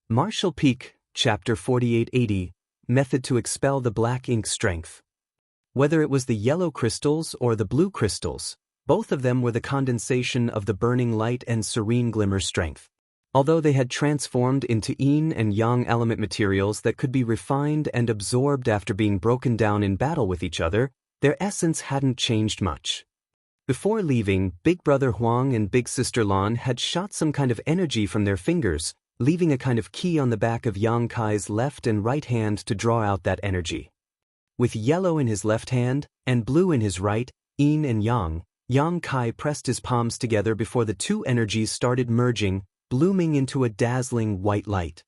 Marshall Peak, Chapter 4880, Method to Expel the Black Ink Strength. Whether it was the yellow crystals or the blue crystals, both of them were the condensation of the burning light and serene glimmer strength. Although they had transformed into yin and yang element materials that could be refined and absorbed after being broken down in battle with each other, their essence hadn't changed much. Before leaving, Big Brother Huang and Big Sister Lan had shot some kind of energy from their fingers, leaving a kind of key on the back of Yang Kai's left and right hand to draw out that energy. With yellow in his left hand and blue in his right, yin and yang, Yang Kai pressed his palms together before the two energies started merging, blooming into a dazzling white light.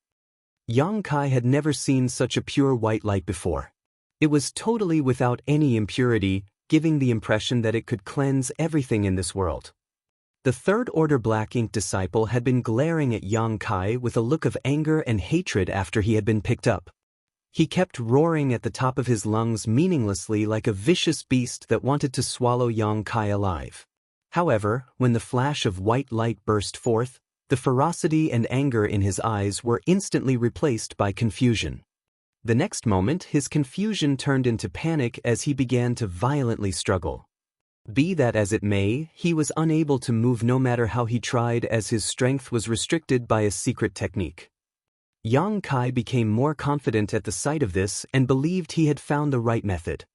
Yang Kai had never seen such a pure white light before. It was totally without any impurity, giving the impression that it could cleanse everything in this world. The third-order black ink disciple had been glaring at Yang Kai with a look of anger and hatred after he had been picked up. He kept roaring at the top of his lungs meaninglessly like a vicious beast that wanted to swallow Yang Kai alive. However, when the flash of white light burst forth, the ferocity and anger in his eyes were instantly replaced by confusion. The next moment, his confusion turned into panic as he began to violently struggle. Be that as it may, he was unable to move no matter how he tried, as his strength was restricted by a secret technique. Yang Kai became more confident at the sight of this and believed he had found the right method.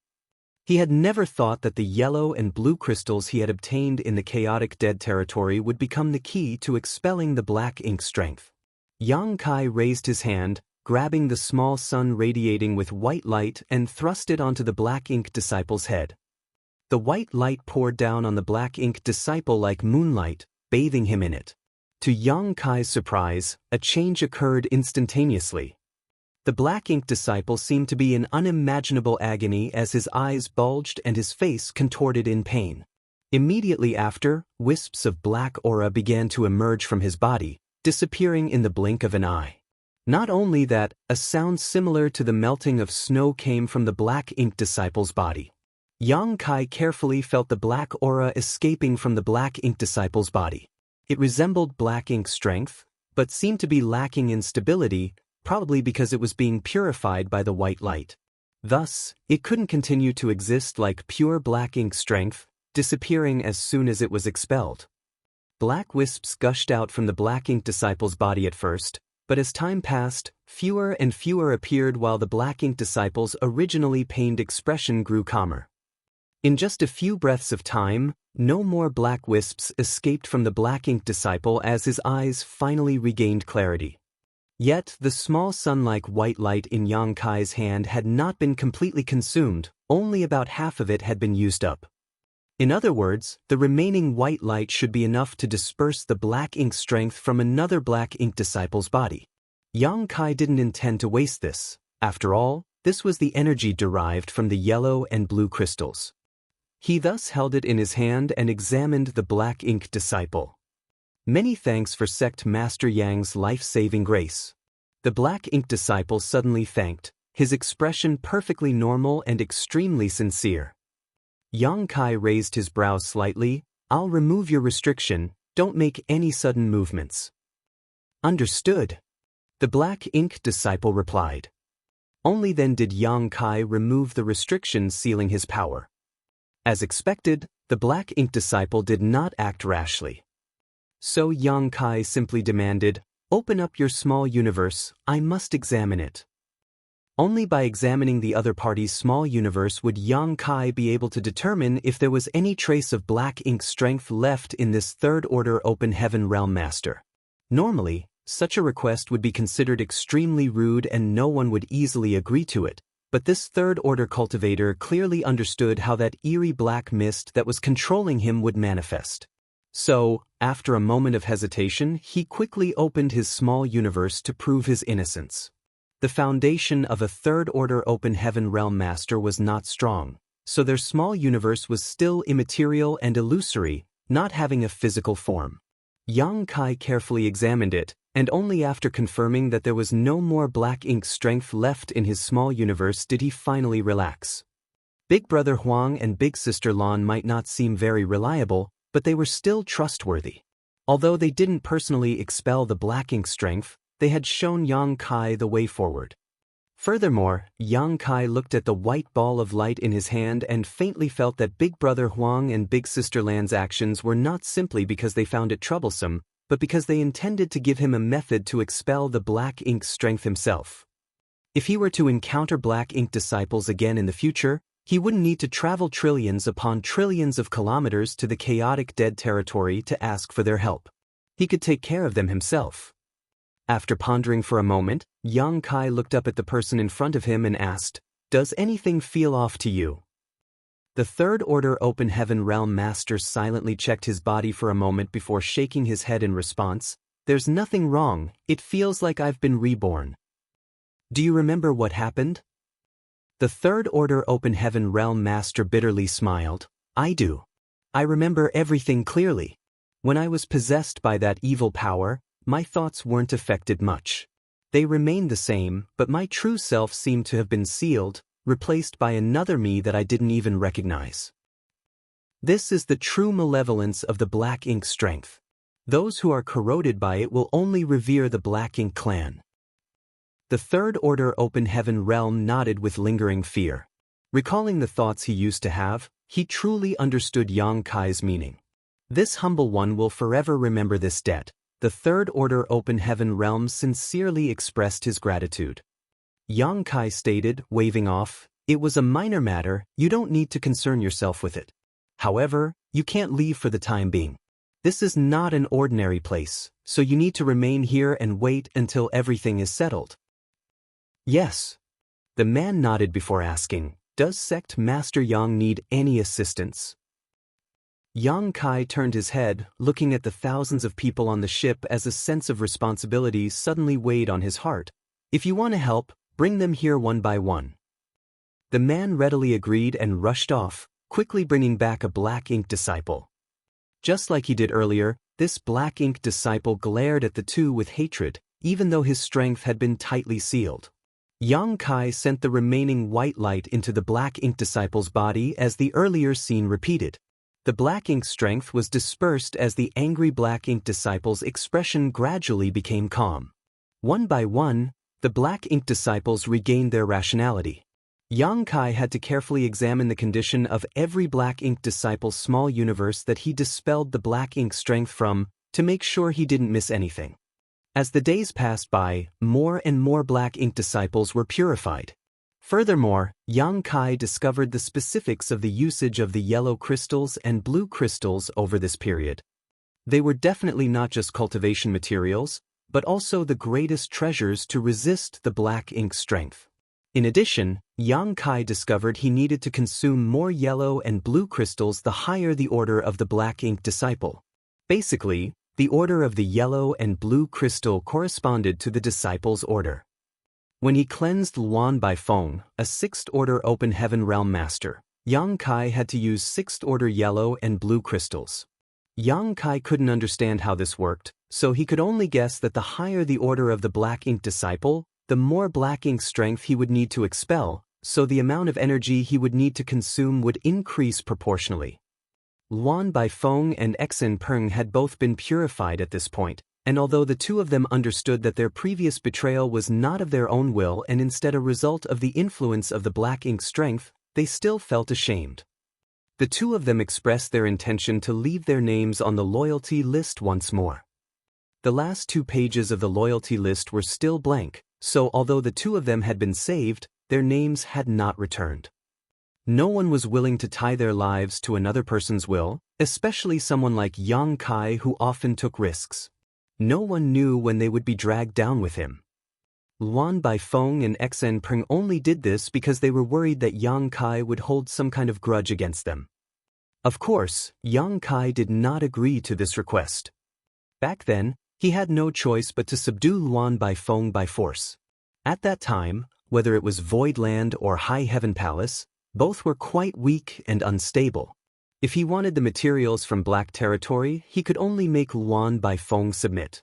He had never thought that the yellow and blue crystals he had obtained in the chaotic dead territory would become the key to expelling the black ink strength. Yang Kai raised his hand, grabbing the small sun radiating with white light, and thrust it onto the black ink disciple's head. The white light poured down on the black ink disciple like moonlight, bathing him in it. To Yang Kai's surprise, a change occurred instantaneously. The black ink disciple seemed to be in unimaginable agony as his eyes bulged and his face contorted in pain. Immediately after, wisps of black aura began to emerge from his body, disappearing in the blink of an eye. Not only that, a sound similar to the melting of snow came from the black ink disciple's body. Yang Kai carefully felt the black aura escaping from the black ink disciple's body. It resembled black ink strength, but seemed to be lacking in stability, probably because it was being purified by the white light. Thus, it couldn't continue to exist like pure black ink strength, disappearing as soon as it was expelled. Black wisps gushed out from the black ink disciple's body at first, but as time passed, fewer and fewer appeared while the black ink disciple's originally pained expression grew calmer. In just a few breaths of time, no more black wisps escaped from the black ink disciple as his eyes finally regained clarity. Yet, the small sun-like white light in Yang Kai's hand had not been completely consumed, only about half of it had been used up. In other words, the remaining white light should be enough to disperse the black ink strength from another black ink disciple's body. Yang Kai didn't intend to waste this. After all, this was the energy derived from the yellow and blue crystals. He thus held it in his hand and examined the black ink disciple. Many thanks for Sect Master Yang's life-saving grace. The black ink disciple suddenly thanked, his expression perfectly normal and extremely sincere. Yang Kai raised his brows slightly. I'll remove your restriction, don't make any sudden movements. Understood. The black ink disciple replied. Only then did Yang Kai remove the restriction sealing his power. As expected, the black ink disciple did not act rashly. So Yang Kai simply demanded, "Open up your small universe, I must examine it." Only by examining the other party's small universe would Yang Kai be able to determine if there was any trace of black ink strength left in this third-order open heaven realm master. Normally, such a request would be considered extremely rude and no one would easily agree to it. But this third-order cultivator clearly understood how that eerie black mist that was controlling him would manifest. So, after a moment of hesitation, he quickly opened his small universe to prove his innocence. The foundation of a third-order open heaven realm master was not strong, so their small universe was still immaterial and illusory, not having a physical form. Yang Kai carefully examined it, and only after confirming that there was no more black ink strength left in his small universe did he finally relax. Big Brother Huang and Big Sister Lan might not seem very reliable, but they were still trustworthy. Although they didn't personally expel the black ink strength, they had shown Yang Kai the way forward. Furthermore, Yang Kai looked at the white ball of light in his hand and faintly felt that Big Brother Huang and Big Sister Lan's actions were not simply because they found it troublesome, but because they intended to give him a method to expel the black ink strength himself. If he were to encounter black ink disciples again in the future, he wouldn't need to travel trillions upon trillions of kilometers to the chaotic dead territory to ask for their help. He could take care of them himself. After pondering for a moment, Yang Kai looked up at the person in front of him and asked, "Does anything feel off to you?" The Third Order Open Heaven Realm Master silently checked his body for a moment before shaking his head in response. "There's nothing wrong, it feels like I've been reborn." "Do you remember what happened?" The Third Order Open Heaven Realm Master bitterly smiled. "I do. I remember everything clearly. When I was possessed by that evil power, my thoughts weren't affected much. They remained the same, but my true self seemed to have been sealed, replaced by another me that I didn't even recognize. This is the true malevolence of the black ink strength. Those who are corroded by it will only revere the Black Ink clan." The Third Order Open Heaven Realm nodded with lingering fear. Recalling the thoughts he used to have, he truly understood Yang Kai's meaning. This humble one will forever remember this debt. The Third Order Open Heaven Realm sincerely expressed his gratitude. Yang Kai stated, waving off, "It was a minor matter, you don't need to concern yourself with it. However, you can't leave for the time being. This is not an ordinary place, so you need to remain here and wait until everything is settled." "Yes." The man nodded before asking, "Does Sect Master Yang need any assistance?" Yang Kai turned his head, looking at the thousands of people on the ship as a sense of responsibility suddenly weighed on his heart. "If you want to help, bring them here one by one." The man readily agreed and rushed off, quickly bringing back a black ink disciple. Just like he did earlier, this black ink disciple glared at the two with hatred, even though his strength had been tightly sealed. Yang Kai sent the remaining white light into the black ink disciple's body as the earlier scene repeated. The black ink strength was dispersed as the angry black ink disciple's expression gradually became calm. One by one, the black ink disciples regained their rationality. Yang Kai had to carefully examine the condition of every black ink disciple's small universe that he dispelled the black ink strength from, to make sure he didn't miss anything. As the days passed by, more and more black ink disciples were purified. Furthermore, Yang Kai discovered the specifics of the usage of the yellow crystals and blue crystals over this period. They were definitely not just cultivation materials, but also the greatest treasures to resist the black ink strength. In addition, Yang Kai discovered he needed to consume more yellow and blue crystals the higher the order of the black ink disciple. Basically, the order of the yellow and blue crystal corresponded to the disciple's order. When he cleansed Luan Baifeng, a 6th Order Open Heaven Realm Master, Yang Kai had to use 6th Order yellow and blue crystals. Yang Kai couldn't understand how this worked, so he could only guess that the higher the order of the black ink disciple, the more black ink strength he would need to expel, so the amount of energy he would need to consume would increase proportionally. Luan Baifeng and Exen Peng had both been purified at this point, and although the two of them understood that their previous betrayal was not of their own will and instead a result of the influence of the black ink strength, they still felt ashamed. The two of them expressed their intention to leave their names on the loyalty list once more. The last 2 pages of the loyalty list were still blank, so although the two of them had been saved, their names had not returned. No one was willing to tie their lives to another person's will, especially someone like Yang Kai who often took risks. No one knew when they would be dragged down with him. Luan Baifeng and Exen Peng only did this because they were worried that Yang Kai would hold some kind of grudge against them. Of course, Yang Kai did not agree to this request. Back then, he had no choice but to subdue Luan Baifeng by force. At that time, whether it was Void Land or High Heaven Palace, both were quite weak and unstable. If he wanted the materials from Black Territory, he could only make Luan Baifeng submit.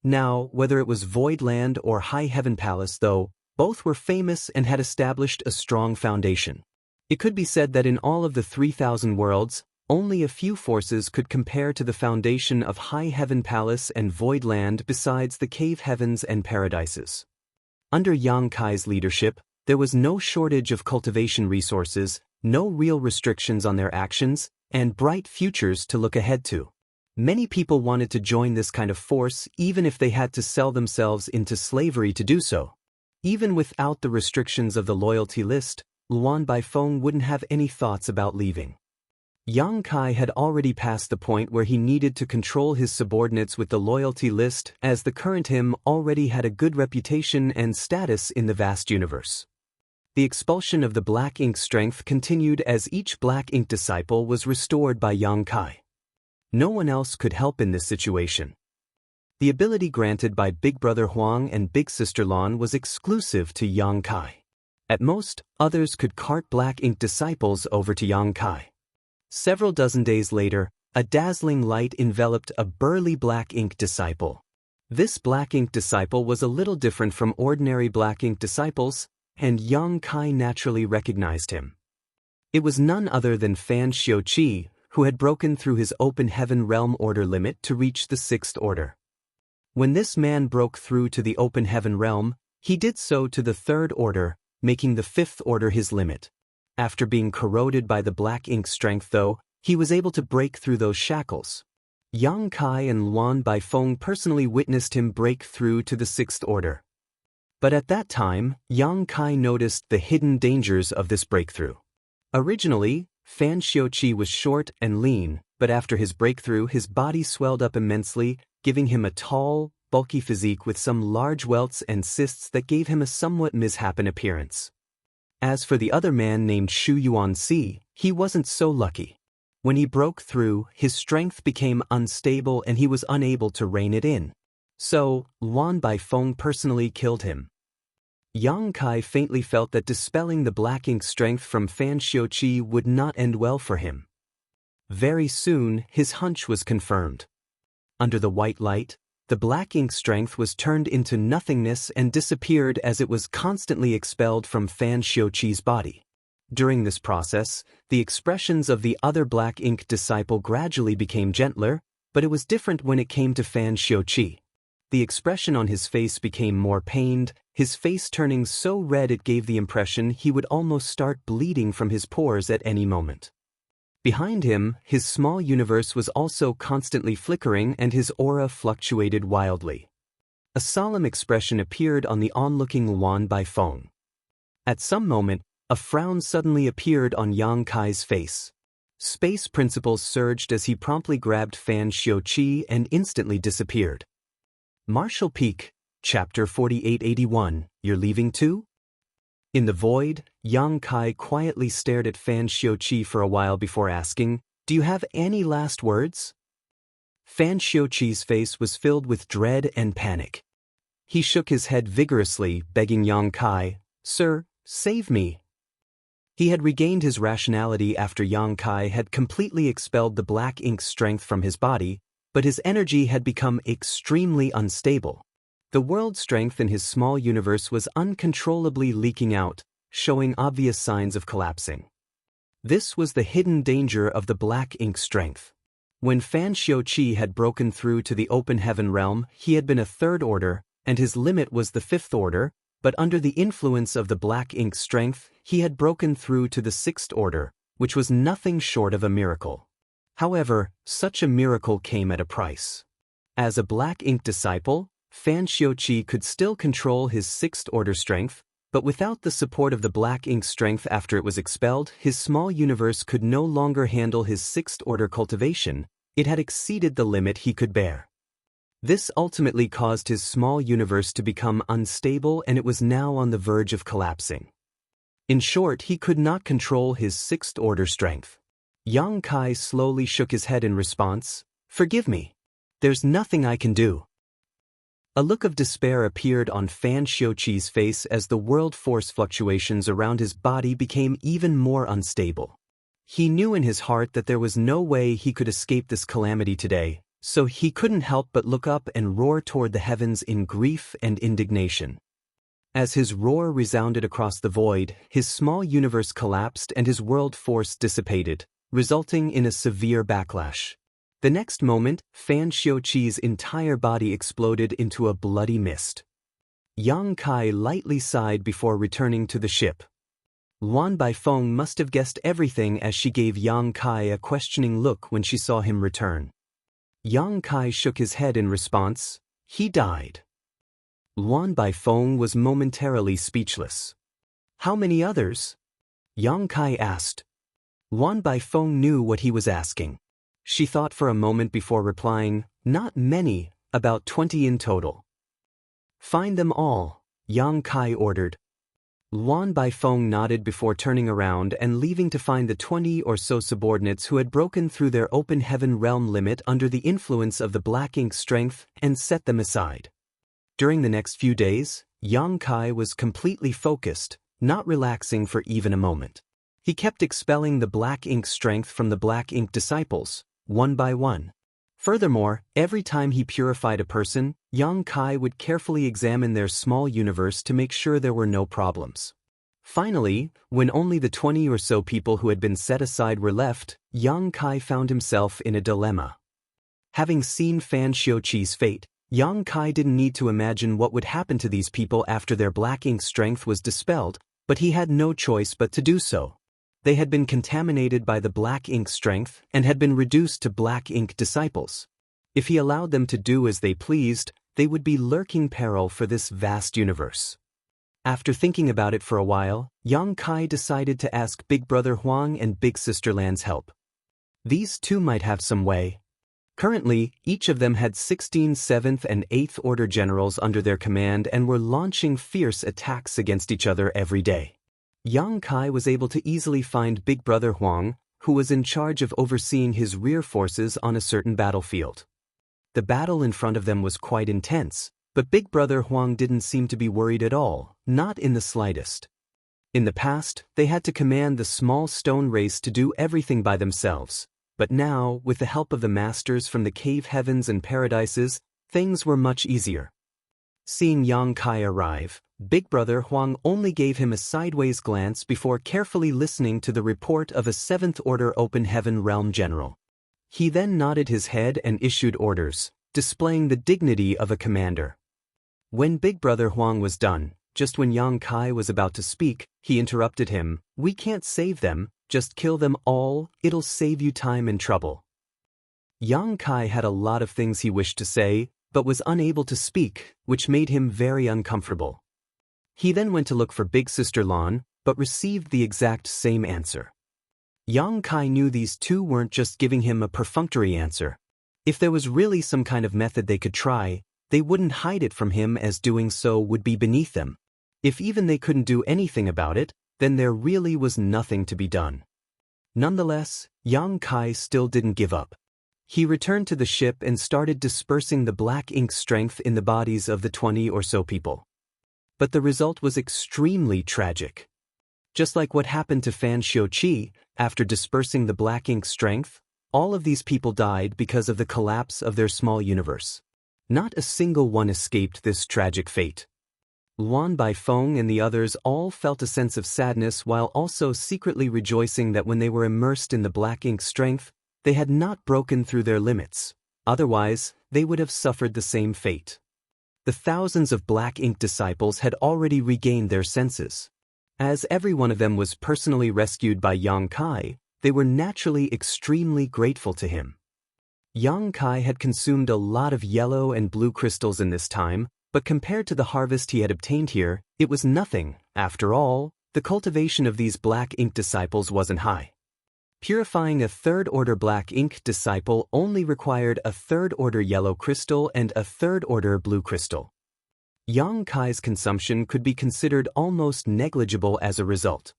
Now, whether it was Void Land or High Heaven Palace though, both were famous and had established a strong foundation. It could be said that in all of the 3,000 worlds, only a few forces could compare to the foundation of High Heaven Palace and Void Land besides the Cave Heavens and Paradises. Under Yang Kai's leadership, there was no shortage of cultivation resources, no real restrictions on their actions, and bright futures to look ahead to. Many people wanted to join this kind of force even if they had to sell themselves into slavery to do so. Even without the restrictions of the loyalty list, Luan Baifeng wouldn't have any thoughts about leaving. Yang Kai had already passed the point where he needed to control his subordinates with the loyalty list, as the current him already had a good reputation and status in the vast universe. The expulsion of the black ink strength continued as each black ink disciple was restored by Yang Kai. No one else could help in this situation. The ability granted by Big Brother Huang and Big Sister Lan was exclusive to Yang Kai. At most, others could cart black ink disciples over to Yang Kai. Several dozen days later, a dazzling light enveloped a burly black ink disciple. This black ink disciple was a little different from ordinary black ink disciples, and Yang Kai naturally recognized him. It was none other than Fan Xiuqi, who had broken through his open heaven realm order limit to reach the 6th order. When this man broke through to the open heaven realm, he did so to the 3rd order, making the 5th order his limit. After being corroded by the black ink strength though, he was able to break through those shackles. Yang Kai and Luan Baifeng personally witnessed him break through to the 6th order. But at that time, Yang Kai noticed the hidden dangers of this breakthrough. Originally, Fan Xiuqi was short and lean, but after his breakthrough his body swelled up immensely, giving him a tall, bulky physique with some large welts and cysts that gave him a somewhat misshapen appearance. As for the other man named Shu Yuanxi, he wasn't so lucky. When he broke through, his strength became unstable and he was unable to rein it in. So, Luan Baifeng personally killed him. Yang Kai faintly felt that dispelling the black ink strength from Fan Xiuqi would not end well for him. Very soon, his hunch was confirmed. Under the white light, the black ink strength was turned into nothingness and disappeared as it was constantly expelled from Fan Xiuqi's body. During this process, the expressions of the other black ink disciple gradually became gentler, but it was different when it came to Fan Xiuqi. The expression on his face became more pained, his face turning so red it gave the impression he would almost start bleeding from his pores at any moment. Behind him, his small universe was also constantly flickering and his aura fluctuated wildly. A solemn expression appeared on the onlooking Luan Baifeng. At some moment, a frown suddenly appeared on Yang Kai's face. Space principles surged as he promptly grabbed Fan Xiuqi and instantly disappeared. Martial Peak, Chapter 4881, You're leaving too? In the void, Yang Kai quietly stared at Fan Xiuqi for a while before asking, "Do you have any last words?" Fan Xiuqi's face was filled with dread and panic. He shook his head vigorously, begging Yang Kai, "Sir, save me." He had regained his rationality after Yang Kai had completely expelled the black ink strength from his body, but his energy had become extremely unstable. The world strength in his small universe was uncontrollably leaking out, showing obvious signs of collapsing. This was the hidden danger of the black ink strength. When Fan Xiuqi had broken through to the open heaven realm, he had been a 3rd order, and his limit was the 5th order, but under the influence of the black ink strength, he had broken through to the 6th order, which was nothing short of a miracle. However, such a miracle came at a price. As a black ink disciple, Fan Xiuqi could still control his 6th order strength, but without the support of the black ink strength after it was expelled, his small universe could no longer handle his 6th order cultivation. It had exceeded the limit he could bear. This ultimately caused his small universe to become unstable and it was now on the verge of collapsing. In short, he could not control his 6th order strength. Yang Kai slowly shook his head in response, "Forgive me. There's nothing I can do." A look of despair appeared on Fan Xiuqi's face as the world force fluctuations around his body became even more unstable. He knew in his heart that there was no way he could escape this calamity today, so he couldn't help but look up and roar toward the heavens in grief and indignation. As his roar resounded across the void, his small universe collapsed and his world force dissipated, resulting in a severe backlash. The next moment, Fan Xiuqi's entire body exploded into a bloody mist. Yang Kai lightly sighed before returning to the ship. Luan Baifeng must have guessed everything as she gave Yang Kai a questioning look when she saw him return. Yang Kai shook his head in response. He died. Luan Baifeng was momentarily speechless. How many others? Yang Kai asked. Luan Baifeng knew what he was asking. She thought for a moment before replying, not many, about 20 in total. Find them all, Yang Kai ordered. Luan Baifeng nodded before turning around and leaving to find the 20 or so subordinates who had broken through their open heaven realm limit under the influence of the black ink strength and set them aside. During the next few days, Yang Kai was completely focused, not relaxing for even a moment. He kept expelling the black ink strength from the black ink disciples, one by one. Furthermore, every time he purified a person, Yang Kai would carefully examine their small universe to make sure there were no problems. Finally, when only the 20 or so people who had been set aside were left, Yang Kai found himself in a dilemma. Having seen Fan Xiuqi's fate, Yang Kai didn't need to imagine what would happen to these people after their black ink strength was dispelled, but he had no choice but to do so. They had been contaminated by the black ink strength and had been reduced to black ink disciples. If he allowed them to do as they pleased, they would be lurking peril for this vast universe. After thinking about it for a while, Yang Kai decided to ask Big Brother Huang and Big Sister Lan's help. These two might have some way. Currently, each of them had 16 7th and 8th Order generals under their command and were launching fierce attacks against each other every day. Yang Kai was able to easily find Big Brother Huang, who was in charge of overseeing his rear forces on a certain battlefield. The battle in front of them was quite intense, but Big Brother Huang didn't seem to be worried at all, not in the slightest. In the past, they had to command the small stone race to do everything by themselves, but now, with the help of the masters from the cave heavens and paradises, things were much easier. Seeing Yang Kai arrive, Big Brother Huang only gave him a sideways glance before carefully listening to the report of a 7th Order Open Heaven Realm General. He then nodded his head and issued orders, displaying the dignity of a commander. When Big Brother Huang was done, just when Yang Kai was about to speak, he interrupted him. We can't save them, just kill them all, it'll save you time and trouble. Yang Kai had a lot of things he wished to say, but was unable to speak, which made him very uncomfortable. He then went to look for Big Sister Lan, but received the exact same answer. Yang Kai knew these two weren't just giving him a perfunctory answer. If there was really some kind of method they could try, they wouldn't hide it from him, as doing so would be beneath them. If even they couldn't do anything about it, then there really was nothing to be done. Nonetheless, Yang Kai still didn't give up. He returned to the ship and started dispersing the black ink strength in the bodies of the 20 or so people. But the result was extremely tragic. Just like what happened to Fan Xiuqi, after dispersing the black ink strength, all of these people died because of the collapse of their small universe. Not a single one escaped this tragic fate. Luan Baifeng and the others all felt a sense of sadness while also secretly rejoicing that when they were immersed in the black ink strength, they had not broken through their limits. Otherwise, they would have suffered the same fate. The thousands of black ink disciples had already regained their senses. As every one of them was personally rescued by Yang Kai, they were naturally extremely grateful to him. Yang Kai had consumed a lot of yellow and blue crystals in this time, but compared to the harvest he had obtained here, it was nothing. After all, the cultivation of these black ink disciples wasn't high. Purifying a 3rd Order black ink disciple only required a 3rd Order yellow crystal and a 3rd Order blue crystal. Yang Kai's consumption could be considered almost negligible as a result.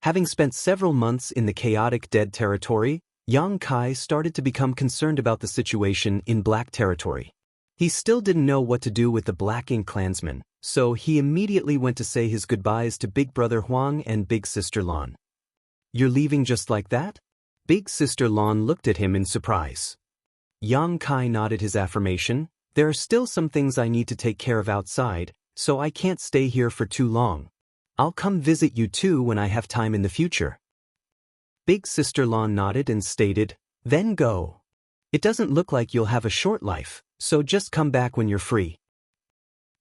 Having spent several months in the chaotic dead territory, Yang Kai started to become concerned about the situation in Black Territory. He still didn't know what to do with the Black Ink clansmen, so he immediately went to say his goodbyes to Big Brother Huang and Big Sister Lan. You're leaving just like that? Big Sister Lan looked at him in surprise. Yang Kai nodded his affirmation. There are still some things I need to take care of outside, so I can't stay here for too long. I'll come visit you too when I have time in the future. Big Sister Lon nodded and stated, "Then go. It doesn't look like you'll have a short life, so just come back when you're free."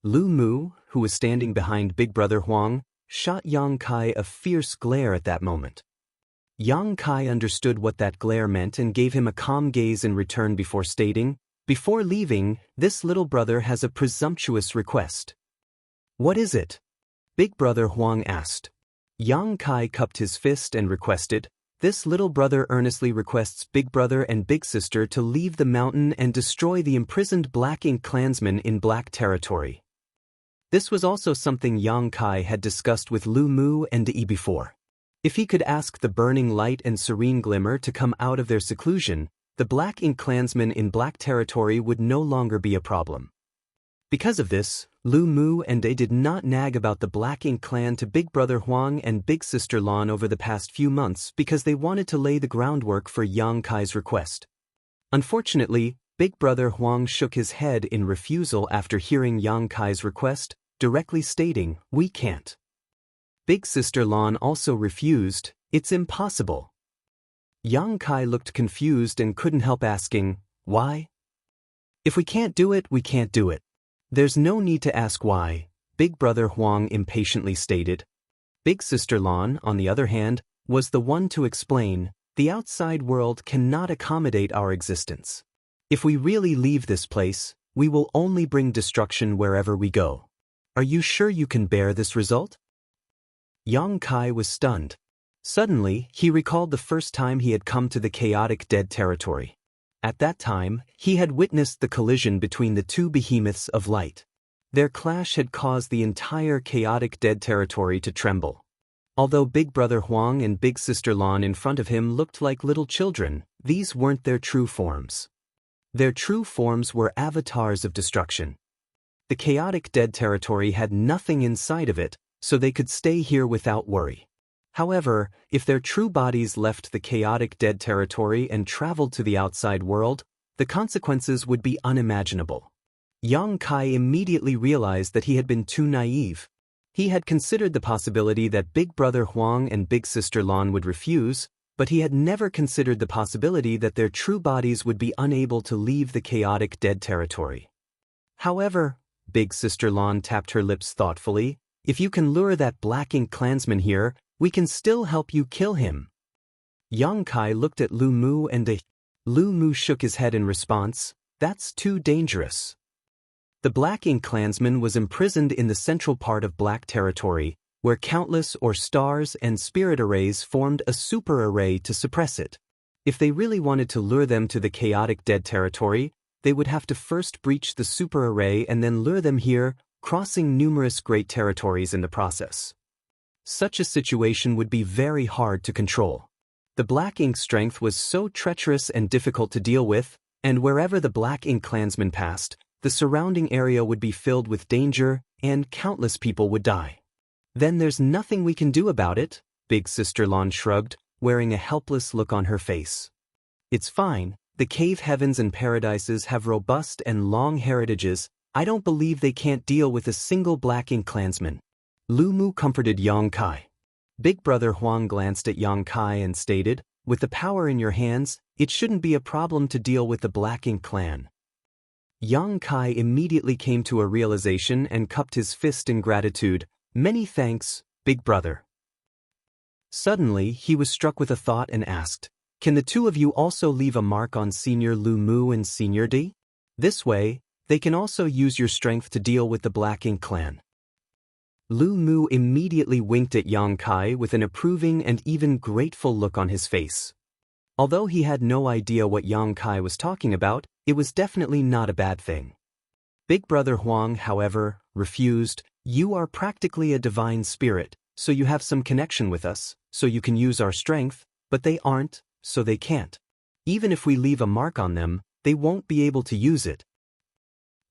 Lu Mu, who was standing behind Big Brother Huang, shot Yang Kai a fierce glare at that moment. Yang Kai understood what that glare meant and gave him a calm gaze in return before stating, "Before leaving, this little brother has a presumptuous request." "What is it?" Big Brother Huang asked. Yang Kai cupped his fist and requested, "This little brother earnestly requests Big Brother and Big Sister to leave the mountain and destroy the imprisoned Black Ink clansmen in Black territory." This was also something Yang Kai had discussed with Lu Mu and Yi before. If he could ask the burning light and serene glimmer to come out of their seclusion, the Black Ink clansmen in Black territory would no longer be a problem. Because of this, Lu Mu and Yi did not nag about the Black Ink clan to Big Brother Huang and Big Sister Lon over the past few months because they wanted to lay the groundwork for Yang Kai's request. Unfortunately, Big Brother Huang shook his head in refusal after hearing Yang Kai's request, directly stating, "We can't." Big Sister Lon also refused, "It's impossible." Yang Kai looked confused and couldn't help asking, "Why?" "If we can't do it, we can't do it. There's no need to ask why," Big Brother Huang impatiently stated. Big Sister Lon, on the other hand, was the one to explain, "The outside world cannot accommodate our existence. If we really leave this place, we will only bring destruction wherever we go. Are you sure you can bear this result?" Yang Kai was stunned. Suddenly, he recalled the first time he had come to the chaotic dead territory. At that time, he had witnessed the collision between the two behemoths of light. Their clash had caused the entire chaotic dead territory to tremble. Although Big Brother Huang and Big Sister Lon in front of him looked like little children, these weren't their true forms. Their true forms were avatars of destruction. The chaotic dead territory had nothing inside of it, so they could stay here without worry. However, if their true bodies left the chaotic dead territory and traveled to the outside world, the consequences would be unimaginable. Yang Kai immediately realized that he had been too naive. He had considered the possibility that Big Brother Huang and Big Sister Lon would refuse, but he had never considered the possibility that their true bodies would be unable to leave the chaotic dead territory. However, Big Sister Lon tapped her lips thoughtfully, "If you can lure that Black Ink clansman here, we can still help you kill him." Yang Kai looked at Lu Mu and Lu Mu shook his head in response, "That's too dangerous." The Black Ink clansman was imprisoned in the central part of Black territory, where countless stars and spirit arrays formed a super array to suppress it. If they really wanted to lure them to the chaotic dead territory, they would have to first breach the super array and then lure them here, crossing numerous great territories in the process. Such a situation would be very hard to control. The Black Ink strength was so treacherous and difficult to deal with, and wherever the Black Ink clansmen passed, the surrounding area would be filled with danger, and countless people would die. "Then there's nothing we can do about it," Big Sister Lon shrugged, wearing a helpless look on her face. "It's fine. The cave heavens and paradises have robust and long heritages. I don't believe they can't deal with a single Black Ink clansman." Lu Mu comforted Yang Kai. Big Brother Huang glanced at Yang Kai and stated, "With the power in your hands, it shouldn't be a problem to deal with the Black Ink clan." Yang Kai immediately came to a realization and cupped his fist in gratitude. "Many thanks, Big Brother." Suddenly, he was struck with a thought and asked, "Can the two of you also leave a mark on Senior Lu Mu and Senior Di? This way, they can also use your strength to deal with the Black Ink clan." Lu Mu immediately winked at Yang Kai with an approving and even grateful look on his face. Although he had no idea what Yang Kai was talking about, it was definitely not a bad thing. Big Brother Huang, however, refused. "You are practically a divine spirit, so you have some connection with us, so you can use our strength, but they aren't, so they can't. Even if we leave a mark on them, they won't be able to use it."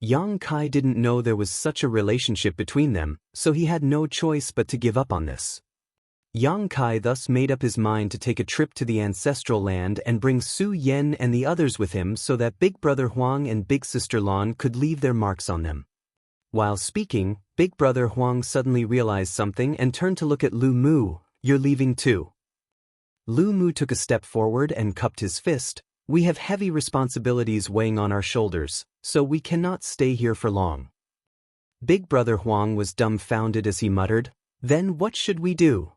Yang Kai didn't know there was such a relationship between them, so he had no choice but to give up on this. Yang Kai thus made up his mind to take a trip to the ancestral land and bring Su Yen and the others with him so that Big Brother Huang and Big Sister Lon could leave their marks on them. While speaking, Big Brother Huang suddenly realized something and turned to look at Lu Mu. "You're leaving too?" Lu Mu took a step forward and cupped his fist. We have heavy responsibilities weighing on our shoulders, so we cannot stay here for long. Big Brother Huang was dumbfounded as he muttered, "Then what should we do?"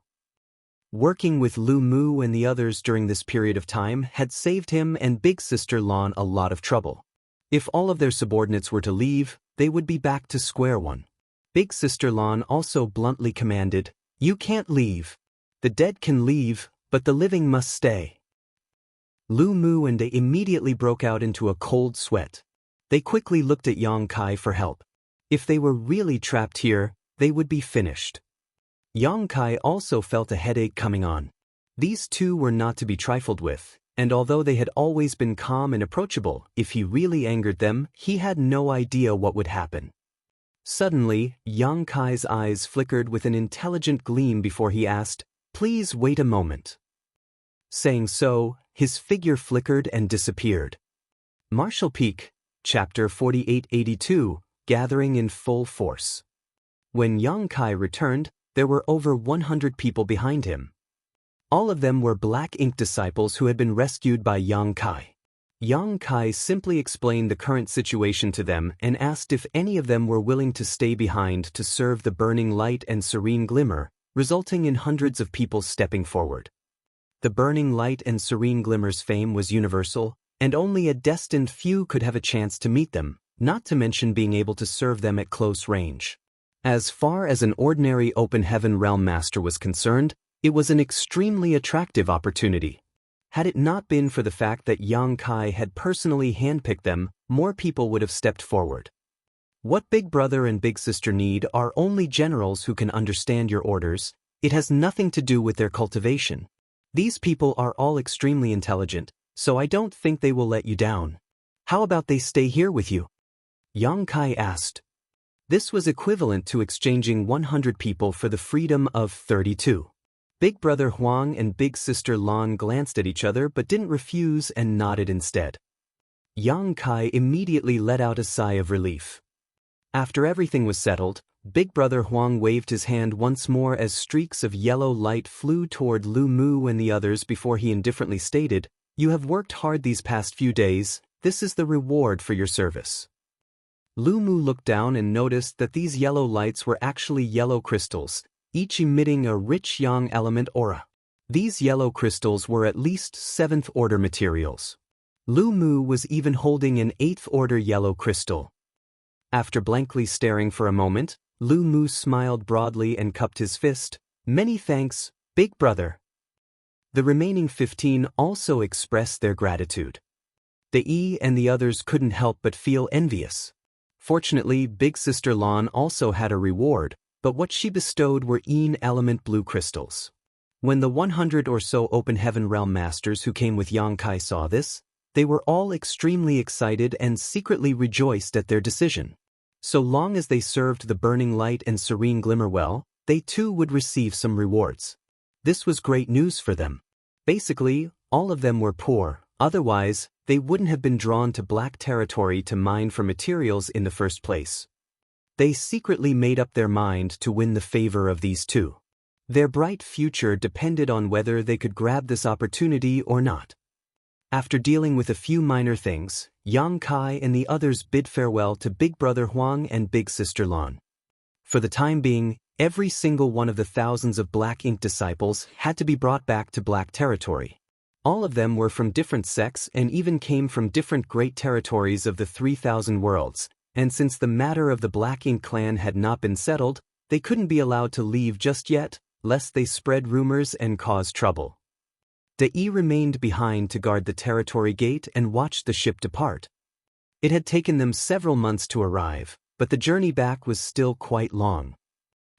Working with Lu Mu and the others during this period of time had saved him and Big Sister Lan a lot of trouble. If all of their subordinates were to leave, they would be back to square one. Big Sister Lan also bluntly commanded, "You can't leave. The dead can leave, but the living must stay." Lu Mu and they immediately broke out into a cold sweat. They quickly looked at Yang Kai for help. If they were really trapped here, they would be finished. Yang Kai also felt a headache coming on. These two were not to be trifled with, and although they had always been calm and approachable, if he really angered them, he had no idea what would happen. Suddenly, Yang Kai's eyes flickered with an intelligent gleam before he asked, "Please wait a moment." Saying so, his figure flickered and disappeared. Marshall Peak, Chapter 4882, Gathering in Full Force. When Yang Kai returned, there were over 100 people behind him. All of them were Black Ink disciples who had been rescued by Yang Kai. Yang Kai simply explained the current situation to them and asked if any of them were willing to stay behind to serve the burning light and serene glimmer, resulting in hundreds of people stepping forward. The burning light and serene glimmer's fame was universal, and only a destined few could have a chance to meet them, not to mention being able to serve them at close range. As far as an ordinary open heaven realm master was concerned, it was an extremely attractive opportunity. Had it not been for the fact that Yang Kai had personally handpicked them, more people would have stepped forward. What Big Brother and Big Sister need are only generals who can understand your orders. It has nothing to do with their cultivation. These people are all extremely intelligent, so I don't think they will let you down. How about they stay here with you? Yang Kai asked. This was equivalent to exchanging 100 people for the freedom of 32. Big Brother Huang and Big Sister Lan glanced at each other but didn't refuse and nodded instead. Yang Kai immediately let out a sigh of relief. After everything was settled, Big Brother Huang waved his hand once more as streaks of yellow light flew toward Lu Mu and the others before he indifferently stated, "You have worked hard these past few days. This is the reward for your service." Lu Mu looked down and noticed that these yellow lights were actually yellow crystals, each emitting a rich yang element aura. These yellow crystals were at least 7th order materials. Lu Mu was even holding an 8th order yellow crystal. After blankly staring for a moment, Lu Mu smiled broadly and cupped his fist. "Many thanks, Big Brother." The remaining 15 also expressed their gratitude. The E and the others couldn't help but feel envious. Fortunately, Big Sister Lan also had a reward, but what she bestowed were Een element blue crystals. When the 100 or so Open Heaven Realm Masters who came with Yang Kai saw this, they were all extremely excited and secretly rejoiced at their decision. So long as they served the burning light and serene glimmer well, they too would receive some rewards. This was great news for them. Basically, all of them were poor, otherwise, they wouldn't have been drawn to Black Territory to mine for materials in the first place. They secretly made up their mind to win the favor of these two. Their bright future depended on whether they could grab this opportunity or not. After dealing with a few minor things, Yang Kai and the others bid farewell to Big Brother Huang and Big Sister Lan. For the time being, every single one of the thousands of Black Ink disciples had to be brought back to Black Territory. All of them were from different sects and even came from different great territories of the 3,000 worlds, and since the matter of the Black Ink clan had not been settled, they couldn't be allowed to leave just yet, lest they spread rumors and cause trouble. Dai remained behind to guard the territory gate and watch the ship depart. It had taken them several months to arrive, but the journey back was still quite long.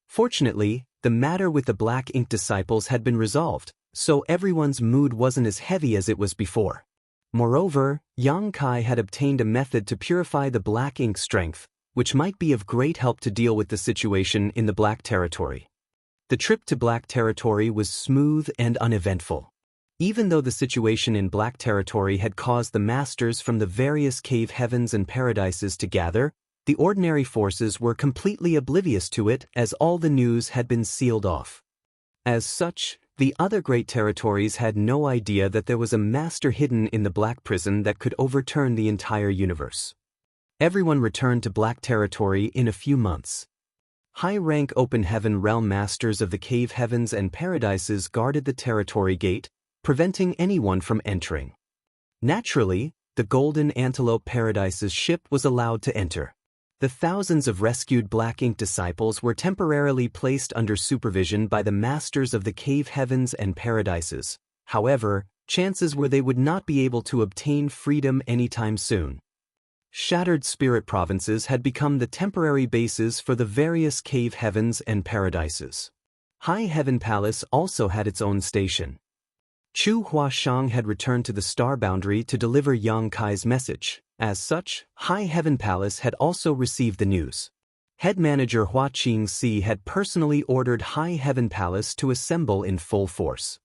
Fortunately, the matter with the Black Ink disciples had been resolved, so everyone's mood wasn't as heavy as it was before. Moreover, Yang Kai had obtained a method to purify the Black Ink strength, which might be of great help to deal with the situation in the Black Territory. The trip to Black Territory was smooth and uneventful. Even though the situation in Black Territory had caused the masters from the various cave heavens and paradises to gather, the ordinary forces were completely oblivious to it as all the news had been sealed off. As such, The other great territories had no idea that there was a master hidden in the Black Prison that could overturn the entire universe. Everyone returned to Black Territory in a few months. High-rank Open Heaven Realm Masters of the Cave Heavens and Paradises guarded the territory gate, preventing anyone from entering. Naturally, the Golden Antelope Paradise's ship was allowed to enter. The thousands of rescued Black Ink disciples were temporarily placed under supervision by the Masters of the Cave Heavens and Paradises. However, chances were they would not be able to obtain freedom anytime soon. Shattered spirit provinces had become the temporary bases for the various cave heavens and paradises. High Heaven Palace also had its own station. Chu Huashang had returned to the Star Boundary to deliver Yang Kai's message. As such, High Heaven Palace had also received the news. Head manager Hua Qingxi had personally ordered High Heaven Palace to assemble in full force.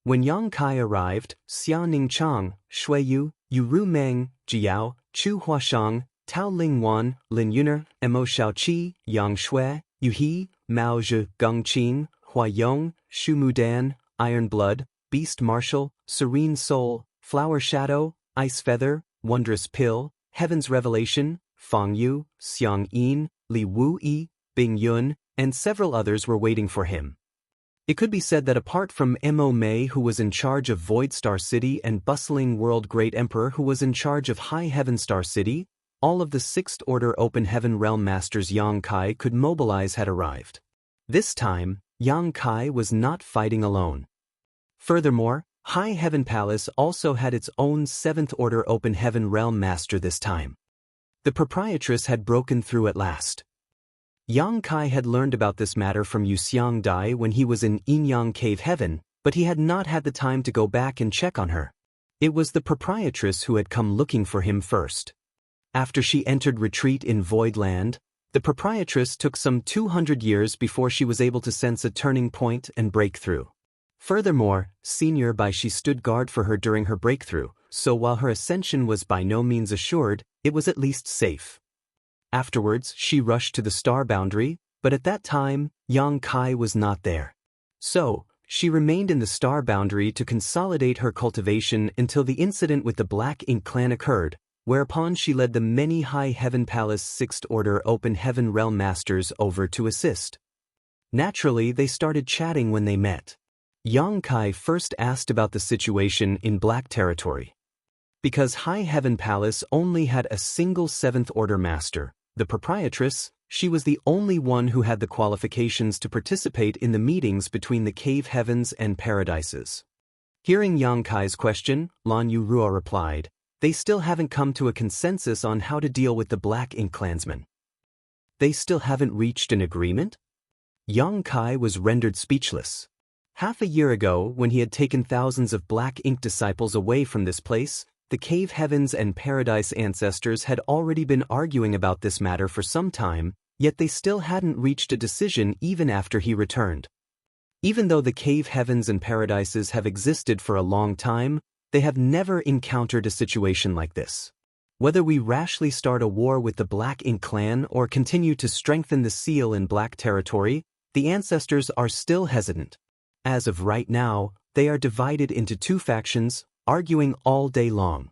When Yang Kai arrived, Xia Ningchang, Shui Yu, Yu Ru Meng, Jiao, Chu Huashang, Tao Lingwan, Lin Yuner, Mo Shaoqi, Yang Shui, Yu He, Mao Zhe, Geng Qing, Hua Yong, Shu Mudan, Iron Blood, Beast Marshal, Serene Soul, Flower Shadow, Ice Feather, Wondrous Pill, Heaven's Revelation, Fang Yu, Xiang Yin, Li Wu Yi, Bing Yun, and several others were waiting for him. It could be said that apart from Mo Mei, who was in charge of Void Star City, and Bustling World Great Emperor, who was in charge of High Heaven Star City, all of the Sixth Order Open Heaven Realm Masters Yang Kai could mobilize had arrived. This time, Yang Kai was not fighting alone. Furthermore, High Heaven Palace also had its own Seventh Order Open Heaven Realm Master this time. The proprietress had broken through at last. Yang Kai had learned about this matter from Yuxiang Dai when he was in Yinyang Cave Heaven, but he had not had the time to go back and check on her. It was the proprietress who had come looking for him first. After she entered retreat in Void Land, the proprietress took some 200 years before she was able to sense a turning point and breakthrough. Furthermore, Senior Bai Shi stood guard for her during her breakthrough, so while her ascension was by no means assured, it was at least safe. Afterwards, she rushed to the Star Boundary, but at that time, Yang Kai was not there. So, she remained in the Star Boundary to consolidate her cultivation until the incident with the Black Ink clan occurred, whereupon she led the many High Heaven Palace Sixth Order Open Heaven Realm Masters over to assist. Naturally, they started chatting when they met. Yang Kai first asked about the situation in Black Territory. Because High Heaven Palace only had a single Seventh Order Master, the proprietress, she was the only one who had the qualifications to participate in the meetings between the Cave Heavens and Paradises. Hearing Yang Kai's question, Lan Yurua replied, "They still haven't come to a consensus on how to deal with the Black Ink clansmen." They still haven't reached an agreement? Yang Kai was rendered speechless. Half a year ago, when he had taken thousands of Black Ink disciples away from this place, the Cave Heavens and Paradise ancestors had already been arguing about this matter for some time, yet they still hadn't reached a decision even after he returned. Even though the Cave Heavens and Paradises have existed for a long time, they have never encountered a situation like this. Whether we rashly start a war with the Black Ink clan or continue to strengthen the seal in Black Territory, the ancestors are still hesitant. As of right now, they are divided into two factions, arguing all day long.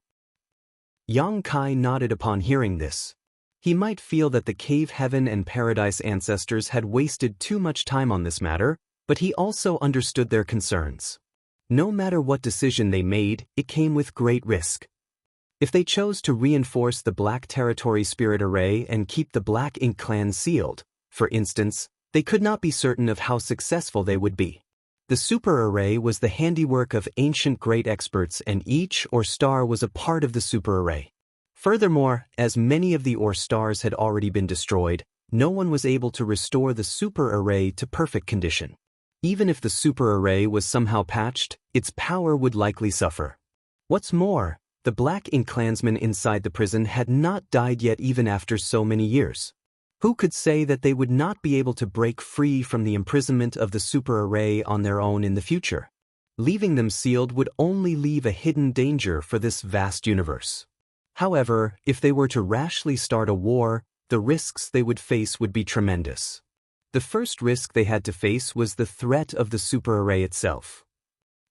Yang Kai nodded upon hearing this. He might feel that the Cave Heaven and Paradise ancestors had wasted too much time on this matter, but he also understood their concerns. No matter what decision they made, it came with great risk. If they chose to reinforce the Black Territory Spirit Array and keep the Black Ink clan sealed, for instance, they could not be certain of how successful they would be. The Super Array was the handiwork of ancient great experts, and each Or star was a part of the Super Array. Furthermore, as many of the Or stars had already been destroyed, no one was able to restore the Super Array to perfect condition. Even if the Super Array was somehow patched, its power would likely suffer. What's more, the Black Ink clansmen inside the prison had not died yet even after so many years. Who could say that they would not be able to break free from the imprisonment of the Super Array on their own in the future? Leaving them sealed would only leave a hidden danger for this vast universe. However, if they were to rashly start a war, the risks they would face would be tremendous. The first risk they had to face was the threat of the Super Array itself.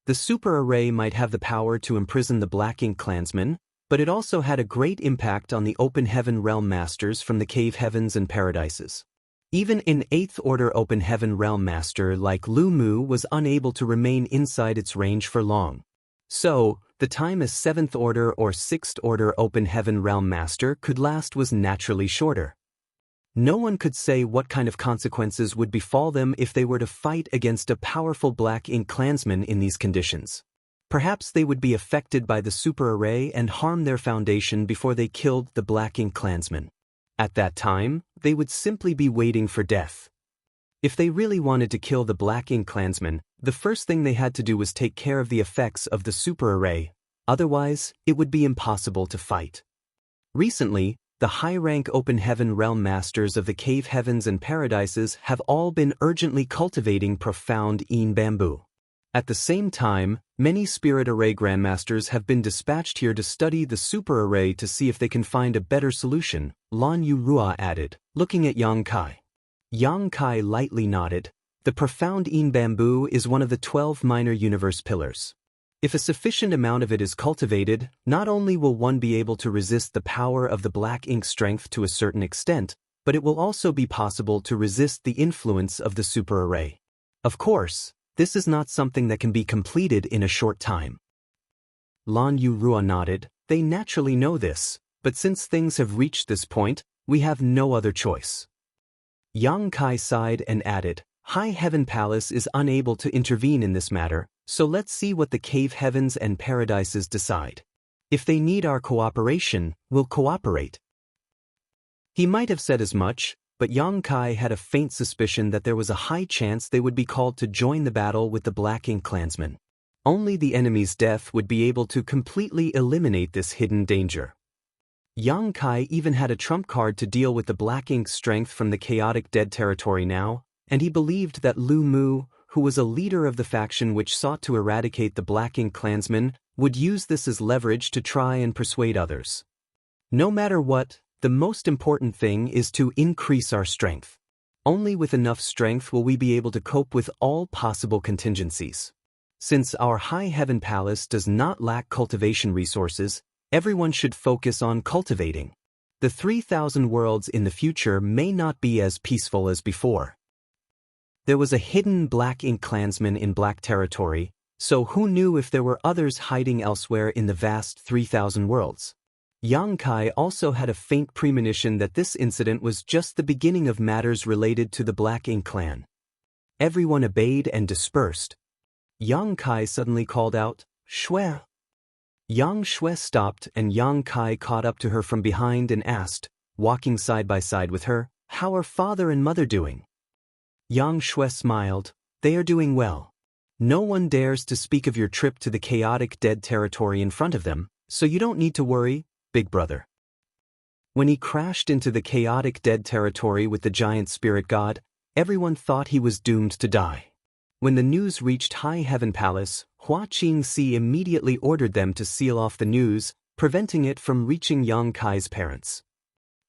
The super array might have the power to imprison the Black Ink clansmen, but it also had a great impact on the Open Heaven Realm Masters from the Cave Heavens and Paradises. Even an 8th Order Open Heaven Realm Master like Lu Mu was unable to remain inside its range for long. So, the time a 7th Order or 6th Order Open Heaven Realm Master could last was naturally shorter. No one could say what kind of consequences would befall them if they were to fight against a powerful Black Ink clansman in these conditions. Perhaps they would be affected by the super array and harm their foundation before they killed the Black Ink clansman. At that time, they would simply be waiting for death. If they really wanted to kill the Black Ink clansman, the first thing they had to do was take care of the effects of the super array, otherwise, it would be impossible to fight. Recently, the high-rank Open Heaven Realm Masters of the Cave Heavens and Paradises have all been urgently cultivating profound Een bamboo. At the same time, many Spirit Array Grandmasters have been dispatched here to study the super array to see if they can find a better solution, Lan Yu Rua added, looking at Yang Kai. Yang Kai lightly nodded. The profound Een bamboo is one of the 12 minor universe pillars. If a sufficient amount of it is cultivated, not only will one be able to resist the power of the Black Ink strength to a certain extent, but it will also be possible to resist the influence of the super array. Of course, this is not something that can be completed in a short time. Lan Yu Rua nodded. They naturally know this, but since things have reached this point, we have no other choice. Yang Kai sighed and added, High Heaven Palace is unable to intervene in this matter, so let's see what the Cave Heavens and Paradises decide. If they need our cooperation, we'll cooperate. He might have said as much, but Yang Kai had a faint suspicion that there was a high chance they would be called to join the battle with the Black Ink clansmen. Only the enemy's death would be able to completely eliminate this hidden danger. Yang Kai even had a trump card to deal with the Black Ink's strength from the chaotic dead territory now, and he believed that Lu Mu, who was a leader of the faction which sought to eradicate the Black Ink clansmen, would use this as leverage to try and persuade others. No matter what, the most important thing is to increase our strength. Only with enough strength will we be able to cope with all possible contingencies. Since our High Heaven Palace does not lack cultivation resources, everyone should focus on cultivating. The 3,000 worlds in the future may not be as peaceful as before. There was a hidden Black Ink clansman in Black Territory, so who knew if there were others hiding elsewhere in the vast 3,000 worlds? Yang Kai also had a faint premonition that this incident was just the beginning of matters related to the Black Ink clan. Everyone obeyed and dispersed. Yang Kai suddenly called out, Shui. Yang Shui stopped and Yang Kai caught up to her from behind and asked, walking side by side with her, How are father and mother doing? Yang Shui smiled, They are doing well. No one dares to speak of your trip to the chaotic dead territory in front of them, so you don't need to worry, big brother. When he crashed into the chaotic dead territory with the giant spirit god, everyone thought he was doomed to die. When the news reached High Heaven Palace, Hua Qingxi immediately ordered them to seal off the news, preventing it from reaching Yang Kai's parents.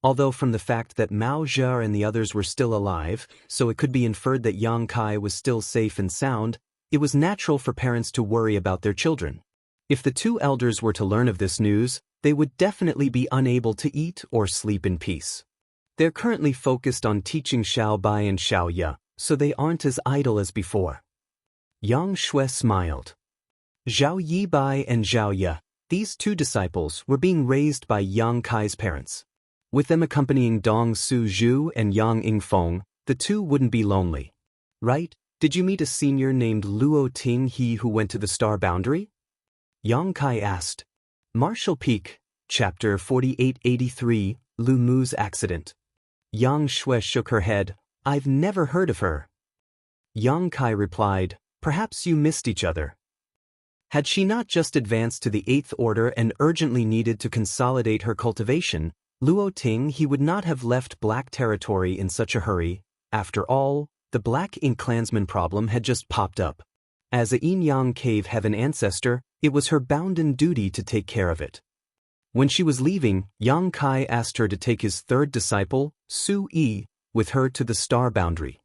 Although from the fact that Mao Zhe and the others were still alive, so it could be inferred that Yang Kai was still safe and sound, it was natural for parents to worry about their children. If the two elders were to learn of this news, they would definitely be unable to eat or sleep in peace. They're currently focused on teaching Xiao Bai and Xiao Ye, so they aren't as idle as before. Yang Shui smiled. Zhao Yibai and Zhao Ye, these two disciples, were being raised by Yang Kai's parents. With them accompanying Dong Su Zhu and Yang Yingfeng, the two wouldn't be lonely. Right? Did you meet a senior named Luo Ting He who went to the Star Boundary? Yang Kai asked. Martial Peak, Chapter 4883, Lu Mu's Accident. Yang Shui shook her head. I've never heard of her. Yang Kai replied, Perhaps you missed each other. Had she not just advanced to the 8th Order and urgently needed to consolidate her cultivation, Luo Ting He would not have left Black Territory in such a hurry. After all, the Black Ink clansman problem had just popped up. As a Yin Yang Cave Heaven ancestor, it was her bounden duty to take care of it. When she was leaving, Yang Kai asked her to take his third disciple, Su Yi, with her to the Star Boundary.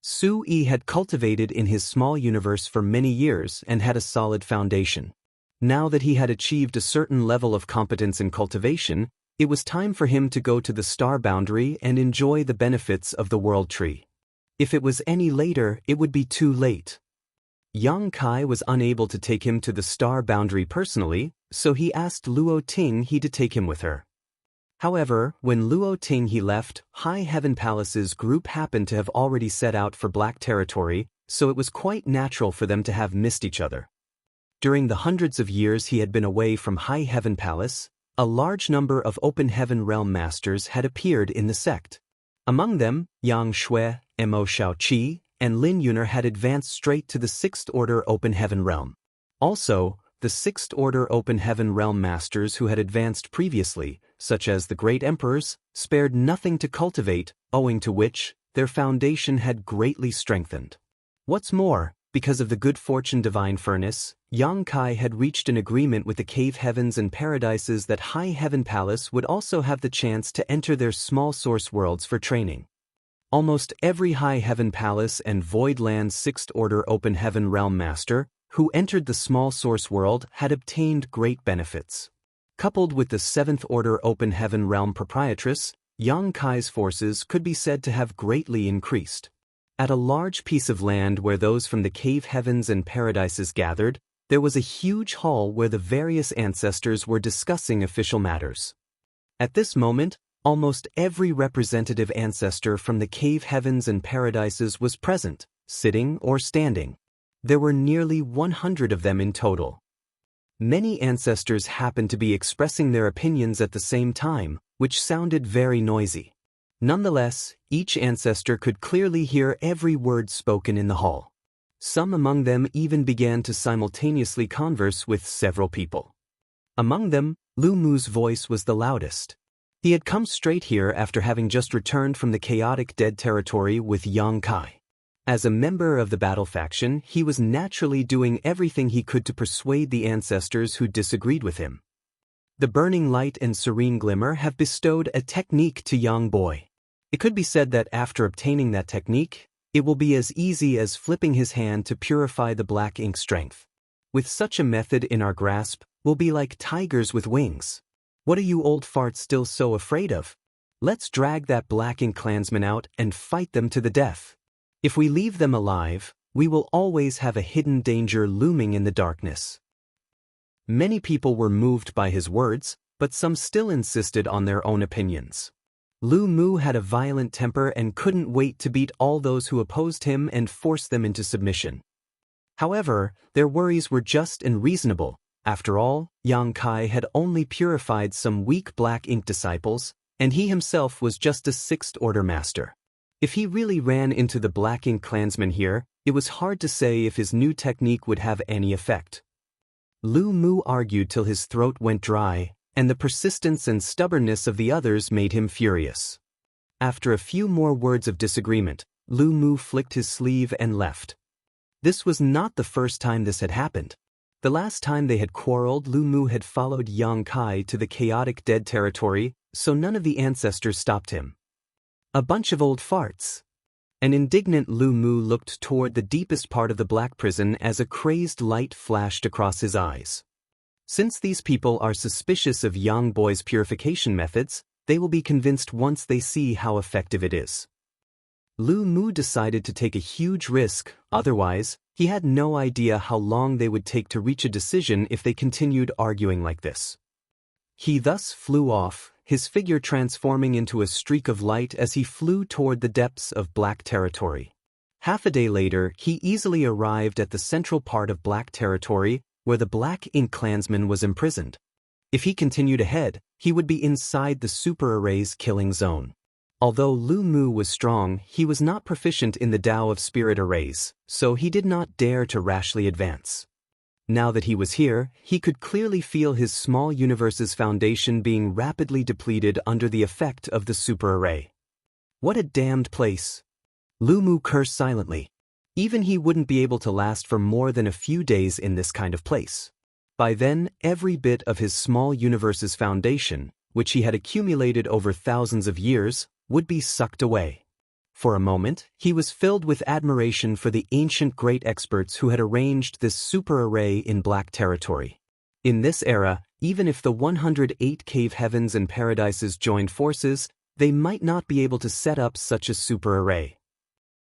Su-yi had cultivated in his small universe for many years and had a solid foundation. Now that he had achieved a certain level of competence in cultivation, it was time for him to go to the star boundary and enjoy the benefits of the world tree. If it was any later, it would be too late. Yang Kai was unable to take him to the star boundary personally, so he asked Luo Tinghe to take him with her. However, when Luo Tinghe left, High Heaven Palace's group happened to have already set out for Black Territory, so it was quite natural for them to have missed each other. During the hundreds of years he had been away from High Heaven Palace, a large number of Open Heaven Realm Masters had appeared in the sect. Among them, Yang Shui, Mo Shaoqi, and Lin Yuner had advanced straight to the Sixth Order Open Heaven Realm. Also, the Sixth Order Open Heaven Realm Masters who had advanced previously, such as the Great Emperors, spared nothing to cultivate, owing to which, their foundation had greatly strengthened. What's more, because of the good fortune Divine Furnace, Yang Kai had reached an agreement with the Cave Heavens and Paradises that High Heaven Palace would also have the chance to enter their small source worlds for training. Almost every High Heaven Palace and Voidland Sixth Order Open Heaven Realm Master who entered the small source world had obtained great benefits. Coupled with the Seventh Order Open Heaven Realm Proprietress, Yang Kai's forces could be said to have greatly increased. At a large piece of land where those from the Cave Heavens and Paradises gathered, there was a huge hall where the various ancestors were discussing official matters. At this moment, almost every representative ancestor from the Cave Heavens and Paradises was present, sitting or standing. There were nearly 100 of them in total. Many ancestors happened to be expressing their opinions at the same time, which sounded very noisy. Nonetheless, each ancestor could clearly hear every word spoken in the hall. Some among them even began to simultaneously converse with several people. Among them, Lu Mu's voice was the loudest. He had come straight here after having just returned from the chaotic dead territory with Yang Kai. As a member of the battle faction, he was naturally doing everything he could to persuade the ancestors who disagreed with him. The Burning Light and Serene Glimmer have bestowed a technique to Yang Boy. It could be said that after obtaining that technique, it will be as easy as flipping his hand to purify the black ink strength. With such a method in our grasp, we'll be like tigers with wings. What are you old farts still so afraid of? Let's drag that black ink clansman out and fight them to the death. If we leave them alive, we will always have a hidden danger looming in the darkness. Many people were moved by his words, but some still insisted on their own opinions. Lu Mu had a violent temper and couldn't wait to beat all those who opposed him and force them into submission. However, their worries were just and reasonable. After all, Yang Kai had only purified some weak black ink disciples, and he himself was just a Sixth Order Master. If he really ran into the Black Ink clansmen here, it was hard to say if his new technique would have any effect. Lu Mu argued till his throat went dry, and the persistence and stubbornness of the others made him furious. After a few more words of disagreement, Lu Mu flicked his sleeve and left. This was not the first time this had happened. The last time they had quarreled, Lu Mu had followed Yang Kai to the chaotic dead territory, so none of the ancestors stopped him. A bunch of old farts. An indignant Lu Mu looked toward the deepest part of the black prison as a crazed light flashed across his eyes. Since these people are suspicious of Yang Boy's purification methods, they will be convinced once they see how effective it is. Lu Mu decided to take a huge risk, otherwise, he had no idea how long they would take to reach a decision if they continued arguing like this. He thus flew off, his figure transforming into a streak of light as he flew toward the depths of Black Territory. Half a day later, he easily arrived at the central part of Black Territory, where the Black Ink clansman was imprisoned. If he continued ahead, he would be inside the Super Array's killing zone. Although Lu Mu was strong, he was not proficient in the Tao of Spirit Arrays, so he did not dare to rashly advance. Now that he was here, he could clearly feel his small universe's foundation being rapidly depleted under the effect of the super array. What a damned place! Lu Mu cursed silently. Even he wouldn't be able to last for more than a few days in this kind of place. By then, every bit of his small universe's foundation, which he had accumulated over thousands of years, would be sucked away. For a moment, he was filled with admiration for the ancient great experts who had arranged this super array in black territory. In this era, even if the 108 cave heavens and paradises joined forces, they might not be able to set up such a super array.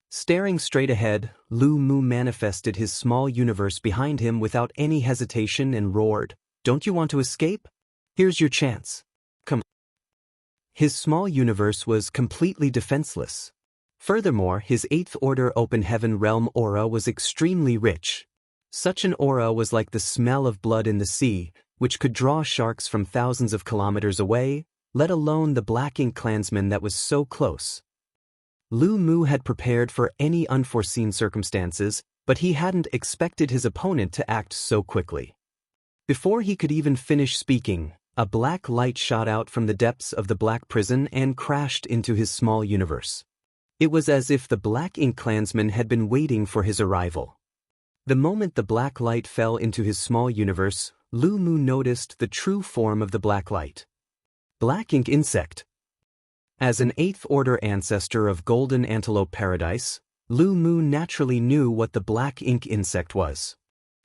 Staring straight ahead, Lu Mu manifested his small universe behind him without any hesitation and roared, "Don't you want to escape? Here's your chance. Come." His small universe was completely defenseless. Furthermore, his 8th order open heaven realm aura was extremely rich. Such an aura was like the smell of blood in the sea, which could draw sharks from thousands of kilometers away, let alone the Black Ink clansman that was so close. Lu Mu had prepared for any unforeseen circumstances, but he hadn't expected his opponent to act so quickly. Before he could even finish speaking, a black light shot out from the depths of the black prison and crashed into his small universe. It was as if the Black Ink clansman had been waiting for his arrival. The moment the black light fell into his small universe, Lu Mu noticed the true form of the black light. Black Ink insect. As an 8th order ancestor of Golden Antelope Paradise, Lu Mu naturally knew what the Black Ink insect was.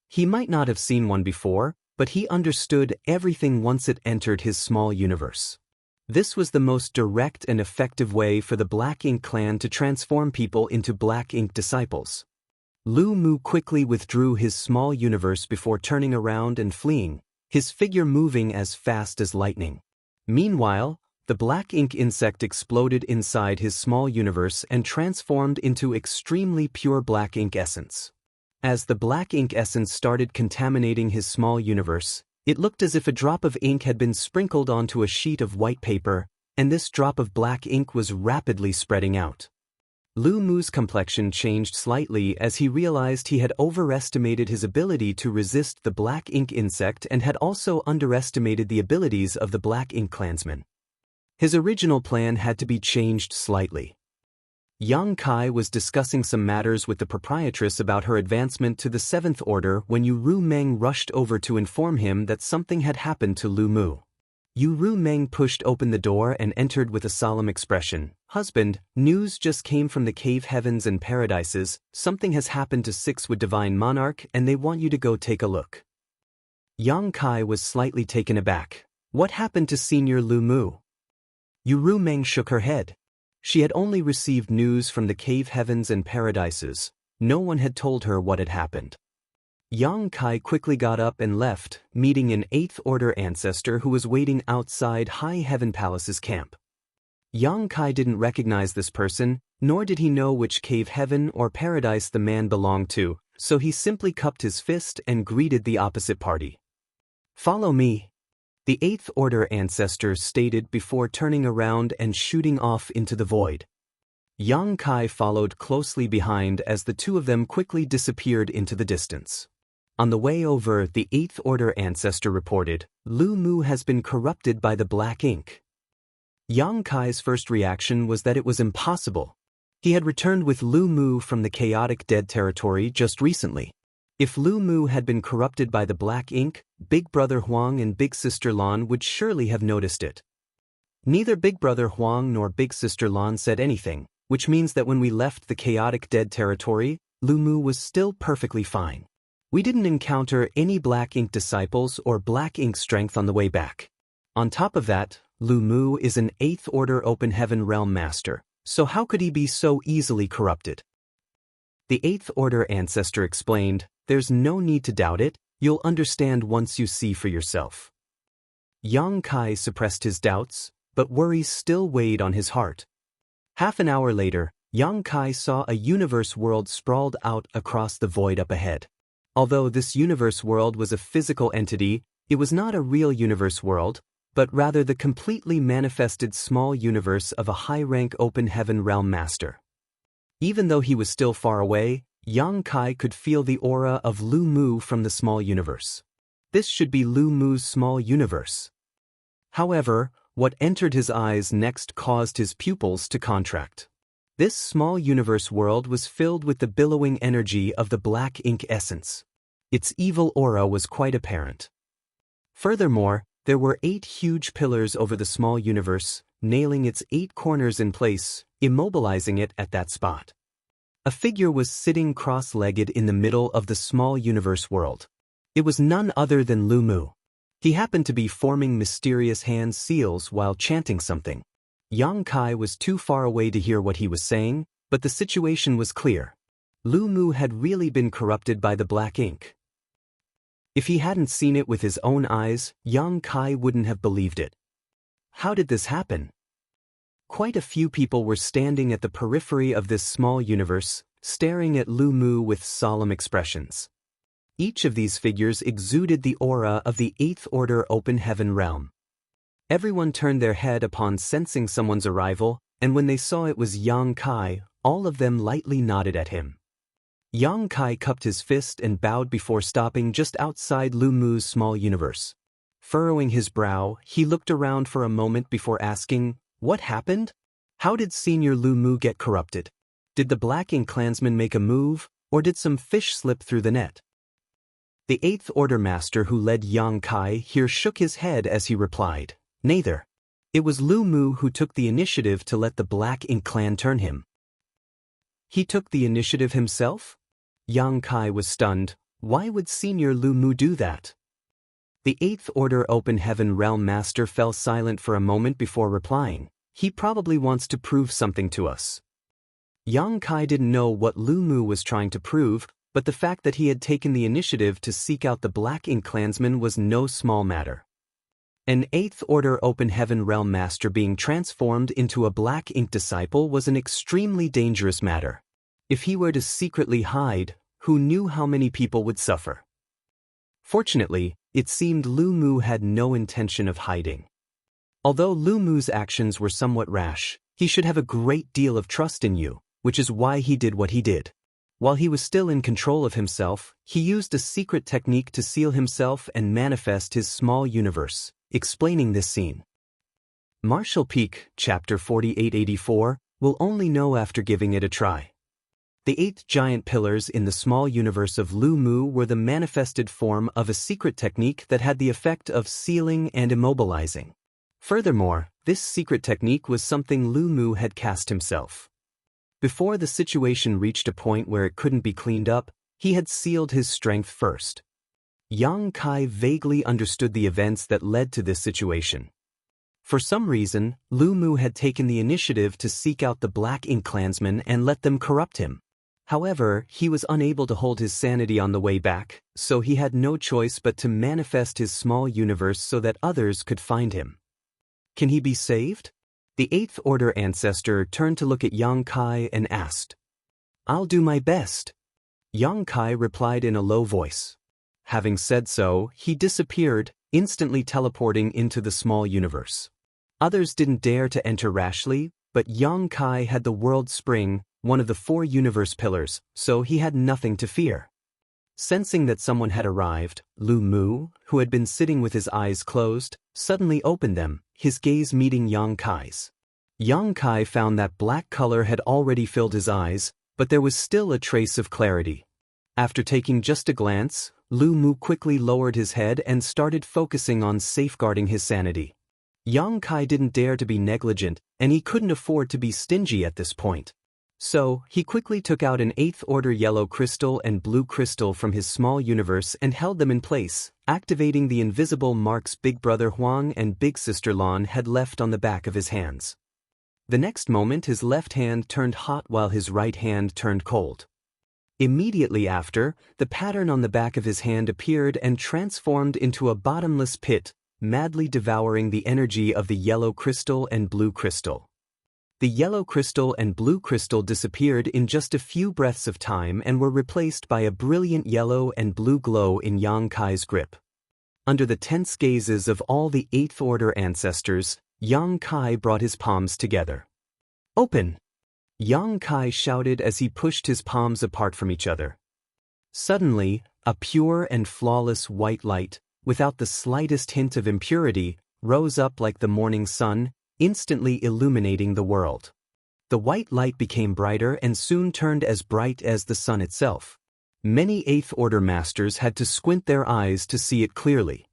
He might not have seen one before, but he understood everything once it entered his small universe. This was the most direct and effective way for the Black Ink clan to transform people into Black Ink disciples. Lu Mu quickly withdrew his small universe before turning around and fleeing, his figure moving as fast as lightning. Meanwhile, the Black Ink insect exploded inside his small universe and transformed into extremely pure Black Ink essence. As the Black Ink essence started contaminating his small universe, it looked as if a drop of ink had been sprinkled onto a sheet of white paper, and this drop of black ink was rapidly spreading out. Lu Mu's complexion changed slightly as he realized he had overestimated his ability to resist the Black Ink insect and had also underestimated the abilities of the Black Ink clansman. His original plan had to be changed slightly. Yang Kai was discussing some matters with the proprietress about her advancement to the 7th order when Yu Ru Meng rushed over to inform him that something had happened to Lu Mu. Yu Ru Meng pushed open the door and entered with a solemn expression. "Husband, news just came from the cave heavens and paradises. Something has happened to 6 Divine Monarch and they want you to go take a look." Yang Kai was slightly taken aback. What happened to Senior Lu Mu? Yu Ru Meng shook her head. She had only received news from the cave heavens and paradises. No one had told her what had happened. Yang Kai quickly got up and left, meeting an 8th order ancestor who was waiting outside High Heaven Palace's camp. Yang Kai didn't recognize this person, nor did he know which cave heaven or paradise the man belonged to, so he simply cupped his fist and greeted the opposite party. "Follow me," the 8th order ancestor stated before turning around and shooting off into the void. Yang Kai followed closely behind as the two of them quickly disappeared into the distance. On the way over, the 8th order ancestor reported, "Lu Mu has been corrupted by the Black Ink." Yang Kai's first reaction was that it was impossible. He had returned with Lu Mu from the chaotic dead territory just recently. If Lu Mu had been corrupted by the Black Ink, Big Brother Huang and Big Sister Lan would surely have noticed it. Neither Big Brother Huang nor Big Sister Lan said anything, which means that when we left the chaotic dead territory, Lu Mu was still perfectly fine. We didn't encounter any Black Ink disciples or Black Ink strength on the way back. On top of that, Lu Mu is an 8th order open heaven realm master, so how could he be so easily corrupted? The 8th order ancestor explained, "There's no need to doubt it, you'll understand once you see for yourself." Yang Kai suppressed his doubts, but worries still weighed on his heart. Half an hour later, Yang Kai saw a universe world sprawled out across the void up ahead. Although this universe world was a physical entity, it was not a real universe world, but rather the completely manifested small universe of a high-rank open heaven realm master. Even though he was still far away, Yang Kai could feel the aura of Lu Mu from the small universe. This should be Lu Mu's small universe. However, what entered his eyes next caused his pupils to contract. This small universe world was filled with the billowing energy of the Black Ink essence. Its evil aura was quite apparent. Furthermore, there were 8 huge pillars over the small universe, nailing its 8 corners in place, immobilizing it at that spot. A figure was sitting cross-legged in the middle of the small universe world. It was none other than Lu Mu. He happened to be forming mysterious hand seals while chanting something. Yang Kai was too far away to hear what he was saying, but the situation was clear. Lu Mu had really been corrupted by the black ink. If he hadn't seen it with his own eyes, Yang Kai wouldn't have believed it. How did this happen? Quite a few people were standing at the periphery of this small universe, staring at Lu Mu with solemn expressions. Each of these figures exuded the aura of the 8th Order Open Heaven realm. Everyone turned their head upon sensing someone's arrival, and when they saw it was Yang Kai, all of them lightly nodded at him. Yang Kai cupped his fist and bowed before stopping just outside Lu Mu's small universe. Furrowing his brow, he looked around for a moment before asking, "What happened? How did Senior Lu Mu get corrupted? Did the Black Ink Clansman make a move, or did some fish slip through the net?" The 8th Order Master who led Yang Kai here shook his head as he replied, "Neither. It was Lu Mu who took the initiative to let the Black Ink Clan turn him." He took the initiative himself? Yang Kai was stunned. Why would Senior Lu Mu do that? The 8th Order Open Heaven Realm Master fell silent for a moment before replying. "He probably wants to prove something to us." Yang Kai didn't know what Lu Mu was trying to prove, but the fact that he had taken the initiative to seek out the Black Ink Clansman was no small matter. An 8th Order Open Heaven Realm Master being transformed into a Black Ink disciple was an extremely dangerous matter. If he were to secretly hide, who knew how many people would suffer? Fortunately, it seemed Lu Mu had no intention of hiding. Although Lu Mu's actions were somewhat rash, he should have a great deal of trust in you, which is why he did what he did. While he was still in control of himself, he used a secret technique to seal himself and manifest his small universe, explaining this scene. Marshall Peak, Chapter 4884, will only know after giving it a try. The 8 giant pillars in the small universe of Lu Mu were the manifested form of a secret technique that had the effect of sealing and immobilizing. Furthermore, this secret technique was something Lu Mu had cast himself. Before the situation reached a point where it couldn't be cleaned up, he had sealed his strength first. Yang Kai vaguely understood the events that led to this situation. For some reason, Lu Mu had taken the initiative to seek out the Black Ink Clansman and let them corrupt him. However, he was unable to hold his sanity on the way back, so he had no choice but to manifest his small universe so that others could find him. Can he be saved? The 8th Order Ancestor turned to look at Yang Kai and asked. "I'll do my best." Yang Kai replied in a low voice. Having said so, he disappeared, instantly teleporting into the small universe. Others didn't dare to enter rashly, but Yang Kai had the World Spring, one of the 4 universe pillars, so he had nothing to fear. Sensing that someone had arrived, Lu Mu, who had been sitting with his eyes closed, suddenly opened them, his gaze meeting Yang Kai's. Yang Kai found that black color had already filled his eyes, but there was still a trace of clarity. After taking just a glance, Lu Mu quickly lowered his head and started focusing on safeguarding his sanity. Yang Kai didn't dare to be negligent, and he couldn't afford to be stingy at this point. So, he quickly took out an 8th Order yellow crystal and blue crystal from his small universe and held them in place, activating the invisible marks Big Brother Huang and Big Sister Lan had left on the back of his hands. The next moment his left hand turned hot while his right hand turned cold. Immediately after, the pattern on the back of his hand appeared and transformed into a bottomless pit, madly devouring the energy of the yellow crystal and blue crystal. The yellow crystal and blue crystal disappeared in just a few breaths of time and were replaced by a brilliant yellow and blue glow in Yang Kai's grip. Under the tense gazes of all the 8th Order ancestors, Yang Kai brought his palms together. "Open!" Yang Kai shouted as he pushed his palms apart from each other. Suddenly, a pure and flawless white light, without the slightest hint of impurity, rose up like the morning sun, instantly illuminating the world. The white light became brighter and soon turned as bright as the sun itself. Many 8th Order masters had to squint their eyes to see it clearly.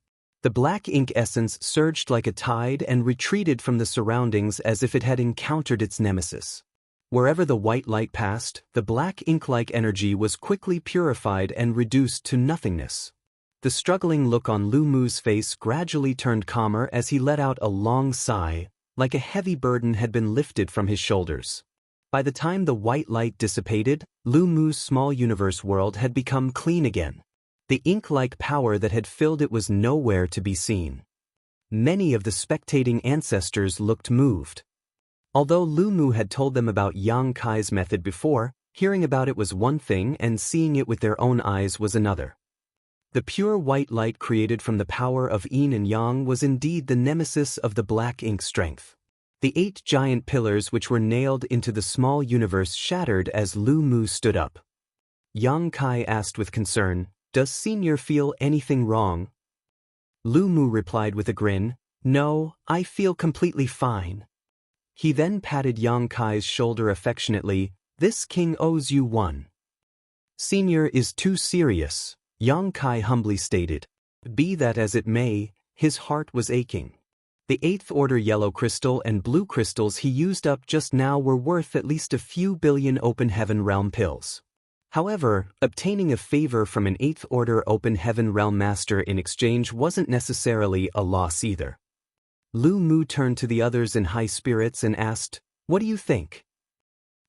The black ink essence surged like a tide and retreated from the surroundings as if it had encountered its nemesis. Wherever the white light passed, the black ink-like energy was quickly purified and reduced to nothingness. The struggling look on Lu Mu's face gradually turned calmer as he let out a long sigh, like a heavy burden had been lifted from his shoulders. By the time the white light dissipated, Lu Mu's small universe world had become clean again. The ink-like power that had filled it was nowhere to be seen. Many of the spectating ancestors looked moved. Although Lu Mu had told them about Yang Kai's method before, hearing about it was one thing and seeing it with their own eyes was another. The pure white light created from the power of yin and yang was indeed the nemesis of the black ink strength. The 8 giant pillars which were nailed into the small universe shattered as Lu Mu stood up. Yang Kai asked with concern, "Does Senior feel anything wrong?" Lu Mu replied with a grin, "No, I feel completely fine." He then patted Yang Kai's shoulder affectionately, "This king owes you one." "Senior is too serious," Yang Kai humbly stated. Be that as it may, his heart was aching. The 8th order yellow crystal and blue crystals he used up just now were worth at least a few billion open heaven realm pills. However, obtaining a favor from an 8th order open heaven realm master in exchange wasn't necessarily a loss either. Lu Mu turned to the others in high spirits and asked, "What do you think?"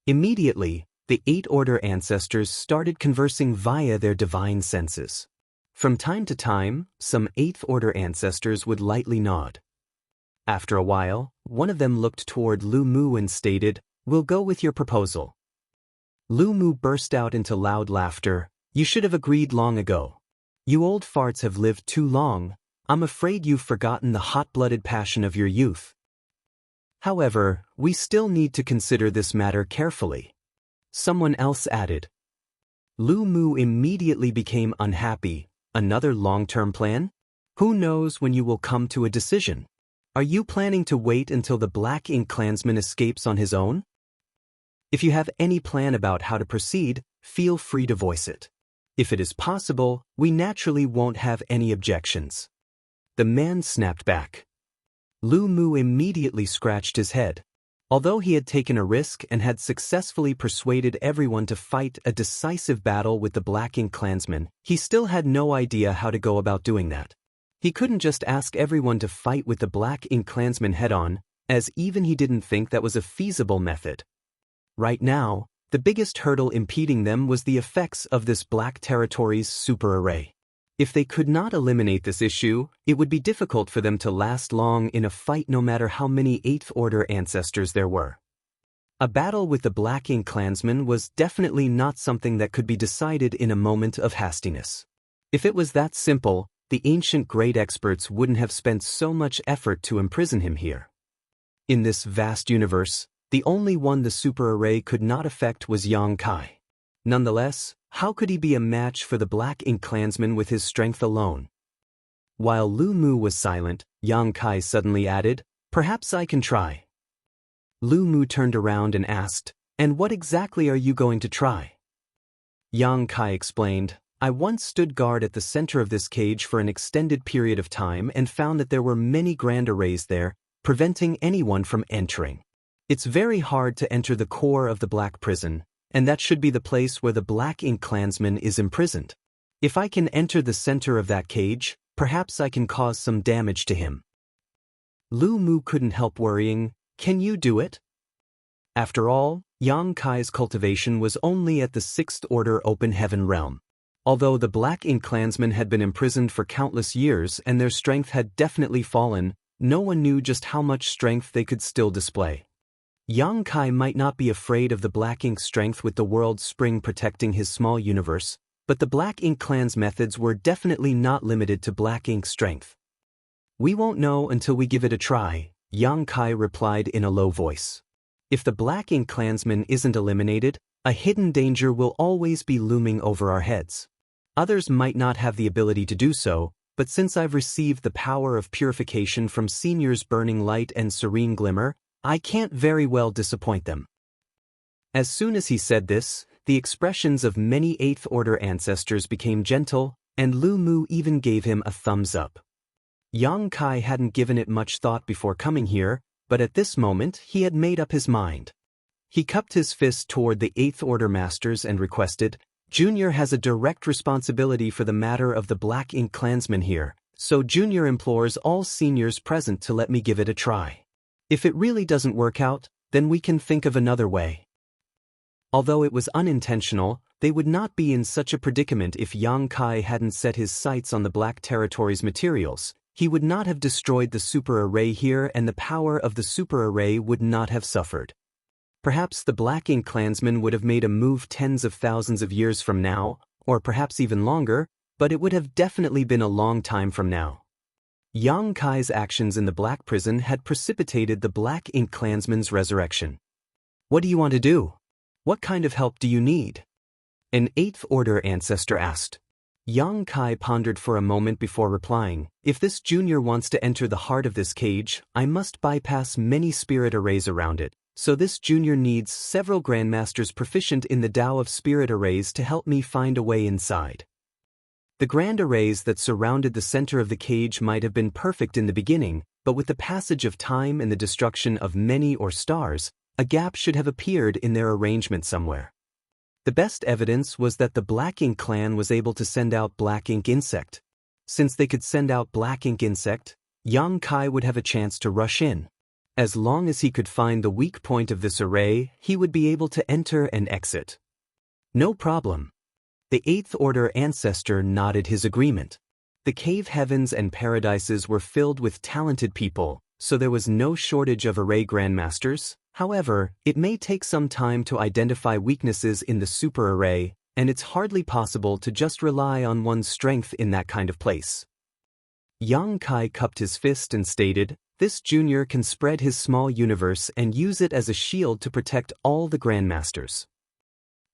Immediately, the 8 order ancestors started conversing via their divine senses. From time to time, some 8th order ancestors would lightly nod. After a while, one of them looked toward Lu Mu and stated, "We'll go with your proposal." Lu Mu burst out into loud laughter. "You should have agreed long ago. You old farts have lived too long. I'm afraid you've forgotten the hot-blooded passion of your youth. However, we still need to consider this matter carefully," someone else added. Lu Mu immediately became unhappy. "Another long-term plan? Who knows when you will come to a decision? Are you planning to wait until the Black Ink clansman escapes on his own? If you have any plan about how to proceed, feel free to voice it. If it is possible, we naturally won't have any objections." The man snapped back. Lu Mu immediately scratched his head. Although he had taken a risk and had successfully persuaded everyone to fight a decisive battle with the Black Ink clansmen, he still had no idea how to go about doing that. He couldn't just ask everyone to fight with the Black Ink clansmen head-on, as even he didn't think that was a feasible method. Right now, the biggest hurdle impeding them was the effects of this Black Territory's super array. If they could not eliminate this issue, it would be difficult for them to last long in a fight no matter how many 8th order ancestors there were. A battle with the Black Ink clansmen was definitely not something that could be decided in a moment of hastiness. If it was that simple, the ancient great experts wouldn't have spent so much effort to imprison him here. In this vast universe, the only one the super array could not affect was Yang Kai. Nonetheless, how could he be a match for the Black Ink clansman with his strength alone? While Lu Mu was silent, Yang Kai suddenly added, "Perhaps I can try." Lu Mu turned around and asked, "And what exactly are you going to try?" Yang Kai explained, "I once stood guard at the center of this cage for an extended period of time and found that there were many grand arrays there, preventing anyone from entering. It's very hard to enter the core of the Black Prison, and that should be the place where the Black Ink clansman is imprisoned. If I can enter the center of that cage, perhaps I can cause some damage to him." Lu Mu couldn't help worrying, "Can you do it?" After all, Yang Kai's cultivation was only at the 6th order open heaven realm. Although the Black Ink clansmen had been imprisoned for countless years and their strength had definitely fallen, no one knew just how much strength they could still display. Yang Kai might not be afraid of the Black Ink's strength with the world's spring protecting his small universe, but the Black Ink clan's methods were definitely not limited to Black Ink's strength. "We won't know until we give it a try," Yang Kai replied in a low voice. "If the Black Ink clansman isn't eliminated, a hidden danger will always be looming over our heads. Others might not have the ability to do so, but since I've received the power of purification from Senior's burning light and serene glimmer, I can't very well disappoint them." As soon as he said this, the expressions of many 8th order ancestors became gentle, and Lu Mu even gave him a thumbs up. Yang Kai hadn't given it much thought before coming here, but at this moment he had made up his mind. He cupped his fist toward the Eighth Order Masters and requested, "Junior has a direct responsibility for the matter of the Black Ink Klansmen here, so Junior implores all seniors present to let me give it a try. If it really doesn't work out, then we can think of another way." Although it was unintentional, they would not be in such a predicament if Yang Kai hadn't set his sights on the Black Territory's materials. He would not have destroyed the super array here, and the power of the super array would not have suffered. Perhaps the Black Ink Klansmen would have made a move tens of thousands of years from now, or perhaps even longer, but it would have definitely been a long time from now. Yang Kai's actions in the Black Prison had precipitated the Black Ink Klansmen's resurrection. "What do you want to do? What kind of help do you need?" an Eighth Order ancestor asked. Yang Kai pondered for a moment before replying, "If this junior wants to enter the heart of this cage, I must bypass many spirit arrays around it, so this junior needs several grandmasters proficient in the Tao of spirit arrays to help me find a way inside." The grand arrays that surrounded the center of the cage might have been perfect in the beginning, but with the passage of time and the destruction of many or stars, a gap should have appeared in their arrangement somewhere. The best evidence was that the Black Ink clan was able to send out Black Ink Insect. Since they could send out Black Ink Insect, Yang Kai would have a chance to rush in. As long as he could find the weak point of this array, he would be able to enter and exit. No problem. The Eighth Order ancestor nodded his agreement. The cave heavens and paradises were filled with talented people, so there was no shortage of array grandmasters. However, it may take some time to identify weaknesses in the super array, and it's hardly possible to just rely on one's strength in that kind of place. Yang Kai cupped his fist and stated, "This junior can spread his small universe and use it as a shield to protect all the grandmasters."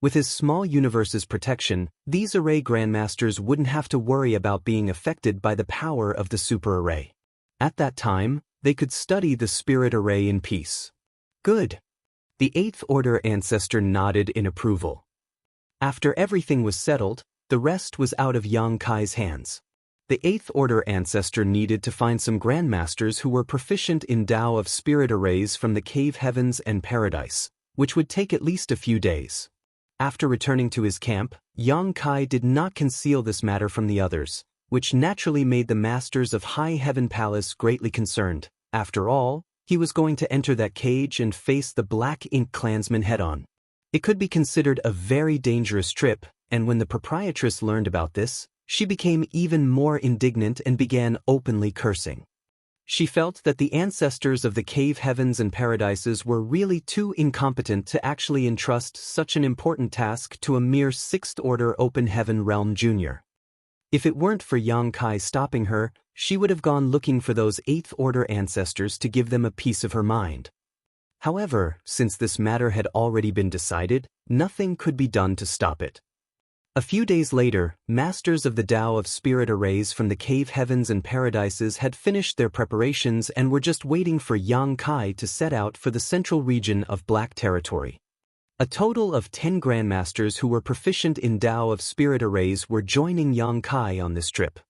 With his small universe's protection, these array grandmasters wouldn't have to worry about being affected by the power of the super array. At that time, they could study the spirit array in peace. "Good." The Eighth Order ancestor nodded in approval. After everything was settled, the rest was out of Yang Kai's hands. The Eighth Order ancestor needed to find some grandmasters who were proficient in Tao of spirit arrays from the cave heavens and paradise, which would take at least a few days. After returning to his camp, Yang Kai did not conceal this matter from the others, which naturally made the masters of High Heaven Palace greatly concerned. After all, he was going to enter that cage and face the Black Ink Klansmen head-on. It could be considered a very dangerous trip, and when the proprietress learned about this, she became even more indignant and began openly cursing. She felt that the ancestors of the cave heavens and paradises were really too incompetent to actually entrust such an important task to a mere Sixth Order Open Heaven Realm junior. If it weren't for Yang Kai stopping her, she would have gone looking for those Eighth Order ancestors to give them a piece of her mind. However, since this matter had already been decided, nothing could be done to stop it. A few days later, masters of the Tao of spirit arrays from the cave heavens and paradises had finished their preparations and were just waiting for Yang Kai to set out for the central region of Black Territory. A total of 10 grandmasters who were proficient in Tao of spirit arrays were joining Yang Kai on this trip.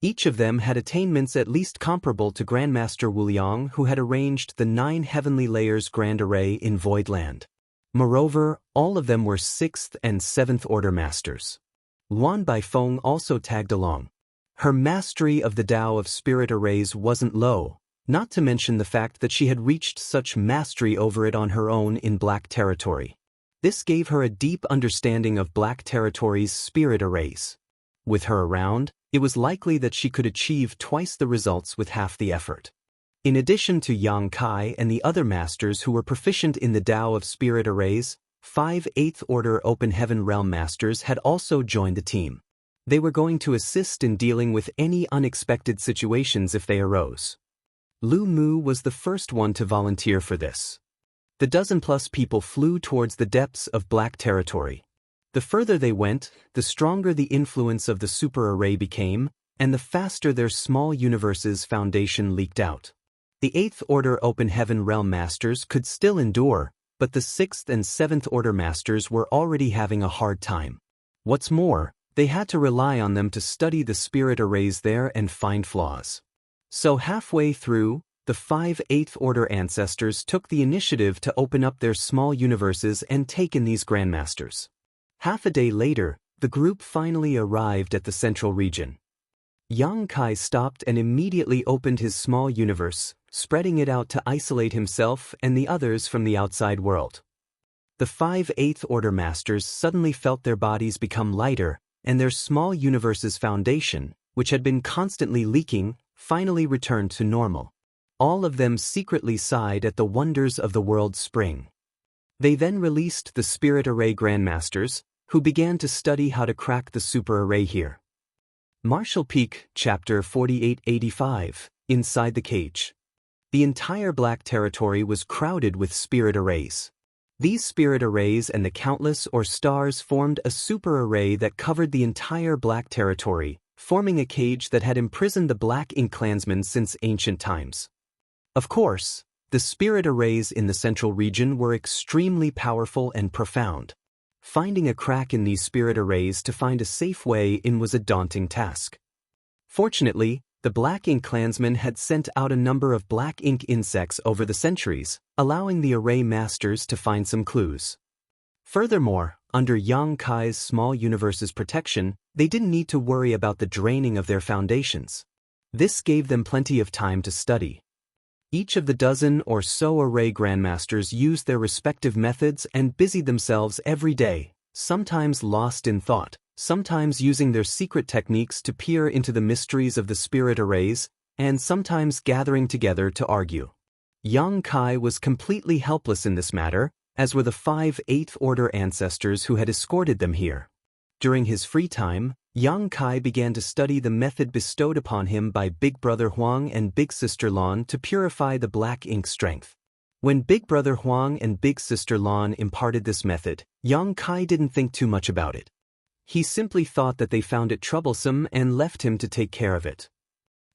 Each of them had attainments at least comparable to Grandmaster Wuliang, who had arranged the 9 heavenly layers grand array in Voidland. Moreover, all of them were 6th and 7th Order masters. Luan Baifeng also tagged along. Her mastery of the Tao of spirit arrays wasn't low, not to mention the fact that she had reached such mastery over it on her own in Black Territory. This gave her a deep understanding of Black Territory's spirit arrays. With her around, it was likely that she could achieve twice the results with half the effort. In addition to Yang Kai and the other masters who were proficient in the Tao of spirit arrays, 5 Eighth Order Open Heaven Realm masters had also joined the team. They were going to assist in dealing with any unexpected situations if they arose. Lu Mu was the first one to volunteer for this. The dozen-plus people flew towards the depths of Black Territory. The further they went, the stronger the influence of the super array became, and the faster their small universe's foundation leaked out. The Eighth Order Open Heaven Realm Masters could still endure, but the 6th and 7th Order Masters were already having a hard time. What's more, they had to rely on them to study the spirit arrays there and find flaws. So halfway through, the 5 Eighth Order ancestors took the initiative to open up their small universes and take in these grandmasters. Half a day later, the group finally arrived at the central region. Yang Kai stopped and immediately opened his small universe, spreading it out to isolate himself and the others from the outside world. The 5 Eighth Order masters suddenly felt their bodies become lighter, and their small universe's foundation, which had been constantly leaking, finally returned to normal. All of them secretly sighed at the wonders of the world's spring. They then released the Spirit Array Grandmasters, who began to study how to crack the super array here. Marshall Peak, Chapter 4885, Inside the Cage. The entire Black Territory was crowded with spirit arrays. These spirit arrays and the countless or stars formed a super array that covered the entire Black Territory, forming a cage that had imprisoned the Black Ink clansmen since ancient times. Of course, the spirit arrays in the central region were extremely powerful and profound. Finding a crack in these spirit arrays to find a safe way in was a daunting task. Fortunately, the Black Ink clansmen had sent out a number of black ink insects over the centuries, allowing the array masters to find some clues. Furthermore, under Yang Kai's small universe's protection, they didn't need to worry about the draining of their foundations. This gave them plenty of time to study. Each of the dozen or so array grandmasters used their respective methods and busied themselves every day, sometimes lost in thought, sometimes using their secret techniques to peer into the mysteries of the spirit arrays, and sometimes gathering together to argue. Yang Kai was completely helpless in this matter, as were the 5 Eighth Order ancestors who had escorted them here. During his free time, Yang Kai began to study the method bestowed upon him by Big Brother Huang and Big Sister Lan to purify the black ink strength. When Big Brother Huang and Big Sister Lan imparted this method, Yang Kai didn't think too much about it. He simply thought that they found it troublesome and left him to take care of it.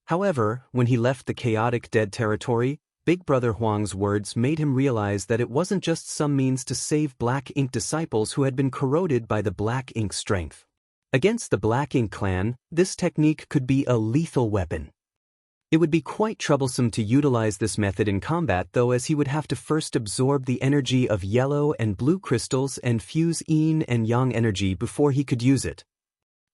However, when he left the chaotic dead territory, Big Brother Huang's words made him realize that it wasn't just some means to save black ink disciples who had been corroded by the black ink strength. Against the Black Ink clan, this technique could be a lethal weapon. It would be quite troublesome to utilize this method in combat though, as he would have to first absorb the energy of yellow and blue crystals and fuse yin and yang energy before he could use it.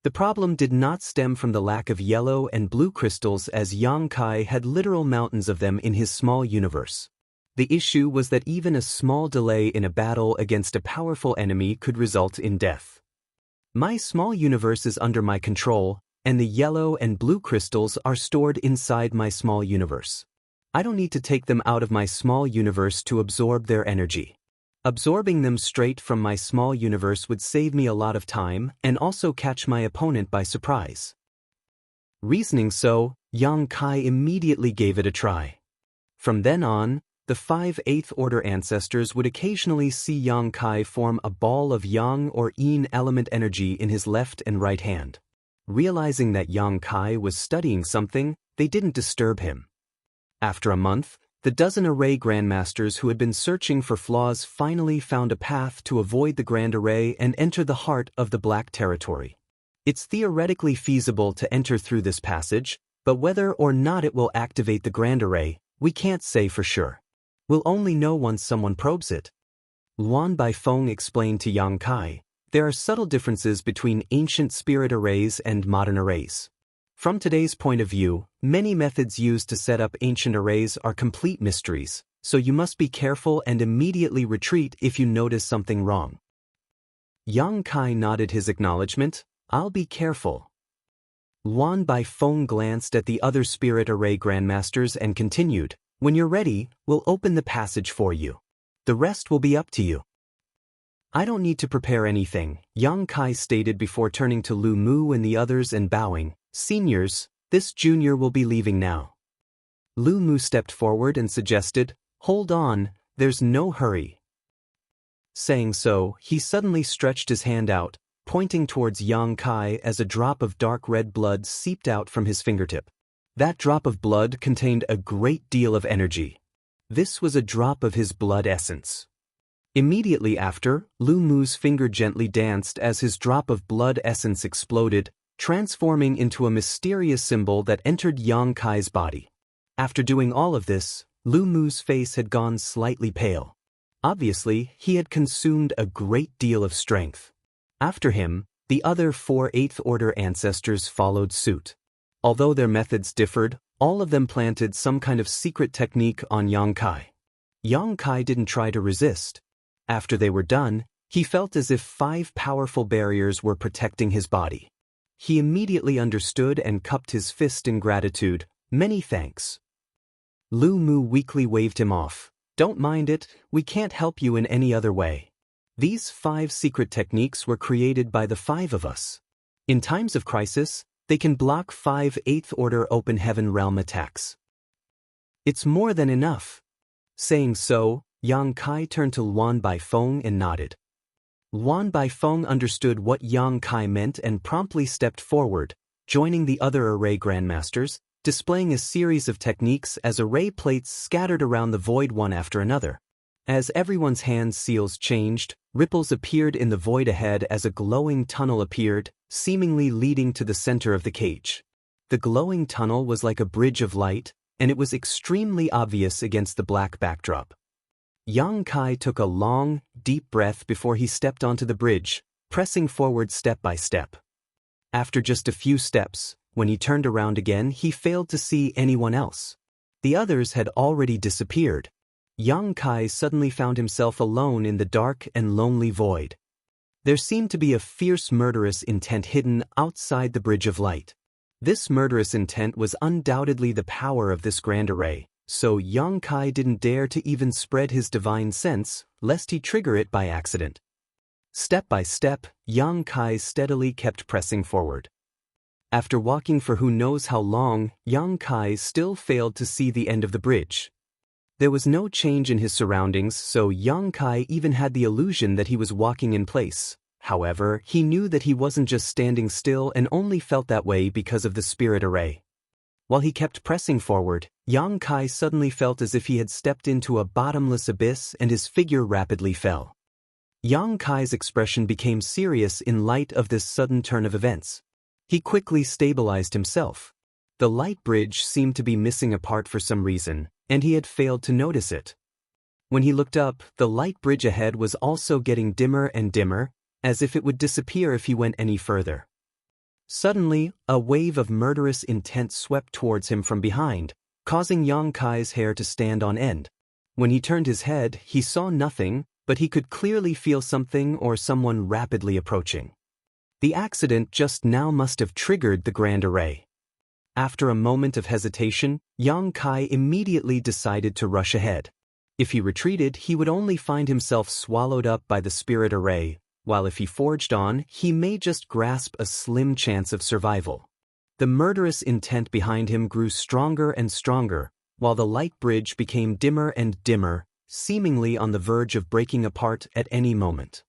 The problem did not stem from the lack of yellow and blue crystals, as Yang Kai had literal mountains of them in his small universe. The issue was that even a small delay in a battle against a powerful enemy could result in death. My small universe is under my control, and the yellow and blue crystals are stored inside my small universe. I don't need to take them out of my small universe to absorb their energy. Absorbing them straight from my small universe would save me a lot of time and also catch my opponent by surprise. Reasoning so, Yang Kai immediately gave it a try. From then on, the 5 Eighth Order ancestors would occasionally see Yang Kai form a ball of yang or yin element energy in his left and right hand. Realizing that Yang Kai was studying something, they didn't disturb him. After a month, the dozen array grandmasters who had been searching for flaws finally found a path to avoid the Grand Array and enter the heart of the Black Territory. It's theoretically feasible to enter through this passage, but whether or not it will activate the Grand Array, we can't say for sure. We'll only know once someone probes it. Luan Baifeng explained to Yang Kai, there are subtle differences between ancient spirit arrays and modern arrays. From today's point of view, many methods used to set up ancient arrays are complete mysteries, so you must be careful and immediately retreat if you notice something wrong. Yang Kai nodded his acknowledgement, I'll be careful. Luan Baifeng glanced at the other spirit array grandmasters and continued, when you're ready, we'll open the passage for you. The rest will be up to you. I don't need to prepare anything, Yang Kai stated before turning to Lu Mu and the others and bowing. Seniors, this junior will be leaving now. Lu Mu stepped forward and suggested, hold on, there's no hurry. Saying so, he suddenly stretched his hand out, pointing towards Yang Kai as a drop of dark red blood seeped out from his fingertip. That drop of blood contained a great deal of energy. This was a drop of his blood essence. Immediately after, Lu Mu's finger gently danced as his drop of blood essence exploded, transforming into a mysterious symbol that entered Yang Kai's body. After doing all of this, Lu Mu's face had gone slightly pale. Obviously, he had consumed a great deal of strength. After him, the other 4 8th Order ancestors followed suit. Although their methods differed, all of them planted some kind of secret technique on Yang Kai. Yang Kai didn't try to resist. After they were done, he felt as if 5 powerful barriers were protecting his body. He immediately understood and cupped his fist in gratitude. Many thanks. Lu Mu weakly waved him off. Don't mind it, we can't help you in any other way. These 5 secret techniques were created by the 5 of us. In times of crisis, they can block 5 8th Order open heaven realm attacks. It's more than enough. Saying so, Yang Kai turned to Luan Baifeng and nodded. Luan Baifeng understood what Yang Kai meant and promptly stepped forward, joining the other array grandmasters, displaying a series of techniques as array plates scattered around the void one after another. As everyone's hand seals changed, ripples appeared in the void ahead as a glowing tunnel appeared, seemingly leading to the center of the cage. The glowing tunnel was like a bridge of light, and it was extremely obvious against the black backdrop. Yang Kai took a long, deep breath before he stepped onto the bridge, pressing forward step by step. After just a few steps, when he turned around again, he failed to see anyone else. The others had already disappeared. Yang Kai suddenly found himself alone in the dark and lonely void. There seemed to be a fierce murderous intent hidden outside the bridge of light. This murderous intent was undoubtedly the power of this grand array, so Yang Kai didn't dare to even spread his divine sense, lest he trigger it by accident. Step by step, Yang Kai steadily kept pressing forward. After walking for who knows how long, Yang Kai still failed to see the end of the bridge. There was no change in his surroundings, so Yang Kai even had the illusion that he was walking in place. However, he knew that he wasn't just standing still and only felt that way because of the spirit array. While he kept pressing forward, Yang Kai suddenly felt as if he had stepped into a bottomless abyss and his figure rapidly fell. Yang Kai's expression became serious in light of this sudden turn of events. He quickly stabilized himself. The light bridge seemed to be missing a part for some reason, and he had failed to notice it. When he looked up, the light bridge ahead was also getting dimmer and dimmer, as if it would disappear if he went any further. Suddenly, a wave of murderous intent swept towards him from behind, causing Yang Kai's hair to stand on end. When he turned his head, he saw nothing, but he could clearly feel something or someone rapidly approaching. The accident just now must have triggered the grand array. After a moment of hesitation, Yang Kai immediately decided to rush ahead. If he retreated, he would only find himself swallowed up by the spirit array, while if he forged on, he may just grasp a slim chance of survival. The murderous intent behind him grew stronger and stronger, while the light bridge became dimmer and dimmer, seemingly on the verge of breaking apart at any moment.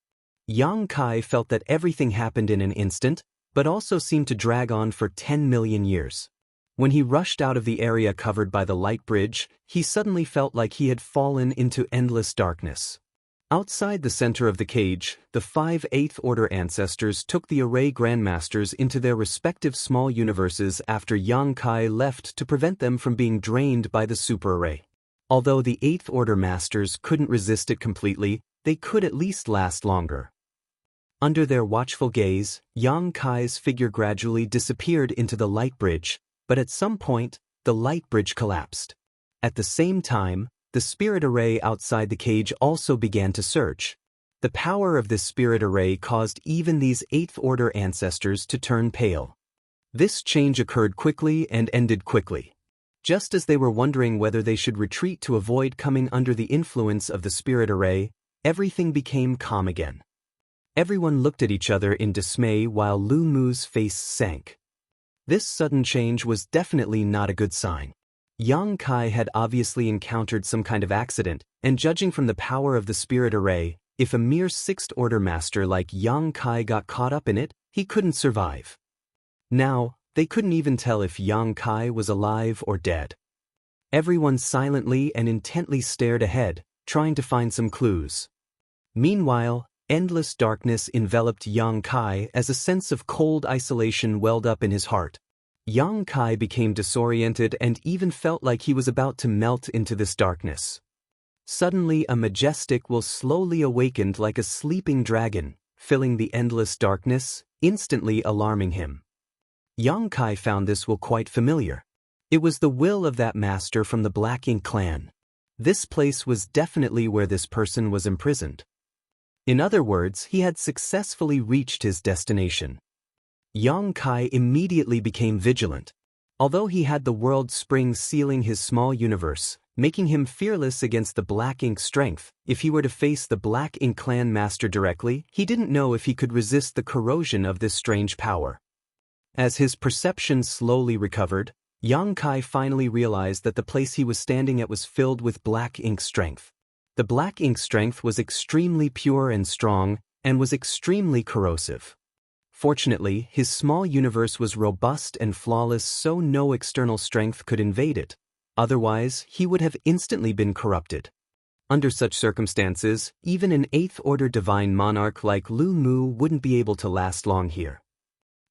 Yang Kai felt that everything happened in an instant, but also seemed to drag on for 10 million years. When he rushed out of the area covered by the light bridge, he suddenly felt like he had fallen into endless darkness. Outside the center of the cage, the 5 8th Order ancestors took the array grandmasters into their respective small universes after Yang Kai left to prevent them from being drained by the super array. Although the 8th Order masters couldn't resist it completely, they could at least last longer. Under their watchful gaze, Yang Kai's figure gradually disappeared into the light bridge, but at some point, the light bridge collapsed. At the same time, the spirit array outside the cage also began to surge. The power of this spirit array caused even these 8th Order ancestors to turn pale. This change occurred quickly and ended quickly. Just as they were wondering whether they should retreat to avoid coming under the influence of the spirit array, everything became calm again. Everyone looked at each other in dismay while Lu Mu's face sank. This sudden change was definitely not a good sign. Yang Kai had obviously encountered some kind of accident, and judging from the power of the spirit array, if a mere 6th Order master like Yang Kai got caught up in it, he couldn't survive. Now, they couldn't even tell if Yang Kai was alive or dead. Everyone silently and intently stared ahead, trying to find some clues. Meanwhile, endless darkness enveloped Yang Kai as a sense of cold isolation welled up in his heart. Yang Kai became disoriented and even felt like he was about to melt into this darkness. Suddenly a majestic will slowly awakened like a sleeping dragon, filling the endless darkness, instantly alarming him. Yang Kai found this will quite familiar. It was the will of that master from the Black Ink clan. This place was definitely where this person was imprisoned. In other words, he had successfully reached his destination. Yang Kai immediately became vigilant. Although he had the world spring sealing his small universe, making him fearless against the Black Ink strength, if he were to face the Black Ink clan master directly, he didn't know if he could resist the corrosion of this strange power. As his perception slowly recovered, Yang Kai finally realized that the place he was standing at was filled with Black Ink strength. The Black Ink strength was extremely pure and strong, and was extremely corrosive. Fortunately, his small universe was robust and flawless, so no external strength could invade it. Otherwise, he would have instantly been corrupted. Under such circumstances, even an 8th-order divine monarch like Lu Mu wouldn't be able to last long here.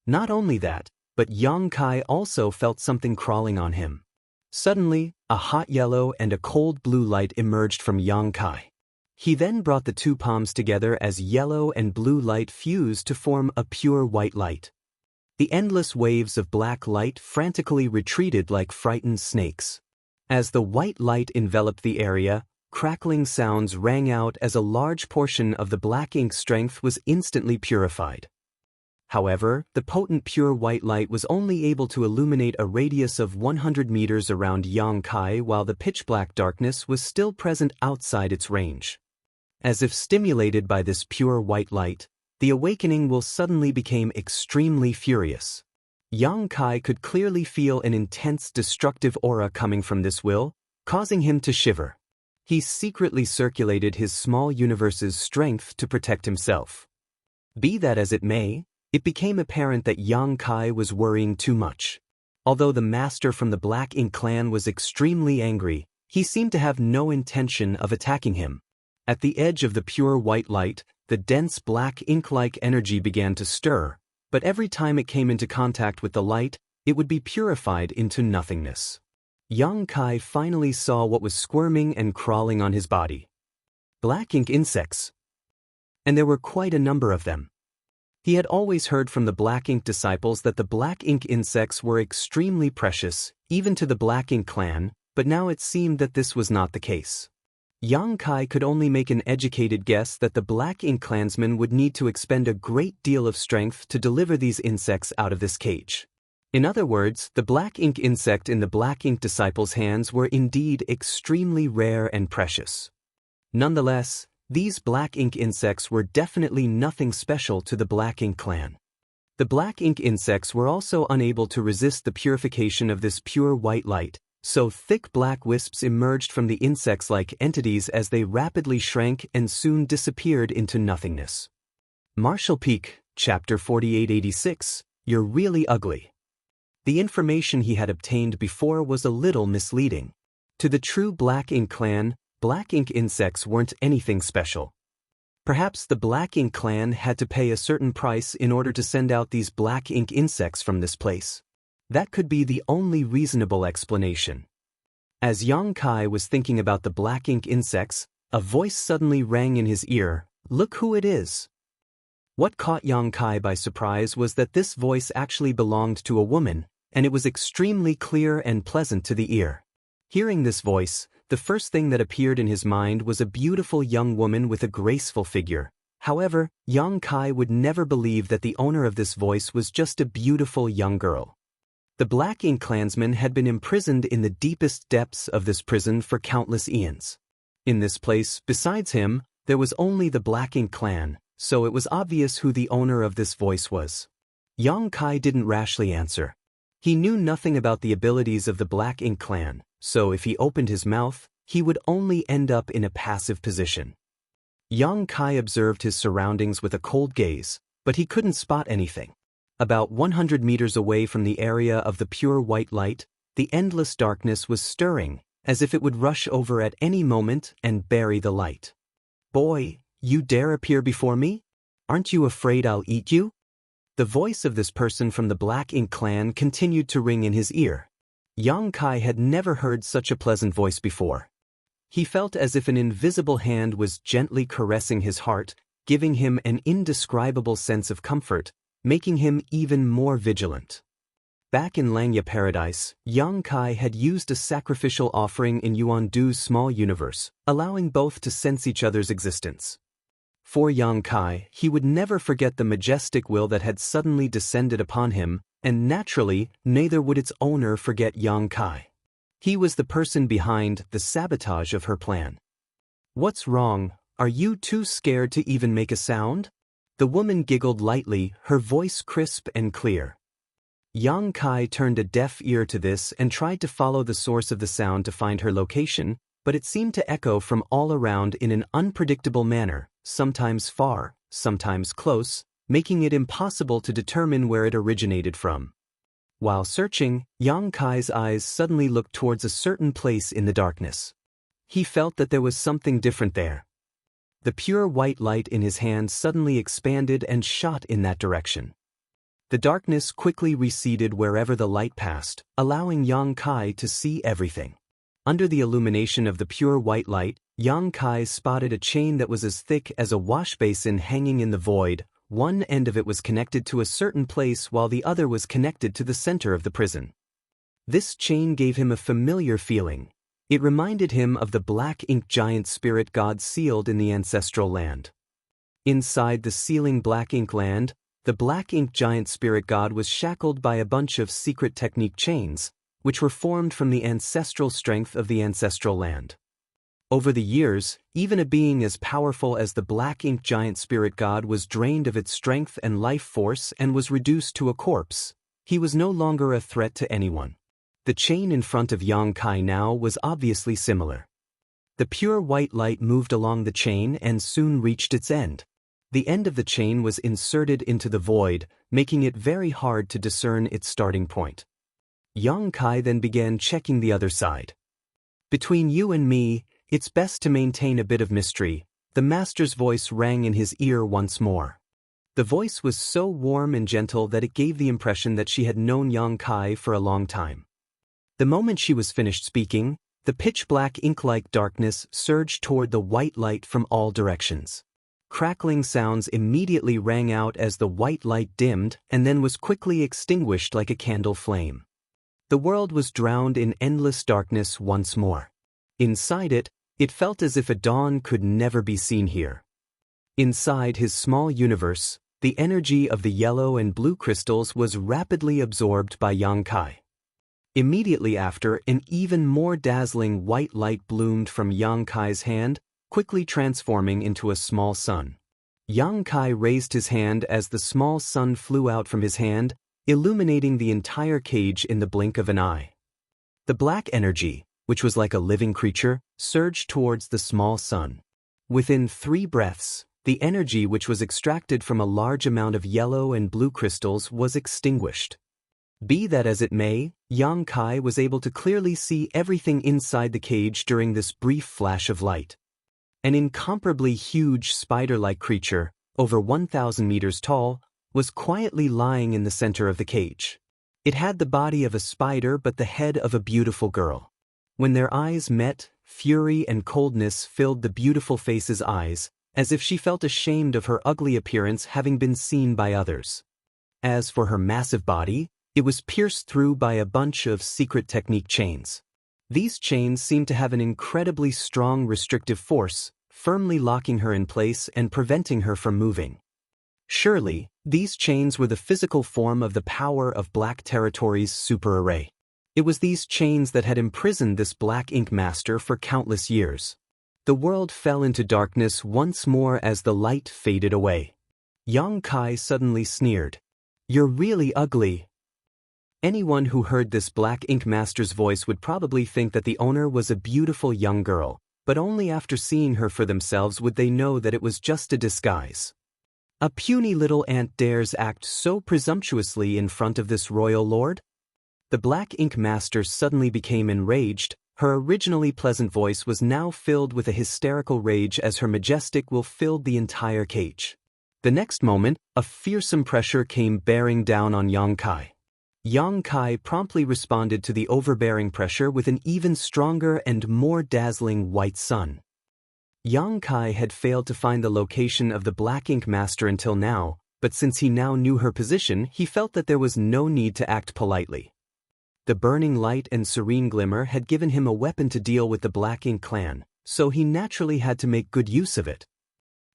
Not only that, but Yang Kai also felt something crawling on him. Suddenly, a hot yellow and a cold blue light emerged from Yang Kai. He then brought the two palms together as yellow and blue light fused to form a pure white light. The endless waves of black light frantically retreated like frightened snakes. As the white light enveloped the area, crackling sounds rang out as a large portion of the Black Ink strength was instantly purified. However, the potent pure white light was only able to illuminate a radius of 100 meters around Yang Kai, while the pitch-black darkness was still present outside its range. As if stimulated by this pure white light, the awakening will suddenly became extremely furious. Yang Kai could clearly feel an intense destructive aura coming from this will, causing him to shiver. He secretly circulated his small universe's strength to protect himself. Be that as it may, it became apparent that Yang Kai was worrying too much. Although the master from the Black Ink clan was extremely angry, he seemed to have no intention of attacking him. At the edge of the pure white light, the dense black ink-like energy began to stir, but every time it came into contact with the light, it would be purified into nothingness. Yang Kai finally saw what was squirming and crawling on his body. Black ink insects. And there were quite a number of them. He had always heard from the Black Ink disciples that the Black Ink insects were extremely precious, even to the Black Ink clan, but now it seemed that this was not the case. Yang Kai could only make an educated guess that the Black Ink clansmen would need to expend a great deal of strength to deliver these insects out of this cage. In other words, the Black Ink insect in the Black Ink disciples' hands were indeed extremely rare and precious. Nonetheless, these Black Ink insects were definitely nothing special to the Black Ink clan. The Black Ink insects were also unable to resist the purification of this pure white light, so thick black wisps emerged from the insects-like entities as they rapidly shrank and soon disappeared into nothingness. Marshall Peak, Chapter 4886, You're Really Ugly. The information he had obtained before was a little misleading. To the true Black Ink clan, Black Ink insects weren't anything special. Perhaps the Black Ink clan had to pay a certain price in order to send out these Black Ink insects from this place. That could be the only reasonable explanation. As Yang Kai was thinking about the Black Ink insects, a voice suddenly rang in his ear, "Look who it is." What caught Yang Kai by surprise was that this voice actually belonged to a woman, and it was extremely clear and pleasant to the ear. Hearing this voice, the first thing that appeared in his mind was a beautiful young woman with a graceful figure. However, Yang Kai would never believe that the owner of this voice was just a beautiful young girl. The Black Ink clansmen had been imprisoned in the deepest depths of this prison for countless eons. In this place, besides him, there was only the Black Ink clan, so it was obvious who the owner of this voice was. Yang Kai didn't rashly answer. He knew nothing about the abilities of the Black Ink clan, so if he opened his mouth, he would only end up in a passive position. Yang Kai observed his surroundings with a cold gaze, but he couldn't spot anything. About 100 meters away from the area of the pure white light, the endless darkness was stirring, as if it would rush over at any moment and bury the light. "Boy, you dare appear before me? Aren't you afraid I'll eat you?" The voice of this person from the Black Ink clan continued to ring in his ear. Yang Kai had never heard such a pleasant voice before. He felt as if an invisible hand was gently caressing his heart, giving him an indescribable sense of comfort, making him even more vigilant. Back in Langya Paradise, Yang Kai had used a sacrificial offering in Yuan Du's small universe, allowing both to sense each other's existence. For Yang Kai, he would never forget the majestic will that had suddenly descended upon him, and naturally, neither would its owner forget Yang Kai. He was the person behind the sabotage of her plan. "What's wrong? Are you too scared to even make a sound?" The woman giggled lightly, her voice crisp and clear. Yang Kai turned a deaf ear to this and tried to follow the source of the sound to find her location, but it seemed to echo from all around in an unpredictable manner, sometimes far, sometimes close, making it impossible to determine where it originated from. While searching, Yang Kai's eyes suddenly looked towards a certain place in the darkness. He felt that there was something different there. The pure white light in his hand suddenly expanded and shot in that direction. The darkness quickly receded wherever the light passed, allowing Yang Kai to see everything. Under the illumination of the pure white light, Yang Kai spotted a chain that was as thick as a wash basin hanging in the void. One end of it was connected to a certain place while the other was connected to the center of the prison. This chain gave him a familiar feeling. It reminded him of the Black Ink giant spirit god sealed in the ancestral land. Inside the sealing Black Ink land, the Black Ink giant spirit god was shackled by a bunch of secret technique chains, which were formed from the ancestral strength of the ancestral land. Over the years, even a being as powerful as the Black Ink giant spirit god was drained of its strength and life force and was reduced to a corpse. He was no longer a threat to anyone. The chain in front of Yang Kai now was obviously similar. The pure white light moved along the chain and soon reached its end. The end of the chain was inserted into the void, making it very hard to discern its starting point. Yang Kai then began checking the other side. "Between you and me, it's best to maintain a bit of mystery," the master's voice rang in his ear once more. The voice was so warm and gentle that it gave the impression that she had known Yang Kai for a long time. The moment she was finished speaking, the pitch-black ink-like darkness surged toward the white light from all directions. Crackling sounds immediately rang out as the white light dimmed and then was quickly extinguished like a candle flame. The world was drowned in endless darkness once more. Inside it, it felt as if a dawn could never be seen here. Inside his small universe, the energy of the yellow and blue crystals was rapidly absorbed by Yang Kai. Immediately after, an even more dazzling white light bloomed from Yang Kai's hand, quickly transforming into a small sun. Yang Kai raised his hand as the small sun flew out from his hand, illuminating the entire cage in the blink of an eye. The black energy, which was like a living creature, surged towards the small sun. Within 3 breaths, the energy which was extracted from a large amount of yellow and blue crystals was extinguished. Be that as it may, Yang Kai was able to clearly see everything inside the cage during this brief flash of light. An incomparably huge spider-like creature, over 1,000 meters tall, was quietly lying in the center of the cage. It had the body of a spider but the head of a beautiful girl. When their eyes met, fury and coldness filled the beautiful face's eyes, as if she felt ashamed of her ugly appearance having been seen by others. As for her massive body, it was pierced through by a bunch of secret technique chains. These chains seemed to have an incredibly strong restrictive force, firmly locking her in place and preventing her from moving. Surely, these chains were the physical form of the power of Black Territory's super array. It was these chains that had imprisoned this Black Ink master for countless years. The world fell into darkness once more as the light faded away. Yang Kai suddenly sneered. "You're really ugly." Anyone who heard this Black Ink master's voice would probably think that the owner was a beautiful young girl, but only after seeing her for themselves would they know that it was just a disguise. A puny little ant dares act so presumptuously in front of this royal lord? The Black Ink master suddenly became enraged. Her originally pleasant voice was now filled with a hysterical rage as her majestic will filled the entire cage. The next moment, a fearsome pressure came bearing down on Yang Kai. Yang Kai promptly responded to the overbearing pressure with an even stronger and more dazzling white sun. Yang Kai had failed to find the location of the Black Ink Master until now, but since he now knew her position, he felt that there was no need to act politely. The burning light and serene glimmer had given him a weapon to deal with the Black Ink clan, so he naturally had to make good use of it.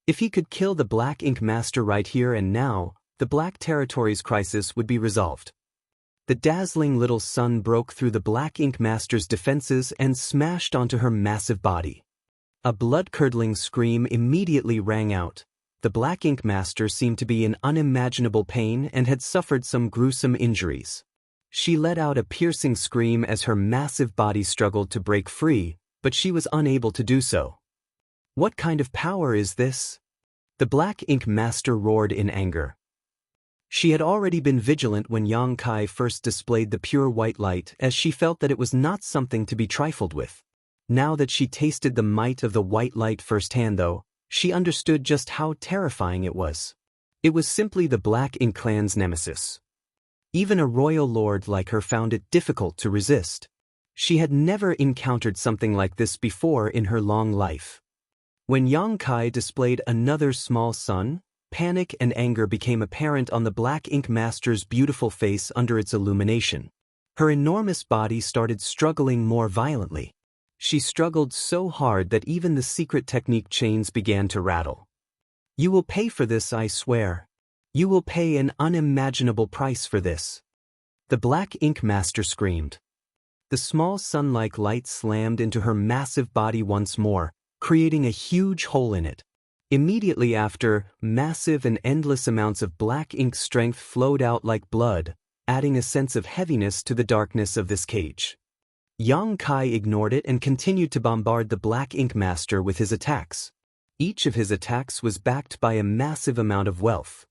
If he could kill the Black Ink Master right here and now, the Black Territories crisis would be resolved. The dazzling little sun broke through the Black Ink Master's defenses and smashed onto her massive body. A blood-curdling scream immediately rang out. The Black Ink Master seemed to be in unimaginable pain and had suffered some gruesome injuries. She let out a piercing scream as her massive body struggled to break free, but she was unable to do so. What kind of power is this? The Black Ink Master roared in anger. She had already been vigilant when Yang Kai first displayed the pure white light, as she felt that it was not something to be trifled with. Now that she tasted the might of the white light firsthand though, she understood just how terrifying it was. It was simply the Black Ink clan's nemesis. Even a royal lord like her found it difficult to resist. She had never encountered something like this before in her long life. When Yang Kai displayed another small sun, panic and anger became apparent on the Black Ink Master's beautiful face under its illumination. Her enormous body started struggling more violently. She struggled so hard that even the secret technique chains began to rattle. "You will pay for this, I swear. You will pay an unimaginable price for this," the Black Ink Master screamed. The small sun-like light slammed into her massive body once more, creating a huge hole in it. Immediately after, massive and endless amounts of black ink strength flowed out like blood, adding a sense of heaviness to the darkness of this cage. Yang Kai ignored it and continued to bombard the Black Ink Master with his attacks. Each of his attacks was backed by a massive amount of wealth.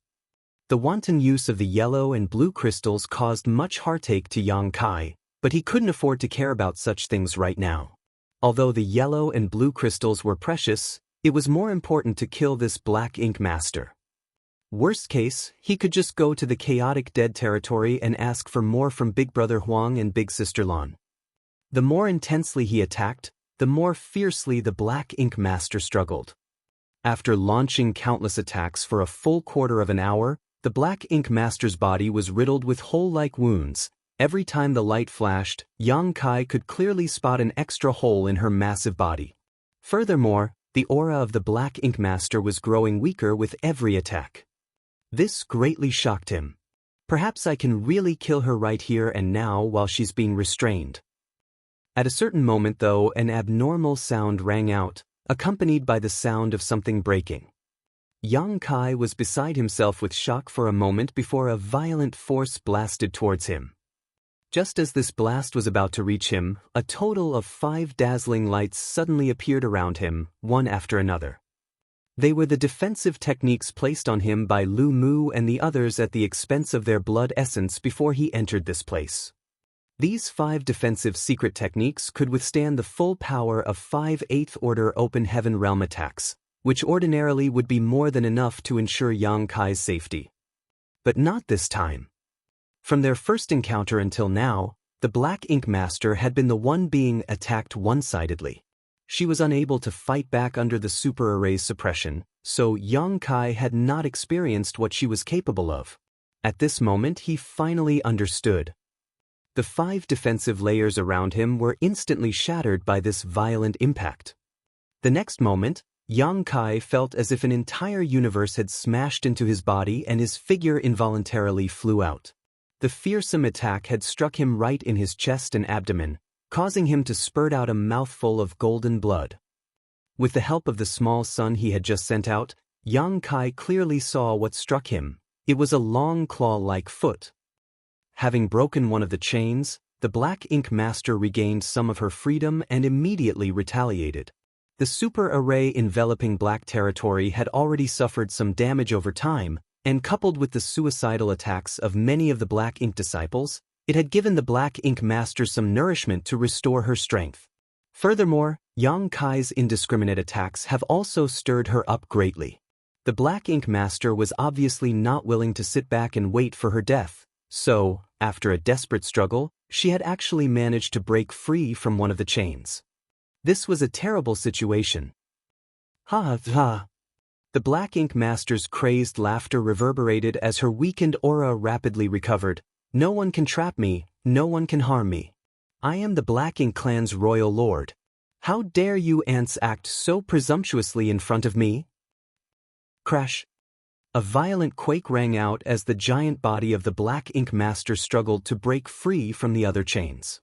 The wanton use of the yellow and blue crystals caused much heartache to Yang Kai, but he couldn't afford to care about such things right now. Although the yellow and blue crystals were precious, it was more important to kill this Black Ink Master. Worst case, he could just go to the chaotic dead territory and ask for more from Big Brother Huang and Big Sister Lan. The more intensely he attacked, the more fiercely the Black Ink Master struggled. After launching countless attacks for a full quarter of an hour, the Black Ink Master's body was riddled with hole-like wounds. Every time the light flashed, Yang Kai could clearly spot an extra hole in her massive body. Furthermore, the aura of the Black Ink Master was growing weaker with every attack. This greatly shocked him. Perhaps I can really kill her right here and now while she's being restrained. At a certain moment though, an abnormal sound rang out, accompanied by the sound of something breaking. Yang Kai was beside himself with shock for a moment before a violent force blasted towards him. Just as this blast was about to reach him, a total of 5 dazzling lights suddenly appeared around him, one after another. They were the defensive techniques placed on him by Lu Mu and the others at the expense of their blood essence before he entered this place. These 5 defensive secret techniques could withstand the full power of 5 8th Order Open Heaven Realm attacks, which ordinarily would be more than enough to ensure Yang Kai's safety. But not this time. From their first encounter until now, the Black Ink Master had been the one being attacked one-sidedly. She was unable to fight back under the super array's suppression, so Yang Kai had not experienced what she was capable of. At this moment he finally understood. The 5 defensive layers around him were instantly shattered by this violent impact. The next moment, Yang Kai felt as if an entire universe had smashed into his body and his figure involuntarily flew out. The fearsome attack had struck him right in his chest and abdomen, causing him to spurt out a mouthful of golden blood. With the help of the small sun he had just sent out, Yang Kai clearly saw what struck him. It was a long claw-like foot. Having broken one of the chains, the Black Ink Master regained some of her freedom and immediately retaliated. The super array enveloping Black Territory had already suffered some damage over time, and coupled with the suicidal attacks of many of the Black Ink disciples, it had given the Black Ink Master some nourishment to restore her strength. Furthermore, Yang Kai's indiscriminate attacks have also stirred her up greatly. The Black Ink Master was obviously not willing to sit back and wait for her death, so, after a desperate struggle, she had actually managed to break free from one of the chains. This was a terrible situation. Ha ha ha. The Black Ink Master's crazed laughter reverberated as her weakened aura rapidly recovered. No one can trap me, no one can harm me. I am the Black Ink Clan's royal lord. How dare you ants act so presumptuously in front of me? Crash. A violent quake rang out as the giant body of the Black Ink Master struggled to break free from the other chains.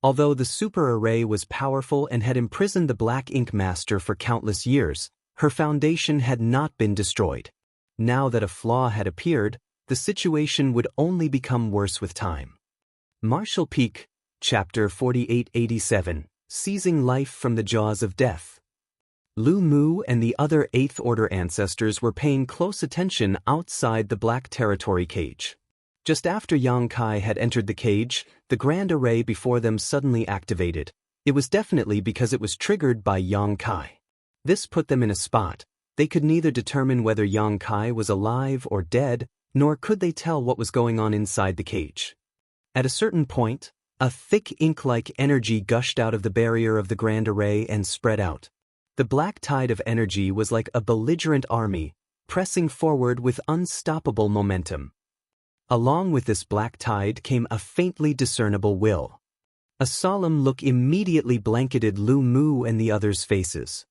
Although the super array was powerful and had imprisoned the Black Ink Master for countless years, her foundation had not been destroyed. Now that a flaw had appeared, the situation would only become worse with time. Marshall Peak, Chapter 4887, Seizing Life from the Jaws of Death. Lu Mu and the other 8th Order ancestors were paying close attention outside the Black Territory cage. Just after Yang Kai had entered the cage, the grand array before them suddenly activated. It was definitely because it was triggered by Yang Kai. This put them in a spot. They could neither determine whether Yang Kai was alive or dead, nor could they tell what was going on inside the cage. At a certain point, a thick ink-like energy gushed out of the barrier of the grand array and spread out. The black tide of energy was like a belligerent army, pressing forward with unstoppable momentum. Along with this black tide came a faintly discernible will. A solemn look immediately blanketed Lu Mu and the others' faces.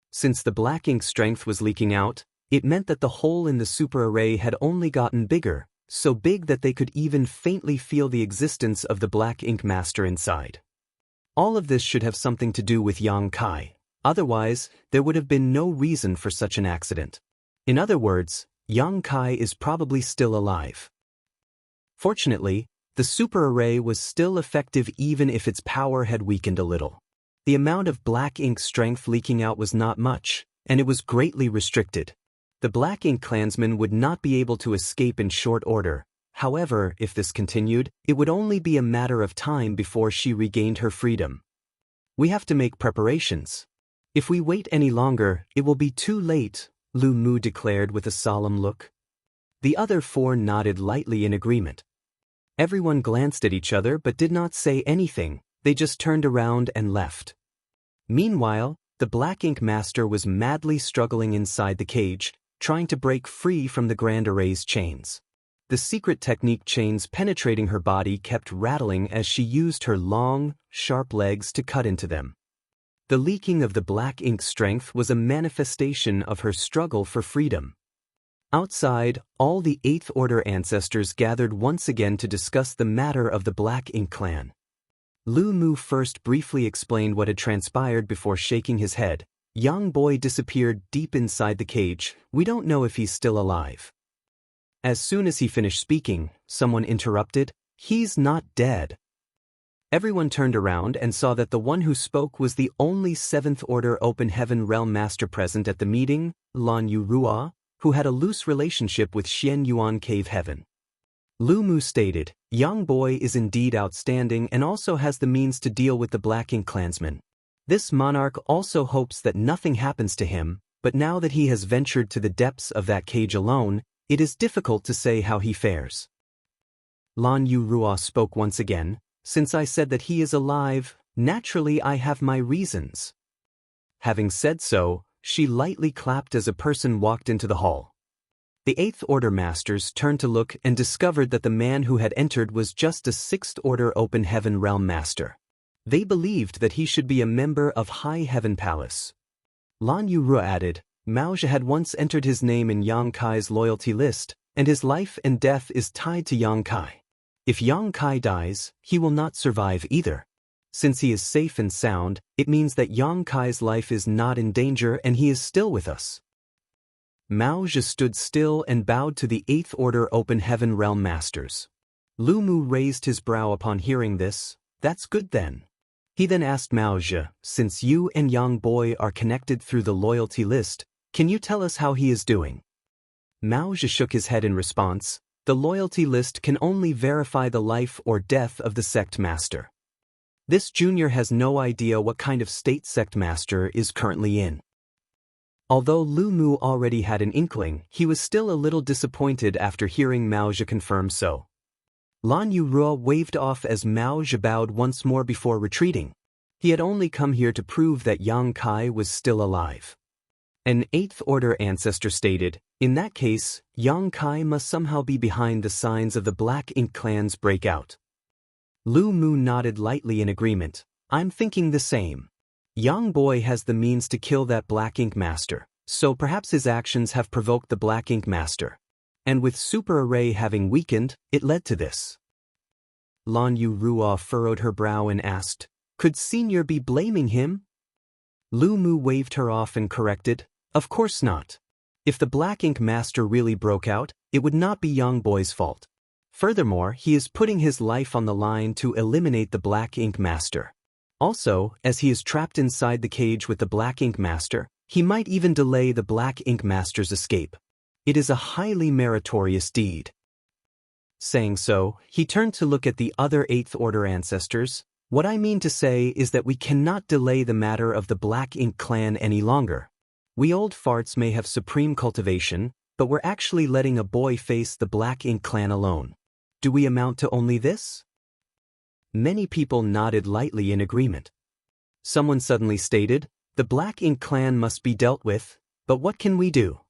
Since the black ink strength was leaking out, it meant that the hole in the super array had only gotten bigger, so big that they could even faintly feel the existence of the Black Ink Master inside. All of this should have something to do with Yang Kai. Otherwise, there would have been no reason for such an accident. In other words, Yang Kai is probably still alive. Fortunately, the super array was still effective even if its power had weakened a little. The amount of black ink strength leaking out was not much, and it was greatly restricted. The Black Ink clansmen would not be able to escape in short order. However, if this continued, it would only be a matter of time before she regained her freedom. We have to make preparations. If we wait any longer, it will be too late, Lu Mu declared with a solemn look. The other 4 nodded lightly in agreement. Everyone glanced at each other but did not say anything, they just turned around and left. Meanwhile, the Black Ink Master was madly struggling inside the cage, trying to break free from the Grand Array's chains. The secret technique chains penetrating her body kept rattling as she used her long, sharp legs to cut into them. The leaking of the black ink strength was a manifestation of her struggle for freedom. Outside, all the 8th Order ancestors gathered once again to discuss the matter of the Black Ink clan. Lu Mu first briefly explained what had transpired before shaking his head. Young boy disappeared deep inside the cage. We don't know if he's still alive. As soon as he finished speaking, someone interrupted, "He's not dead." Everyone turned around and saw that the one who spoke was the only 7th Order Open Heaven Realm Master present at the meeting, Lan Yu Rua, who had a loose relationship with Xian Yuan Cave Heaven. Lu Mu stated, "Young boy is indeed outstanding and also has the means to deal with the Black Ink clansmen. This monarch also hopes that nothing happens to him, but now that he has ventured to the depths of that cage alone, it is difficult to say how he fares." Lan Yu Rua spoke once again, "Since I said that he is alive, naturally I have my reasons." Having said so, she lightly clapped as a person walked into the hall. The 8th Order Masters turned to look and discovered that the man who had entered was just a 6th Order Open Heaven Realm Master. They believed that he should be a member of High Heaven Palace. Lan Yu Rua added, "Maozhe had once entered his name in Yang Kai's loyalty list, and his life and death is tied to Yang Kai. If Yang Kai dies, he will not survive either. Since he is safe and sound, it means that Yang Kai's life is not in danger and he is still with us." Maozhe stood still and bowed to the 8th Order Open Heaven Realm Masters. Lu Mu raised his brow upon hearing this. "That's good then." He then asked Maozhe, "Since you and Yang boy are connected through the loyalty list, can you tell us how he is doing?" Maozhe shook his head in response. "The loyalty list can only verify the life or death of the sect master. This junior has no idea what kind of state sect master is currently in." Although Lu Mu already had an inkling, he was still a little disappointed after hearing Mao Zhe confirm so. Lan Yuruo waved off as Mao Zhe bowed once more before retreating. He had only come here to prove that Yang Kai was still alive. An Eighth Order ancestor stated, in that case, Yang Kai must somehow be behind the signs of the Black Ink clan's breakout. Lu Mu nodded lightly in agreement. I'm thinking the same. Yang Boy has the means to kill that Black Ink Master, so perhaps his actions have provoked the Black Ink Master. And with Super Array having weakened, it led to this. Lan Yuruo furrowed her brow and asked, could Senior be blaming him? Lu Mu waved her off and corrected, of course not. If the Black Ink Master really broke out, it would not be Yang Boy's fault. Furthermore, he is putting his life on the line to eliminate the Black Ink Master. Also, as he is trapped inside the cage with the Black Ink Master, he might even delay the Black Ink Master's escape. It is a highly meritorious deed. Saying so, he turned to look at the other Eighth Order ancestors. What I mean to say is that we cannot delay the matter of the Black Ink clan any longer. We old farts may have supreme cultivation, but we're actually letting a boy face the Black Ink clan alone. Do we amount to only this? Many people nodded lightly in agreement. Someone suddenly stated, the Black Ink clan must be dealt with, but what can we do?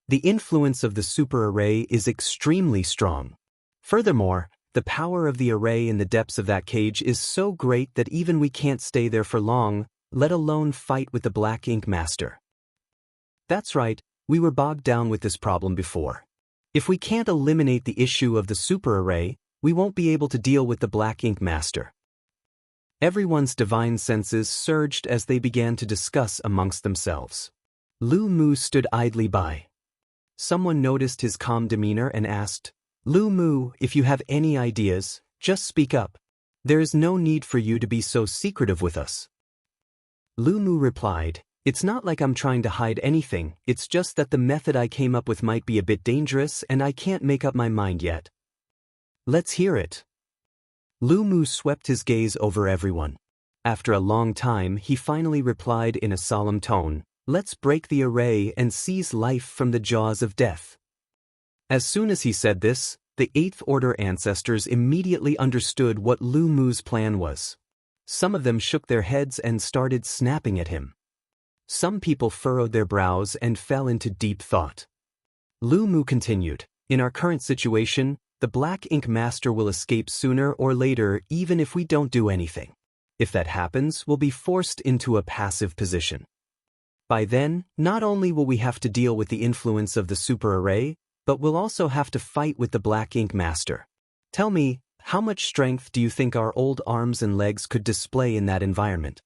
The influence of the Super Array is extremely strong. Furthermore, the power of the array in the depths of that cage is so great that even we can't stay there for long, let alone fight with the Black Ink Master. That's right, we were bogged down with this problem before. If we can't eliminate the issue of the Super Array, we won't be able to deal with the Black Ink Master. Everyone's divine senses surged as they began to discuss amongst themselves. Lu Mu stood idly by. Someone noticed his calm demeanor and asked, Lu Mu, if you have any ideas, just speak up. There is no need for you to be so secretive with us. Lu Mu replied, it's not like I'm trying to hide anything, it's just that the method I came up with might be a bit dangerous and I can't make up my mind yet. Let's hear it. Lu Mu swept his gaze over everyone. After a long time, he finally replied in a solemn tone, let's break the array and seize life from the jaws of death. As soon as he said this, the Eighth Order ancestors immediately understood what Lu Mu's plan was. Some of them shook their heads and started snapping at him. Some people furrowed their brows and fell into deep thought. Lu Mu continued, in our current situation, the Black Ink Master will escape sooner or later even if we don't do anything. If that happens, we'll be forced into a passive position. By then, not only will we have to deal with the influence of the Super Array, but we'll also have to fight with the Black Ink Master. Tell me, how much strength do you think our old arms and legs could display in that environment?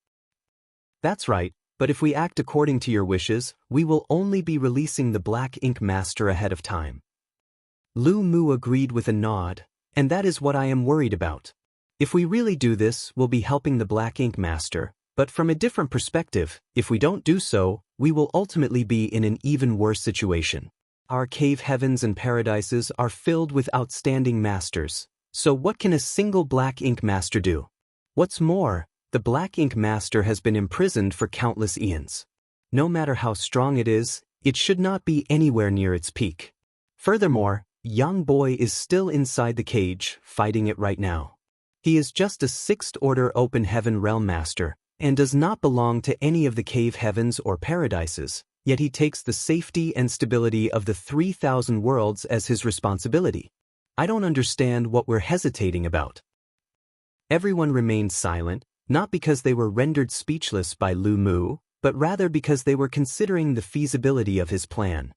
That's right, but if we act according to your wishes, we will only be releasing the Black Ink Master ahead of time. Lu Mu agreed with a nod, and that is what I am worried about. If we really do this, we'll be helping the Black Ink Master, but from a different perspective, if we don't do so, we will ultimately be in an even worse situation. Our cave heavens and paradises are filled with outstanding masters, so what can a single Black Ink Master do? What's more, the Black Ink Master has been imprisoned for countless eons. No matter how strong it is, it should not be anywhere near its peak. Furthermore, Yang Boy is still inside the cage, fighting it right now. He is just a Sixth Order Open Heaven Realm Master, and does not belong to any of the cave heavens or paradises, yet he takes the safety and stability of the 3,000 worlds as his responsibility. I don't understand what we're hesitating about. Everyone remained silent, not because they were rendered speechless by Lu Mu, but rather because they were considering the feasibility of his plan.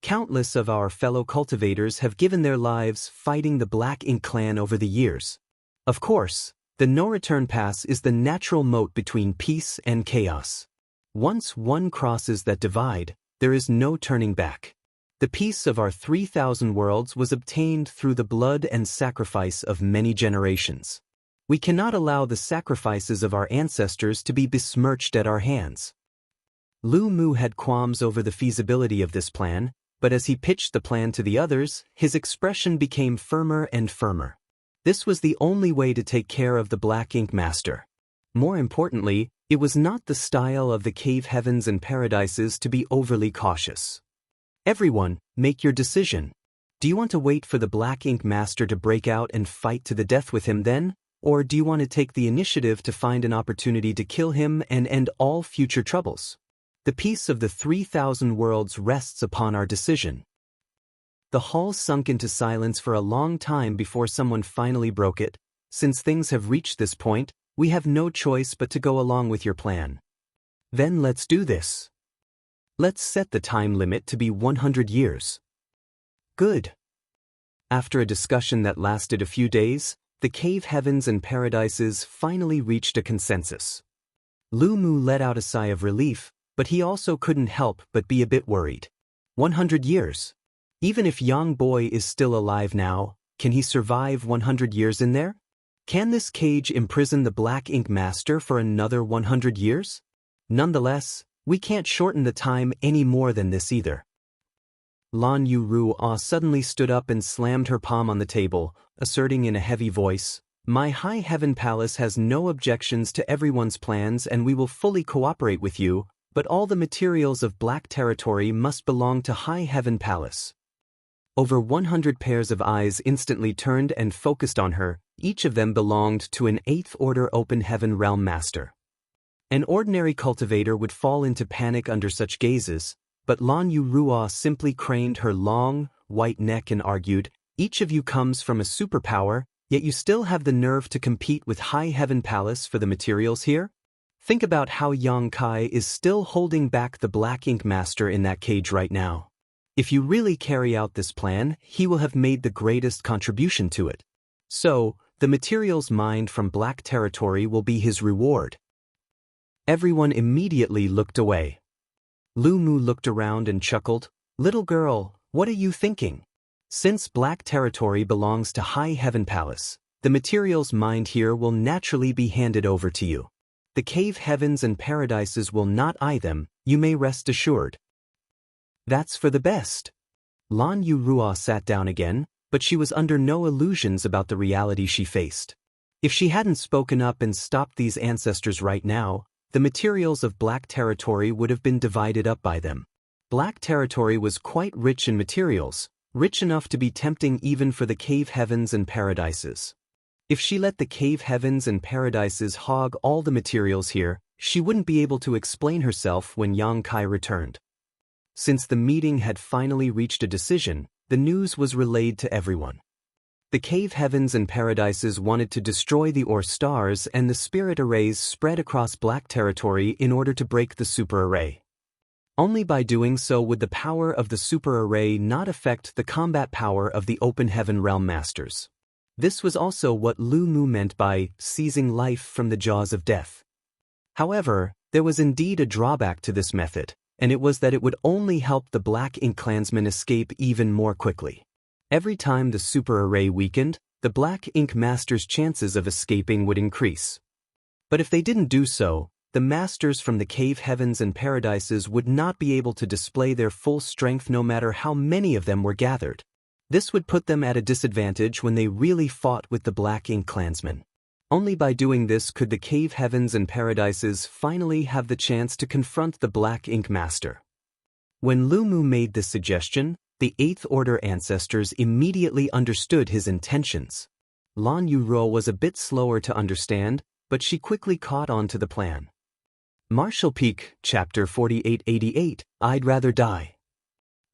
Countless of our fellow cultivators have given their lives fighting the Black Ink clan over the years. Of course, the no-return pass is the natural moat between peace and chaos. Once one crosses that divide, there is no turning back. The peace of our 3,000 worlds was obtained through the blood and sacrifice of many generations. We cannot allow the sacrifices of our ancestors to be besmirched at our hands. Lu Mu had qualms over the feasibility of this plan, but as he pitched the plan to the others, his expression became firmer and firmer. This was the only way to take care of the Black Ink Master. More importantly, It was not the style of the cave heavens and paradises to be overly cautious. Everyone, make your decision. Do you want to wait for the Black Ink Master to break out and fight to the death with him then? Or do you want to take the initiative to find an opportunity to kill him and end all future troubles? The peace of the 3,000 worlds rests upon our decision. The hall sunk into silence for a long time before someone finally broke it. Since things have reached this point, we have no choice but to go along with your plan. Then let's do this. Let's set the time limit to be 100 years. Good. After a discussion that lasted a few days, the cave heavens and paradises finally reached a consensus. Lu Mu let out a sigh of relief, but he also couldn't help but be a bit worried. 100 years. Even if Yang Boy is still alive now, can he survive 100 years in there? Can this cage imprison the Black Ink Master for another 100 years? Nonetheless, we can't shorten the time any more than this either. Lan Yu Ruo suddenly stood up and slammed her palm on the table, asserting in a heavy voice, "My High Heaven Palace has no objections to everyone's plans and we will fully cooperate with you, but all the materials of Black Territory must belong to High Heaven Palace." Over 100 pairs of eyes instantly turned and focused on her, each of them belonged to an 8th Order Open Heaven Realm Master. An ordinary cultivator would fall into panic under such gazes, but Lan Yu Ruo simply craned her long, white neck and argued, "Each of you comes from a superpower, yet you still have the nerve to compete with High Heaven Palace for the materials here? Think about how Yang Kai is still holding back the Black Ink Master in that cage right now. If you really carry out this plan, he will have made the greatest contribution to it. So, the materials mined from Black Territory will be his reward." Everyone immediately looked away. Lu Mu looked around and chuckled, "Little girl, what are you thinking? Since Black Territory belongs to High Heaven Palace, the materials mined here will naturally be handed over to you. The cave heavens and paradises will not eye them, you may rest assured." "That's for the best." Lan Yu Ruo sat down again, but she was under no illusions about the reality she faced. If she hadn't spoken up and stopped these ancestors right now, the materials of Black Territory would have been divided up by them. Black Territory was quite rich in materials, rich enough to be tempting even for the cave heavens and paradises. If she let the cave heavens and paradises hog all the materials here, she wouldn't be able to explain herself when Yang Kai returned. Since the meeting had finally reached a decision, the news was relayed to everyone. The cave heavens and paradises wanted to destroy the Ore stars and the spirit arrays spread across Black Territory in order to break the super array. Only by doing so would the power of the super array not affect the combat power of the Open Heaven Realm Masters. This was also what Lu Mu meant by seizing life from the jaws of death. However, there was indeed a drawback to this method, and it was that it would only help the Black Ink clansmen escape even more quickly. Every time the super array weakened, the Black Ink Master's chances of escaping would increase. But if they didn't do so, the masters from the cave heavens and paradises would not be able to display their full strength no matter how many of them were gathered. This would put them at a disadvantage when they really fought with the Black Ink clansmen. Only by doing this could the cave heavens and paradises finally have the chance to confront the Black Ink Master. When Lu Mu made this suggestion, the 8th Order ancestors immediately understood his intentions. Lan Yu Ruo was a bit slower to understand, but she quickly caught on to the plan. Martial Peak, Chapter 4888, I'd Rather Die.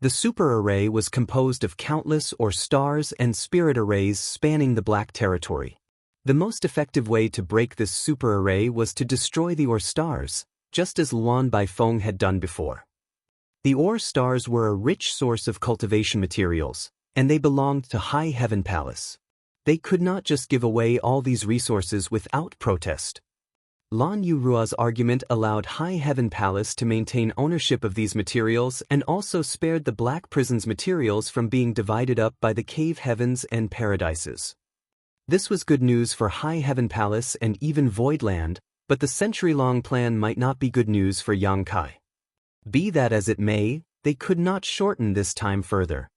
The super array was composed of countless Ore stars and spirit arrays spanning the Black Territory. The most effective way to break this super array was to destroy the Ore stars, just as Luan Baifeng had done before. The Ore stars were a rich source of cultivation materials, and they belonged to High Heaven Palace. They could not just give away all these resources without protest. Lan Yu Ruo's argument allowed High Heaven Palace to maintain ownership of these materials and also spared the Black Prison's materials from being divided up by the cave heavens and paradises. This was good news for High Heaven Palace and even Voidland, but the century-long plan might not be good news for Yang Kai. Be that as it may, they could not shorten this time further.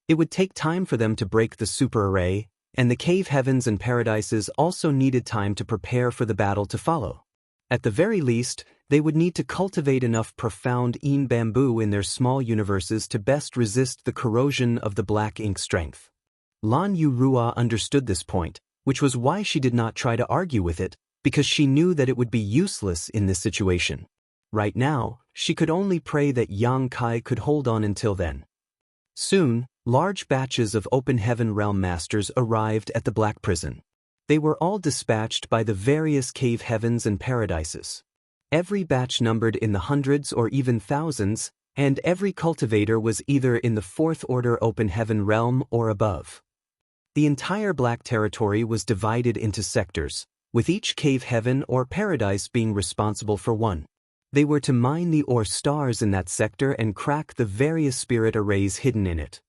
It would take time for them to break the super array, and the cave heavens and paradises also needed time to prepare for the battle to follow. At the very least, they would need to cultivate enough profound bamboo in their small universes to best resist the corrosion of the black ink strength. Lan Yu Rua understood this point, which was why she did not try to argue with it, because she knew that it would be useless in this situation. Right now, she could only pray that Yang Kai could hold on until then. Soon, large batches of Open Heaven Realm Masters arrived at the Black Prison. They were all dispatched by the various cave heavens and paradises. Every batch numbered in the hundreds or even thousands, and every cultivator was either in the Fourth Order Open Heaven Realm or above. The entire Black Territory was divided into sectors, with each cave heaven or paradise being responsible for one. They were to mine the ore stars in that sector and crack the various spirit arrays hidden in it.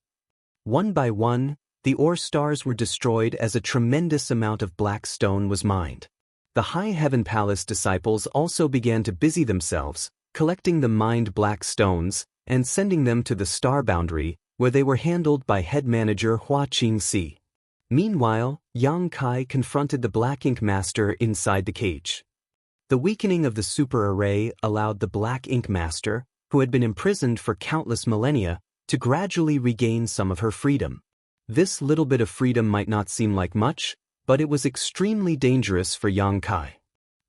One by one, the ore stars were destroyed as a tremendous amount of black stone was mined. The High Heaven Palace disciples also began to busy themselves, collecting the mined black stones and sending them to the star boundary, where they were handled by head manager Hua Qingxi. Meanwhile, Yang Kai confronted the Black Ink Master inside the cage. The weakening of the super array allowed the Black Ink Master, who had been imprisoned for countless millennia, to gradually regain some of her freedom. This little bit of freedom might not seem like much, but it was extremely dangerous for Yang Kai.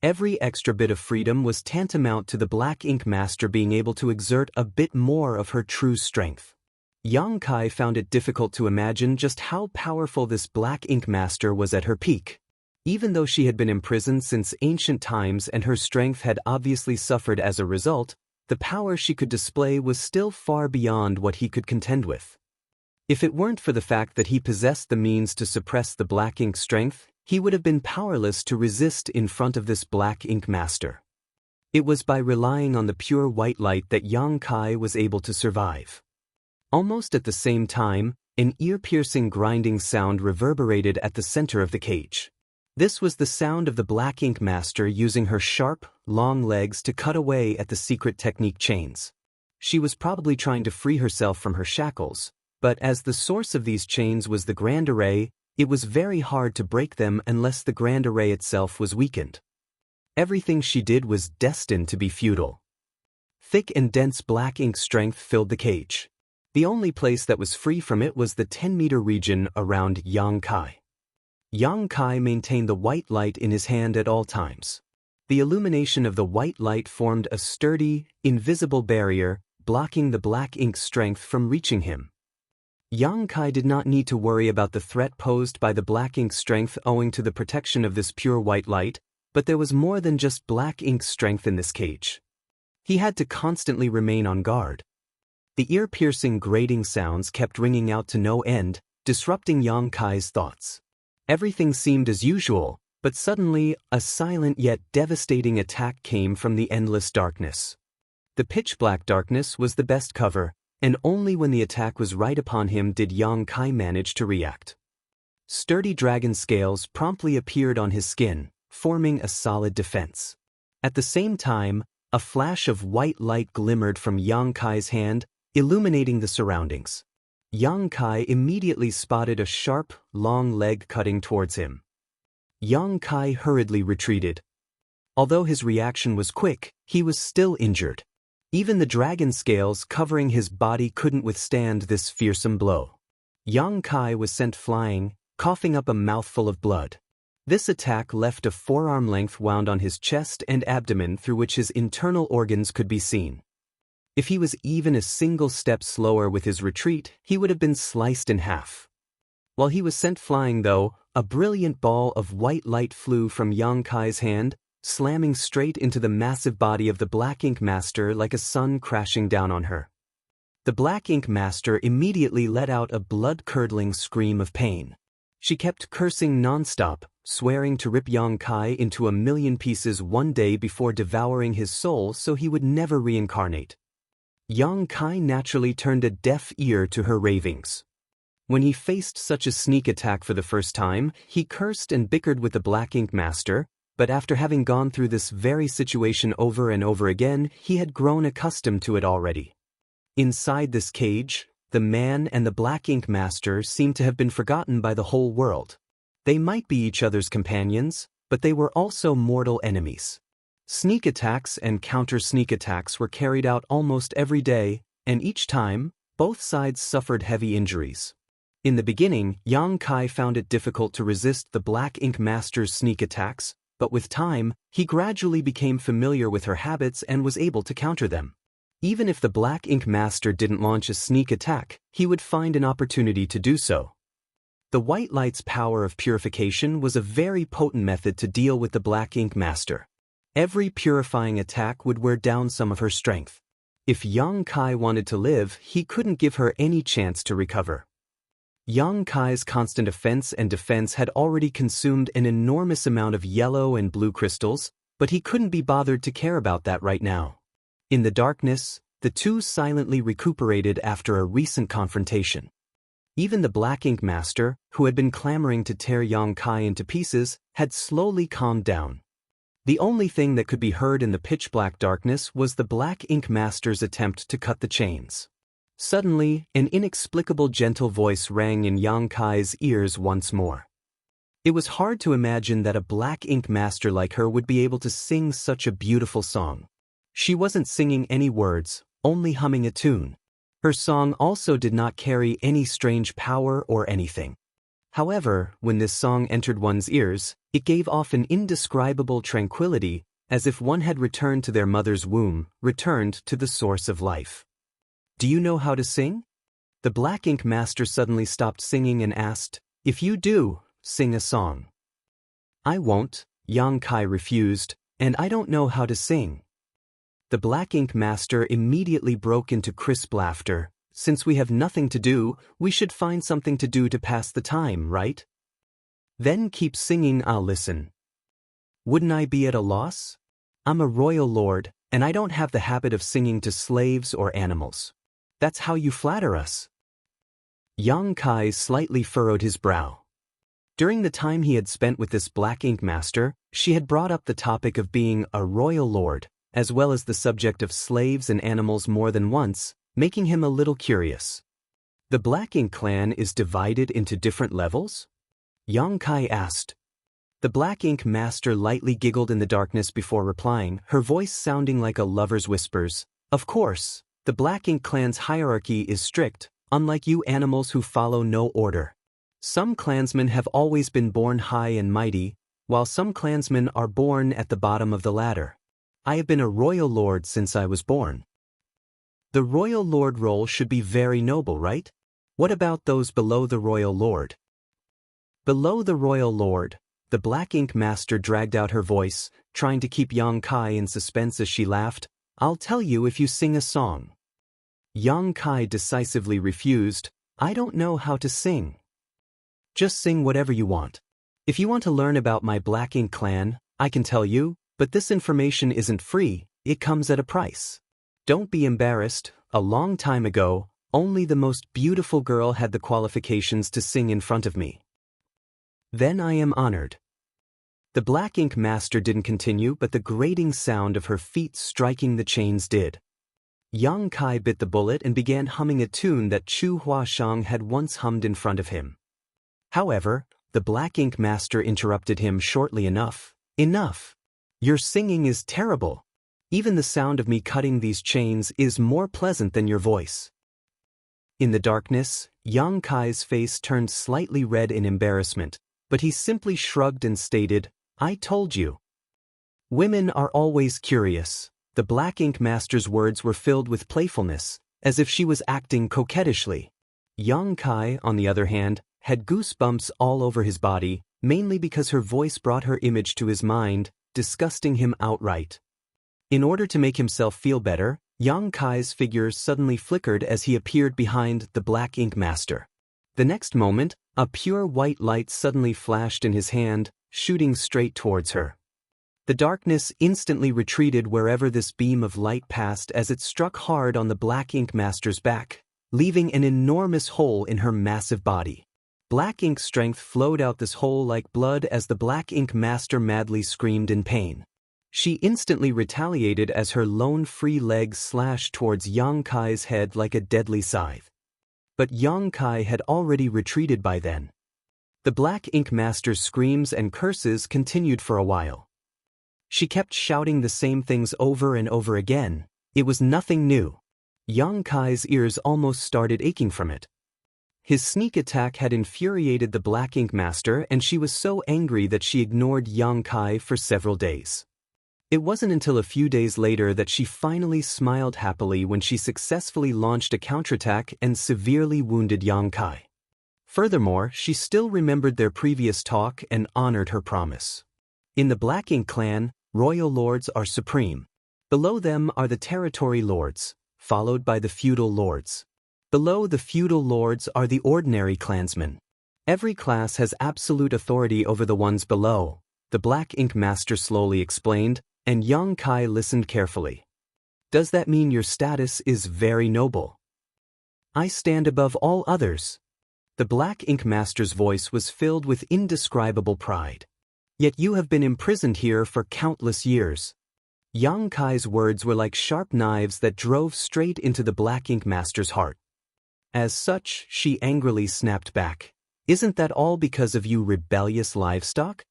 Every extra bit of freedom was tantamount to the Black Ink Master being able to exert a bit more of her true strength. Yang Kai found it difficult to imagine just how powerful this Black Ink Master was at her peak. Even though she had been imprisoned since ancient times and her strength had obviously suffered as a result, the power she could display was still far beyond what he could contend with. If it weren't for the fact that he possessed the means to suppress the Black Ink strength, he would have been powerless to resist in front of this Black Ink Master. It was by relying on the pure white light that Yang Kai was able to survive. Almost at the same time, an ear-piercing grinding sound reverberated at the center of the cage. This was the sound of the Black Ink Master using her sharp, long legs to cut away at the secret technique chains. She was probably trying to free herself from her shackles, but as the source of these chains was the Grand Array, it was very hard to break them unless the Grand Array itself was weakened. Everything she did was destined to be futile. Thick and dense black ink strength filled the cage. The only place that was free from it was the 10-meter region around Yang Kai. Yang Kai maintained the white light in his hand at all times. The illumination of the white light formed a sturdy, invisible barrier, blocking the black ink strength from reaching him. Yang Kai did not need to worry about the threat posed by the black ink strength owing to the protection of this pure white light, but there was more than just black ink strength in this cage. He had to constantly remain on guard. The ear-piercing grating sounds kept ringing out to no end, disrupting Yang Kai's thoughts. Everything seemed as usual, but suddenly, a silent yet devastating attack came from the endless darkness. The pitch-black darkness was the best cover, and only when the attack was right upon him did Yang Kai manage to react. Sturdy dragon scales promptly appeared on his skin, forming a solid defense. At the same time, a flash of white light glimmered from Yang Kai's hand, illuminating the surroundings. Yang Kai immediately spotted a sharp, long leg cutting towards him. Yang Kai hurriedly retreated. Although his reaction was quick, he was still injured. Even the dragon scales covering his body couldn't withstand this fearsome blow. Yang Kai was sent flying, coughing up a mouthful of blood. This attack left a forearm length wound on his chest and abdomen through which his internal organs could be seen. If he was even a single step slower with his retreat, he would have been sliced in half. While he was sent flying, though, a brilliant ball of white light flew from Yang Kai's hand, slamming straight into the massive body of the Black Ink Master like a sun crashing down on her. The Black Ink Master immediately let out a blood-curdling scream of pain. She kept cursing non-stop, swearing to rip Yang Kai into a million pieces one day before devouring his soul so he would never reincarnate. Yang Kai naturally turned a deaf ear to her ravings. When he faced such a sneak attack for the first time, he cursed and bickered with the Black Ink Master, but after having gone through this very situation over and over again, he had grown accustomed to it already. Inside this cage, the man and the Black Ink Master seemed to have been forgotten by the whole world. They might be each other's companions, but they were also mortal enemies. Sneak attacks and counter-sneak attacks were carried out almost every day, and each time, both sides suffered heavy injuries. In the beginning, Yang Kai found it difficult to resist the Black Ink Master's sneak attacks, but with time, he gradually became familiar with her habits and was able to counter them. Even if the Black Ink Master didn't launch a sneak attack, he would find an opportunity to do so. The white light's power of purification was a very potent method to deal with the Black Ink Master. Every purifying attack would wear down some of her strength. If Yang Kai wanted to live, he couldn't give her any chance to recover. Yang Kai's constant offense and defense had already consumed an enormous amount of yellow and blue crystals, but he couldn't be bothered to care about that right now. In the darkness, the two silently recuperated after a recent confrontation. Even the Black Ink Master, who had been clamoring to tear Yang Kai into pieces, had slowly calmed down. The only thing that could be heard in the pitch-black darkness was the Black Ink Master's attempt to cut the chains. Suddenly, an inexplicable gentle voice rang in Yang Kai's ears once more. It was hard to imagine that a Black Ink Master like her would be able to sing such a beautiful song. She wasn't singing any words, only humming a tune. Her song also did not carry any strange power or anything. However, when this song entered one's ears, it gave off an indescribable tranquility, as if one had returned to their mother's womb, returned to the source of life. Do you know how to sing? The Black Ink Master suddenly stopped singing and asked, "If you do, sing a song." "I won't," Yang Kai refused, "and I don't know how to sing." The Black Ink Master immediately broke into crisp laughter. "Since we have nothing to do, we should find something to do to pass the time, right? Then keep singing, I'll listen. Wouldn't I be at a loss? I'm a royal lord, and I don't have the habit of singing to slaves or animals. That's how you flatter us." Yang Kai slightly furrowed his brow. During the time he had spent with this Black Ink Master, she had brought up the topic of being a royal lord, as well as the subject of slaves and animals more than once, making him a little curious. "The Black Ink clan is divided into different levels?" Yang Kai asked. The Black Ink Master lightly giggled in the darkness before replying, her voice sounding like a lover's whispers. "Of course, the Black Ink clan's hierarchy is strict, unlike you animals who follow no order. Some clansmen have always been born high and mighty, while some clansmen are born at the bottom of the ladder. I have been a royal lord since I was born." The royal lord role should be very noble, right? What about those below the royal lord? Below the royal lord, the Black Ink Master dragged out her voice, trying to keep Yang Kai in suspense as she laughed. "I'll tell you if you sing a song." Yang Kai decisively refused. "I don't know how to sing." "Just sing whatever you want. If you want to learn about my Black Ink clan, I can tell you, but this information isn't free, it comes at a price. Don't be embarrassed. A long time ago, only the most beautiful girl had the qualifications to sing in front of me. Then I am honored." The Black Ink Master didn't continue, but the grating sound of her feet striking the chains did. Yang Kai bit the bullet and began humming a tune that Chu Huashang had once hummed in front of him. However, the Black Ink Master interrupted him shortly enough. "Enough! Your singing is terrible. Even the sound of me cutting these chains is more pleasant than your voice." In the darkness, Yang Kai's face turned slightly red in embarrassment, but he simply shrugged and stated, "I told you. Women are always curious." The Black Ink Master's words were filled with playfulness, as if she was acting coquettishly. Yang Kai, on the other hand, had goosebumps all over his body, mainly because her voice brought her image to his mind, disgusting him outright. In order to make himself feel better, Yang Kai's figure suddenly flickered as he appeared behind the Black Ink Master. The next moment, a pure white light suddenly flashed in his hand, shooting straight towards her. The darkness instantly retreated wherever this beam of light passed as it struck hard on the Black Ink Master's back, leaving an enormous hole in her massive body. Black ink strength flowed out this hole like blood as the Black Ink Master madly screamed in pain. She instantly retaliated as her lone free leg slashed towards Yang Kai's head like a deadly scythe. But Yang Kai had already retreated by then. The Black Ink Master's screams and curses continued for a while. She kept shouting the same things over and over again. It was nothing new. Yang Kai's ears almost started aching from it. His sneak attack had infuriated the Black Ink Master, and she was so angry that she ignored Yang Kai for several days. It wasn't until a few days later that she finally smiled happily when she successfully launched a counterattack and severely wounded Yang Kai. Furthermore, she still remembered their previous talk and honored her promise. In the Black Ink clan, royal lords are supreme. Below them are the territory lords, followed by the feudal lords. Below the feudal lords are the ordinary clansmen. Every class has absolute authority over the ones below, the Black Ink Master slowly explained, and Yang Kai listened carefully. Does that mean your status is very noble? I stand above all others. The Black Ink Master's voice was filled with indescribable pride. Yet you have been imprisoned here for countless years. Yang Kai's words were like sharp knives that drove straight into the Black Ink Master's heart. As such, she angrily snapped back. Isn't that all because of you rebellious livestock?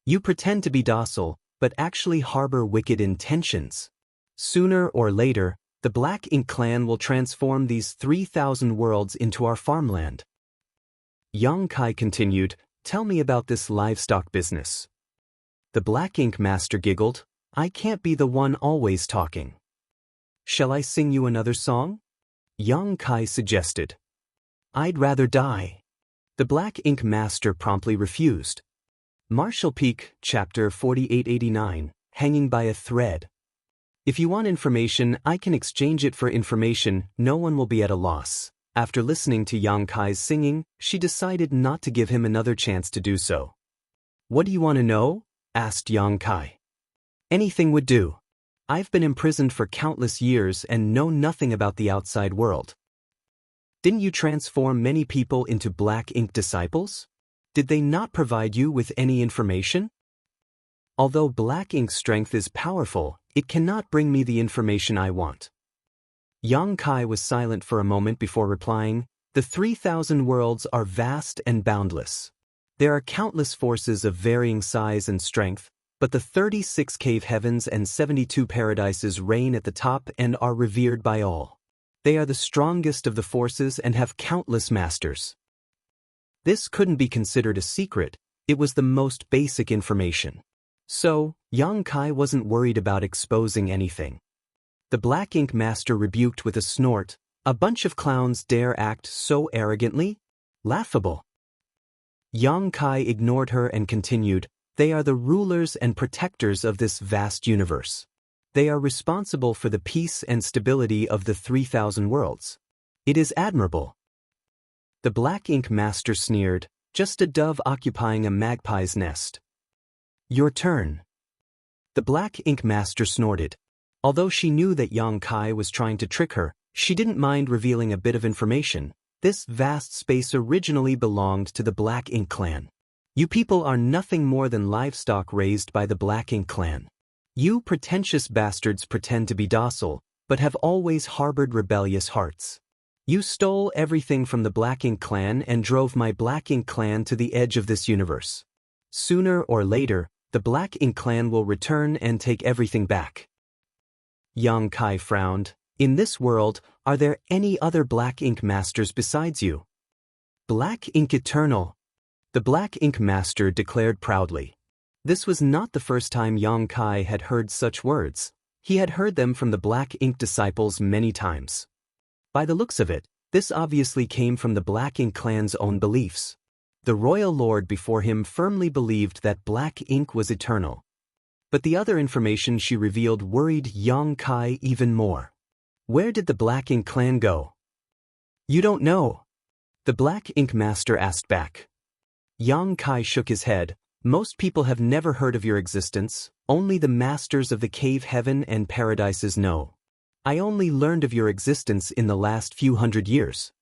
You pretend to be docile, but actually harbor wicked intentions. Sooner or later, the Black Ink clan will transform these 3,000 worlds into our farmland. Yang Kai continued, tell me about this livestock business. The Black Ink Master giggled, I can't be the one always talking. Shall I sing you another song? Yang Kai suggested. I'd rather die. The Black Ink Master promptly refused. Marshall Peak, Chapter 4889, Hanging by a Thread. If you want information, I can exchange it for information, no one will be at a loss. After listening to Yang Kai's singing, she decided not to give him another chance to do so. What do you want to know? Asked Yang Kai. Anything would do. I've been imprisoned for countless years and know nothing about the outside world. Didn't you transform many people into Black Ink disciples? Did they not provide you with any information? Although Black Ink's strength is powerful, it cannot bring me the information I want. Yang Kai was silent for a moment before replying, the 3,000 worlds are vast and boundless. There are countless forces of varying size and strength, but the 36 cave heavens and 72 paradises reign at the top and are revered by all. They are the strongest of the forces and have countless masters. This couldn't be considered a secret, it was the most basic information. So, Yang Kai wasn't worried about exposing anything. The Black Ink Master rebuked with a snort, a bunch of clowns dare act so arrogantly? Laughable. Yang Kai ignored her and continued, they are the rulers and protectors of this vast universe. They are responsible for the peace and stability of the 3,000 worlds. It is admirable. The Black Ink Master sneered, just a dove occupying a magpie's nest. Your turn. The Black Ink Master snorted. Although she knew that Yang Kai was trying to trick her, she didn't mind revealing a bit of information. This vast space originally belonged to the Black Ink clan. You people are nothing more than livestock raised by the Black Ink clan. You pretentious bastards pretend to be docile, but have always harbored rebellious hearts. You stole everything from the Black Ink clan and drove my Black Ink clan to the edge of this universe. Sooner or later, the Black Ink clan will return and take everything back. Yang Kai frowned. In this world, are there any other Black Ink Masters besides you? Black Ink Eternal. The Black Ink Master declared proudly. This was not the first time Yang Kai had heard such words. He had heard them from the Black Ink disciples many times. By the looks of it, this obviously came from the Black Ink clan's own beliefs. The royal lord before him firmly believed that Black Ink was eternal. But the other information she revealed worried Yang Kai even more. Where did the Black Ink clan go? You don't know. The Black Ink Master asked back. Yang Kai shook his head. Most people have never heard of your existence, only the masters of the cave heaven and paradises know. I only learned of your existence in the last few hundred years.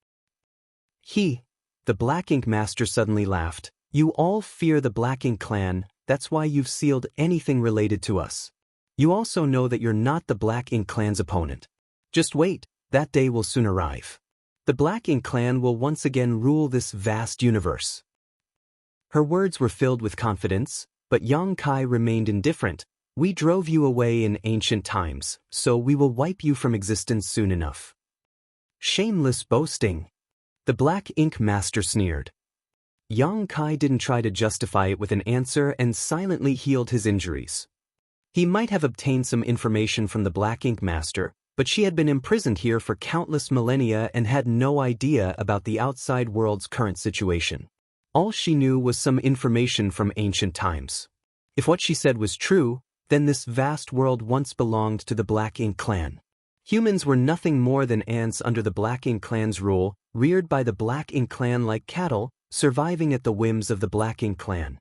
The Black Ink Master suddenly laughed. You all fear the Black Ink clan, that's why you've sealed anything related to us. You also know that you're not the Black Ink clan's opponent. Just wait, that day will soon arrive. The Black Ink clan will once again rule this vast universe. Her words were filled with confidence, but Yang Kai remained indifferent. We drove you away in ancient times, so we will wipe you from existence soon enough. Shameless boasting. The Black Ink Master sneered. Yang Kai didn't try to justify it with an answer and silently healed his injuries. He might have obtained some information from the Black Ink Master, but she had been imprisoned here for countless millennia and had no idea about the outside world's current situation. All she knew was some information from ancient times. If what she said was true, then this vast world once belonged to the Black Ink clan. Humans were nothing more than ants under the Black Ink clan's rule, reared by the Black Ink clan like cattle, surviving at the whims of the Black Ink clan.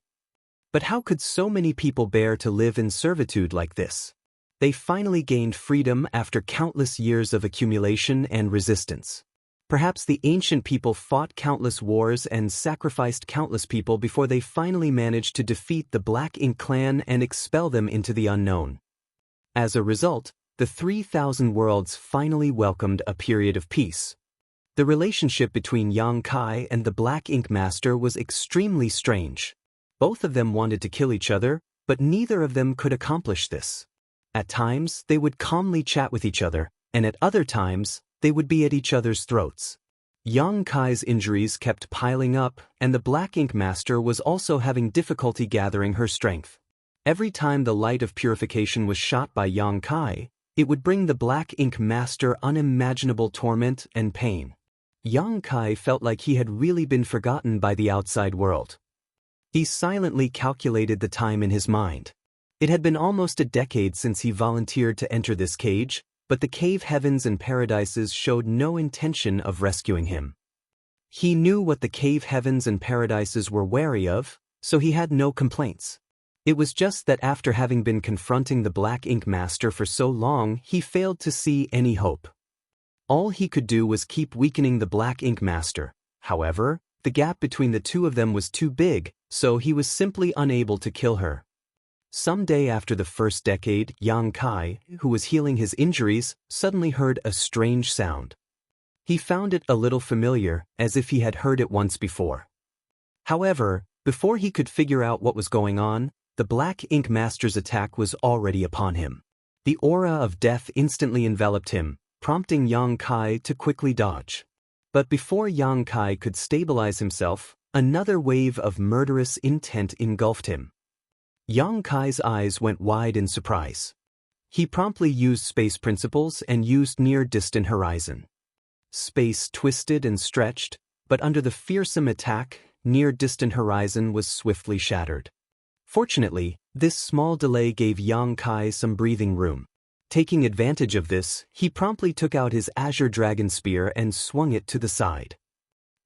But how could so many people bear to live in servitude like this? They finally gained freedom after countless years of accumulation and resistance. Perhaps the ancient people fought countless wars and sacrificed countless people before they finally managed to defeat the Black Ink clan and expel them into the unknown. As a result, the 3,000 worlds finally welcomed a period of peace. The relationship between Yang Kai and the Black Ink Master was extremely strange. Both of them wanted to kill each other, but neither of them could accomplish this. At times, they would calmly chat with each other, and at other times, they would be at each other's throats. Yang Kai's injuries kept piling up, and the Black Ink Master was also having difficulty gathering her strength. Every time the light of purification was shot by Yang Kai, it would bring the Black Ink Master unimaginable torment and pain. Yang Kai felt like he had really been forgotten by the outside world. He silently calculated the time in his mind. It had been almost a decade since he volunteered to enter this cage, but the cave heavens and paradises showed no intention of rescuing him. He knew what the cave heavens and paradises were wary of, so he had no complaints. It was just that after having been confronting the Black Ink Master for so long, he failed to see any hope. All he could do was keep weakening the Black Ink Master. However, the gap between the two of them was too big, so he was simply unable to kill her. Some day after the first decade, Yang Kai, who was healing his injuries, suddenly heard a strange sound. He found it a little familiar, as if he had heard it once before. However, before he could figure out what was going on, the Black Ink Master's attack was already upon him. The aura of death instantly enveloped him, prompting Yang Kai to quickly dodge. But before Yang Kai could stabilize himself, another wave of murderous intent engulfed him. Yang Kai's eyes went wide in surprise. He promptly used space principles and used near-distant horizon. Space twisted and stretched, but under the fearsome attack, near-distant horizon was swiftly shattered. Fortunately, this small delay gave Yang Kai some breathing room. Taking advantage of this, he promptly took out his Azure Dragon Spear and swung it to the side.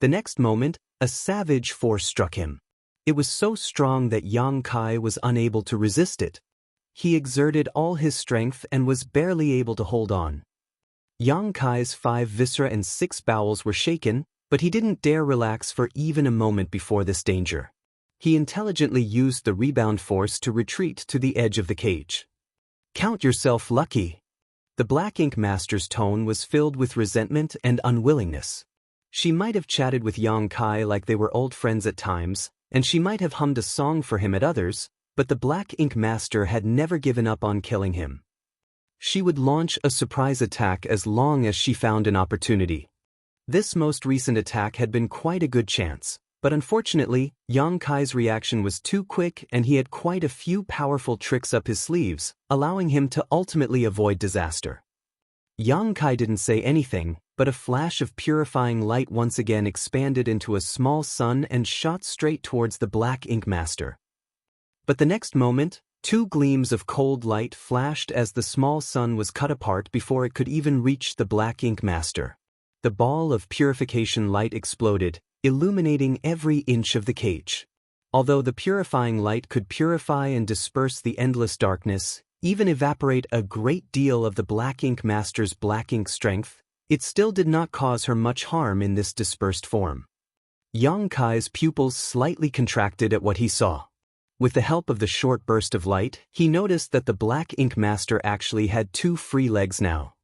The next moment, a savage force struck him. It was so strong that Yang Kai was unable to resist it. He exerted all his strength and was barely able to hold on. Yang Kai's 5 viscera and 6 bowels were shaken, but he didn't dare relax for even a moment before this danger. He intelligently used the rebound force to retreat to the edge of the cage. Count yourself lucky. The Black Ink Master's tone was filled with resentment and unwillingness. She might have chatted with Yang Kai like they were old friends at times, and she might have hummed a song for him at others, but the Black Ink Master had never given up on killing him. She would launch a surprise attack as long as she found an opportunity. This most recent attack had been quite a good chance, but unfortunately, Yang Kai's reaction was too quick and he had quite a few powerful tricks up his sleeves, allowing him to ultimately avoid disaster. Yang Kai didn't say anything, but a flash of purifying light once again expanded into a small sun and shot straight towards the Black Ink Master. But the next moment, 2 gleams of cold light flashed as the small sun was cut apart before it could even reach the Black Ink Master. The ball of purification light exploded, illuminating every inch of the cage. Although the purifying light could purify and disperse the endless darkness, even evaporate a great deal of the Black Ink Master's black ink strength, it still did not cause her much harm in this dispersed form. Yang Kai's pupils slightly contracted at what he saw. With the help of the short burst of light, he noticed that the Black Ink Master actually had 2 free legs now.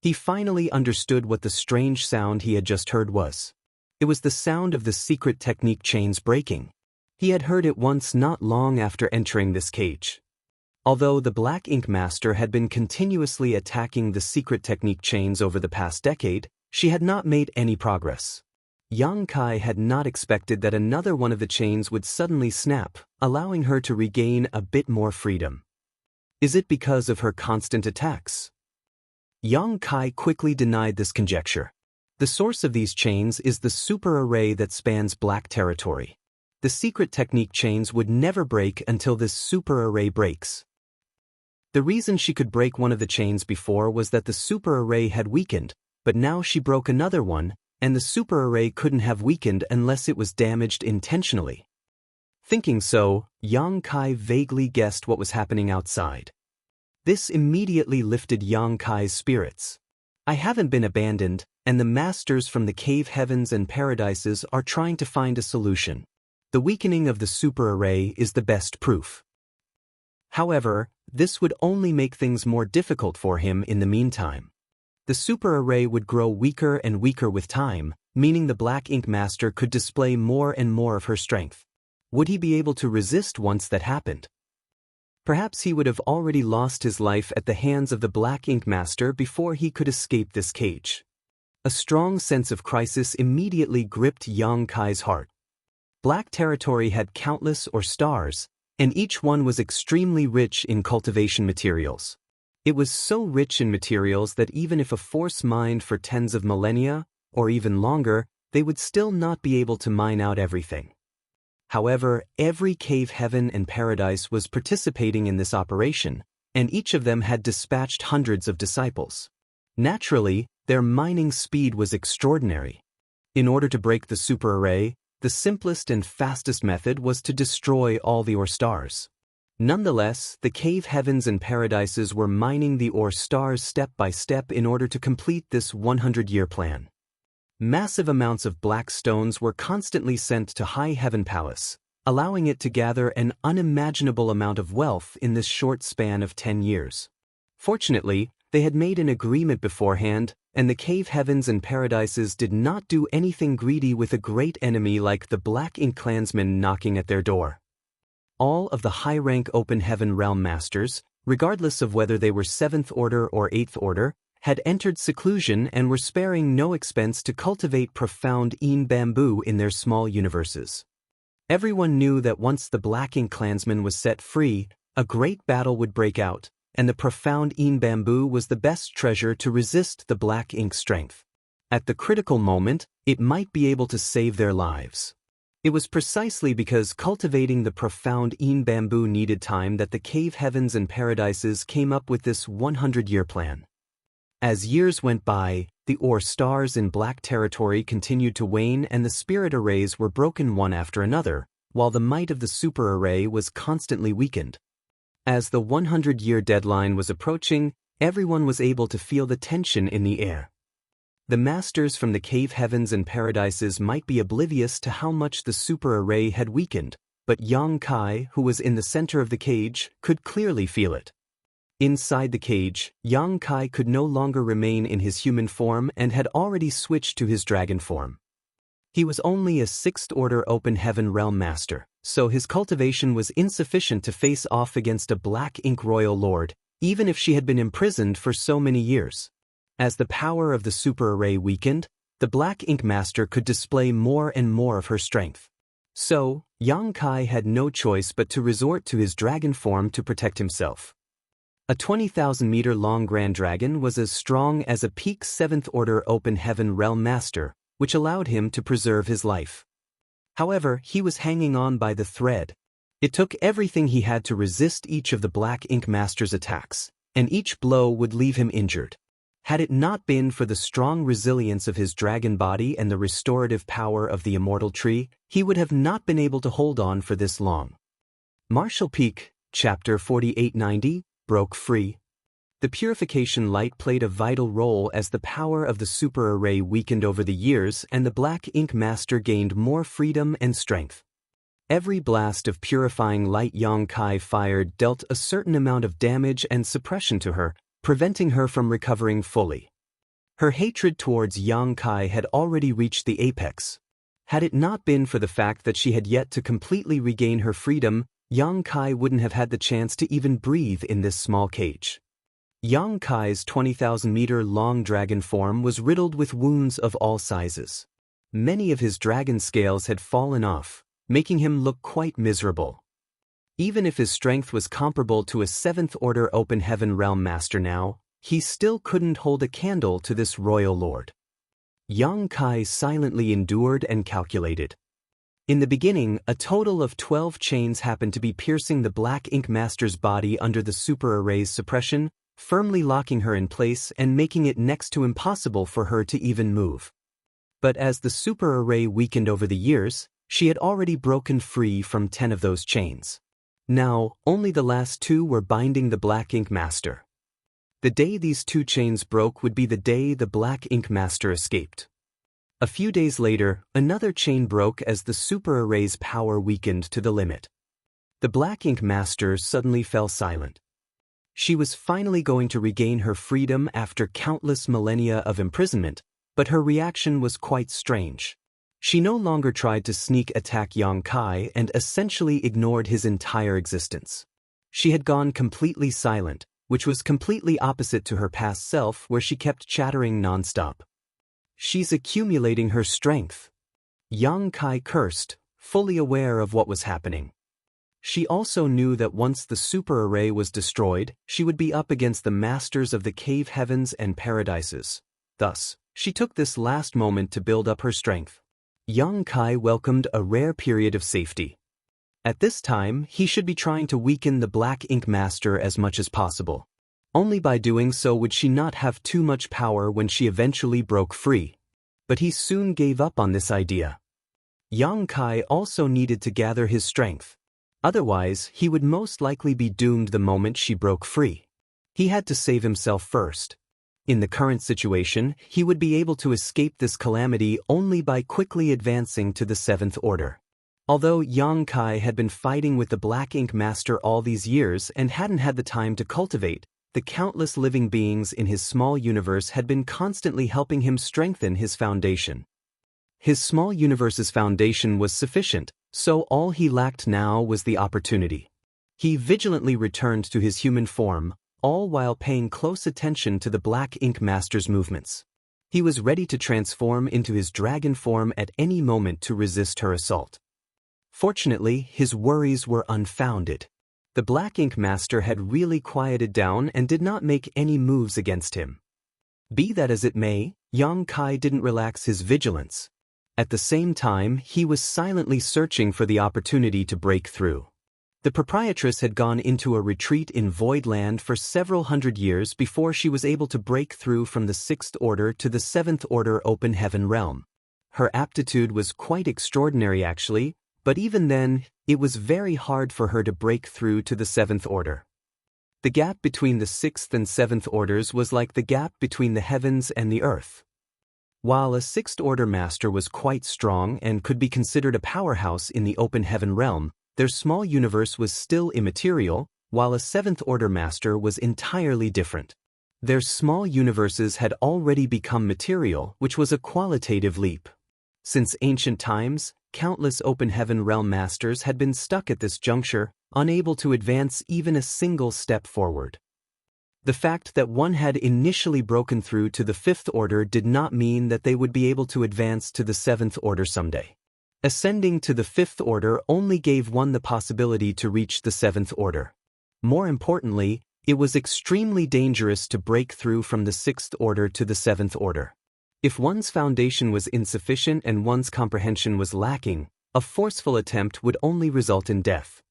He finally understood what the strange sound he had just heard was. It was the sound of the secret technique chains breaking. He had heard it once not long after entering this cage. Although the Black Ink Master had been continuously attacking the secret technique chains over the past decade, she had not made any progress. Yang Kai had not expected that another one of the chains would suddenly snap, allowing her to regain a bit more freedom. Is it because of her constant attacks? Yang Kai quickly denied this conjecture. The source of these chains is the super array that spans black territory. The secret technique chains would never break until this super array breaks. The reason she could break one of the chains before was that the super array had weakened, but now she broke another one, and the super array couldn't have weakened unless it was damaged intentionally. Thinking so, Yang Kai vaguely guessed what was happening outside. This immediately lifted Yang Kai's spirits. I haven't been abandoned, and the masters from the cave heavens and paradises are trying to find a solution. The weakening of the super array is the best proof. However, this would only make things more difficult for him in the meantime. The super array would grow weaker and weaker with time, meaning the Black Ink Master could display more and more of her strength. Would he be able to resist once that happened? Perhaps he would have already lost his life at the hands of the Black Ink Master before he could escape this cage. A strong sense of crisis immediately gripped Yang Kai's heart. Black territory had countless stars, and each one was extremely rich in cultivation materials. It was so rich in materials that even if a force mined for tens of millennia, or even longer, they would still not be able to mine out everything. However, every cave heaven and paradise was participating in this operation, and each of them had dispatched hundreds of disciples. Naturally, their mining speed was extraordinary. In order to break the super array, the simplest and fastest method was to destroy all the ore stars. Nonetheless, the cave heavens and paradises were mining the ore stars step by step in order to complete this 100-year plan. Massive amounts of black stones were constantly sent to High Heaven Palace, allowing it to gather an unimaginable amount of wealth in this short span of 10 years. Fortunately, they had made an agreement beforehand, and the cave heavens and paradises did not do anything greedy with a great enemy like the Black Ink clansmen knocking at their door. All of the high-rank Open Heaven Realm Masters, regardless of whether they were 7th Order or 8th Order, had entered seclusion and were sparing no expense to cultivate profound Een bamboo in their small universes. Everyone knew that once the Black Ink clansman was set free, a great battle would break out, and the profound Een bamboo was the best treasure to resist the Black Ink's strength. At the critical moment, it might be able to save their lives. It was precisely because cultivating the profound Een bamboo needed time that the cave heavens and paradises came up with this 100-year plan. As years went by, the ore stars in black territory continued to wane and the spirit arrays were broken one after another, while the might of the super array was constantly weakened. As the 100-year deadline was approaching, everyone was able to feel the tension in the air. The masters from the cave heavens and paradises might be oblivious to how much the super array had weakened, but Yang Kai, who was in the center of the cage, could clearly feel it. Inside the cage, Yang Kai could no longer remain in his human form and had already switched to his dragon form. He was only a 6th Order Open Heaven Realm Master, so his cultivation was insufficient to face off against a Black Ink Royal Lord, even if she had been imprisoned for so many years. As the power of the super array weakened, the Black Ink Master could display more and more of her strength. So, Yang Kai had no choice but to resort to his dragon form to protect himself. A 20,000-meter-long Grand Dragon was as strong as a peak 7th Order Open Heaven Realm Master, which allowed him to preserve his life. However, he was hanging on by the thread. It took everything he had to resist each of the Black Ink Master's attacks, and each blow would leave him injured. Had it not been for the strong resilience of his dragon body and the restorative power of the Immortal Tree, he would have not been able to hold on for this long. Martial Peak, Chapter 4890, broke free. The purification light played a vital role as the power of the super array weakened over the years and the Black Ink Master gained more freedom and strength. Every blast of purifying light Yang Kai fired dealt a certain amount of damage and suppression to her, preventing her from recovering fully. Her hatred towards Yang Kai had already reached the apex. Had it not been for the fact that she had yet to completely regain her freedom, Yang Kai wouldn't have had the chance to even breathe in this small cage. Yang Kai's 20,000-meter-long dragon form was riddled with wounds of all sizes. Many of his dragon scales had fallen off, making him look quite miserable. Even if his strength was comparable to a 7th-order Open Heaven Realm Master now, he still couldn't hold a candle to this royal lord. Yang Kai silently endured and calculated. In the beginning, a total of 12 chains happened to be piercing the Black Ink Master's body under the Super Array's suppression, firmly locking her in place and making it next to impossible for her to even move. But as the Super Array weakened over the years, she had already broken free from 10 of those chains. Now, only the last 2 were binding the Black Ink Master. The day these 2 chains broke would be the day the Black Ink Master escaped. A few days later, another chain broke as the Super Array's power weakened to the limit. The Black Ink Master suddenly fell silent. She was finally going to regain her freedom after countless millennia of imprisonment, but her reaction was quite strange. She no longer tried to sneak attack Yang Kai and essentially ignored his entire existence. She had gone completely silent, which was completely opposite to her past self where she kept chattering nonstop. She's accumulating her strength. Yang Kai cursed, fully aware of what was happening. She also knew that once the Super Array was destroyed, she would be up against the masters of the cave heavens and paradises. Thus, she took this last moment to build up her strength. Yang Kai welcomed a rare period of safety. At this time, he should be trying to weaken the Black Ink Master as much as possible. Only by doing so would she not have too much power when she eventually broke free. But he soon gave up on this idea. Yang Kai also needed to gather his strength. Otherwise, he would most likely be doomed the moment she broke free. He had to save himself first. In the current situation, he would be able to escape this calamity only by quickly advancing to the 7th Order. Although Yang Kai had been fighting with the Black Ink Master all these years and hadn't had the time to cultivate, the countless living beings in his small universe had been constantly helping him strengthen his foundation. His small universe's foundation was sufficient, so all he lacked now was the opportunity. He vigilantly returned to his human form, all while paying close attention to the Black Ink Master's movements. He was ready to transform into his dragon form at any moment to resist her assault. Fortunately, his worries were unfounded. The Black Ink Master had really quieted down and did not make any moves against him. Be that as it may, Yang Kai didn't relax his vigilance. At the same time, he was silently searching for the opportunity to break through. The proprietress had gone into a retreat in Void Land for several hundred years before she was able to break through from the 6th Order to the 7th Order Open Heaven Realm. Her aptitude was quite extraordinary actually, but even then, it was very hard for her to break through to the 7th Order. The gap between the 6th and 7th Orders was like the gap between the heavens and the earth. While a 6th Order Master was quite strong and could be considered a powerhouse in the Open Heaven Realm, their small universe was still immaterial, while a 7th Order Master was entirely different. Their small universes had already become material, which was a qualitative leap. Since ancient times, countless Open Heaven Realm Masters had been stuck at this juncture, unable to advance even a single step forward. The fact that one had initially broken through to the 5th Order did not mean that they would be able to advance to the 7th Order someday. Ascending to the 5th Order only gave one the possibility to reach the 7th Order. More importantly, it was extremely dangerous to break through from the 6th Order to the 7th Order. If one's foundation was insufficient and one's comprehension was lacking, a forceful attempt would only result in death.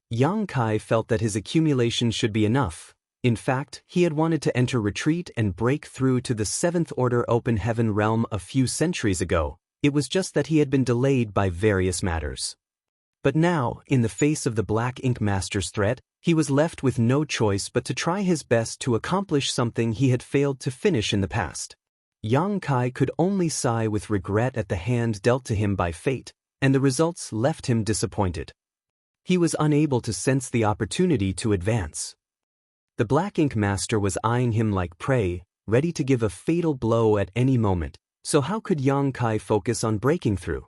Yang Kai felt that his accumulation should be enough. In fact, he had wanted to enter retreat and break through to the 7th Order Open Heaven Realm a few centuries ago. It was just that he had been delayed by various matters. But now, in the face of the Black Ink Master's threat, he was left with no choice but to try his best to accomplish something he had failed to finish in the past. Yang Kai could only sigh with regret at the hand dealt to him by fate, and the results left him disappointed. He was unable to sense the opportunity to advance. The Black Ink Master was eyeing him like prey, ready to give a fatal blow at any moment, so how could Yang Kai focus on breaking through?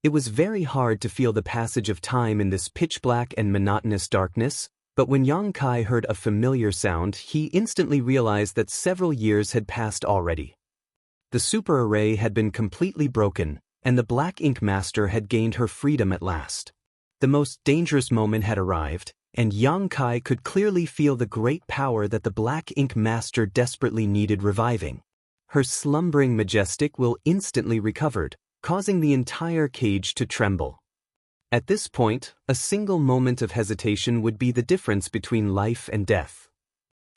It was very hard to feel the passage of time in this pitch-black and monotonous darkness, but when Yang Kai heard a familiar sound, he instantly realized that several years had passed already. The super array had been completely broken, and the Black Ink Master had gained her freedom at last. The most dangerous moment had arrived, and Yang Kai could clearly feel the great power that the Black Ink Master desperately needed reviving. Her slumbering majestic will instantly recovered, causing the entire cage to tremble. At this point, a single moment of hesitation would be the difference between life and death.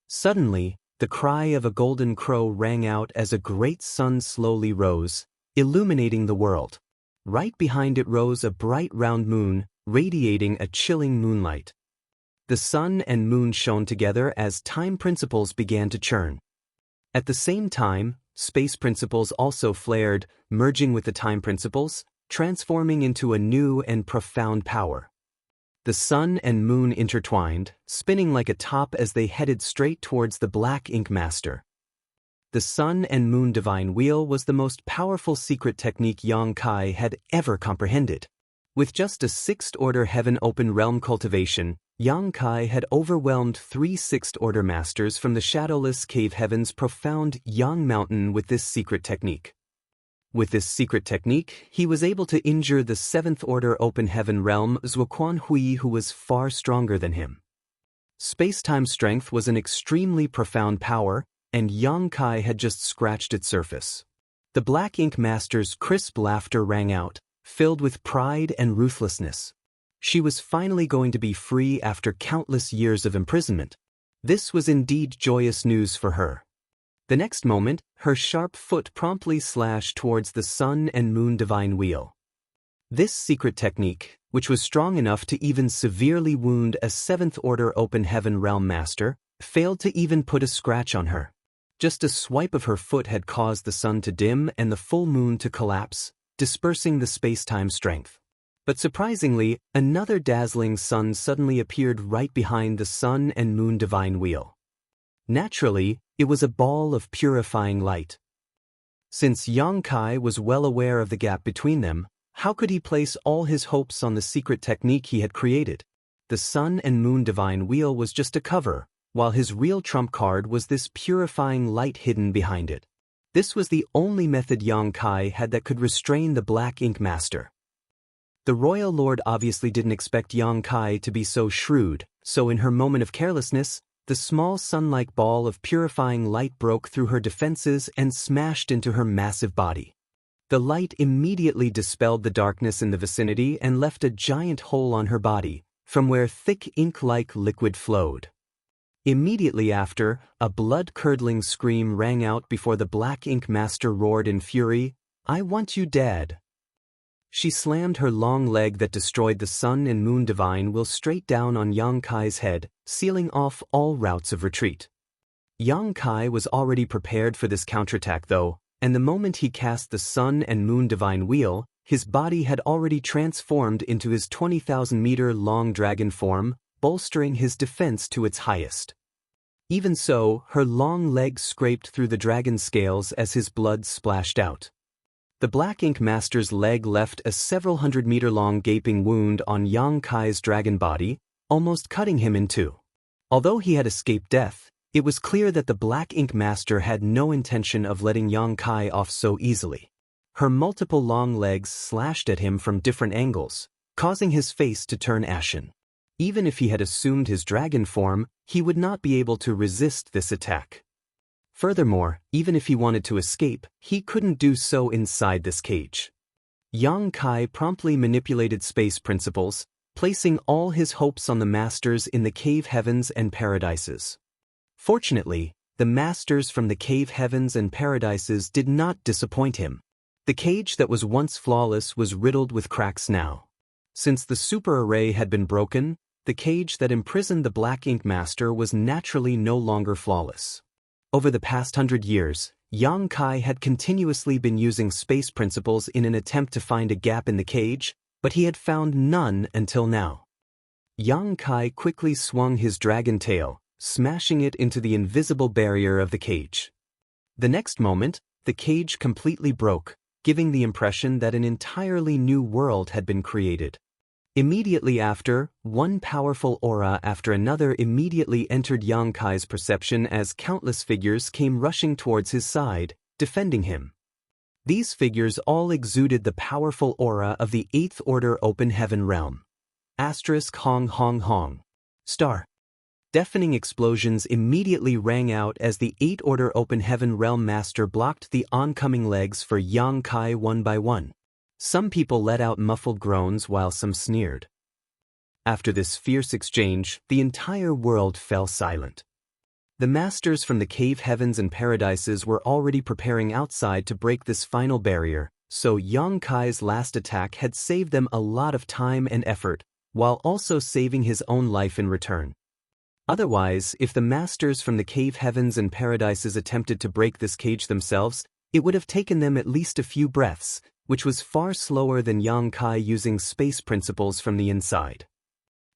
Suddenly, the cry of a golden crow rang out as a great sun slowly rose, illuminating the world. Right behind it rose a bright round moon, radiating a chilling moonlight. The sun and moon shone together as time principles began to churn. At the same time, space principles also flared, merging with the time principles, transforming into a new and profound power. The sun and moon intertwined, spinning like a top as they headed straight towards the Black Ink Master. The sun and moon divine wheel was the most powerful secret technique Yang Kai had ever comprehended. With just a 6th-order heaven-open realm cultivation, Yang Kai had overwhelmed 3 6th-order masters from the shadowless cave heaven's profound Yang Mountain with this secret technique. With this secret technique, he was able to injure the 7th-order open heaven realm Zuoquan Hui, who was far stronger than him. Space-time strength was an extremely profound power, and Yang Kai had just scratched its surface. The Black Ink Master's crisp laughter rang out, filled with pride and ruthlessness. She was finally going to be free after countless years of imprisonment. This was indeed joyous news for her. The next moment, her sharp foot promptly slashed towards the sun and moon divine wheel. This secret technique, which was strong enough to even severely wound a 7th-order open heaven realm master, failed to even put a scratch on her. Just a swipe of her foot had caused the sun to dim and the full moon to collapse, dispersing the space-time strength. But surprisingly, another dazzling sun suddenly appeared right behind the sun and moon divine wheel. Naturally, it was a ball of purifying light. Since Yang Kai was well aware of the gap between them, how could he place all his hopes on the secret technique he had created? The sun and moon divine wheel was just a cover, while his real trump card was this purifying light hidden behind it. This was the only method Yang Kai had that could restrain the Black Ink Master. The Royal Lord obviously didn't expect Yang Kai to be so shrewd, so in her moment of carelessness, the small sun-like ball of purifying light broke through her defenses and smashed into her massive body. The light immediately dispelled the darkness in the vicinity and left a giant hole on her body, from where thick ink-like liquid flowed. Immediately after, a blood-curdling scream rang out before the Black Ink Master roared in fury, "I want you dead." She slammed her long leg that destroyed the sun and moon divine will straight down on Yang Kai's head, sealing off all routes of retreat. Yang Kai was already prepared for this counterattack though, and the moment he cast the sun and moon divine wheel, his body had already transformed into his 20,000-meter-long dragon form, bolstering his defense to its highest. Even so, her long legs scraped through the dragon scales as his blood splashed out. The Black Ink Master's leg left a several hundred-meter-long gaping wound on Yang Kai's dragon body, almost cutting him in two. Although he had escaped death, it was clear that the Black Ink Master had no intention of letting Yang Kai off so easily. Her multiple long legs slashed at him from different angles, causing his face to turn ashen. Even if he had assumed his dragon form, he would not be able to resist this attack. Furthermore, even if he wanted to escape, he couldn't do so inside this cage. Yang Kai promptly manipulated space principles, placing all his hopes on the masters in the cave heavens and paradises. Fortunately, the masters from the cave heavens and paradises did not disappoint him. The cage that was once flawless was riddled with cracks now. Since the super array had been broken, the cage that imprisoned the Black Ink Master was naturally no longer flawless. Over the past 100 years, Yang Kai had continuously been using space principles in an attempt to find a gap in the cage, but he had found none until now. Yang Kai quickly swung his dragon tail, smashing it into the invisible barrier of the cage. The next moment, the cage completely broke, giving the impression that an entirely new world had been created. Immediately after, one powerful aura after another immediately entered Yang Kai's perception as countless figures came rushing towards his side, defending him. These figures all exuded the powerful aura of the 8th Order Open Heaven Realm. Hong Hong Hong. Star. Deafening explosions immediately rang out as the 8th Order Open Heaven Realm Master blocked the oncoming legs for Yang Kai one by one. Some people let out muffled groans while some sneered. After this fierce exchange, the entire world fell silent. The masters from the cave heavens and paradises were already preparing outside to break this final barrier, so Yang Kai's last attack had saved them a lot of time and effort, while also saving his own life in return. Otherwise, if the masters from the cave heavens and paradises attempted to break this cage themselves, it would have taken them at least a few breaths, which was far slower than Yang Kai using space principles from the inside.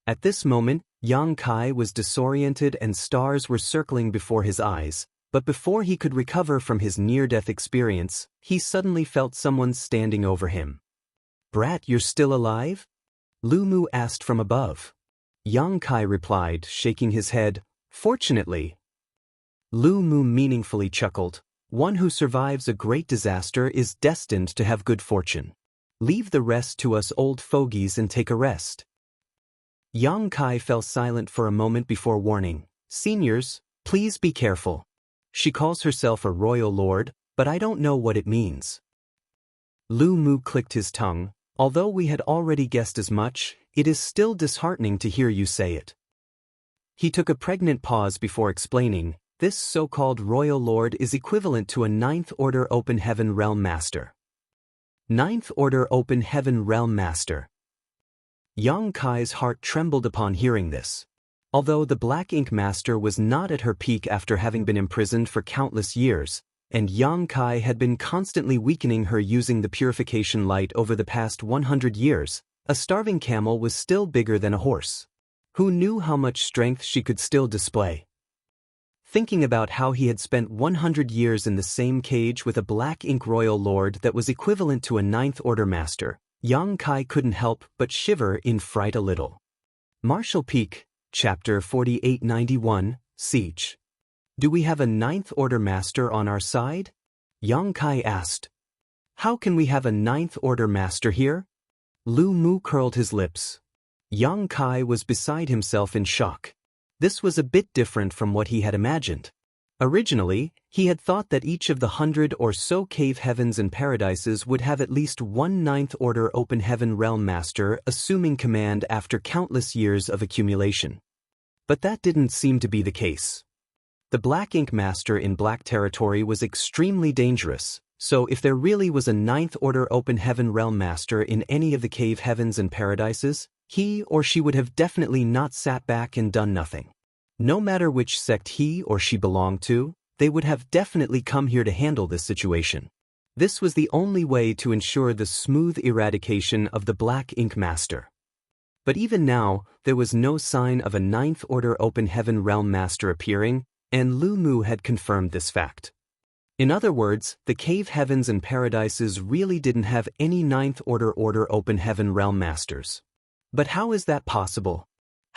At this moment, Yang Kai was disoriented and stars were circling before his eyes, but before he could recover from his near-death experience, he suddenly felt someone standing over him. "Brat, you're still alive?" Lu Mu asked from above. Yang Kai replied, shaking his head, "Fortunately." Lu Mu meaningfully chuckled. "One who survives a great disaster is destined to have good fortune. Leave the rest to us old fogies and take a rest." Yang Kai fell silent for a moment before warning, "Seniors, please be careful. She calls herself a royal lord, but I don't know what it means." Lu Mu clicked his tongue. "Although we had already guessed as much, it is still disheartening to hear you say it." He took a pregnant pause before explaining, "This so-called royal lord is equivalent to a 9th Order Open Heaven Realm Master." 9th Order Open Heaven Realm Master. Yang Kai's heart trembled upon hearing this. Although the Black Ink Master was not at her peak after having been imprisoned for countless years, and Yang Kai had been constantly weakening her using the purification light over the past 100 years, a starving camel was still bigger than a horse. Who knew how much strength she could still display? Thinking about how he had spent 100 years in the same cage with a Black Ink Royal Lord that was equivalent to a 9th Order Master, Yang Kai couldn't help but shiver in fright a little. Martial Peak, Chapter 4891, Siege. "Do we have a 9th Order Master on our side?" Yang Kai asked. "How can we have a 9th Order Master here?" Lu Mu curled his lips. Yang Kai was beside himself in shock. This was a bit different from what he had imagined. Originally, he had thought that each of the 100 or so cave heavens and paradises would have at least one 9th Order Open Heaven Realm Master assuming command after countless years of accumulation. But that didn't seem to be the case. The Black Ink Master in Black Territory was extremely dangerous, so if there really was a 9th Order Open Heaven Realm Master in any of the cave heavens and paradises, he or she would have definitely not sat back and done nothing. No matter which sect he or she belonged to, they would have definitely come here to handle this situation. This was the only way to ensure the smooth eradication of the Black Ink Master. But even now, there was no sign of a 9th Order Open Heaven Realm Master appearing, and Lu Mu had confirmed this fact. In other words, the cave heavens and paradises really didn't have any 9th Order Open Heaven Realm Masters. But how is that possible?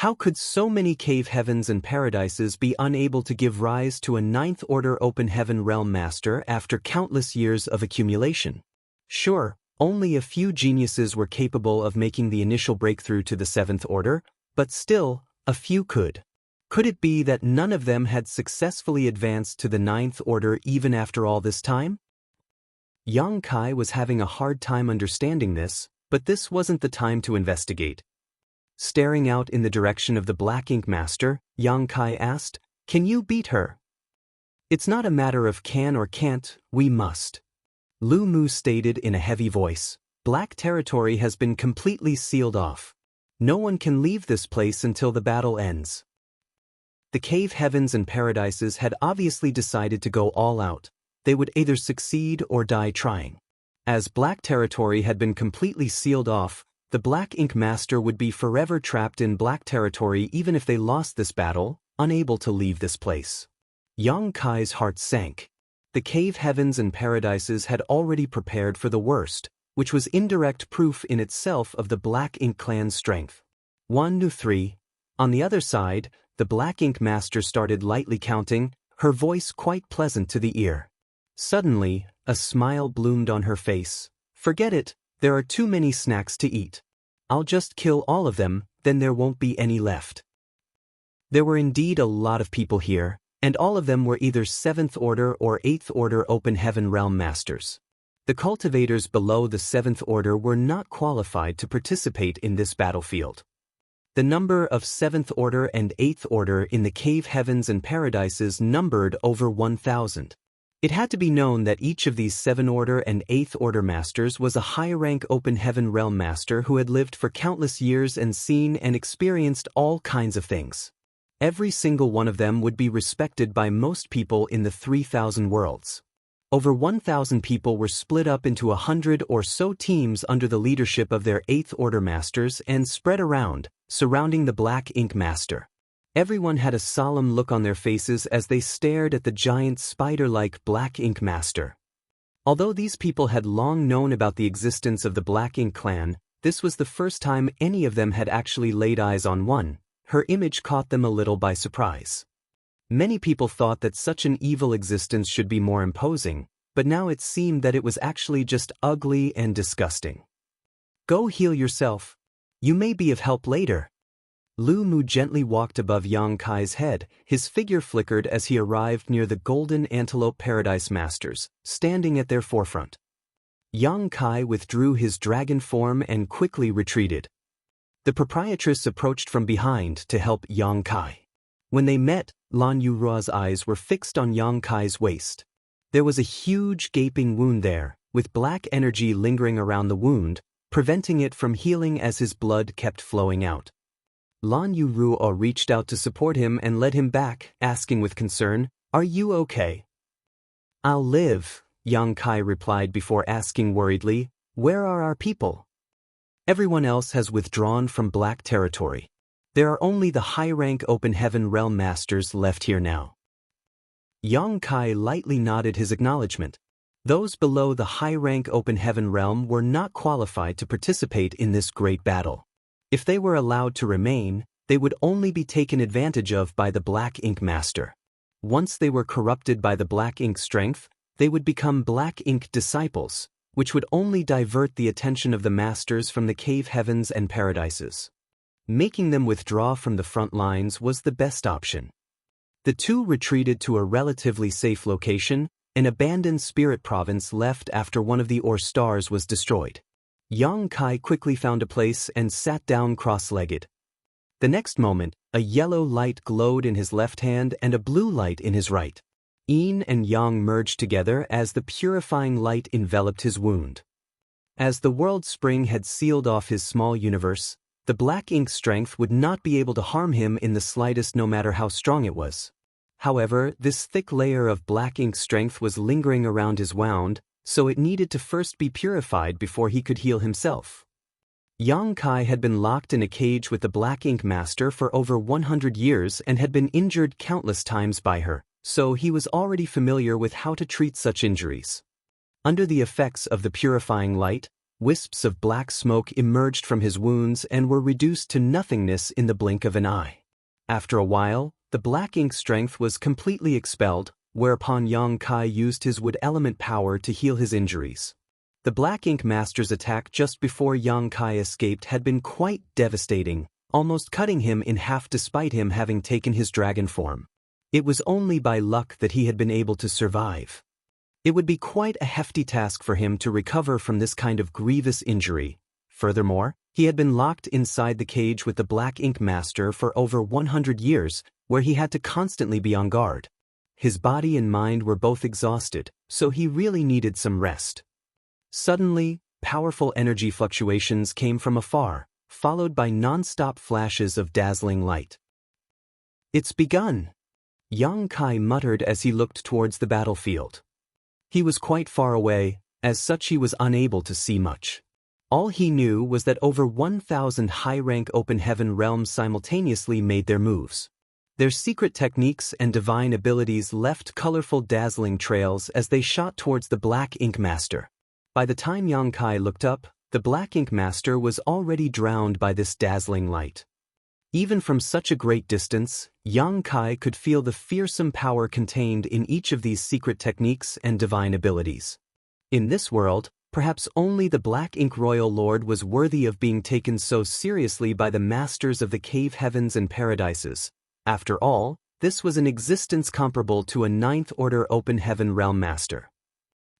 How could so many cave heavens and paradises be unable to give rise to a 9th Order Open Heaven Realm Master after countless years of accumulation? Sure, only a few geniuses were capable of making the initial breakthrough to the 7th Order, but still, a few could. Could it be that none of them had successfully advanced to the 9th Order even after all this time? Yang Kai was having a hard time understanding this, but this wasn't the time to investigate. Staring out in the direction of the Black Ink Master, Yang Kai asked, "Can you beat her?" "It's not a matter of can or can't, we must." Lu Mu stated in a heavy voice. "Black Territory has been completely sealed off. No one can leave this place until the battle ends." The cave heavens and paradises had obviously decided to go all out. They would either succeed or die trying. As Black Territory had been completely sealed off, the Black Ink Master would be forever trapped in Black Territory even if they lost this battle, unable to leave this place. Yang Kai's heart sank. the cave heavens and paradises had already prepared for the worst, which was indirect proof in itself of the Black Ink clan's strength. 1 to 3. On the other side, the Black Ink Master started lightly counting, her voice quite pleasant to the ear. Suddenly, a smile bloomed on her face. Forget it, there are too many snacks to eat. I'll just kill all of them, then there won't be any left. There were indeed a lot of people here, and all of them were either 7th Order or 8th Order Open Heaven Realm Masters. The cultivators below the 7th Order were not qualified to participate in this battlefield. The number of 7th Order and 8th Order in the cave heavens and paradises numbered over 1,000. It had to be known that each of these 7th Order and 8th Order Masters was a high-rank Open Heaven Realm Master who had lived for countless years and seen and experienced all kinds of things. Every single one of them would be respected by most people in the 3,000 worlds. Over 1,000 people were split up into 100 or so teams under the leadership of their 8th Order Masters and spread around, surrounding the Black Ink Master. Everyone had a solemn look on their faces as they stared at the giant spider-like Black Ink Master. Although these people had long known about the existence of the Black Ink clan, this was the first time any of them had actually laid eyes on one. Her image caught them a little by surprise. Many people thought that such an evil existence should be more imposing, but now it seemed that it was actually just ugly and disgusting. Go heal yourself. You may be of help later. Lu Mu gently walked above Yang Kai's head, his figure flickered as he arrived near the Golden Antelope Paradise Masters, standing at their forefront. Yang Kai withdrew his dragon form and quickly retreated. The proprietress approached from behind to help Yang Kai. When they met, Lan Yurua's eyes were fixed on Yang Kai's waist. There was a huge gaping wound there, with black energy lingering around the wound, preventing it from healing as his blood kept flowing out. Lan Yurua reached out to support him and led him back, asking with concern, "Are you okay?" "I'll live," Yang Kai replied before asking worriedly, "Where are our people?" "Everyone else has withdrawn from Black Territory. There are only the high-rank Open Heaven Realm Masters left here now." Yang Kai lightly nodded his acknowledgement. Those below the high-rank Open Heaven Realm were not qualified to participate in this great battle. If they were allowed to remain, they would only be taken advantage of by the Black Ink Master. Once they were corrupted by the Black Ink strength, they would become Black Ink disciples, which would only divert the attention of the Masters from the cave heavens and paradises. Making them withdraw from the front lines was the best option. The two retreated to a relatively safe location, an abandoned spirit province left after one of the Ore stars was destroyed. Yang Kai quickly found a place and sat down cross-legged. The next moment, a yellow light glowed in his left hand and a blue light in his right. Yin and Yang merged together as the purifying light enveloped his wound. As the world spring had sealed off his small universe, the Black Ink strength would not be able to harm him in the slightest no matter how strong it was. However, this thick layer of Black Ink strength was lingering around his wound, so it needed to first be purified before he could heal himself. Yang Kai had been locked in a cage with the Black Ink Master for over 100 years and had been injured countless times by her, so he was already familiar with how to treat such injuries. Under the effects of the purifying light, wisps of black smoke emerged from his wounds and were reduced to nothingness in the blink of an eye. After a while, the Black Ink strength was completely expelled, whereupon Yang Kai used his wood element power to heal his injuries. The Black Ink Master's attack just before Yang Kai escaped had been quite devastating, almost cutting him in half despite him having taken his dragon form. It was only by luck that he had been able to survive. It would be quite a hefty task for him to recover from this kind of grievous injury. Furthermore, he had been locked inside the cage with the Black Ink Master for over 100 years, where he had to constantly be on guard. His body and mind were both exhausted, so he really needed some rest. Suddenly, powerful energy fluctuations came from afar, followed by non-stop flashes of dazzling light. "It's begun," Yang Kai muttered as he looked towards the battlefield. He was quite far away, as such he was unable to see much. All he knew was that over 1,000 high-rank Open Heaven realms simultaneously made their moves. Their secret techniques and divine abilities left colorful dazzling trails as they shot towards the Black Ink Master. By the time Yang Kai looked up, the Black Ink Master was already drowned by this dazzling light. Even from such a great distance, Yang Kai could feel the fearsome power contained in each of these secret techniques and divine abilities. In this world, perhaps only the Black Ink Royal Lord was worthy of being taken so seriously by the masters of the cave heavens and paradises. After all, this was an existence comparable to a Ninth Order Open Heaven Realm Master.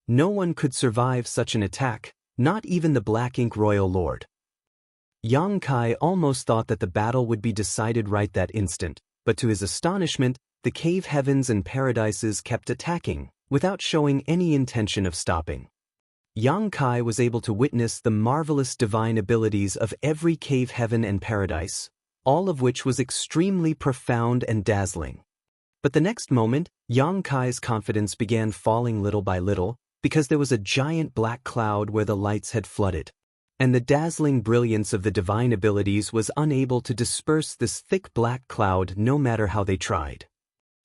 No one could survive such an attack, not even the Black Ink Royal Lord. Yang Kai almost thought that the battle would be decided right that instant, but to his astonishment, the cave heavens and paradises kept attacking, without showing any intention of stopping. Yang Kai was able to witness the marvelous divine abilities of every cave heaven and paradise, all of which was extremely profound and dazzling. But the next moment, Yang Kai's confidence began falling little by little, because there was a giant black cloud where the lights had flooded, and the dazzling brilliance of the divine abilities was unable to disperse this thick black cloud no matter how they tried.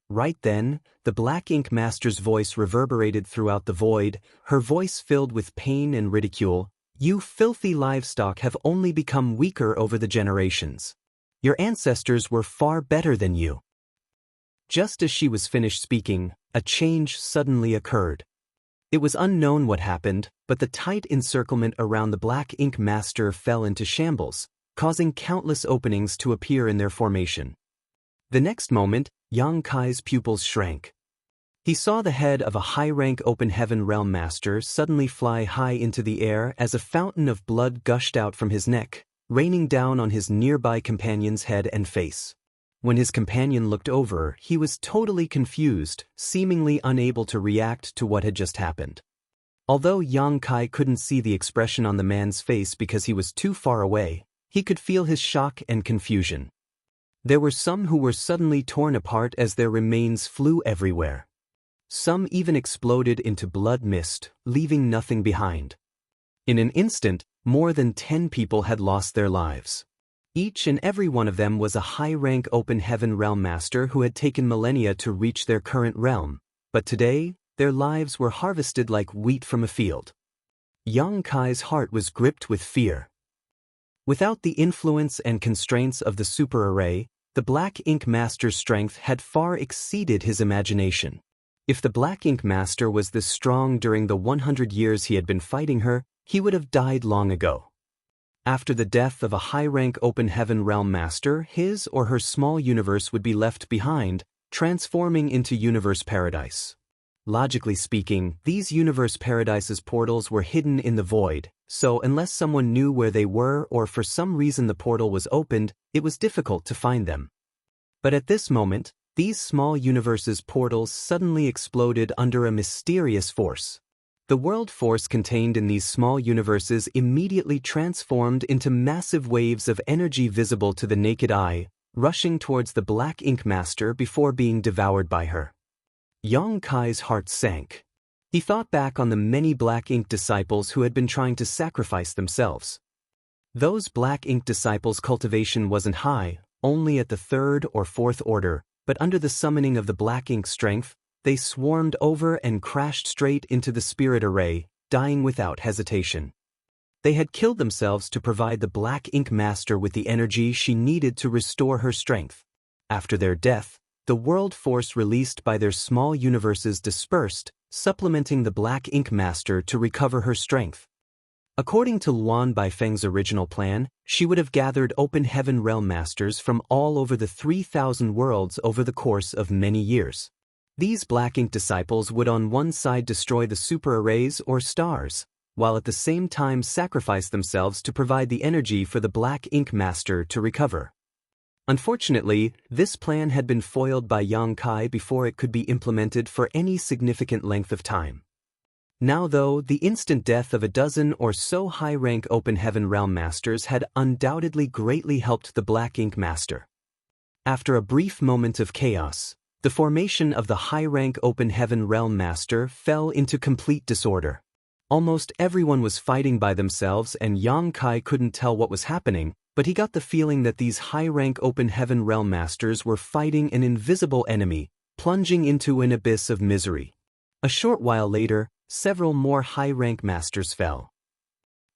Right then, the Black Ink Master's voice reverberated throughout the void, her voice filled with pain and ridicule. "You filthy livestock have only become weaker over the generations. Your ancestors were far better than you." Just as she was finished speaking, a change suddenly occurred. It was unknown what happened, but the tight encirclement around the Black Ink Master fell into shambles, causing countless openings to appear in their formation. The next moment, Yang Kai's pupils shrank. He saw the head of a high-rank Open Heaven Realm Master suddenly fly high into the air as a fountain of blood gushed out from his neck, raining down on his nearby companion's head and face. When his companion looked over, he was totally confused, seemingly unable to react to what had just happened. Although Yang Kai couldn't see the expression on the man's face because he was too far away, he could feel his shock and confusion. There were some who were suddenly torn apart as their remains flew everywhere. Some even exploded into blood mist, leaving nothing behind. In an instant, more than 10 people had lost their lives. Each and every one of them was a high-rank Open Heaven Realm Master who had taken millennia to reach their current realm, but today, their lives were harvested like wheat from a field. Yang Kai's heart was gripped with fear. Without the influence and constraints of the super array, the Black Ink Master's strength had far exceeded his imagination. If the Black Ink Master was this strong during the 100 years he had been fighting her, he would have died long ago. After the death of a high-rank Open Heaven Realm Master, his or her small universe would be left behind, transforming into Universe Paradise. Logically speaking, these Universe Paradise's portals were hidden in the void, so unless someone knew where they were or for some reason the portal was opened, it was difficult to find them. But at this moment, these small universes' portals suddenly exploded under a mysterious force. The world force contained in these small universes immediately transformed into massive waves of energy visible to the naked eye, rushing towards the Black Ink Master before being devoured by her. Yang Kai's heart sank. He thought back on the many Black Ink disciples who had been trying to sacrifice themselves. Those Black Ink disciples' cultivation wasn't high, only at the 3rd or 4th order, but under the summoning of the Black Ink strength, they swarmed over and crashed straight into the spirit array, dying without hesitation. They had killed themselves to provide the Black Ink Master with the energy she needed to restore her strength. After their death, the world force released by their small universes dispersed, supplementing the Black Ink Master to recover her strength. According to Luan Baifeng's original plan, she would have gathered Open Heaven Realm Masters from all over the 3,000 worlds over the course of many years. These Black Ink disciples would on one side destroy the super arrays or stars, while at the same time sacrifice themselves to provide the energy for the Black Ink Master to recover. Unfortunately, this plan had been foiled by Yang Kai before it could be implemented for any significant length of time. Now though, the instant death of a dozen or so high-rank Open Heaven Realm Masters had undoubtedly greatly helped the Black Ink Master. After a brief moment of chaos, the formation of the high-rank Open Heaven Realm Master fell into complete disorder. Almost everyone was fighting by themselves and Yang Kai couldn't tell what was happening, but he got the feeling that these high-rank Open Heaven Realm Masters were fighting an invisible enemy, plunging into an abyss of misery. A short while later, several more high-rank masters fell.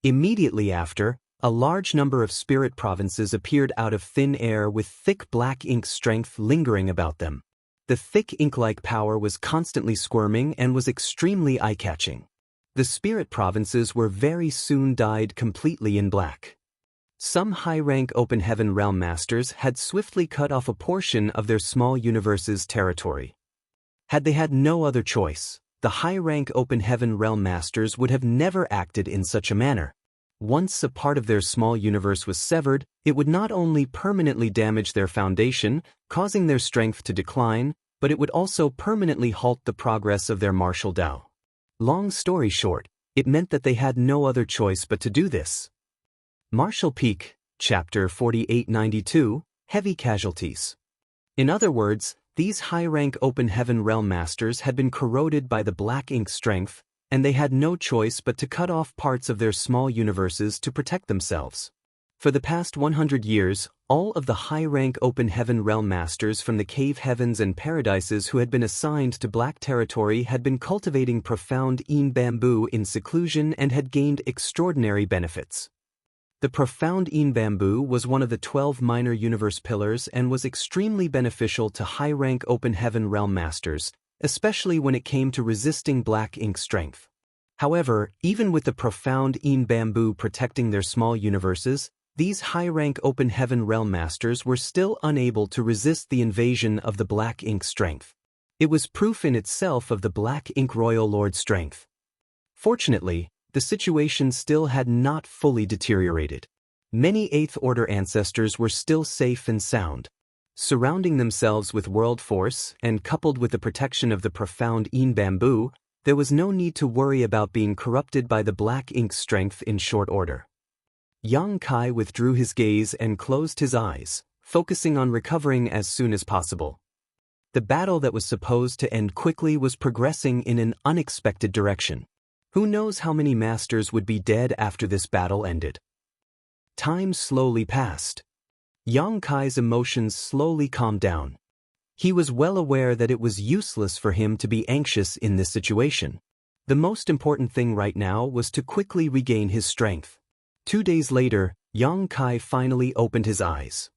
Immediately after, a large number of spirit provinces appeared out of thin air with thick black ink strength lingering about them. The thick ink-like power was constantly squirming and was extremely eye-catching. The spirit provinces were very soon dyed completely in black. Some high-rank Open Heaven Realm Masters had swiftly cut off a portion of their small universe's territory. Had they had no other choice, the high-rank Open Heaven Realm Masters would have never acted in such a manner. Once a part of their small universe was severed, it would not only permanently damage their foundation, causing their strength to decline, but it would also permanently halt the progress of their martial Dao. Long story short, it meant that they had no other choice but to do this. Martial Peak, Chapter 4892, Heavy Casualties. In other words, these high-rank Open Heaven Realm Masters had been corroded by the black ink strength, and they had no choice but to cut off parts of their small universes to protect themselves. For the past 100 years, all of the high-rank Open Heaven Realm Masters from the cave heavens and paradises who had been assigned to black territory had been cultivating profound Yin bamboo in seclusion and had gained extraordinary benefits. The profound Yin bamboo was one of the 12 minor universe pillars and was extremely beneficial to high-rank Open Heaven Realm Masters, especially when it came to resisting black ink strength. However, even with the profound Yin bamboo protecting their small universes, these high-rank Open Heaven Realm Masters were still unable to resist the invasion of the black ink strength. It was proof in itself of the black ink Royal Lord strength. Fortunately, the situation still had not fully deteriorated. Many 8th Order ancestors were still safe and sound. Surrounding themselves with world force and coupled with the protection of the profound Yin bamboo, there was no need to worry about being corrupted by the black ink strength in short order. Yang Kai withdrew his gaze and closed his eyes, focusing on recovering as soon as possible. The battle that was supposed to end quickly was progressing in an unexpected direction. Who knows how many masters would be dead after this battle ended? Time slowly passed. Yang Kai's emotions slowly calmed down. He was well aware that it was useless for him to be anxious in this situation. The most important thing right now was to quickly regain his strength. 2 days later, Yang Kai finally opened his eyes.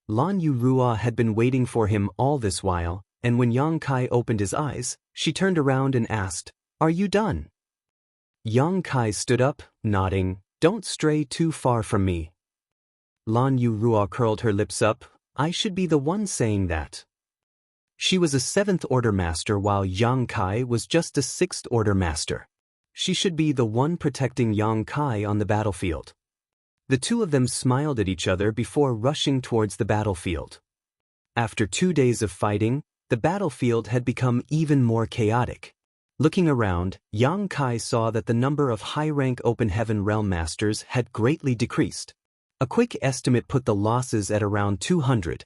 Lan Yurua had been waiting for him all this while, and when Yang Kai opened his eyes, she turned around and asked, "Are you done?" Yang Kai stood up, nodding, "Don't stray too far from me." Lan Yurua curled her lips up, "I should be the one saying that." She was a 7th Order Master while Yang Kai was just a 6th Order Master. She should be the one protecting Yang Kai on the battlefield. The two of them smiled at each other before rushing towards the battlefield. After 2 days of fighting, the battlefield had become even more chaotic. Looking around, Yang Kai saw that the number of high-rank Open Heaven Realm Masters had greatly decreased. A quick estimate put the losses at around 200.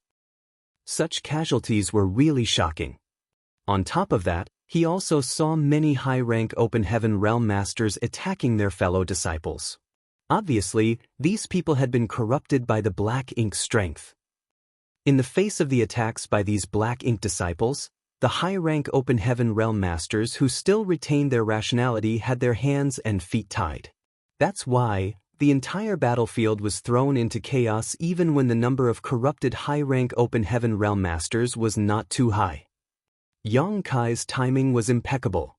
Such casualties were really shocking. On top of that, he also saw many high-rank Open Heaven Realm Masters attacking their fellow disciples. Obviously, these people had been corrupted by the black ink strength. In the face of the attacks by these black ink disciples, the high-rank Open Heaven Realm Masters who still retained their rationality had their hands and feet tied. That's why the entire battlefield was thrown into chaos even when the number of corrupted high-rank Open Heaven Realm Masters was not too high. Yang Kai's timing was impeccable.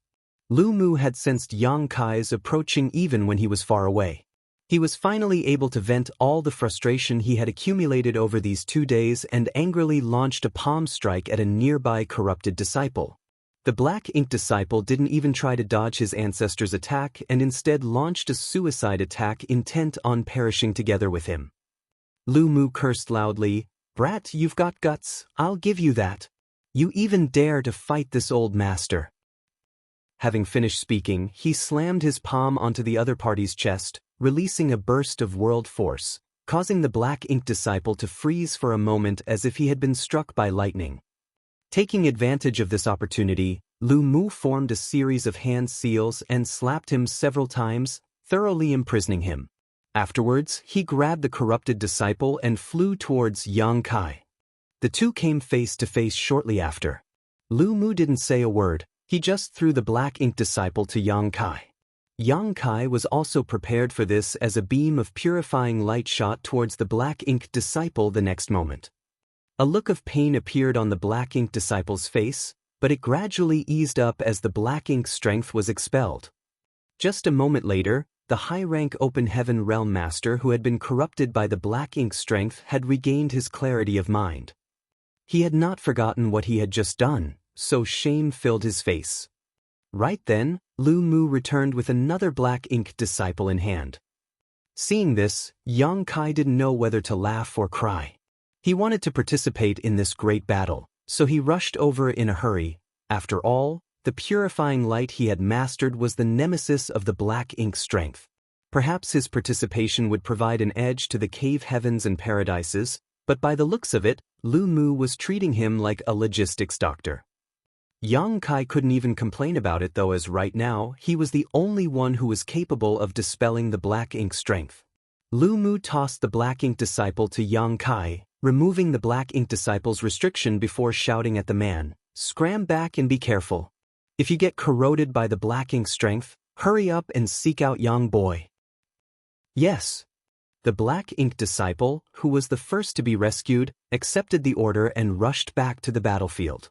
Lu Mu had sensed Yang Kai's approaching even when he was far away. He was finally able to vent all the frustration he had accumulated over these 2 days and angrily launched a palm strike at a nearby corrupted disciple. The black ink disciple didn't even try to dodge his ancestor's attack and instead launched a suicide attack intent on perishing together with him. Lu Mu cursed loudly, "Brat, you've got guts, I'll give you that. You even dare to fight this old master." Having finished speaking, he slammed his palm onto the other party's chest, releasing a burst of world force, causing the black ink disciple to freeze for a moment as if he had been struck by lightning. Taking advantage of this opportunity, Lu Mu formed a series of hand seals and slapped him several times, thoroughly imprisoning him. Afterwards, he grabbed the corrupted disciple and flew towards Yang Kai. The two came face to face shortly after. Lu Mu didn't say a word, he just threw the black ink disciple to Yang Kai. Yang Kai was also prepared for this as a beam of purifying light shot towards the black ink disciple the next moment. A look of pain appeared on the black ink disciple's face, but it gradually eased up as the black ink strength was expelled. Just a moment later, the high-rank Open Heaven Realm Master who had been corrupted by the black ink strength had regained his clarity of mind. He had not forgotten what he had just done, so shame filled his face. Right then, Lu Mu returned with another black ink disciple in hand. Seeing this, Yang Kai didn't know whether to laugh or cry. He wanted to participate in this great battle, so he rushed over in a hurry. After all, the purifying light he had mastered was the nemesis of the black ink strength. Perhaps his participation would provide an edge to the cave heavens and paradises, but by the looks of it, Lu Mu was treating him like a logistics doctor. Yang Kai couldn't even complain about it though, as right now he was the only one who was capable of dispelling the black ink strength. Lu Mu tossed the black ink disciple to Yang Kai, removing the black ink disciple's restriction before shouting at the man, "Scram back and be careful. If you get corroded by the black ink strength, hurry up and seek out Yang Boy." Yes. The black ink disciple, who was the first to be rescued, accepted the order and rushed back to the battlefield.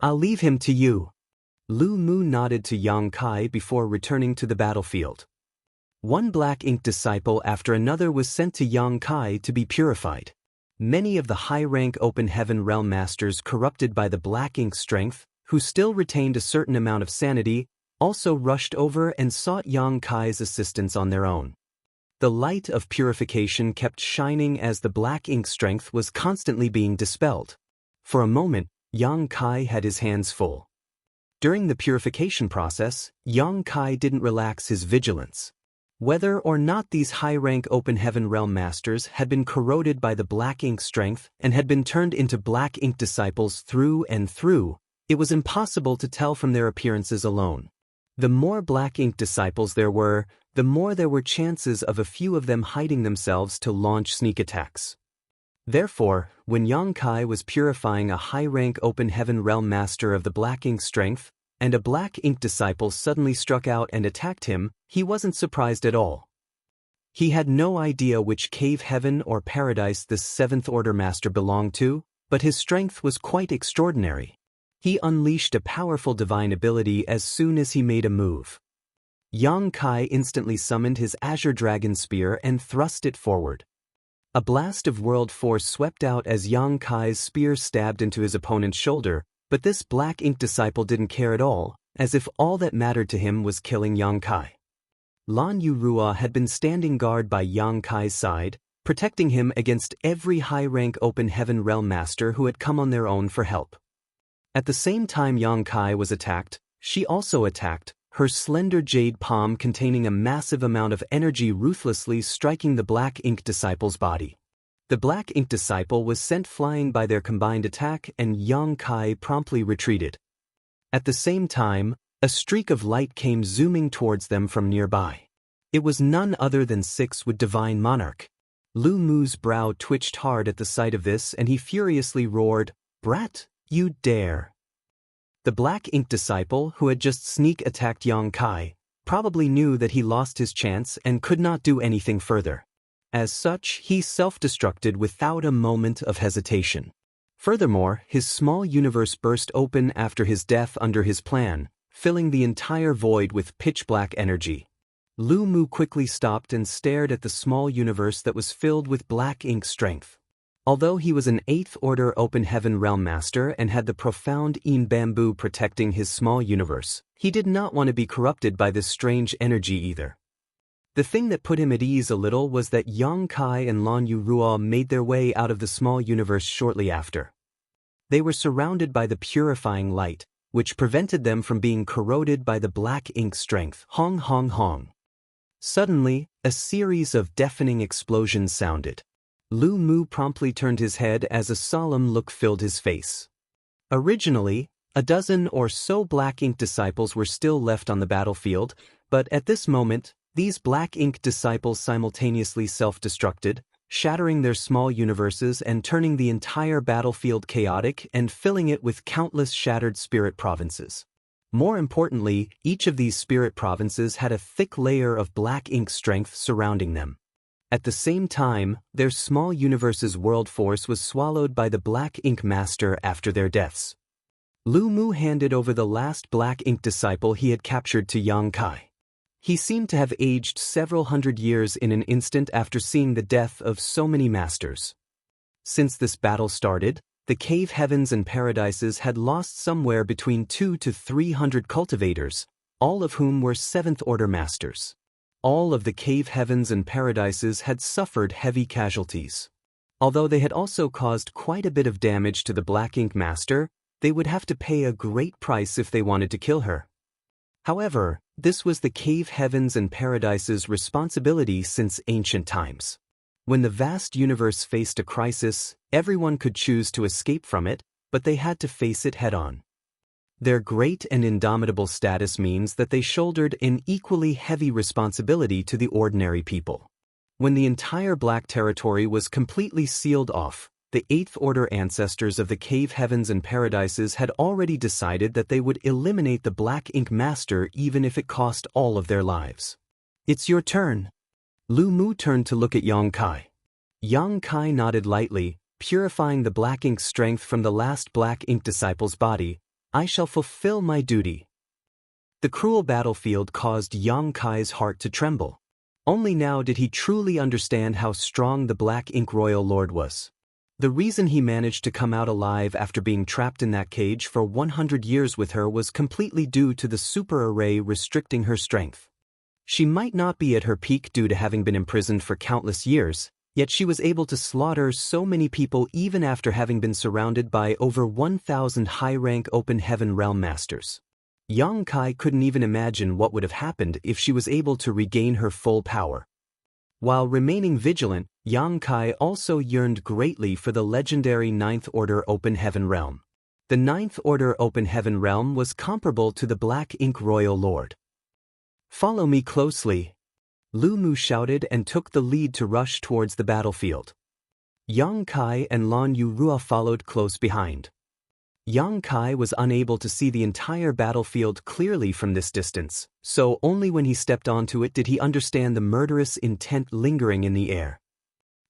"I'll leave him to you." Lu Mu nodded to Yang Kai before returning to the battlefield. One black ink disciple after another was sent to Yang Kai to be purified. Many of the high-rank Open Heaven Realm Masters corrupted by the black ink strength, who still retained a certain amount of sanity, also rushed over and sought Yang Kai's assistance on their own. The light of purification kept shining as the black ink strength was constantly being dispelled. For a moment, Yang Kai had his hands full. During the purification process, Yang Kai didn't relax his vigilance. Whether or not these high-rank Open Heaven Realm Masters had been corroded by the black ink strength and had been turned into black ink disciples through and through, it was impossible to tell from their appearances alone. The more black ink disciples there were, the more there were chances of a few of them hiding themselves to launch sneak attacks. Therefore, when Yang Kai was purifying a high-rank Open Heaven Realm Master of the black ink strength, and a black ink disciple suddenly struck out and attacked him, he wasn't surprised at all. He had no idea which cave heaven or paradise this Seventh Order Master belonged to, but his strength was quite extraordinary. He unleashed a powerful divine ability as soon as he made a move. Yang Kai instantly summoned his Azure Dragon Spear and thrust it forward. A blast of world force swept out as Yang Kai's spear stabbed into his opponent's shoulder, but this black ink disciple didn't care at all, as if all that mattered to him was killing Yang Kai. Lan Yurua had been standing guard by Yang Kai's side, protecting him against every high-rank Open Heaven Realm Master who had come on their own for help. At the same time Yang Kai was attacked, she also attacked, her slender jade palm containing a massive amount of energy ruthlessly striking the black ink disciple's body. The black ink disciple was sent flying by their combined attack and Yang Kai promptly retreated. At the same time, a streak of light came zooming towards them from nearby. It was none other than Six-Wood Divine Monarch. Lu Mu's brow twitched hard at the sight of this and he furiously roared, "Brat, you dare!" The black ink disciple, who had just sneak attacked Yang Kai, probably knew that he lost his chance and could not do anything further. As such, he self-destructed without a moment of hesitation. Furthermore, his small universe burst open after his death under his plan, filling the entire void with pitch-black energy. Lu Mu quickly stopped and stared at the small universe that was filled with black ink strength. Although he was an 8th Order Open Heaven Realm Master and had the profound Een Bamboo protecting his small universe, he did not want to be corrupted by this strange energy either. The thing that put him at ease a little was that Yang Kai and Lan Yurua made their way out of the small universe shortly after. They were surrounded by the purifying light, which prevented them from being corroded by the black ink strength. Hong hong hong. Suddenly, a series of deafening explosions sounded. Lu Mu promptly turned his head as a solemn look filled his face. Originally, a dozen or so black ink disciples were still left on the battlefield, but at this moment, These black ink disciples simultaneously self-destructed, shattering their small universes and turning the entire battlefield chaotic and filling it with countless shattered spirit provinces. More importantly, each of these spirit provinces had a thick layer of black ink strength surrounding them. At the same time, their small universe's world force was swallowed by the black ink master after their deaths. Lu Mu handed over the last black ink disciple he had captured to Yang Kai. He seemed to have aged several hundred years in an instant after seeing the death of so many masters. Since this battle started, the cave heavens and paradises had lost somewhere between 200 to 300 cultivators, all of whom were 7th Order masters. All of the cave heavens and paradises had suffered heavy casualties. Although they had also caused quite a bit of damage to the Black Ink Master, they would have to pay a great price if they wanted to kill her. However, this was the cave heavens and paradises' responsibility since ancient times. When the vast universe faced a crisis, everyone could choose to escape from it, but they had to face it head-on. Their great and indomitable status means that they shouldered an equally heavy responsibility to the ordinary people. When the entire Black Territory was completely sealed off, the 8th Order ancestors of the cave heavens and paradises had already decided that they would eliminate the Black Ink Master even if it cost all of their lives. "It's your turn." Lu Mu turned to look at Yang Kai. Yang Kai nodded lightly, purifying the black ink strength from the last black ink disciple's body. "I shall fulfill my duty." The cruel battlefield caused Yang Kai's heart to tremble. Only now did he truly understand how strong the Black Ink Royal Lord was. The reason he managed to come out alive after being trapped in that cage for 100 years with her was completely due to the super array restricting her strength. She might not be at her peak due to having been imprisoned for countless years, yet she was able to slaughter so many people even after having been surrounded by over 1,000 high-rank Open Heaven Realm Masters. Yang Kai couldn't even imagine what would have happened if she was able to regain her full power. While remaining vigilant, Yang Kai also yearned greatly for the legendary 9th Order Open Heaven Realm. The 9th Order Open Heaven Realm was comparable to the Black Ink Royal Lord. "Follow me closely," Lu Mu shouted and took the lead to rush towards the battlefield. Yang Kai and Lan Yurua followed close behind. Yang Kai was unable to see the entire battlefield clearly from this distance, so only when he stepped onto it did he understand the murderous intent lingering in the air.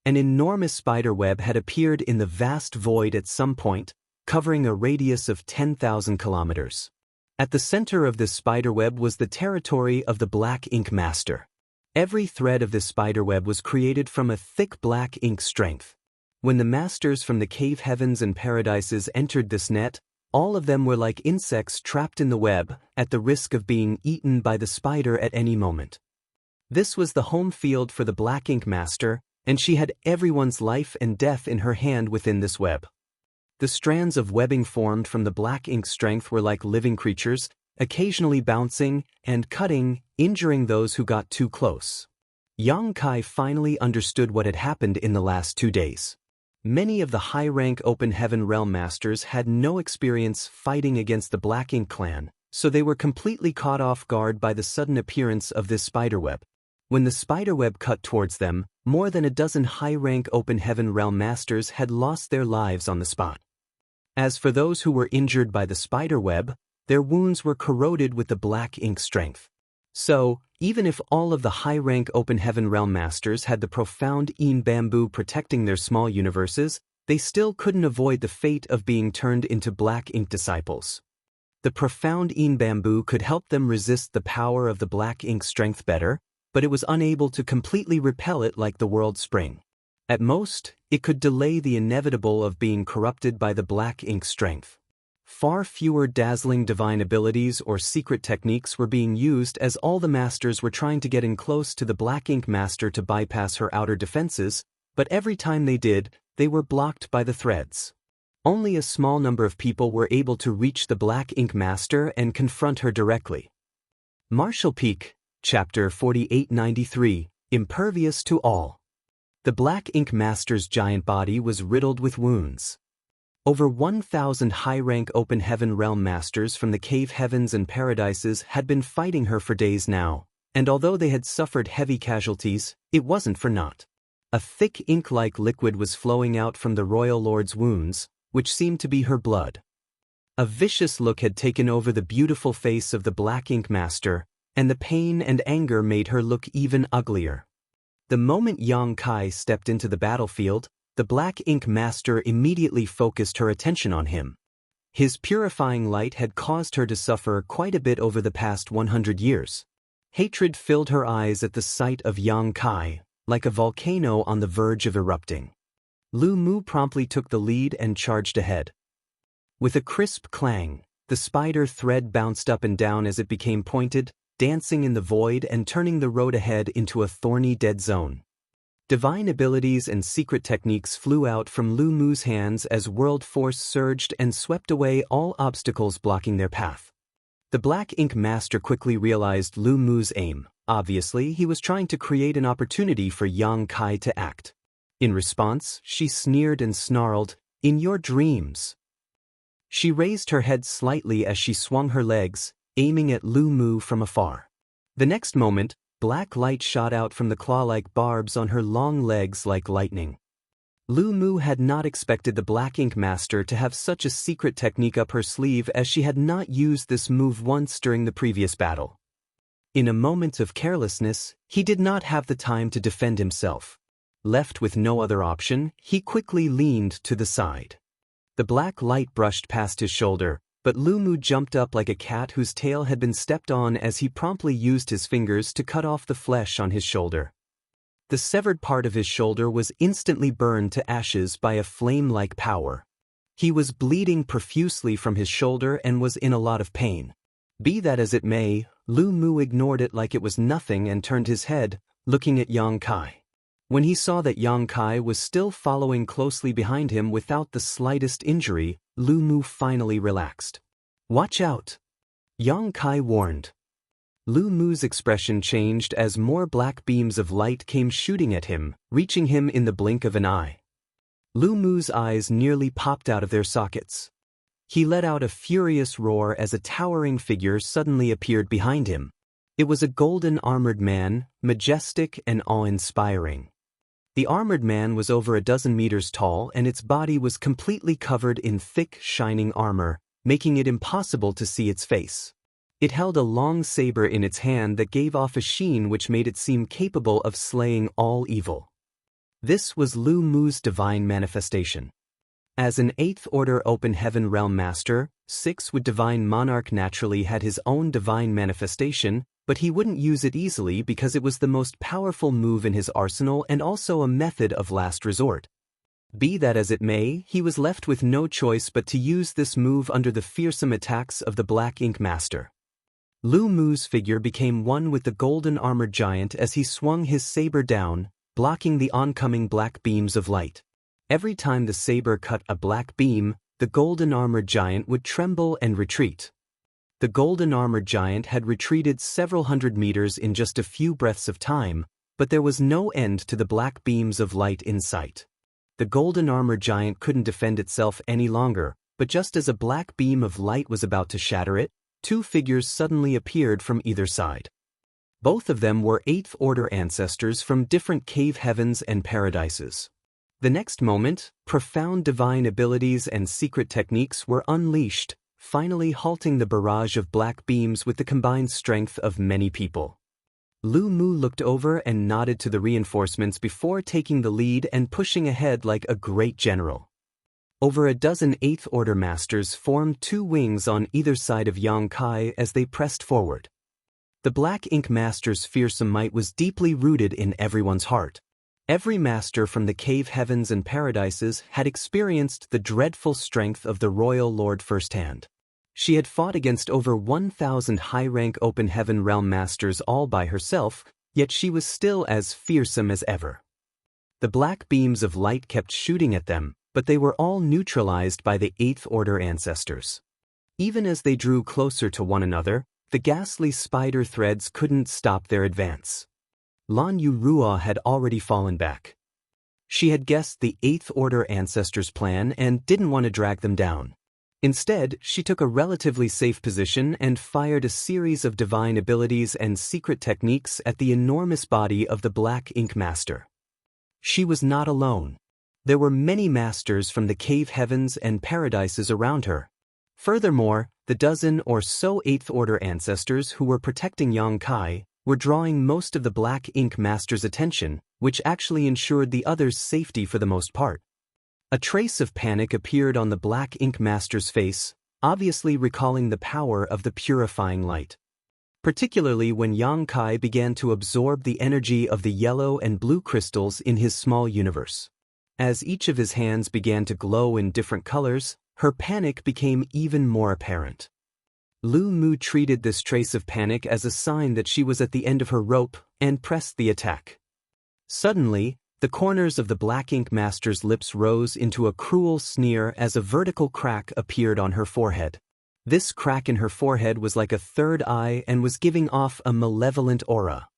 An enormous spider web had appeared in the vast void at some point, covering a radius of 10,000 kilometers. At the center of this spider web was the territory of the Black Ink Master. Every thread of this spider web was created from a thick black ink strength. When the masters from the cave heavens and paradises entered this net, all of them were like insects trapped in the web, at the risk of being eaten by the spider at any moment. This was the home field for the Black Ink Master, and she had everyone's life and death in her hand within this web. The strands of webbing formed from the black ink strength were like living creatures, occasionally bouncing and cutting, injuring those who got too close. Yang Kai finally understood what had happened in the last 2 days. Many of the high-rank Open Heaven Realm Masters had no experience fighting against the Black Ink clan, so they were completely caught off guard by the sudden appearance of this spiderweb. When the spiderweb cut towards them, more than a dozen high-rank Open Heaven Realm Masters had lost their lives on the spot. As for those who were injured by the spiderweb, their wounds were corroded with the black ink strength. So, even if all of the high-rank Open Heaven Realm Masters had the profound Een Bamboo protecting their small universes, they still couldn't avoid the fate of being turned into black ink disciples. The profound Een Bamboo could help them resist the power of the black ink strength better, but it was unable to completely repel it like the World Spring. At most, it could delay the inevitable of being corrupted by the black ink strength. Far fewer dazzling divine abilities or secret techniques were being used as all the masters were trying to get in close to the Black Ink Master to bypass her outer defenses, but every time they did, they were blocked by the threads. Only a small number of people were able to reach the Black Ink Master and confront her directly. Martial Peak, Chapter 4893, Impervious to All. The Black Ink Master's giant body was riddled with wounds. Over 1,000 high-rank Open Heaven Realm Masters from the cave heavens and paradises had been fighting her for days now, And although they had suffered heavy casualties, it wasn't for naught. A thick ink-like liquid was flowing out from the royal lord's wounds, which seemed to be her blood. A vicious look had taken over the beautiful face of the Black Ink Master, and the pain and anger made her look even uglier. The moment Yang Kai stepped into the battlefield, the Black Ink Master immediately focused her attention on him. His purifying light had caused her to suffer quite a bit over the past 100 years. Hatred filled her eyes at the sight of Yang Kai, like a volcano on the verge of erupting. Lu Mu promptly took the lead and charged ahead. With a crisp clang, the spider thread bounced up and down as it became pointed, dancing in the void and turning the road ahead into a thorny dead zone. Divine abilities and secret techniques flew out from Lu Mu's hands as world force surged and swept away all obstacles blocking their path. The Black Ink Master quickly realized Lu Mu's aim. Obviously, he was trying to create an opportunity for Yang Kai to act. In response, she sneered and snarled, "In your dreams." She raised her head slightly as she swung her legs, aiming at Lu Mu from afar. The next moment, black light shot out from the claw-like barbs on her long legs like lightning. Lu Mu had not expected the Black Ink Master to have such a secret technique up her sleeve, as she had not used this move once during the previous battle. In a moment of carelessness, he did not have the time to defend himself. Left with no other option, he quickly leaned to the side. The black light brushed past his shoulder, but Lu Mu jumped up like a cat whose tail had been stepped on as he promptly used his fingers to cut off the flesh on his shoulder. The severed part of his shoulder was instantly burned to ashes by a flame-like power. He was bleeding profusely from his shoulder and was in a lot of pain. Be that as it may, Lu Mu ignored it like it was nothing and turned his head, looking at Yang Kai. When he saw that Yang Kai was still following closely behind him without the slightest injury, Lu Mu finally relaxed. "Watch out!" Yang Kai warned. Lu Mu's expression changed as more black beams of light came shooting at him, reaching him in the blink of an eye. Lu Mu's eyes nearly popped out of their sockets. He let out a furious roar as a towering figure suddenly appeared behind him. It was a golden armored man, majestic and awe-inspiring. The armored man was over a dozen meters tall, and its body was completely covered in thick, shining armor, making it impossible to see its face. It held a long saber in its hand that gave off a sheen which made it seem capable of slaying all evil. This was Lu Mu's divine manifestation. As an 8th Order Open Heaven Realm Master, 6 with Divine Monarch naturally had his own divine manifestation, but he wouldn't use it easily because it was the most powerful move in his arsenal and also a method of last resort. Be that as it may, he was left with no choice but to use this move under the fearsome attacks of the Black Ink Master. Lu Mu's figure became one with the golden armored giant as he swung his saber down, blocking the oncoming black beams of light. Every time the saber cut a black beam, the golden armored giant would tremble and retreat. The golden armored giant had retreated several hundred meters in just a few breaths of time, but there was no end to the black beams of light in sight. The golden armored giant couldn't defend itself any longer, but just as a black beam of light was about to shatter it, 2 figures suddenly appeared from either side. Both of them were 8th Order ancestors from different cave heavens and paradises. The next moment, profound divine abilities and secret techniques were unleashed, finally halting the barrage of black beams with the combined strength of many people. Lu Mu looked over and nodded to the reinforcements before taking the lead and pushing ahead like a great general. Over a dozen 8th Order Masters formed 2 wings on either side of Yang Kai as they pressed forward. The Black Ink Master's fearsome might was deeply rooted in everyone's heart. Every master from the cave heavens and paradises had experienced the dreadful strength of the Royal Lord firsthand. She had fought against over 1,000 high-rank Open Heaven Realm Masters all by herself, yet she was still as fearsome as ever. The black beams of light kept shooting at them, but they were all neutralized by the 8th Order ancestors. Even as they drew closer to one another, the ghastly spider threads couldn't stop their advance. Lan Yu Rua had already fallen back. She had guessed the 8th Order ancestors' plan and didn't want to drag them down. Instead, she took a relatively safe position and fired a series of divine abilities and secret techniques at the enormous body of the Black Ink Master. She was not alone. There were many masters from the cave heavens and paradises around her. Furthermore, the dozen or so Eighth Order ancestors who were protecting Yang Kai were drawing most of the Black Ink Master's attention, which actually ensured the others' safety for the most part. A trace of panic appeared on the Black Ink Master's face, obviously recalling the power of the purifying light. Particularly when Yang Kai began to absorb the energy of the yellow and blue crystals in his small universe. As each of his hands began to glow in different colors, her panic became even more apparent. Lu Mu treated this trace of panic as a sign that she was at the end of her rope and pressed the attack. Suddenly, the corners of the Black Ink Master's lips rose into a cruel sneer as a vertical crack appeared on her forehead. This crack in her forehead was like a third eye and was giving off a malevolent aura.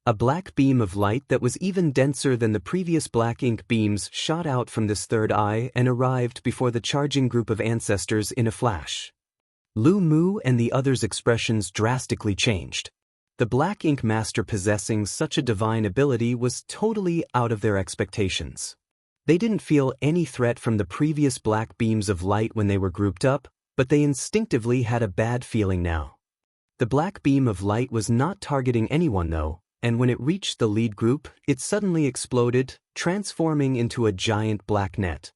A black beam of light that was even denser than the previous black ink beams shot out from this third eye and arrived before the charging group of ancestors in a flash. Lu Mu and the others' expressions drastically changed. The Black Ink Master possessing such a divine ability was totally out of their expectations. They didn't feel any threat from the previous black beams of light when they were grouped up, but they instinctively had a bad feeling now. The black beam of light was not targeting anyone though, and when it reached the lead group, it suddenly exploded, transforming into a giant black net.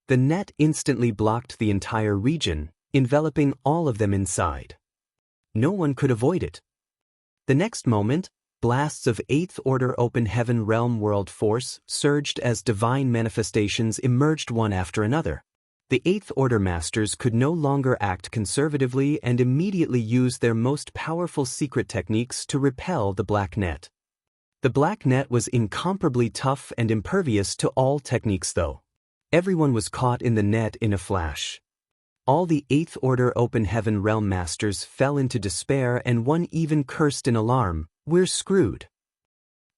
The net instantly blocked the entire region, enveloping all of them inside. No one could avoid it. The next moment, blasts of Eighth Order Open Heaven Realm World Force surged as divine manifestations emerged one after another. The Eighth Order Masters could no longer act conservatively and immediately used their most powerful secret techniques to repel the black net. The black net was incomparably tough and impervious to all techniques though. Everyone was caught in the net in a flash. All the Eighth Order Open Heaven Realm Masters fell into despair and one even cursed in alarm, "We're screwed."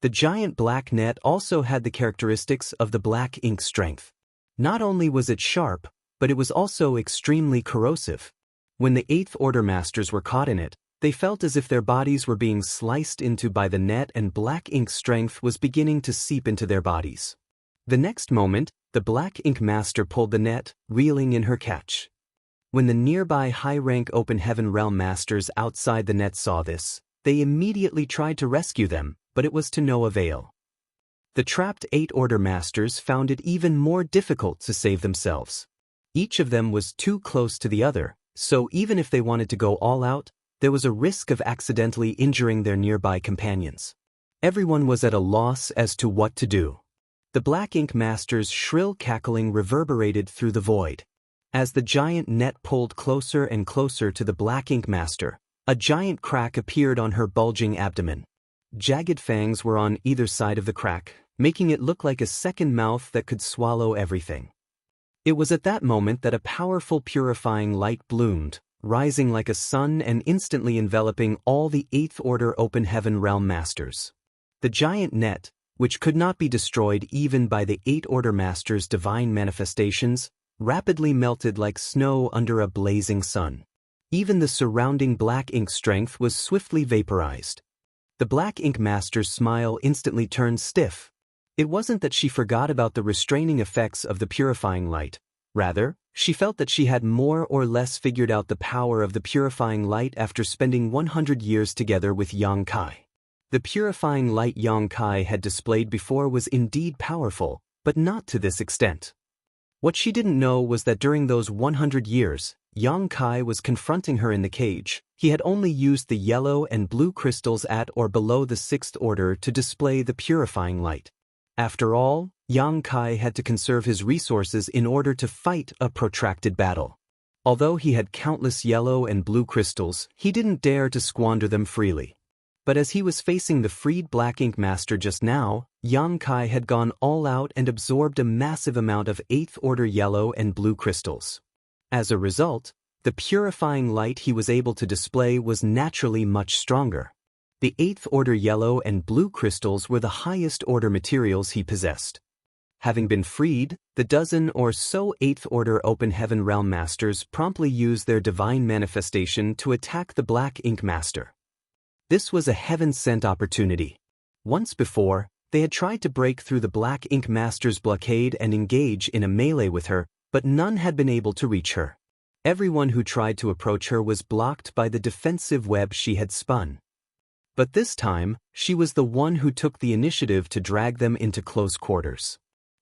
The giant black net also had the characteristics of the black ink strength. Not only was it sharp, but it was also extremely corrosive. When the Eighth Order Masters were caught in it, they felt as if their bodies were being sliced into by the net and black ink strength was beginning to seep into their bodies. The next moment, the Black Ink Master pulled the net, reeling in her catch. When the nearby high-rank Open Heaven Realm Masters outside the net saw this, they immediately tried to rescue them, but it was to no avail. The trapped Eighth Order Masters found it even more difficult to save themselves. Each of them was too close to the other, so even if they wanted to go all out, there was a risk of accidentally injuring their nearby companions. Everyone was at a loss as to what to do. The Black Ink Master's shrill cackling reverberated through the void. As the giant net pulled closer and closer to the Black Ink Master, a giant crack appeared on her bulging abdomen. Jagged fangs were on either side of the crack, making it look like a second mouth that could swallow everything. It was at that moment that a powerful purifying light bloomed, rising like a sun and instantly enveloping all the Eighth Order Open Heaven Realm Masters. The giant net, which could not be destroyed even by the Eighth Order Masters' divine manifestations, rapidly melted like snow under a blazing sun. Even the surrounding black ink strength was swiftly vaporized. The Black Ink Master's smile instantly turned stiff. It wasn't that she forgot about the restraining effects of the purifying light. Rather, she felt that she had more or less figured out the power of the purifying light after spending 100 years together with Yang Kai. The purifying light Yang Kai had displayed before was indeed powerful, but not to this extent. What she didn't know was that during those 100 years, Yang Kai was confronting her in the cage. He had only used the yellow and blue crystals at or below the Sixth Order to display the purifying light. After all, Yang Kai had to conserve his resources in order to fight a protracted battle. Although he had countless yellow and blue crystals, he didn't dare to squander them freely. But as he was facing the freed Black Ink Master just now, Yang Kai had gone all out and absorbed a massive amount of Eighth Order yellow and blue crystals. As a result, the purifying light he was able to display was naturally much stronger. The Eighth Order yellow and blue crystals were the highest order materials he possessed. Having been freed, the dozen or so Eighth Order Open Heaven Realm Masters promptly used their divine manifestation to attack the Black Ink Master. This was a heaven-sent opportunity. Once before, they had tried to break through the Black Ink Master's blockade and engage in a melee with her, but none had been able to reach her. Everyone who tried to approach her was blocked by the defensive web she had spun. But this time, she was the one who took the initiative to drag them into close quarters.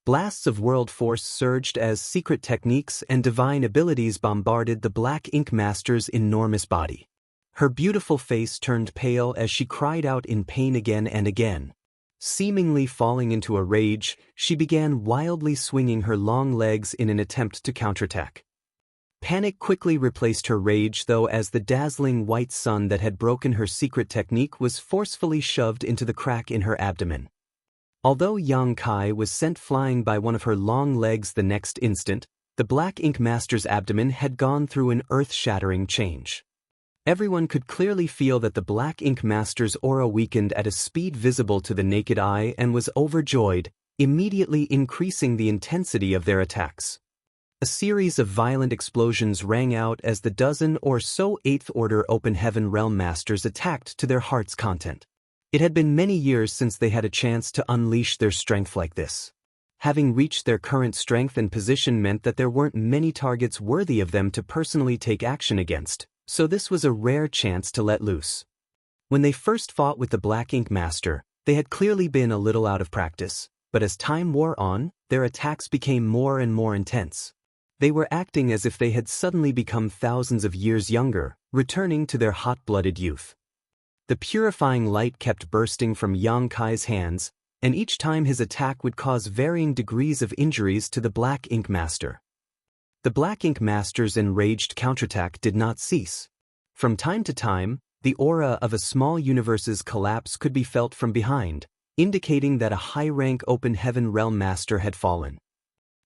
Blasts of world force surged as secret techniques and divine abilities bombarded the Black Ink Master's enormous body. Her beautiful face turned pale as she cried out in pain again and again. Seemingly falling into a rage, she began wildly swinging her long legs in an attempt to counterattack. Panic quickly replaced her rage, though, as the dazzling white sun that had broken her secret technique was forcefully shoved into the crack in her abdomen. Although Yang Kai was sent flying by one of her long legs the next instant, the Black Ink Master's abdomen had gone through an earth-shattering change. Everyone could clearly feel that the Black Ink Master's aura weakened at a speed visible to the naked eye and was overjoyed, immediately increasing the intensity of their attacks. A series of violent explosions rang out as the dozen or so Eighth Order Open Heaven Realm Masters attacked to their heart's content. It had been many years since they had a chance to unleash their strength like this. Having reached their current strength and position meant that there weren't many targets worthy of them to personally take action against, so this was a rare chance to let loose. When they first fought with the Black Ink Master, they had clearly been a little out of practice, but as time wore on, their attacks became more and more intense. They were acting as if they had suddenly become thousands of years younger, returning to their hot-blooded youth. The purifying light kept bursting from Yang Kai's hands, and each time his attack would cause varying degrees of injuries to the Black Ink Master. The Black Ink Master's enraged counterattack did not cease. From time to time, the aura of a small universe's collapse could be felt from behind, indicating that a high-rank Open Heaven Realm Master had fallen.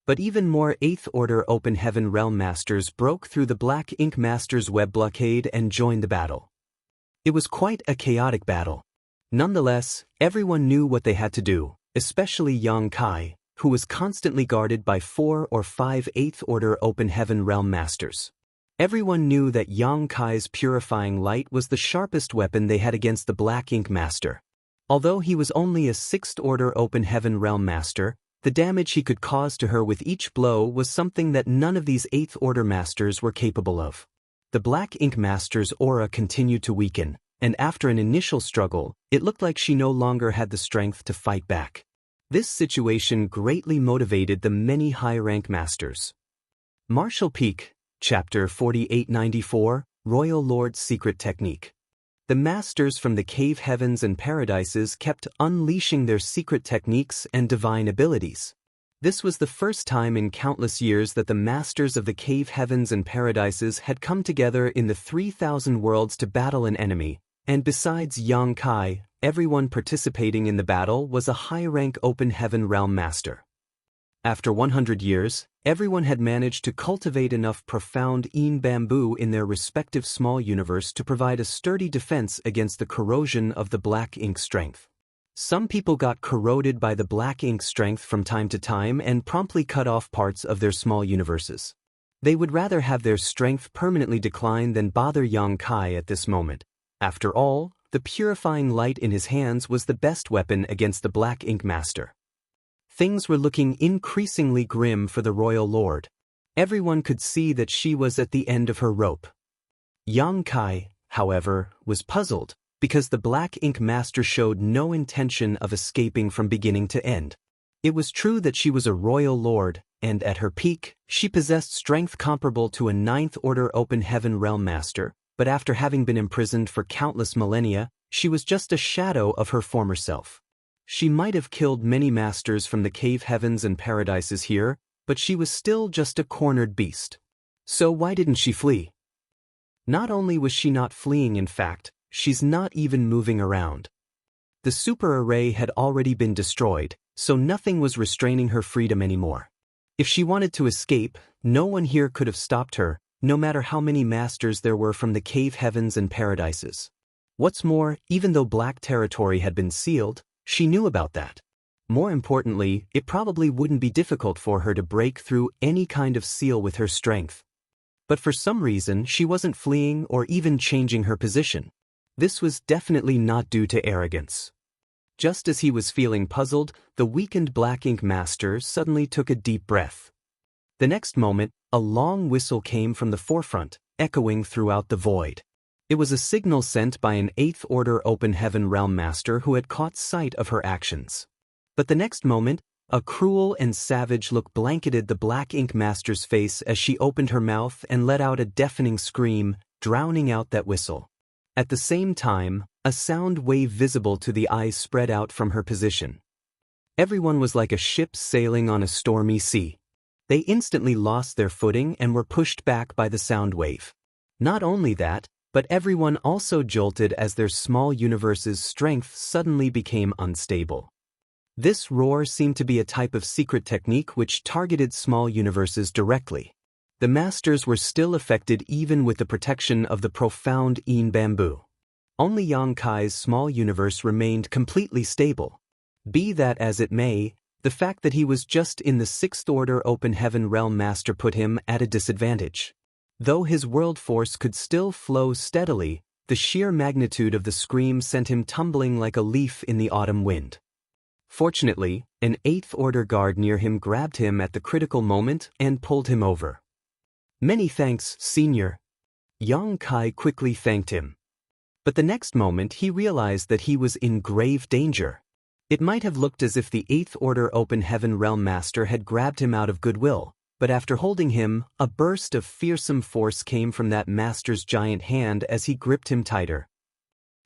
But even more Eighth Order Open Heaven Realm Masters broke through the Black Ink Master's web blockade and joined the battle. It was quite a chaotic battle. Nonetheless, everyone knew what they had to do, especially Yang Kai, who was constantly guarded by 4 or 5 Eighth Order Open Heaven Realm Masters. Everyone knew that Yang Kai's purifying light was the sharpest weapon they had against the Black Ink Master. Although he was only a 6th Order Open Heaven Realm Master, the damage he could cause to her with each blow was something that none of these Eighth Order Masters were capable of. The Black Ink Master's aura continued to weaken, and after an initial struggle, it looked like she no longer had the strength to fight back. This situation greatly motivated the many high-rank masters. Martial Peak, Chapter 4894, Royal Lord's Secret Technique. The masters from the cave heavens and paradises kept unleashing their secret techniques and divine abilities. This was the first time in countless years that the masters of the cave heavens and paradises had come together in the 3,000 worlds to battle an enemy, and besides Yang Kai, everyone participating in the battle was a high-rank Open Heaven Realm Master. After 100 years, everyone had managed to cultivate enough profound Een bamboo in their respective small universe to provide a sturdy defense against the corrosion of the Black Ink strength. Some people got corroded by the Black Ink strength from time to time and promptly cut off parts of their small universes. They would rather have their strength permanently decline than bother Yang Kai at this moment. After all, the purifying light in his hands was the best weapon against the Black Ink Master. Things were looking increasingly grim for the Royal Lord. Everyone could see that she was at the end of her rope. Yang Kai, however, was puzzled, because the Black Ink Master showed no intention of escaping from beginning to end. It was true that she was a Royal Lord, and at her peak, she possessed strength comparable to a 9th Order Open Heaven Realm Master, but after having been imprisoned for countless millennia, she was just a shadow of her former self. She might have killed many masters from the cave heavens and paradises here, but she was still just a cornered beast. So why didn't she flee? Not only was she not fleeing, in fact, she's not even moving around. The super array had already been destroyed, so nothing was restraining her freedom anymore. If she wanted to escape, no one here could have stopped her, no matter how many masters there were from the cave heavens and paradises. What's more, even though Black territory had been sealed, she knew about that. More importantly, it probably wouldn't be difficult for her to break through any kind of seal with her strength. But for some reason, she wasn't fleeing or even changing her position. This was definitely not due to arrogance. Just as he was feeling puzzled, the weakened Black Ink Master suddenly took a deep breath. The next moment, a long whistle came from the forefront, echoing throughout the void. It was a signal sent by an 8th Order Open Heaven Realm Master who had caught sight of her actions. But the next moment, a cruel and savage look blanketed the Black Ink Master's face as she opened her mouth and let out a deafening scream, drowning out that whistle. At the same time, a sound wave visible to the eye spread out from her position. Everyone was like a ship sailing on a stormy sea. They instantly lost their footing and were pushed back by the sound wave. Not only that, but everyone also jolted as their small universe's strength suddenly became unstable. This roar seemed to be a type of secret technique which targeted small universes directly. The masters were still affected even with the protection of the profound Een Bamboo. Only Yang Kai's small universe remained completely stable. Be that as it may, the fact that he was just in the 6th Order Open Heaven Realm Master put him at a disadvantage. Though his world force could still flow steadily, the sheer magnitude of the scream sent him tumbling like a leaf in the autumn wind. Fortunately, an 8th Order guard near him grabbed him at the critical moment and pulled him over. "Many thanks, Senior." Yang Kai quickly thanked him. But the next moment he realized that he was in grave danger. It might have looked as if the 8th Order Open Heaven Realm Master had grabbed him out of goodwill, but after holding him, a burst of fearsome force came from that master's giant hand as he gripped him tighter.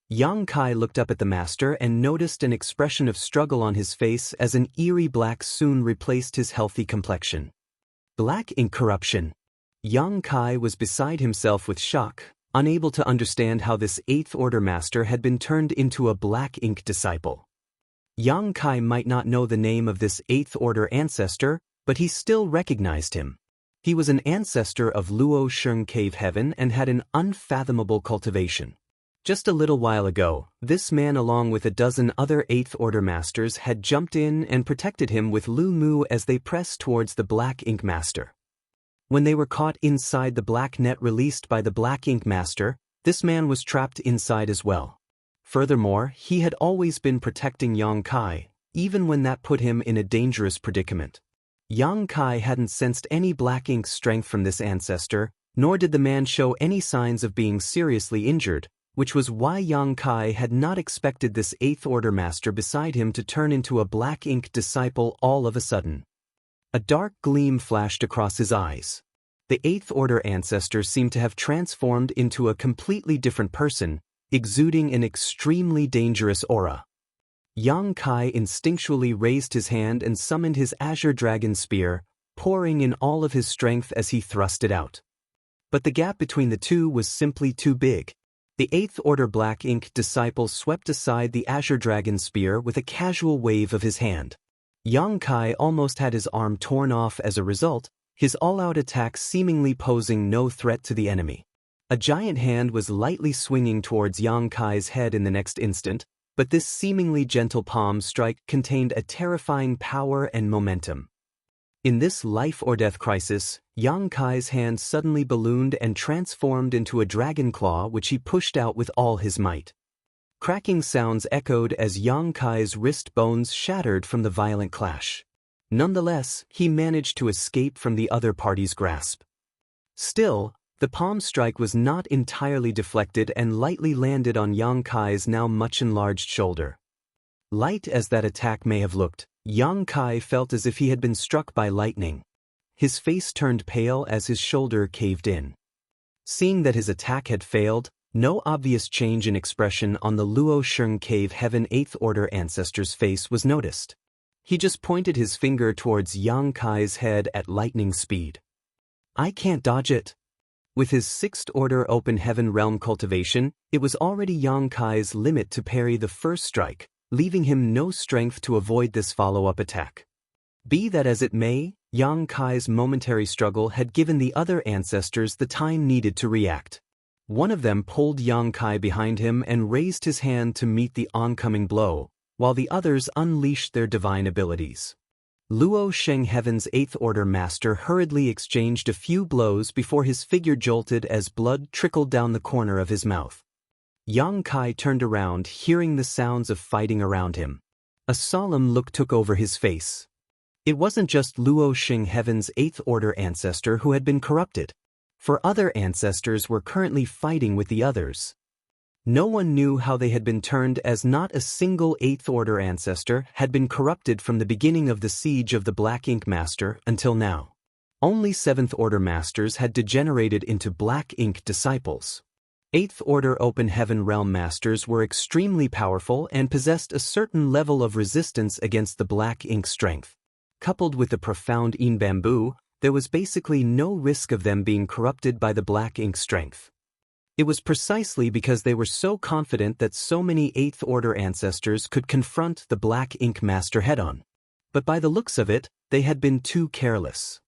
Yang Kai looked up at the master and noticed an expression of struggle on his face as an eerie black soon replaced his healthy complexion. Black ink corruption. Yang Kai was beside himself with shock, unable to understand how this 8th Order Master had been turned into a Black Ink disciple. Yang Kai might not know the name of this 8th Order ancestor, but he still recognized him. He was an ancestor of Luo Sheng Cave Heaven and had an unfathomable cultivation. Just a little while ago, this man along with a dozen other 8th Order Masters had jumped in and protected him with Lu Mu as they pressed towards the Black Ink Master. When they were caught inside the black net released by the Black Ink Master, this man was trapped inside as well. Furthermore, he had always been protecting Yang Kai, even when that put him in a dangerous predicament. Yang Kai hadn't sensed any Black Ink strength from this ancestor, nor did the man show any signs of being seriously injured, which was why Yang Kai had not expected this 8th Order Master beside him to turn into a Black Ink disciple all of a sudden. A dark gleam flashed across his eyes. The 8th Order ancestor seemed to have transformed into a completely different person, exuding an extremely dangerous aura. Yang Kai instinctually raised his hand and summoned his Azure Dragon Spear, pouring in all of his strength as he thrust it out. But the gap between the two was simply too big. The 8th Order Black Ink disciple swept aside the Azure Dragon Spear with a casual wave of his hand. Yang Kai almost had his arm torn off as a result, his all-out attack seemingly posing no threat to the enemy. A giant hand was lightly swinging towards Yang Kai's head in the next instant, but this seemingly gentle palm strike contained a terrifying power and momentum. In this life-or-death crisis, Yang Kai's hand suddenly ballooned and transformed into a dragon claw which he pushed out with all his might. Cracking sounds echoed as Yang Kai's wrist bones shattered from the violent clash. Nonetheless, he managed to escape from the other party's grasp. Still, the palm strike was not entirely deflected and lightly landed on Yang Kai's now much enlarged shoulder. Light as that attack may have looked, Yang Kai felt as if he had been struck by lightning. His face turned pale as his shoulder caved in. Seeing that his attack had failed, no obvious change in expression on the Luo Sheng Cave Heaven 8th Order ancestor's face was noticed. He just pointed his finger towards Yang Kai's head at lightning speed. "I can't dodge it." With his 6th Order Open Heaven Realm cultivation, it was already Yang Kai's limit to parry the first strike, leaving him no strength to avoid this follow-up attack. Be that as it may, Yang Kai's momentary struggle had given the other ancestors the time needed to react. One of them pulled Yang Kai behind him and raised his hand to meet the oncoming blow, while the others unleashed their divine abilities. Luo Sheng, Heaven's 8th Order Master, hurriedly exchanged a few blows before his figure jolted as blood trickled down the corner of his mouth. Yang Kai turned around, hearing the sounds of fighting around him. A solemn look took over his face. It wasn't just Luo Sheng, Heaven's 8th Order ancestor, who had been corrupted. For other ancestors were currently fighting with the others. No one knew how they had been turned, as not a single 8th Order ancestor had been corrupted from the beginning of the siege of the Black Ink Master until now. Only 7th Order Masters had degenerated into Black Ink disciples. 8th Order Open Heaven Realm Masters were extremely powerful and possessed a certain level of resistance against the Black Ink strength. Coupled with the profound In Bamboo, there was basically no risk of them being corrupted by the Black Ink strength. It was precisely because they were so confident that so many 8th Order ancestors could confront the Black Ink Master head-on. But by the looks of it, they had been too careless.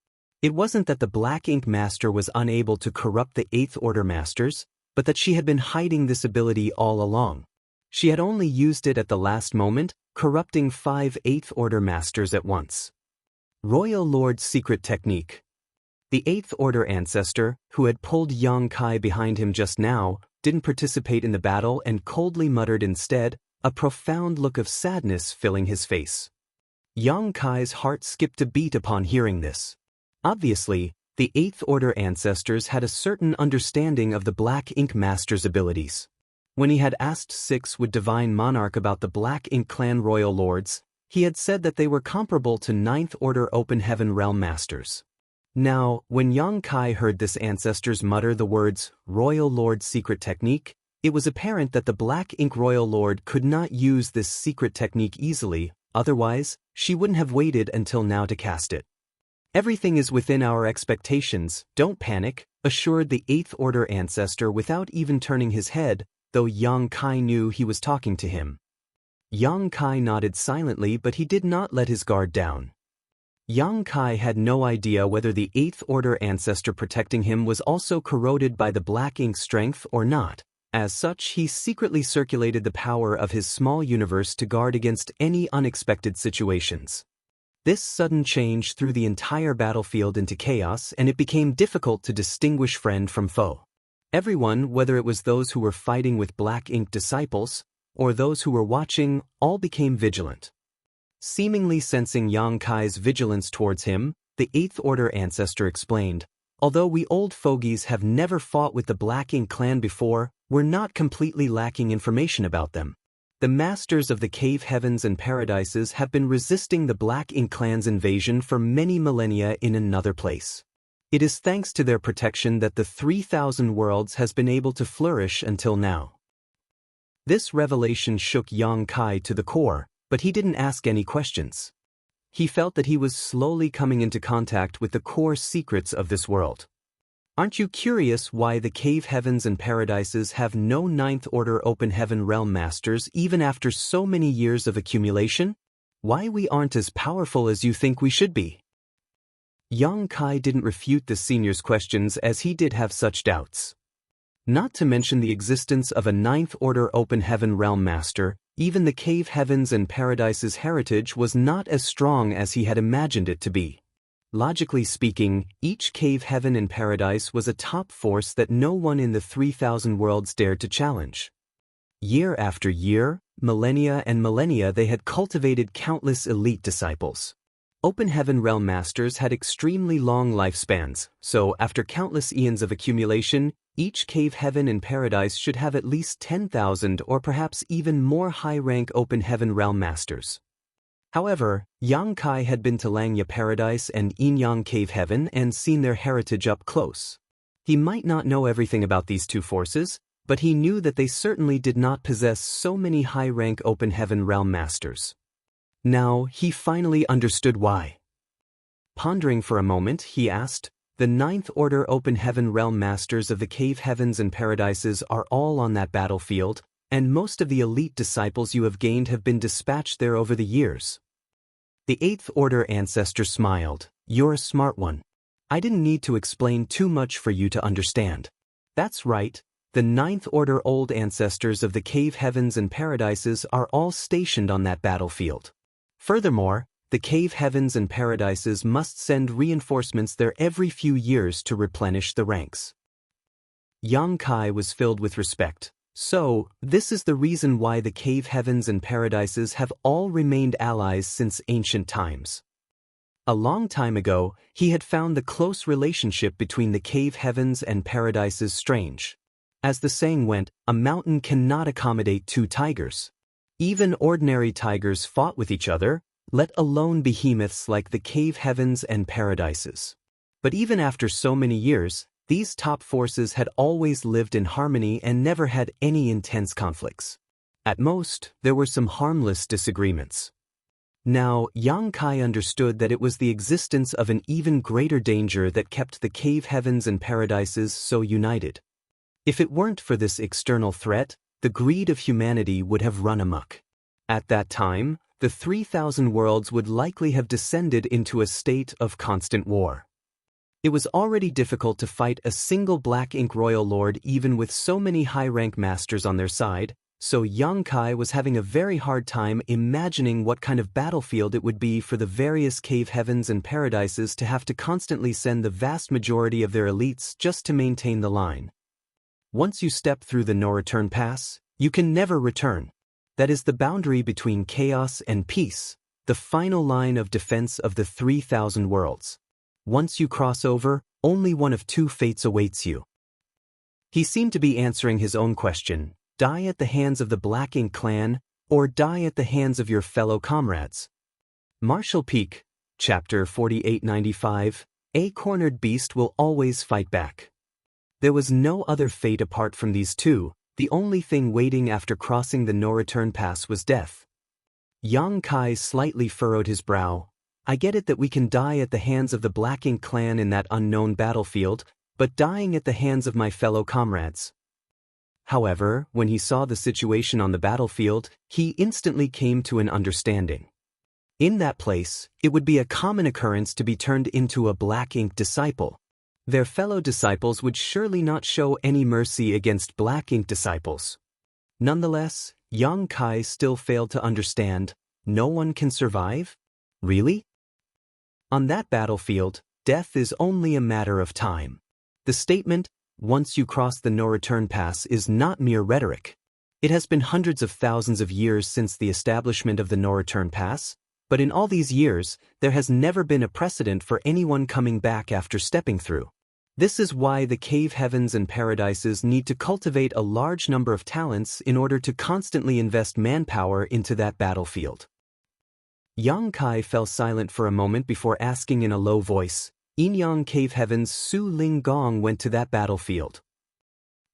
It wasn't that the Black Ink Master was unable to corrupt the 8th Order Masters, but that she had been hiding this ability all along. She had only used it at the last moment, corrupting 5 8th Order Masters at once. Royal Lord's secret technique. The 8th Order ancestor, who had pulled Yang Kai behind him just now, didn't participate in the battle and coldly muttered instead, a profound look of sadness filling his face. Yang Kai's heart skipped a beat upon hearing this. Obviously, the 8th Order ancestors had a certain understanding of the Black Ink Master's abilities. When he had asked 6 Divine Monarch about the Black Ink Clan Royal Lords, he had said that they were comparable to 9th Order Open Heaven Realm Masters. Now, when Yang Kai heard this ancestors mutter the words, Royal Lord's secret technique, it was apparent that the Black Ink Royal Lord could not use this secret technique easily, otherwise, she wouldn't have waited until now to cast it. Everything is within our expectations, don't panic, assured the 8th Order ancestor without even turning his head, though Yang Kai knew he was talking to him. Yang Kai nodded silently, but he did not let his guard down. Yang Kai had no idea whether the 8th Order ancestor protecting him was also corroded by the Black Ink strength or not. As such, he secretly circulated the power of his small universe to guard against any unexpected situations. This sudden change threw the entire battlefield into chaos, and it became difficult to distinguish friend from foe. Everyone, whether it was those who were fighting with Black Ink disciples, or those who were watching, all became vigilant. Seemingly sensing Yang Kai's vigilance towards him, the 8th Order ancestor explained, although we old fogies have never fought with the Black Ink clan before, we're not completely lacking information about them. The masters of the cave heavens and paradises have been resisting the Black Ink clan's invasion for many millennia in another place. It is thanks to their protection that the 3,000 worlds has been able to flourish until now. This revelation shook Yang Kai to the core, but he didn't ask any questions. He felt that he was slowly coming into contact with the core secrets of this world. Aren't you curious why the cave heavens and paradises have no 9th Order Open Heaven Realm Masters even after so many years of accumulation? Why we aren't as powerful as you think we should be? Yang Kai didn't refute the senior's questions, as he did have such doubts. Not to mention the existence of a 9th Order Open Heaven Realm Master, even the cave heavens and paradises heritage was not as strong as he had imagined it to be. Logically speaking, each cave heaven and paradise was a top force that no one in the 3,000 worlds dared to challenge. Year after year, millennia and millennia, they had cultivated countless elite disciples. Open Heaven Realm Masters had extremely long lifespans, so after countless eons of accumulation, each cave heaven and paradise should have at least 10,000 or perhaps even more high-rank Open Heaven Realm Masters. However, Yang Kai had been to Langya Paradise and Inyang Cave Heaven and seen their heritage up close. He might not know everything about these two forces, but he knew that they certainly did not possess so many high-rank Open Heaven Realm Masters. Now, he finally understood why. Pondering for a moment, he asked, the 9th Order Open Heaven Realm Masters of the Cave Heavens and Paradises are all on that battlefield, and most of the elite disciples you have gained have been dispatched there over the years. The 8th Order ancestor smiled. You're a smart one. I didn't need to explain too much for you to understand. That's right, The Ninth Order old ancestors of the cave heavens and paradises are all stationed on that battlefield. Furthermore, the cave heavens and paradises must send reinforcements there every few years to replenish the ranks. Yang Kai was filled with respect. So, this is the reason why the cave heavens and paradises have all remained allies since ancient times. A long time ago, he had found the close relationship between the cave heavens and paradises strange. As the saying went, a mountain cannot accommodate two tigers. Even ordinary tigers fought with each other, let alone behemoths like the cave heavens and paradises. But even after so many years, these top forces had always lived in harmony and never had any intense conflicts. At most, there were some harmless disagreements. Now, Yang Kai understood that it was the existence of an even greater danger that kept the cave heavens and paradises so united. If it weren't for this external threat, the greed of humanity would have run amok. At that time, the 3,000 worlds would likely have descended into a state of constant war. It was already difficult to fight a single Black Ink Royal Lord even with so many high-rank masters on their side, so Yang Kai was having a very hard time imagining what kind of battlefield it would be for the various cave heavens and paradises to have to constantly send the vast majority of their elites just to maintain the line. Once you step through the no-return pass, you can never return. That is the boundary between chaos and peace, the final line of defense of the 3,000 worlds. Once you cross over, only one of two fates awaits you. He seemed to be answering his own question: die at the hands of the Black Ink clan, or die at the hands of your fellow comrades. Marshall Peak, Chapter 4895, A cornered beast will always fight back. There was no other fate apart from these two. The only thing waiting after crossing the no-return pass was death. Yang Kai slightly furrowed his brow. I get it that we can die at the hands of the Black Ink clan in that unknown battlefield, but dying at the hands of my fellow comrades. However, when he saw the situation on the battlefield, he instantly came to an understanding. In that place, it would be a common occurrence to be turned into a Black Ink disciple. Their fellow disciples would surely not show any mercy against Black Ink disciples. Nonetheless, Yang Kai still failed to understand. No one can survive? Really? On that battlefield, death is only a matter of time. The statement, once you cross the no-return pass, is not mere rhetoric. It has been hundreds of thousands of years since the establishment of the no-return pass, but in all these years, there has never been a precedent for anyone coming back after stepping through. This is why the cave heavens and paradises need to cultivate a large number of talents in order to constantly invest manpower into that battlefield. Yang Kai fell silent for a moment before asking in a low voice, Inyang Cave Heaven's Su Ling Gong went to that battlefield.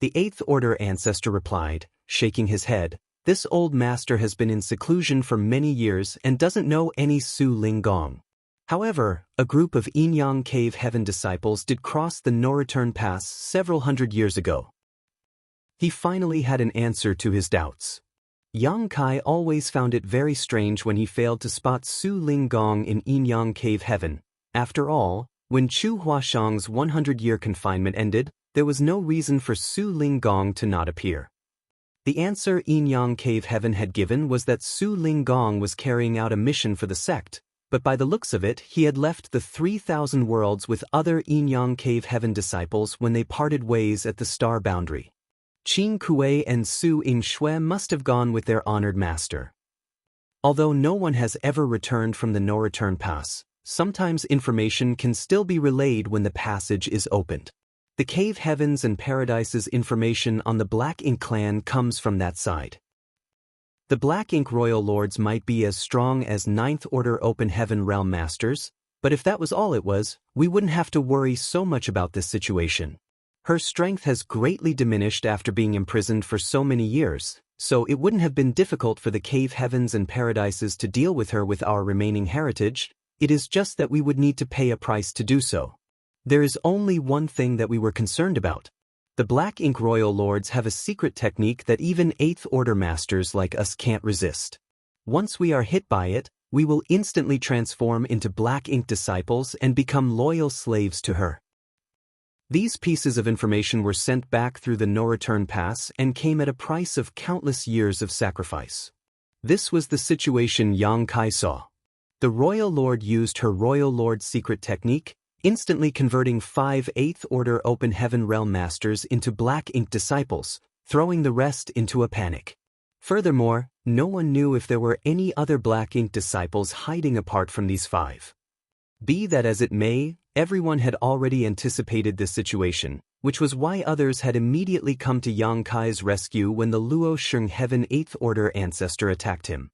The Eighth Order ancestor replied, shaking his head, this old master has been in seclusion for many years and doesn't know any Su Ling Gong. However, a group of Inyang Cave Heaven disciples did cross the no-return pass several hundred years ago. He finally had an answer to his doubts. Yang Kai always found it very strange when he failed to spot Su Ling Gong in Inyang Cave Heaven. After all, when Chu Huashang's 100-year confinement ended, there was no reason for Su Ling Gong to not appear. The answer Inyang Cave Heaven had given was that Su Ling Gong was carrying out a mission for the sect, but by the looks of it, he had left the 3,000 worlds with other Inyang Cave Heaven disciples when they parted ways at the star boundary. Qin Kuei and Su Ying-shui must have gone with their honored master. Although no one has ever returned from the no-return pass, sometimes information can still be relayed when the passage is opened. The cave heavens and paradises information on the Black Ink clan comes from that side. The Black Ink Royal Lords might be as strong as Ninth Order Open Heaven Realm Masters, but if that was all it was, we wouldn't have to worry so much about this situation. Her strength has greatly diminished after being imprisoned for so many years, so it wouldn't have been difficult for the cave heavens and paradises to deal with her with our remaining heritage. It is just that we would need to pay a price to do so. There is only one thing that we were concerned about. The Black Ink Royal Lords have a secret technique that even Eighth Order Masters like us can't resist. Once we are hit by it, we will instantly transform into Black Ink disciples and become loyal slaves to her. These pieces of information were sent back through the no-return pass and came at a price of countless years of sacrifice. This was the situation Yang Kai saw. The Royal Lord used her Royal Lord secret technique, instantly converting 5 8th Order Open Heaven Realm Masters into Black Ink disciples, throwing the rest into a panic. Furthermore, no one knew if there were any other Black Ink disciples hiding apart from these 5. Be that as it may, everyone had already anticipated this situation, which was why others had immediately come to Yang Kai's rescue when the Luo Sheng Heaven 8th Order ancestor attacked him.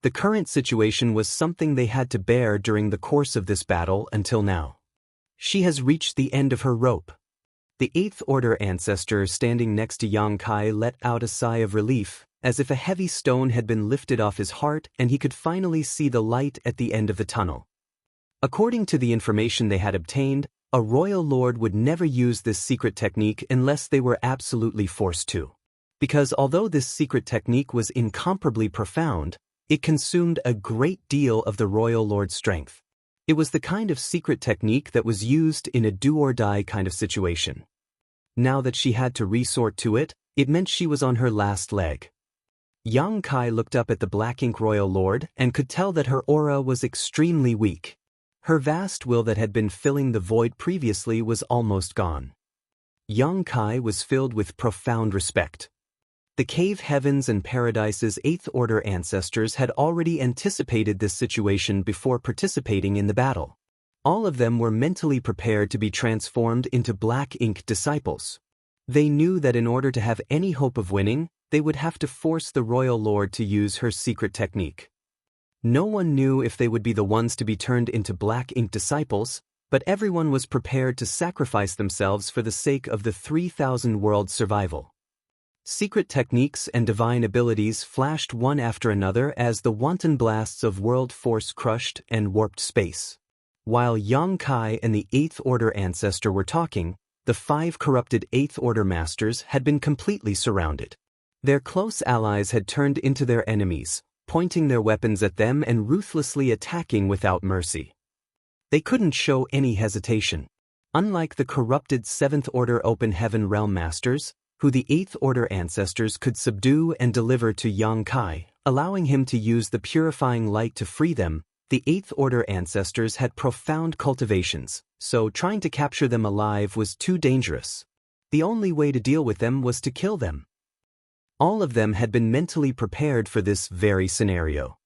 The current situation was something they had to bear during the course of this battle until now. She has reached the end of her rope. The 8th Order ancestor standing next to Yang Kai let out a sigh of relief, as if a heavy stone had been lifted off his heart and he could finally see the light at the end of the tunnel. According to the information they had obtained, a royal lord would never use this secret technique unless they were absolutely forced to. Because although this secret technique was incomparably profound, it consumed a great deal of the royal lord's strength. It was the kind of secret technique that was used in a do-or-die kind of situation. Now that she had to resort to it, it meant she was on her last leg. Yang Kai looked up at the Black Ink Royal Lord and could tell that her aura was extremely weak. Her vast will that had been filling the void previously was almost gone. Yang Kai was filled with profound respect. The Cave Heavens and Paradise's 8th Order ancestors had already anticipated this situation before participating in the battle. All of them were mentally prepared to be transformed into Black Ink disciples. They knew that in order to have any hope of winning, they would have to force the Royal Lord to use her secret technique. No one knew if they would be the ones to be turned into Black Ink disciples, but everyone was prepared to sacrifice themselves for the sake of the 3,000 world survival. Secret techniques and divine abilities flashed one after another as the wanton blasts of world force crushed and warped space. While Yang Kai and the 8th Order ancestor were talking, the 5 corrupted 8th Order masters had been completely surrounded. Their close allies had turned into their enemies, pointing their weapons at them and ruthlessly attacking without mercy. They couldn't show any hesitation. Unlike the corrupted 7th Order Open Heaven Realm Masters, who the 8th Order ancestors could subdue and deliver to Yang Kai, allowing him to use the purifying light to free them, the 8th Order ancestors had profound cultivations, so trying to capture them alive was too dangerous. The only way to deal with them was to kill them. All of them had been mentally prepared for this very scenario.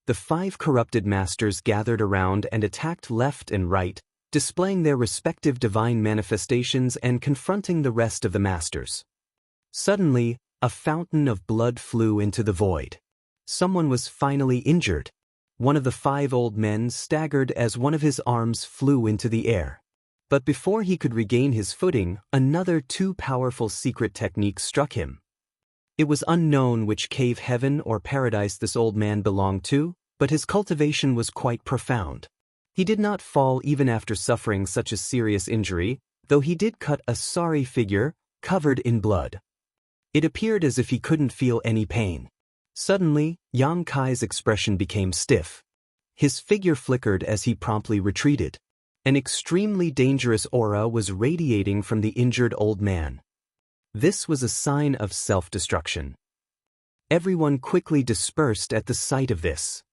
The 5 corrupted masters gathered around and attacked left and right, displaying their respective divine manifestations and confronting the rest of the masters. Suddenly, a fountain of blood flew into the void. Someone was finally injured. One of the 5 old men staggered as one of his arms flew into the air. But before he could regain his footing, another 2 powerful secret techniques struck him. It was unknown which cave heaven or paradise this old man belonged to, but his cultivation was quite profound. He did not fall even after suffering such a serious injury, though he did cut a sorry figure, covered in blood. It appeared as if he couldn't feel any pain. Suddenly, Yang Kai's expression became stiff. His figure flickered as he promptly retreated. An extremely dangerous aura was radiating from the injured old man. This was a sign of self-destruction. Everyone quickly dispersed at the sight of this.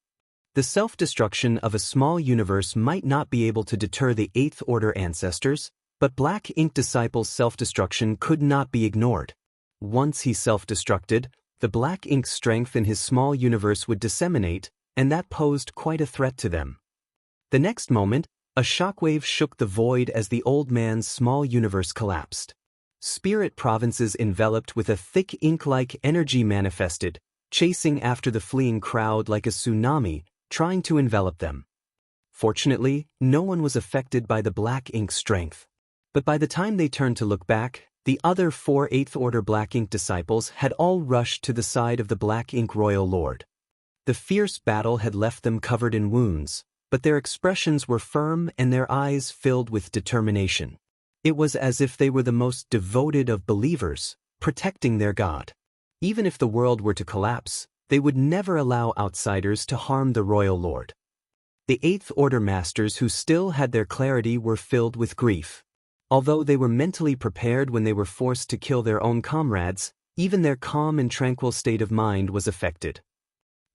The self-destruction of a small universe might not be able to deter the 8th Order ancestors, but Black Ink Disciple's self-destruction could not be ignored. Once he self-destructed, the Black Ink strength in his small universe would disseminate, and that posed quite a threat to them. The next moment, a shockwave shook the void as the old man's small universe collapsed. Spirit provinces enveloped with a thick ink-like energy manifested, chasing after the fleeing crowd like a tsunami, trying to envelop them. Fortunately, no one was affected by the Black Ink strength. But by the time they turned to look back, the other 4 8th Order Black Ink disciples had all rushed to the side of the Black Ink Royal Lord. The fierce battle had left them covered in wounds, but their expressions were firm and their eyes filled with determination. It was as if they were the most devoted of believers, protecting their God. Even if the world were to collapse, they would never allow outsiders to harm the Royal Lord. The 8th Order Masters who still had their clarity were filled with grief. Although they were mentally prepared when they were forced to kill their own comrades, even their calm and tranquil state of mind was affected.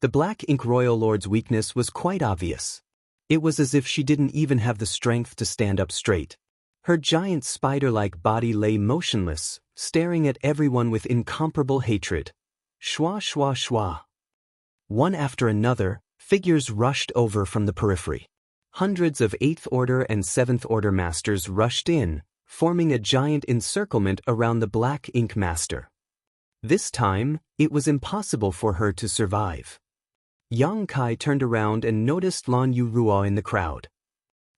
The Black Ink Royal Lord's weakness was quite obvious. It was as if she didn't even have the strength to stand up straight. Her giant spider-like body lay motionless, staring at everyone with incomparable hatred. Shwa shwa shwa. One after another, figures rushed over from the periphery. Hundreds of 8th Order and 7th Order masters rushed in, forming a giant encirclement around the Black Ink Master. This time, it was impossible for her to survive. Yang Kai turned around and noticed Lan Yuruo in the crowd.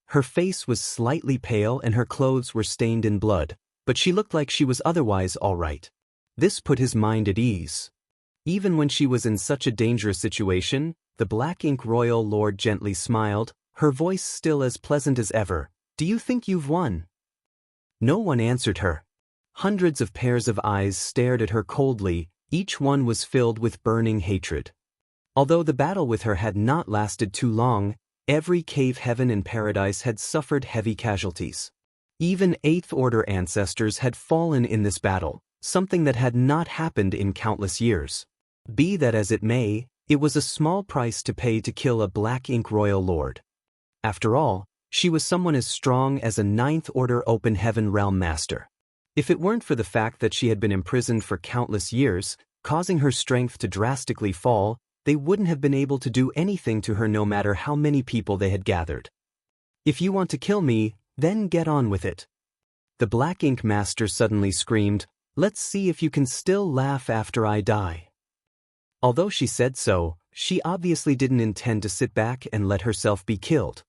Her face was slightly pale and her clothes were stained in blood, but she looked like she was otherwise all right. This put his mind at ease. Even when she was in such a dangerous situation, the Black Ink Royal Lord gently smiled, her voice still as pleasant as ever. "Do you think you've won?" No one answered her. Hundreds of pairs of eyes stared at her coldly, each one was filled with burning hatred. Although the battle with her had not lasted too long, every cave heaven and paradise had suffered heavy casualties. Even 8th Order ancestors had fallen in this battle, something that had not happened in countless years. Be that as it may, it was a small price to pay to kill a Black Ink Royal Lord. After all, she was someone as strong as a 9th Order Open Heaven Realm Master. If it weren't for the fact that she had been imprisoned for countless years, causing her strength to drastically fall, they wouldn't have been able to do anything to her no matter how many people they had gathered. "If you want to kill me, then get on with it." The Black Ink Master suddenly screamed, "Let's see if you can still laugh after I die." Although she said so, she obviously didn't intend to sit back and let herself be killed.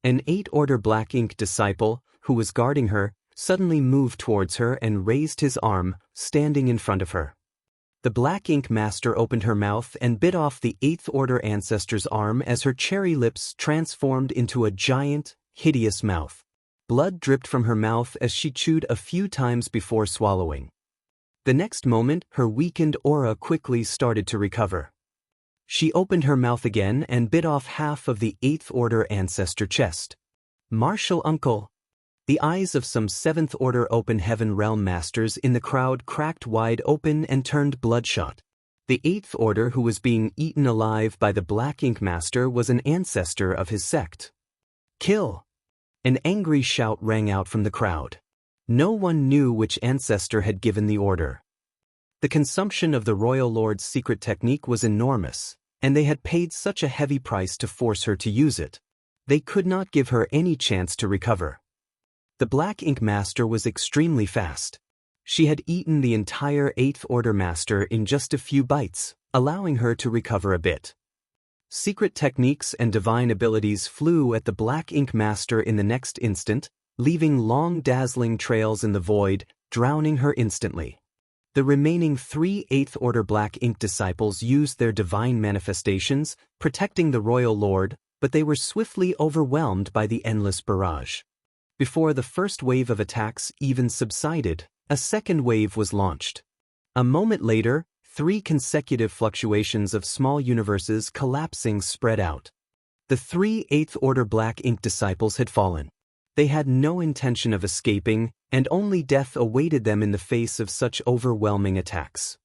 An 8th Order Black Ink disciple, who was guarding her, suddenly moved towards her and raised his arm, standing in front of her. The Black Ink Master opened her mouth and bit off the 8th Order ancestor's arm as her cherry lips transformed into a giant, hideous mouth. Blood dripped from her mouth as she chewed a few times before swallowing. The next moment, her weakened aura quickly started to recover. She opened her mouth again and bit off half of the 8th Order ancestor chest. "Martial uncle." The eyes of some 7th Order Open Heaven Realm Masters in the crowd cracked wide open and turned bloodshot. The 8th Order who was being eaten alive by the Black Ink Master was an ancestor of his sect. "Kill!" An angry shout rang out from the crowd. No one knew which ancestor had given the order. The consumption of the Royal Lord's secret technique was enormous, and they had paid such a heavy price to force her to use it. They could not give her any chance to recover. The Black Ink Master was extremely fast. She had eaten the entire 8th Order Master in just a few bites, allowing her to recover a bit. Secret techniques and divine abilities flew at the Black Ink Master in the next instant, leaving long dazzling trails in the void, drowning her instantly. The remaining 3 8th Order Black Ink disciples used their divine manifestations, protecting the Royal Lord, but they were swiftly overwhelmed by the endless barrage. Before the first wave of attacks even subsided, a second wave was launched. A moment later, 3 consecutive fluctuations of small universes collapsing spread out. The 3 8th Order Black Ink disciples had fallen. They had no intention of escaping, and only death awaited them in the face of such overwhelming attacks.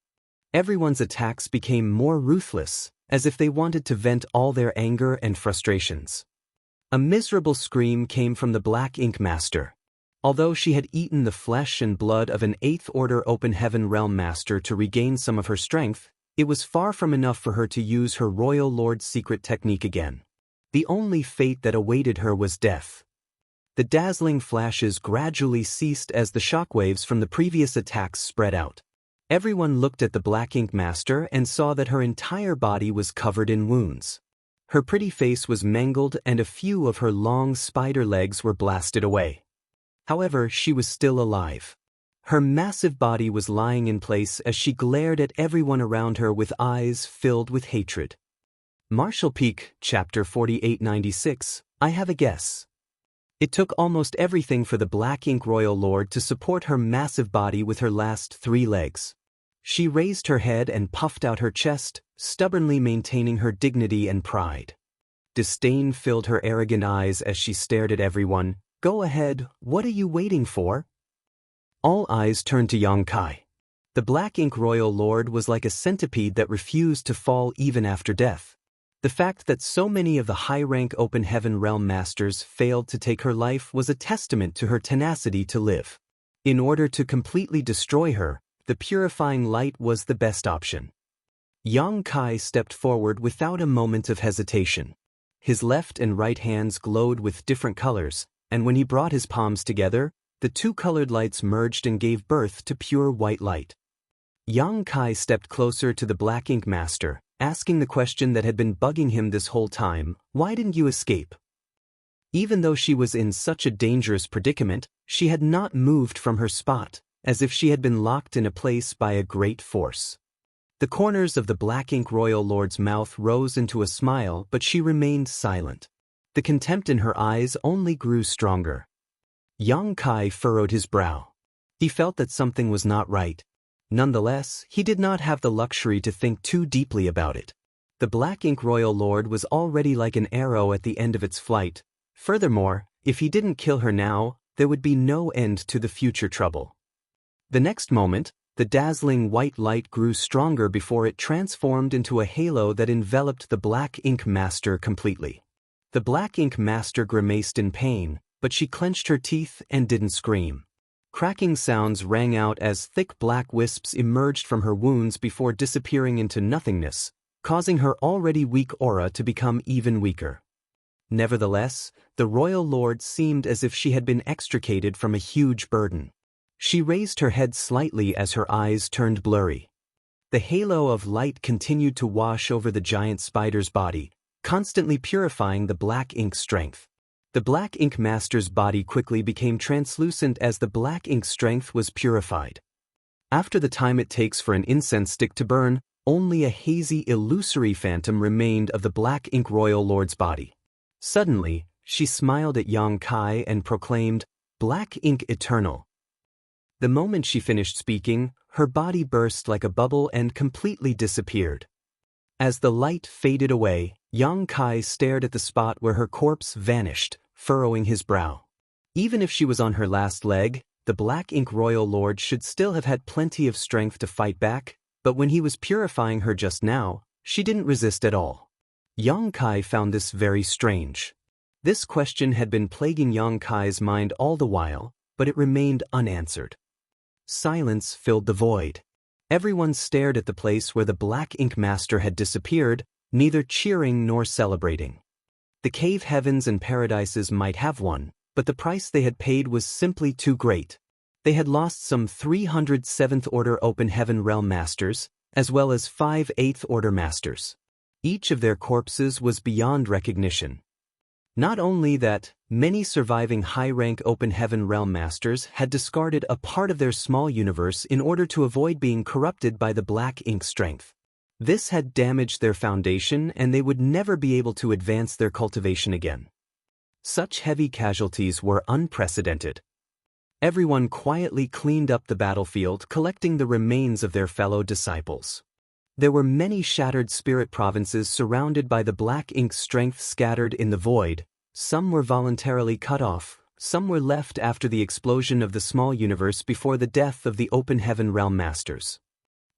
Everyone's attacks became more ruthless, as if they wanted to vent all their anger and frustrations. A miserable scream came from the Black Ink Master. Although she had eaten the flesh and blood of an 8th Order Open Heaven Realm Master to regain some of her strength, it was far from enough for her to use her Royal Lord's secret technique again. The only fate that awaited her was death. The dazzling flashes gradually ceased as the shockwaves from the previous attacks spread out. Everyone looked at the Black Ink Master and saw that her entire body was covered in wounds. Her pretty face was mangled and a few of her long spider legs were blasted away. However, she was still alive. Her massive body was lying in place as she glared at everyone around her with eyes filled with hatred. Martial Peak, Chapter 4896, I Have a Guess. It took almost everything for the Black Ink Royal Lord to support her massive body with her last 3 legs. She raised her head and puffed out her chest, stubbornly maintaining her dignity and pride. Disdain filled her arrogant eyes as she stared at everyone, Go ahead, what are you waiting for? All eyes turned to Yang Kai. The Black Ink Royal Lord was like a centipede that refused to fall even after death. The fact that so many of the high-rank Open Heaven Realm Masters failed to take her life was a testament to her tenacity to live. In order to completely destroy her, the purifying light was the best option. Yang Kai stepped forward without a moment of hesitation. His left and right hands glowed with different colors, and when he brought his palms together, the two colored lights merged and gave birth to pure white light. Yang Kai stepped closer to the Black Ink Master, asking the question that had been bugging him this whole time: why didn't you escape? Even though she was in such a dangerous predicament, she had not moved from her spot, as if she had been locked in a place by a great force. The corners of the Black Ink Royal Lord's mouth rose into a smile, but she remained silent. The contempt in her eyes only grew stronger. Yang Kai furrowed his brow. He felt that something was not right. Nonetheless, he did not have the luxury to think too deeply about it. The Black Ink Royal Lord was already like an arrow at the end of its flight. Furthermore, if he didn't kill her now, there would be no end to the future trouble. The next moment, the dazzling white light grew stronger before it transformed into a halo that enveloped the Black Ink Master completely. The Black Ink Master grimaced in pain, but she clenched her teeth and didn't scream. Cracking sounds rang out as thick black wisps emerged from her wounds before disappearing into nothingness, causing her already weak aura to become even weaker. Nevertheless, the Royal Lord seemed as if she had been extricated from a huge burden. She raised her head slightly as her eyes turned blurry. The halo of light continued to wash over the giant spider's body, constantly purifying the black ink strength. The Black Ink Master's body quickly became translucent as the black ink strength was purified. After the time it takes for an incense stick to burn, only a hazy, illusory phantom remained of the Black Ink Royal Lord's body. Suddenly, she smiled at Yang Kai and proclaimed, "Black Ink Eternal." The moment she finished speaking, her body burst like a bubble and completely disappeared. As the light faded away, Yang Kai stared at the spot where her corpse vanished, furrowing his brow. Even if she was on her last leg, the Black Ink Royal Lord should still have had plenty of strength to fight back, but when he was purifying her just now, she didn't resist at all. Yang Kai found this very strange. This question had been plaguing Yang Kai's mind all the while, but it remained unanswered. Silence filled the void. Everyone stared at the place where the Black Ink Master had disappeared, neither cheering nor celebrating. The cave heavens and paradises might have won, but the price they had paid was simply too great. They had lost some 300 7th Order Open Heaven Realm Masters, as well as 5 8th Order Masters. Each of their corpses was beyond recognition. Not only that, many surviving high-rank Open Heaven Realm Masters had discarded a part of their small universe in order to avoid being corrupted by the black ink strength. This had damaged their foundation and they would never be able to advance their cultivation again. Such heavy casualties were unprecedented. Everyone quietly cleaned up the battlefield, collecting the remains of their fellow disciples. There were many shattered spirit provinces surrounded by the black ink strength scattered in the void. Some were voluntarily cut off, some were left after the explosion of the small universe before the death of the Open Heaven Realm Masters.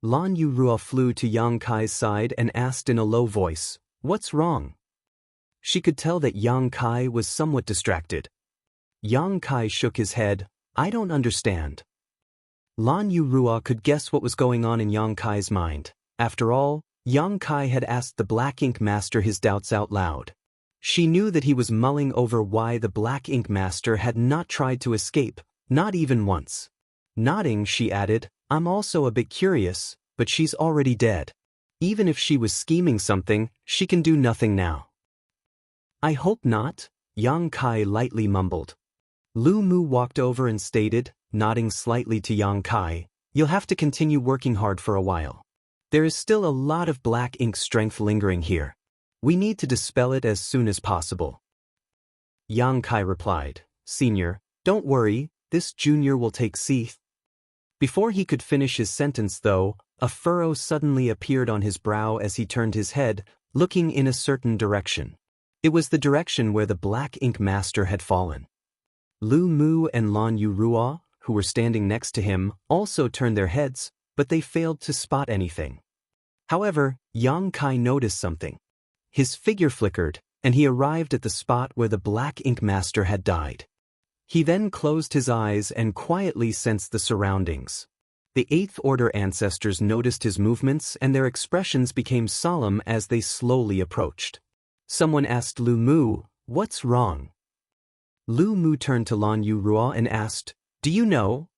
Lan Yurua flew to Yang Kai's side and asked in a low voice, "What's wrong?" She could tell that Yang Kai was somewhat distracted. Yang Kai shook his head, "I don't understand." Lan Yurua could guess what was going on in Yang Kai's mind. After all, Yang Kai had asked the Black Ink Master his doubts out loud. She knew that he was mulling over why the Black Ink Master had not tried to escape, not even once. Nodding, she added, "I'm also a bit curious, but she's already dead. Even if she was scheming something, she can do nothing now." "I hope not," Yang Kai lightly mumbled. Lu Mu walked over and stated, nodding slightly to Yang Kai, "You'll have to continue working hard for a while. There is still a lot of black ink strength lingering here. We need to dispel it as soon as possible." Yang Kai replied, "Senior, don't worry, this junior will take seat." Before he could finish his sentence though, a furrow suddenly appeared on his brow as he turned his head, looking in a certain direction. It was the direction where the Black Ink Master had fallen. Lu Mu and Lan Yurua, who were standing next to him, also turned their heads, but they failed to spot anything. However, Yang Kai noticed something. His figure flickered, and he arrived at the spot where the Black Ink Master had died. He then closed his eyes and quietly sensed the surroundings. The Eighth Order ancestors noticed his movements and their expressions became solemn as they slowly approached. Someone asked Lu Mu, "What's wrong?" Lu Mu turned to Lan Yurua and asked, "Do you know?"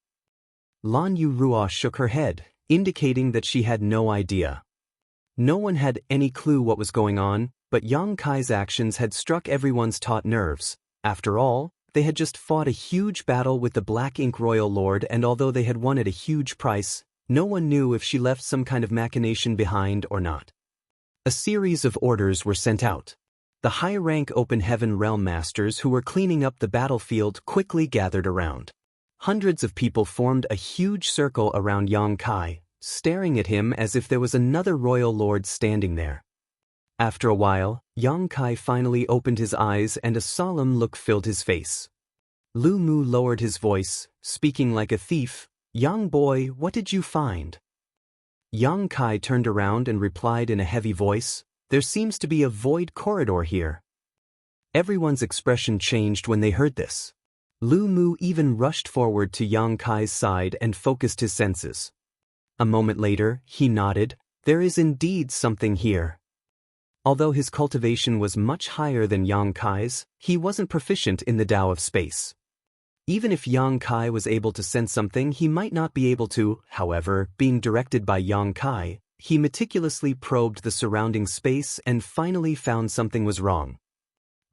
Lan Yurua shook her head, indicating that she had no idea. No one had any clue what was going on, but Yang Kai's actions had struck everyone's taut nerves. After all, they had just fought a huge battle with the Black Ink Royal Lord, and although they had won at a huge price, no one knew if she left some kind of machination behind or not. A series of orders were sent out. The high-rank Open Heaven Realm Masters who were cleaning up the battlefield quickly gathered around. Hundreds of people formed a huge circle around Yang Kai, staring at him as if there was another royal lord standing there. After a while, Yang Kai finally opened his eyes and a solemn look filled his face. Lu Mu lowered his voice, speaking like a thief, "Young boy, what did you find?" Yang Kai turned around and replied in a heavy voice, "There seems to be a void corridor here." Everyone's expression changed when they heard this. Lu Mu even rushed forward to Yang Kai's side and focused his senses. A moment later, he nodded, "There is indeed something here." Although his cultivation was much higher than Yang Kai's, he wasn't proficient in the Tao of space. Even if Yang Kai was able to sense something he might not be able to, however, being directed by Yang Kai, he meticulously probed the surrounding space and finally found something was wrong.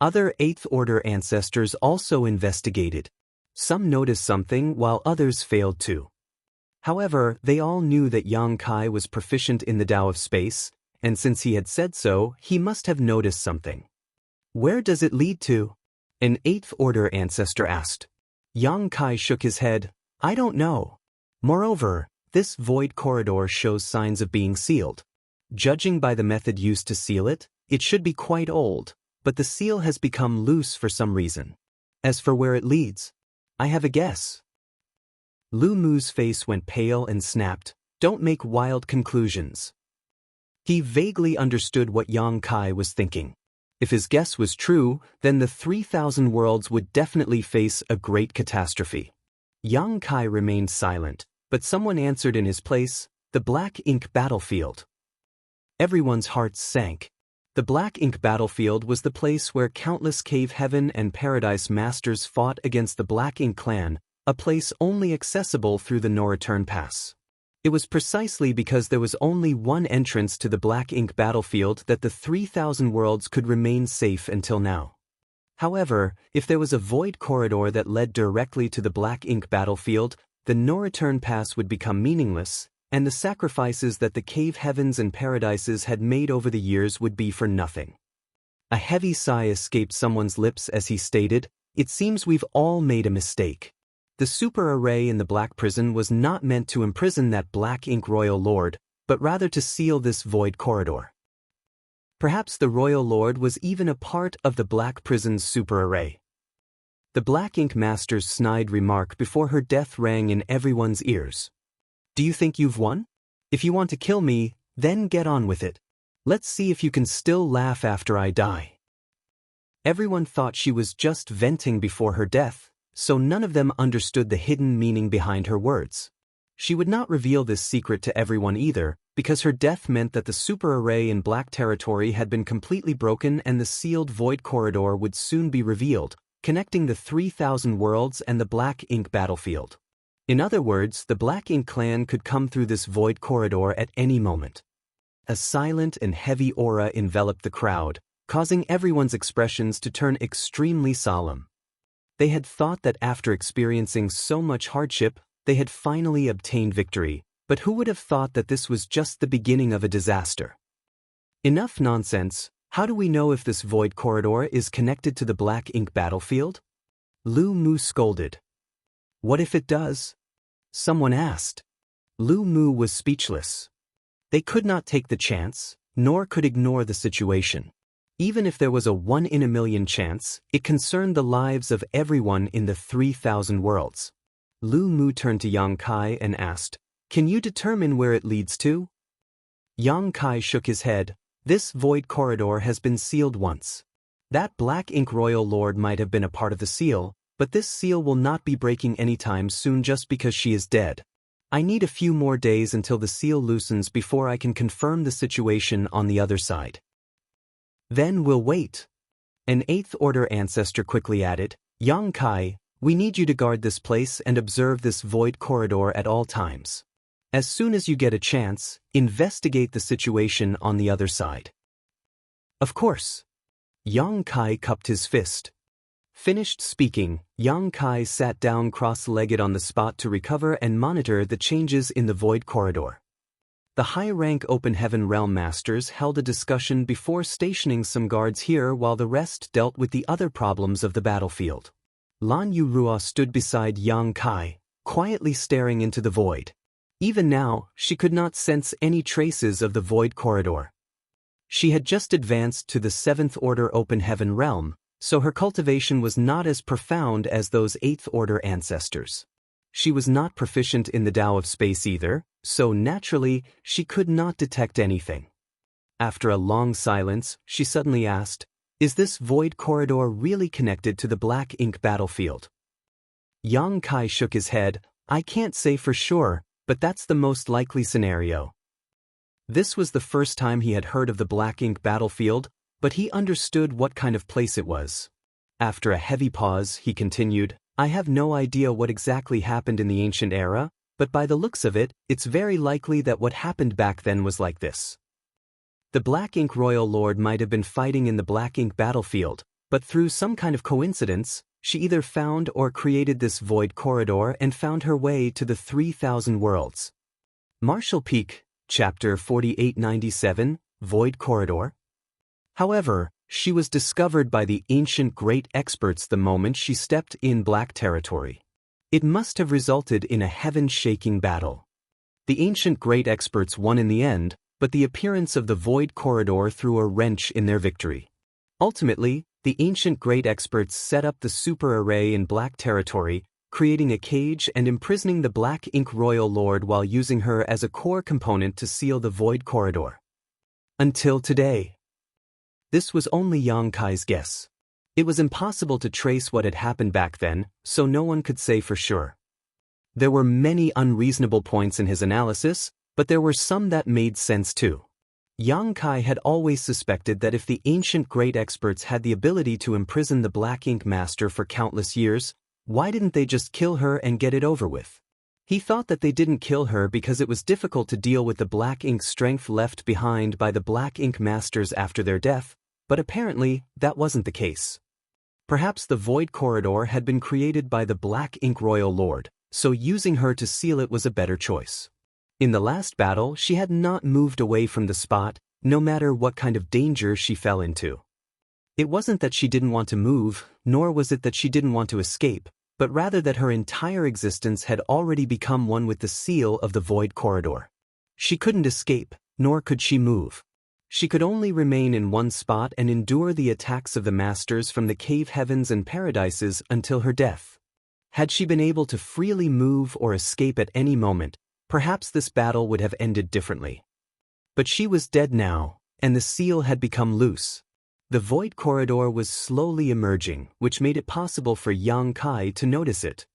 Other Eighth Order ancestors also investigated. Some noticed something while others failed to. However, they all knew that Yang Kai was proficient in the Tao of space, and since he had said so, he must have noticed something. "Where does it lead to?" an Eighth Order ancestor asked. Yang Kai shook his head, "I don't know. Moreover, this void corridor shows signs of being sealed. Judging by the method used to seal it, it should be quite old, but the seal has become loose for some reason. As for where it leads, I have a guess." Lu Mu's face went pale and snapped, "Don't make wild conclusions." He vaguely understood what Yang Kai was thinking. If his guess was true, then the 3,000 worlds would definitely face a great catastrophe. Yang Kai remained silent, but someone answered in his place, "The Black Ink Battlefield." Everyone's hearts sank. The Black Ink Battlefield was the place where countless Cave Heaven and Paradise Masters fought against the Black Ink clan, a place only accessible through the No-Return Pass. It was precisely because there was only one entrance to the Black Ink Battlefield that the 3,000 worlds could remain safe until now. However, if there was a void corridor that led directly to the Black Ink Battlefield, the No-Return Pass would become meaningless, and the sacrifices that the Cave Heavens and Paradises had made over the years would be for nothing. A heavy sigh escaped someone's lips as he stated, "It seems we've all made a mistake. The super array in the Black Prison was not meant to imprison that Black Ink Royal Lord, but rather to seal this void corridor." Perhaps the Royal Lord was even a part of the Black Prison's super array. The Black Ink Master's snide remark before her death rang in everyone's ears. "Do you think you've won? If you want to kill me, then get on with it. Let's see if you can still laugh after I die." Everyone thought she was just venting before her death, so none of them understood the hidden meaning behind her words. She would not reveal this secret to everyone either, because her death meant that the super array in Black Territory had been completely broken and the sealed void corridor would soon be revealed, connecting the 3,000 worlds and the Black Ink Battlefield. In other words, the Black Ink clan could come through this void corridor at any moment. A silent and heavy aura enveloped the crowd, causing everyone's expressions to turn extremely solemn. They had thought that after experiencing so much hardship, they had finally obtained victory, but who would have thought that this was just the beginning of a disaster? Enough nonsense. How do we know if this void corridor is connected to the Black Ink Battlefield? Lu Mu scolded. "What if it does?" someone asked. Lu Mu was speechless. They could not take the chance, nor could ignore the situation. Even if there was a 1 in a million chance, it concerned the lives of everyone in the 3,000 worlds. Lu Mu turned to Yang Kai and asked, "Can you determine where it leads to?" Yang Kai shook his head. "This void corridor has been sealed once. That black ink royal lord might have been a part of the seal, but this seal will not be breaking anytime soon just because she is dead. I need a few more days until the seal loosens before I can confirm the situation on the other side." "Then we'll wait." An 8th Order ancestor quickly added, "Yang Kai, we need you to guard this place and observe this void corridor at all times. As soon as you get a chance, investigate the situation on the other side." "Of course." Yang Kai cupped his fist. Finished speaking, Yang Kai sat down cross-legged on the spot to recover and monitor the changes in the void corridor. The high-rank Open Heaven Realm Masters held a discussion before stationing some guards here while the rest dealt with the other problems of the battlefield. Lan Yurua stood beside Yang Kai, quietly staring into the void. Even now, she could not sense any traces of the void corridor. She had just advanced to the 7th Order Open Heaven Realm, so her cultivation was not as profound as those 8th Order ancestors. She was not proficient in the Tao of Space either, so naturally, she could not detect anything. After a long silence, she suddenly asked, "Is this void corridor really connected to the black ink battlefield?" Yang Kai shook his head. "I can't say for sure, but that's the most likely scenario." This was the first time he had heard of the black ink battlefield, but he understood what kind of place it was. After a heavy pause, he continued, "I have no idea what exactly happened in the ancient era, but by the looks of it, it's very likely that what happened back then was like this. The Black Ink Royal Lord might have been fighting in the Black Ink battlefield, but through some kind of coincidence, she either found or created this void corridor and found her way to the 3,000 worlds." Marshall Peak, Chapter 4897, Void Corridor. However, she was discovered by the ancient great experts the moment she stepped in black territory. It must have resulted in a heaven-shaking battle. The ancient great experts won in the end, but the appearance of the void corridor threw a wrench in their victory. Ultimately, the ancient great experts set up the super array in black territory, creating a cage and imprisoning the Black Ink Royal Lord while using her as a core component to seal the void corridor. Until today. This was only Yang Kai's guess. It was impossible to trace what had happened back then, so no one could say for sure. There were many unreasonable points in his analysis, but there were some that made sense too. Yang Kai had always suspected that if the ancient great experts had the ability to imprison the Black Ink Master for countless years, why didn't they just kill her and get it over with? He thought that they didn't kill her because it was difficult to deal with the black ink strength left behind by the Black Ink Masters after their death, but apparently that wasn't the case. Perhaps the void corridor had been created by the Black Ink Royal Lord, so using her to seal it was a better choice. In the last battle, she had not moved away from the spot, no matter what kind of danger she fell into. It wasn't that she didn't want to move, nor was it that she didn't want to escape, but rather that her entire existence had already become one with the seal of the void corridor. She couldn't escape, nor could she move. She could only remain in one spot and endure the attacks of the masters from the cave heavens and paradises until her death. Had she been able to freely move or escape at any moment, perhaps this battle would have ended differently. But she was dead now, and the seal had become loose. The void corridor was slowly emerging, which made it possible for Yang Kai to notice it.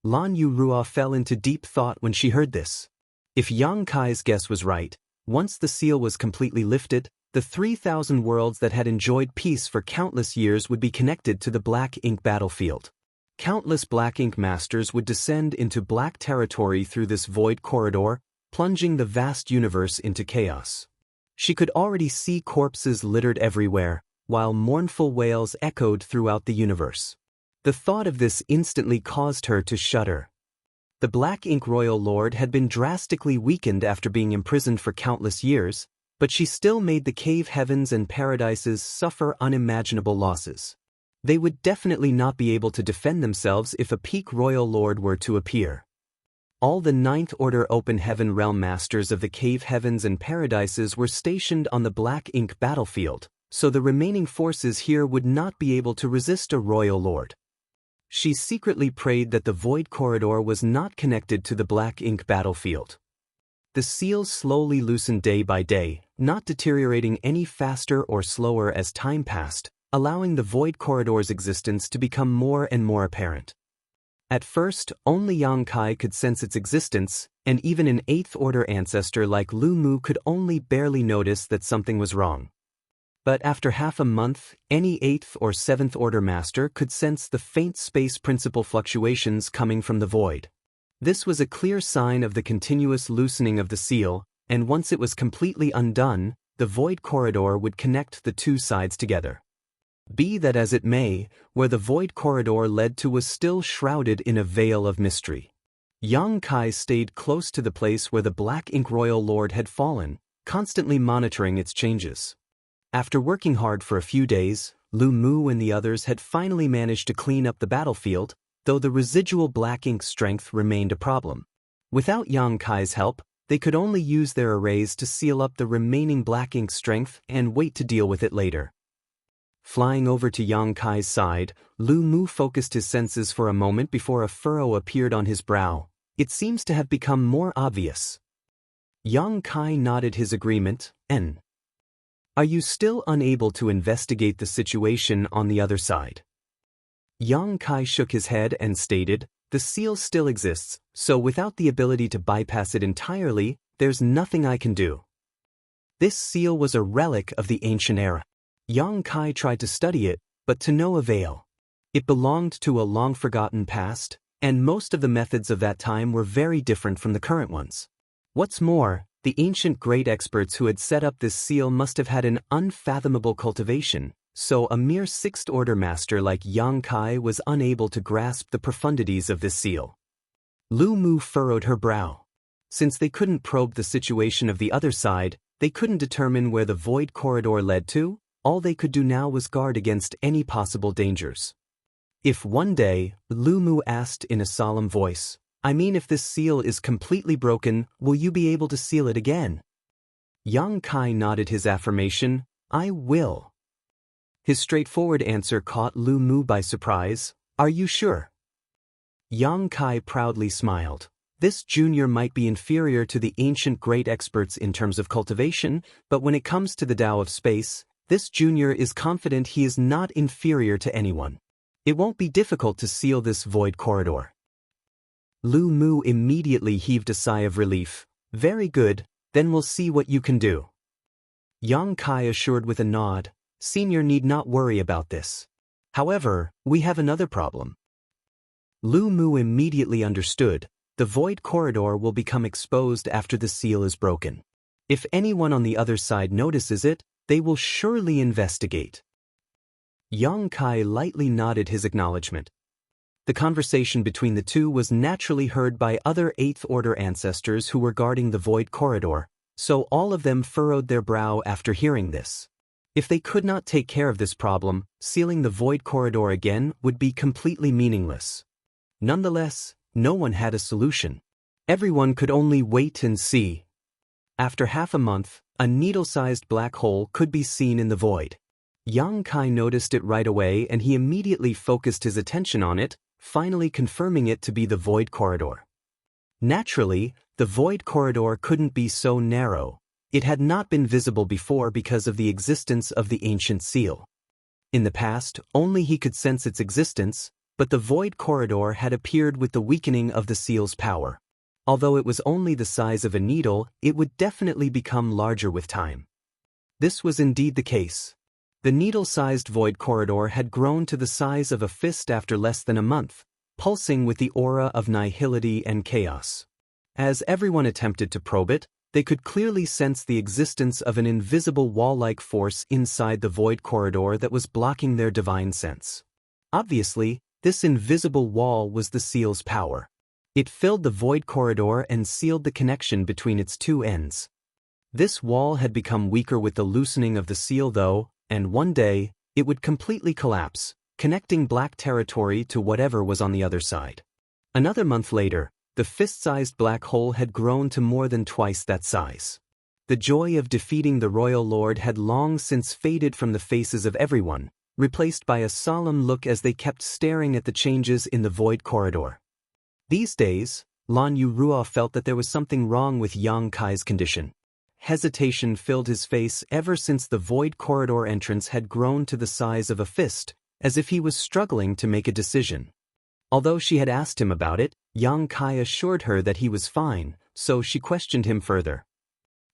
Lan Yurua fell into deep thought when she heard this. If Yang Kai's guess was right, once the seal was completely lifted, the 3,000 worlds that had enjoyed peace for countless years would be connected to the Black Ink battlefield. Countless Black Ink Masters would descend into black territory through this void corridor, plunging the vast universe into chaos. She could already see corpses littered everywhere, while mournful wails echoed throughout the universe. The thought of this instantly caused her to shudder. The Black Ink Royal Lord had been drastically weakened after being imprisoned for countless years, but she still made the cave heavens and paradises suffer unimaginable losses. They would definitely not be able to defend themselves if a peak Royal Lord were to appear. All the 9th Order Open Heaven Realm Masters of the cave heavens and paradises were stationed on the Black Ink battlefield, so the remaining forces here would not be able to resist a royal lord. She secretly prayed that the void corridor was not connected to the black ink battlefield. The seal slowly loosened day by day, not deteriorating any faster or slower as time passed, allowing the void corridor's existence to become more and more apparent. At first, only Yang Kai could sense its existence, and even an 8th Order ancestor like Lu Mu could only barely notice that something was wrong. But after half a month, any 8th or 7th Order master could sense the faint space principle fluctuations coming from the void. This was a clear sign of the continuous loosening of the seal, and once it was completely undone, the void corridor would connect the two sides together. Be that as it may, where the void corridor led to was still shrouded in a veil of mystery. Yang Kai stayed close to the place where the Black Ink Royal Lord had fallen, constantly monitoring its changes. After working hard for a few days, Lu Mu and the others had finally managed to clean up the battlefield, though the residual black ink strength remained a problem. Without Yang Kai's help, they could only use their arrays to seal up the remaining black ink strength and wait to deal with it later. Flying over to Yang Kai's side, Lu Mu focused his senses for a moment before a furrow appeared on his brow. It seems to have become more obvious. Yang Kai nodded his agreement. Are you still unable to investigate the situation on the other side? Yang Kai shook his head and stated, the seal still exists, so without the ability to bypass it entirely, there's nothing I can do. This seal was a relic of the ancient era. Yang Kai tried to study it, but to no avail. It belonged to a long-forgotten past, and most of the methods of that time were very different from the current ones. What's more, the ancient great experts who had set up this seal must have had an unfathomable cultivation, so a mere 6th Order master like Yang Kai was unable to grasp the profundities of this seal. Lu Mu furrowed her brow. Since they couldn't probe the situation of the other side, they couldn't determine where the void corridor led to. All they could do now was guard against any possible dangers. If one day, Lu Mu asked in a solemn voice, if this seal is completely broken, will you be able to seal it again? Yang Kai nodded his affirmation, I will. His straightforward answer caught Lu Mu by surprise, are you sure? Yang Kai proudly smiled. This junior might be inferior to the ancient great experts in terms of cultivation, but when it comes to the Tao of space, this junior is confident he is not inferior to anyone. It won't be difficult to seal this void corridor. Lu Mu immediately heaved a sigh of relief. Very good, then we'll see what you can do. Yang Kai assured with a nod, Senior need not worry about this. However, we have another problem. Lu Mu immediately understood, the void corridor will become exposed after the seal is broken. If anyone on the other side notices it, they will surely investigate. Yang Kai lightly nodded his acknowledgement. The conversation between the two was naturally heard by other 8th Order ancestors who were guarding the void corridor, so all of them furrowed their brow after hearing this. If they could not take care of this problem, sealing the void corridor again would be completely meaningless. Nonetheless, no one had a solution. Everyone could only wait and see. After half a month, a needle-sized black hole could be seen in the void. Yang Kai noticed it right away and he immediately focused his attention on it, finally confirming it to be the void corridor. Naturally, the void corridor couldn't be so narrow. It had not been visible before because of the existence of the ancient seal. In the past, only he could sense its existence, but the void corridor had appeared with the weakening of the seal's power. Although it was only the size of a needle, it would definitely become larger with time. This was indeed the case. The needle-sized void corridor had grown to the size of a fist after less than a month, pulsing with the aura of nihility and chaos. As everyone attempted to probe it, they could clearly sense the existence of an invisible wall-like force inside the void corridor that was blocking their divine sense. Obviously, this invisible wall was the seal's power. It filled the void corridor and sealed the connection between its two ends. This wall had become weaker with the loosening of the seal though, and one day, it would completely collapse, connecting black territory to whatever was on the other side. Another month later, the fist-sized black hole had grown to more than twice that size. The joy of defeating the royal lord had long since faded from the faces of everyone, replaced by a solemn look as they kept staring at the changes in the void corridor. These days, Lan Yurua felt that there was something wrong with Yang Kai's condition. Hesitation filled his face ever since the void corridor entrance had grown to the size of a fist, as if he was struggling to make a decision. Although she had asked him about it, Yang Kai assured her that he was fine, so she questioned him further.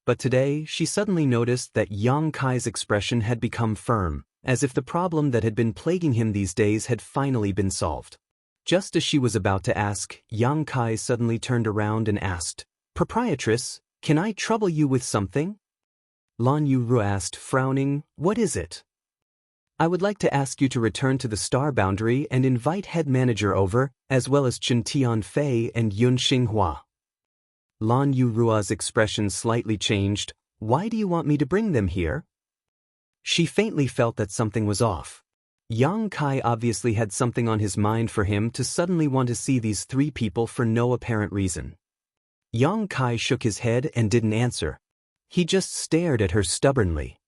But today, she suddenly noticed that Yang Kai's expression had become firm, as if the problem that had been plaguing him these days had finally been solved. Just as she was about to ask, Yang Kai suddenly turned around and asked, "Proprietress, can I trouble you with something?" Lan Yurua asked, frowning, "What is it?" "I would like to ask you to return to the star boundary and invite head manager over, as well as Chen Tianfei and Yun Xinghua." Lan Yurua's expression slightly changed. "Why do you want me to bring them here?" She faintly felt that something was off. Yang Kai obviously had something on his mind for him to suddenly want to see these three people for no apparent reason. Yang Kai shook his head and didn't answer. He just stared at her stubbornly.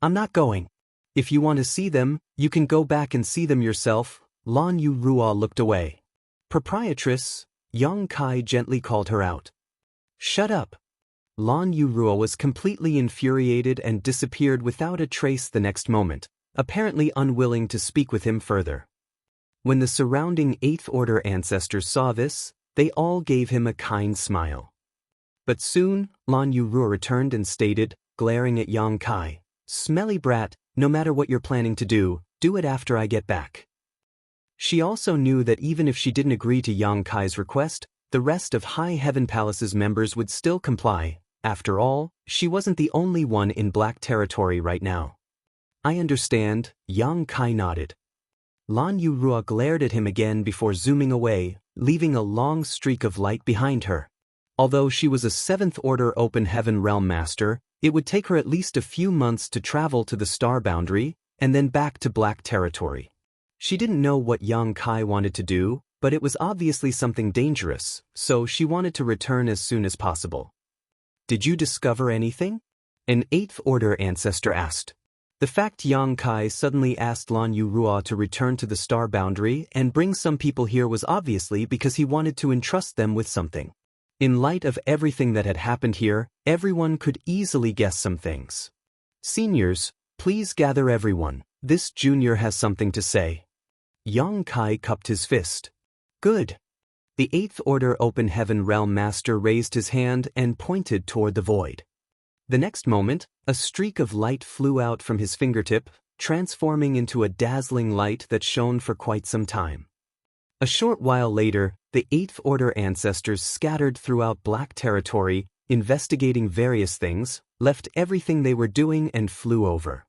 "I'm not going. If you want to see them, you can go back and see them yourself." Lan Yurua looked away. "Proprietress," Yang Kai gently called her out. "Shut up." Lan Yurua was completely infuriated and disappeared without a trace the next moment, apparently unwilling to speak with him further. When the surrounding Eighth Order ancestors saw this, they all gave him a kind smile. But soon, Lan Yurua returned and stated, glaring at Yang Kai, "Smelly brat, no matter what you're planning to do it after I get back." She also knew that even if she didn't agree to Yang Kai's request, the rest of High Heaven Palace's members would still comply. After all, she wasn't the only one in Black Territory right now. "I understand," Yang Kai nodded. Lan Yurua glared at him again before zooming away, leaving a long streak of light behind her. Although she was a Seventh Order Open Heaven Realm Master, it would take her at least a few months to travel to the star boundary, and then back to Black Territory. She didn't know what Yang Kai wanted to do, but it was obviously something dangerous, so she wanted to return as soon as possible. "Did you discover anything?" an Eighth Order ancestor asked. The fact Yang Kai suddenly asked Lan Yurua to return to the star boundary and bring some people here was obviously because he wanted to entrust them with something. In light of everything that had happened here, everyone could easily guess some things. "Seniors, please gather everyone. This junior has something to say." Yang Kai cupped his fist. "Good." The Eighth Order Open Heaven Realm Master raised his hand and pointed toward the void. The next moment, a streak of light flew out from his fingertip, transforming into a dazzling light that shone for quite some time. A short while later, the Eighth Order ancestors scattered throughout Black Territory, investigating various things, left everything they were doing and flew over.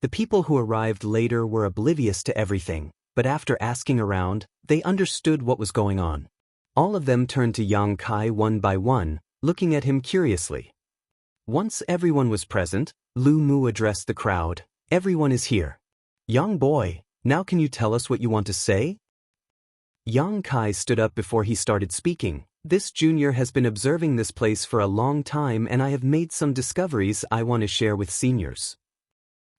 The people who arrived later were oblivious to everything, but after asking around, they understood what was going on. All of them turned to Yang Kai one by one, looking at him curiously. Once everyone was present, Lu Mu addressed the crowd. "Everyone is here. Young boy, now can you tell us what you want to say?" Yang Kai stood up before he started speaking. "This junior has been observing this place for a long time and I have made some discoveries I want to share with seniors."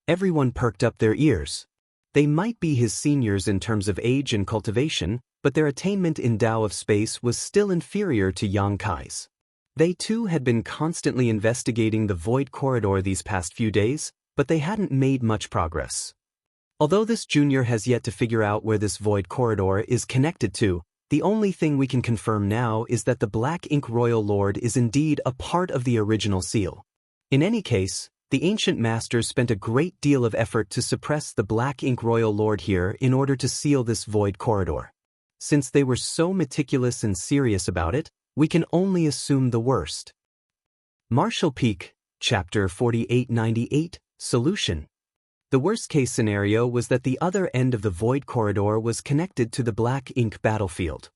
Everyone perked up their ears. They might be his seniors in terms of age and cultivation, but their attainment in Tao of Space was still inferior to Yang Kai's. They too had been constantly investigating the void corridor these past few days, but they hadn't made much progress. Although this junior has yet to figure out where this void corridor is connected to, the only thing we can confirm now is that the Black Ink Royal Lord is indeed a part of the original seal. In any case, the ancient masters spent a great deal of effort to suppress the Black Ink Royal Lord here in order to seal this void corridor. Since they were so meticulous and serious about it, we can only assume the worst. Marshall Peak, Chapter 4898, Solution. The worst-case scenario was that the other end of the void corridor was connected to the Black Ink battlefield.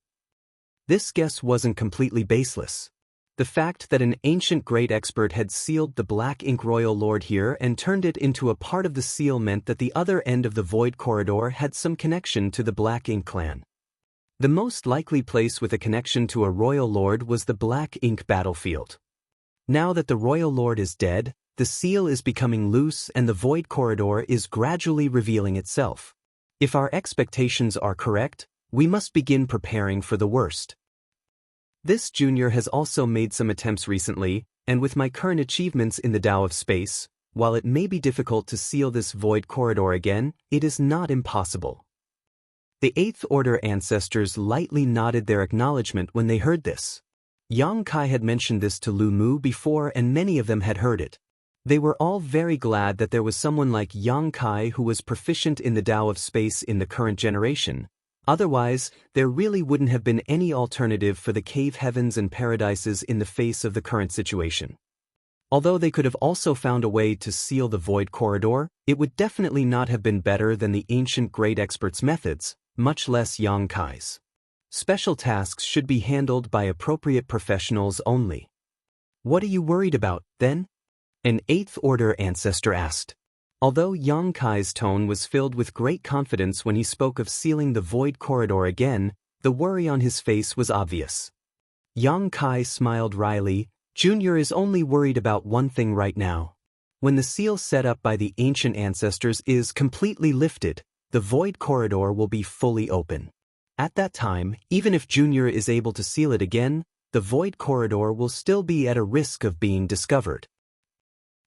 This guess wasn't completely baseless. The fact that an ancient great expert had sealed the Black Ink Royal Lord here and turned it into a part of the seal meant that the other end of the void corridor had some connection to the Black Ink clan. The most likely place with a connection to a royal lord was the Black Ink battlefield. Now that the royal lord is dead, the seal is becoming loose and the void corridor is gradually revealing itself. If our expectations are correct, we must begin preparing for the worst. This junior has also made some attempts recently, and with my current achievements in the Tao of Space, while it may be difficult to seal this void corridor again, it is not impossible. The Eighth Order ancestors lightly nodded their acknowledgement when they heard this. Yang Kai had mentioned this to Lu Mu before and many of them had heard it. They were all very glad that there was someone like Yang Kai who was proficient in the Tao of Space in the current generation. Otherwise, there really wouldn't have been any alternative for the cave heavens and paradises in the face of the current situation. Although they could have also found a way to seal the void corridor, it would definitely not have been better than the ancient great experts' methods, much less Yang Kai's. Special tasks should be handled by appropriate professionals only. What are you worried about, then? An Eighth Order ancestor asked. Although Yang Kai's tone was filled with great confidence when he spoke of sealing the void corridor again, the worry on his face was obvious. Yang Kai smiled wryly. Junior is only worried about one thing right now. When the seal set up by the ancient ancestors is completely lifted, the void corridor will be fully open. At that time, even if Junior is able to seal it again, the void corridor will still be at a risk of being discovered.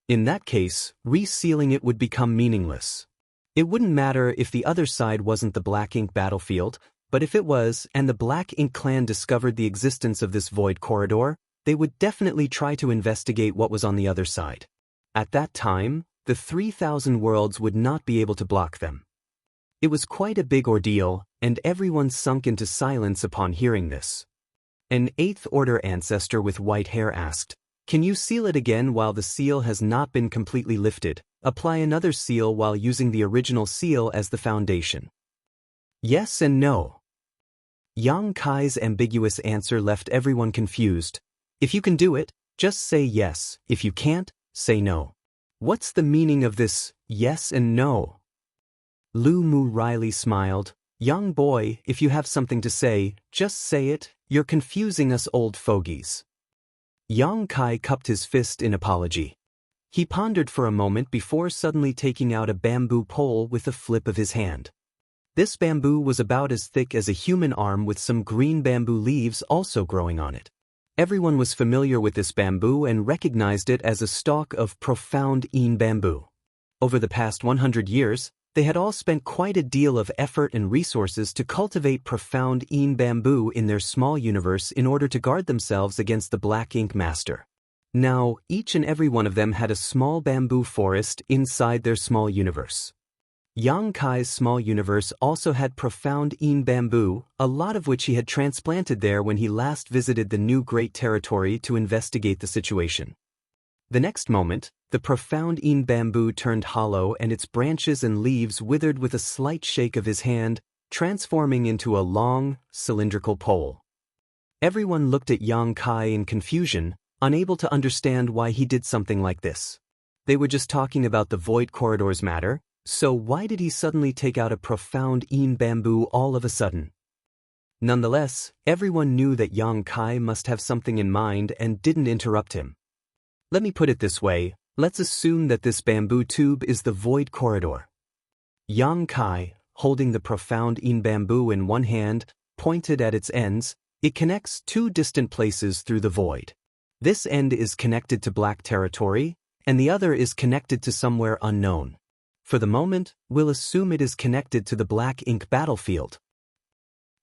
In that case, resealing it would become meaningless. It wouldn't matter if the other side wasn't the Black Ink battlefield, but if it was and the Black Ink clan discovered the existence of this void corridor, they would definitely try to investigate what was on the other side. At that time, the 3,000 worlds would not be able to block them. It was quite a big ordeal, and everyone sunk into silence upon hearing this. An Eighth Order ancestor with white hair asked, "Can you seal it again while the seal has not been completely lifted? Apply another seal while using the original seal as the foundation." Yes and no. Yang Kai's ambiguous answer left everyone confused. If you can do it, just say yes. If you can't, say no. What's the meaning of this yes and no? Lu Mu wryly smiled. Young boy, if you have something to say, just say it. You're confusing us old fogies. Yang Kai cupped his fist in apology. He pondered for a moment before suddenly taking out a bamboo pole with a flip of his hand. This bamboo was about as thick as a human arm with some green bamboo leaves also growing on it. Everyone was familiar with this bamboo and recognized it as a stalk of profound Yin bamboo. Over the past 100 years, they had all spent quite a deal of effort and resources to cultivate profound Yin bamboo in their small universe in order to guard themselves against the Black Ink Master. Now, each and every one of them had a small bamboo forest inside their small universe. Yang Kai's small universe also had profound Yin bamboo, a lot of which he had transplanted there when he last visited the new Great Territory to investigate the situation. The next moment, the profound Yin bamboo turned hollow and its branches and leaves withered with a slight shake of his hand, transforming into a long, cylindrical pole. Everyone looked at Yang Kai in confusion, unable to understand why he did something like this. They were just talking about the void corridor's matter, so why did he suddenly take out a profound Yin bamboo all of a sudden? Nonetheless, everyone knew that Yang Kai must have something in mind and didn't interrupt him. Let me put it this way, let's assume that this bamboo tube is the void corridor. Yang Kai, holding the profound Yin bamboo in one hand, pointed at its ends. It connects two distant places through the void. This end is connected to Black Territory, and the other is connected to somewhere unknown. For the moment, we'll assume it is connected to the Black Ink battlefield.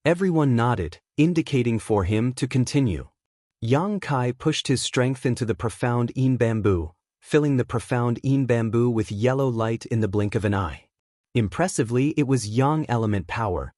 Everyone nodded, indicating for him to continue. Yang Kai pushed his strength into the profound Yin bamboo, filling the profound Yin bamboo with yellow light in the blink of an eye. Impressively, it was Yang element power.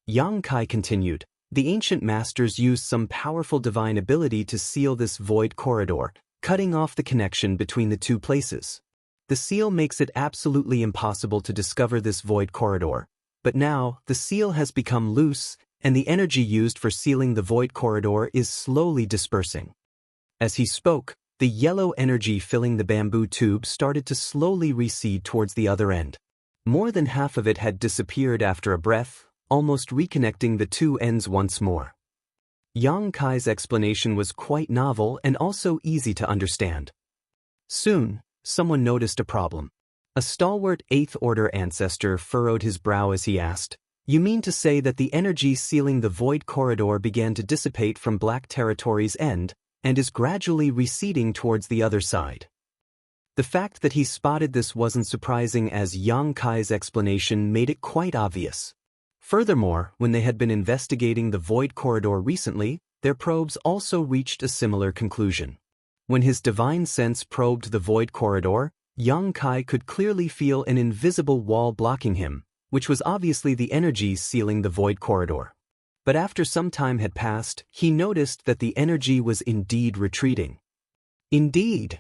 Yang Kai continued, "The ancient masters used some powerful divine ability to seal this void corridor, cutting off the connection between the two places. The seal makes it absolutely impossible to discover this void corridor, but now the seal has become loose, and the energy used for sealing the void corridor is slowly dispersing." As he spoke, the yellow energy filling the bamboo tube started to slowly recede towards the other end. More than half of it had disappeared after a breath, almost reconnecting the two ends once more. Yang Kai's explanation was quite novel and also easy to understand. Soon, someone noticed a problem. A stalwart 8th Order ancestor furrowed his brow as he asked, "You mean to say that the energy sealing the void corridor began to dissipate from Black Territory's end and is gradually receding towards the other side?" The fact that he spotted this wasn't surprising, as Yang Kai's explanation made it quite obvious. Furthermore, when they had been investigating the void corridor recently, their probes also reached a similar conclusion. When his divine sense probed the void corridor, Yang Kai could clearly feel an invisible wall blocking him, which was obviously the energy sealing the void corridor. But after some time had passed, he noticed that the energy was indeed retreating. Indeed.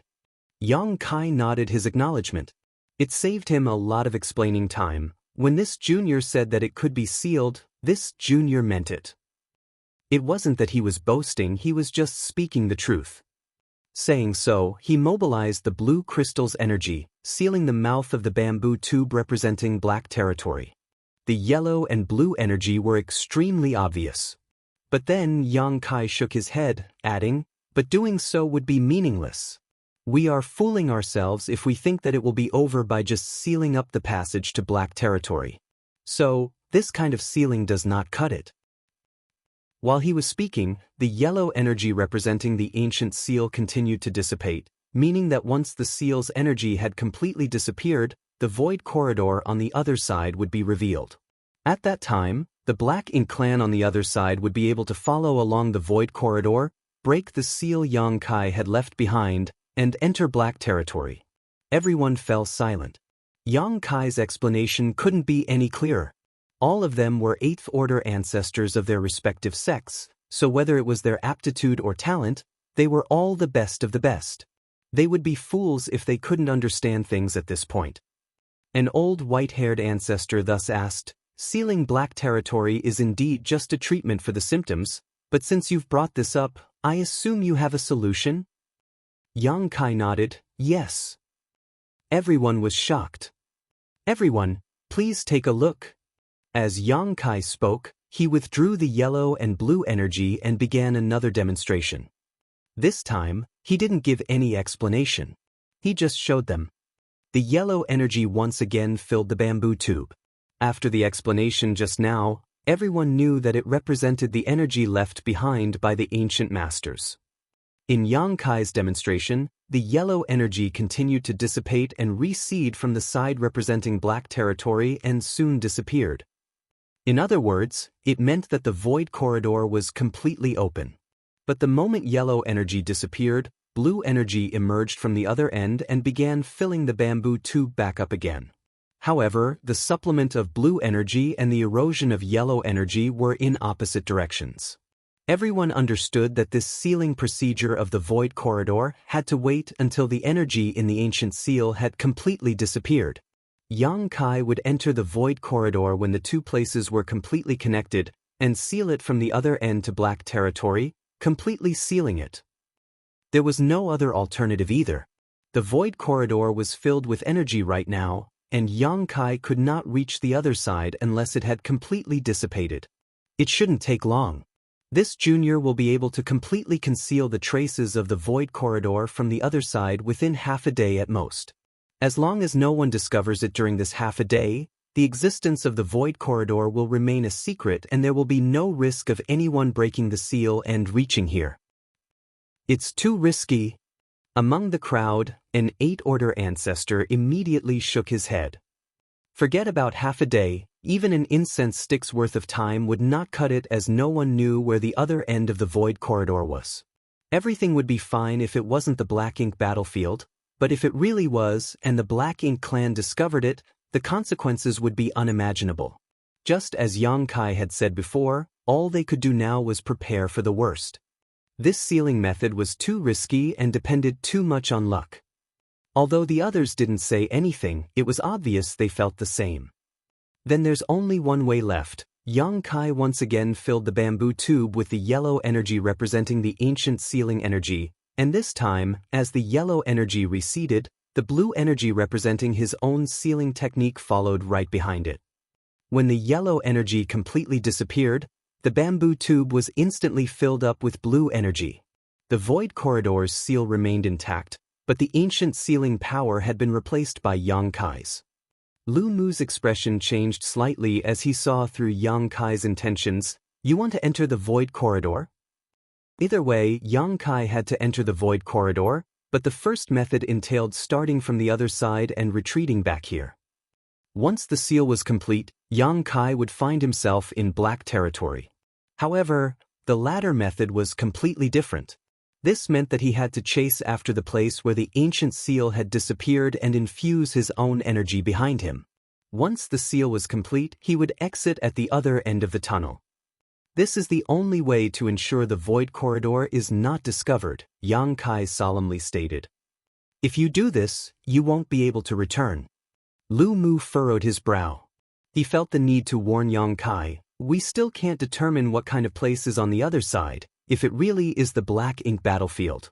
Yang Kai nodded his acknowledgement. It saved him a lot of explaining time. When this junior said that it could be sealed, this junior meant it. It wasn't that he was boasting, he was just speaking the truth. Saying so, he mobilized the blue crystal's energy, sealing the mouth of the bamboo tube representing Black Territory. The yellow and blue energy were extremely obvious. But then Yang Kai shook his head, adding, "But doing so would be meaningless. We are fooling ourselves if we think that it will be over by just sealing up the passage to Black Territory. So, this kind of sealing does not cut it." While he was speaking, the yellow energy representing the ancient seal continued to dissipate, meaning that once the seal's energy had completely disappeared, the void corridor on the other side would be revealed. At that time, the Black Ink clan on the other side would be able to follow along the void corridor, break the seal Yang Kai had left behind, and enter Black Territory. Everyone fell silent. Yang Kai's explanation couldn't be any clearer. All of them were 8th Order ancestors of their respective sects, so whether it was their aptitude or talent, they were all the best of the best. They would be fools if they couldn't understand things at this point. An old white-haired ancestor thus asked, "Sealing Black Territory is indeed just a treatment for the symptoms, but since you've brought this up, I assume you have a solution?" Yang Kai nodded, "Yes." Everyone was shocked. "Everyone, please take a look." As Yang Kai spoke, he withdrew the yellow and blue energy and began another demonstration. This time, he didn't give any explanation. He just showed them. The yellow energy once again filled the bamboo tube. After the explanation just now, everyone knew that it represented the energy left behind by the ancient masters. In Yang Kai's demonstration, the yellow energy continued to dissipate and recede from the side representing Black Territory and soon disappeared. In other words, it meant that the void corridor was completely open. But the moment yellow energy disappeared, blue energy emerged from the other end and began filling the bamboo tube back up again. However, the supplement of blue energy and the erosion of yellow energy were in opposite directions. Everyone understood that this sealing procedure of the void corridor had to wait until the energy in the ancient seal had completely disappeared. Yang Kai would enter the void corridor when the two places were completely connected and seal it from the other end to Black Territory, completely sealing it. There was no other alternative either. The void corridor was filled with energy right now, and Yang Kai could not reach the other side unless it had completely dissipated. It shouldn't take long. This junior will be able to completely conceal the traces of the void corridor from the other side within half a day at most. As long as no one discovers it during this half a day, the existence of the void corridor will remain a secret and there will be no risk of anyone breaking the seal and reaching here. "It's too risky." Among the crowd, an 8th Order ancestor immediately shook his head. Forget about half a day, even an incense stick's worth of time would not cut it, as no one knew where the other end of the void corridor was. Everything would be fine if it wasn't the Black Ink battlefield, but if it really was and the Black Ink clan discovered it, the consequences would be unimaginable. Just as Yang Kai had said before, all they could do now was prepare for the worst. This sealing method was too risky and depended too much on luck. Although the others didn't say anything, it was obvious they felt the same. Then there's only one way left. Yang Kai once again filled the bamboo tube with the yellow energy representing the ancient sealing energy, and this time, as the yellow energy receded, the blue energy representing his own sealing technique followed right behind it. When the yellow energy completely disappeared, The bamboo tube was instantly filled up with blue energy. The void corridor's seal remained intact, but the ancient sealing power had been replaced by Yang Kai's. Lu Mu's expression changed slightly as he saw through Yang Kai's intentions. You want to enter the void corridor? Either way, Yang Kai had to enter the void corridor, but the first method entailed starting from the other side and retreating back here. Once the seal was complete, Yang Kai would find himself in black territory. However, the latter method was completely different. This meant that he had to chase after the place where the ancient seal had disappeared and infuse his own energy behind him. Once the seal was complete, he would exit at the other end of the tunnel. This is the only way to ensure the void corridor is not discovered, Yang Kai solemnly stated. If you do this, you won't be able to return. Lu Mu furrowed his brow. He felt the need to warn Yang Kai, we still can't determine what kind of place is on the other side, if it really is the Black Ink battlefield.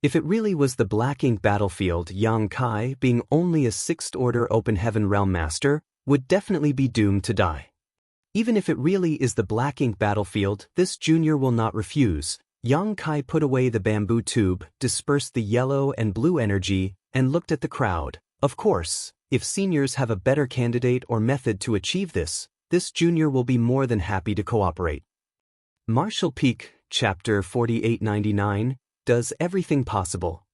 If it really was the Black Ink battlefield, Yang Kai, being only a 6th Order Open Heaven Realm Master, would definitely be doomed to die. Even if it really is the Black Ink battlefield, this junior will not refuse. Yang Kai put away the bamboo tube, dispersed the yellow and blue energy, and looked at the crowd. Of course, if seniors have a better candidate or method to achieve this junior will be more than happy to cooperate. Martial Peak, Chapter 4899, does everything possible.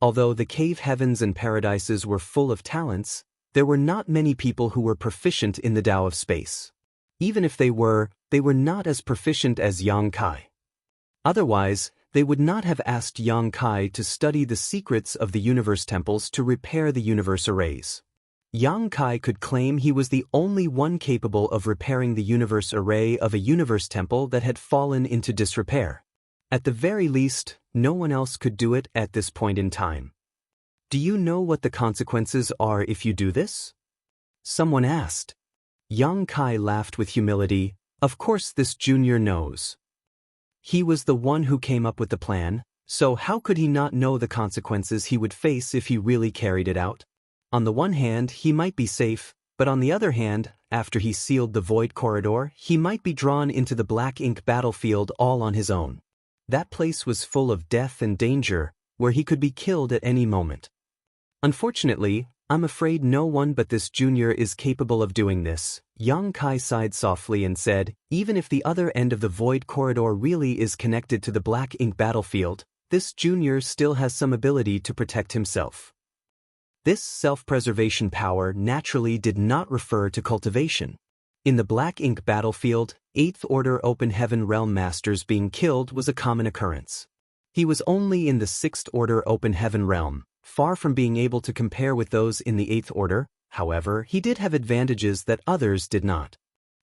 Although the cave heavens and paradises were full of talents, there were not many people who were proficient in the Tao of space. Even if they were not as proficient as Yang Kai. Otherwise, they would not have asked Yang Kai to study the secrets of the universe temples to repair the universe arrays. Yang Kai could claim he was the only one capable of repairing the universe array of a universe temple that had fallen into disrepair. At the very least, no one else could do it at this point in time. Do you know what the consequences are if you do this? Someone asked. Yang Kai laughed with humility. Of course this junior knows. He was the one who came up with the plan, so how could he not know the consequences he would face if he really carried it out? On the one hand, he might be safe, but on the other hand, after he sealed the void corridor, he might be drawn into the Black Ink battlefield all on his own. That place was full of death and danger, where he could be killed at any moment. Unfortunately, I'm afraid no one but this junior is capable of doing this. Yang Kai sighed softly and said, even if the other end of the void corridor really is connected to the Black Ink battlefield, this junior still has some ability to protect himself. This self-preservation power naturally did not refer to cultivation. In the Black Ink battlefield, 8th Order Open Heaven Realm Masters being killed was a common occurrence. He was only in the 6th Order Open Heaven Realm, far from being able to compare with those in the 8th Order. However, he did have advantages that others did not.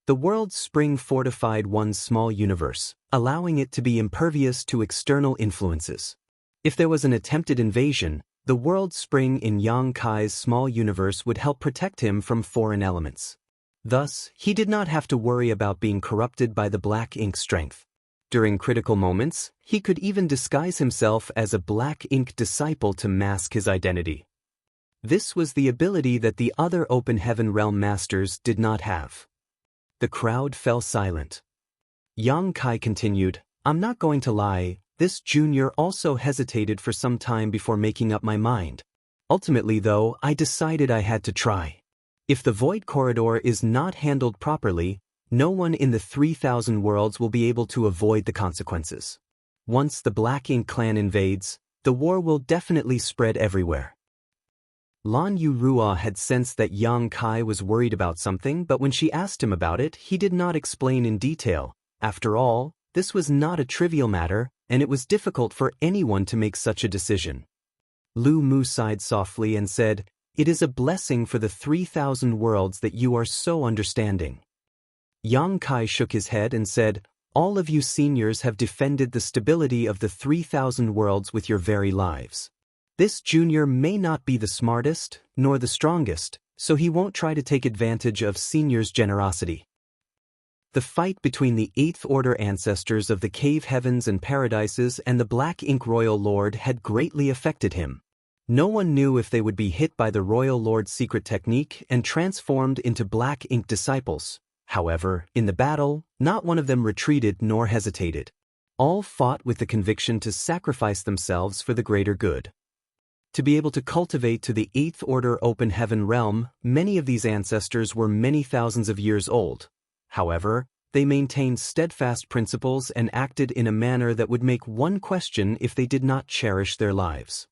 The world's spring fortified one small universe, allowing it to be impervious to external influences. If there was an attempted invasion, the world spring in Yang Kai's small universe would help protect him from foreign elements. Thus, he did not have to worry about being corrupted by the Black Ink strength. During critical moments, he could even disguise himself as a Black Ink disciple to mask his identity. This was the ability that the other Open Heaven Realm Masters did not have. The crowd fell silent. Yang Kai continued, I'm not going to lie. This junior also hesitated for some time before making up my mind. Ultimately though, I decided I had to try. If the void corridor is not handled properly, no one in the 3,000 worlds will be able to avoid the consequences. Once the Black Ink clan invades, the war will definitely spread everywhere. Lan Yurua had sensed that Yang Kai was worried about something, but when she asked him about it, he did not explain in detail. After all, this was not a trivial matter, and it was difficult for anyone to make such a decision. Lu Mu sighed softly and said, it is a blessing for the 3,000 worlds that you are so understanding. Yang Kai shook his head and said, all of you seniors have defended the stability of the 3,000 worlds with your very lives. This junior may not be the smartest, nor the strongest, so he won't try to take advantage of seniors' generosity. The fight between the 8th Order ancestors of the Cave Heavens and Paradises and the Black Ink Royal Lord had greatly affected him. No one knew if they would be hit by the Royal Lord's secret technique and transformed into Black Ink disciples. However, in the battle, not one of them retreated nor hesitated. All fought with the conviction to sacrifice themselves for the greater good. To be able to cultivate to the eighth order open heaven realm, many of these ancestors were many thousands of years old. However, they maintained steadfast principles and acted in a manner that would make one question if they did not cherish their lives.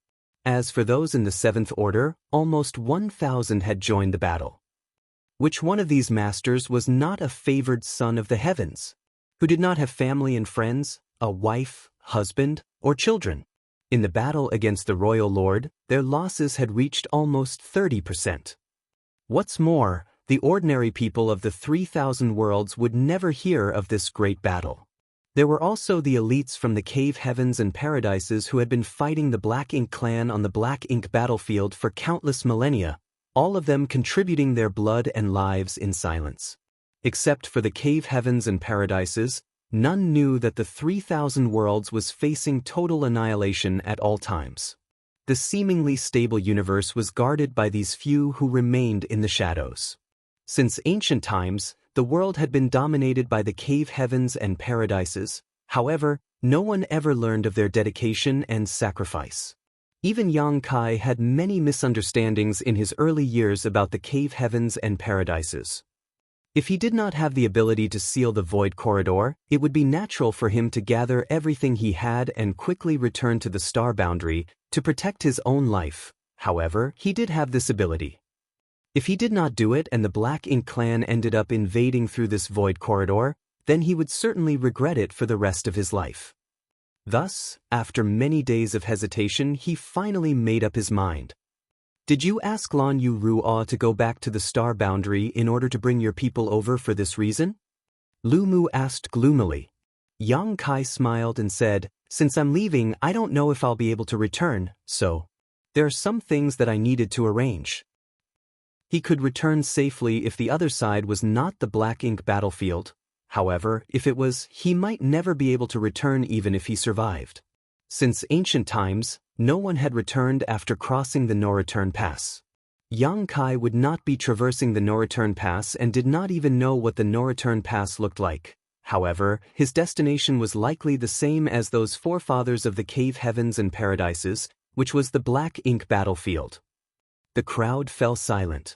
As for those in the seventh order, almost 1,000 had joined the battle. Which one of these masters was not a favored son of the heavens, who did not have family and friends, a wife, husband, or children? In the battle against the royal lord, their losses had reached almost 30%. What's more, the ordinary people of the 3,000 worlds would never hear of this great battle. There were also the elites from the cave heavens and paradises who had been fighting the Black Ink clan on the Black Ink battlefield for countless millennia, all of them contributing their blood and lives in silence. Except for the cave heavens and paradises, none knew that the 3,000 worlds was facing total annihilation at all times. The seemingly stable universe was guarded by these few who remained in the shadows. Since ancient times, the world had been dominated by the cave heavens and paradises. However, no one ever learned of their dedication and sacrifice. Even Yang Kai had many misunderstandings in his early years about the cave heavens and paradises. If he did not have the ability to seal the void corridor, it would be natural for him to gather everything he had and quickly return to the star boundary to protect his own life. However, he did have this ability. If he did not do it and the Black Ink clan ended up invading through this void corridor, then he would certainly regret it for the rest of his life. Thus, after many days of hesitation, he finally made up his mind. Did you ask Lan Yu Ruo to go back to the star boundary in order to bring your people over for this reason? Lu Mu asked gloomily. Yang Kai smiled and said, since I'm leaving, I don't know if I'll be able to return, so there are some things that I needed to arrange. He could return safely if the other side was not the Black Ink battlefield. However, if it was, he might never be able to return even if he survived. Since ancient times, no one had returned after crossing the no-return pass. Yang Kai would not be traversing the no-return pass and did not even know what the no-return pass looked like. However, his destination was likely the same as those forefathers of the cave heavens and paradises, which was the Black Ink battlefield. The crowd fell silent.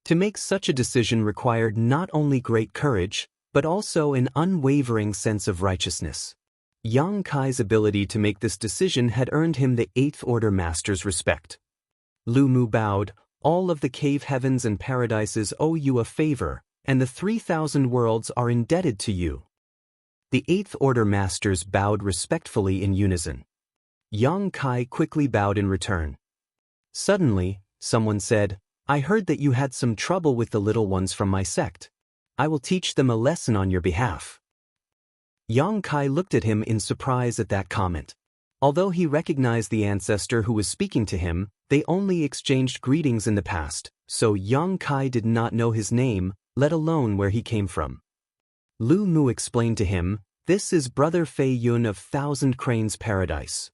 To make such a decision required not only great courage, but also an unwavering sense of righteousness. Yang Kai's ability to make this decision had earned him the Eighth Order Master's respect. Lu Mu bowed, all of the cave heavens and paradises owe you a favor, and the 3,000 worlds are indebted to you. The Eighth Order Masters bowed respectfully in unison. Yang Kai quickly bowed in return. Suddenly, someone said, I heard that you had some trouble with the little ones from my sect. I will teach them a lesson on your behalf. Yang Kai looked at him in surprise at that comment. Although he recognized the ancestor who was speaking to him, they only exchanged greetings in the past, so Yang Kai did not know his name, let alone where he came from. Lu Mu explained to him, this is Brother Fei Yun of Thousand Cranes Paradise.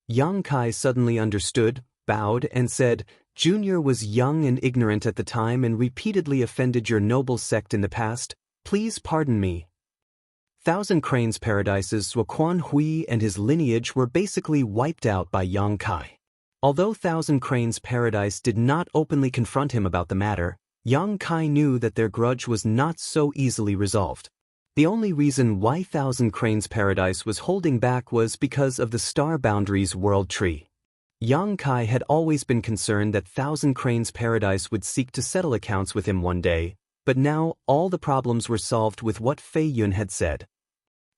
Yang Kai suddenly understood, bowed, and said, Junior was young and ignorant at the time and repeatedly offended your noble sect in the past. Please pardon me. Thousand Cranes Paradise's Zuoquan Hui and his lineage were basically wiped out by Yang Kai. Although Thousand Cranes Paradise did not openly confront him about the matter, Yang Kai knew that their grudge was not so easily resolved. The only reason why Thousand Cranes Paradise was holding back was because of the Star Boundaries World Tree. Yang Kai had always been concerned that Thousand Cranes Paradise would seek to settle accounts with him one day, but now all the problems were solved with what Fei Yun had said.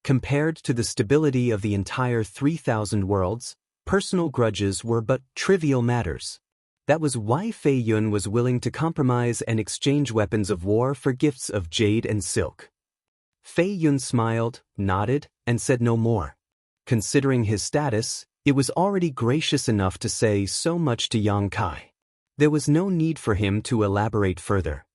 Compared to the stability of the entire 3,000 worlds, personal grudges were but trivial matters. That was why Fei Yun was willing to compromise and exchange weapons of war for gifts of jade and silk. Fei Yun smiled, nodded, and said no more. Considering his status, it was already gracious enough to say so much to Yang Kai. There was no need for him to elaborate further.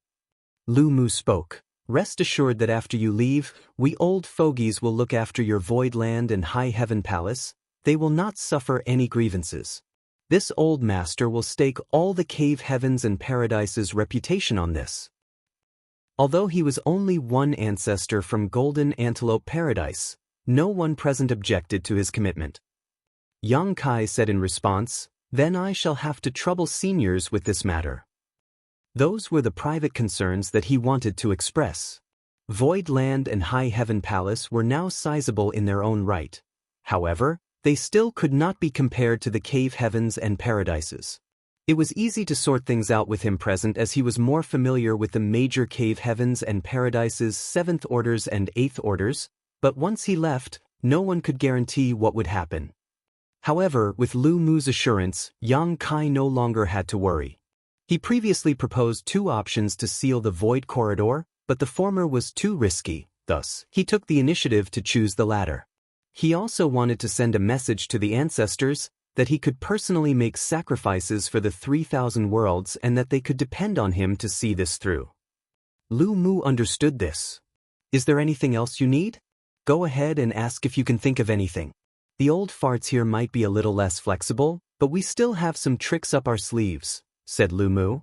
Lu Mu spoke. Rest assured that after you leave, we old fogies will look after your void land and high heaven palace. They will not suffer any grievances. This old master will stake all the cave heavens and paradise's reputation on this. Although he was only one ancestor from Golden Antelope Paradise, no one present objected to his commitment. Yang Kai said in response, "Then I shall have to trouble seniors with this matter." Those were the private concerns that he wanted to express. Void Land and High Heaven Palace were now sizable in their own right. However, they still could not be compared to the Cave Heavens and Paradises. It was easy to sort things out with him present, as he was more familiar with the major Cave Heavens and Paradises' 7th orders and 8th orders, but once he left, no one could guarantee what would happen. However, with Lu Mu's assurance, Yang Kai no longer had to worry. He previously proposed 2 options to seal the Void Corridor, but the former was too risky, thus, he took the initiative to choose the latter. He also wanted to send a message to the ancestors that he could personally make sacrifices for the 3,000 worlds and that they could depend on him to see this through. Lu Mu understood this. "Is there anything else you need? Go ahead and ask if you can think of anything. The old farts here might be a little less flexible, but we still have some tricks up our sleeves," said Lu Mu.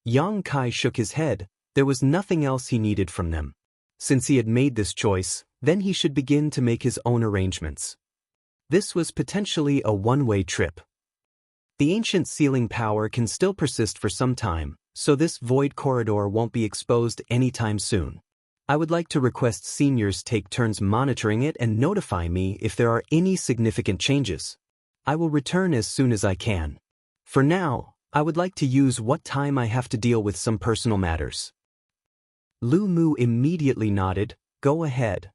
Yang Kai shook his head. There was nothing else he needed from them. Since he had made this choice, then he should begin to make his own arrangements. This was potentially a one-way trip. The ancient sealing power can still persist for some time, so this void corridor won't be exposed anytime soon. I would like to request seniors take turns monitoring it and notify me if there are any significant changes. I will return as soon as I can. For now, I would like to use what time I have to deal with some personal matters. Lu Mu immediately nodded, "Go ahead."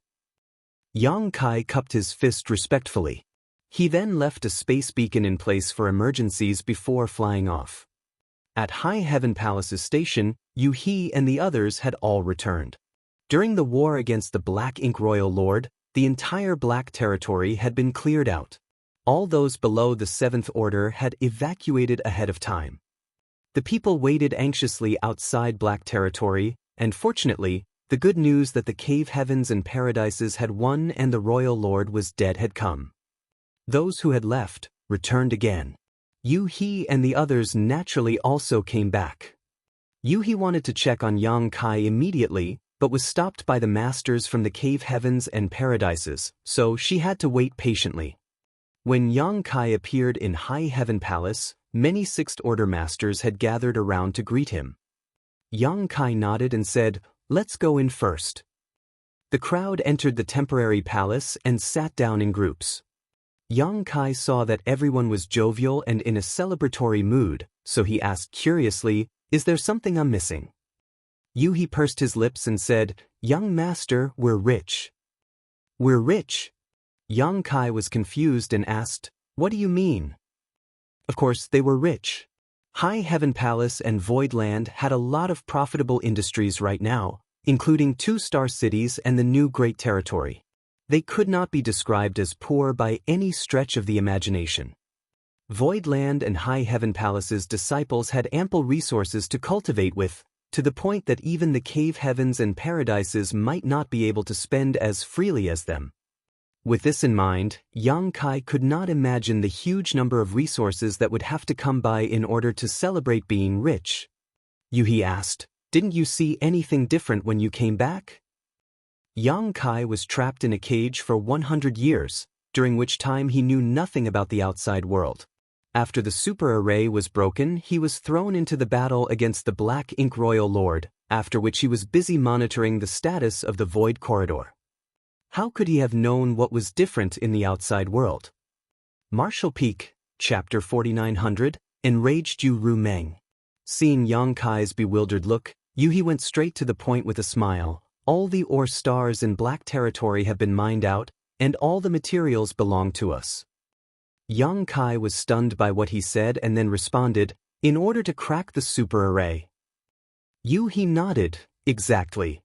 Yang Kai cupped his fist respectfully. He then left a space beacon in place for emergencies before flying off. At High Heaven Palace's station, Yu He and the others had all returned. During the war against the Black Ink Royal Lord, the entire Black Territory had been cleared out. All those below the 7th Order had evacuated ahead of time. The people waited anxiously outside Black Territory, and fortunately, the good news that the Cave Heavens and Paradises had won and the Royal Lord was dead had come. Those who had left returned again. Yu He and the others naturally also came back. Yu He wanted to check on Yang Kai immediately, but was stopped by the masters from the Cave Heavens and Paradises, so she had to wait patiently. When Yang Kai appeared in High Heaven Palace, many 6th Order masters had gathered around to greet him. Yang Kai nodded and said, "Let's go in first." The crowd entered the temporary palace and sat down in groups. Yang Kai saw that everyone was jovial and in a celebratory mood, so he asked curiously, "Is there something I'm missing?" Yu He pursed his lips and said, "Young master, we're rich." "We're rich?" Yang Kai was confused and asked, "What do you mean?" Of course, they were rich. High Heaven Palace and Void Land had a lot of profitable industries right now, including 2-star cities and the new Great Territory. They could not be described as poor by any stretch of the imagination. Void Land and High Heaven Palace's disciples had ample resources to cultivate with, to the point that even the Cave Heavens and Paradises might not be able to spend as freely as them. With this in mind, Yang Kai could not imagine the huge number of resources that would have to come by in order to celebrate being rich. Yu He asked, "Didn't you see anything different when you came back?" Yang Kai was trapped in a cage for 100 years, during which time he knew nothing about the outside world. After the super array was broken, he was thrown into the battle against the Black Ink Royal Lord, after which he was busy monitoring the status of the Void Corridor. How could he have known what was different in the outside world? Martial Peak, Chapter 4900, Enraged Yu Ru Meng. Seeing Yang Kai's bewildered look, Yu He went straight to the point with a smile. "All the ore stars in Black Territory have been mined out, and all the materials belong to us." Yang Kai was stunned by what he said and then responded, "In order to crack the super array." Yu He nodded, "Exactly."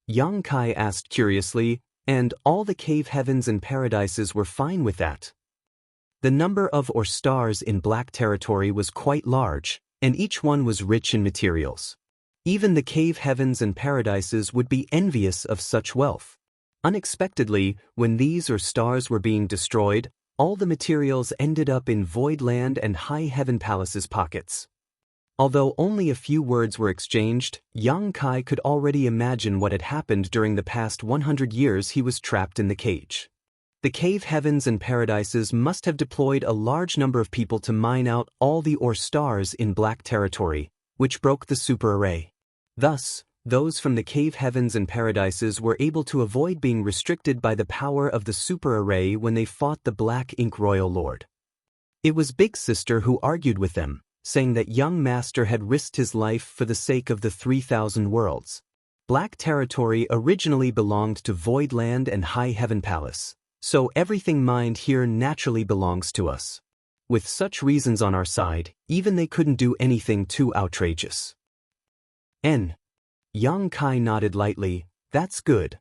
Yang Kai asked curiously, "And all the Cave Heavens and Paradises were fine with that?" The number of ore stars in Black Territory was quite large, and each one was rich in materials. Even the Cave Heavens and Paradises would be envious of such wealth. Unexpectedly, when these ore stars were being destroyed, all the materials ended up in Void Land and High Heaven Palace's pockets. Although only a few words were exchanged, young Kai could already imagine what had happened during the past 100 years he was trapped in the cage. The cave heavens and paradises must have deployed a large number of people to mine out all the ore stars in black territory, which broke the super array. Thus, those from the cave heavens and paradises were able to avoid being restricted by the power of the super array when they fought the Black Ink Royal Lord. It was Big Sister who argued with them, saying that young Master had risked his life for the sake of the 3,000 worlds. Black territory originally belonged to Voidland and High Heaven Palace, so everything mined here naturally belongs to us. With such reasons on our side, even they couldn't do anything too outrageous. Young Kai nodded lightly. That's good.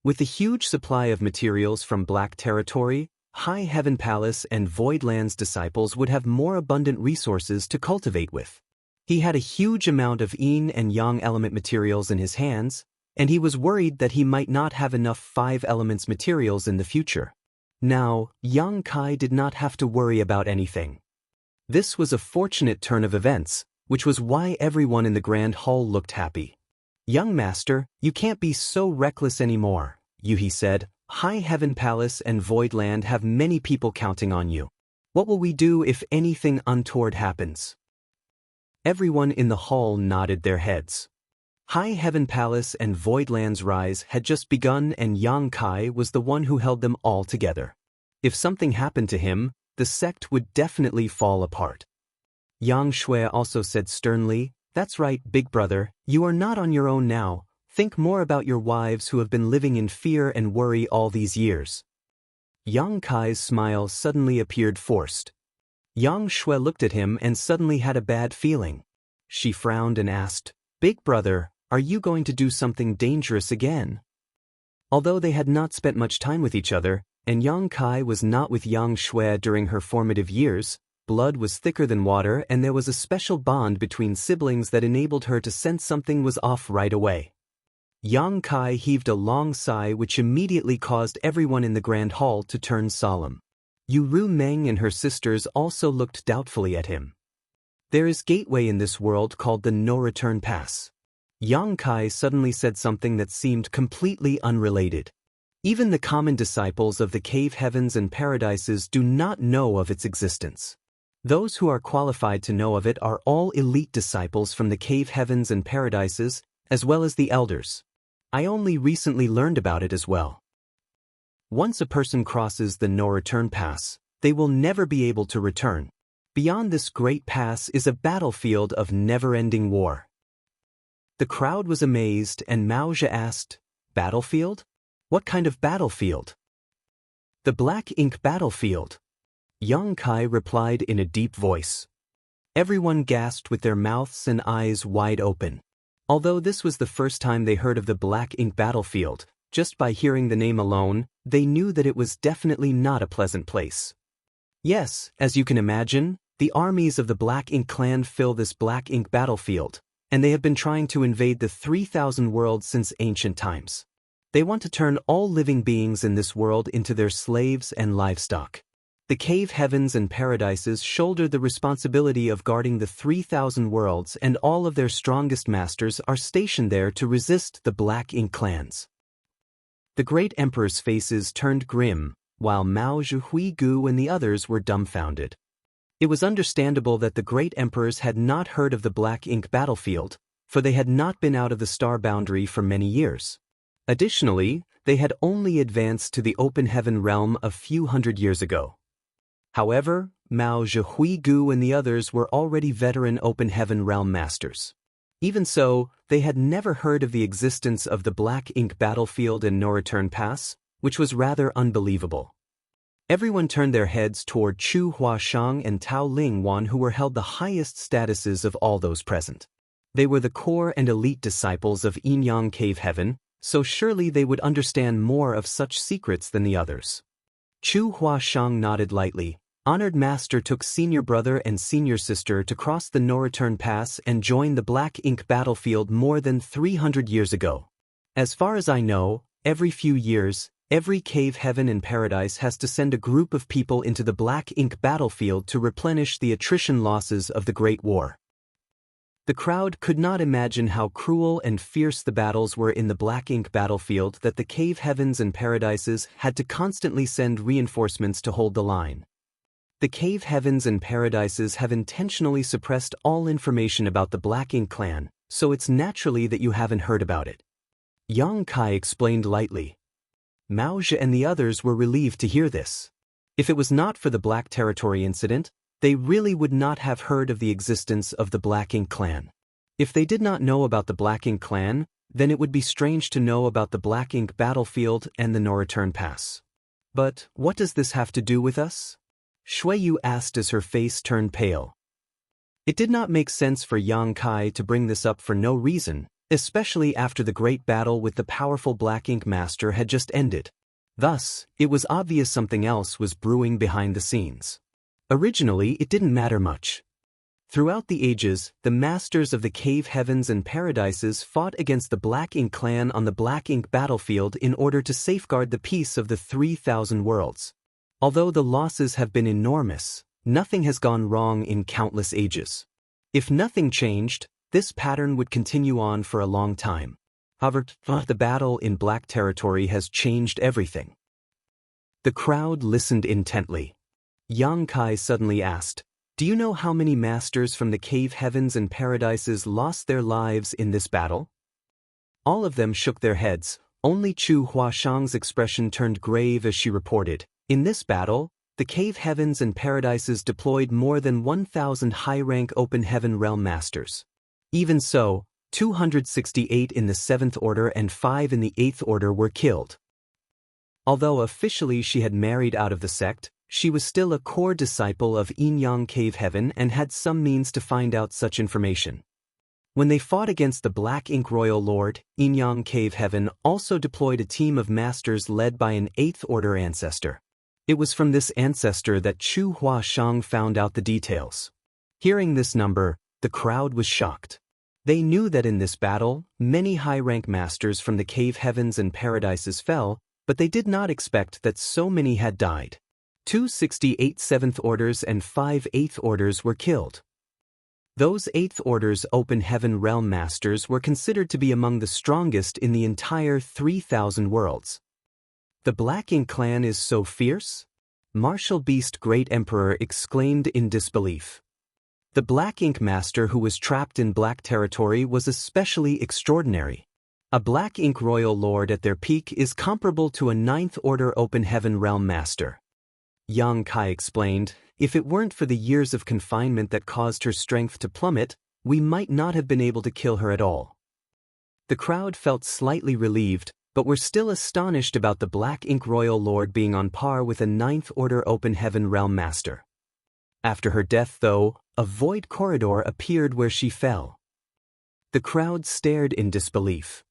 With the huge supply of materials from Black Territory, High Heaven Palace and Voidland's disciples would have more abundant resources to cultivate with. He had a huge amount of yin and yang element materials in his hands, and he was worried that he might not have enough 5 elements materials in the future. Now, young Kai did not have to worry about anything. This was a fortunate turn of events, which was why everyone in the Grand Hall looked happy. Young Master, you can't be so reckless anymore, Yuhi said. High Heaven Palace and Voidland have many people counting on you. What will we do if anything untoward happens? Everyone in the hall nodded their heads. High Heaven Palace and Voidland's rise had just begun, and Yang Kai was the one who held them all together. If something happened to him, the sect would definitely fall apart. Yang Shui also said sternly, "That's right, big brother, you are not on your own now. Think more about your wives who have been living in fear and worry all these years." Yang Kai's smile suddenly appeared forced. Yang Shui looked at him and suddenly had a bad feeling. She frowned and asked, "Big brother, are you going to do something dangerous again?" Although they had not spent much time with each other, and Yang Kai was not with Yang Shui during her formative years, blood was thicker than water, and there was a special bond between siblings that enabled her to sense something was off right away. Yang Kai heaved a long sigh, which immediately caused everyone in the Grand Hall to turn solemn. Yu Ru Meng and her sisters also looked doubtfully at him. There is gateway in this world called the No-Return Pass. Yang Kai suddenly said something that seemed completely unrelated. Even the common disciples of the cave heavens and paradises do not know of its existence. Those who are qualified to know of it are all elite disciples from the cave heavens and paradises, as well as the elders. I only recently learned about it as well. Once a person crosses the no-return pass, they will never be able to return. Beyond this great pass is a battlefield of never-ending war. The crowd was amazed, and Mao Zhe asked, "Battlefield? What kind of battlefield?" "The Black Ink battlefield," Yang Kai replied in a deep voice. Everyone gasped with their mouths and eyes wide open. Although this was the first time they heard of the Black Ink battlefield, just by hearing the name alone, they knew that it was definitely not a pleasant place. Yes, as you can imagine, the armies of the Black Ink clan fill this Black Ink battlefield, and they have been trying to invade the 3,000 worlds since ancient times. They want to turn all living beings in this world into their slaves and livestock. The cave heavens and paradises shoulder the responsibility of guarding the 3,000 worlds, and all of their strongest masters are stationed there to resist the Black Ink clans. The great emperor's faces turned grim, while Mao Zhe, Hui Gu and the others were dumbfounded. It was understandable that the great emperors had not heard of the Black Ink battlefield, for they had not been out of the star boundary for many years. Additionally, they had only advanced to the open heaven realm a few hundred years ago. However, Mao Zhe, Hui Gu and the others were already veteran open heaven realm masters. Even so, they had never heard of the existence of the Black Ink battlefield and no-return pass, which was rather unbelievable. Everyone turned their heads toward Chu Huashang and Tao Ling Wan, who were held the highest statuses of all those present. They were the core and elite disciples of Yin-Yang Cave Heaven, so surely they would understand more of such secrets than the others. Chu Huashang nodded lightly. Honored Master took senior brother and senior sister to cross the no-return pass and join the Black Ink battlefield more than 300 years ago. As far as I know, every few years, every cave heaven and paradise has to send a group of people into the Black Ink battlefield to replenish the attrition losses of the Great War. The crowd could not imagine how cruel and fierce the battles were in the black ink battlefield that the cave heavens and paradises had to constantly send reinforcements to hold the line. The cave heavens and paradises have intentionally suppressed all information about the Black Ink clan, so it's naturally that you haven't heard about it. Yang Kai explained lightly. Mao Zhe and the others were relieved to hear this. If it was not for the Black Territory incident, they really would not have heard of the existence of the Black Ink clan. If they did not know about the Black Ink clan, then it would be strange to know about the Black Ink battlefield and the no-return pass. But what does this have to do with us? Shui Yu asked as her face turned pale. It did not make sense for Yang Kai to bring this up for no reason, especially after the great battle with the powerful Black Ink Master had just ended. Thus, it was obvious something else was brewing behind the scenes. Originally, it didn't matter much. Throughout the ages, the masters of the cave heavens and paradises fought against the Black Ink clan on the Black Ink battlefield in order to safeguard the peace of the 3,000 worlds. Although the losses have been enormous, nothing has gone wrong in countless ages. If nothing changed, this pattern would continue on for a long time. However, the battle in Black Territory has changed everything. The crowd listened intently. Yang Kai suddenly asked, "Do you know how many masters from the cave heavens and paradises lost their lives in this battle?" All of them shook their heads. Only Chu Huashang's expression turned grave as she reported, "In this battle, the cave heavens and paradises deployed more than 1,000 high-rank open heaven realm masters. Even so, 268 in the 7th Order and 5 in the 8th Order were killed." Although officially she had married out of the sect, she was still a core disciple of Yin Yang Cave Heaven and had some means to find out such information. When they fought against the Black Ink Royal Lord, Yin Yang Cave Heaven also deployed a team of masters led by an 8th Order ancestor. It was from this ancestor that Chu Huashang found out the details. Hearing this number, the crowd was shocked. They knew that in this battle, many high-rank masters from the cave heavens and paradises fell, but they did not expect that so many had died. 268 7th Orders and 5 8th Orders were killed. Those 8th Orders open heaven realm masters were considered to be among the strongest in the entire 3,000 worlds. The Black Ink clan is so fierce? Martial Beast Great Emperor exclaimed in disbelief. The Black Ink Master who was trapped in Black Territory was especially extraordinary. A Black Ink Royal Lord at their peak is comparable to a 9th Order open heaven realm master. Yang Kai explained, "If it weren't for the years of confinement that caused her strength to plummet, we might not have been able to kill her at all." The crowd felt slightly relieved, but were still astonished about the Black Ink Royal Lord being on par with a 9th Order open heaven realm master. After her death, though, a void corridor appeared where she fell. The crowd stared in disbelief.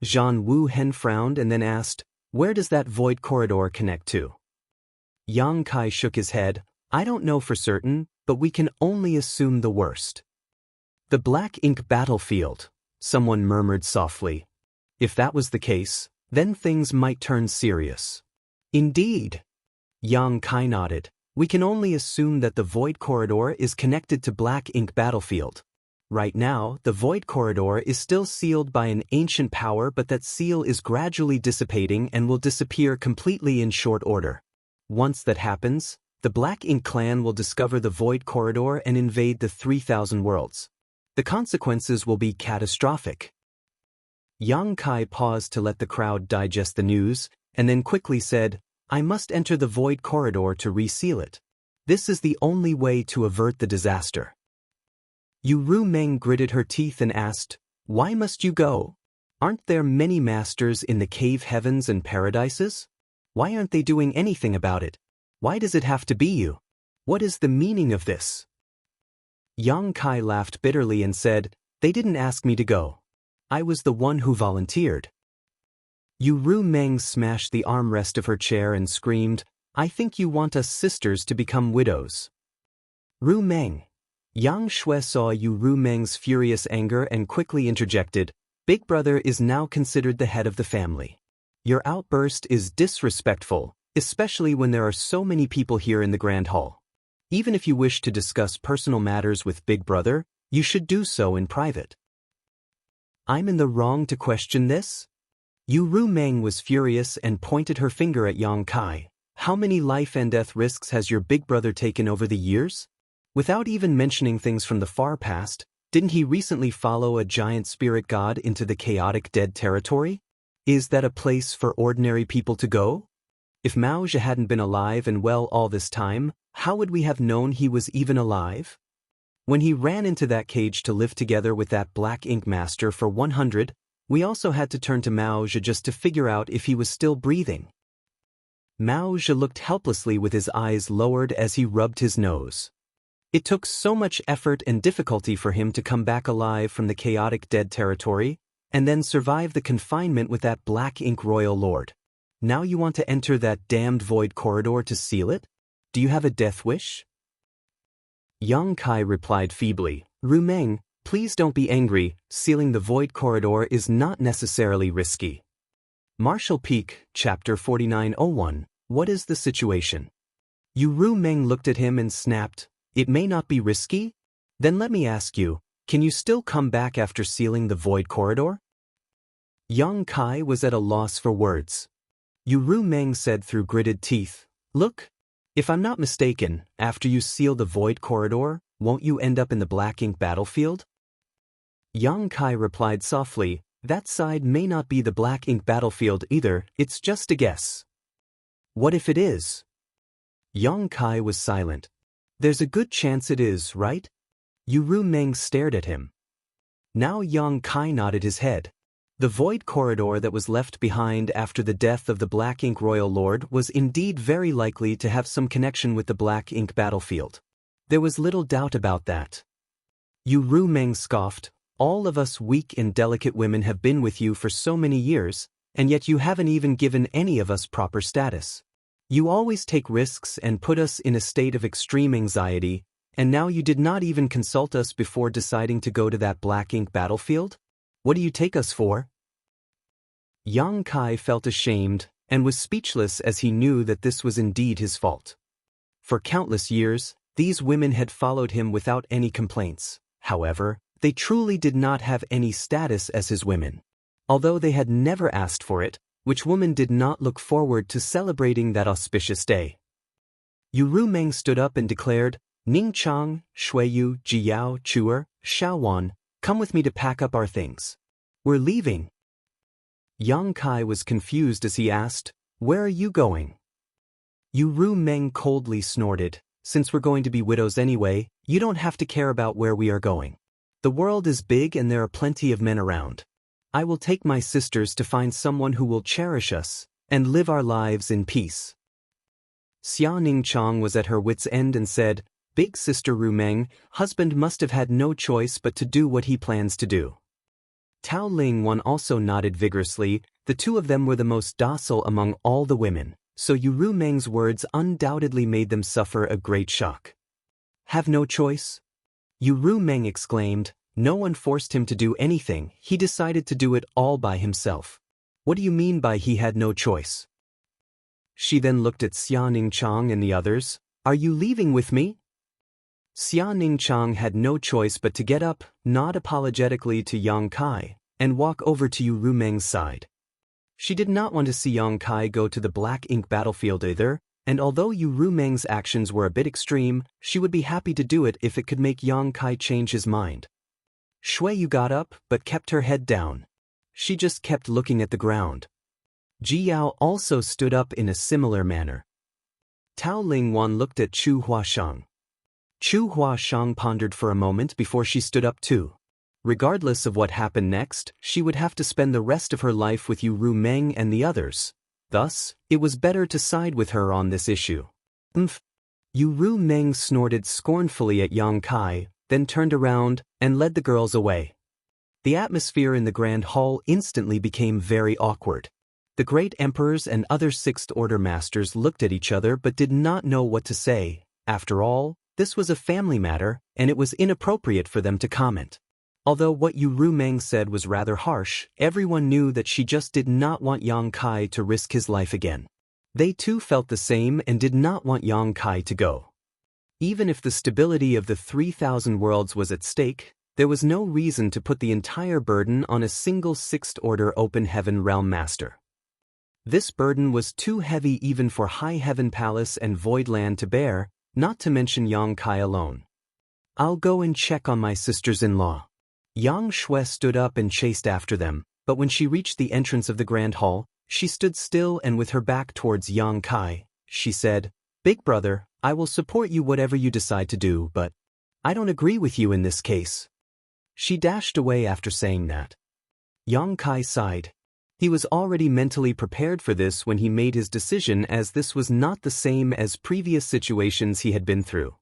Zhan Wu Hen frowned and then asked, "Where does that void corridor connect to?" Yang Kai shook his head. "I don't know for certain, but we can only assume the worst." "The Black Ink battlefield," someone murmured softly. "If that was the case, then things might turn serious." "Indeed." Yang Kai nodded. "We can only assume that the Void Corridor is connected to Black Ink battlefield. Right now, the Void Corridor is still sealed by an ancient power, but that seal is gradually dissipating and will disappear completely in short order. Once that happens, the Black Ink clan will discover the Void Corridor and invade the 3,000 worlds. The consequences will be catastrophic." Yang Kai paused to let the crowd digest the news, and then quickly said, "I must enter the Void Corridor to reseal it. This is the only way to avert the disaster." Yu Ru Meng gritted her teeth and asked, "Why must you go? Aren't there many masters in the cave heavens and paradises? Why aren't they doing anything about it? Why does it have to be you? What is the meaning of this?" Yang Kai laughed bitterly and said, "They didn't ask me to go. I was the one who volunteered." Yu Ru Meng smashed the armrest of her chair and screamed, "I think you want us sisters to become widows." "Ru Meng." Yang Shui saw Yu Ru Meng's furious anger and quickly interjected, "Big brother is now considered the head of the family. Your outburst is disrespectful, especially when there are so many people here in the Grand Hall. Even if you wish to discuss personal matters with Big Brother, You should do so in private. I'm in the wrong to question this? Yu Rumeng was furious and pointed her finger at Yang Kai. How many life and death risks has your big brother taken over the years? Without even mentioning things from the far past, didn't he recently follow a giant spirit god into the chaotic dead territory? Is that a place for ordinary people to go? If Mao Zhe hadn't been alive and well all this time, how would we have known he was even alive? When he ran into that cage to live together with that black ink master for 100, we also had to turn to Mao Zhe just to figure out if he was still breathing. Mao Zhe looked helplessly with his eyes lowered as he rubbed his nose. It took so much effort and difficulty for him to come back alive from the chaotic dead territory, and then survive the confinement with that black ink royal lord. Now you want to enter that damned void corridor to seal it? Do you have a death wish? Yang Kai replied feebly, Rumeng, please don't be angry, sealing the void corridor is not necessarily risky. Martial Peak, Chapter 4901, What is the situation? Yu Rumeng looked at him and snapped, It may not be risky? Then let me ask you, can you still come back after sealing the void corridor? Yang Kai was at a loss for words. Yu Rumeng said through gritted teeth, Look, if I'm not mistaken, after you seal the void corridor, won't you end up in the black ink battlefield? Yang Kai replied softly, That side may not be the black ink battlefield either, it's just a guess. What if it is? Yang Kai was silent. There's a good chance it is, right? Yu Rumeng stared at him. Now Yang Kai nodded his head. The void corridor that was left behind after the death of the Black Ink Royal Lord was indeed very likely to have some connection with the Black Ink battlefield. There was little doubt about that. Yu Rumeng scoffed, All of us weak and delicate women have been with you for so many years, and yet you haven't even given any of us proper status. You always take risks and put us in a state of extreme anxiety, and now you did not even consult us before deciding to go to that Black Ink battlefield? What do you take us for? Yang Kai felt ashamed and was speechless as he knew that this was indeed his fault. For countless years, these women had followed him without any complaints. However, they truly did not have any status as his women. Although they had never asked for it, which woman did not look forward to celebrating that auspicious day? Yu Rumeng stood up and declared, Ning Chang, Shuiyu, Jiyao, Chuer, Shaowan, come with me to pack up our things. We're leaving. Yang Kai was confused as he asked, Where are you going? Yu Rumeng coldly snorted, Since we're going to be widows anyway, you don't have to care about where we are going. The world is big and there are plenty of men around. I will take my sisters to find someone who will cherish us and live our lives in peace. Xia Ningchang was at her wit's end and said, Big sister Rumeng, husband must have had no choice but to do what he plans to do. Tao Ling-wan also nodded vigorously. The two of them were the most docile among all the women, so Yu Rumeng's words undoubtedly made them suffer a great shock. Have no choice? Yu Rumeng exclaimed. No one forced him to do anything, he decided to do it all by himself. What do you mean by he had no choice? She then looked at Xia Ningchang and the others. Are you leaving with me? Xia Ningchang had no choice but to get up, nod apologetically to Yang Kai, and walk over to Yu Rumeng's side. She did not want to see Yang Kai go to the Black Ink battlefield either, and although Yu Rumeng's actions were a bit extreme, she would be happy to do it if it could make Yang Kai change his mind. Shuiyu got up but kept her head down. She just kept looking at the ground. Jiyao also stood up in a similar manner. Tao Ling-wan looked at Chu Huasheng. Chu Huasheng pondered for a moment before she stood up too. Regardless of what happened next, she would have to spend the rest of her life with Yu Rumeng and the others. Thus, it was better to side with her on this issue. Yu Rumeng snorted scornfully at Yang Kai, then turned around and led the girls away. The atmosphere in the Grand Hall instantly became very awkward. The great emperors and other Sixth Order masters looked at each other but did not know what to say. After all, this was a family matter, and it was inappropriate for them to comment. Although what Yu Rumeng said was rather harsh, everyone knew that she just did not want Yang Kai to risk his life again. They too felt the same and did not want Yang Kai to go. Even if the stability of the 3,000 worlds was at stake, There was no reason to put the entire burden on a single sixth-order open heaven realm master. This burden was too heavy even for High Heaven Palace and Void Land to bear, not to mention Yang Kai alone. I'll go and check on my sisters-in-law. Yang Shui stood up and chased after them, but when she reached the entrance of the Grand Hall, she stood still and with her back towards Yang Kai, she said, "Big brother, I will support you whatever you decide to do, but I don't agree with you in this case." She dashed away after saying that. Yang Kai sighed. He was already mentally prepared for this when he made his decision, as this was not the same as previous situations he had been through.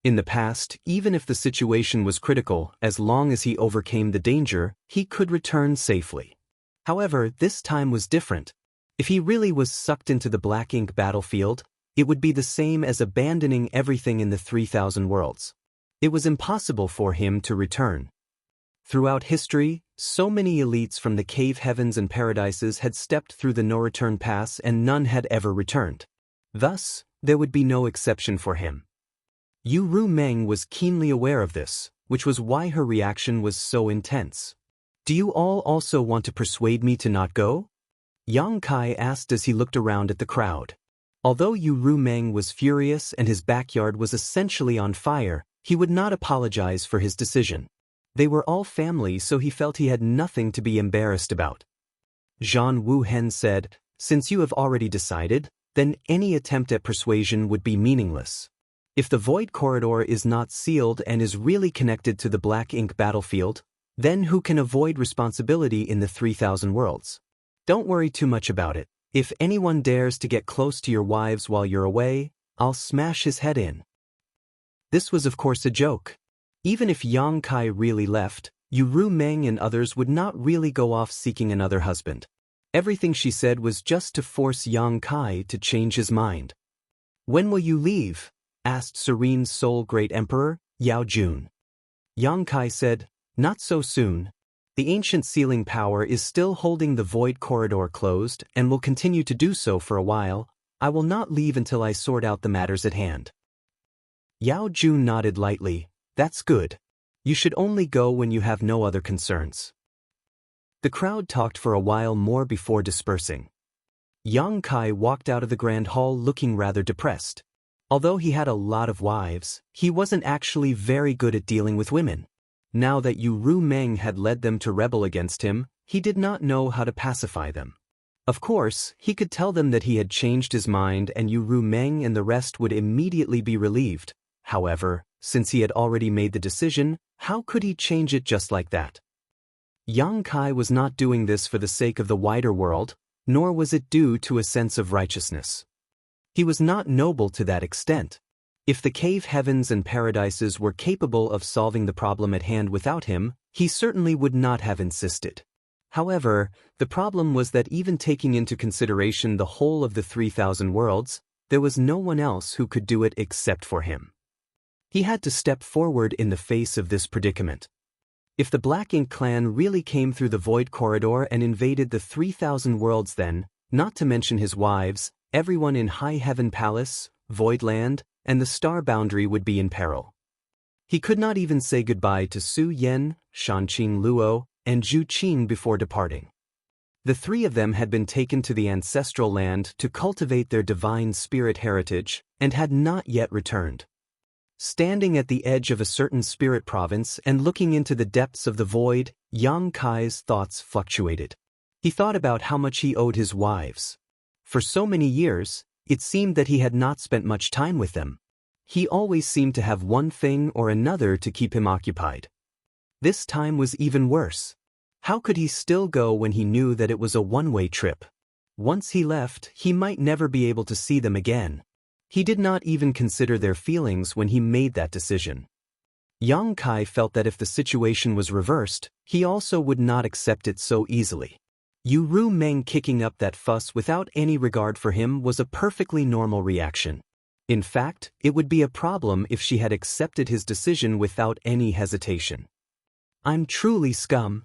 In the past, even if the situation was critical, as long as he overcame the danger, he could return safely. However, this time was different. If he really was sucked into the Black Ink battlefield, it would be the same as abandoning everything in the 3,000 worlds. It was impossible for him to return. Throughout history, so many elites from the cave heavens and paradises had stepped through the no-return pass and none had ever returned. Thus, there would be no exception for him. Yu Ru Meng was keenly aware of this, which was why her reaction was so intense. "Do you all also want to persuade me to not go?" Yang Kai asked as he looked around at the crowd. Although Yu Ru Meng was furious and his backyard was essentially on fire, he would not apologize for his decision. They were all family, so he felt he had nothing to be embarrassed about. Zhan Wuhen said, "Since you have already decided, then any attempt at persuasion would be meaningless. If the Void Corridor is not sealed and is really connected to the Black Ink battlefield, then who can avoid responsibility in the 3,000 worlds? Don't worry too much about it. If anyone dares to get close to your wives while you're away, I'll smash his head in." This was of course a joke. Even if Yang Kai really left, Yu Ru Meng and others would not really go off seeking another husband. Everything she said was just to force Yang Kai to change his mind. "When will you leave?" asked Serene Soul Great Emperor, Yao Jun. Yang Kai said, "Not so soon. The ancient sealing power is still holding the Void Corridor closed and will continue to do so for a while. I will not leave until I sort out the matters at hand." Yao Jun nodded lightly. "That's good. You should only go when you have no other concerns." The crowd talked for a while more before dispersing. Yang Kai walked out of the Grand Hall looking rather depressed. Although he had a lot of wives, he wasn't actually very good at dealing with women. Now that Yu Ru Meng had led them to rebel against him, he did not know how to pacify them. Of course, he could tell them that he had changed his mind and Yu Ru Meng and the rest would immediately be relieved. However, since he had already made the decision, how could he change it just like that? Yang Kai was not doing this for the sake of the wider world, nor was it due to a sense of righteousness. He was not noble to that extent. If the cave heavens and paradises were capable of solving the problem at hand without him, he certainly would not have insisted. However, the problem was that even taking into consideration the whole of the 3,000 worlds, there was no one else who could do it except for him. He had to step forward in the face of this predicament. If the Black Ink clan really came through the Void Corridor and invaded the 3,000 worlds, then, not to mention his wives, everyone in High Heaven Palace, Void Land, and the Star Boundary would be in peril. He could not even say goodbye to Su Yen, Shanqing Luo, and Zhu Qin before departing. The three of them had been taken to the ancestral land to cultivate their divine spirit heritage, and had not yet returned. Standing at the edge of a certain spirit province and looking into the depths of the void, Yang Kai's thoughts fluctuated. He thought about how much he owed his wives. For so many years, it seemed that he had not spent much time with them. He always seemed to have one thing or another to keep him occupied. This time was even worse. How could he still go when he knew that it was a one-way trip? Once he left, he might never be able to see them again. He did not even consider their feelings when he made that decision. Yang Kai felt that if the situation was reversed, he also would not accept it so easily. Yu Ru Meng kicking up that fuss without any regard for him was a perfectly normal reaction. In fact, it would be a problem if she had accepted his decision without any hesitation. "I'm truly scum."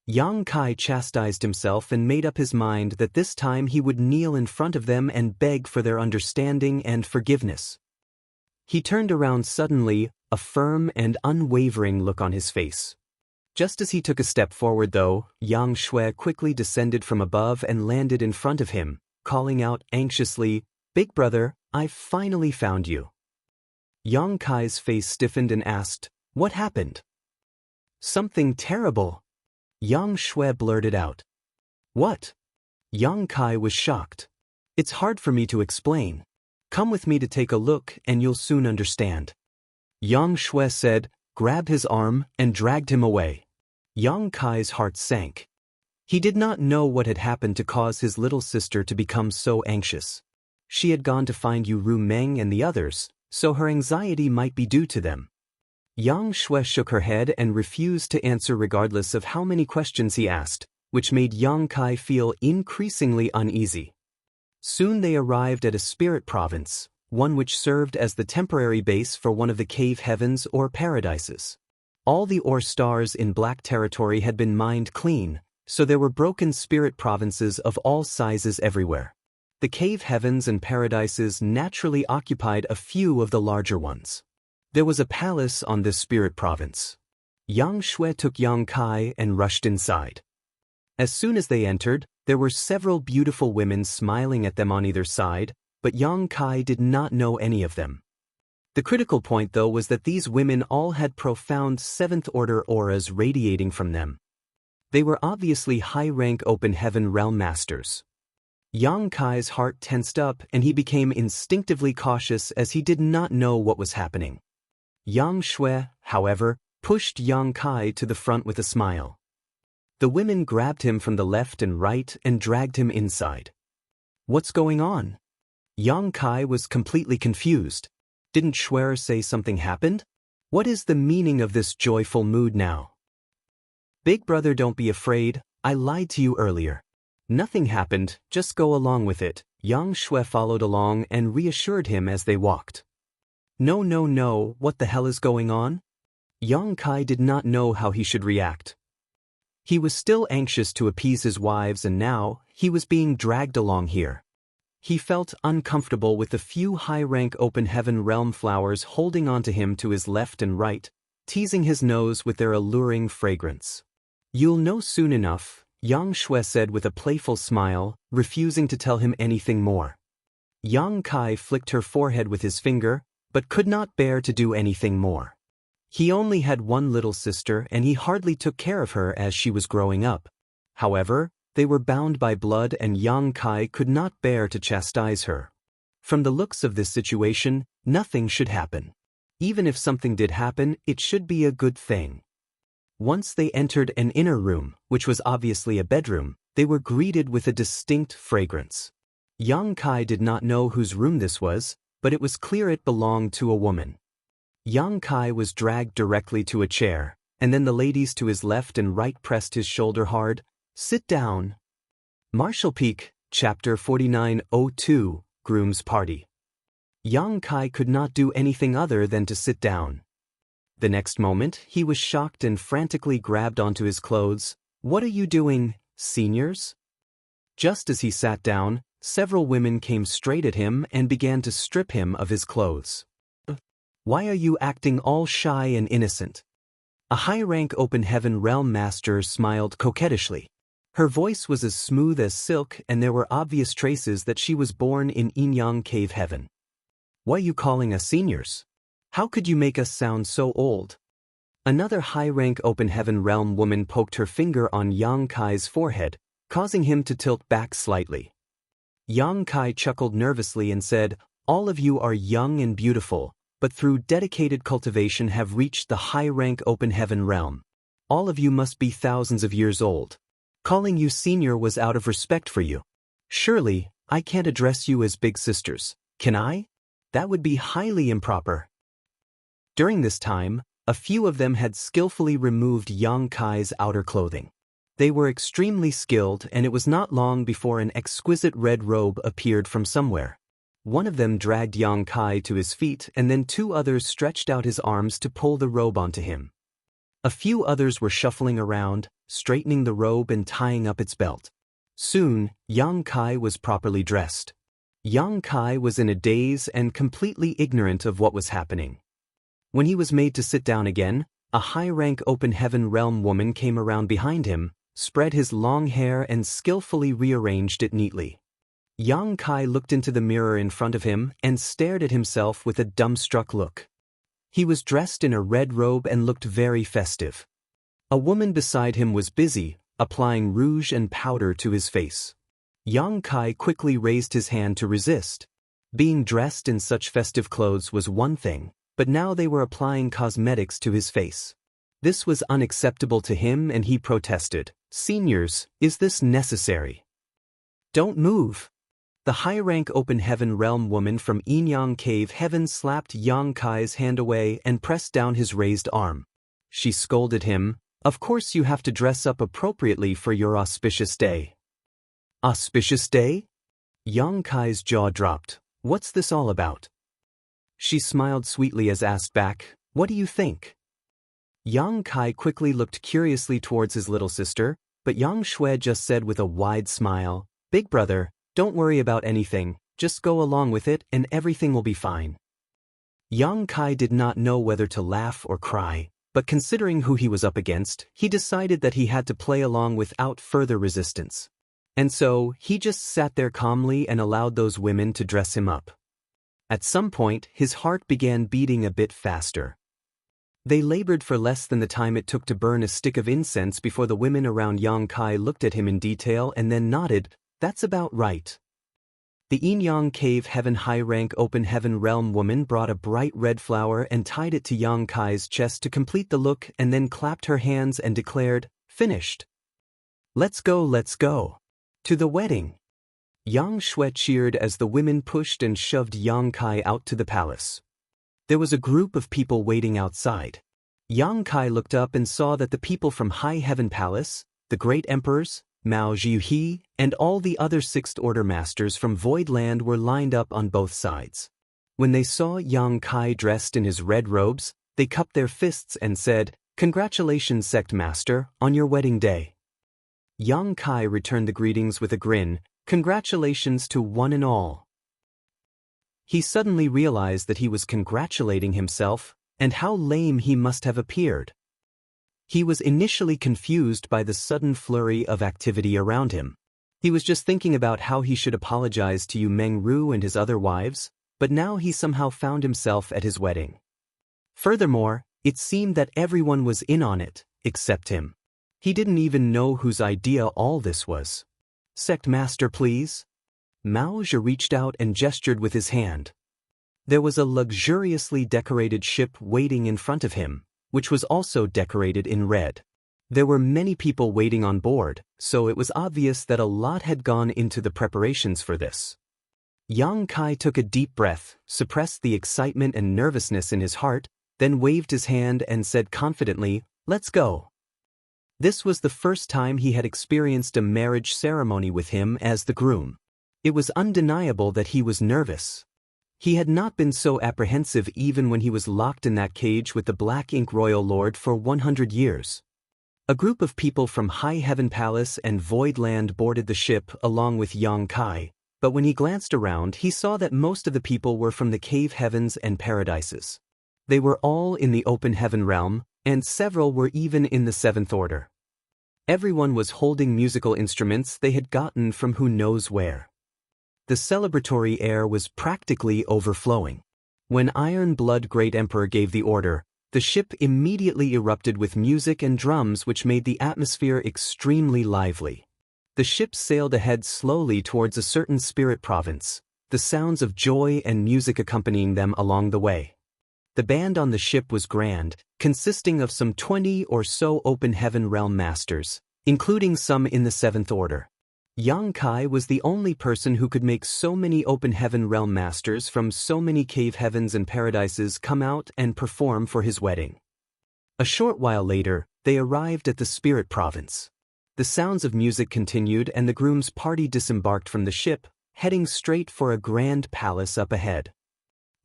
Yang Kai chastised himself and made up his mind that this time he would kneel in front of them and beg for their understanding and forgiveness. He turned around suddenly, a firm and unwavering look on his face. Just as he took a step forward though, Yang Shui quickly descended from above and landed in front of him, calling out anxiously, "Big brother, I've finally found you." Yang Kai's face stiffened and asked, "What happened?" "Something terrible," Yang Shui blurted out. "What?" Yang Kai was shocked. "It's hard for me to explain. Come with me to take a look and you'll soon understand." Yang Shui said, grabbed his arm, and dragged him away. Yang Kai's heart sank. He did not know what had happened to cause his little sister to become so anxious. She had gone to find Yu Ru Meng and the others, so her anxiety might be due to them. Yang Shui shook her head and refused to answer regardless of how many questions he asked, which made Yang Kai feel increasingly uneasy. Soon they arrived at a spirit province, one which served as the temporary base for one of the cave heavens or paradises. All the ore stars in Black Territory had been mined clean, so there were broken spirit provinces of all sizes everywhere. The cave heavens and paradises naturally occupied a few of the larger ones. There was a palace on this spirit province. Yang Shui took Yang Kai and rushed inside. As soon as they entered, there were several beautiful women smiling at them on either side, but Yang Kai did not know any of them. The critical point though was that these women all had profound seventh-order auras radiating from them. They were obviously high-rank open heaven realm masters. Yang Kai's heart tensed up and he became instinctively cautious as he did not know what was happening. Yang Shui, however, pushed Yang Kai to the front with a smile. The women grabbed him from the left and right and dragged him inside. "What's going on?" Yang Kai was completely confused. Didn't Shui say something happened? What is the meaning of this joyful mood now? "Big brother, don't be afraid, I lied to you earlier. Nothing happened, just go along with it." Yang Shui followed along and reassured him as they walked. No, what the hell is going on?" Yang Kai did not know how he should react. He was still anxious to appease his wives and now, he was being dragged along here. He felt uncomfortable with the few high-rank open heaven realm flowers holding onto him to his left and right, teasing his nose with their alluring fragrance. "You'll know soon enough," Yang Shui said with a playful smile, refusing to tell him anything more. Yang Kai flicked her forehead with his finger, but could not bear to do anything more. He only had one little sister and he hardly took care of her as she was growing up. However, they were bound by blood and Yang Kai could not bear to chastise her. From the looks of this situation, nothing should happen. Even if something did happen, it should be a good thing. Once they entered an inner room, which was obviously a bedroom, they were greeted with a distinct fragrance. Yang Kai did not know whose room this was, but it was clear it belonged to a woman. Yang Kai was dragged directly to a chair, and then the ladies to his left and right pressed his shoulder hard. "Sit down." Marshall Peak, Chapter 4902, Groom's Party. Yang Kai could not do anything other than to sit down. The next moment, he was shocked and frantically grabbed onto his clothes. "What are you doing, seniors?" Just as he sat down, several women came straight at him and began to strip him of his clothes. "Why are you acting all shy and innocent?" A high-rank open heaven realm master smiled coquettishly. Her voice was as smooth as silk and there were obvious traces that she was born in Yin-Yang Cave Heaven. "Why you calling us seniors? How could you make us sound so old?" Another high-rank open heaven realm woman poked her finger on Yang Kai's forehead, causing him to tilt back slightly. Yang Kai chuckled nervously and said, "All of you are young and beautiful, but through dedicated cultivation have reached the high-rank open heaven realm. All of you must be thousands of years old. Calling you senior was out of respect for you. Surely, I can't address you as big sisters, can I? That would be highly improper." During this time, a few of them had skillfully removed Yang Kai's outer clothing. They were extremely skilled and it was not long before an exquisite red robe appeared from somewhere. One of them dragged Yang Kai to his feet and then two others stretched out his arms to pull the robe onto him. A few others were shuffling around, straightening the robe and tying up its belt. Soon, Yang Kai was properly dressed. Yang Kai was in a daze and completely ignorant of what was happening. When he was made to sit down again, a high-rank open heaven realm woman came around behind him, spread his long hair and skillfully rearranged it neatly. Yang Kai looked into the mirror in front of him and stared at himself with a dumbstruck look. He was dressed in a red robe and looked very festive. A woman beside him was busy, applying rouge and powder to his face. Yang Kai quickly raised his hand to resist. Being dressed in such festive clothes was one thing, but now they were applying cosmetics to his face. This was unacceptable to him and he protested, "Seniors, is this necessary? Don't move." The high-rank open heaven realm woman from Inyang Cave Heaven slapped Yang Kai's hand away and pressed down his raised arm. She scolded him, "Of course you have to dress up appropriately for your auspicious day." Auspicious day? Yang Kai's jaw dropped. What's this all about? She smiled sweetly as asked back, "What do you think?" Yang Kai quickly looked curiously towards his little sister, but Yang Shui just said with a wide smile, "Big brother, don't worry about anything, just go along with it and everything will be fine." Yang Kai did not know whether to laugh or cry, but considering who he was up against, he decided that he had to play along without further resistance. And so, he just sat there calmly and allowed those women to dress him up. At some point, his heart began beating a bit faster. They labored for less than the time it took to burn a stick of incense before the women around Yang Kai looked at him in detail and then nodded, "That's about right." The Inyang Cave Heaven high-rank open heaven realm woman brought a bright red flower and tied it to Yang Kai's chest to complete the look and then clapped her hands and declared, "Finished. Let's go, let's go. To the wedding." Yang Shui cheered as the women pushed and shoved Yang Kai out to the palace. There was a group of people waiting outside. Yang Kai looked up and saw that the people from High Heaven Palace, the great emperors, Mao Zhihui, and all the other Sixth Order masters from Void Land were lined up on both sides. When they saw Yang Kai dressed in his red robes, they cupped their fists and said, "Congratulations, Sect Master, on your wedding day." Yang Kai returned the greetings with a grin, "Congratulations to one and all." He suddenly realized that he was congratulating himself, and how lame he must have appeared. He was initially confused by the sudden flurry of activity around him. He was just thinking about how he should apologize to Yu Mengru and his other wives, but now he somehow found himself at his wedding. Furthermore, it seemed that everyone was in on it, except him. He didn't even know whose idea all this was. "Sect Master, please." Mao Zhi reached out and gestured with his hand. There was a luxuriously decorated ship waiting in front of him, which was also decorated in red. There were many people waiting on board, so it was obvious that a lot had gone into the preparations for this. Yang Kai took a deep breath, suppressed the excitement and nervousness in his heart, then waved his hand and said confidently, "Let's go." This was the first time he had experienced a marriage ceremony with him as the groom. It was undeniable that he was nervous. He had not been so apprehensive even when he was locked in that cage with the Black Ink Royal Lord for 100 years. A group of people from High Heaven Palace and Void Land boarded the ship along with Yang Kai, but when he glanced around he saw that most of the people were from the Cave Heavens and Paradises. They were all in the Open Heaven realm, and several were even in the Seventh Order. Everyone was holding musical instruments they had gotten from who knows where. The celebratory air was practically overflowing. When Iron Blood Great Emperor gave the order, the ship immediately erupted with music and drums which made the atmosphere extremely lively. The ship sailed ahead slowly towards a certain spirit province, the sounds of joy and music accompanying them along the way. The band on the ship was grand, consisting of some 20 or so Open Heaven Realm Masters, including some in the Seventh Order. Yang Kai was the only person who could make so many Open Heaven Realm Masters from so many Cave Heavens and Paradises come out and perform for his wedding. A short while later, they arrived at the Spirit Province. The sounds of music continued and the groom's party disembarked from the ship, heading straight for a grand palace up ahead.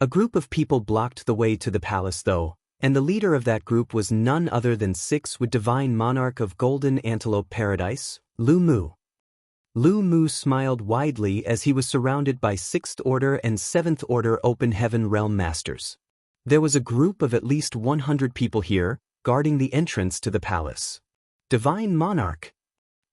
A group of people blocked the way to the palace though, and the leader of that group was none other than Six with Divine Monarch of Golden Antelope Paradise, Lu Mu. Lu Mu smiled widely as he was surrounded by 6th Order and 7th Order Open Heaven Realm Masters. There was a group of at least 100 people here, guarding the entrance to the palace. Divine Monarch!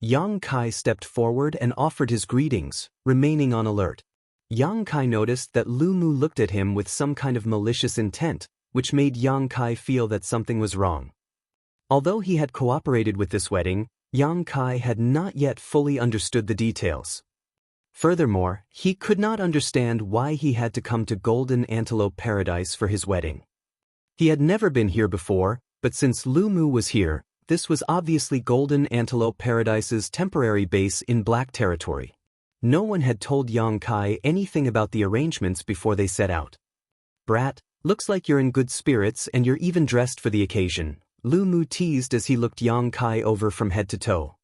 Yang Kai stepped forward and offered his greetings, remaining on alert. Yang Kai noticed that Lu Mu looked at him with some kind of malicious intent, which made Yang Kai feel that something was wrong. Although he had cooperated with this wedding, Yang Kai had not yet fully understood the details. Furthermore, he could not understand why he had to come to Golden Antelope Paradise for his wedding. He had never been here before, but since Lu Mu was here, this was obviously Golden Antelope Paradise's temporary base in Black Territory. No one had told Yang Kai anything about the arrangements before they set out. "Brat, looks like you're in good spirits and you're even dressed for the occasion," Lu Mu teased as he looked Yang Kai over from head to toe.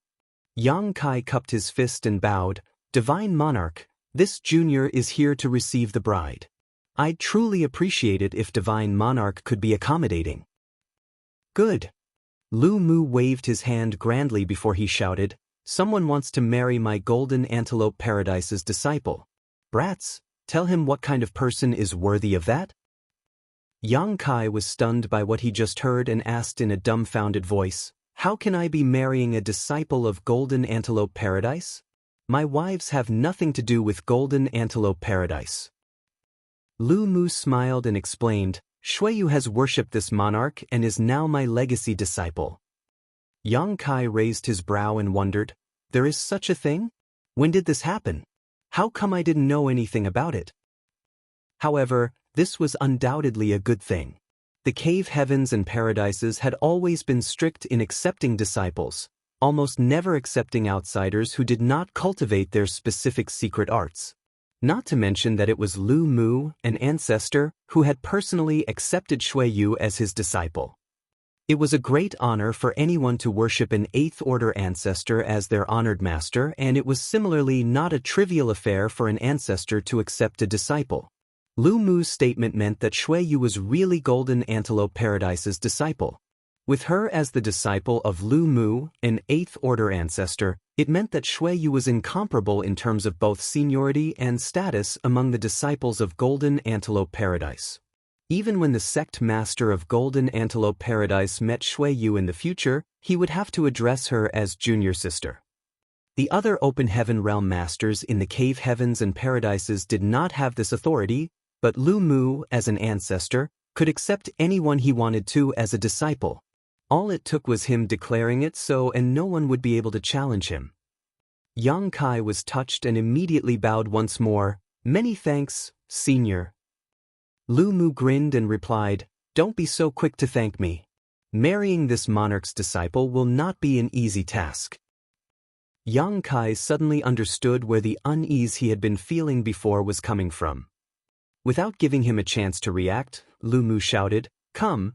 Yang Kai cupped his fist and bowed. "Divine Monarch, this junior is here to receive the bride. I'd truly appreciate it if Divine Monarch could be accommodating." "Good." Lu Mu waved his hand grandly before he shouted, "Someone wants to marry my Golden Antelope Paradise's disciple. Brats, tell him what kind of person is worthy of that?" Yang Kai was stunned by what he just heard and asked in a dumbfounded voice, "How can I be marrying a disciple of Golden Antelope Paradise? My wives have nothing to do with Golden Antelope Paradise." Lu Mu smiled and explained, "Shuiyu has worshipped this monarch and is now my legacy disciple." Yang Kai raised his brow and wondered, "There is such a thing? When did this happen? How come I didn't know anything about it?" However, this was undoubtedly a good thing. The cave heavens and paradises had always been strict in accepting disciples, almost never accepting outsiders who did not cultivate their specific secret arts. Not to mention that it was Lu Mu, an ancestor, who had personally accepted Shuiyu as his disciple. It was a great honor for anyone to worship an 8th Order ancestor as their honored master, and it was similarly not a trivial affair for an ancestor to accept a disciple. Lu Mu's statement meant that Shuiyu was really Golden Antelope Paradise's disciple. With her as the disciple of Lu Mu, an 8th Order ancestor, it meant that Shuiyu was incomparable in terms of both seniority and status among the disciples of Golden Antelope Paradise. Even when the sect master of Golden Antelope Paradise met Shuiyu in the future, he would have to address her as junior sister. The other Open Heaven Realm Masters in the Cave Heavens and Paradises did not have this authority, but Lu Mu, as an ancestor, could accept anyone he wanted to as a disciple. All it took was him declaring it so, and no one would be able to challenge him. Yang Kai was touched and immediately bowed once more. "Many thanks, senior." Lu Mu grinned and replied, "Don't be so quick to thank me. Marrying this monarch's disciple will not be an easy task." Yang Kai suddenly understood where the unease he had been feeling before was coming from. Without giving him a chance to react, Lu Mu shouted, Come,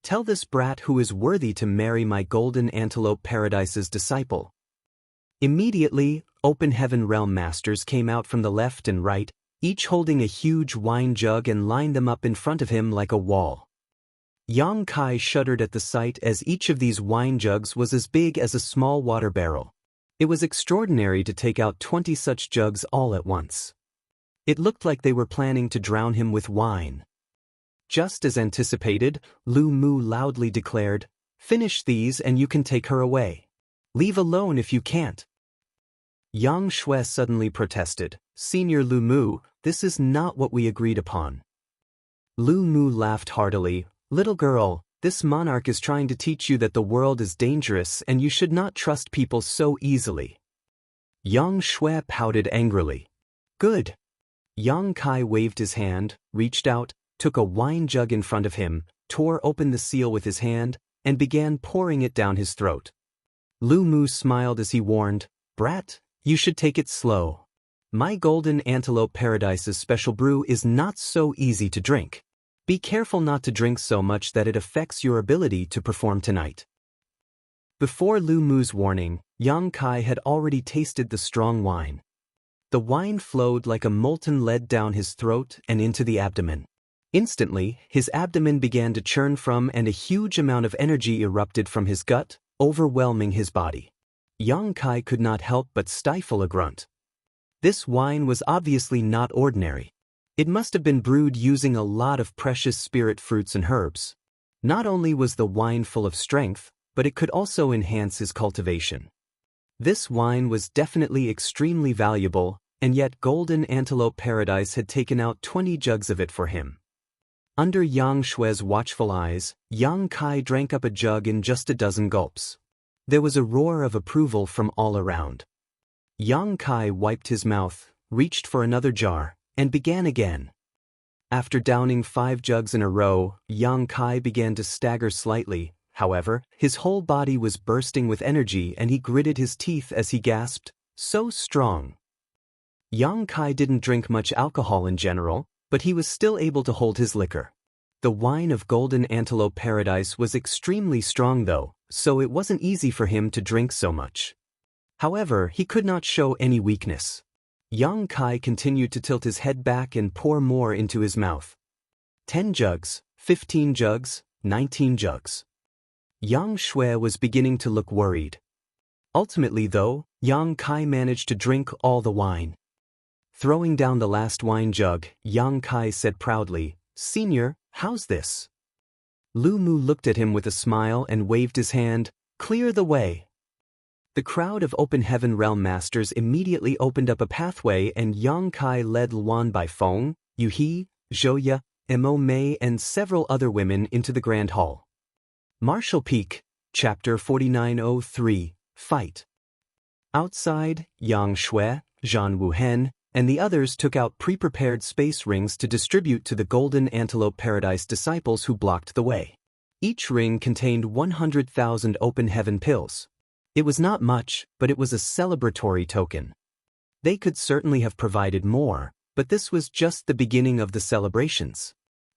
tell this brat who is worthy to marry my Golden Antelope Paradise's disciple." Immediately, Open Heaven Realm Masters came out from the left and right, each holding a huge wine jug, and lined them up in front of him like a wall. Yang Kai shuddered at the sight, as each of these wine jugs was as big as a small water barrel. It was extraordinary to take out 20 such jugs all at once. It looked like they were planning to drown him with wine. Just as anticipated, Lu Mu loudly declared, "Finish these and you can take her away. Leave alone if you can't." Yang Shui suddenly protested, "Senior Lu Mu, this is not what we agreed upon." Lu Mu laughed heartily, "Little girl, this monarch is trying to teach you that the world is dangerous and you should not trust people so easily." Yang Shui pouted angrily. "Good." Yang Kai waved his hand, reached out, took a wine jug in front of him, tore open the seal with his hand, and began pouring it down his throat. Lu Mu smiled as he warned, "Brat, you should take it slow. My Golden Antelope Paradise's special brew is not so easy to drink. Be careful not to drink so much that it affects your ability to perform tonight." Before Lu Mu's warning, Yang Kai had already tasted the strong wine. The wine flowed like a molten lead down his throat and into the abdomen. Instantly, his abdomen began to churn from, and a huge amount of energy erupted from his gut, overwhelming his body. Yang Kai could not help but stifle a grunt. This wine was obviously not ordinary. It must have been brewed using a lot of precious spirit fruits and herbs. Not only was the wine full of strength, but it could also enhance his cultivation. This wine was definitely extremely valuable, and yet Golden Antelope Paradise had taken out 20 jugs of it for him. Under Yang Shue's watchful eyes, Yang Kai drank up a jug in just a dozen gulps. There was a roar of approval from all around. Yang Kai wiped his mouth, reached for another jar, and began again. After downing 5 jugs in a row, Yang Kai began to stagger slightly. However, his whole body was bursting with energy and he gritted his teeth as he gasped, "So strong." Yang Kai didn't drink much alcohol in general, but he was still able to hold his liquor. The wine of Golden Antelope Paradise was extremely strong though, so it wasn't easy for him to drink so much. However, he could not show any weakness. Yang Kai continued to tilt his head back and pour more into his mouth. 10 jugs, 15 jugs, 19 jugs. Yang Shui was beginning to look worried. Ultimately though, Yang Kai managed to drink all the wine. Throwing down the last wine jug, Yang Kai said proudly, "Senior, how's this?" Lu Mu looked at him with a smile and waved his hand, "Clear the way." The crowd of Open Heaven Realm Masters immediately opened up a pathway and Yang Kai led Luan Baifeng, Yu He, Zhou Ye, Mo Mei and several other women into the Grand Hall. Martial Peak, Chapter 4903, Fight. Outside, Yang Shui, Zhan Wuhen, and the others took out pre-prepared space rings to distribute to the Golden Antelope Paradise disciples who blocked the way. Each ring contained 100,000 Open Heaven pills. It was not much, but it was a celebratory token. They could certainly have provided more, but this was just the beginning of the celebrations.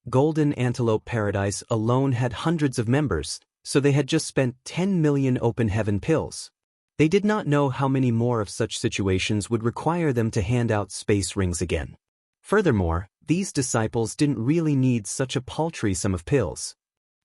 Golden Antelope Paradise alone had hundreds of members, so they had just spent 10 million Open Heaven pills. They did not know how many more of such situations would require them to hand out space rings again. Furthermore, these disciples didn't really need such a paltry sum of pills.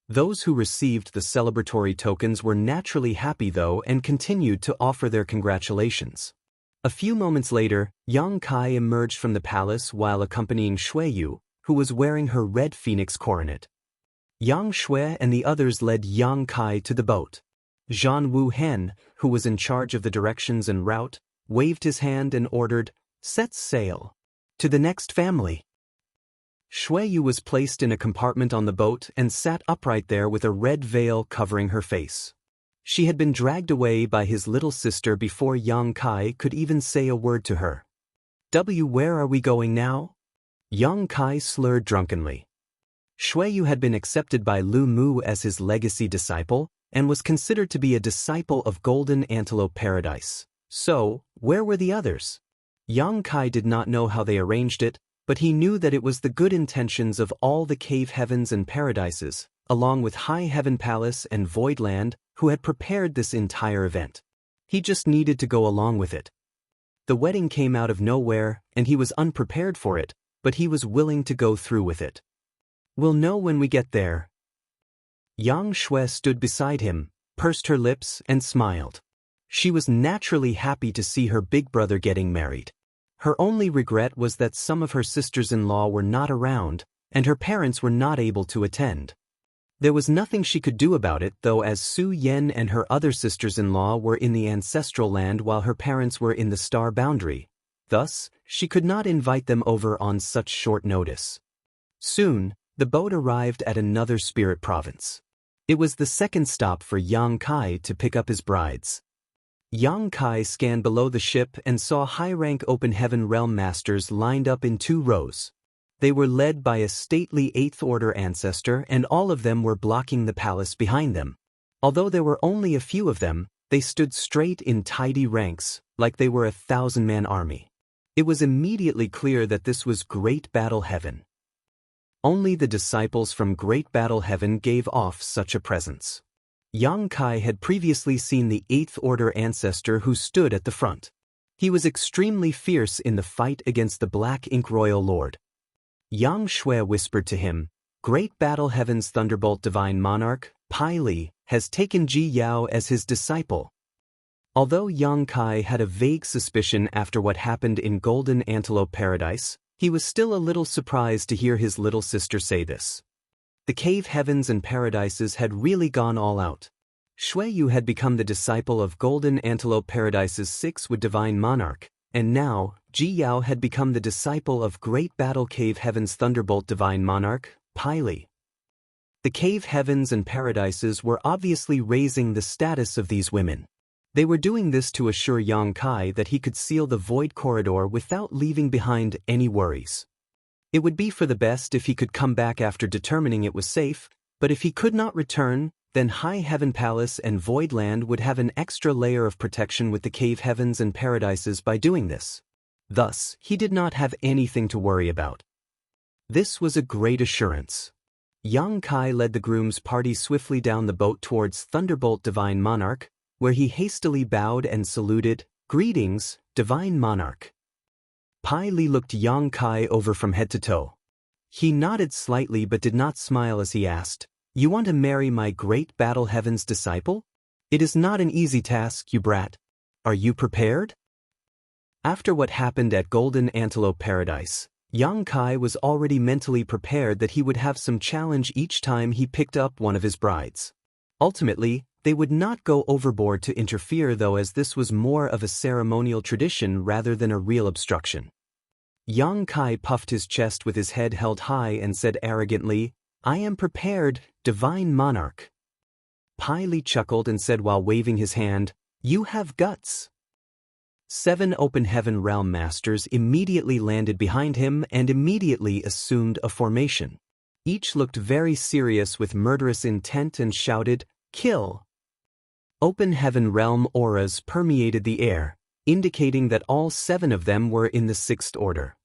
Those who received the celebratory tokens were naturally happy though and continued to offer their congratulations. A few moments later, Yang Kai emerged from the palace while accompanying Shuiyu, who was wearing her red phoenix coronet. Yang Shui and the others led Yang Kai to the boat. Zhan Wuhen, who was in charge of the directions and route, waved his hand and ordered, "Set sail. To the next family." Shuiyu was placed in a compartment on the boat and sat upright there with a red veil covering her face. She had been dragged away by his little sister before Yang Kai could even say a word to her. Where are we going now?" Yang Kai slurred drunkenly. Shuiyu had been accepted by Lu Mu as his legacy disciple, and was considered to be a disciple of Golden Antelope Paradise. So, where were the others? Yang Kai did not know how they arranged it, but he knew that it was the good intentions of all the cave heavens and paradises, along with High Heaven Palace and Voidland, who had prepared this entire event. He just needed to go along with it. The wedding came out of nowhere, and he was unprepared for it, but he was willing to go through with it. "We'll know when we get there." Yang Shui stood beside him, pursed her lips, and smiled. She was naturally happy to see her big brother getting married. Her only regret was that some of her sisters-in-law were not around, and her parents were not able to attend. There was nothing she could do about it though, as Su Yen and her other sisters-in-law were in the ancestral land while her parents were in the star boundary. Thus, she could not invite them over on such short notice. Soon, the boat arrived at another spirit province. It was the second stop for Yang Kai to pick up his brides. Yang Kai scanned below the ship and saw high-rank Open Heaven Realm Masters lined up in 2 rows. They were led by a stately 8th Order ancestor, and all of them were blocking the palace behind them. Although there were only a few of them, they stood straight in tidy ranks, like they were a 1,000-man army. It was immediately clear that this was Great Battle Heaven. Only the disciples from Great Battle Heaven gave off such a presence. Yang Kai had previously seen the 8th Order ancestor who stood at the front. He was extremely fierce in the fight against the Black Ink Royal Lord. Yang Shui whispered to him, "Great Battle Heaven's Thunderbolt Divine Monarch, Pai Li, has taken Ji Yao as his disciple." Although Yang Kai had a vague suspicion after what happened in Golden Antelope Paradise, he was still a little surprised to hear his little sister say this. The cave heavens and paradises had really gone all out. Shui Yu had become the disciple of Golden Antelope Paradise's 6-wood divine monarch, and now, Ji Yao had become the disciple of Great Battle Cave Heaven's Thunderbolt divine monarch, Pai Li. The cave heavens and paradises were obviously raising the status of these women. They were doing this to assure Yang Kai that he could seal the void corridor without leaving behind any worries. It would be for the best if he could come back after determining it was safe, but if he could not return, then High Heaven Palace and Void Land would have an extra layer of protection with the cave heavens and paradises by doing this. Thus, he did not have anything to worry about. This was a great assurance. Yang Kai led the groom's party swiftly down the boat towards Thunderbolt Divine Monarch, where he hastily bowed and saluted, "Greetings, Divine Monarch." Pai Li looked Yang Kai over from head to toe. He nodded slightly but did not smile as he asked, "You want to marry my Great Battle Heaven's disciple? It is not an easy task, you brat. Are you prepared?" After what happened at Golden Antelope Paradise, Yang Kai was already mentally prepared that he would have some challenge each time he picked up one of his brides. Ultimately, they would not go overboard to interfere though, as this was more of a ceremonial tradition rather than a real obstruction. Yang Kai puffed his chest with his head held high and said arrogantly, "I am prepared, Divine Monarch." Pai Li chuckled and said while waving his hand, "You have guts." 7 Open Heaven Realm Masters immediately landed behind him and immediately assumed a formation. Each looked very serious with murderous intent and shouted, "Kill!" Open Heaven Realm auras permeated the air, indicating that all 7 of them were in the 6th order.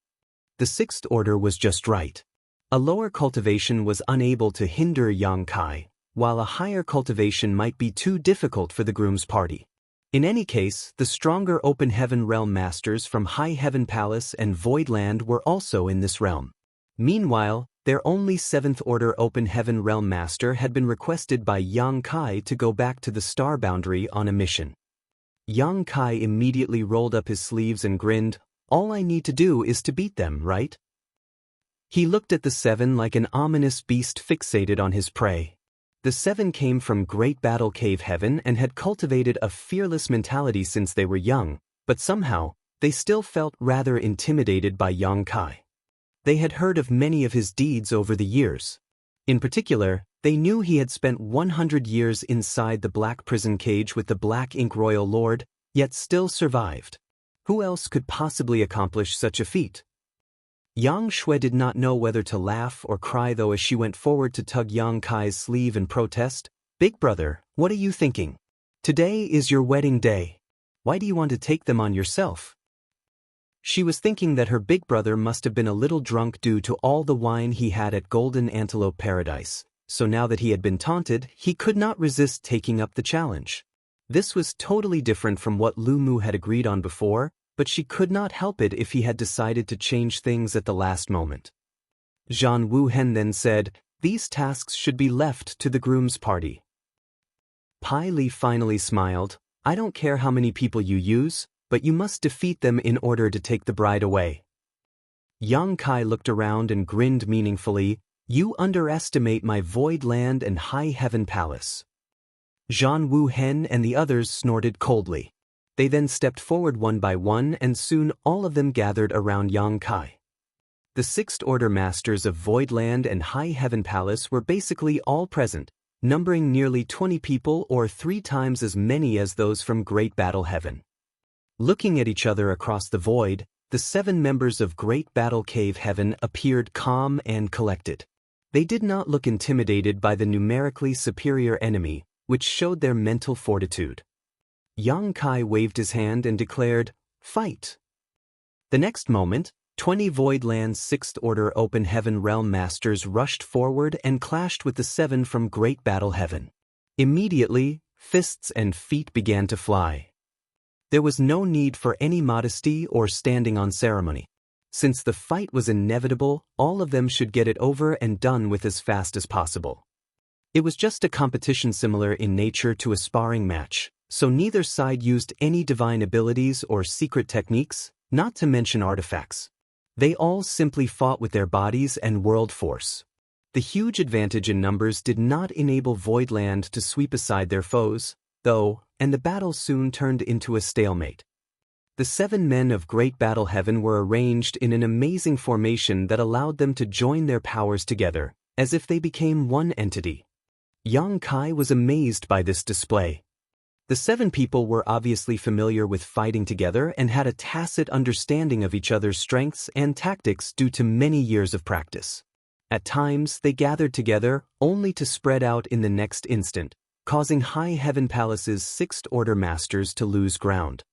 The 6th order was just right. A lower cultivation was unable to hinder Yang Kai, while a higher cultivation might be too difficult for the groom's party. In any case, the stronger Open Heaven Realm Masters from High Heaven Palace and Void Land were also in this realm. Meanwhile, their only 7th Order Open Heaven Realm Master had been requested by Yang Kai to go back to the star boundary on a mission. Yang Kai immediately rolled up his sleeves and grinned, "All I need to do is to beat them, right?" He looked at the 7 like an ominous beast fixated on his prey. The 7 came from Great Battle Cave Heaven and had cultivated a fearless mentality since they were young, but somehow, they still felt rather intimidated by Yang Kai. They had heard of many of his deeds over the years. In particular, they knew he had spent 100 years inside the black prison cage with the Black Ink Royal Lord, yet still survived. Who else could possibly accomplish such a feat? Yang Shui did not know whether to laugh or cry though as she went forward to tug Yang Kai's sleeve and protest, "Big brother, what are you thinking? Today is your wedding day. Why do you want to take them on yourself?" She was thinking that her big brother must have been a little drunk due to all the wine he had at Golden Antelope Paradise, so now that he had been taunted, he could not resist taking up the challenge. This was totally different from what Lu Mu had agreed on before, but she could not help it if he had decided to change things at the last moment. Zhan Wuhen then said, "These tasks should be left to the groom's party." Pai Li finally smiled, "I don't care how many people you use, but you must defeat them in order to take the bride away." Yang Kai looked around and grinned meaningfully, "You underestimate my Void Land and High Heaven Palace." Zhan Wuhen and the others snorted coldly. They then stepped forward one by one and soon all of them gathered around Yang Kai. The 6th Order Masters of Void Land and High Heaven Palace were basically all present, numbering nearly 20 people or 3 times as many as those from Great Battle Heaven. Looking at each other across the void, the 7 members of Great Battle Cave Heaven appeared calm and collected. They did not look intimidated by the numerically superior enemy, which showed their mental fortitude. Yang Kai waved his hand and declared, "Fight!" The next moment, 20 Void Land's 6th Order Open Heaven Realm Masters rushed forward and clashed with the 7 from Great Battle Heaven. Immediately, fists and feet began to fly. There was no need for any modesty or standing on ceremony. Since the fight was inevitable, all of them should get it over and done with as fast as possible. It was just a competition similar in nature to a sparring match, so neither side used any divine abilities or secret techniques, not to mention artifacts. They all simply fought with their bodies and world force. The huge advantage in numbers did not enable Voidland to sweep aside their foes, though, and the battle soon turned into a stalemate. The 7 men of Great Battle Heaven were arranged in an amazing formation that allowed them to join their powers together, as if they became one entity. Yang Kai was amazed by this display. The 7 people were obviously familiar with fighting together and had a tacit understanding of each other's strengths and tactics due to many years of practice. At times, they gathered together only to spread out in the next instant, causing High Heaven Palace's 6th Order masters to lose ground.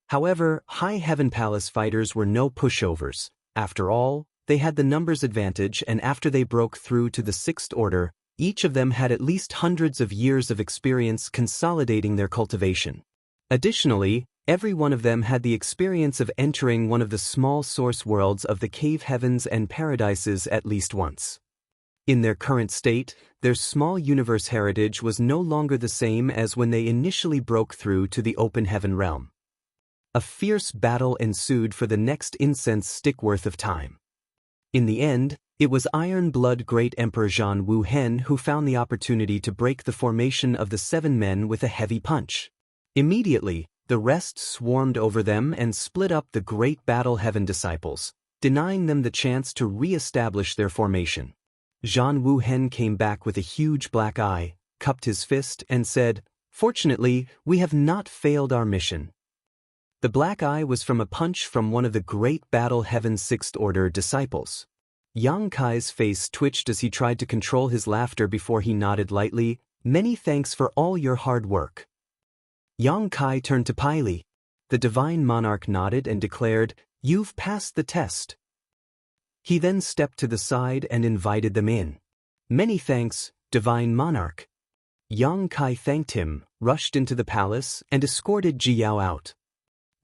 However, High Heaven Palace fighters were no pushovers. After all, they had the numbers advantage, and after they broke through to the 6th Order, each of them had at least hundreds of years of experience consolidating their cultivation. Additionally, every one of them had the experience of entering one of the small source worlds of the cave heavens and paradises at least once. In their current state, their small universe heritage was no longer the same as when they initially broke through to the open heaven realm. A fierce battle ensued for the next incense stick worth of time. In the end, it was Iron Blood Great Emperor Zhan Wuhen who found the opportunity to break the formation of the 7 men with a heavy punch. Immediately, the rest swarmed over them and split up the Great Battle Heaven disciples, denying them the chance to re-establish their formation. Zhan Wuhen came back with a huge black eye, cupped his fist, and said, "Fortunately, we have not failed our mission." The black eye was from a punch from one of the Great Battle Heaven's 6th Order disciples. Yang Kai's face twitched as he tried to control his laughter before he nodded lightly, "Many thanks for all your hard work." Yang Kai turned to Pili. The Divine Monarch nodded and declared, "You've passed the test." He then stepped to the side and invited them in. "Many thanks, Divine Monarch." Yang Kai thanked him, rushed into the palace, and escorted Jiao out.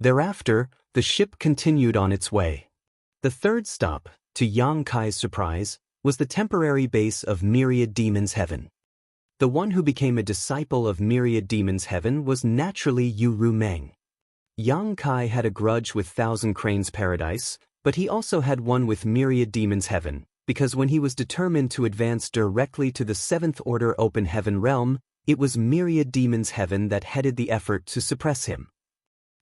Thereafter, the ship continued on its way. The third stop, to Yang Kai's surprise, was the temporary base of Myriad Demons Heaven. The one who became a disciple of Myriad Demons Heaven was naturally Yu Ru Meng. Yang Kai had a grudge with Thousand Cranes Paradise, but he also had one with Myriad Demons Heaven, because when he was determined to advance directly to the 7th Order Open Heaven realm, it was Myriad Demons Heaven that headed the effort to suppress him.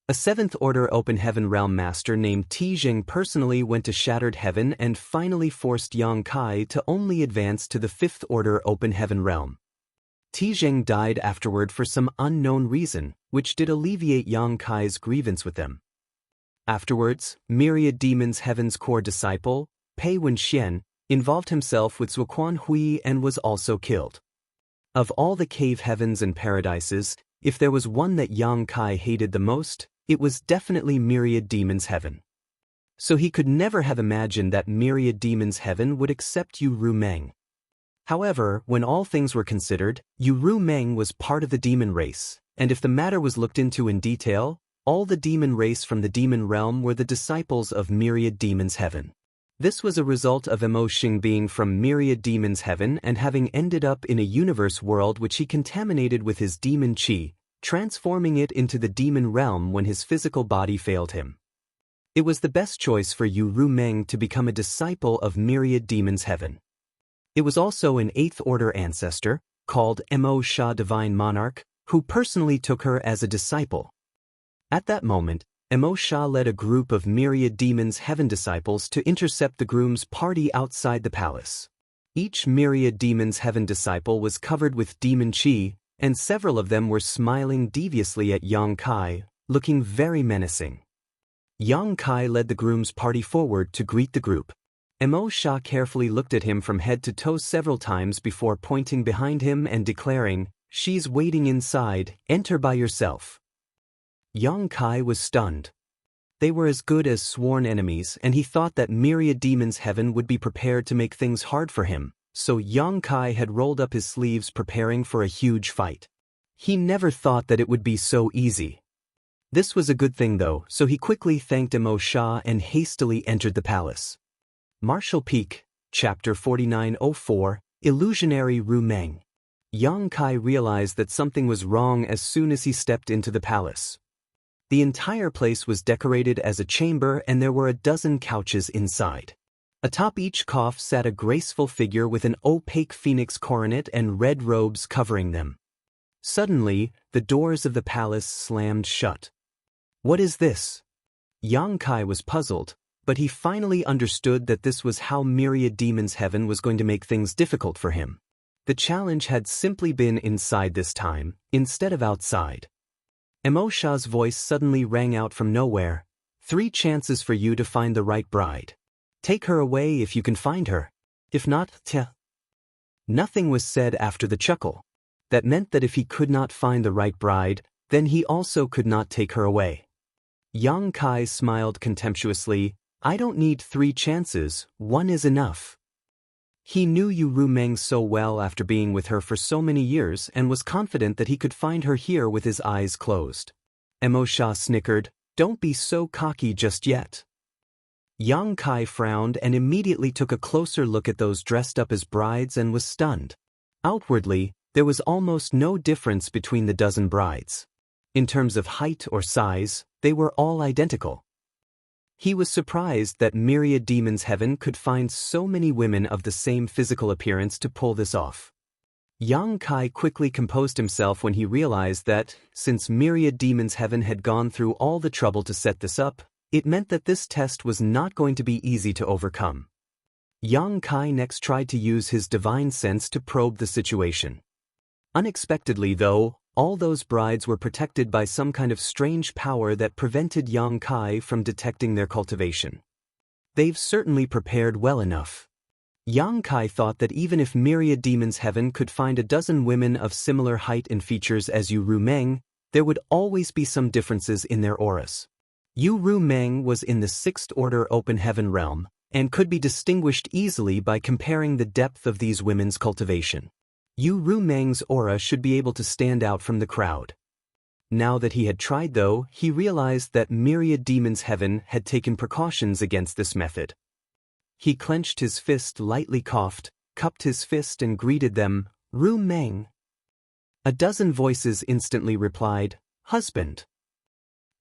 A 7th Order Open Heaven realm master named Tijing personally went to Shattered Heaven and finally forced Yang Kai to only advance to the 5th Order Open Heaven realm. Tijing died afterward for some unknown reason, which did alleviate Yang Kai's grievance with them. Afterwards, Myriad Demons Heaven's core disciple, Pei Wenxian, involved himself with Zuoquan Hui and was also killed. Of all the cave heavens and paradises, if there was one that Yang Kai hated the most, it was definitely Myriad Demons Heaven. So he could never have imagined that Myriad Demons Heaven would accept Yu Ru Meng. However, when all things were considered, Yu Ru Meng was part of the demon race, and if the matter was looked into in detail, all the demon race from the demon realm were the disciples of Myriad Demons Heaven. This was a result of Mo Xing being from Myriad Demons Heaven and having ended up in a universe world which he contaminated with his demon qi, transforming it into the demon realm when his physical body failed him. It was the best choice for Yu Ru Meng to become a disciple of Myriad Demons Heaven. It was also an 8th Order ancestor, called Mo Sha Divine Monarch, who personally took her as a disciple. At that moment, Mo Sha led a group of Myriad Demons Heaven disciples to intercept the groom's party outside the palace. Each Myriad Demons Heaven disciple was covered with demon qi, and several of them were smiling deviously at Yang Kai, looking very menacing. Yang Kai led the groom's party forward to greet the group. Mo Sha carefully looked at him from head to toe several times before pointing behind him and declaring, "She's waiting inside, enter by yourself." Yang Kai was stunned. They were as good as sworn enemies, and he thought that Myriad Demons Heaven would be prepared to make things hard for him, so Yang Kai had rolled up his sleeves preparing for a huge fight. He never thought that it would be so easy. This was a good thing though, so he quickly thanked Mo Sha and hastily entered the palace. Martial Peak, Chapter 4904, Illusionary Ru Meng. Yang Kai realized that something was wrong as soon as he stepped into the palace. The entire place was decorated as a chamber and there were a dozen couches inside. Atop each cough sat a graceful figure with an opaque phoenix coronet and red robes covering them. Suddenly, the doors of the palace slammed shut. What is this? Yang Kai was puzzled, but he finally understood that this was how Myriad Demon's Heaven was going to make things difficult for him. The challenge had simply been inside this time, instead of outside. Emosha's voice suddenly rang out from nowhere. 3 chances for you to find the right bride. Take her away if you can find her. If not, Nothing was said after the chuckle. That meant that if he could not find the right bride, then he also could not take her away. Yang Kai smiled contemptuously. I don't need 3 chances, 1 is enough. He knew Yu Rumeng so well after being with her for so many years and was confident that he could find her here with his eyes closed. Emosha snickered, don't be so cocky just yet. Yang Kai frowned and immediately took a closer look at those dressed up as brides and was stunned. Outwardly, there was almost no difference between the dozen brides. In terms of height or size, they were all identical. He was surprised that Myriad Demon's Heaven could find so many women of the same physical appearance to pull this off. Yang Kai quickly composed himself when he realized that, since Myriad Demon's Heaven had gone through all the trouble to set this up, it meant that this test was not going to be easy to overcome. Yang Kai next tried to use his divine sense to probe the situation. Unexpectedly, though, all those brides were protected by some kind of strange power that prevented Yang Kai from detecting their cultivation. They've certainly prepared well enough. Yang Kai thought that even if Myriad Demon's Heaven could find a dozen women of similar height and features as Yu Rumeng, there would always be some differences in their auras. Yu Rumeng was in the 6th Order Open Heaven realm, and could be distinguished easily by comparing the depth of these women's cultivation. Yu Rumeng's aura should be able to stand out from the crowd. Now that he had tried though, he realized that Myriad Demon's Heaven had taken precautions against this method. He clenched his fist, lightly coughed, cupped his fist and greeted them, Rumeng. A dozen voices instantly replied, husband.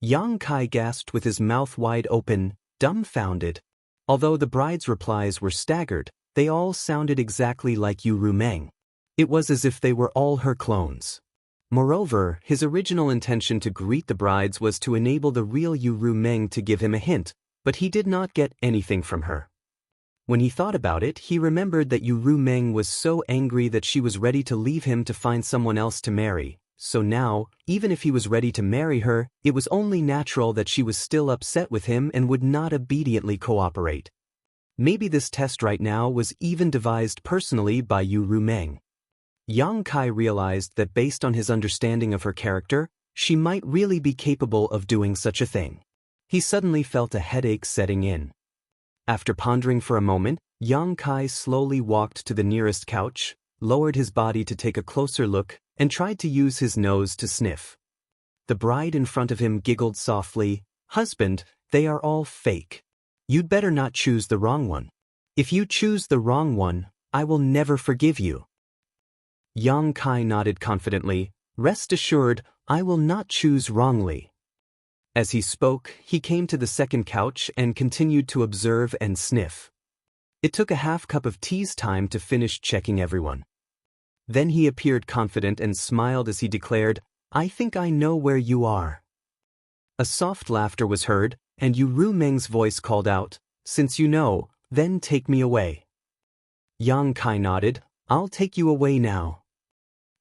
Yang Kai gasped with his mouth wide open, dumbfounded. Although the bride's replies were staggered, they all sounded exactly like Yu Rumeng. It was as if they were all her clones. Moreover, his original intention to greet the brides was to enable the real Yu Rumeng to give him a hint, but he did not get anything from her. When he thought about it, he remembered that Yu Rumeng was so angry that she was ready to leave him to find someone else to marry. So now, even if he was ready to marry her, it was only natural that she was still upset with him and would not obediently cooperate. Maybe this test right now was even devised personally by Yu Rumeng. Yang Kai realized that based on his understanding of her character, she might really be capable of doing such a thing. He suddenly felt a headache setting in. After pondering for a moment, Yang Kai slowly walked to the nearest couch, lowered his body to take a closer look, and tried to use his nose to sniff. The bride in front of him giggled softly, husband, they are all fake. You'd better not choose the wrong one. If you choose the wrong one, I will never forgive you. Yang Kai nodded confidently, rest assured, I will not choose wrongly. As he spoke, he came to the second couch and continued to observe and sniff. It took a half cup of tea's time to finish checking everyone. Then he appeared confident and smiled as he declared, I think I know where you are. A soft laughter was heard, and Yu Rumeng's voice called out, since you know, then take me away. Yang Kai nodded, I'll take you away now.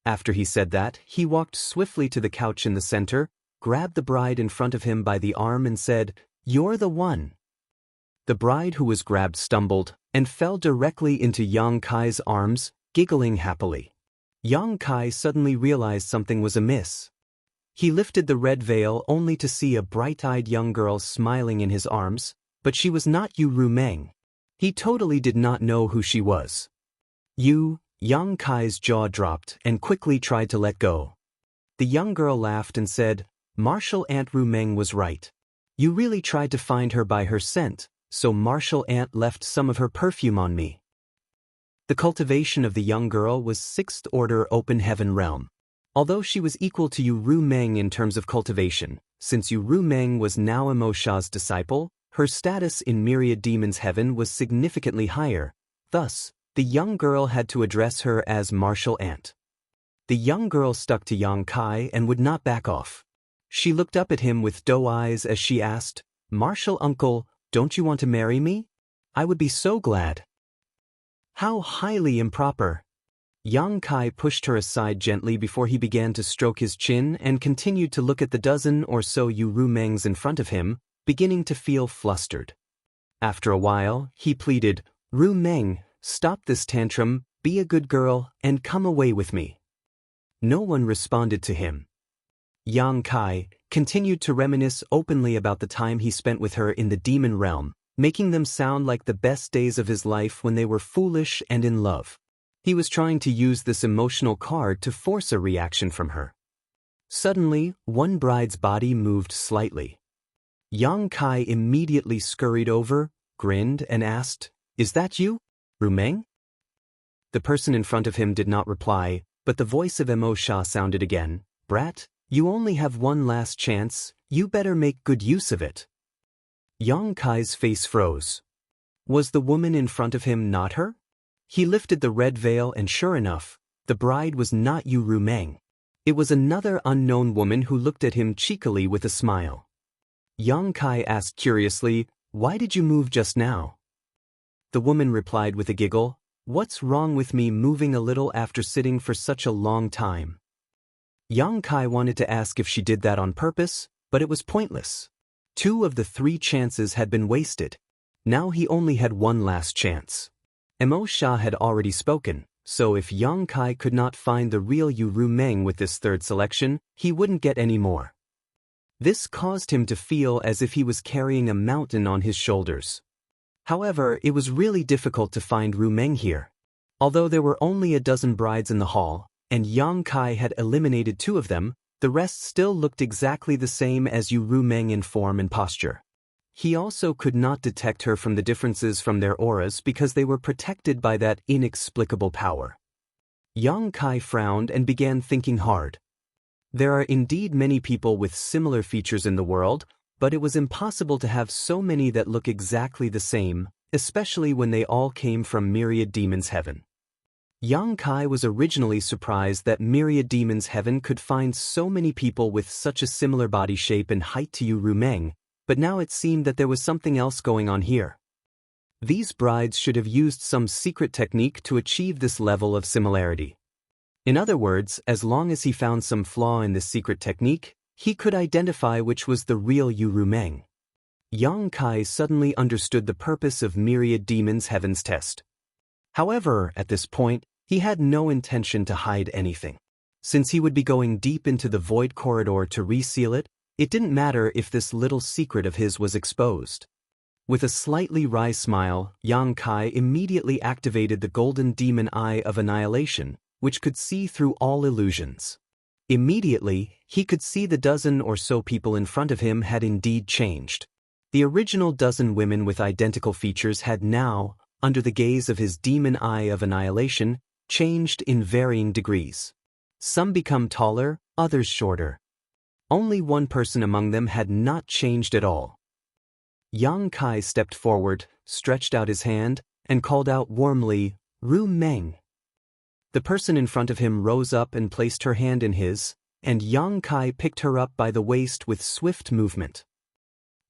After he said that, he walked swiftly to the couch in the center, grabbed the bride in front of him by the arm and said, you're the one. The bride who was grabbed stumbled, and fell directly into Yang Kai's arms, giggling happily. Yang Kai suddenly realized something was amiss. He lifted the red veil only to see a bright-eyed young girl smiling in his arms, but she was not Yu Rumeng. He totally did not know who she was. Yang Kai's jaw dropped and quickly tried to let go. The young girl laughed and said, Martial Aunt Rumeng was right. You really tried to find her by her scent, so Martial Aunt left some of her perfume on me. The cultivation of the young girl was sixth-order open heaven realm. Although she was equal to Yu Ru Meng in terms of cultivation, since Yu Ru Meng was now Emo Sha's disciple, her status in Myriad Demons Heaven was significantly higher. Thus, the young girl had to address her as Martial Aunt. The young girl stuck to Yang Kai and would not back off. She looked up at him with doe eyes as she asked, "Martial Uncle, don't you want to marry me? I would be so glad." How highly improper. Yang Kai pushed her aside gently before he began to stroke his chin and continued to look at the dozen or so Yu Ru Mengs in front of him, beginning to feel flustered. After a while, he pleaded, "Ru Meng, stop this tantrum, be a good girl, and come away with me." No one responded to him. Yang Kai continued to reminisce openly about the time he spent with her in the demon realm, making them sound like the best days of his life when they were foolish and in love. He was trying to use this emotional card to force a reaction from her. Suddenly, one bride's body moved slightly. Yang Kai immediately scurried over, grinned, and asked, "Is that you, Ru Meng?" The person in front of him did not reply, but the voice of Emo Sha sounded again, "Brat, you only have one last chance, you better make good use of it." Yang Kai's face froze. Was the woman in front of him not her? He lifted the red veil and sure enough, the bride was not Yu Ru Meng. It was another unknown woman who looked at him cheekily with a smile. Yang Kai asked curiously, "Why did you move just now?" The woman replied with a giggle, "What's wrong with me moving a little after sitting for such a long time?" Yang Kai wanted to ask if she did that on purpose, but it was pointless. 2 of the 3 chances had been wasted. Now he only had one last chance. Emo Sha had already spoken, so if Yang Kai could not find the real Yu Ru Meng with this third selection, he wouldn't get any more. This caused him to feel as if he was carrying a mountain on his shoulders. However, it was really difficult to find Ru Meng here. Although there were only a dozen brides in the hall, and Yang Kai had eliminated 2 of them, the rest still looked exactly the same as Yu Ru Meng in form and posture. He also could not detect her from the differences from their auras because they were protected by that inexplicable power. Yang Kai frowned and began thinking hard. There are indeed many people with similar features in the world, but it was impossible to have so many that look exactly the same, especially when they all came from Myriad Demons Heaven. Yang Kai was originally surprised that Myriad Demons Heaven could find so many people with such a similar body shape and height to Yu Ru Meng, but now it seemed that there was something else going on here. These brides should have used some secret technique to achieve this level of similarity. In other words, as long as he found some flaw in this secret technique, he could identify which was the real Yu Ru Meng. Yang Kai suddenly understood the purpose of Myriad Demons Heaven's test. However, at this point, he had no intention to hide anything. Since he would be going deep into the void corridor to reseal it, it didn't matter if this little secret of his was exposed. With a slightly wry smile, Yang Kai immediately activated the golden demon eye of annihilation, which could see through all illusions. Immediately, he could see the dozen or so people in front of him had indeed changed. The original dozen women with identical features had now, under the gaze of his demon eye of annihilation, changed in varying degrees. Some become taller, others shorter. Only one person among them had not changed at all. Yang Kai stepped forward, stretched out his hand, and called out warmly, "Ru Meng." The person in front of him rose up and placed her hand in his, and Yang Kai picked her up by the waist with swift movement.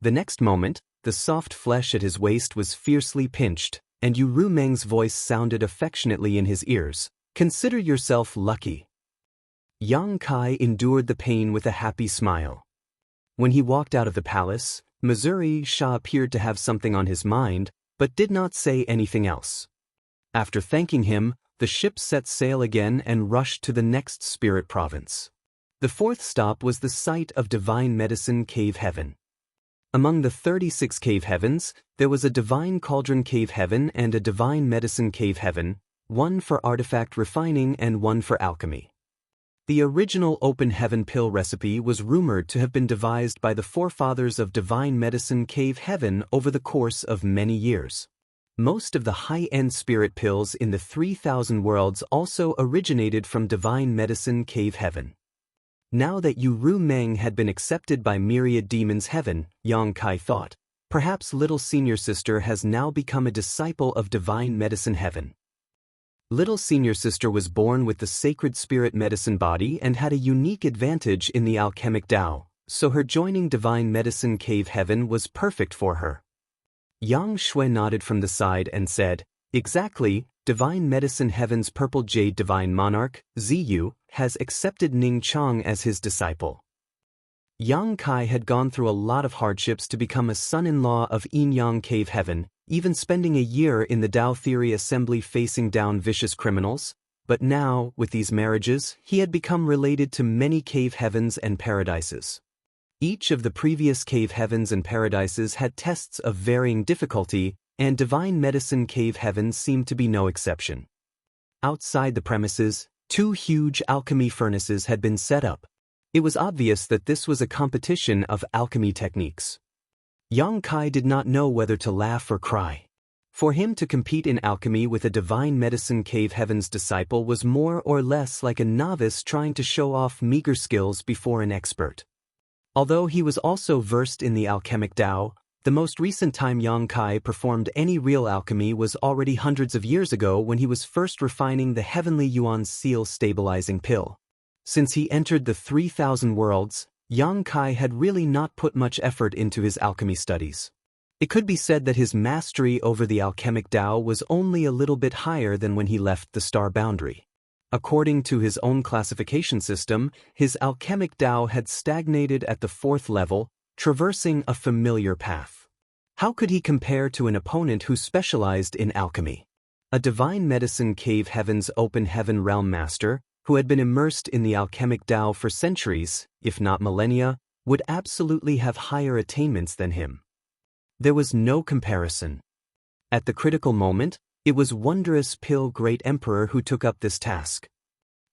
The next moment, the soft flesh at his waist was fiercely pinched, and Yu Ru Meng's voice sounded affectionately in his ears, "Consider yourself lucky." Yang Kai endured the pain with a happy smile. When he walked out of the palace, Missouri Shah appeared to have something on his mind, but did not say anything else. After thanking him, the ship set sail again and rushed to the next spirit province. The 4th stop was the site of Divine Medicine Cave Heaven. Among the 36 cave heavens, there was a Divine Cauldron Cave Heaven and a Divine Medicine Cave Heaven, one for artifact refining and one for alchemy. The original open heaven pill recipe was rumored to have been devised by the forefathers of Divine Medicine Cave Heaven over the course of many years. Most of the high-end spirit pills in the 3,000 worlds also originated from Divine Medicine Cave Heaven. Now that Yu Ru Meng had been accepted by Myriad Demons Heaven, Yang Kai thought, perhaps little senior sister has now become a disciple of Divine Medicine Heaven. Little senior sister was born with the sacred spirit medicine body and had a unique advantage in the alchemic Tao, so her joining Divine Medicine Cave Heaven was perfect for her. Yang Shui nodded from the side and said, exactly, Divine Medicine Heaven's Purple Jade Divine Monarch, Ziyu, has accepted Ning Chang as his disciple. Yang Kai had gone through a lot of hardships to become a son-in-law of Yin Yang Cave Heaven, even spending a year in the Tao Theory Assembly facing down vicious criminals, but now, with these marriages, he had become related to many cave heavens and paradises. Each of the previous cave heavens and paradises had tests of varying difficulty, and Divine Medicine Cave Heaven seemed to be no exception. Outside the premises, 2 huge alchemy furnaces had been set up. It was obvious that this was a competition of alchemy techniques. Yang Kai did not know whether to laugh or cry. For him to compete in alchemy with a Divine Medicine Cave Heaven's disciple was more or less like a novice trying to show off meager skills before an expert. Although he was also versed in the alchemic Tao, the most recent time Yang Kai performed any real alchemy was already hundreds of years ago when he was first refining the Heavenly Yuan Seal stabilizing pill. Since he entered the 3,000 worlds, Yang Kai had really not put much effort into his alchemy studies. It could be said that his mastery over the alchemic Tao was only a little bit higher than when he left the star boundary. According to his own classification system, his alchemic Tao had stagnated at the 4th level, traversing a familiar path. How could he compare to an opponent who specialized in alchemy? A Divine Medicine Cave Heaven's Open Heaven Realm Master, who had been immersed in the alchemic Tao for centuries, if not millennia, would absolutely have higher attainments than him. There was no comparison. At the critical moment, it was Wondrous Pill Great Emperor who took up this task.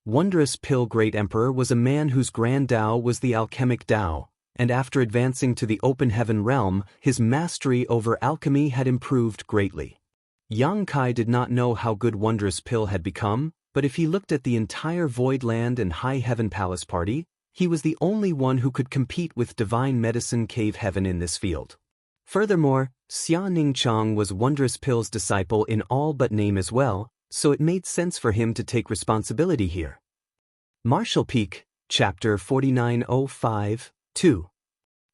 Wondrous Pill Great Emperor was a man whose grand Tao was the alchemic Tao, and after advancing to the Open Heaven realm, his mastery over alchemy had improved greatly. Yang Kai did not know how good Wondrous Pill had become, but if he looked at the entire Void Land and High Heaven Palace party, he was the only one who could compete with Divine Medicine Cave Heaven in this field. Furthermore, Xia Ning Chang was Wondrous Pill's disciple in all but name as well, so it made sense for him to take responsibility here. Martial Peak, Chapter 4905-2.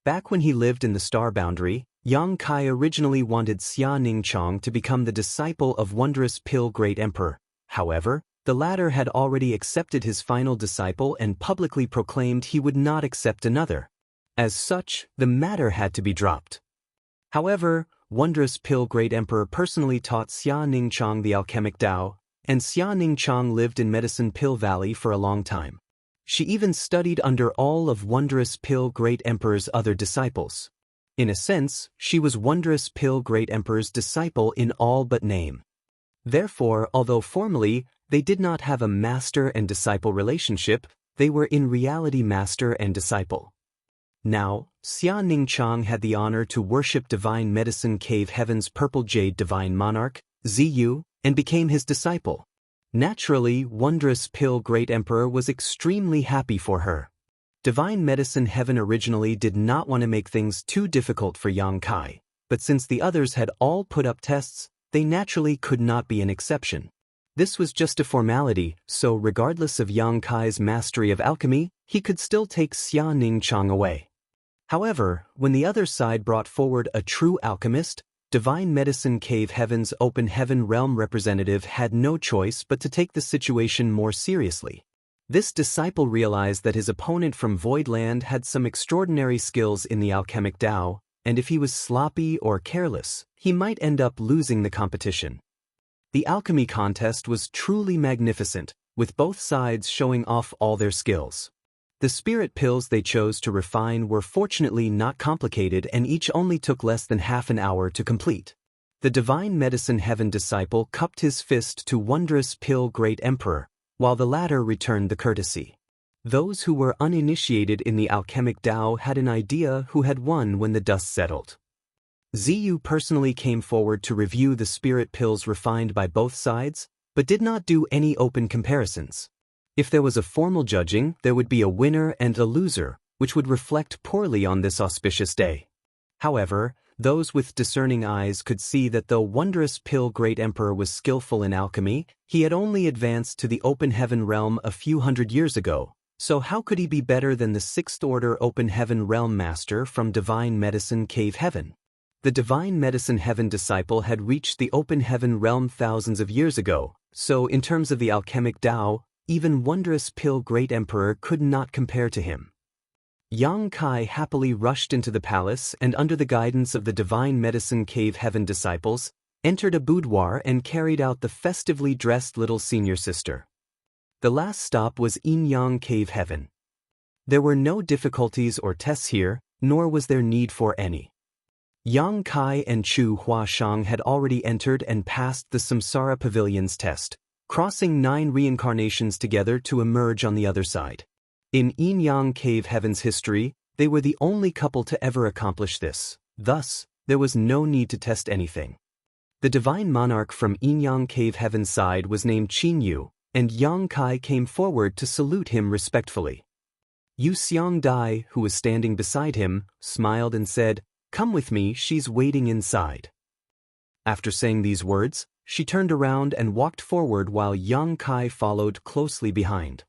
Back when he lived in the Star Boundary, Yang Kai originally wanted Xia Ning Chang to become the disciple of Wondrous Pill Great Emperor. However, the latter had already accepted his final disciple and publicly proclaimed he would not accept another. As such, the matter had to be dropped. However, Wondrous Pill Great Emperor personally taught Xia Ning Chang the alchemic Tao, and Xia Ning Chang lived in Medicine Pill Valley for a long time. She even studied under all of Wondrous Pill Great Emperor's other disciples. In a sense, she was Wondrous Pill Great Emperor's disciple in all but name. Therefore, although formally, they did not have a master and disciple relationship, they were in reality master and disciple. Now, Xia Ning Chang had the honor to worship Divine Medicine Cave Heaven's Purple Jade Divine Monarch, Ziyu, and became his disciple. Naturally, Wondrous Pill Great Emperor was extremely happy for her. Divine Medicine Heaven originally did not want to make things too difficult for Yang Kai, but since the others had all put up tests, they naturally could not be an exception. This was just a formality, so regardless of Yang Kai's mastery of alchemy, he could still take Xia Ning Chang away. However, when the other side brought forward a true alchemist, Divine Medicine Cave Heaven's Open Heaven Realm representative had no choice but to take the situation more seriously. This disciple realized that his opponent from Void Land had some extraordinary skills in the alchemic Tao, and if he was sloppy or careless, he might end up losing the competition. The alchemy contest was truly magnificent, with both sides showing off all their skills. The spirit pills they chose to refine were fortunately not complicated and each only took less than half an hour to complete. The Divine Medicine Heaven disciple cupped his fist to Wondrous Pill Great Emperor, while the latter returned the courtesy. Those who were uninitiated in the alchemic Tao had an idea who had won when the dust settled. Ziyu personally came forward to review the spirit pills refined by both sides, but did not do any open comparisons. If there was a formal judging, there would be a winner and a loser, which would reflect poorly on this auspicious day. However, those with discerning eyes could see that though wondrous pill Great Emperor was skillful in alchemy, he had only advanced to the open heaven realm a few hundred years ago, so how could he be better than the sixth order open heaven realm master from Divine Medicine Cave Heaven? The Divine Medicine Heaven disciple had reached the open heaven realm thousands of years ago, so in terms of the alchemic Tao, even wondrous pill Great Emperor could not compare to him. Yang Kai happily rushed into the palace and under the guidance of the Divine Medicine Cave Heaven disciples, entered a boudoir and carried out the festively dressed little senior sister. The last stop was Yin Yang Cave Heaven. There were no difficulties or tests here, nor was there need for any. Yang Kai and Chu Huashang had already entered and passed the Samsara Pavilion's test, crossing 9 reincarnations together to emerge on the other side. In Yin Yang Cave Heaven's history, they were the only couple to ever accomplish this, thus, there was no need to test anything. The divine monarch from Yin Yang Cave Heaven's side was named Qin Yu, and Yang Kai came forward to salute him respectfully. Yu Xiang Dai, who was standing beside him, smiled and said, "Come with me, she's waiting inside." After saying these words, she turned around and walked forward while Yang Kai followed closely behind.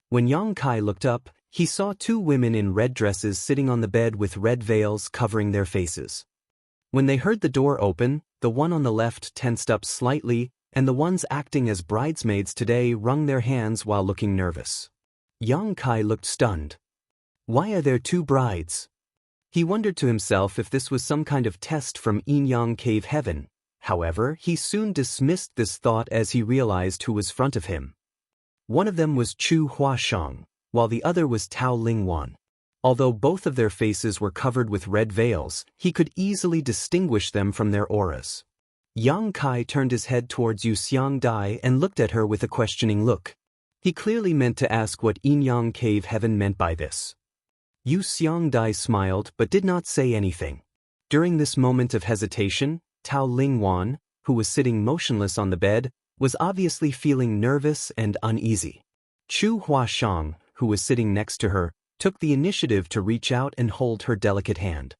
When Yang Kai looked up, he saw 2 women in red dresses sitting on the bed with red veils covering their faces. When they heard the door open, the one on the left tensed up slightly, and the ones acting as bridesmaids today wrung their hands while looking nervous. Yang Kai looked stunned. Why are there 2 brides? He wondered to himself if this was some kind of test from Yin Yang Cave Heaven. However, he soon dismissed this thought as he realized who was front of him. One of them was Chu Huashang, while the other was Tao Lingwan. Although both of their faces were covered with red veils, he could easily distinguish them from their auras. Yang Kai turned his head towards Yu Xiang Dai and looked at her with a questioning look. He clearly meant to ask what Yin Yang Cave Heaven meant by this. Yu Xiang Dai smiled but did not say anything. During this moment of hesitation, Tao Lingwan, who was sitting motionless on the bed, was obviously feeling nervous and uneasy. Chu Huashang, who was sitting next to her, took the initiative to reach out and hold her delicate hand.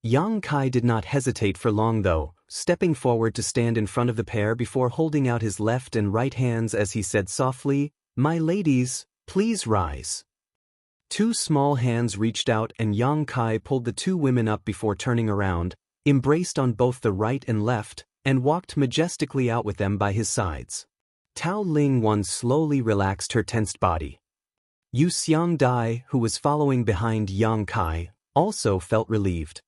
Yang Kai did not hesitate for long though, stepping forward to stand in front of the pair before holding out his left and right hands as he said softly, "My ladies, please rise." 2 small hands reached out and Yang Kai pulled the 2 women up before turning around, embraced on both the right and left, and walked majestically out with them by his sides. Tao Lingwan slowly relaxed her tensed body. Yu Xiang Dai, who was following behind Yang Kai, also felt relieved.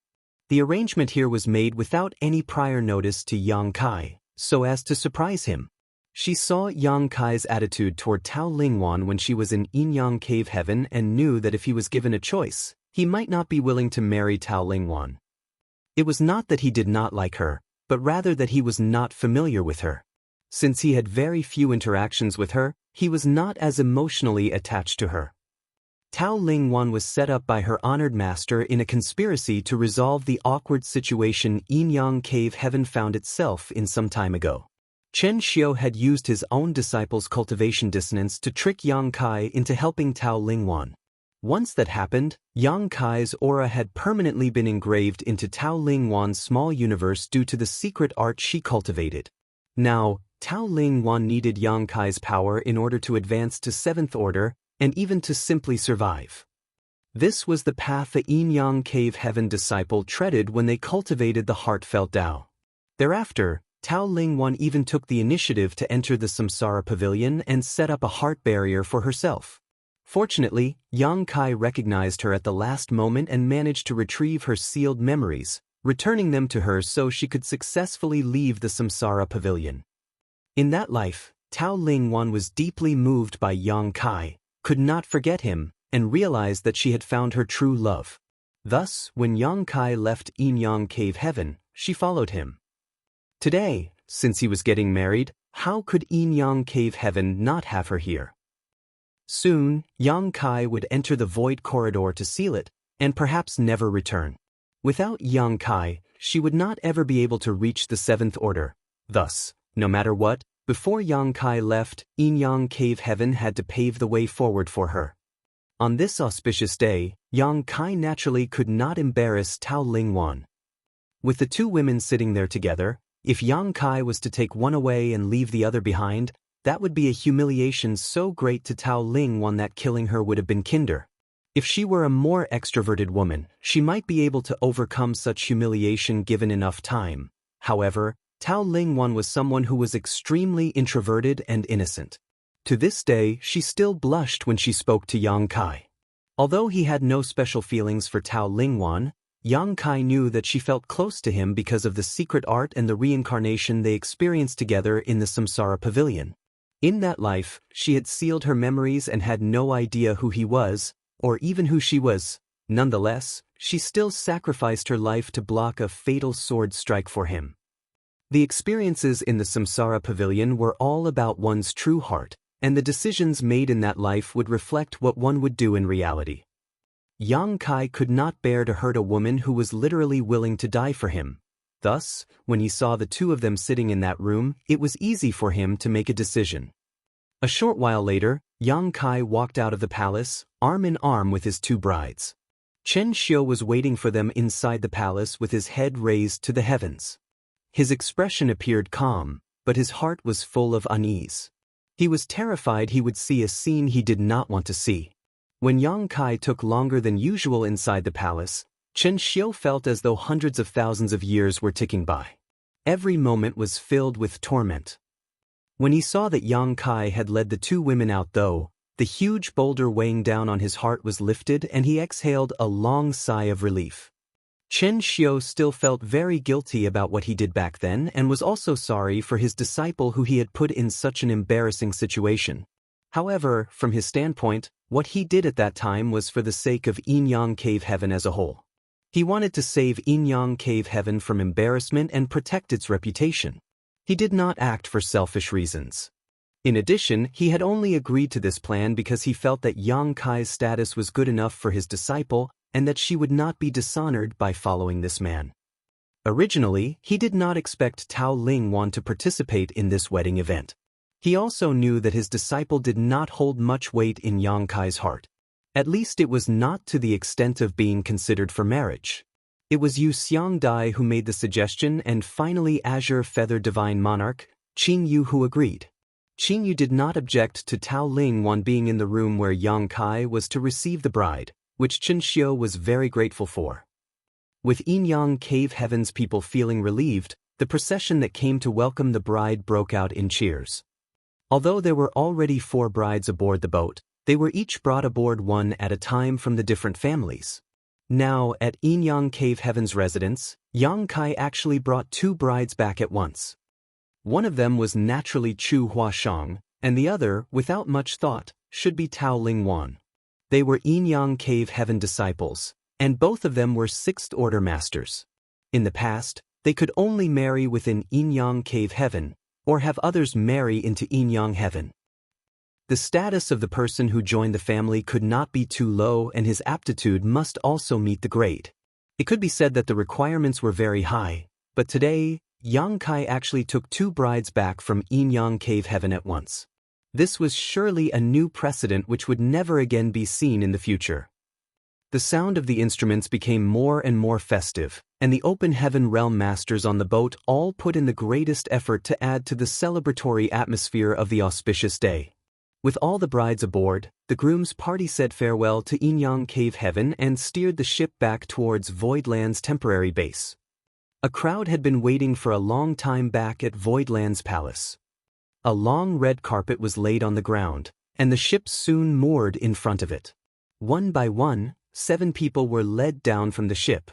The arrangement here was made without any prior notice to Yang Kai, so as to surprise him. She saw Yang Kai's attitude toward Tao Lingwan when she was in Yin Yang Cave Heaven and knew that if he was given a choice, he might not be willing to marry Tao Lingwan. It was not that he did not like her, but rather that he was not familiar with her. Since he had very few interactions with her, he was not as emotionally attached to her. Tao Lingwan was set up by her honored master in a conspiracy to resolve the awkward situation Yin Yang Cave Heaven found itself in some time ago. Chen Xiu had used his own disciple's cultivation dissonance to trick Yang Kai into helping Tao Lingwan. Once that happened, Yang Kai's aura had permanently been engraved into Tao Lingwan's small universe due to the secret art she cultivated. Now, Tao Lingwan needed Yang Kai's power in order to advance to 7th order, and even to simply survive. This was the path the Yin Yang Cave Heaven disciple treaded when they cultivated the heartfelt Tao. Thereafter, Tao Lingwan even took the initiative to enter the Samsara Pavilion and set up a heart barrier for herself. Fortunately, Yang Kai recognized her at the last moment and managed to retrieve her sealed memories, returning them to her so she could successfully leave the Samsara Pavilion. In that life, Tao Lingwan was deeply moved by Yang Kai, could not forget him, and realized that she had found her true love. Thus, when Yang Kai left Yin Yang Cave Heaven, she followed him. Today, since he was getting married, how could Yin Yang Cave Heaven not have her here? Soon, Yang Kai would enter the void corridor to seal it, and perhaps never return. Without Yang Kai, she would not ever be able to reach the seventh order. Thus, no matter what, before Yang Kai left, Yin-Yang Cave Heaven had to pave the way forward for her. On this auspicious day, Yang Kai naturally could not embarrass Tao Ling Wan. With the two women sitting there together, if Yang Kai was to take one away and leave the other behind, that would be a humiliation so great to Tao Ling Wan that killing her would have been kinder. If she were a more extroverted woman, she might be able to overcome such humiliation given enough time. However, Tao Ling Wan was someone who was extremely introverted and innocent. To this day, she still blushed when she spoke to Yang Kai. Although he had no special feelings for Tao Ling Wan, Yang Kai knew that she felt close to him because of the secret art and the reincarnation they experienced together in the Samsara Pavilion. In that life, she had sealed her memories and had no idea who he was, or even who she was. Nonetheless, she still sacrificed her life to block a fatal sword strike for him. The experiences in the Samsara Pavilion were all about one's true heart, and the decisions made in that life would reflect what one would do in reality. Yang Kai could not bear to hurt a woman who was literally willing to die for him. Thus, when he saw the two of them sitting in that room, it was easy for him to make a decision. A short while later, Yang Kai walked out of the palace, arm in arm with his two brides. Chen Xiu was waiting for them inside the palace with his head raised to the heavens. His expression appeared calm, but his heart was full of unease. He was terrified he would see a scene he did not want to see. When Yang Kai took longer than usual inside the palace, Chen Xiu felt as though hundreds of thousands of years were ticking by. Every moment was filled with torment. When he saw that Yang Kai had led the two women out though, the huge boulder weighing down on his heart was lifted and he exhaled a long sigh of relief. Chen Xiu still felt very guilty about what he did back then and was also sorry for his disciple who he had put in such an embarrassing situation. However, from his standpoint, what he did at that time was for the sake of Yin-Yang Cave Heaven as a whole. He wanted to save Yin-Yang Cave Heaven from embarrassment and protect its reputation. He did not act for selfish reasons. In addition, he had only agreed to this plan because he felt that Yang Kai's status was good enough for his disciple and that she would not be dishonored by following this man. Originally, he did not expect Tao Ling Wan to participate in this wedding event. He also knew that his disciple did not hold much weight in Yang Kai's heart. At least it was not to the extent of being considered for marriage. It was Yu Xiangdai who made the suggestion and finally Azure Feather Divine Monarch, Qing Yu, who agreed. Qing Yu did not object to Tao Ling Wan being in the room where Yang Kai was to receive the bride, which Chen Xiu was very grateful for. With Yin-Yang Cave Heaven's people feeling relieved, the procession that came to welcome the bride broke out in cheers. Although there were already 4 brides aboard the boat, they were each brought aboard one at a time from the different families. Now, at Yin-Yang Cave Heaven's residence, Yang Kai actually brought 2 brides back at once. One of them was naturally Chu Huashang, and the other, without much thought, should be Tao Ling Wan. They were Yin-Yang Cave Heaven disciples, and both of them were 6th Order Masters. In the past, they could only marry within Yin-Yang Cave Heaven, or have others marry into Yin-Yang Heaven. The status of the person who joined the family could not be too low and his aptitude must also meet the grade. It could be said that the requirements were very high, but today, Yang Kai actually took 2 brides back from Yin-Yang Cave Heaven at once. This was surely a new precedent which would never again be seen in the future. The sound of the instruments became more and more festive, and the Open Heaven Realm Masters on the boat all put in the greatest effort to add to the celebratory atmosphere of the auspicious day. With all the brides aboard, the groom's party said farewell to Yin-Yang Cave Heaven and steered the ship back towards Voidland's temporary base. A crowd had been waiting for a long time back at Voidland's palace. A long red carpet was laid on the ground, and the ship soon moored in front of it. One by one, 7 people were led down from the ship.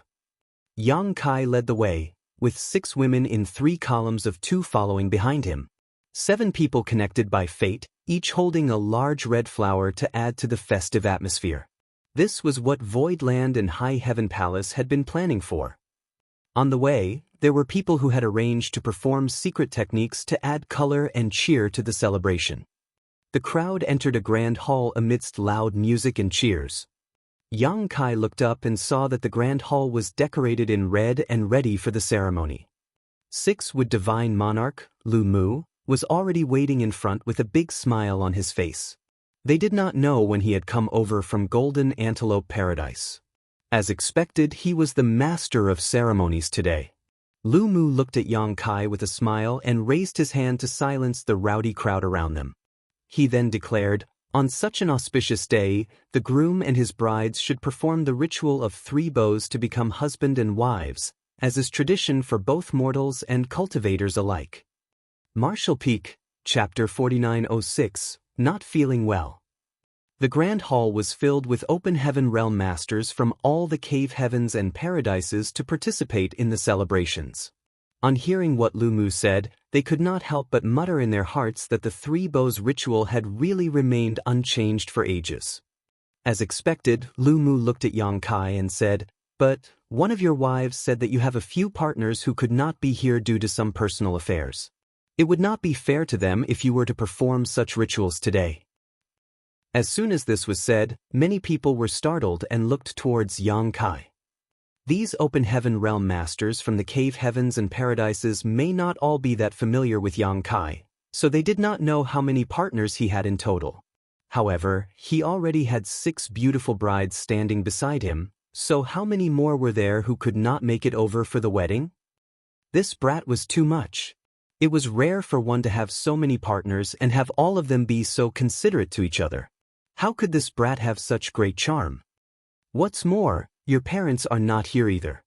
Yang Kai led the way, with 6 women in 3 columns of 2 following behind him. 7 people connected by fate, each holding a large red flower to add to the festive atmosphere. This was what Voidland and High Heaven Palace had been planning for. On the way, there were people who had arranged to perform secret techniques to add color and cheer to the celebration. The crowd entered a grand hall amidst loud music and cheers. Yang Kai looked up and saw that the grand hall was decorated in red and ready for the ceremony. 6 with Divine Monarch, Lu Mu, was already waiting in front with a big smile on his face. They did not know when he had come over from Golden Antelope Paradise. As expected, he was the master of ceremonies today. Lu Mu looked at Yang Kai with a smile and raised his hand to silence the rowdy crowd around them. He then declared, on such an auspicious day, the groom and his brides should perform the ritual of 3 bows to become husband and wives, as is tradition for both mortals and cultivators alike. Martial Peak, Chapter 4906, Not Feeling Well. The Grand Hall was filled with Open Heaven Realm Masters from all the cave heavens and paradises to participate in the celebrations. On hearing what Lu Mu said, they could not help but mutter in their hearts that the 3 bows ritual had really remained unchanged for ages. As expected, Lu Mu looked at Yang Kai and said, "But one of your wives said that you have a few partners who could not be here due to some personal affairs. It would not be fair to them if you were to perform such rituals today." As soon as this was said, many people were startled and looked towards Yang Kai. These Open Heaven Realm Masters from the cave heavens and paradises may not all be that familiar with Yang Kai, so they did not know how many partners he had in total. However, he already had 6 beautiful brides standing beside him, so how many more were there who could not make it over for the wedding? This brat was too much. It was rare for one to have so many partners and have all of them be so considerate to each other. How could this brat have such great charm? What's more, your parents are not here either.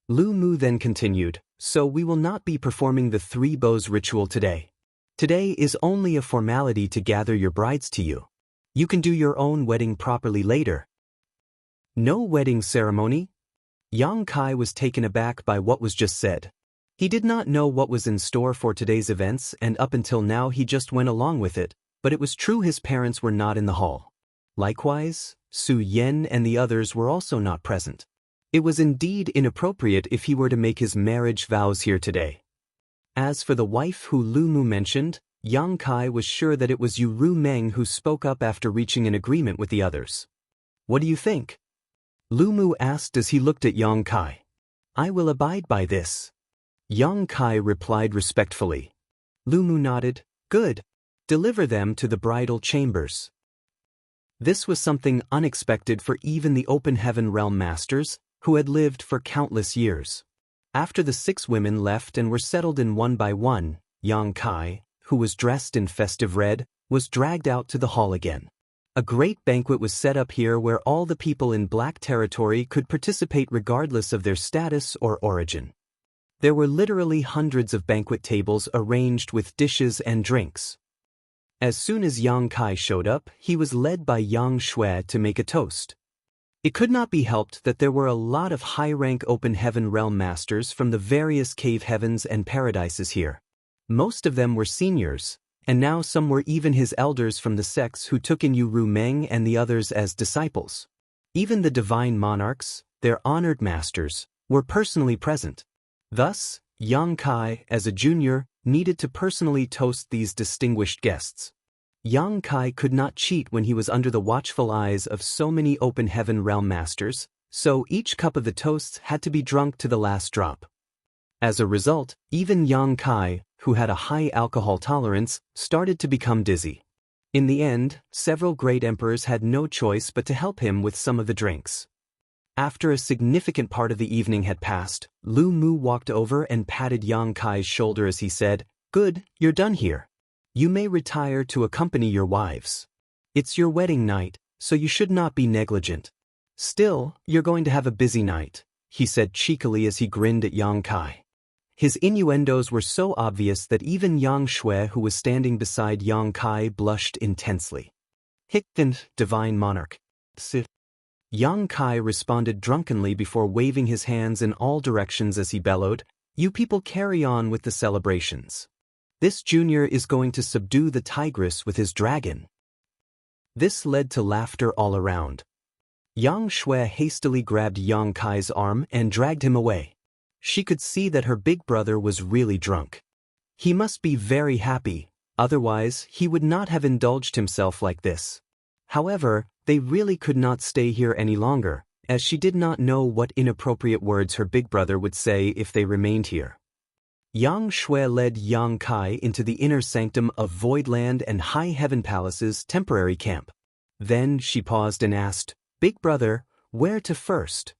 Lu Mu then continued, so we will not be performing the 3 bows ritual today. Today is only a formality to gather your brides to you. You can do your own wedding properly later. No wedding ceremony? Yang Kai was taken aback by what was just said. He did not know what was in store for today's events, and up until now he just went along with it, but it was true his parents were not in the hall. Likewise, Su Yen and the others were also not present. It was indeed inappropriate if he were to make his marriage vows here today. As for the wife who Lu Mu mentioned, Yang Kai was sure that it was Yu Ru Meng who spoke up after reaching an agreement with the others. What do you think? Lu Mu asked as he looked at Yang Kai. I will abide by this. Yang Kai replied respectfully. Lu Mu nodded. Good. Deliver them to the bridal chambers. This was something unexpected for even the Open Heaven Realm Masters, who had lived for countless years. After the 6 women left and were settled in one by one, Yang Kai, who was dressed in festive red, was dragged out to the hall again. A great banquet was set up here where all the people in Black Territory could participate regardless of their status or origin. There were literally hundreds of banquet tables arranged with dishes and drinks. As soon as Yang Kai showed up, he was led by Yang Shui to make a toast. It could not be helped that there were a lot of high-rank Open Heaven Realm Masters from the various cave heavens and paradises here. Most of them were seniors, and now some were even his elders from the sects who took in Yu Ru Meng and the others as disciples. Even the Divine Monarchs, their honored masters, were personally present. Thus, Yang Kai, as a junior, needed to personally toast these distinguished guests. Yang Kai could not cheat when he was under the watchful eyes of so many Open Heaven Realm Masters, so each cup of the toasts had to be drunk to the last drop. As a result, even Yang Kai, who had a high alcohol tolerance, started to become dizzy. In the end, several great emperors had no choice but to help him with some of the drinks. After a significant part of the evening had passed, Lu Mu walked over and patted Yang Kai's shoulder as he said, Good, you're done here. You may retire to accompany your wives. It's your wedding night, so you should not be negligent. Still, you're going to have a busy night, he said cheekily as he grinned at Yang Kai. His innuendos were so obvious that even Yang Shui, who was standing beside Yang Kai, blushed intensely. Hickton, Divine Monarch. Yang Kai responded drunkenly before waving his hands in all directions as he bellowed, You people carry on with the celebrations. This junior is going to subdue the tigress with his dragon. This led to laughter all around. Yang Shui hastily grabbed Yang Kai's arm and dragged him away. She could see that her big brother was really drunk. He must be very happy, otherwise he would not have indulged himself like this. However, they really could not stay here any longer, as she did not know what inappropriate words her big brother would say if they remained here. Yang Shui led Yang Kai into the inner sanctum of Voidland and High Heaven Palace's temporary camp. Then she paused and asked, "Big brother, where to first?"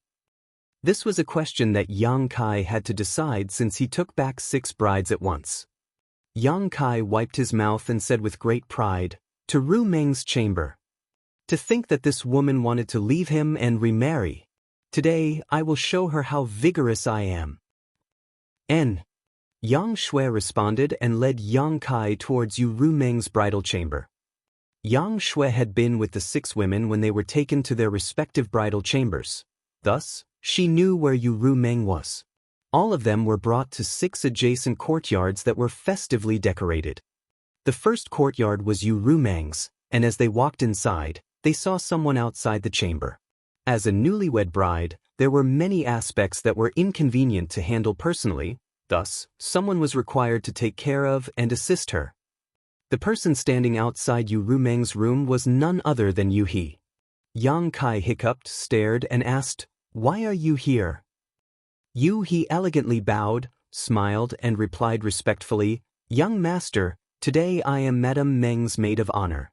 This was a question that Yang Kai had to decide since he took back 6 brides at once. Yang Kai wiped his mouth and said with great pride, "To Ru Meng's chamber. To think that this woman wanted to leave him and remarry. Today I will show her how vigorous I am." Yang Shui responded and led Yang Kai towards Yu Ru Meng's bridal chamber. Yang Shui had been with the 6 women when they were taken to their respective bridal chambers. Thus, she knew where Yu Ru Meng was. All of them were brought to 6 adjacent courtyards that were festively decorated. The first courtyard was Yu Ru Meng's, and as they walked inside, they saw someone outside the chamber. As a newlywed bride, there were many aspects that were inconvenient to handle personally. Thus, someone was required to take care of and assist her. The person standing outside Yu Ru Meng's room was none other than Yu He. Yang Kai hiccuped, stared, and asked, "Why are you here?" Yu He elegantly bowed, smiled, and replied respectfully, "Young master, today I am Madame Meng's maid of honor."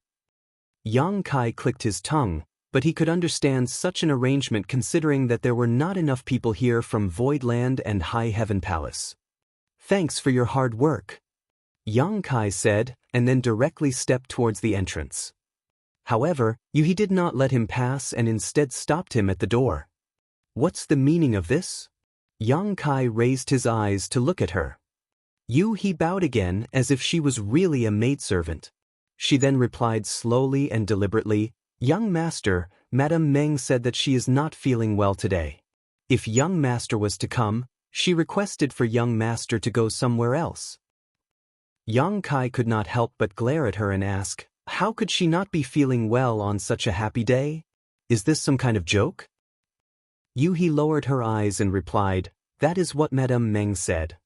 Yang Kai clicked his tongue, but he could understand such an arrangement considering that there were not enough people here from Voidland and High Heaven Palace. "Thanks for your hard work," Yang Kai said, and then directly stepped towards the entrance. However, Yu He did not let him pass and instead stopped him at the door. "What's the meaning of this?" Yang Kai raised his eyes to look at her. Yu He bowed again as if she was really a maidservant. She then replied slowly and deliberately, "Young master, Madame Meng said that she is not feeling well today. If young master was to come, she requested for young master to go somewhere else." Yang Kai could not help but glare at her and ask, "How could she not be feeling well on such a happy day? Is this some kind of joke?" Yu He lowered her eyes and replied, "That is what Madame Meng said."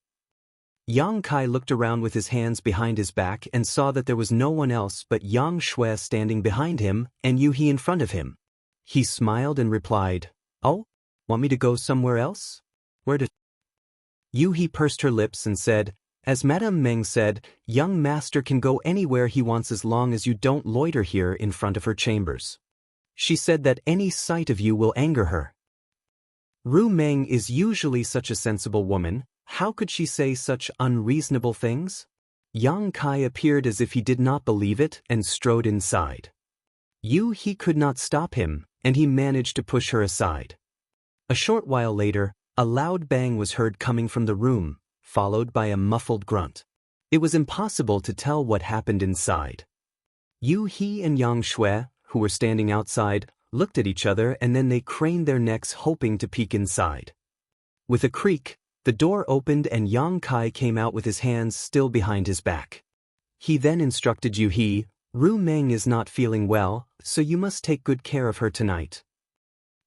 Yang Kai looked around with his hands behind his back and saw that there was no one else but Yang Shui standing behind him and Yu He in front of him. He smiled and replied, "Oh, want me to go somewhere else? Where to?" Yu He pursed her lips and said, "As Madame Meng said, young master can go anywhere he wants as long as you don't loiter here in front of her chambers. She said that any sight of you will anger her." Ru Meng is usually such a sensible woman. How could she say such unreasonable things? Yang Kai appeared as if he did not believe it and strode inside. Yu He could not stop him, and he managed to push her aside. A short while later, a loud bang was heard coming from the room, followed by a muffled grunt. It was impossible to tell what happened inside. Yu He and Yang Shui, who were standing outside, looked at each other and then they craned their necks hoping to peek inside. With a creak, the door opened and Yang Kai came out with his hands still behind his back. He then instructed Yu He, "Ru Meng is not feeling well, so you must take good care of her tonight."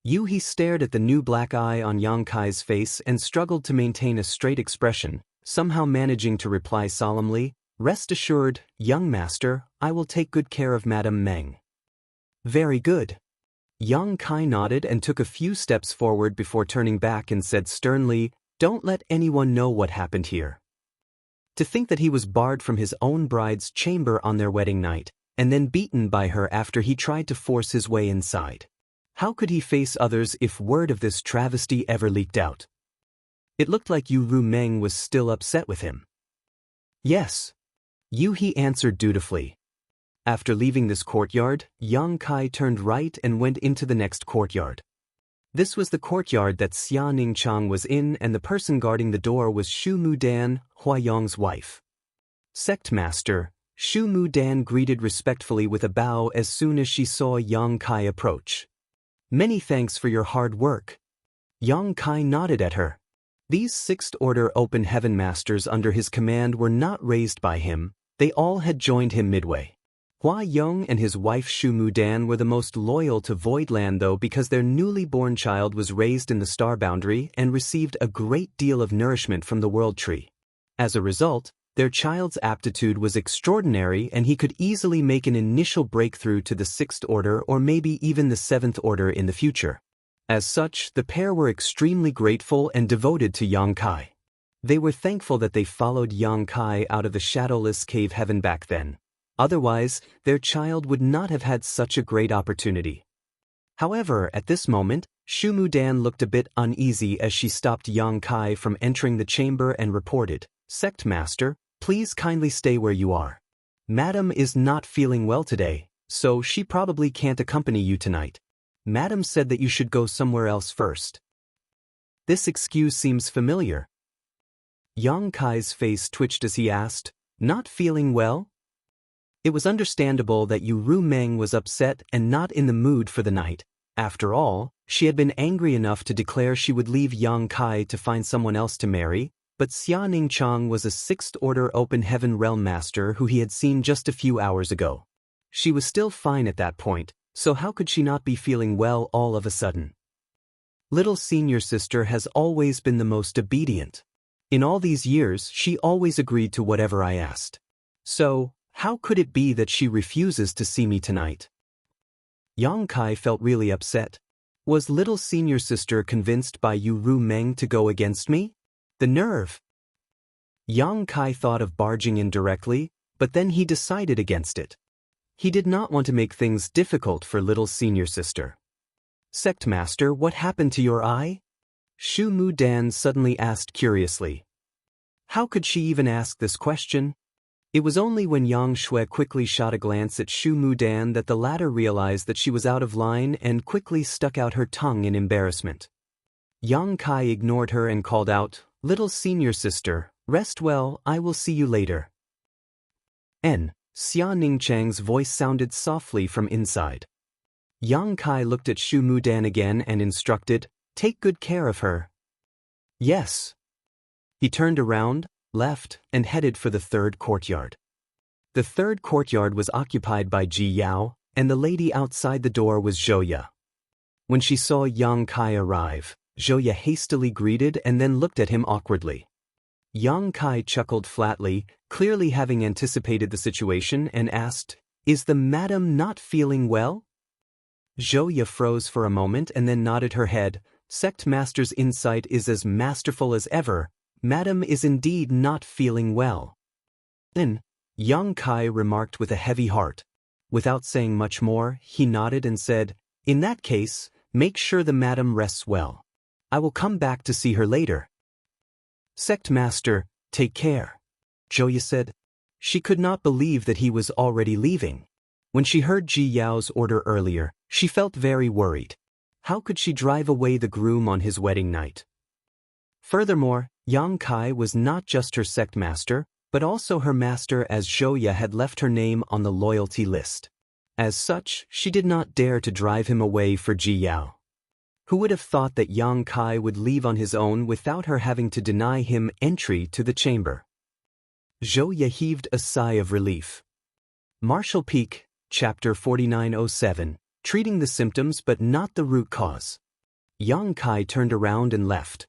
Yu He stared at the new black eye on Yang Kai's face and struggled to maintain a straight expression, somehow managing to reply solemnly, "Rest assured, young master, I will take good care of Madame Meng." "Very good." Yang Kai nodded and took a few steps forward before turning back and said sternly, "Don't let anyone know what happened here." To think that he was barred from his own bride's chamber on their wedding night, and then beaten by her after he tried to force his way inside. How could he face others if word of this travesty ever leaked out? It looked like Yu Ru Meng was still upset with him. "Yes," Yu He answered dutifully. After leaving this courtyard, Yang Kai turned right and went into the next courtyard. This was the courtyard that Xia Ningchang was in, and the person guarding the door was Shu Mudan, Huayong's wife. "Sect Master," Shu Mudan greeted respectfully with a bow as soon as she saw Yang Kai approach. "Many thanks for your hard work." Yang Kai nodded at her. These Sixth Order Open Heaven Masters under his command were not raised by him, they all had joined him midway. Huayong and his wife Shu Mudan were the most loyal to Voidland though because their newly born child was raised in the star boundary and received a great deal of nourishment from the world tree. As a result, Their child's aptitude was extraordinary and he could easily make an initial breakthrough to the 6th order or maybe even the 7th order in the future. As such, the pair were extremely grateful and devoted to Yang Kai. They were thankful that they followed Yang Kai out of the shadowless cave heaven back then. Otherwise, their child would not have had such a great opportunity. However, at this moment, Shu Mudan looked a bit uneasy as she stopped Yang Kai from entering the chamber and reported, "Sect Master, please kindly stay where you are. Madam is not feeling well today, so she probably can't accompany you tonight. Madam said that you should go somewhere else first." This excuse seems familiar. Yang Kai's face twitched as he asked, "Not feeling well?" It was understandable that Yu Ru Meng was upset and not in the mood for the night. After all, she had been angry enough to declare she would leave Yang Kai to find someone else to marry, but Xia Ningchang was a 6th order open heaven realm master who he had seen just a few hours ago. She was still fine at that point, so how could she not be feeling well all of a sudden? Little senior sister has always been the most obedient. In all these years, she always agreed to whatever I asked. So, how could it be that she refuses to see me tonight? Yang Kai felt really upset. Was little senior sister convinced by Yu Ru Meng to go against me? The nerve! Yang Kai thought of barging in directly, but then he decided against it. He did not want to make things difficult for little senior sister. "Sect Master, what happened to your eye?" Shu Mudan suddenly asked curiously. How could she even ask this question? It was only when Yang Shui quickly shot a glance at Shu Mudan that the latter realized that she was out of line and quickly stuck out her tongue in embarrassment. Yang Kai ignored her and called out, "Little senior sister, rest well, I will see you later." Xia Ningchang's voice sounded softly from inside. Yang Kai looked at Shu Mudan again and instructed, "Take good care of her." "Yes." He turned around, left, and headed for the 3rd courtyard. The 3rd courtyard was occupied by Ji Yao, and the lady outside the door was Zhouya. When she saw Yang Kai arrive, Zhouya hastily greeted and then looked at him awkwardly. Yang Kai chuckled flatly, clearly having anticipated the situation, and asked, "Is the madam not feeling well?" Zhouya froze for a moment and then nodded her head. "Sect Master's insight is as masterful as ever. Madam is indeed not feeling well." Then, Yang Kai remarked with a heavy heart. Without saying much more, he nodded and said, "In that case, make sure the madam rests well. I will come back to see her later." "Sect Master, take care," Zhouya said. She could not believe that he was already leaving. When she heard Ji Yao's order earlier, she felt very worried. How could she drive away the groom on his wedding night? Furthermore, Yang Kai was not just her sect master, but also her master, as Zhouya had left her name on the loyalty list. As such, she did not dare to drive him away for Ji Yao. Who would have thought that Yang Kai would leave on his own without her having to deny him entry to the chamber? Zhouya heaved a sigh of relief. Martial Peak, Chapter 4907, Treating the Symptoms but Not the Root Cause. Yang Kai turned around and left.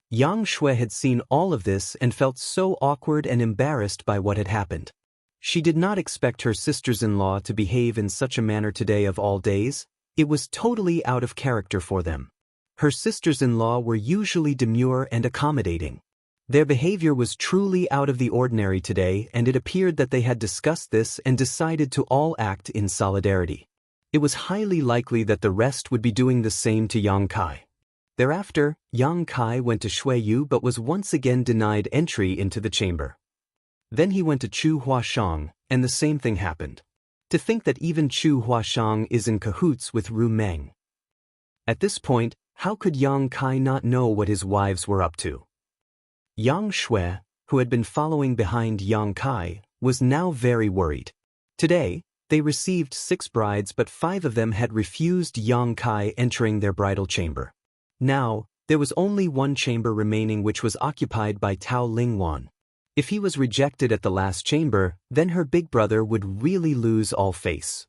Yang Shui had seen all of this and felt so awkward and embarrassed by what had happened. She did not expect her sisters-in-law to behave in such a manner today of all days. It was totally out of character for them. Her sisters-in-law were usually demure and accommodating. Their behavior was truly out of the ordinary today, and it appeared that they had discussed this and decided to all act in solidarity. It was highly likely that the rest would be doing the same to Yang Kai. Thereafter, Yang Kai went to Shuiyu but was once again denied entry into the chamber. Then he went to Chu Huashang, and the same thing happened. To think that even Chu Huashang is in cahoots with Ru Meng. At this point, how could Yang Kai not know what his wives were up to? Yang Shui, who had been following behind Yang Kai, was now very worried. Today, they received 6 brides but 5 of them had refused Yang Kai entering their bridal chamber. Now, there was only one chamber remaining, which was occupied by Tao Lingwan. If he was rejected at the last chamber, then her big brother would really lose all face.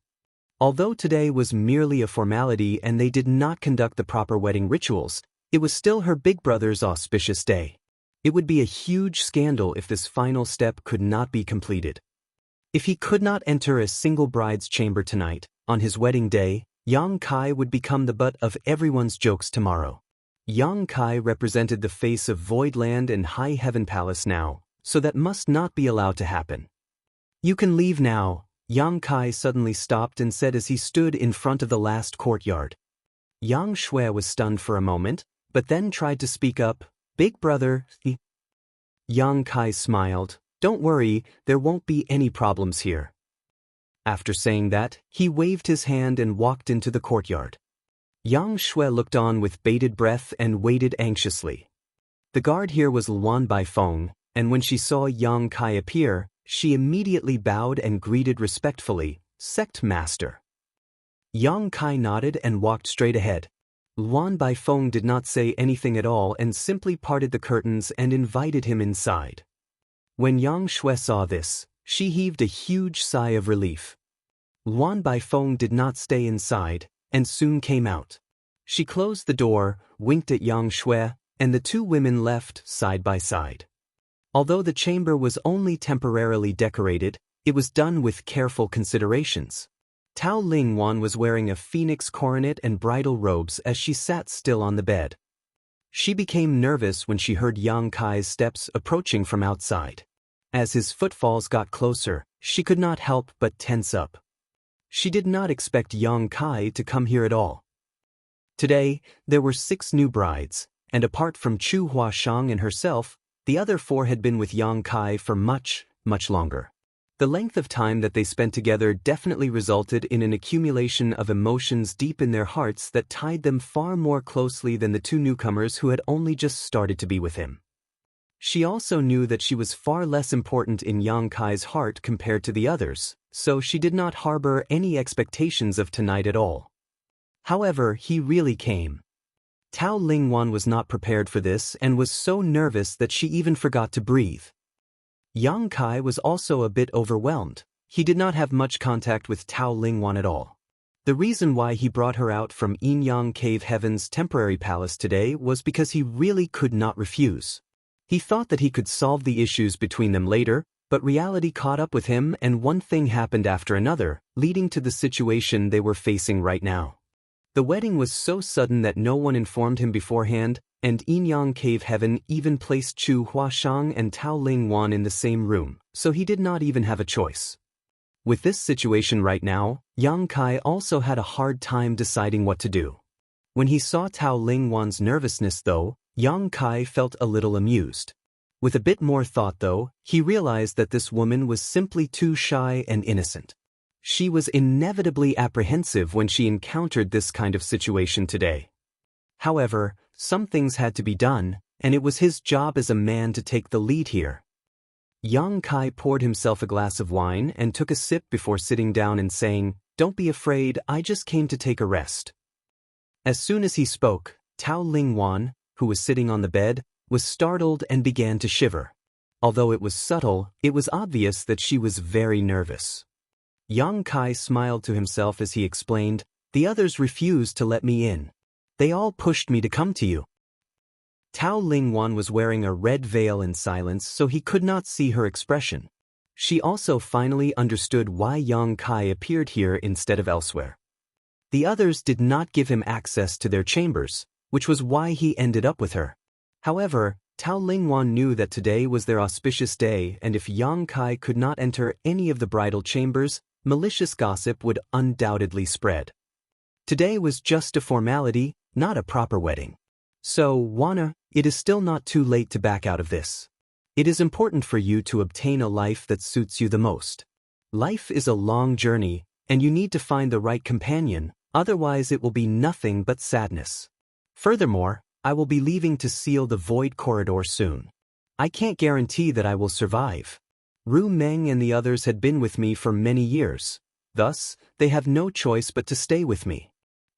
Although today was merely a formality and they did not conduct the proper wedding rituals, it was still her big brother's auspicious day. It would be a huge scandal if this final step could not be completed. If he could not enter a single bride's chamber tonight, on his wedding day, Yang Kai would become the butt of everyone's jokes tomorrow. Yang Kai represented the face of Voidland and High Heaven Palace now, so that must not be allowed to happen. You can leave now, Yang Kai suddenly stopped and said as he stood in front of the last courtyard. Yang Shui was stunned for a moment, but then tried to speak up. Big brother, Yang Kai smiled. Don't worry, there won't be any problems here. After saying that, he waved his hand and walked into the courtyard. Yang Shui looked on with bated breath and waited anxiously. The guard here was Luan Baifeng, and when she saw Yang Kai appear, she immediately bowed and greeted respectfully, Sect Master. Yang Kai nodded and walked straight ahead. Luan Baifeng did not say anything at all and simply parted the curtains and invited him inside. When Yang Shui saw this, she heaved a huge sigh of relief. Luan Baifeng did not stay inside, and soon came out. She closed the door, winked at Yang Shui, and the two women left side by side. Although the chamber was only temporarily decorated, it was done with careful considerations. Tao Ling Wan was wearing a phoenix coronet and bridal robes as she sat still on the bed. She became nervous when she heard Yang Kai's steps approaching from outside. As his footfalls got closer, she could not help but tense up. She did not expect Yang Kai to come here at all. Today, there were 6 new brides, and apart from Chu Huashang and herself, the other 4 had been with Yang Kai for much, much longer. The length of time that they spent together definitely resulted in an accumulation of emotions deep in their hearts that tied them far more closely than the 2 newcomers who had only just started to be with him. She also knew that she was far less important in Yang Kai's heart compared to the others, so she did not harbor any expectations of tonight at all. However, he really came. Tao Lingwan was not prepared for this and was so nervous that she even forgot to breathe. Yang Kai was also a bit overwhelmed. He did not have much contact with Tao Lingwan at all. The reason why he brought her out from Yinyang Cave Heaven's temporary palace today was because he really could not refuse. He thought that he could solve the issues between them later, but reality caught up with him and one thing happened after another, leading to the situation they were facing right now. The wedding was so sudden that no one informed him beforehand, and Yinyang Cave Heaven even placed Chu Huashang and Tao Lingwan in the same room, so he did not even have a choice. With this situation right now, Yang Kai also had a hard time deciding what to do. When he saw Tao Lingwan's nervousness though, Yang Kai felt a little amused. With a bit more thought though, he realized that this woman was simply too shy and innocent. She was inevitably apprehensive when she encountered this kind of situation today. However, some things had to be done, and it was his job as a man to take the lead here. Yang Kai poured himself a glass of wine and took a sip before sitting down and saying, "Don't be afraid, I just came to take a rest." As soon as he spoke, Tao Lingwan, who was sitting on the bed, was startled and began to shiver. Although it was subtle, it was obvious that she was very nervous. Yang Kai smiled to himself as he explained, "The others refused to let me in. They all pushed me to come to you." Tao Lingwan was wearing a red veil in silence so he could not see her expression. She also finally understood why Yang Kai appeared here instead of elsewhere. The others did not give him access to their chambers, which was why he ended up with her. However, Tao Lingwan knew that today was their auspicious day, and if Yang Kai could not enter any of the bridal chambers, malicious gossip would undoubtedly spread. Today was just a formality, not a proper wedding. So, Wana, it is still not too late to back out of this. It is important for you to obtain a life that suits you the most. Life is a long journey, and you need to find the right companion, otherwise it will be nothing but sadness. Furthermore, I will be leaving to seal the Void Corridor soon. I can't guarantee that I will survive. Ru Meng and the others had been with me for many years. Thus, they have no choice but to stay with me.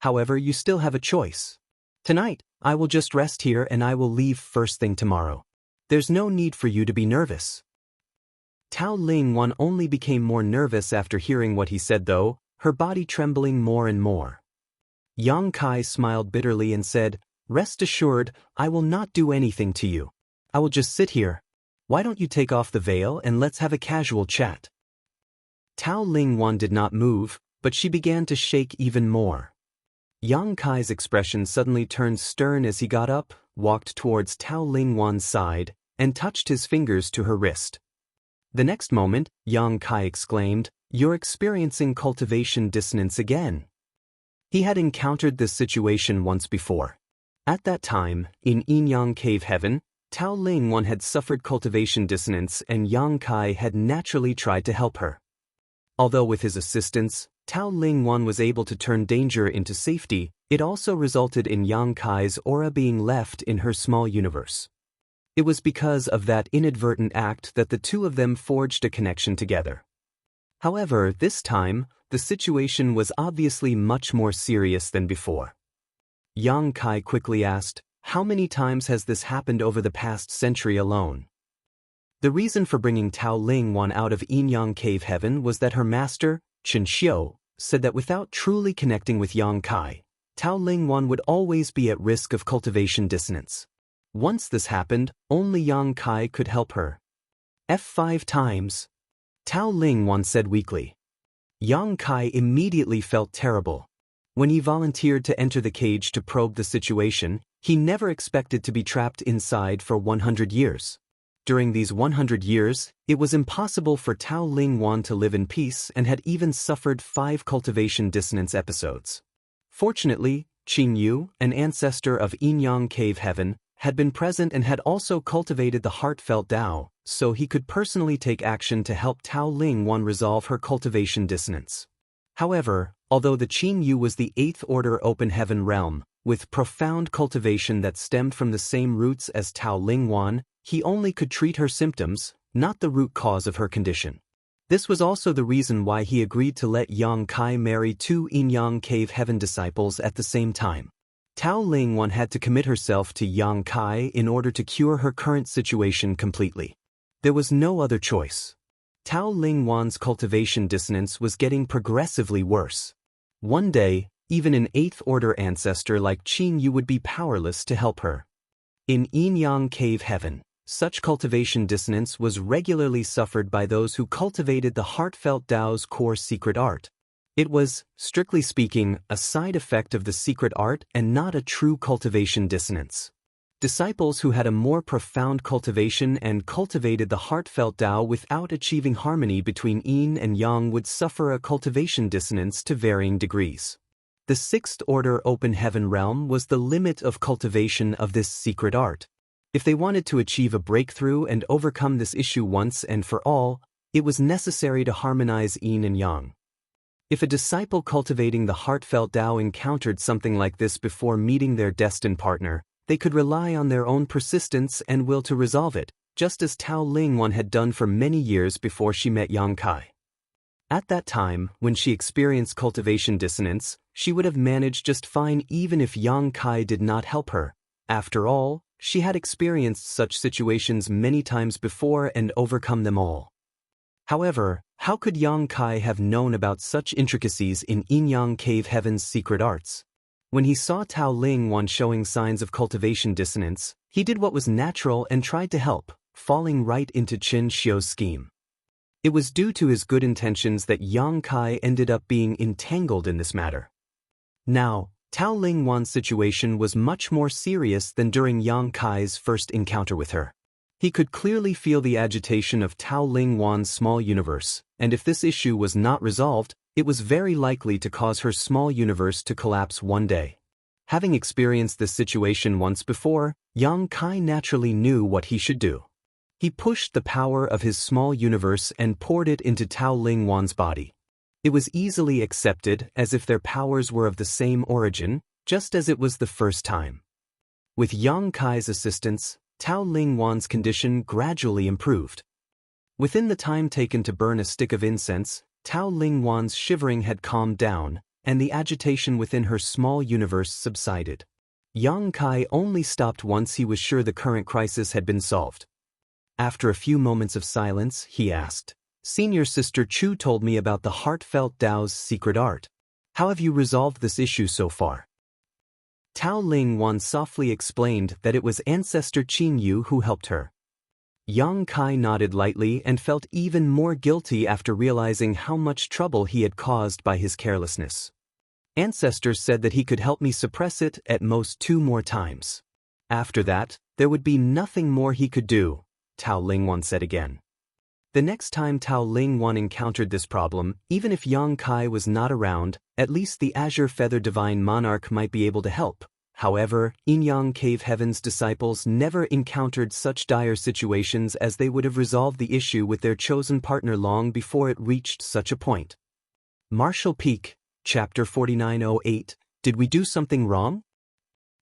However, you still have a choice. Tonight, I will just rest here and I will leave first thing tomorrow. There's no need for you to be nervous. Tao Lingwan only became more nervous after hearing what he said though, her body trembling more and more. Yang Kai smiled bitterly and said, "Rest assured, I will not do anything to you. I will just sit here. Why don't you take off the veil and let's have a casual chat? Tao Lingwan did not move, but she began to shake even more. Yang Kai's expression suddenly turned stern as he got up, walked towards Tao Lingwan's side, and touched his fingers to her wrist. The next moment, Yang Kai exclaimed, "You're experiencing cultivation dissonance again." He had encountered this situation once before. At that time, in Yin Yang Cave Heaven, Tao Lingwan had suffered cultivation dissonance and Yang Kai had naturally tried to help her. Although with his assistance, Tao Lingwan was able to turn danger into safety, it also resulted in Yang Kai's aura being left in her small universe. It was because of that inadvertent act that the two of them forged a connection together. However, this time, the situation was obviously much more serious than before. Yang Kai quickly asked, "How many times has this happened over the past century alone?" The reason for bringing Tao Lingwan out of Yin Yang Cave Heaven was that her master, Chen Xiu, said that without truly connecting with Yang Kai, Tao Lingwan would always be at risk of cultivation dissonance. Once this happened, only Yang Kai could help her. "F5 times. Tao Lingwan said weakly. Yang Kai immediately felt terrible. When he volunteered to enter the cage to probe the situation, he never expected to be trapped inside for 100 years. During these 100 years, it was impossible for Tao Lingwan to live in peace and had even suffered 5 cultivation dissonance episodes. Fortunately, Qing Yu, an ancestor of Yin Yang Cave Heaven, had been present and had also cultivated the heartfelt Tao, so he could personally take action to help Tao Lingwan resolve her cultivation dissonance. However, although the Qing Yu was the 8th order open heaven realm, with profound cultivation that stemmed from the same roots as Tao Lingwan, he only could treat her symptoms, not the root cause of her condition. This was also the reason why he agreed to let Yang Kai marry 2 Yin Yang Cave Heaven disciples at the same time. Tao Lingwan had to commit herself to Yang Kai in order to cure her current situation completely. There was no other choice. Tao Lingwan's cultivation dissonance was getting progressively worse. One day, even an 8th order ancestor like Qing Yu would be powerless to help her. In Yin Yang Cave Heaven, such cultivation dissonance was regularly suffered by those who cultivated the heartfelt Tao's core secret art. It was, strictly speaking, a side effect of the secret art and not a true cultivation dissonance. Disciples who had a more profound cultivation and cultivated the heartfelt Tao without achieving harmony between Yin and Yang would suffer a cultivation dissonance to varying degrees. The 6th order open heaven realm was the limit of cultivation of this secret art. If they wanted to achieve a breakthrough and overcome this issue once and for all, it was necessary to harmonize Yin and Yang. If a disciple cultivating the heartfelt Tao encountered something like this before meeting their destined partner, they could rely on their own persistence and will to resolve it, just as Tao Lingwan had done for many years before she met Yang Kai. At that time, when she experienced cultivation dissonance, she would have managed just fine even if Yang Kai did not help her. After all, she had experienced such situations many times before and overcome them all. However, how could Yang Kai have known about such intricacies in Yin Yang Cave Heaven's secret arts? When he saw Tao Lingwan showing signs of cultivation dissonance, he did what was natural and tried to help, falling right into Chen Xiu's scheme. It was due to his good intentions that Yang Kai ended up being entangled in this matter. Now, Tao Lingwan's situation was much more serious than during Yang Kai's first encounter with her. He could clearly feel the agitation of Tao Lingwan's small universe, and if this issue was not resolved, it was very likely to cause her small universe to collapse one day. Having experienced this situation once before, Yang Kai naturally knew what he should do. He pushed the power of his small universe and poured it into Tao Lingwan's body. It was easily accepted as if their powers were of the same origin, just as it was the first time. With Yang Kai's assistance, Tao Lingwan's condition gradually improved. Within the time taken to burn a stick of incense, Tao Lingwan's shivering had calmed down, and the agitation within her small universe subsided. Yang Kai only stopped once he was sure the current crisis had been solved. After a few moments of silence, he asked, "Senior Sister Chu told me about the heartfelt Tao's secret art. How have you resolved this issue so far?" Tao Ling Wan softly explained that it was ancestor Qin Yu who helped her. Yang Kai nodded lightly and felt even more guilty after realizing how much trouble he had caused by his carelessness. Ancestors said that he could help me suppress it at most 2 more times. After that, there would be nothing more he could do, Tao Lingwan said again. The next time Tao Lingwan encountered this problem, even if Yang Kai was not around, at least the Azure Feather Divine Monarch might be able to help. However, Yin-Yang Cave Heaven's disciples never encountered such dire situations as they would have resolved the issue with their chosen partner long before it reached such a point. Marshall Peak, Chapter 4908, Did we do something wrong?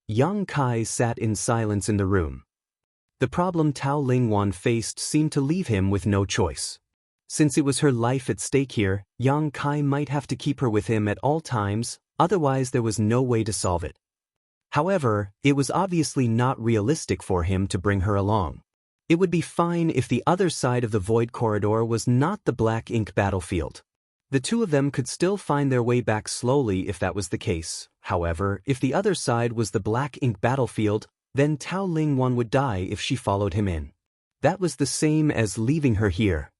Yang Kai sat in silence in the room. The problem Tao Lingwan faced seemed to leave him with no choice. Since it was her life at stake here, Yang Kai might have to keep her with him at all times, otherwise there was no way to solve it. However, it was obviously not realistic for him to bring her along. It would be fine if the other side of the Void Corridor was not the Black Ink battlefield. The two of them could still find their way back slowly if that was the case. However, if the other side was the Black Ink battlefield, then Tao Lingwan would die if she followed him in. That was the same as leaving her here.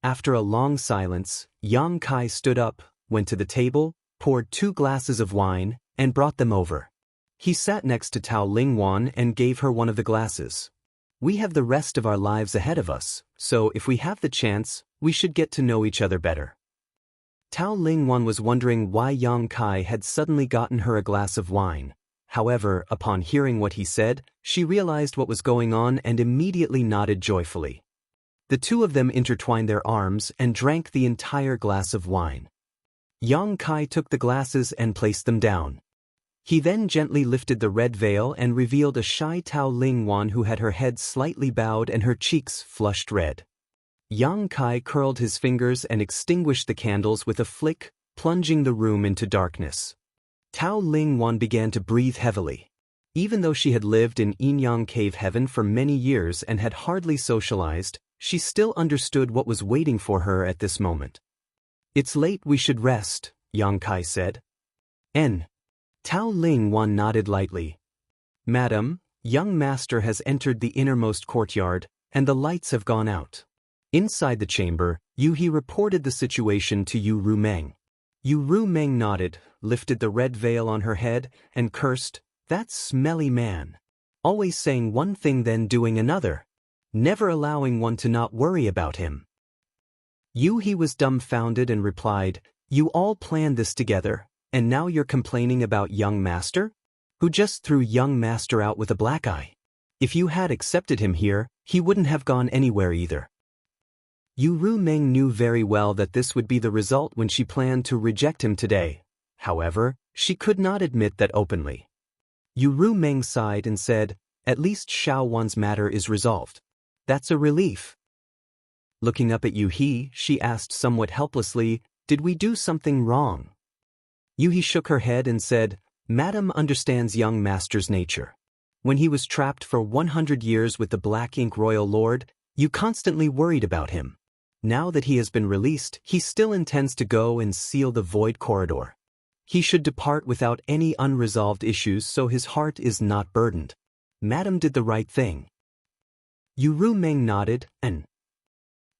After a long silence, Yang Kai stood up, went to the table, poured 2 glasses of wine, and brought them over. He sat next to Tao Lingwan and gave her one of the glasses. We have the rest of our lives ahead of us, so if we have the chance, we should get to know each other better. Tao Lingwan was wondering why Yang Kai had suddenly gotten her a glass of wine. However, upon hearing what he said, she realized what was going on and immediately nodded joyfully. The two of them intertwined their arms and drank the entire glass of wine. Yang Kai took the glasses and placed them down. He then gently lifted the red veil and revealed a shy Tao Lingwan who had her head slightly bowed and her cheeks flushed red. Yang Kai curled his fingers and extinguished the candles with a flick, plunging the room into darkness. Tao Lingwan began to breathe heavily. Even though she had lived in Yin-Yang Cave Heaven for many years and had hardly socialized, she still understood what was waiting for her at this moment. It's late, we should rest, Yang Kai said. Tao Lingwan nodded lightly. Madam, young master has entered the innermost courtyard, and the lights have gone out. Inside the chamber, Yu He reported the situation to Yu Rumeng. Yu Rumeng nodded, lifted the red veil on her head, and cursed, "That smelly man. Always saying one thing then doing another. Never allowing one to not worry about him." Yu He was dumbfounded and replied, "You all planned this together, and now you're complaining about young master? Who just threw young master out with a black eye? If you had accepted him here, he wouldn't have gone anywhere either." Yu Rumeng knew very well that this would be the result when she planned to reject him today. However, she could not admit that openly. Yu Rumeng sighed and said, "At least Xiao Wan's matter is resolved. That's a relief." Looking up at Yu He, she asked somewhat helplessly, "Did we do something wrong?" Yu He shook her head and said, "Madam understands young master's nature. When he was trapped for 100 years with the Black Ink Royal Lord, you constantly worried about him. Now that he has been released, he still intends to go and seal the Void Corridor. He should depart without any unresolved issues so his heart is not burdened. Madam did the right thing." Yu Rumeng nodded, and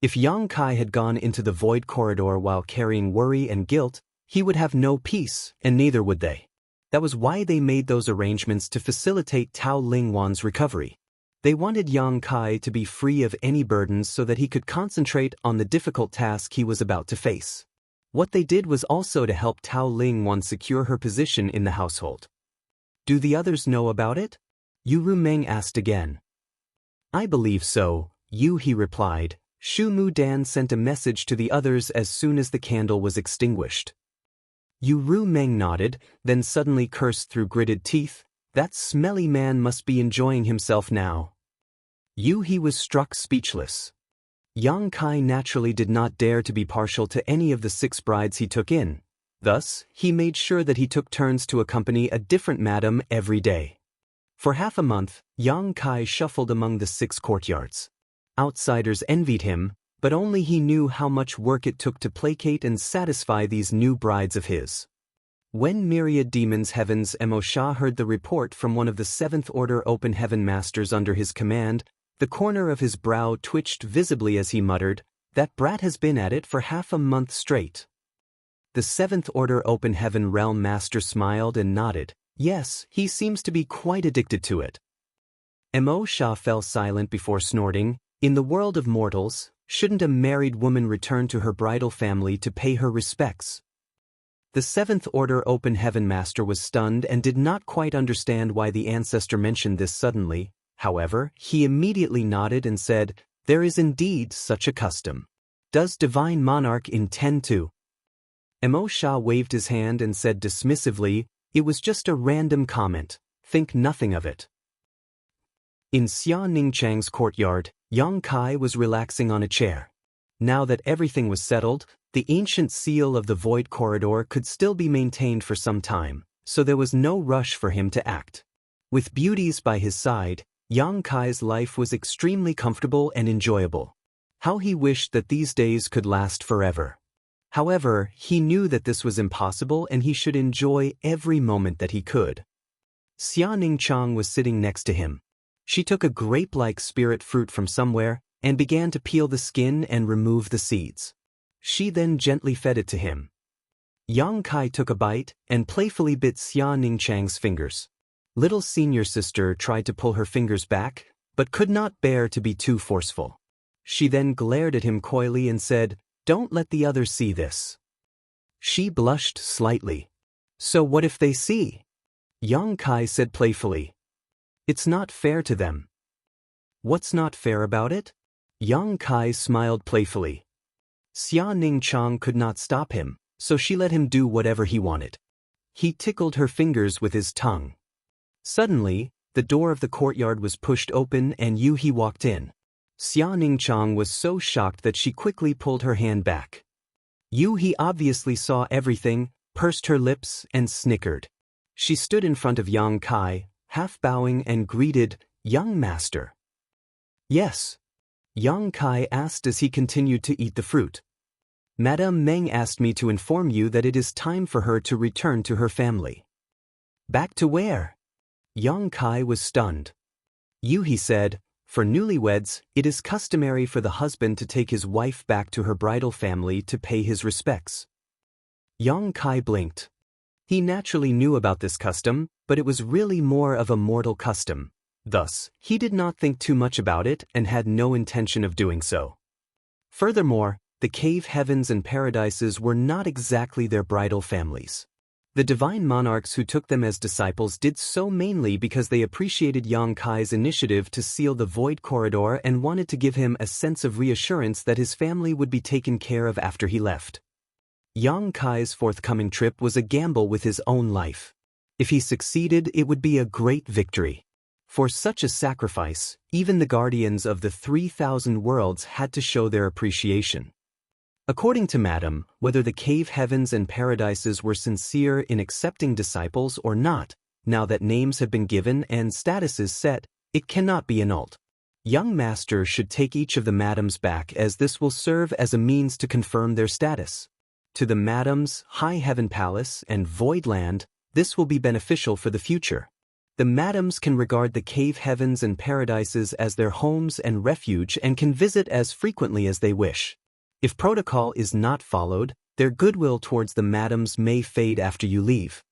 if Yang Kai had gone into the Void Corridor while carrying worry and guilt, he would have no peace, and neither would they. That was why they made those arrangements to facilitate Tao Lingwan's recovery. They wanted Yang Kai to be free of any burdens so that he could concentrate on the difficult task he was about to face. What they did was also to help Tao Lingwan secure her position in the household. "Do the others know about it?" Yu Rumeng asked again. "I believe so," Yu He replied. "Shu Mu Dan sent a message to the others as soon as the candle was extinguished." Yu Rumeng nodded, then suddenly cursed through gritted teeth, "That smelly man must be enjoying himself now." Yu He was struck speechless. Yang Kai naturally did not dare to be partial to any of the 6 brides he took in. Thus, he made sure that he took turns to accompany a different madam every day. For half a month, Yang Kai shuffled among the 6 courtyards. Outsiders envied him, but only he knew how much work it took to placate and satisfy these new brides of his. When Myriad Demons Heaven's Mo Shah heard the report from one of the Seventh Order Open Heaven Masters under his command, the corner of his brow twitched visibly as he muttered, "That brat has been at it for half a month straight." The Seventh Order Open Heaven Realm Master smiled and nodded. "Yes, he seems to be quite addicted to it." Mo Shah fell silent before snorting, "In the world of mortals, shouldn't a married woman return to her bridal family to pay her respects?" The Seventh Order Open Heaven Master was stunned and did not quite understand why the ancestor mentioned this suddenly. However, he immediately nodded and said, "There is indeed such a custom. Does Divine Monarch intend to?" Mo Shah waved his hand and said dismissively, "It was just a random comment. Think nothing of it." In Xia Ningchang's courtyard, Yang Kai was relaxing on a chair. Now that everything was settled, the ancient seal of the Void Corridor could still be maintained for some time, so there was no rush for him to act. With beauties by his side, Yang Kai's life was extremely comfortable and enjoyable. How he wished that these days could last forever. However, he knew that this was impossible and he should enjoy every moment that he could. Xia Ningchang was sitting next to him. She took a grape-like spirit fruit from somewhere and began to peel the skin and remove the seeds. She then gently fed it to him. Yang Kai took a bite and playfully bit Xia Ningchang's fingers. Little senior sister tried to pull her fingers back, but could not bear to be too forceful. She then glared at him coyly and said, "Don't let the others see this." She blushed slightly. "So what if they see?" Yang Kai said playfully. "It's not fair to them." "What's not fair about it?" Yang Kai smiled playfully. Xia Ningchang could not stop him, so she let him do whatever he wanted. He tickled her fingers with his tongue. Suddenly, the door of the courtyard was pushed open and Yu He walked in. Xia Ningchang was so shocked that she quickly pulled her hand back. Yu He obviously saw everything, pursed her lips, and snickered. She stood in front of Yang Kai, half bowing and greeted, "Young master." "Yes?" Yang Kai asked as he continued to eat the fruit. "Madame Meng asked me to inform you that it is time for her to return to her family." "Back to where?" Yang Kai was stunned. Yu He said, "For newlyweds, it is customary for the husband to take his wife back to her bridal family to pay his respects." Yang Kai blinked. He naturally knew about this custom, but it was really more of a mortal custom. Thus, he did not think too much about it and had no intention of doing so. Furthermore, the cave heavens and paradises were not exactly their bridal families. The divine monarchs who took them as disciples did so mainly because they appreciated Yang Kai's initiative to seal the Void Corridor and wanted to give him a sense of reassurance that his family would be taken care of after he left. Yang Kai's forthcoming trip was a gamble with his own life. If he succeeded, it would be a great victory. For such a sacrifice, even the guardians of the 3,000 worlds had to show their appreciation. According to Madame, whether the cave heavens and paradises were sincere in accepting disciples or not, now that names have been given and statuses set, it cannot be annulled. Young Master should take each of the Madams back as this will serve as a means to confirm their status. To the Madams, High Heaven Palace, and Void Land, this will be beneficial for the future. The Madams can regard the cave heavens and paradises as their homes and refuge and can visit as frequently as they wish. If protocol is not followed, their goodwill towards the Madams may fade after you leave.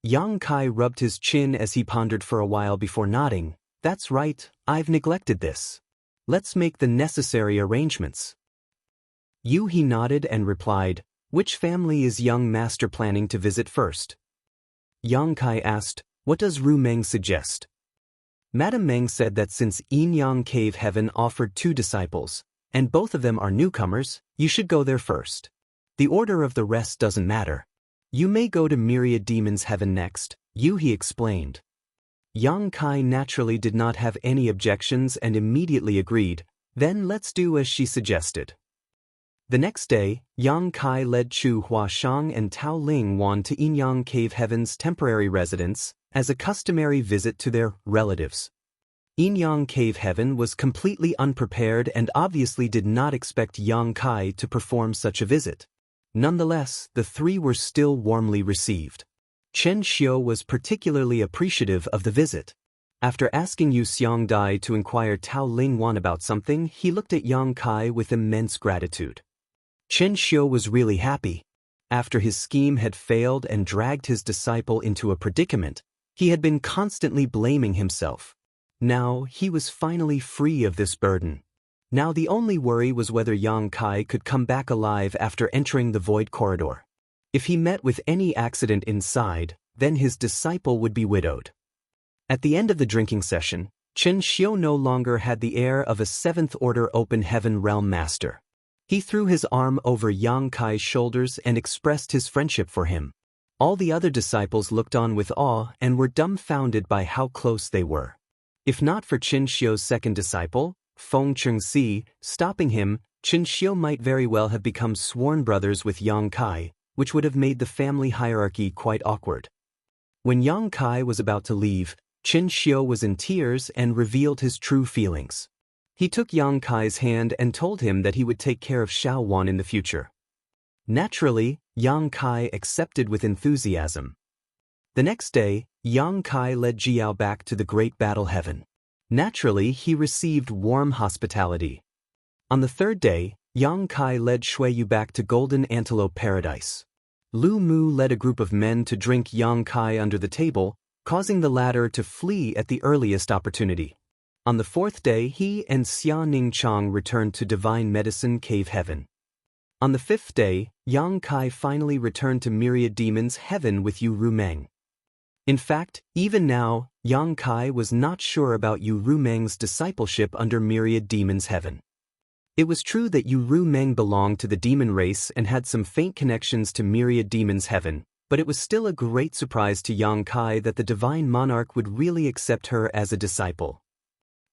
Yang Kai rubbed his chin as he pondered for a while before nodding. "That's right, I've neglected this. Let's make the necessary arrangements." Yu He nodded and replied, "Which family is young master planning to visit first?" Yang Kai asked, "What does Ru Meng suggest?" Madame Meng said that since Yin Yang Cave Heaven offered 2 disciples, and both of them are newcomers, you should go there first. The order of the rest doesn't matter. You may go to Myriad Demons Heaven next, Yu He explained. Yang Kai naturally did not have any objections and immediately agreed, "Then let's do as she suggested." The next day, Yang Kai led Chu Huashang and Tao Ling Wan to Yin Yang Cave Heaven's temporary residence, as a customary visit to their relatives. Yin Yang Cave Heaven was completely unprepared and obviously did not expect Yang Kai to perform such a visit. Nonetheless, the three were still warmly received. Chen Xiu was particularly appreciative of the visit. After asking Yu Xiangdai to inquire Tao Lingwan about something, he looked at Yang Kai with immense gratitude. Chen Xiu was really happy. After his scheme had failed and dragged his disciple into a predicament, he had been constantly blaming himself. Now, he was finally free of this burden. Now the only worry was whether Yang Kai could come back alive after entering the void corridor. If he met with any accident inside, then his disciple would be widowed. At the end of the drinking session, Chen Xiu no longer had the air of a seventh-order open heaven realm master. He threw his arm over Yang Kai's shoulders and expressed his friendship for him. All the other disciples looked on with awe and were dumbfounded by how close they were. If not for Chen Xiu's second disciple, Feng Chengxi, stopping him, Chen Xiu might very well have become sworn brothers with Yang Kai, which would have made the family hierarchy quite awkward. When Yang Kai was about to leave, Chen Xiu was in tears and revealed his true feelings. He took Yang Kai's hand and told him that he would take care of Xiao Wan in the future. Naturally, Yang Kai accepted with enthusiasm. The next day, Yang Kai led Jiao back to the Great Battle Heaven. Naturally, he received warm hospitality. On the third day, Yang Kai led Xueyu back to Golden Antelope Paradise. Lu Mu led a group of men to drink Yang Kai under the table, causing the latter to flee at the earliest opportunity. On the fourth day, he and Xia Ningchang returned to Divine Medicine Cave Heaven. On the fifth day, Yang Kai finally returned to Myriad Demons Heaven with Yu Rumeng. In fact, even now, Yang Kai was not sure about Yu Rumeng's discipleship under Myriad Demons Heaven. It was true that Yu Rumeng belonged to the demon race and had some faint connections to Myriad Demons Heaven, but it was still a great surprise to Yang Kai that the Divine Monarch would really accept her as a disciple.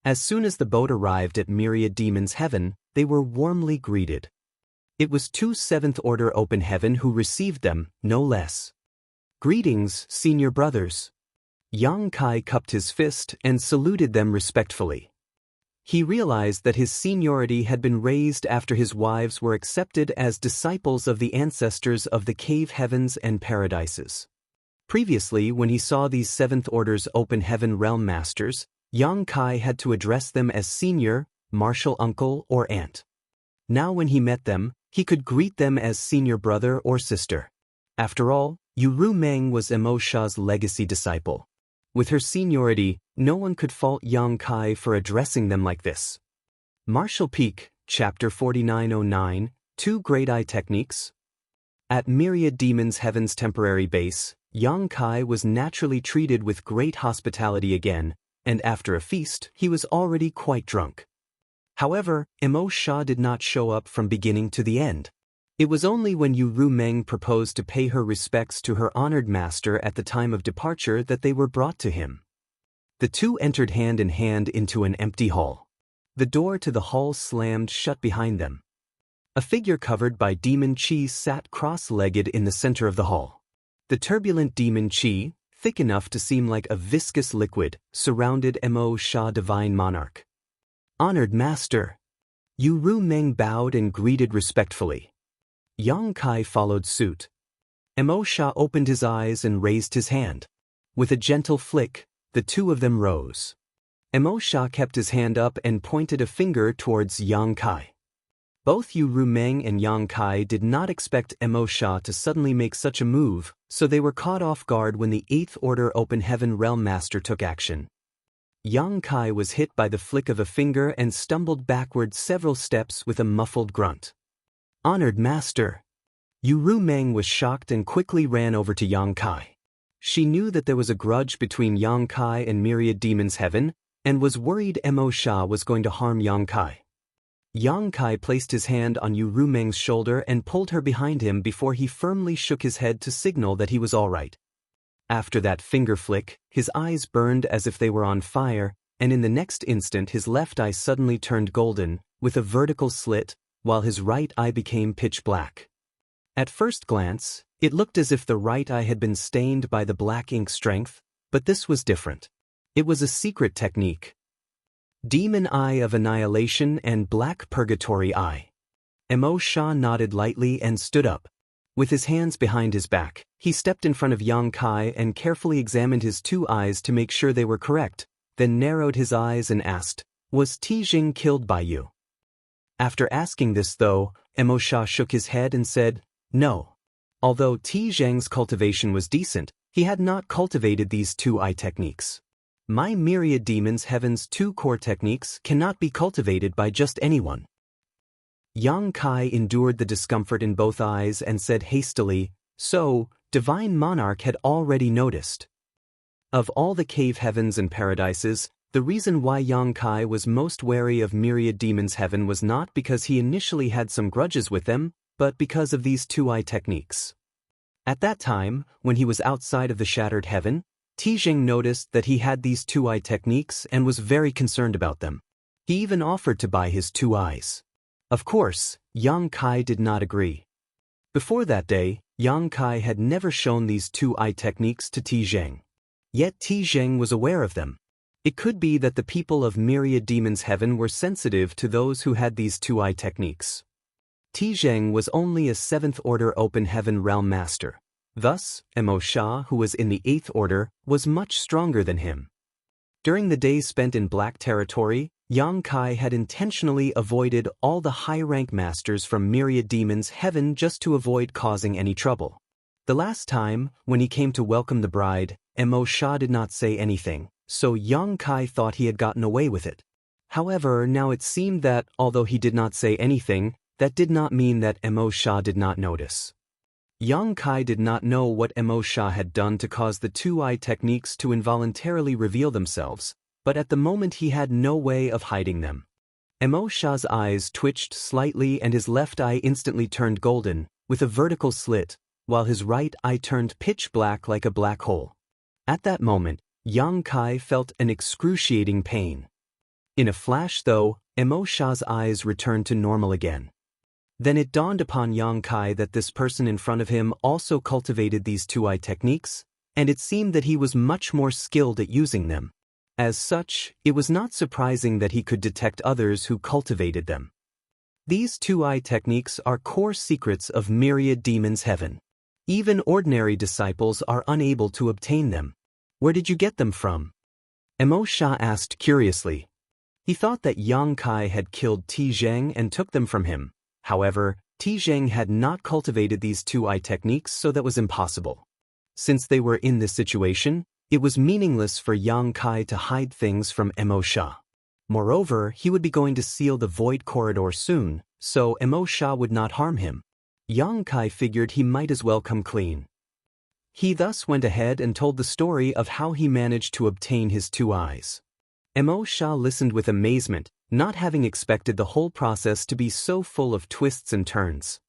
As soon as the boat arrived at Myriad Demons Heaven, they were warmly greeted. It was two seventh-order open heaven who received them, no less. Greetings, senior brothers. Yang Kai cupped his fist and saluted them respectfully. He realized that his seniority had been raised after his wives were accepted as disciples of the ancestors of the cave heavens and paradises. Previously, when he saw these seventh order's open heaven realm masters, Yang Kai had to address them as senior, martial uncle, or aunt. Now when he met them, he could greet them as senior brother or sister. After all, Yu Rumeng was Emo Sha's legacy disciple. With her seniority, no one could fault Yang Kai for addressing them like this. Martial Peak, Chapter 4909, Two Great Eye Techniques. At Myriad Demons Heaven's temporary base, Yang Kai was naturally treated with great hospitality again, and after a feast, he was already quite drunk. However, Emo Sha did not show up from beginning to the end. It was only when Yu Rumeng proposed to pay her respects to her honored master at the time of departure that they were brought to him. The two entered hand in hand into an empty hall. The door to the hall slammed shut behind them. A figure covered by demon chi sat cross-legged in the center of the hall. The turbulent demon chi, thick enough to seem like a viscous liquid, surrounded Emo Sha Divine Monarch. Honored Master. Yu Rumeng bowed and greeted respectfully. Yang Kai followed suit. Emo Sha opened his eyes and raised his hand. With a gentle flick, the two of them rose. Emo Sha kept his hand up and pointed a finger towards Yang Kai. Both Yu Rumeng and Yang Kai did not expect Emo Sha to suddenly make such a move, so they were caught off guard when the 8th Order Open Heaven Realm Master took action. Yang Kai was hit by the flick of a finger and stumbled backward several steps with a muffled grunt. Honored Master. Yu Rumeng was shocked and quickly ran over to Yang Kai. She knew that there was a grudge between Yang Kai and Myriad Demons Heaven, and was worried Emo Sha was going to harm Yang Kai. Yang Kai placed his hand on Yu Rumeng's shoulder and pulled her behind him before he firmly shook his head to signal that he was all right. After that finger flick, his eyes burned as if they were on fire, and in the next instant his left eye suddenly turned golden, with a vertical slit, while his right eye became pitch black. At first glance, it looked as if the right eye had been stained by the black ink strength, but this was different. It was a secret technique. Demon Eye of Annihilation and Black Purgatory Eye. Emo Sha nodded lightly and stood up. With his hands behind his back, he stepped in front of Yang Kai and carefully examined his two eyes to make sure they were correct, then narrowed his eyes and asked, "Was Tijing killed by you?" After asking this though, Emo Sha shook his head and said, "No." Although Tijing's cultivation was decent, he had not cultivated these two-eye techniques. My myriad demons heaven's two core techniques cannot be cultivated by just anyone. Yang Kai endured the discomfort in both eyes and said hastily, "So, Divine Monarch had already noticed." Of all the cave heavens and paradises, the reason why Yang Kai was most wary of myriad demons heaven was not because he initially had some grudges with them, but because of these two-eye techniques. At that time, when he was outside of the shattered heaven, Tijing noticed that he had these two-eye techniques and was very concerned about them. He even offered to buy his two eyes. Of course, Yang Kai did not agree. Before that day, Yang Kai had never shown these two-eye techniques to Tijing. Yet Tijing was aware of them. It could be that the people of myriad demons heaven were sensitive to those who had these two-eye techniques. Tijing was only a 7th order open heaven realm master. Thus, Emo Sha, who was in the 8th order, was much stronger than him. During the days spent in Black Territory, Yang Kai had intentionally avoided all the high-rank masters from myriad demons heaven just to avoid causing any trouble. The last time, when he came to welcome the bride, Emo Sha did not say anything, so Yang Kai thought he had gotten away with it. However, now it seemed that, although he did not say anything, that did not mean that Emo Sha did not notice. Yang Kai did not know what Emo Sha had done to cause the two-eye techniques to involuntarily reveal themselves, but at the moment he had no way of hiding them. Emo Sha's eyes twitched slightly and his left eye instantly turned golden, with a vertical slit, while his right eye turned pitch black like a black hole. At that moment, Yang Kai felt an excruciating pain. In a flash though, Emo Sha's eyes returned to normal again. Then it dawned upon Yang Kai that this person in front of him also cultivated these two-eye techniques, and it seemed that he was much more skilled at using them. As such, it was not surprising that he could detect others who cultivated them. These two-eye techniques are core secrets of myriad demons heaven. Even ordinary disciples are unable to obtain them. Where did you get them from? Emo Sha asked curiously. He thought that Yang Kai had killed Tijing and took them from him. However, Tijing had not cultivated these two-eye techniques, so that was impossible. Since they were in this situation, it was meaningless for Yang Kai to hide things from Emo Sha. Moreover, he would be going to seal the void corridor soon, so Emo Sha would not harm him. Yang Kai figured he might as well come clean. He thus went ahead and told the story of how he managed to obtain his two eyes. Emo Sha listened with amazement, not having expected the whole process to be so full of twists and turns.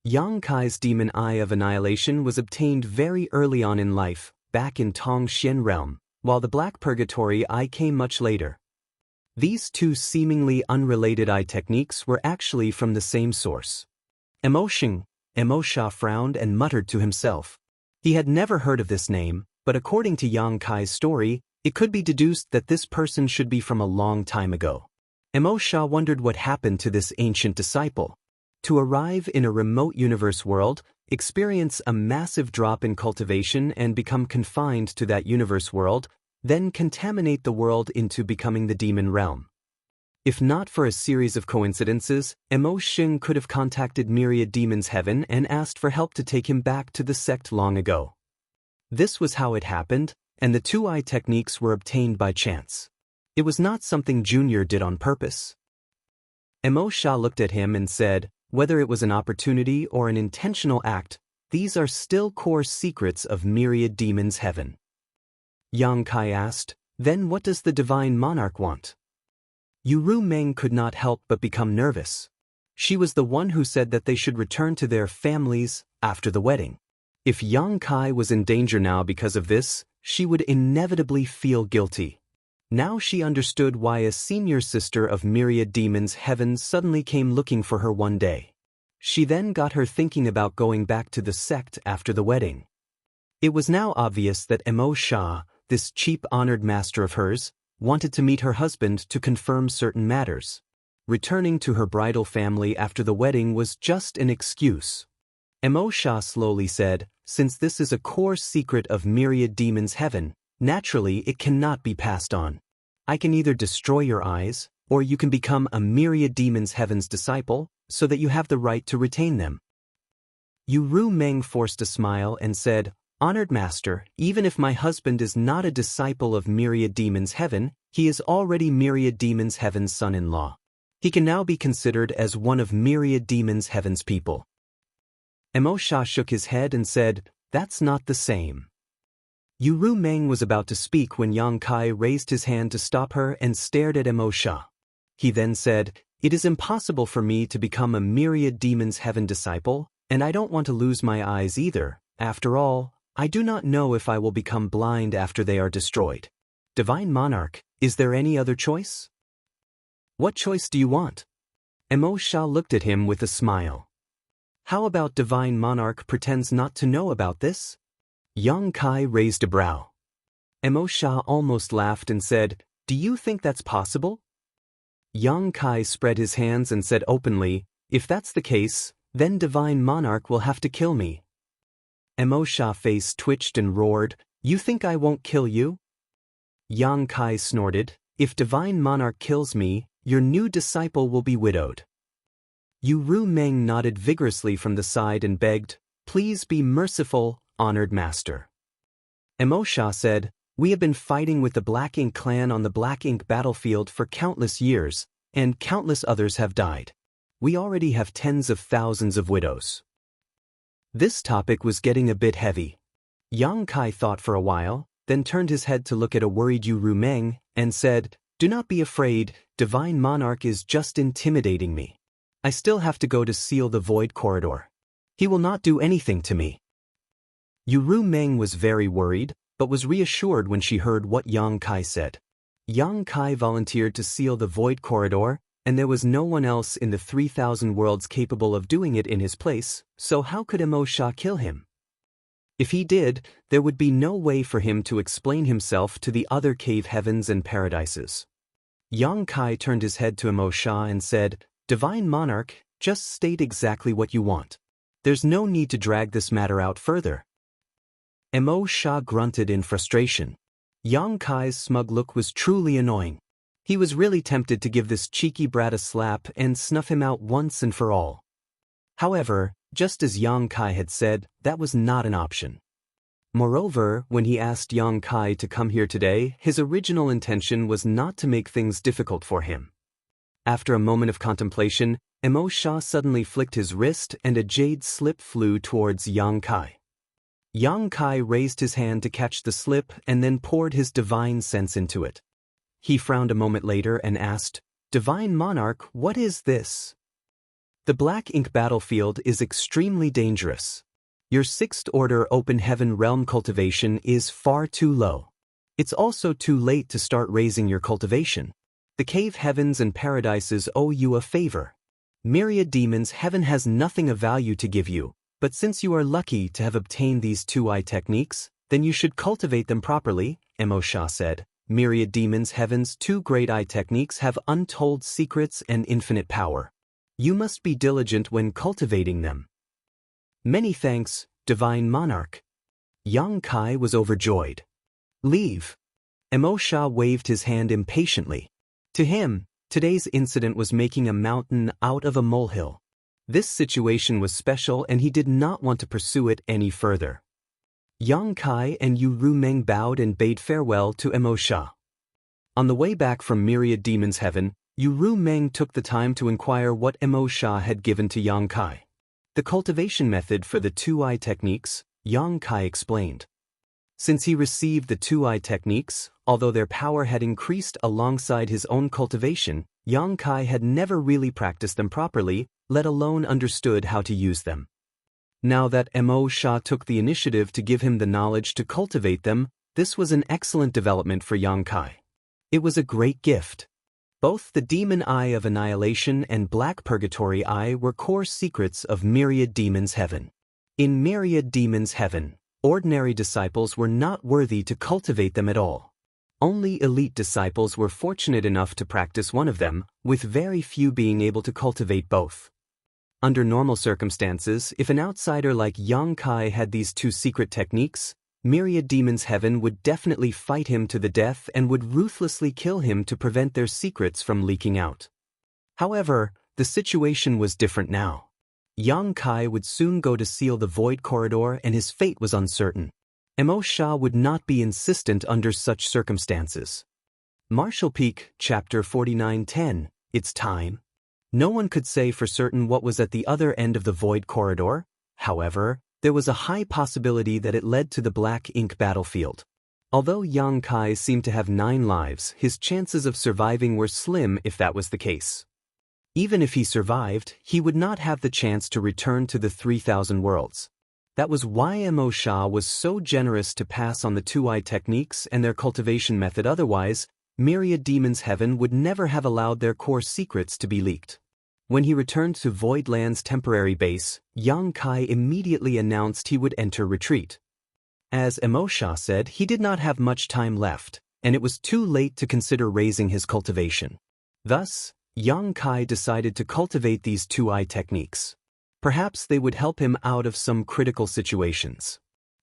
Yang Kai's demon eye of annihilation was obtained very early on in life, back in Tong Xian realm, while the Black Purgatory eye came much later. These two seemingly unrelated eye techniques were actually from the same source. Emo Sha frowned and muttered to himself. He had never heard of this name, but according to Yang Kai's story, it could be deduced that this person should be from a long time ago. Emo Sha wondered what happened to this ancient disciple. To arrive in a remote universe world, experience a massive drop in cultivation and become confined to that universe world, then contaminate the world into becoming the demon realm. If not for a series of coincidences, Emo Sha could have contacted Myriad Demons Heaven and asked for help to take him back to the sect long ago. This was how it happened, and the two-eye techniques were obtained by chance. It was not something Junior did on purpose. Emo Sha looked at him and said, whether it was an opportunity or an intentional act, these are still core secrets of Myriad Demons Heaven. Yang Kai asked, then what does the Divine Monarch want? Yuru Meng could not help but become nervous. She was the one who said that they should return to their families after the wedding. If Yang Kai was in danger now because of this, she would inevitably feel guilty. Now she understood why a senior sister of Myriad Demons Heaven suddenly came looking for her one day. She then got her thinking about going back to the sect after the wedding. It was now obvious that Emo Sha, this cheap honored master of hers, wanted to meet her husband to confirm certain matters. Returning to her bridal family after the wedding was just an excuse. Mo Shah slowly said, since this is a core secret of myriad demons' heaven, naturally it cannot be passed on. I can either destroy your eyes, or you can become a myriad demons' heaven's disciple, so that you have the right to retain them. Yu Ru Meng forced a smile and said, Honored Master, even if my husband is not a disciple of myriad demons' heaven, he is already myriad demons' heaven's son-in-law. He can now be considered as one of myriad demons' heaven's people. Mo Shah shook his head and said, That's not the same. Yu Ru Meng was about to speak when Yang Kai raised his hand to stop her and stared at Mo Shah. He then said, It is impossible for me to become a myriad demons' heaven disciple, and I don't want to lose my eyes either. After all, I do not know if I will become blind after they are destroyed. Divine Monarch, is there any other choice? What choice do you want? Mo Shah looked at him with a smile. How about Divine Monarch pretends not to know about this? Yang Kai raised a brow. Mo Shah almost laughed and said, Do you think that's possible? Yang Kai spread his hands and said openly, If that's the case, then Divine Monarch will have to kill me. Mo Shah's face twitched and roared, You think I won't kill you? Yang Kai snorted, If Divine Monarch kills me, your new disciple will be widowed. Yu Ru Meng nodded vigorously from the side and begged, Please be merciful, honored master. Mo Shah said, We have been fighting with the Black Ink clan on the Black Ink battlefield for countless years, and countless others have died. We already have tens of thousands of widows. This topic was getting a bit heavy. Yang Kai thought for a while, then turned his head to look at a worried Yu Ru Meng, and said, Do not be afraid, Divine Monarch is just intimidating me. I still have to go to seal the Void Corridor. He will not do anything to me. Yu Ru Meng was very worried, but was reassured when she heard what Yang Kai said. Yang Kai volunteered to seal the Void Corridor, and there was no one else in the 3,000 worlds capable of doing it in his place, so how could Mo Shah kill him? If he did, there would be no way for him to explain himself to the other cave heavens and paradises. Yang Kai turned his head to Mo Shah and said, Divine Monarch, just state exactly what you want. There's no need to drag this matter out further. Mo Shah grunted in frustration. Yang Kai's smug look was truly annoying. He was really tempted to give this cheeky brat a slap and snuff him out once and for all. However, just as Yang Kai had said, that was not an option. Moreover, when he asked Yang Kai to come here today, his original intention was not to make things difficult for him. After a moment of contemplation, Mo Shah suddenly flicked his wrist and a jade slip flew towards Yang Kai. Yang Kai raised his hand to catch the slip and then poured his divine sense into it. He frowned a moment later and asked, Divine Monarch, what is this? The Black Ink battlefield is extremely dangerous. Your 6th Order Open Heaven Realm cultivation is far too low. It's also too late to start raising your cultivation. The cave heavens and paradises owe you a favor. Myriad demons heaven has nothing of value to give you, but since you are lucky to have obtained these 2-eye techniques, then you should cultivate them properly, Mo Shah said. Myriad demons heaven's 2 great eye techniques have untold secrets and infinite power. You must be diligent when cultivating them. Many thanks, Divine Monarch. Yang Kai was overjoyed. Leave. Mo Shah waved his hand impatiently. To him, today's incident was making a mountain out of a molehill. This situation was special and he did not want to pursue it any further. Yang Kai and Yu Ru Meng bowed and bade farewell to Mo Shah. On the way back from Myriad Demons Heaven, Yu Ru Meng took the time to inquire what Mo Shah had given to Yang Kai. The cultivation method for the 2-eye techniques, Yang Kai explained. Since he received the 2-eye techniques, although their power had increased alongside his own cultivation, Yang Kai had never really practiced them properly, let alone understood how to use them. Now that Mo Shah took the initiative to give him the knowledge to cultivate them, this was an excellent development for Yang Kai. It was a great gift. Both the Demon Eye of Annihilation and Black Purgatory Eye were core secrets of Myriad Demons Heaven. In Myriad Demons Heaven, ordinary disciples were not worthy to cultivate them at all. Only elite disciples were fortunate enough to practice one of them, with very few being able to cultivate both. Under normal circumstances, if an outsider like Yang Kai had these two secret techniques, Myriad Demons Heaven would definitely fight him to the death and would ruthlessly kill him to prevent their secrets from leaking out. However, the situation was different now. Yang Kai would soon go to seal the Void Corridor and his fate was uncertain. Mo Sha would not be insistent under such circumstances. Marshall Peak, Chapter 49:10, It's time. No one could say for certain what was at the other end of the Void Corridor. However, there was a high possibility that it led to the Black Ink battlefield. Although Yang Kai seemed to have 9 lives, his chances of surviving were slim if that was the case. Even if he survived, he would not have the chance to return to the 3,000 worlds. That was why Mo Sha was so generous to pass on the two-eye techniques and their cultivation method. Otherwise, Myriad Demons Heaven would never have allowed their core secrets to be leaked. When he returned to Voidland's temporary base, Yang Kai immediately announced he would enter retreat. As Mo Sha said, he did not have much time left, and it was too late to consider raising his cultivation. Thus, Yang Kai decided to cultivate these two-eye techniques. Perhaps they would help him out of some critical situations.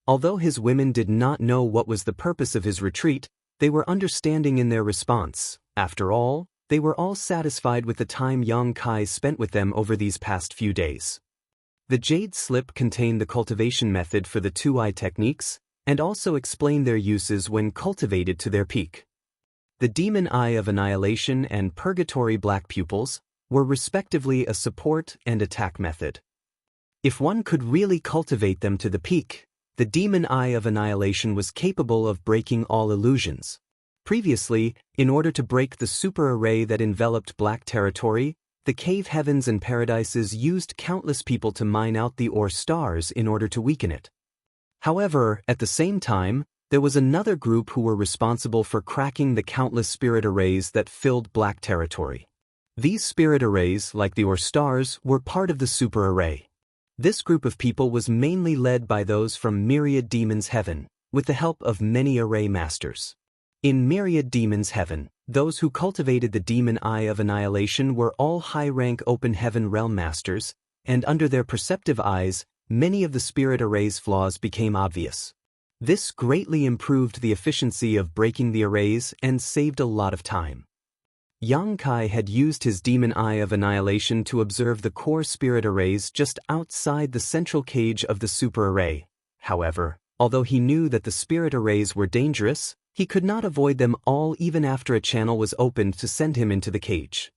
Although his women did not know what was the purpose of his retreat, they were understanding in their response. After all, they were all satisfied with the time Yang Kai spent with them over these past few days. The Jade Slip contained the cultivation method for the two-eye techniques, and also explained their uses when cultivated to their peak. The Demon Eye of Annihilation and Purgatory Black Pupils were respectively a support and attack method. If one could really cultivate them to the peak, the Demon Eye of Annihilation was capable of breaking all illusions. Previously, in order to break the super array that enveloped Black Territory, the Cave Heavens and Paradises used countless people to mine out the ore stars in order to weaken it. However, at the same time, there was another group who were responsible for cracking the countless spirit arrays that filled Black Territory. These spirit arrays, like the ore stars, were part of the super array. This group of people was mainly led by those from Myriad Demons Heaven, with the help of many array masters. In Myriad Demons Heaven, those who cultivated the Demon Eye of Annihilation were all high-rank Open Heaven Realm Masters, and under their perceptive eyes, many of the spirit array's flaws became obvious. This greatly improved the efficiency of breaking the arrays and saved a lot of time. Yang Kai had used his Demon Eye of Annihilation to observe the core spirit arrays just outside the central cage of the super array. However, although he knew that the spirit arrays were dangerous, he could not avoid them all even after a channel was opened to send him into the cage.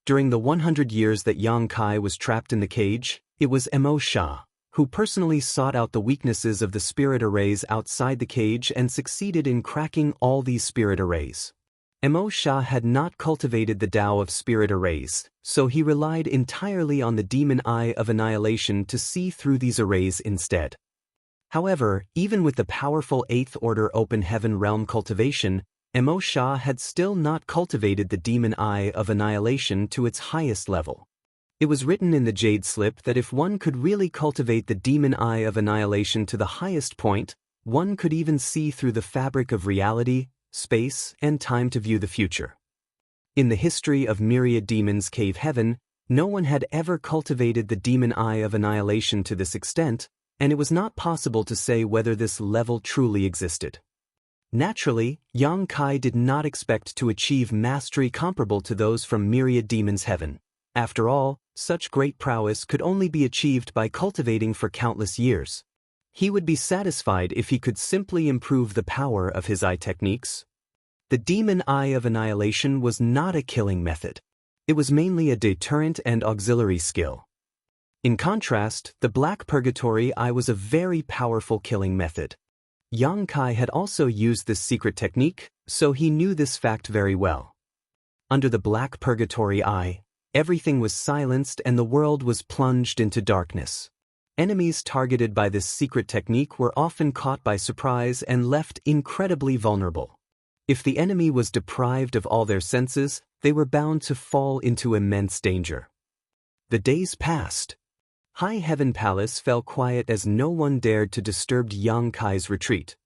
During the 100 years that Yang Kai was trapped in the cage, it was Mo Sha who personally sought out the weaknesses of the spirit arrays outside the cage and succeeded in cracking all these spirit arrays. Mo Sha had not cultivated the Tao of spirit arrays, so he relied entirely on the Demon Eye of Annihilation to see through these arrays instead. However, even with the powerful 8th Order Open Heaven Realm cultivation, Mo Sha had still not cultivated the Demon Eye of Annihilation to its highest level. It was written in the Jade Slip that if one could really cultivate the Demon Eye of Annihilation to the highest point, one could even see through the fabric of reality, space, and time to view the future. In the history of Myriad Demons Cave Heaven, no one had ever cultivated the Demon Eye of Annihilation to this extent, and it was not possible to say whether this level truly existed. Naturally, Yang Kai did not expect to achieve mastery comparable to those from Myriad Demons Heaven. After all, such great prowess could only be achieved by cultivating for countless years. He would be satisfied if he could simply improve the power of his eye techniques. The Demon Eye of Annihilation was not a killing method. It was mainly a deterrent and auxiliary skill. In contrast, the Black Purgatory Eye was a very powerful killing method. Yang Kai had also used this secret technique, so he knew this fact very well. Under the Black Purgatory Eye, everything was silenced and the world was plunged into darkness. Enemies targeted by this secret technique were often caught by surprise and left incredibly vulnerable. If the enemy was deprived of all their senses, they were bound to fall into immense danger. The days passed. High Heaven Palace fell quiet as no one dared to disturb Yang Kai's retreat.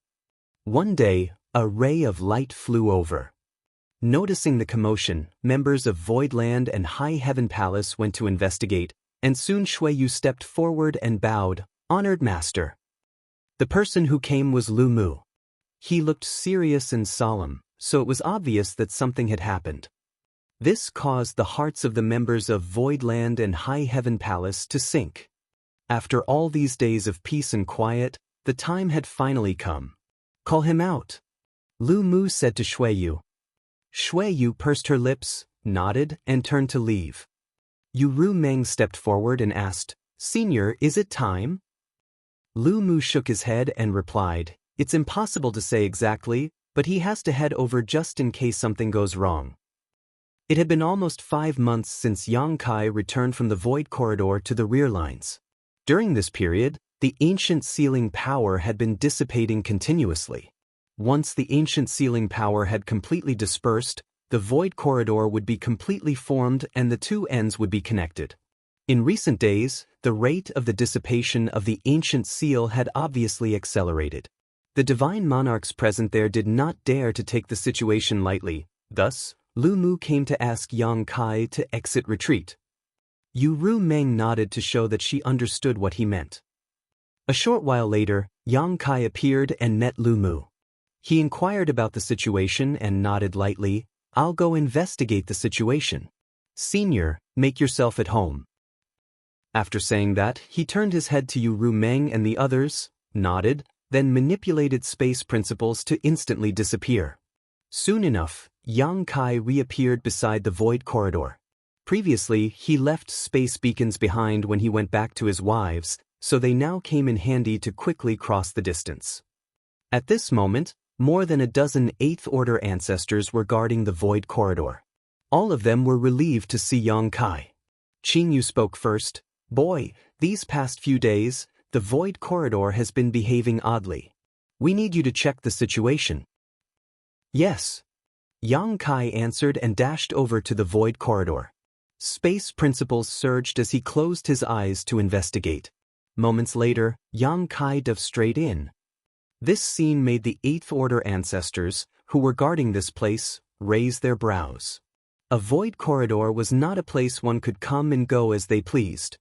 One day, a ray of light flew over. Noticing the commotion, members of Voidland and High Heaven Palace went to investigate, and soon Shui Yu stepped forward and bowed, "Honored master." The person who came was Lu Mu. He looked serious and solemn, so it was obvious that something had happened. This caused the hearts of the members of Voidland and High Heaven Palace to sink. After all these days of peace and quiet, the time had finally come. "Call him out," Lu Mu said to Shui Yu. Shui Yu pursed her lips, nodded, and turned to leave. Yu Ru Meng stepped forward and asked, "Senior, is it time?" Lu Mu shook his head and replied, "It's impossible to say exactly, but he has to head over just in case something goes wrong." It had been almost 5 months since Yang Kai returned from the Void Corridor to the rear lines. During this period, the ancient sealing power had been dissipating continuously. Once the ancient sealing power had completely dispersed, the Void Corridor would be completely formed and the two ends would be connected. In recent days, the rate of the dissipation of the ancient seal had obviously accelerated. The divine monarchs present there did not dare to take the situation lightly, thus, Lu Mu came to ask Yang Kai to exit retreat. Yu Ru Meng nodded to show that she understood what he meant. A short while later, Yang Kai appeared and met Lu Mu. He inquired about the situation and nodded lightly, "I'll go investigate the situation. Senior, make yourself at home." After saying that, he turned his head to Yu Ru Meng and the others, nodded, then manipulated space principles to instantly disappear. Soon enough, Yang Kai reappeared beside the Void Corridor. Previously, he left space beacons behind when he went back to his wives, so they now came in handy to quickly cross the distance. At this moment, more than a dozen Eighth-Order ancestors were guarding the Void Corridor. All of them were relieved to see Yang Kai. Qin Yu spoke first. "Boy, these past few days, the Void Corridor has been behaving oddly. We need you to check the situation." "Yes." Yang Kai answered and dashed over to the Void Corridor. Space principles surged as he closed his eyes to investigate. Moments later, Yang Kai dove straight in. This scene made the Eighth Order ancestors, who were guarding this place, raise their brows. A Void Corridor was not a place one could come and go as they pleased.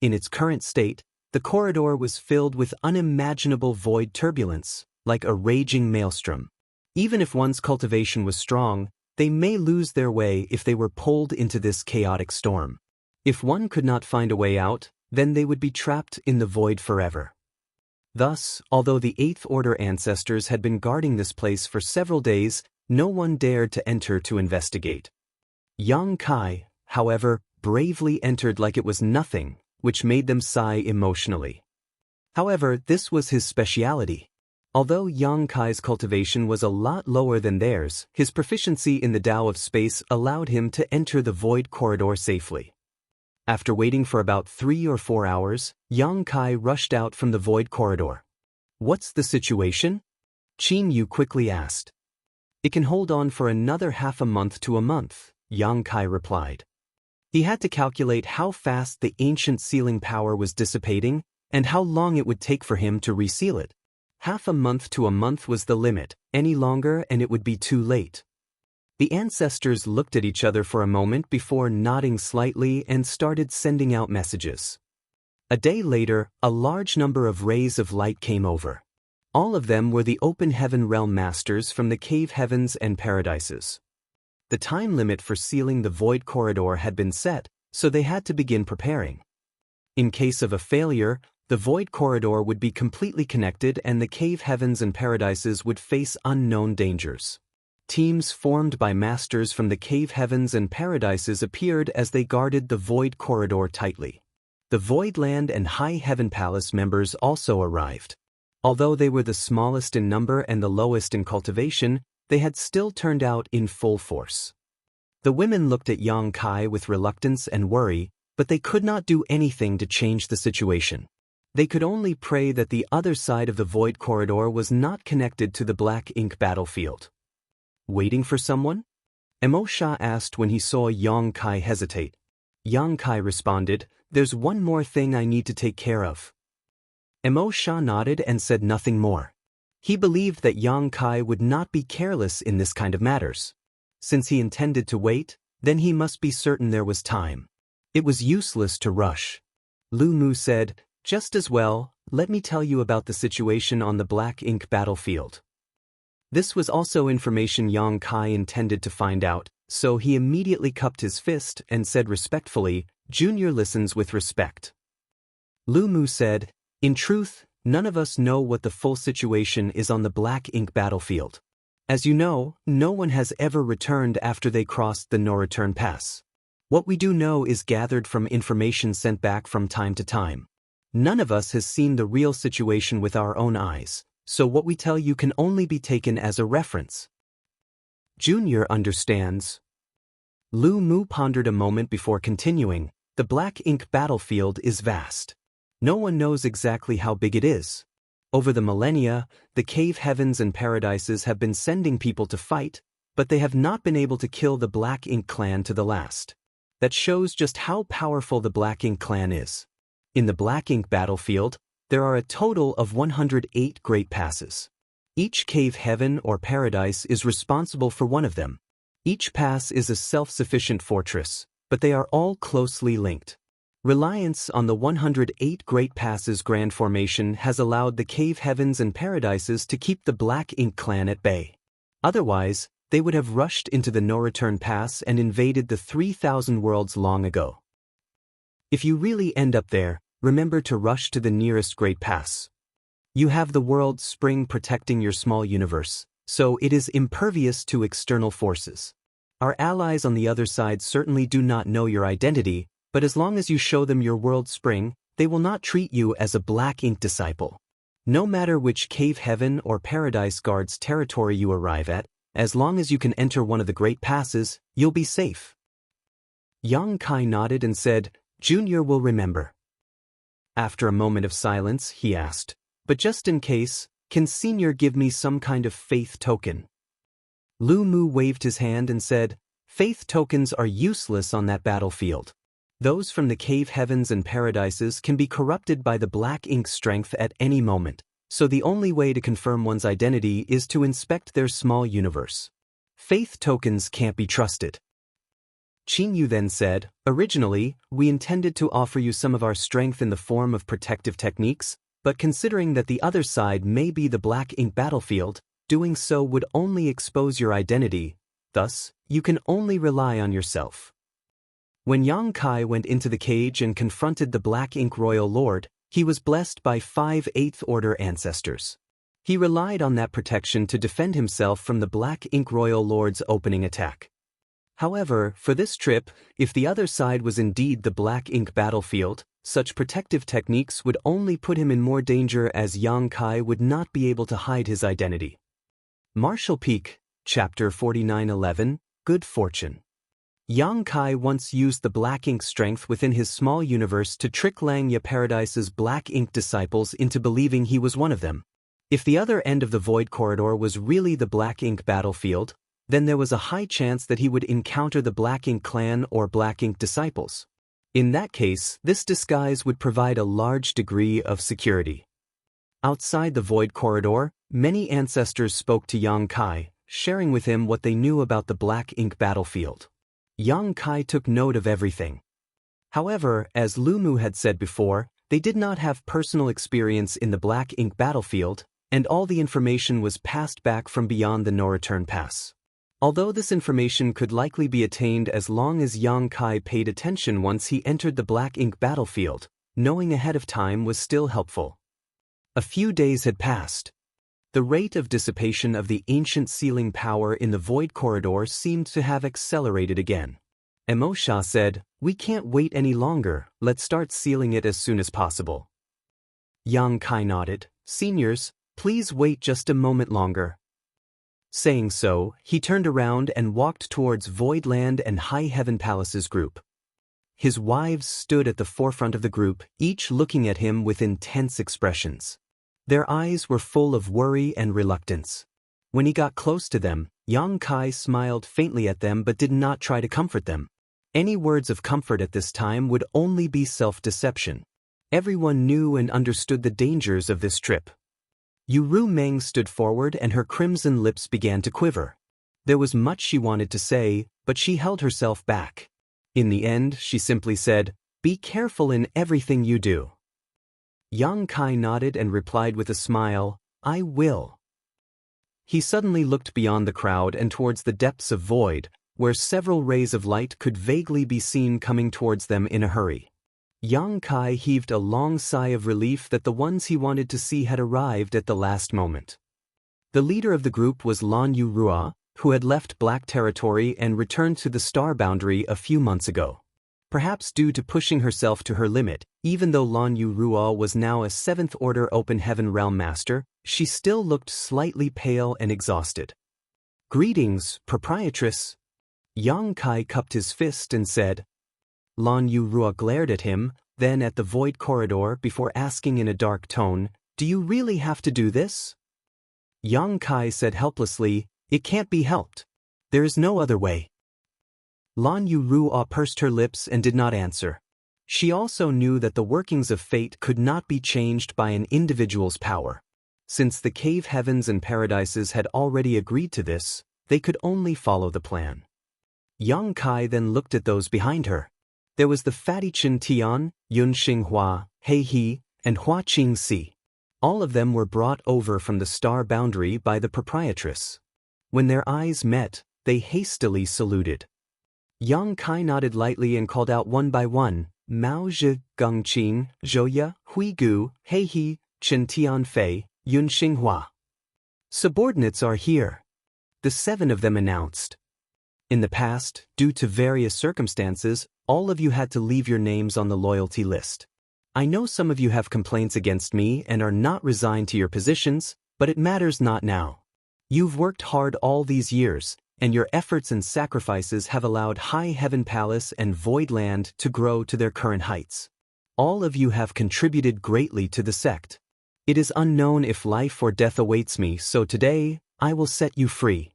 In its current state, the corridor was filled with unimaginable void turbulence, like a raging maelstrom. Even if one's cultivation was strong, they may lose their way if they were pulled into this chaotic storm. If one could not find a way out, then they would be trapped in the void forever. Thus, although the Eighth Order ancestors had been guarding this place for several days, no one dared to enter to investigate. Yang Kai, however, bravely entered like it was nothing, which made them sigh emotionally. However, this was his speciality. Although Yang Kai's cultivation was a lot lower than theirs, his proficiency in the Tao of space allowed him to enter the Void Corridor safely. After waiting for about 3 or 4 hours, Yang Kai rushed out from the Void Corridor. "What's the situation?" Qin Yu quickly asked. "It can hold on for another half a month to a month," Yang Kai replied. He had to calculate how fast the ancient sealing power was dissipating and how long it would take for him to reseal it. Half a month to a month was the limit, any longer and it would be too late. The ancestors looked at each other for a moment before nodding slightly and started sending out messages. A day later, a large number of rays of light came over. All of them were the Open Heaven Realm Masters from the Cave Heavens and Paradises. The time limit for sealing the Void Corridor had been set, so they had to begin preparing. In case of a failure, the Void Corridor would be completely connected and the Cave Heavens and Paradises would face unknown dangers. Teams formed by masters from the Cave Heavens and Paradises appeared as they guarded the Void Corridor tightly. The Voidland and High Heaven Palace members also arrived. Although they were the smallest in number and the lowest in cultivation, they had still turned out in full force. The women looked at Yang Kai with reluctance and worry, but they could not do anything to change the situation. They could only pray that the other side of the Void Corridor was not connected to the Black Ink battlefield. "Waiting for someone?" Emo Sha asked when he saw Yang Kai hesitate. Yang Kai responded, "There's one more thing I need to take care of." Emo Sha nodded and said nothing more. He believed that Yang Kai would not be careless in this kind of matters. Since he intended to wait, then he must be certain there was time. It was useless to rush. Lu Mu said, "Just as well, let me tell you about the situation on the black ink battlefield." This was also information Yang Kai intended to find out, so he immediately cupped his fist and said respectfully, "Junior listens with respect." Lu Mu said, "In truth, none of us know what the full situation is on the black ink battlefield. As you know, no one has ever returned after they crossed the no-return pass. What we do know is gathered from information sent back from time to time. None of us has seen the real situation with our own eyes, so what we tell you can only be taken as a reference." Junior understands. Lu Mu pondered a moment before continuing, "The black ink battlefield is vast. No one knows exactly how big it is. Over the millennia, the cave heavens and paradises have been sending people to fight, but they have not been able to kill the Black Ink clan to the last. That shows just how powerful the Black Ink clan is. In the Black Ink battlefield, there are a total of 108 great passes. Each cave heaven or paradise is responsible for one of them. Each pass is a self-sufficient fortress, but they are all closely linked. Reliance on the 108 Great Passes Grand Formation has allowed the cave heavens and paradises to keep the Black Ink clan at bay. Otherwise, they would have rushed into the no-return pass and invaded the 3,000 worlds long ago. If you really end up there, remember to rush to the nearest Great Pass. You have the world spring protecting your small universe, so it is impervious to external forces. Our allies on the other side certainly do not know your identity, but as long as you show them your world spring, they will not treat you as a Black Ink disciple. No matter which cave heaven or paradise guards territory you arrive at, as long as you can enter one of the great passes, you'll be safe." Yang Kai nodded and said, "Junior will remember." After a moment of silence, he asked, "But just in case, can Senior give me some kind of faith token?" Lu Mu waved his hand and said, "Faith tokens are useless on that battlefield. Those from the cave heavens and paradises can be corrupted by the Black Ink strength at any moment, so the only way to confirm one's identity is to inspect their small universe. Faith tokens can't be trusted." Qin Yu then said, "Originally, we intended to offer you some of our strength in the form of protective techniques, but considering that the other side may be the Black Ink battlefield, doing so would only expose your identity, thus, you can only rely on yourself." When Yang Kai went into the cage and confronted the Black Ink Royal Lord, he was blessed by 5 Eighth Order ancestors. He relied on that protection to defend himself from the Black Ink Royal Lord's opening attack. However, for this trip, if the other side was indeed the Black Ink battlefield, such protective techniques would only put him in more danger as Yang Kai would not be able to hide his identity. Martial Peak, Chapter 4911, Good Fortune. Yang Kai once used the Black Ink strength within his small universe to trick Langya Paradise's Black Ink disciples into believing he was one of them. If the other end of the Void Corridor was really the Black Ink battlefield, then there was a high chance that he would encounter the Black Ink clan or Black Ink disciples. In that case, this disguise would provide a large degree of security. Outside the Void Corridor, many ancestors spoke to Yang Kai, sharing with him what they knew about the Black Ink battlefield. Yang Kai took note of everything. However, as Lu Mu had said before, they did not have personal experience in the Black Ink battlefield, and all the information was passed back from beyond the no-return pass. Although this information could likely be attained as long as Yang Kai paid attention once he entered the Black Ink battlefield, knowing ahead of time was still helpful. A few days had passed. The rate of dissipation of the ancient sealing power in the Void Corridor seemed to have accelerated again. Emo Sha said, "We can't wait any longer, let's start sealing it as soon as possible." Yang Kai nodded, "Seniors, please wait just a moment longer." Saying so, he turned around and walked towards Voidland and High Heaven Palace's group. His wives stood at the forefront of the group, each looking at him with intense expressions. Their eyes were full of worry and reluctance. When he got close to them, Yang Kai smiled faintly at them but did not try to comfort them. Any words of comfort at this time would only be self-deception. Everyone knew and understood the dangers of this trip. Yu Meng stood forward and her crimson lips began to quiver. There was much she wanted to say, but she held herself back. In the end, she simply said, "Be careful in everything you do." Yang Kai nodded and replied with a smile, "I will." He suddenly looked beyond the crowd and towards the depths of void, where several rays of light could vaguely be seen coming towards them in a hurry. Yang Kai heaved a long sigh of relief that the ones he wanted to see had arrived at the last moment. The leader of the group was Lan Yu Rua, who had left Black Territory and returned to the Star Boundary a few months ago. Perhaps due to pushing herself to her limit, even though Lan Yu Rua was now a 7th Order Open Heaven Realm Master, she still looked slightly pale and exhausted. "Greetings, Proprietress." Yang Kai cupped his fist and said. Lan Yu Rua glared at him, then at the void corridor before asking in a dark tone, "Do you really have to do this?" Yang Kai said helplessly, "It can't be helped. There is no other way." Lan Yu Rua pursed her lips and did not answer. She also knew that the workings of fate could not be changed by an individual's power. Since the cave heavens and paradises had already agreed to this, they could only follow the plan. Yang Kai then looked at those behind her. There was the fatty Chen Tian, Yun Xinghua, He He, and Hua Qingxi. All of them were brought over from the Star Boundary by the Proprietress. When their eyes met, they hastily saluted. Yang Kai nodded lightly and called out one by one, "Mao Zhi, Gongqing, Zhouya, Huigu, He He, Chen Tianfei, Yun Xinghua. Subordinates are here," the 7 of them announced. In the past, due to various circumstances, all of you had to leave your names on the loyalty list. I know some of you have complaints against me and are not resigned to your positions, but it matters not now. You've worked hard all these years, and your efforts and sacrifices have allowed High Heaven Palace and Voidland to grow to their current heights. All of you have contributed greatly to the sect. It is unknown if life or death awaits me, so today, I will set you free.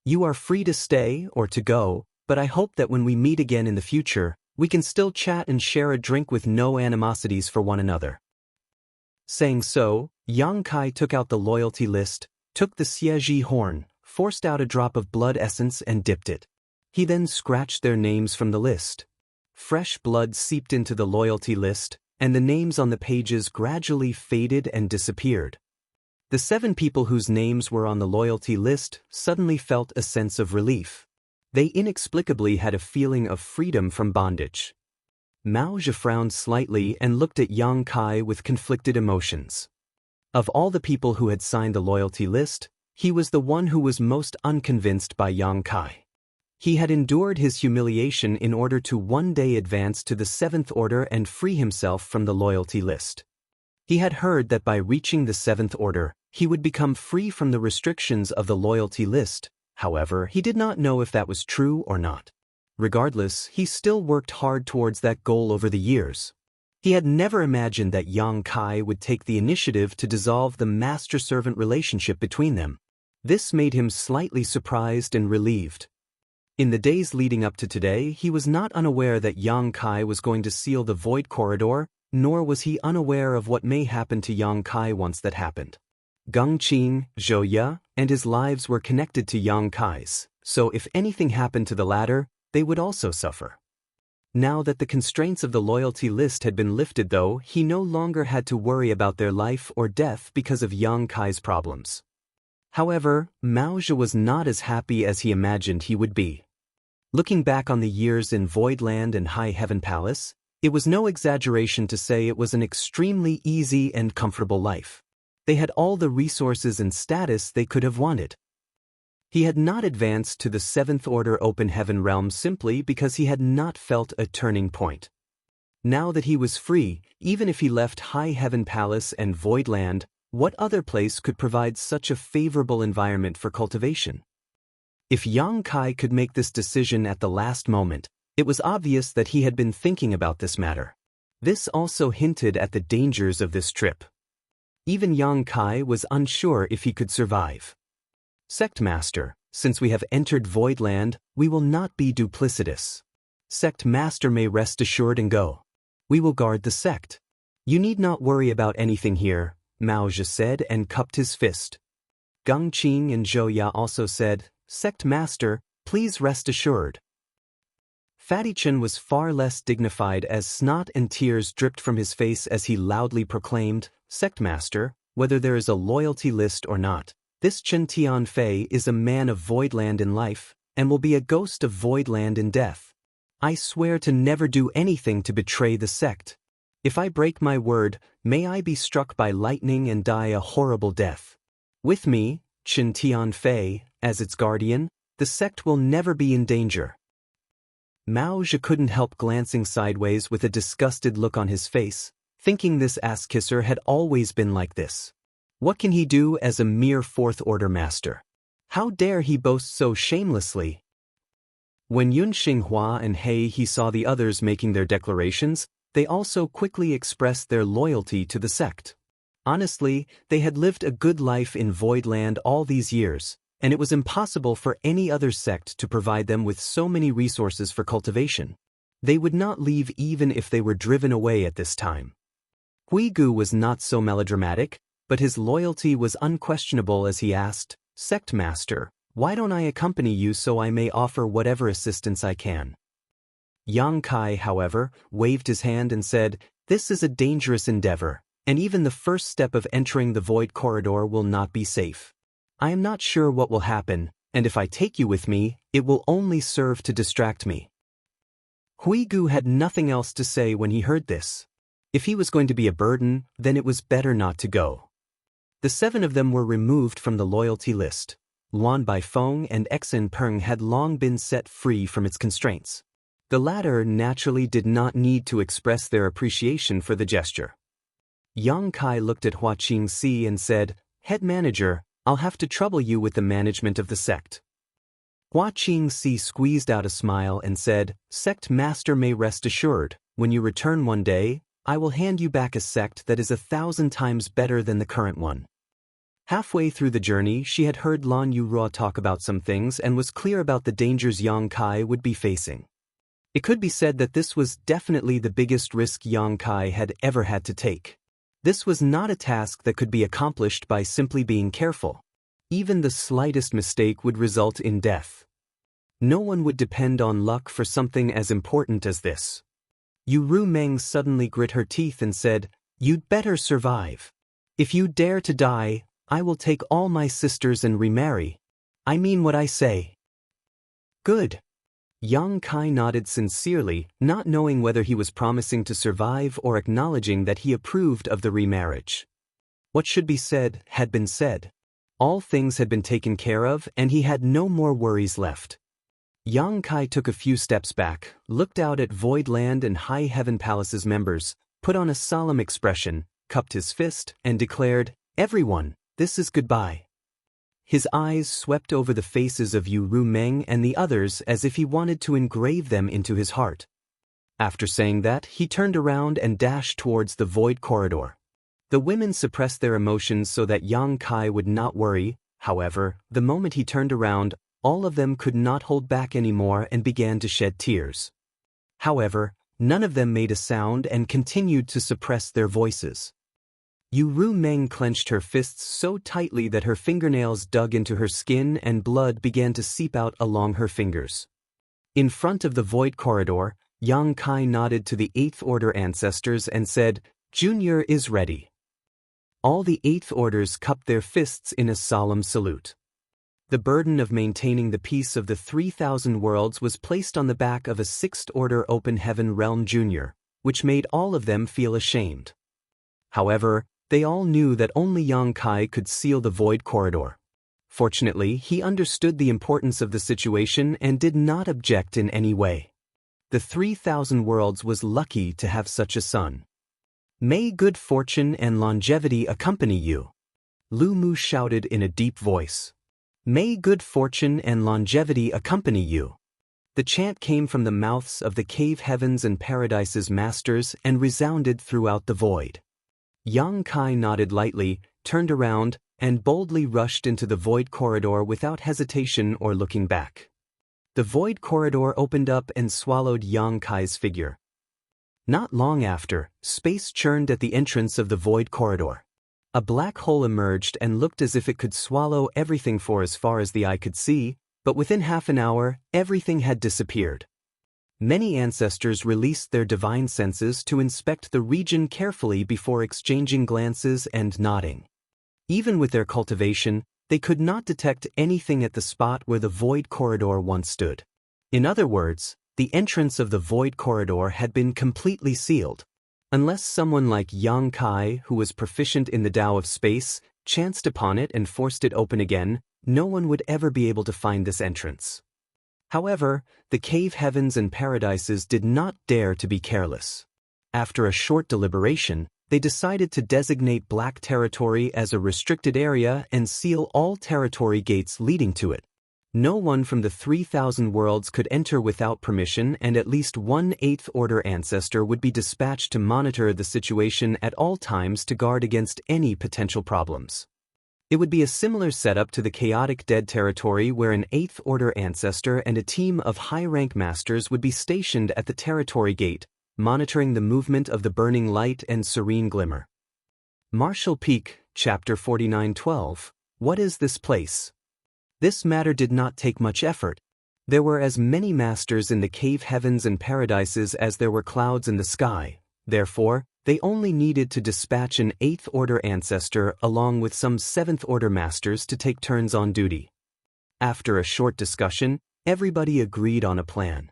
You are free to stay or to go, but I hope that when we meet again in the future, we can still chat and share a drink with no animosities for one another." Saying so, Yang Kai took out the loyalty list, took the Xieji horn, forced out a drop of blood essence and dipped it. He then scratched their names from the list. Fresh blood seeped into the loyalty list, and the names on the pages gradually faded and disappeared. The 7 people whose names were on the loyalty list suddenly felt a sense of relief. They inexplicably had a feeling of freedom from bondage. Mao Zhi frowned slightly and looked at Yang Kai with conflicted emotions. Of all the people who had signed the loyalty list, he was the one who was most unconvinced by Yang Kai. He had endured his humiliation in order to one day advance to the 7th Order and free himself from the loyalty list. He had heard that by reaching the 7th Order, he would become free from the restrictions of the loyalty list. However, he did not know if that was true or not. Regardless, he still worked hard towards that goal over the years. He had never imagined that Yang Kai would take the initiative to dissolve the master-servant relationship between them. This made him slightly surprised and relieved. In the days leading up to today, he was not unaware that Yang Kai was going to seal the void corridor, nor was he unaware of what may happen to Yang Kai once that happened. Gongqing, Zhouya, and his lives were connected to Yang Kai's, so if anything happened to the latter, they would also suffer. Now that the constraints of the loyalty list had been lifted though, he no longer had to worry about their life or death because of Yang Kai's problems. However, Mao Zhi was not as happy as he imagined he would be. Looking back on the years in Voidland and High Heaven Palace, it was no exaggeration to say it was an extremely easy and comfortable life. They had all the resources and status they could have wanted. He had not advanced to the 7th Order Open Heaven realm simply because he had not felt a turning point. Now that he was free, even if he left High Heaven Palace and Voidland, what other place could provide such a favorable environment for cultivation? If Yang Kai could make this decision at the last moment, it was obvious that he had been thinking about this matter. This also hinted at the dangers of this trip. Even Yang Kai was unsure if he could survive. "Sect Master, since we have entered Voidland, we will not be duplicitous. Sect Master may rest assured and go. We will guard the sect. You need not worry about anything here," Mao Zhi said and cupped his fist. Gongqing and Zhouya also said, "Sect Master, please rest assured." Fatty Chen was far less dignified as snot and tears dripped from his face as he loudly proclaimed, "Sectmaster, whether there is a loyalty list or not, this Chen Tianfei is a man of Voidland in life, and will be a ghost of Voidland in death. I swear to never do anything to betray the sect. If I break my word, may I be struck by lightning and die a horrible death. With me, Chen Tianfei, as its guardian, the sect will never be in danger." Mao Zhe couldn't help glancing sideways with a disgusted look on his face, thinking this ass-kisser had always been like this. What can he do as a mere fourth-order master? How dare he boast so shamelessly? When Yun Xinghua and He saw the others making their declarations, they also quickly expressed their loyalty to the sect. Honestly, they had lived a good life in Voidland all these years, and it was impossible for any other sect to provide them with so many resources for cultivation. They would not leave even if they were driven away at this time. Huigu was not so melodramatic, but his loyalty was unquestionable as he asked, "Sect Master, why don't I accompany you so I may offer whatever assistance I can?" Yang Kai, however, waved his hand and said, "This is a dangerous endeavor, and even the first step of entering the Void Corridor will not be safe. I am not sure what will happen, and if I take you with me, it will only serve to distract me." Huigu had nothing else to say when he heard this. If he was going to be a burden, then it was better not to go. The 7 of them were removed from the loyalty list. Luan Baifeng and Exin Peng had long been set free from its constraints. The latter naturally did not need to express their appreciation for the gesture. Yang Kai looked at Hua Qingxi and said, "Head manager, I'll have to trouble you with the management of the sect." Hua Qingxi squeezed out a smile and said, "Sect master may rest assured, when you return one day, I will hand you back a sect that is 1,000 times better than the current one." Halfway through the journey, she had heard Lan Yurua talk about some things and was clear about the dangers Yang Kai would be facing. It could be said that this was definitely the biggest risk Yang Kai had ever had to take. This was not a task that could be accomplished by simply being careful. Even the slightest mistake would result in death. No one would depend on luck for something as important as this. Yu Ru Meng suddenly grit her teeth and said, "You'd better survive. If you dare to die, I will take all my sisters and remarry. I mean what I say." "Good." Yang Kai nodded sincerely, not knowing whether he was promising to survive or acknowledging that he approved of the remarriage. What should be said had been said. All things had been taken care of and he had no more worries left. Yang Kai took a few steps back, looked out at Voidland and High Heaven Palace's members, put on a solemn expression, cupped his fist, and declared, "Everyone, this is goodbye." His eyes swept over the faces of Yu Ru Meng and the others as if he wanted to engrave them into his heart. After saying that, he turned around and dashed towards the Void Corridor. The women suppressed their emotions so that Yang Kai would not worry. However, the moment he turned around, all of them could not hold back anymore and began to shed tears. However, none of them made a sound and continued to suppress their voices. Yu Ru Meng clenched her fists so tightly that her fingernails dug into her skin and blood began to seep out along her fingers. In front of the Void Corridor, Yang Kai nodded to the 8th Order ancestors and said, "Junior is ready." All the 8th Orders cupped their fists in a solemn salute. The burden of maintaining the peace of the 3,000 worlds was placed on the back of a 6th Order Open Heaven Realm Junior, which made all of them feel ashamed. However, they all knew that only Yang Kai could seal the Void Corridor. Fortunately, he understood the importance of the situation and did not object in any way. The 3,000 worlds was lucky to have such a son. "May good fortune and longevity accompany you," Lu Mu shouted in a deep voice. "May good fortune and longevity accompany you." The chant came from the mouths of the cave heavens and paradise's masters and resounded throughout the void. Yang Kai nodded lightly, turned around, and boldly rushed into the Void Corridor without hesitation or looking back. The Void Corridor opened up and swallowed Yang Kai's figure. Not long after, space churned at the entrance of the Void Corridor. A black hole emerged and looked as if it could swallow everything for as far as the eye could see, but within half an hour, everything had disappeared. Many ancestors released their divine senses to inspect the region carefully before exchanging glances and nodding. Even with their cultivation, they could not detect anything at the spot where the void corridor once stood. In other words, the entrance of the void corridor had been completely sealed. Unless someone like Yang Kai, who was proficient in the Tao of space, chanced upon it and forced it open again, no one would ever be able to find this entrance. However, the cave heavens and paradises did not dare to be careless. After a short deliberation, they decided to designate Black Territory as a restricted area and seal all territory gates leading to it. No one from the 3,000 worlds could enter without permission, and at least one 8th Order ancestor would be dispatched to monitor the situation at all times to guard against any potential problems. It would be a similar setup to the chaotic Dead Territory, where an 8th Order ancestor and a team of high-rank masters would be stationed at the territory gate, monitoring the movement of the burning light and serene glimmer. Marshall Peak, Chapter 49:12. What is this place? This matter did not take much effort. There were as many masters in the cave heavens and paradises as there were clouds in the sky. Therefore, they only needed to dispatch an 8th Order ancestor along with some 7th Order masters to take turns on duty. After a short discussion, everybody agreed on a plan.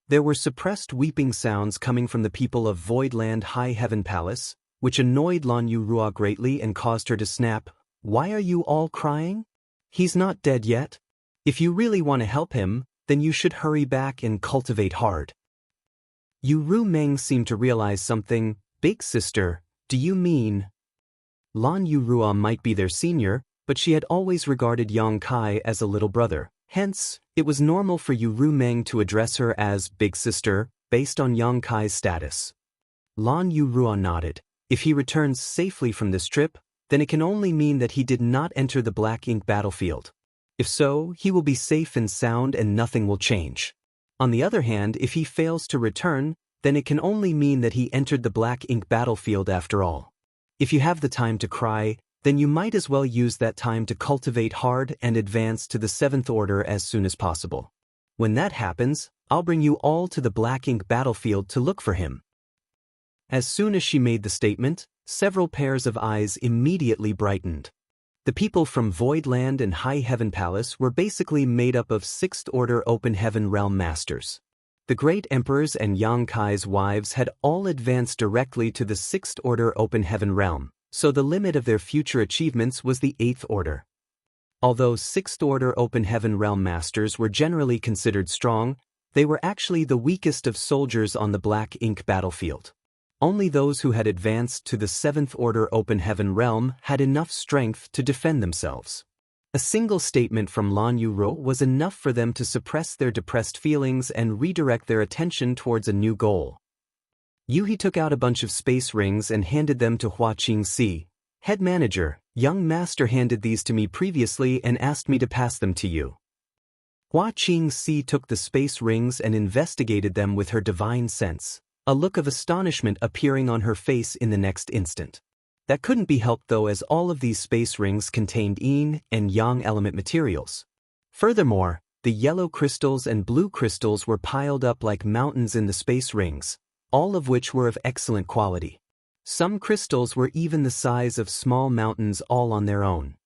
There were suppressed weeping sounds coming from the people of Voidland High Heaven Palace, which annoyed Lan Yurua greatly and caused her to snap. "Why are you all crying? He's not dead yet. If you really want to help him, then you should hurry back and cultivate hard." Yu Meng seemed to realize something. "Big sister, do you mean?" Lan Yurua might be their senior, but she had always regarded Yang Kai as a little brother. Hence, it was normal for Yu Meng to address her as Big Sister, based on Yang Kai's status. Lan Yurua nodded. If he returns safely from this trip, then it can only mean that he did not enter the Black Ink battlefield. If so, he will be safe and sound and nothing will change. On the other hand, if he fails to return, then it can only mean that he entered the Black Ink battlefield after all. If you have the time to cry, then you might as well use that time to cultivate hard and advance to the 7th Order as soon as possible. When that happens, I'll bring you all to the Black Ink battlefield to look for him. As soon as she made the statement, several pairs of eyes immediately brightened. The people from Voidland and High Heaven Palace were basically made up of 6th Order Open Heaven Realm Masters. The Great Emperors and Yang Kai's wives had all advanced directly to the 6th Order Open Heaven Realm, so the limit of their future achievements was the 8th Order. Although 6th Order Open Heaven Realm Masters were generally considered strong, they were actually the weakest of soldiers on the Black Ink battlefield. Only those who had advanced to the 7th Order Open Heaven Realm had enough strength to defend themselves. A single statement from Lan Yurua was enough for them to suppress their depressed feelings and redirect their attention towards a new goal. Yuhi took out a bunch of space rings and handed them to Hua Qingxi. "Head manager, young master handed these to me previously and asked me to pass them to you." Hua Qingxi took the space rings and investigated them with her divine sense, a look of astonishment appearing on her face in the next instant. That couldn't be helped though, as all of these space rings contained yin and yang element materials. Furthermore, the yellow crystals and blue crystals were piled up like mountains in the space rings, all of which were of excellent quality. Some crystals were even the size of small mountains all on their own.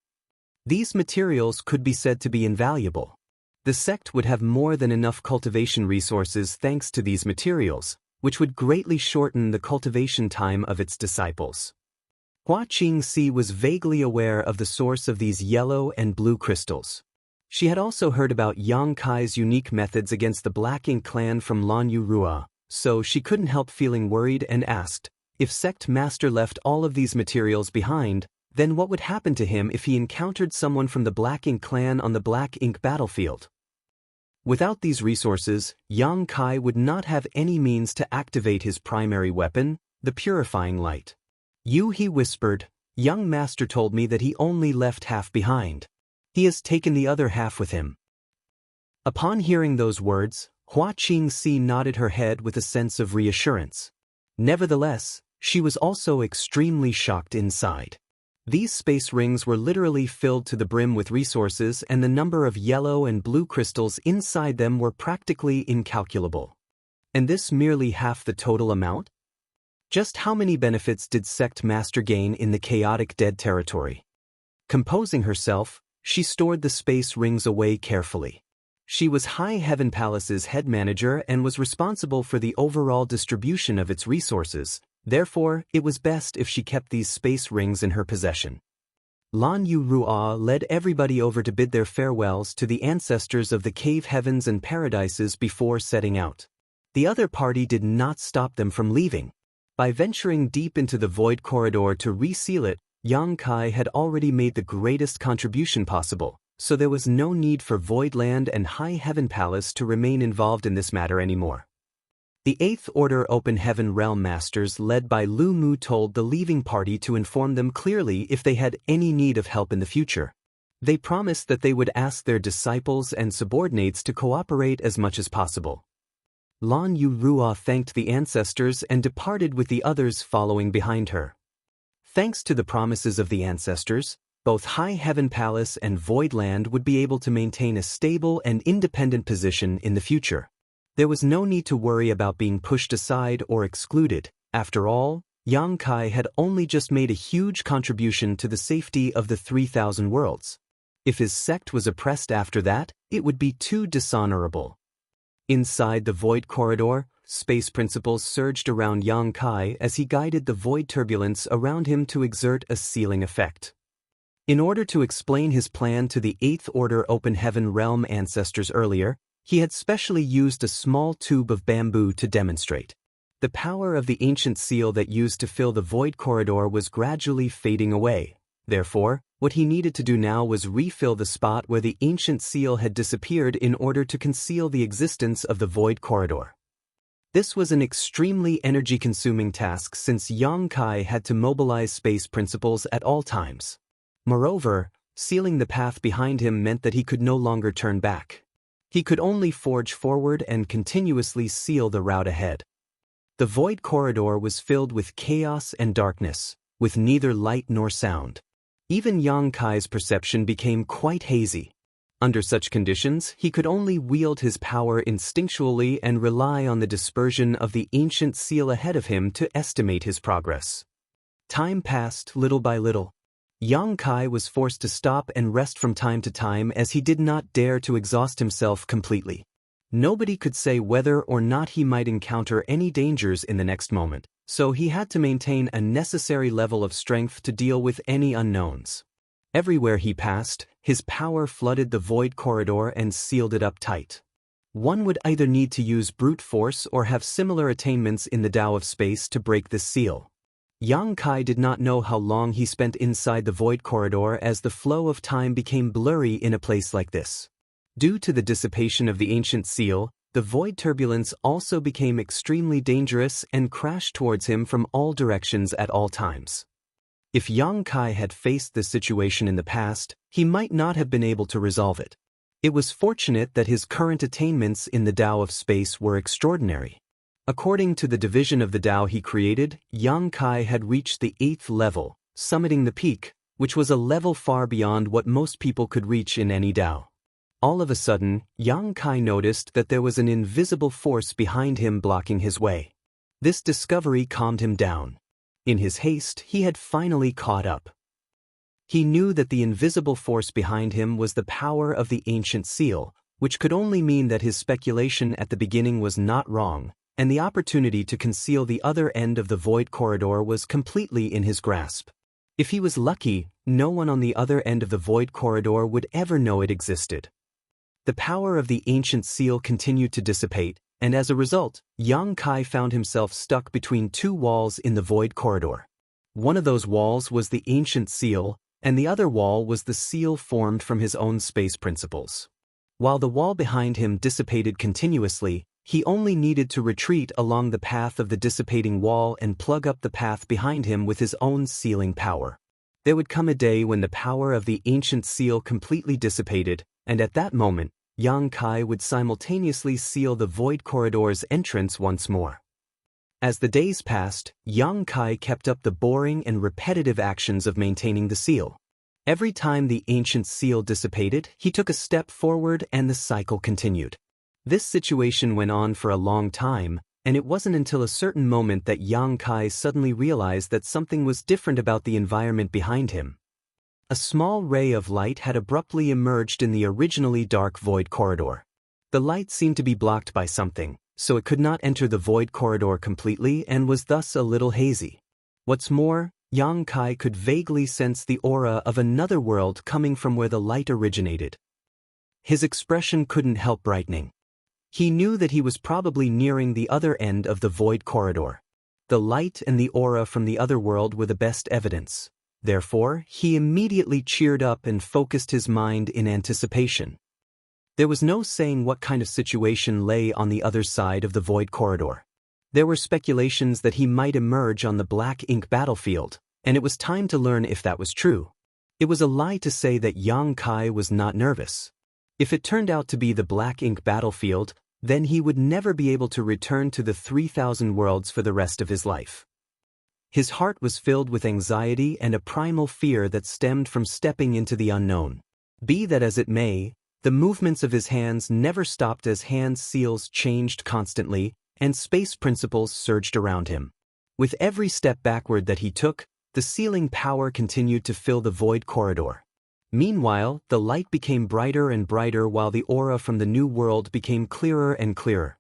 These materials could be said to be invaluable. The sect would have more than enough cultivation resources thanks to these materials, which would greatly shorten the cultivation time of its disciples. Hua Qingxi was vaguely aware of the source of these yellow and blue crystals. She had also heard about Yang Kai's unique methods against the Black Ink clan from Lan Yurua, so she couldn't help feeling worried and asked, if Sect Master left all of these materials behind, then what would happen to him if he encountered someone from the Black Ink clan on the Black Ink battlefield? Without these resources, Yang Kai would not have any means to activate his primary weapon, the purifying light. He whispered, "Young master told me that he only left half behind. He has taken the other half with him." Upon hearing those words, Hua Qingxi nodded her head with a sense of reassurance. Nevertheless, she was also extremely shocked inside. These space rings were literally filled to the brim with resources, and the number of yellow and blue crystals inside them were practically incalculable. And this merely half the total amount? Just how many benefits did Sect Master gain in the chaotic dead territory? Composing herself, she stored the space rings away carefully. She was High Heaven Palace's head manager and was responsible for the overall distribution of its resources, therefore it was best if she kept these space rings in her possession. Lan Yu Ru'a led everybody over to bid their farewells to the ancestors of the cave heavens and paradises before setting out. The other party did not stop them from leaving. By venturing deep into the void corridor to reseal it, Yang Kai had already made the greatest contribution possible, so there was no need for Voidland and High Heaven Palace to remain involved in this matter anymore. The Eighth Order Open Heaven Realm Masters led by Lu Mu told the leaving party to inform them clearly if they had any need of help in the future. They promised that they would ask their disciples and subordinates to cooperate as much as possible. Lan Yu Ru'a thanked the ancestors and departed with the others following behind her. Thanks to the promises of the ancestors, both High Heaven Palace and Voidland would be able to maintain a stable and independent position in the future. There was no need to worry about being pushed aside or excluded. After all, Yang Kai had only just made a huge contribution to the safety of the 3,000 worlds. If his sect was oppressed after that, it would be too dishonorable. Inside the void corridor, space principles surged around Yang Kai as he guided the void turbulence around him to exert a sealing effect. In order to explain his plan to the Eighth Order Open Heaven Realm ancestors earlier, he had specially used a small tube of bamboo to demonstrate. The power of the ancient seal that used to fill the void corridor was gradually fading away. Therefore, what he needed to do now was refill the spot where the ancient seal had disappeared in order to conceal the existence of the void corridor. This was an extremely energy-consuming task since Yang Kai had to mobilize space principles at all times. Moreover, sealing the path behind him meant that he could no longer turn back. He could only forge forward and continuously seal the route ahead. The void corridor was filled with chaos and darkness, with neither light nor sound. Even Yang Kai's perception became quite hazy. Under such conditions, he could only wield his power instinctually and rely on the dispersion of the ancient seal ahead of him to estimate his progress. Time passed little by little. Yang Kai was forced to stop and rest from time to time as he did not dare to exhaust himself completely. Nobody could say whether or not he might encounter any dangers in the next moment, so he had to maintain a necessary level of strength to deal with any unknowns. Everywhere he passed, his power flooded the void corridor and sealed it up tight. One would either need to use brute force or have similar attainments in the Tao of space to break this seal. Yang Kai did not know how long he spent inside the void corridor as the flow of time became blurry in a place like this. Due to the dissipation of the ancient seal, the void turbulence also became extremely dangerous and crashed towards him from all directions at all times. If Yang Kai had faced this situation in the past, he might not have been able to resolve it. It was fortunate that his current attainments in the Tao of space were extraordinary. According to the division of the Tao he created, Yang Kai had reached the 8th level, summiting the peak, which was a level far beyond what most people could reach in any Tao. All of a sudden, Yang Kai noticed that there was an invisible force behind him blocking his way. This discovery calmed him down. In his haste, he had finally caught up. He knew that the invisible force behind him was the power of the ancient seal, which could only mean that his speculation at the beginning was not wrong, and the opportunity to conceal the other end of the void corridor was completely in his grasp. If he was lucky, no one on the other end of the void corridor would ever know it existed. The power of the ancient seal continued to dissipate, and as a result, Yang Kai found himself stuck between two walls in the void corridor. One of those walls was the ancient seal, and the other wall was the seal formed from his own space principles. While the wall behind him dissipated continuously, he only needed to retreat along the path of the dissipating wall and plug up the path behind him with his own sealing power. There would come a day when the power of the ancient seal completely dissipated, and at that moment, Yang Kai would simultaneously seal the void corridor's entrance once more. As the days passed, Yang Kai kept up the boring and repetitive actions of maintaining the seal. Every time the ancient seal dissipated, he took a step forward and the cycle continued. This situation went on for a long time, and it wasn't until a certain moment that Yang Kai suddenly realized that something was different about the environment behind him. A small ray of light had abruptly emerged in the originally dark void corridor. The light seemed to be blocked by something, so it could not enter the void corridor completely and was thus a little hazy. What's more, Yang Kai could vaguely sense the aura of another world coming from where the light originated. His expression couldn't help brightening. He knew that he was probably nearing the other end of the void corridor. The light and the aura from the other world were the best evidence. Therefore, he immediately cheered up and focused his mind in anticipation. There was no saying what kind of situation lay on the other side of the void corridor. There were speculations that he might emerge on the black ink battlefield, and it was time to learn if that was true. It was a lie to say that Yang Kai was not nervous. If it turned out to be the black ink battlefield, then he would never be able to return to the 3,000 worlds for the rest of his life. His heart was filled with anxiety and a primal fear that stemmed from stepping into the unknown. Be that as it may, the movements of his hands never stopped as hand seals changed constantly, and space principles surged around him. With every step backward that he took, the sealing power continued to fill the void corridor. Meanwhile, the light became brighter and brighter while the aura from the new world became clearer and clearer.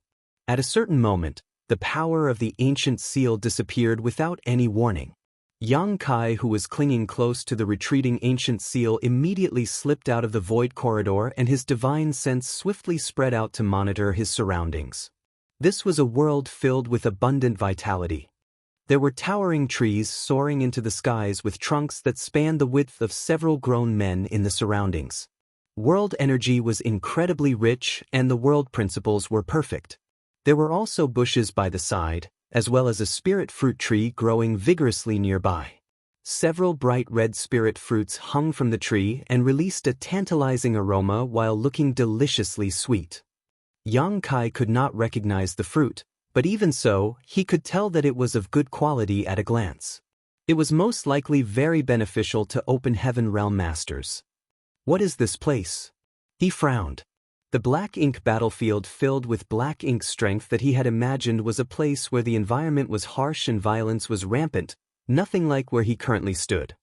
At a certain moment, the power of the ancient seal disappeared without any warning. Yang Kai, who was clinging close to the retreating ancient seal, immediately slipped out of the void corridor, and his divine sense swiftly spread out to monitor his surroundings. This was a world filled with abundant vitality. There were towering trees soaring into the skies with trunks that spanned the width of several grown men in the surroundings. World energy was incredibly rich, and the world principles were perfect. There were also bushes by the side, as well as a spirit fruit tree growing vigorously nearby. Several bright red spirit fruits hung from the tree and released a tantalizing aroma while looking deliciously sweet. Yang Kai could not recognize the fruit, but even so, he could tell that it was of good quality at a glance. It was most likely very beneficial to Open Heaven Realm Masters. What is this place? He frowned. The black ink battlefield filled with black ink strength that he had imagined was a place where the environment was harsh and violence was rampant, nothing like where he currently stood.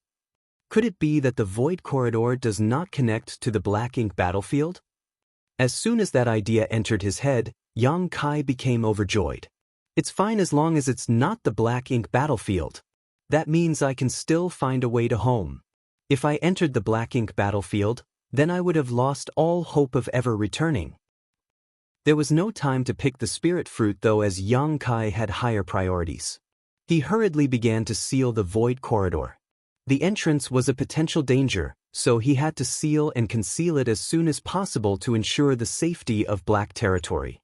Could it be that the void corridor does not connect to the black ink battlefield? As soon as that idea entered his head, Yang Kai became overjoyed. It's fine as long as it's not the black ink battlefield. That means I can still find a way to home. If I entered the black ink battlefield, then I would have lost all hope of ever returning. There was no time to pick the spirit fruit though, as Yang Kai had higher priorities. He hurriedly began to seal the void corridor. The entrance was a potential danger, so he had to seal and conceal it as soon as possible to ensure the safety of black territory.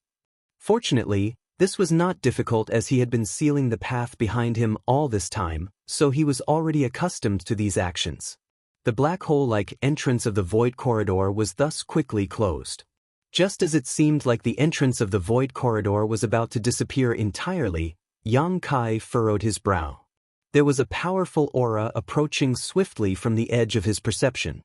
Fortunately, this was not difficult as he had been sealing the path behind him all this time, so he was already accustomed to these actions. The black hole-like entrance of the void corridor was thus quickly closed. Just as it seemed like the entrance of the void corridor was about to disappear entirely, Yang Kai furrowed his brow. There was a powerful aura approaching swiftly from the edge of his perception.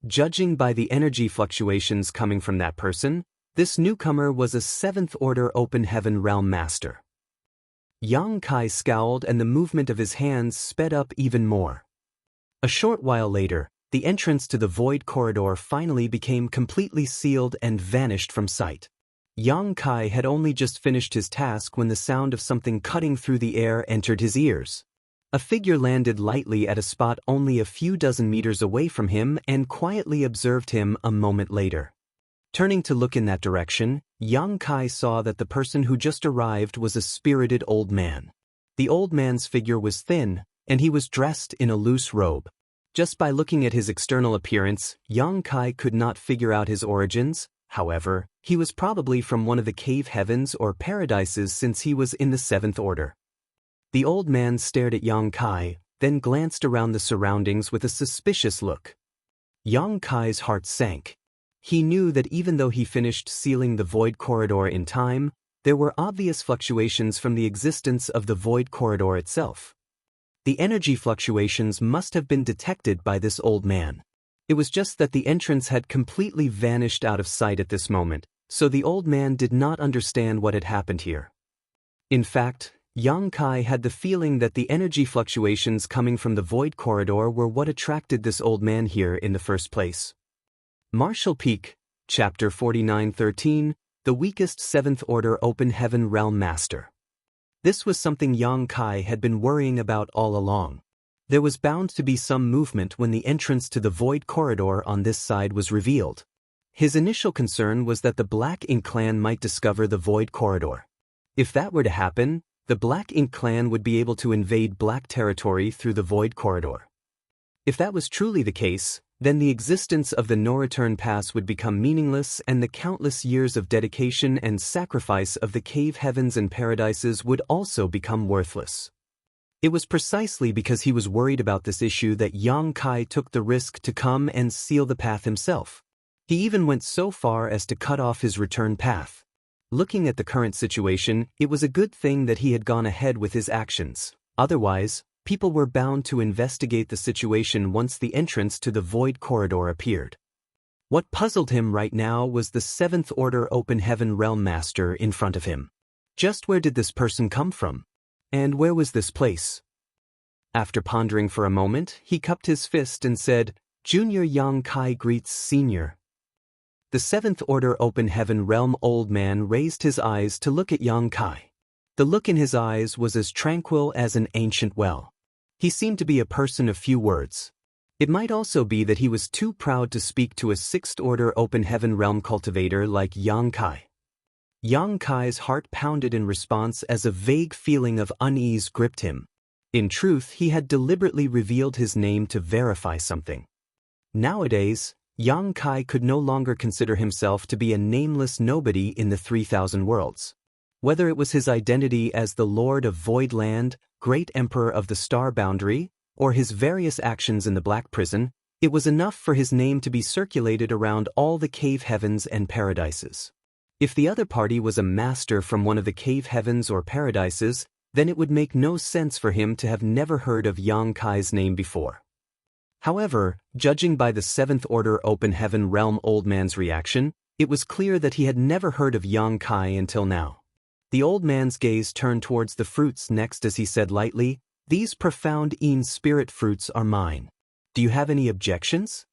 Judging by the energy fluctuations coming from that person, this newcomer was a 7th-order Open Heaven Realm Master. Yang Kai scowled, and the movement of his hands sped up even more. A short while later, the entrance to the void corridor finally became completely sealed and vanished from sight. Yang Kai had only just finished his task when the sound of something cutting through the air entered his ears. A figure landed lightly at a spot only a few dozen meters away from him and quietly observed him a moment later. Turning to look in that direction, Yang Kai saw that the person who just arrived was a spirited old man. The old man's figure was thin, and he was dressed in a loose robe. Just by looking at his external appearance, Yang Kai could not figure out his origins. However, he was probably from one of the cave heavens or paradises since he was in the 7th order. The old man stared at Yang Kai, then glanced around the surroundings with a suspicious look. Yang Kai's heart sank. He knew that even though he finished sealing the void corridor in time, there were obvious fluctuations from the existence of the void corridor itself. The energy fluctuations must have been detected by this old man. It was just that the entrance had completely vanished out of sight at this moment, so the old man did not understand what had happened here. In fact, Yang Kai had the feeling that the energy fluctuations coming from the void corridor were what attracted this old man here in the first place. Martial Peak, Chapter 49:13, The Weakest Seventh Order Open Heaven Realm Master. This was something Yang Kai had been worrying about all along. There was bound to be some movement when the entrance to the void corridor on this side was revealed. His initial concern was that the Black Ink clan might discover the void corridor. If that were to happen, the Black Ink clan would be able to invade Black territory through the void corridor. If that was truly the case, then the existence of the no-return pass would become meaningless, and the countless years of dedication and sacrifice of the cave heavens and paradises would also become worthless. It was precisely because he was worried about this issue that Yang Kai took the risk to come and seal the path himself. He even went so far as to cut off his return path. Looking at the current situation, it was a good thing that he had gone ahead with his actions. Otherwise, people were bound to investigate the situation once the entrance to the void corridor appeared. What puzzled him right now was the Seventh Order Open Heaven Realm Master in front of him. Just where did this person come from? And where was this place? After pondering for a moment, he cupped his fist and said, "Junior Yang Kai greets Senior." The Seventh Order Open Heaven Realm old man raised his eyes to look at Yang Kai. The look in his eyes was as tranquil as an ancient well. He seemed to be a person of few words. It might also be that he was too proud to speak to a Sixth Order Open Heaven Realm cultivator like Yang Kai. Yang Kai's heart pounded in response as a vague feeling of unease gripped him. In truth, he had deliberately revealed his name to verify something. Nowadays, Yang Kai could no longer consider himself to be a nameless nobody in the 3,000 worlds. Whether it was his identity as the Lord of Void Land, Great Emperor of the Star Boundary, or his various actions in the Black Prison, it was enough for his name to be circulated around all the cave heavens and paradises. If the other party was a master from one of the cave heavens or paradises, then it would make no sense for him to have never heard of Yang Kai's name before. However, judging by the Seventh Order Open Heaven Realm old man's reaction, it was clear that he had never heard of Yang Kai until now. The old man's gaze turned towards the fruits next as he said lightly, "These profound Een spirit fruits are mine. Do you have any objections?"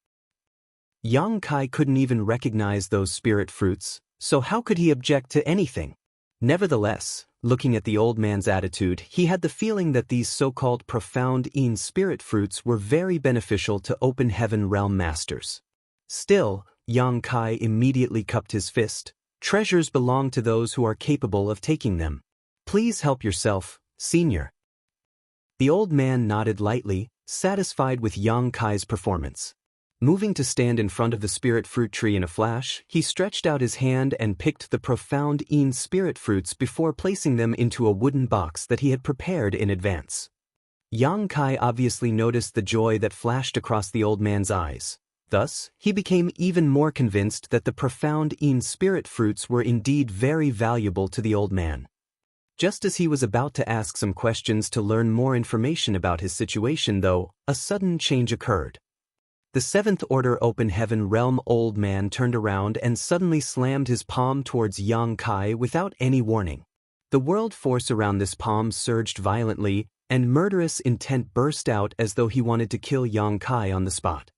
Yang Kai couldn't even recognize those spirit fruits, so how could he object to anything? Nevertheless, looking at the old man's attitude, he had the feeling that these so-called profound Een spirit fruits were very beneficial to Open Heaven Realm masters. Still, Yang Kai immediately cupped his fist. "Treasures belong to those who are capable of taking them. Please help yourself, Senior." The old man nodded lightly, satisfied with Yang Kai's performance. Moving to stand in front of the spirit fruit tree in a flash, he stretched out his hand and picked the profound Een spirit fruits before placing them into a wooden box that he had prepared in advance. Yang Kai obviously noticed the joy that flashed across the old man's eyes. Thus, he became even more convinced that the profound Een spirit fruits were indeed very valuable to the old man. Just as he was about to ask some questions to learn more information about his situation, though, a sudden change occurred. The Seventh Order Open Heaven Realm old man turned around and suddenly slammed his palm towards Yang Kai without any warning. The world force around this palm surged violently, and murderous intent burst out as though he wanted to kill Yang Kai on the spot.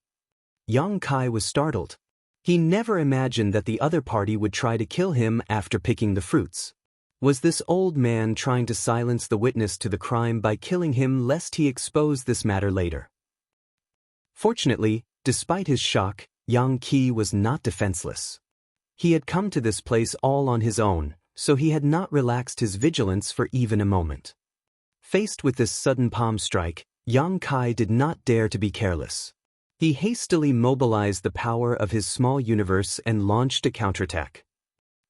Yang Kai was startled. He never imagined that the other party would try to kill him after picking the fruits. Was this old man trying to silence the witness to the crime by killing him lest he expose this matter later? Fortunately, despite his shock, Yang Kai was not defenseless. He had come to this place all on his own, so he had not relaxed his vigilance for even a moment. Faced with this sudden palm strike, Yang Kai did not dare to be careless. He hastily mobilized the power of his small universe and launched a counterattack.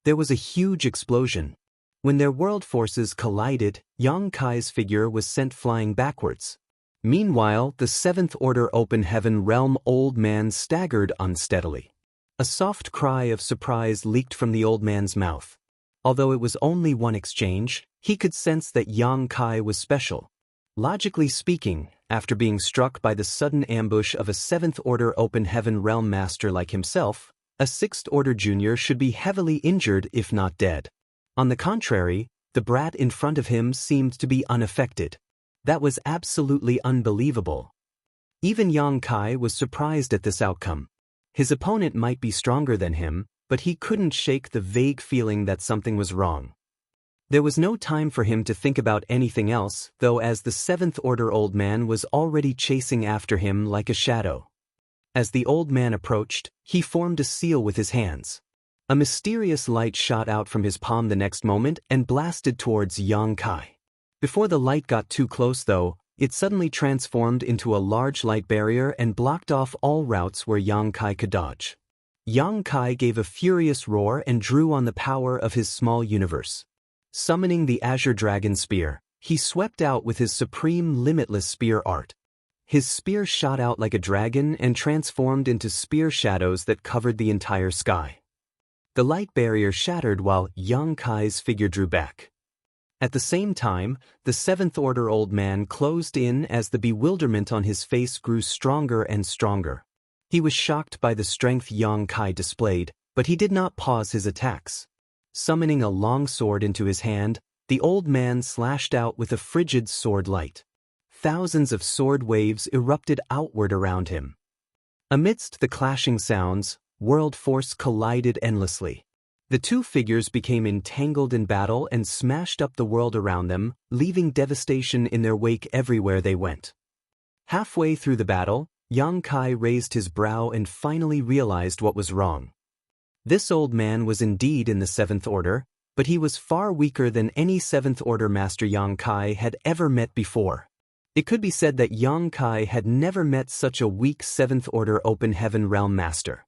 There was a huge explosion. When their world forces collided, Yang Kai's figure was sent flying backwards. Meanwhile, the Seventh Order Open Heaven Realm old man staggered unsteadily. A soft cry of surprise leaked from the old man's mouth. Although it was only one exchange, he could sense that Yang Kai was special. Logically speaking, after being struck by the sudden ambush of a Seventh Order Open Heaven Realm master like himself, A Sixth Order Junior should be heavily injured if not dead. On the contrary, the brat in front of him seemed to be unaffected. That was absolutely unbelievable. Even Yang Kai was surprised at this outcome. His opponent might be stronger than him, but he couldn't shake the vague feeling that something was wrong. There was no time for him to think about anything else, though, as the Seventh Order old man was already chasing after him like a shadow. As the old man approached, he formed a seal with his hands. A mysterious light shot out from his palm the next moment and blasted towards Yang Kai. Before the light got too close, though, it suddenly transformed into a large light barrier and blocked off all routes where Yang Kai could dodge. Yang Kai gave a furious roar and drew on the power of his small universe. Summoning the Azure Dragon Spear, he swept out with his supreme limitless spear art. His spear shot out like a dragon and transformed into spear shadows that covered the entire sky. The light barrier shattered while Yang Kai's figure drew back. At the same time, the Seventh Order old man closed in as the bewilderment on his face grew stronger and stronger. He was shocked by the strength Yang Kai displayed, but he did not pause his attacks. Summoning a long sword into his hand, the old man slashed out with a frigid sword light. Thousands of sword waves erupted outward around him. Amidst the clashing sounds, world force collided endlessly. The two figures became entangled in battle and smashed up the world around them, leaving devastation in their wake everywhere they went. Halfway through the battle, Yang Kai raised his brow and finally realized what was wrong. This old man was indeed in the Seventh Order, but he was far weaker than any Seventh Order Master Yang Kai had ever met before. It could be said that Yang Kai had never met such a weak Seventh Order Open Heaven Realm Master.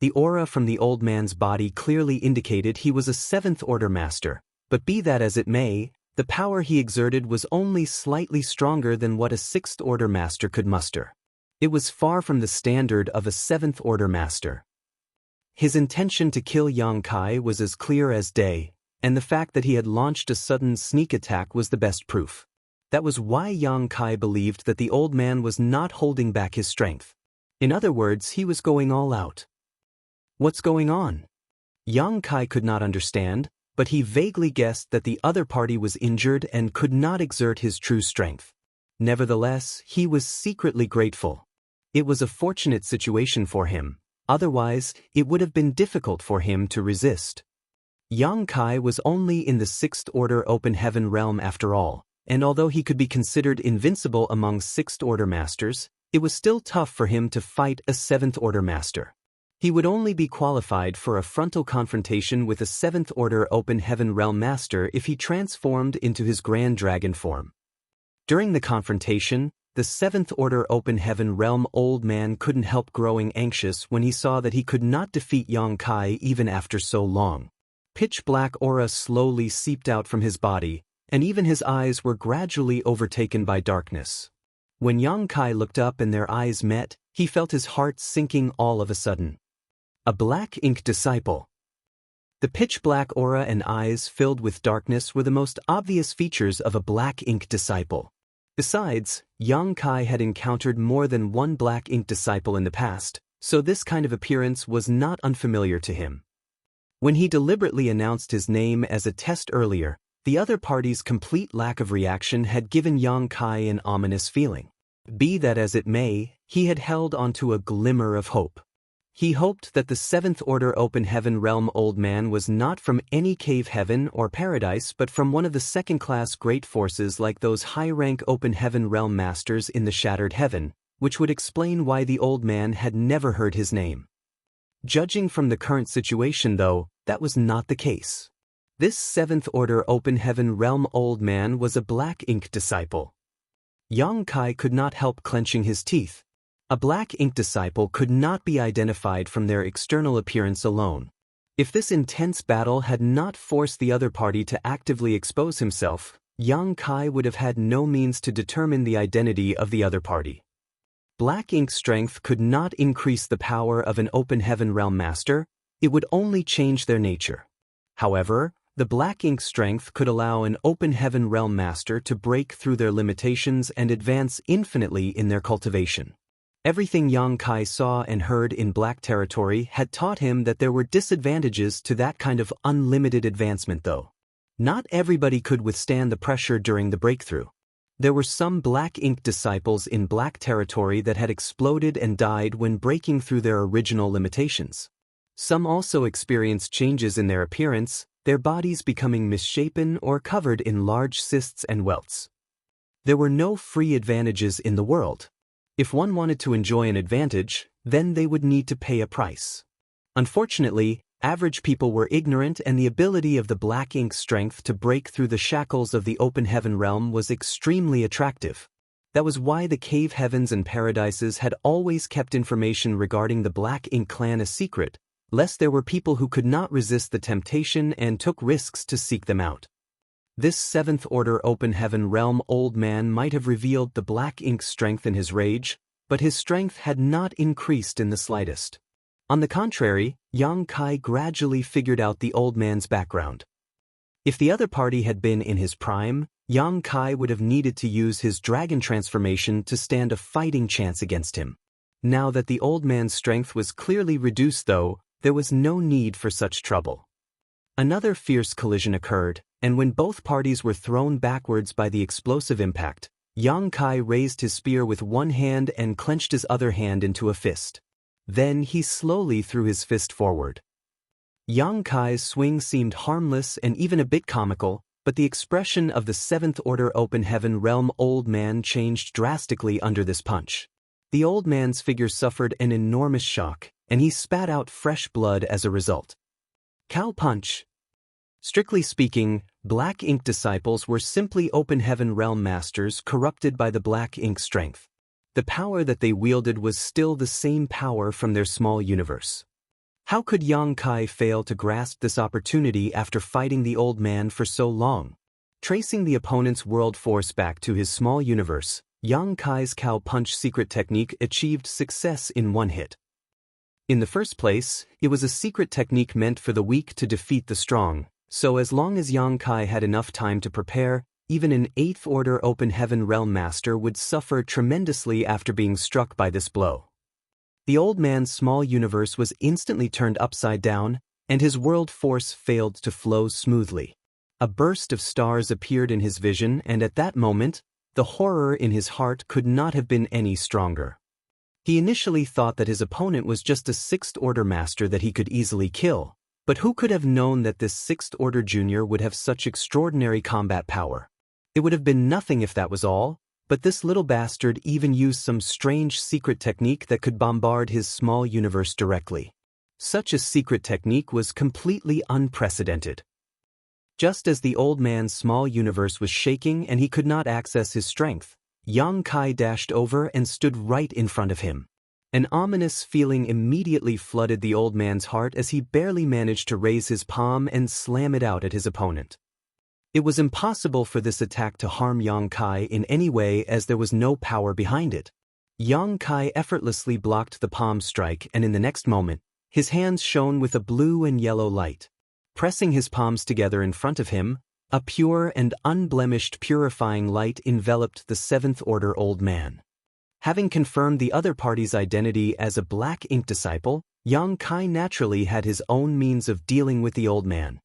The aura from the old man's body clearly indicated he was a Seventh Order Master, but be that as it may, the power he exerted was only slightly stronger than what a Sixth Order Master could muster. It was far from the standard of a Seventh Order Master. His intention to kill Yang Kai was as clear as day, and the fact that he had launched a sudden sneak attack was the best proof. That was why Yang Kai believed that the old man was not holding back his strength. In other words, he was going all out. What's going on? Yang Kai could not understand, but he vaguely guessed that the other party was injured and could not exert his true strength. Nevertheless, he was secretly grateful. It was a fortunate situation for him, otherwise it would have been difficult for him to resist. Yang Kai was only in the Sixth Order Open Heaven realm after all, and although he could be considered invincible among Sixth Order Masters, it was still tough for him to fight a Seventh Order Master. He would only be qualified for a frontal confrontation with a Seventh Order Open Heaven Realm Master if he transformed into his Grand Dragon form. During the confrontation, the Seventh Order Open Heaven Realm old man couldn't help growing anxious when he saw that he could not defeat Yang Kai even after so long. Pitch-black aura slowly seeped out from his body, and even his eyes were gradually overtaken by darkness. When Yang Kai looked up and their eyes met, he felt his heart sinking all of a sudden. A black ink disciple. The pitch-black aura and eyes filled with darkness were the most obvious features of a black ink disciple. Besides, Yang Kai had encountered more than one black ink disciple in the past, so this kind of appearance was not unfamiliar to him. When he deliberately announced his name as a test earlier, the other party's complete lack of reaction had given Yang Kai an ominous feeling. Be that as it may, he had held onto a glimmer of hope. He hoped that the Seventh Order Open Heaven Realm old man was not from any cave heaven or paradise but from one of the second-class great forces like those high-rank Open Heaven Realm Masters in the Shattered Heaven, which would explain why the old man had never heard his name. Judging from the current situation, though, that was not the case. This Seventh Order Open Heaven Realm old man was a black ink disciple. Yang Kai could not help clenching his teeth. A black ink disciple could not be identified from their external appearance alone. If this intense battle had not forced the other party to actively expose himself, Yang Kai would have had no means to determine the identity of the other party. Black ink strength could not increase the power of an Open Heaven Realm Master, it would only change their nature. However, the black ink strength could allow an Open Heaven Realm Master to break through their limitations and advance infinitely in their cultivation. Everything Yang Kai saw and heard in Black Territory had taught him that there were disadvantages to that kind of unlimited advancement though. Not everybody could withstand the pressure during the breakthrough. There were some Black Ink disciples in Black Territory that had exploded and died when breaking through their original limitations. Some also experienced changes in their appearance, their bodies becoming misshapen or covered in large cysts and welts. There were no free advantages in the world. If one wanted to enjoy an advantage, then they would need to pay a price. Unfortunately, average people were ignorant, and the ability of the Black Ink strength to break through the shackles of the open heaven realm was extremely attractive. That was why the cave heavens and paradises had always kept information regarding the Black Ink clan a secret, lest there were people who could not resist the temptation and took risks to seek them out. This seventh order open heaven realm old man might have revealed the Black Ink strength in his rage, but his strength had not increased in the slightest. On the contrary, Yang Kai gradually figured out the old man's background. If the other party had been in his prime, Yang Kai would have needed to use his dragon transformation to stand a fighting chance against him. Now that the old man's strength was clearly reduced though, there was no need for such trouble. Another fierce collision occurred, and when both parties were thrown backwards by the explosive impact, Yang Kai raised his spear with one hand and clenched his other hand into a fist. Then he slowly threw his fist forward. Yang Kai's swing seemed harmless and even a bit comical, but the expression of the seventh order open heaven realm old man changed drastically under this punch. The old man's figure suffered an enormous shock, and he spat out fresh blood as a result. Cow punch. Strictly speaking, Black Ink disciples were simply open heaven realm masters corrupted by the Black Ink strength. The power that they wielded was still the same power from their small universe. How could Yang Kai fail to grasp this opportunity after fighting the old man for so long? Tracing the opponent's world force back to his small universe, Yang Kai's cow punch secret technique achieved success in one hit. In the first place, it was a secret technique meant for the weak to defeat the strong, so as long as Yang Kai had enough time to prepare, even an 8th order open heaven realm master would suffer tremendously after being struck by this blow. The old man's small universe was instantly turned upside down, and his world force failed to flow smoothly. A burst of stars appeared in his vision, and at that moment, the horror in his heart could not have been any stronger. He initially thought that his opponent was just a 6th order master that he could easily kill, but who could have known that this 6th order junior would have such extraordinary combat power? It would have been nothing if that was all, but this little bastard even used some strange secret technique that could bombard his small universe directly. Such a secret technique was completely unprecedented. Just as the old man's small universe was shaking and he could not access his strength, Yang Kai dashed over and stood right in front of him. An ominous feeling immediately flooded the old man's heart as he barely managed to raise his palm and slam it out at his opponent. It was impossible for this attack to harm Yang Kai in any way as there was no power behind it. Yang Kai effortlessly blocked the palm strike, and in the next moment, his hands shone with a blue and yellow light. Pressing his palms together in front of him, a pure and unblemished purifying light enveloped the 7th order old man. Having confirmed the other party's identity as a Black Ink disciple, Yang Kai naturally had his own means of dealing with the old man.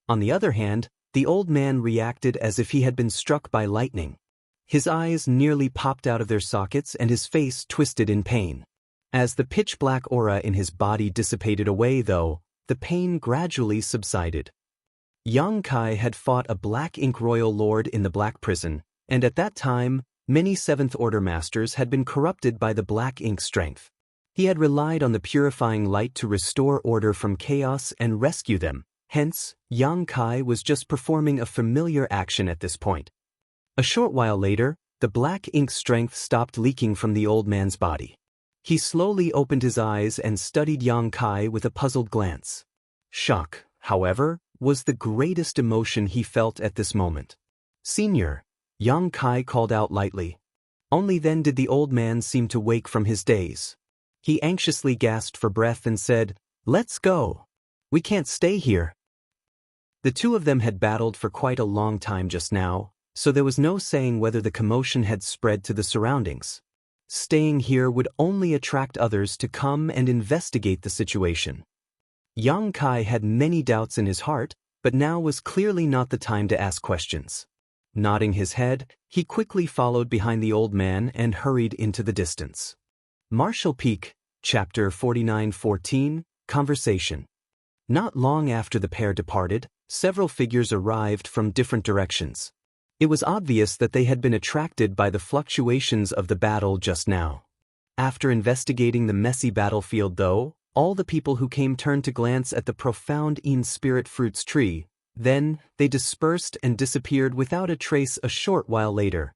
On the other hand, the old man reacted as if he had been struck by lightning. His eyes nearly popped out of their sockets and his face twisted in pain. As the pitch-black aura in his body dissipated away though, the pain gradually subsided. Yang Kai had fought a Black Ink royal lord in the Black Prison, and at that time, many 7th order masters had been corrupted by the Black Ink strength. He had relied on the purifying light to restore order from chaos and rescue them. Hence, Yang Kai was just performing a familiar action at this point. A short while later, the Black Ink strength stopped leaking from the old man's body. He slowly opened his eyes and studied Yang Kai with a puzzled glance. Shock, however, was the greatest emotion he felt at this moment. "Senior," Yang Kai called out lightly. Only then did the old man seem to wake from his daze. He anxiously gasped for breath and said, "Let's go. We can't stay here." The two of them had battled for quite a long time just now, so there was no saying whether the commotion had spread to the surroundings. Staying here would only attract others to come and investigate the situation. Yang Kai had many doubts in his heart, but now was clearly not the time to ask questions. Nodding his head, he quickly followed behind the old man and hurried into the distance. Marshall Peak, Chapter 49:14, Conversation. Not long after the pair departed, several figures arrived from different directions. It was obvious that they had been attracted by the fluctuations of the battle just now. After investigating the messy battlefield though, all the people who came turned to glance at the profound spirit fruits tree, then they dispersed and disappeared without a trace a short while later.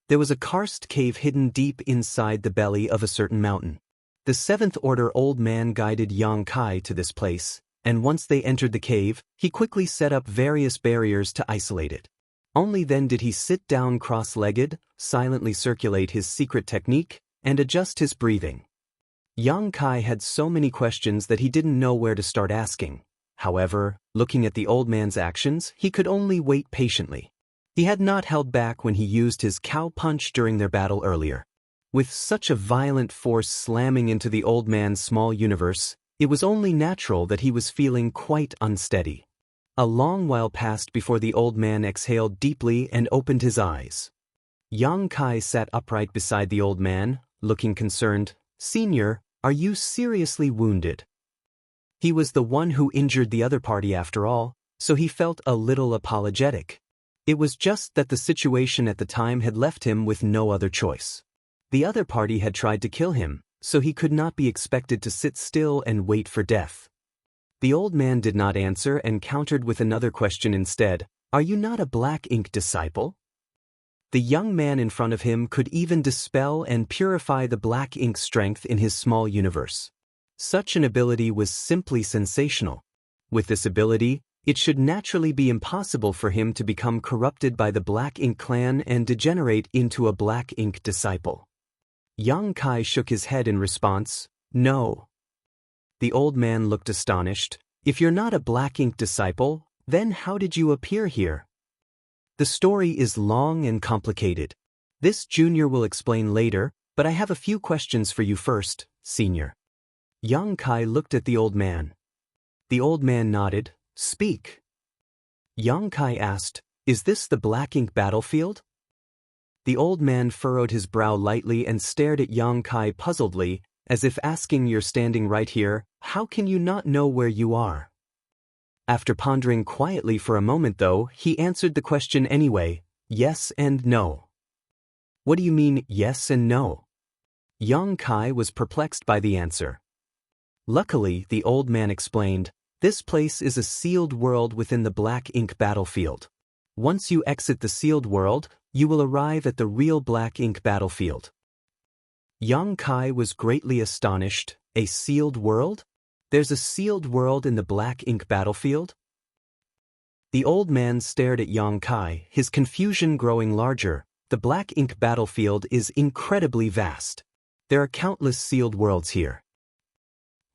There was a karst cave hidden deep inside the belly of a certain mountain. The seventh order old man guided Yang Kai to this place, and once they entered the cave, he quickly set up various barriers to isolate it. Only then did he sit down cross-legged, silently circulate his secret technique, and adjust his breathing. Yang Kai had so many questions that he didn't know where to start asking. However, looking at the old man's actions, he could only wait patiently. He had not held back when he used his cow punch during their battle earlier. With such a violent force slamming into the old man's small universe, it was only natural that he was feeling quite unsteady. A long while passed before the old man exhaled deeply and opened his eyes. Yang Kai sat upright beside the old man, looking concerned. "Senior, are you seriously wounded?" He was the one who injured the other party after all, so he felt a little apologetic. It was just that the situation at the time had left him with no other choice. The other party had tried to kill him, so he could not be expected to sit still and wait for death. The old man did not answer and countered with another question instead. "Are you not a black ink disciple?" The young man in front of him could even dispel and purify the black ink strength in his small universe. Such an ability was simply sensational. With this ability, it should naturally be impossible for him to become corrupted by the black ink clan and degenerate into a black ink disciple. Yang Kai shook his head in response. "No." The old man looked astonished. "If you're not a black ink disciple, then how did you appear here?" The story is long and complicated. This junior will explain later, but I have a few questions for you first, senior. Yang Kai looked at the old man. The old man nodded. "Speak." Yang Kai asked, "Is this the black ink battlefield?" The old man furrowed his brow lightly and stared at Yang Kai puzzledly, as if asking, "You're standing right here, how can you not know where you are?" After pondering quietly for a moment though, he answered the question anyway, "Yes and no." "What do you mean, yes and no?" Yang Kai was perplexed by the answer. Luckily, the old man explained, "This place is a sealed world within the black ink battlefield. Once you exit the sealed world, you will arrive at the real black ink battlefield." Yang Kai was greatly astonished. "A sealed world? There's a sealed world in the black ink battlefield?" The old man stared at Yang Kai, his confusion growing larger. The black ink battlefield is incredibly vast. There are countless sealed worlds here.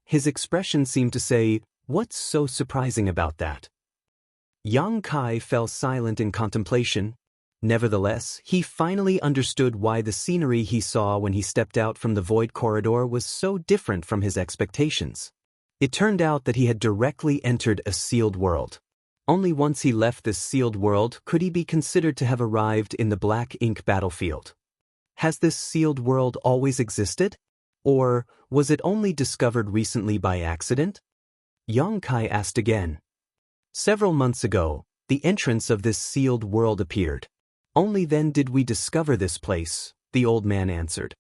His expression seemed to say, "What's so surprising about that?" Yang Kai fell silent in contemplation. Nevertheless, he finally understood why the scenery he saw when he stepped out from the void corridor was so different from his expectations. It turned out that he had directly entered a sealed world. Only once he left this sealed world could he be considered to have arrived in the black ink battlefield. Has this sealed world always existed? Or was it only discovered recently by accident? Yang Kai asked again. "Several months ago, the entrance of this sealed world appeared. Only then did we discover this place," the old man answered.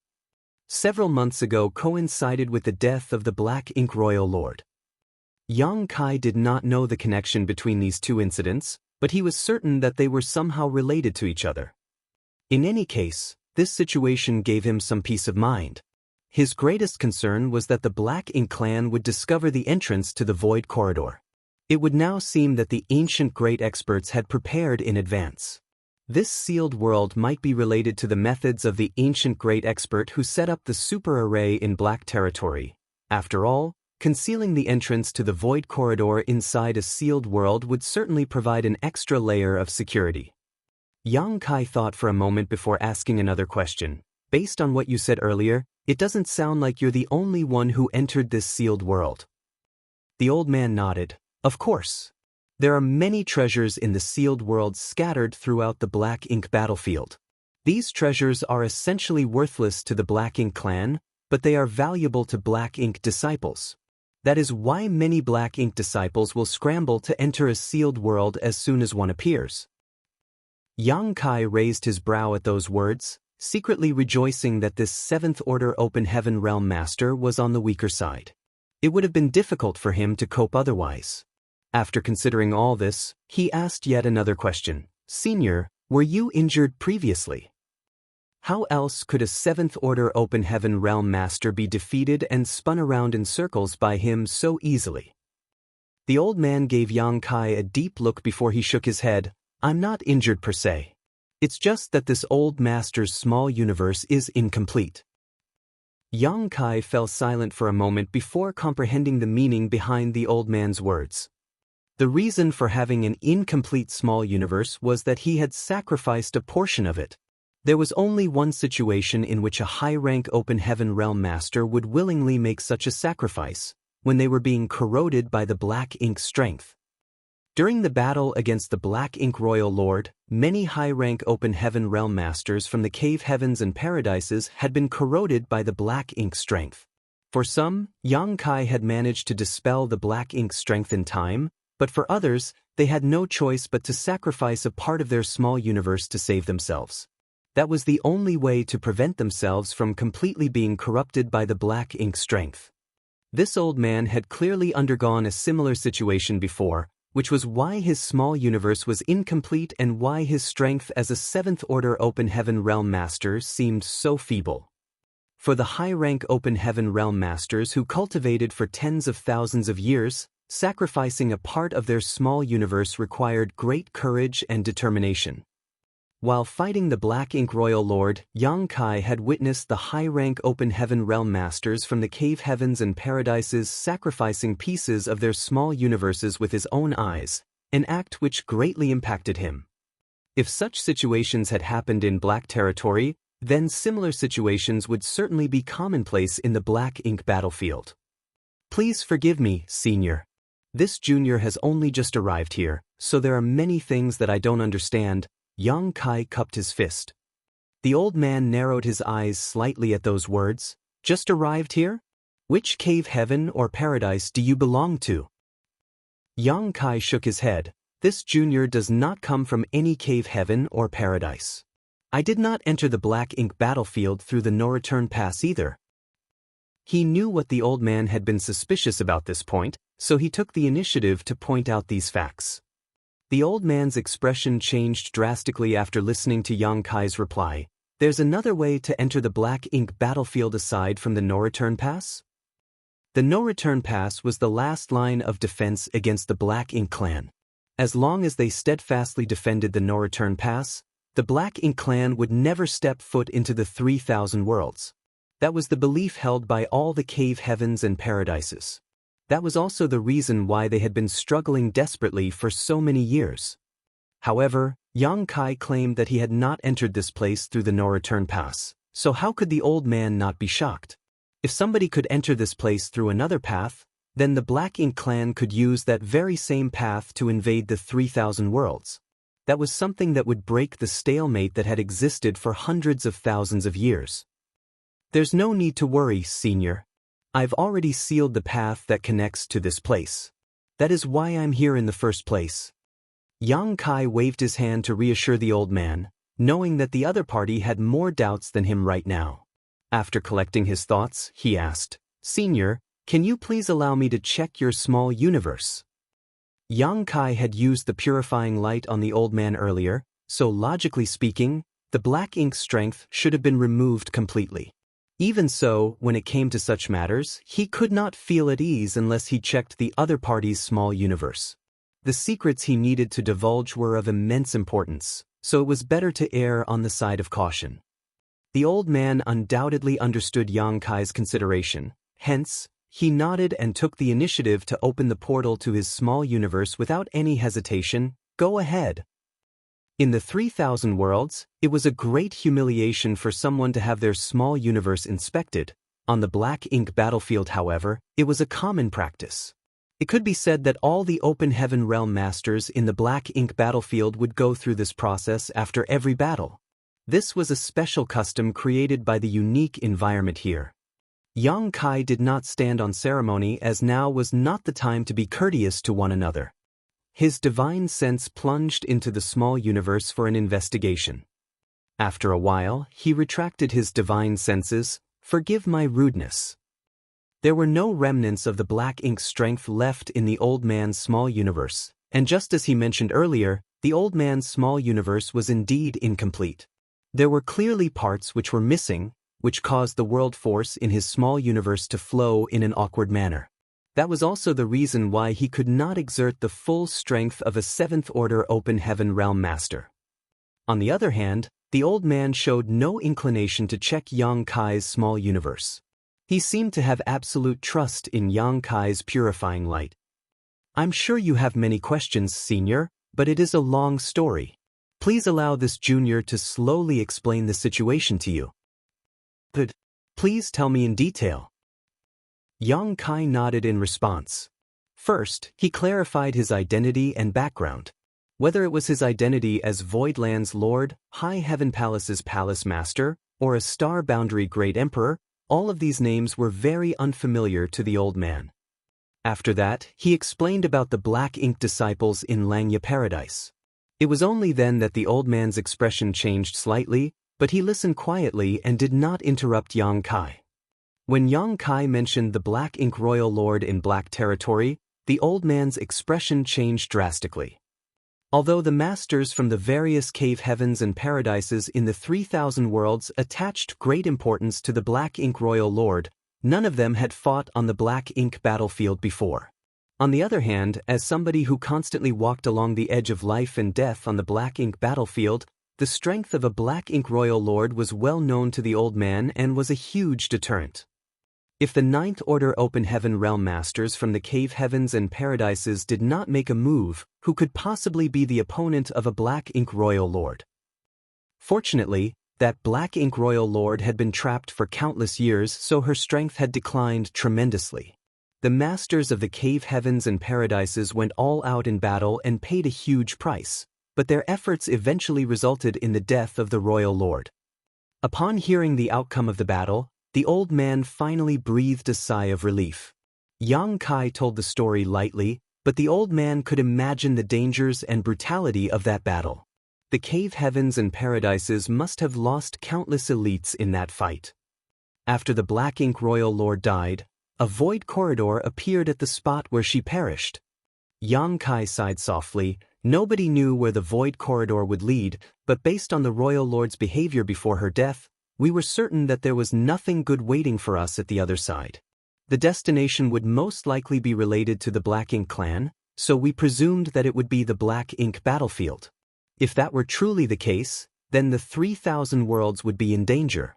"Several months ago coincided with the death of the Black Ink Royal Lord." Yang Kai did not know the connection between these two incidents, but he was certain that they were somehow related to each other. In any case, this situation gave him some peace of mind. His greatest concern was that the Black Ink clan would discover the entrance to the Void Corridor. It would now seem that the ancient great experts had prepared in advance. This sealed world might be related to the methods of the ancient great expert who set up the super array in Black Territory. After all, concealing the entrance to the Void Corridor inside a sealed world would certainly provide an extra layer of security. Yang Kai thought for a moment before asking another question. Based on what you said earlier, it doesn't sound like you're the only one who entered this sealed world. The old man nodded. Of course. There are many treasures in the sealed world scattered throughout the Black Ink battlefield. These treasures are essentially worthless to the Black Ink clan, but they are valuable to Black Ink disciples. That is why many Black Ink disciples will scramble to enter a sealed world as soon as one appears. Yang Kai raised his brow at those words, secretly rejoicing that this 7th Order Open Heaven Realm Master was on the weaker side. It would have been difficult for him to cope otherwise. After considering all this, he asked yet another question. Senior, were you injured previously? How else could a 7th Order Open Heaven Realm Master be defeated and spun around in circles by him so easily? The old man gave Yang Kai a deep look before he shook his head. I'm not injured per se. It's just that this old master's small universe is incomplete. Yang Kai fell silent for a moment before comprehending the meaning behind the old man's words. The reason for having an incomplete small universe was that he had sacrificed a portion of it. There was only one situation in which a high-rank Open Heaven Realm Master would willingly make such a sacrifice, when they were being corroded by the Black Ink strength. During the battle against the Black Ink Royal Lord, many high-rank Open Heaven Realm Masters from the Cave Heavens and Paradises had been corroded by the Black Ink strength. For some, Yang Kai had managed to dispel the Black Ink strength in time, but for others, they had no choice but to sacrifice a part of their small universe to save themselves. That was the only way to prevent themselves from completely being corrupted by the Black Ink strength. This old man had clearly undergone a similar situation before, which was why his small universe was incomplete and why his strength as a 7th Order Open Heaven Realm Master seemed so feeble. For the high-rank Open Heaven Realm Masters who cultivated for tens of thousands of years, sacrificing a part of their small universe required great courage and determination. While fighting the Black Ink Royal Lord, Yang Kai had witnessed the high-rank Open Heaven Realm Masters from the Cave Heavens and Paradises sacrificing pieces of their small universes with his own eyes, an act which greatly impacted him. If such situations had happened in Black territory, then similar situations would certainly be commonplace in the Black Ink battlefield. Please forgive me, Senior. This junior has only just arrived here, so there are many things that I don't understand. Yang Kai cupped his fist. The old man narrowed his eyes slightly at those words. Just arrived here? Which cave heaven or paradise do you belong to? Yang Kai shook his head. This junior does not come from any cave heaven or paradise. I did not enter the Black Ink battlefield through the no-return pass either. He knew what the old man had been suspicious about this point, so he took the initiative to point out these facts. The old man's expression changed drastically after listening to Yang Kai's reply. There's another way to enter the Black Ink battlefield aside from the no-return pass? The no-return pass was the last line of defense against the Black Ink clan. As long as they steadfastly defended the no-return pass, the Black Ink clan would never step foot into the 3,000 worlds. That was the belief held by all the cave heavens and paradises. That was also the reason why they had been struggling desperately for so many years. However, Yang Kai claimed that he had not entered this place through the no-return pass, so how could the old man not be shocked? If somebody could enter this place through another path, then the Black Ink clan could use that very same path to invade the 3,000 worlds. That was something that would break the stalemate that had existed for hundreds of thousands of years. There's no need to worry, Senior. I've already sealed the path that connects to this place. That is why I'm here in the first place. Yang Kai waved his hand to reassure the old man, knowing that the other party had more doubts than him right now. After collecting his thoughts, he asked, Senior, can you please allow me to check your small universe? Yang Kai had used the purifying light on the old man earlier, so logically speaking, the Black Ink strength should have been removed completely. Even so, when it came to such matters, he could not feel at ease unless he checked the other party's small universe. The secrets he needed to divulge were of immense importance, so it was better to err on the side of caution. The old man undoubtedly understood Yang Kai's consideration, hence, he nodded and took the initiative to open the portal to his small universe without any hesitation. Go ahead. In the 3000 worlds, it was a great humiliation for someone to have their small universe inspected. On the black ink battlefield, however, it was a common practice. It could be said that all the open heaven realm masters in the black ink battlefield would go through this process after every battle. This was a special custom created by the unique environment here. Yang Kai did not stand on ceremony, as now was not the time to be courteous to one another. His divine sense plunged into the small universe for an investigation. After a while, he retracted his divine senses. "Forgive my rudeness." There were no remnants of the black ink strength left in the old man's small universe, and just as he mentioned earlier, the old man's small universe was indeed incomplete. There were clearly parts which were missing, which caused the world force in his small universe to flow in an awkward manner. That was also the reason why he could not exert the full strength of a 7th order open heaven realm master. On the other hand, the old man showed no inclination to check Yang Kai's small universe. He seemed to have absolute trust in Yang Kai's purifying light. "I'm sure you have many questions, Senior, but it is a long story. Please allow this junior to slowly explain the situation to you." "But please tell me in detail." Yang Kai nodded in response. First, he clarified his identity and background. Whether it was his identity as Voidland's Lord, High Heaven Palace's Palace Master, or a Star Boundary Great Emperor, all of these names were very unfamiliar to the old man. After that, he explained about the black ink disciples in Langya Paradise. It was only then that the old man's expression changed slightly, but he listened quietly and did not interrupt Yang Kai. When Yang Kai mentioned the Black Ink Royal Lord in Black Territory, the old man's expression changed drastically. Although the masters from the various cave heavens and paradises in the 3000 worlds attached great importance to the Black Ink Royal Lord, none of them had fought on the Black Ink battlefield before. On the other hand, as somebody who constantly walked along the edge of life and death on the Black Ink battlefield, the strength of a Black Ink Royal Lord was well known to the old man and was a huge deterrent. If the 9th Order Open Heaven Realm Masters from the Cave Heavens and Paradises did not make a move, who could possibly be the opponent of a Black Ink Royal Lord? Fortunately, that Black Ink Royal Lord had been trapped for countless years, so her strength had declined tremendously. The Masters of the Cave Heavens and Paradises went all out in battle and paid a huge price, but their efforts eventually resulted in the death of the Royal Lord. Upon hearing the outcome of the battle, the old man finally breathed a sigh of relief. Yang Kai told the story lightly, but the old man could imagine the dangers and brutality of that battle. The Cave Heavens and Paradises must have lost countless elites in that fight. After the Black Ink Royal Lord died, a void corridor appeared at the spot where she perished. Yang Kai sighed softly. Nobody knew where the void corridor would lead, but based on the Royal Lord's behavior before her death, we were certain that there was nothing good waiting for us at the other side. The destination would most likely be related to the Black Ink clan, so we presumed that it would be the Black Ink battlefield. If that were truly the case, then the 3000 worlds would be in danger.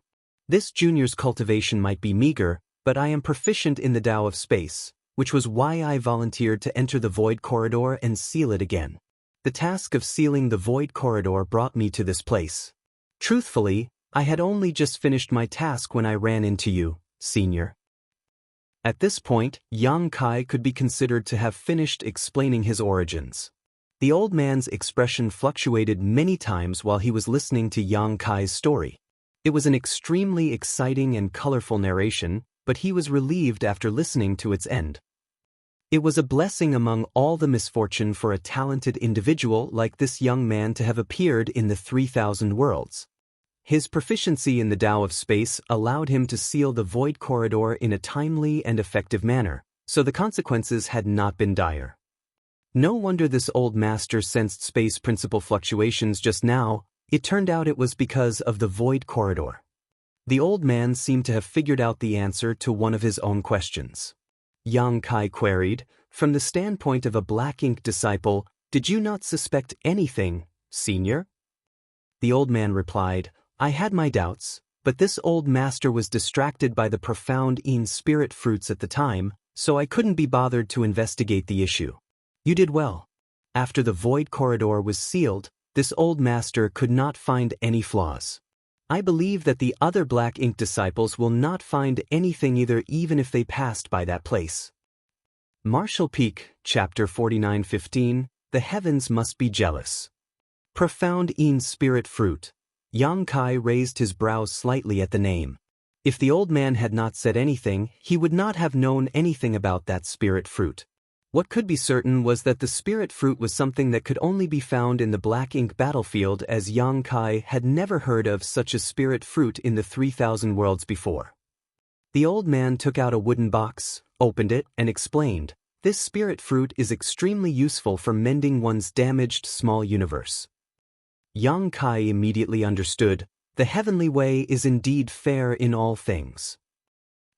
This junior's cultivation might be meager, but I am proficient in the Tao of Space, which was why I volunteered to enter the Void Corridor and seal it again. The task of sealing the Void Corridor brought me to this place. Truthfully, I had only just finished my task when I ran into you, Senior. At this point, Yang Kai could be considered to have finished explaining his origins. The old man's expression fluctuated many times while he was listening to Yang Kai's story. It was an extremely exciting and colorful narration, but he was relieved after listening to its end. It was a blessing among all the misfortune for a talented individual like this young man to have appeared in the 3000 worlds. His proficiency in the Tao of Space allowed him to seal the Void Corridor in a timely and effective manner, so the consequences had not been dire. No wonder this old master sensed space principle fluctuations just now. It turned out it was because of the Void Corridor. The old man seemed to have figured out the answer to one of his own questions. Yang Kai queried, "From the standpoint of a Black Ink disciple, did you not suspect anything, Senior?" The old man replied, "I had my doubts, but this old master was distracted by the profound spirit fruits at the time, so I couldn't be bothered to investigate the issue. You did well." After the Void Corridor was sealed, this old master could not find any flaws. I believe that the other black ink disciples will not find anything either, even if they passed by that place. Marshall Peak, Chapter 49:15, The Heavens Must Be Jealous. Profound in Spirit Fruit. Yang Kai raised his brows slightly at the name. If the old man had not said anything, he would not have known anything about that spirit fruit. What could be certain was that the spirit fruit was something that could only be found in the black ink battlefield, as Yang Kai had never heard of such a spirit fruit in the 3,000 worlds before. The old man took out a wooden box, opened it, and explained, "This spirit fruit is extremely useful for mending one's damaged small universe." Yang Kai immediately understood, the heavenly way is indeed fair in all things.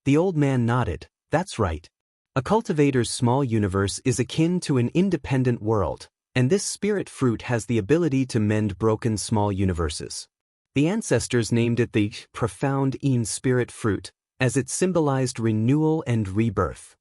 The old man nodded, "That's right. A cultivator's small universe is akin to an independent world, and this spirit fruit has the ability to mend broken small universes." The ancestors named it the profound in spirit fruit, as it symbolized renewal and rebirth.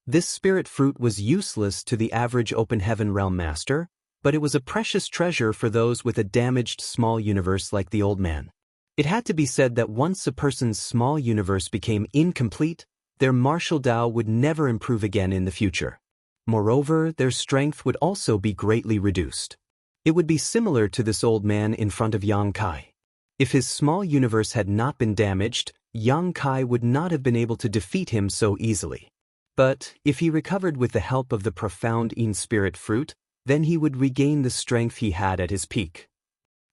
This spirit fruit was useless to the average open heaven realm master, but it was a precious treasure for those with a damaged small universe like the old man. It had to be said that once a person's small universe became incomplete, their martial Dao would never improve again in the future. Moreover, their strength would also be greatly reduced. It would be similar to this old man in front of Yang Kai. If his small universe had not been damaged, Yang Kai would not have been able to defeat him so easily. But if he recovered with the help of the profound in spirit fruit, then he would regain the strength he had at his peak.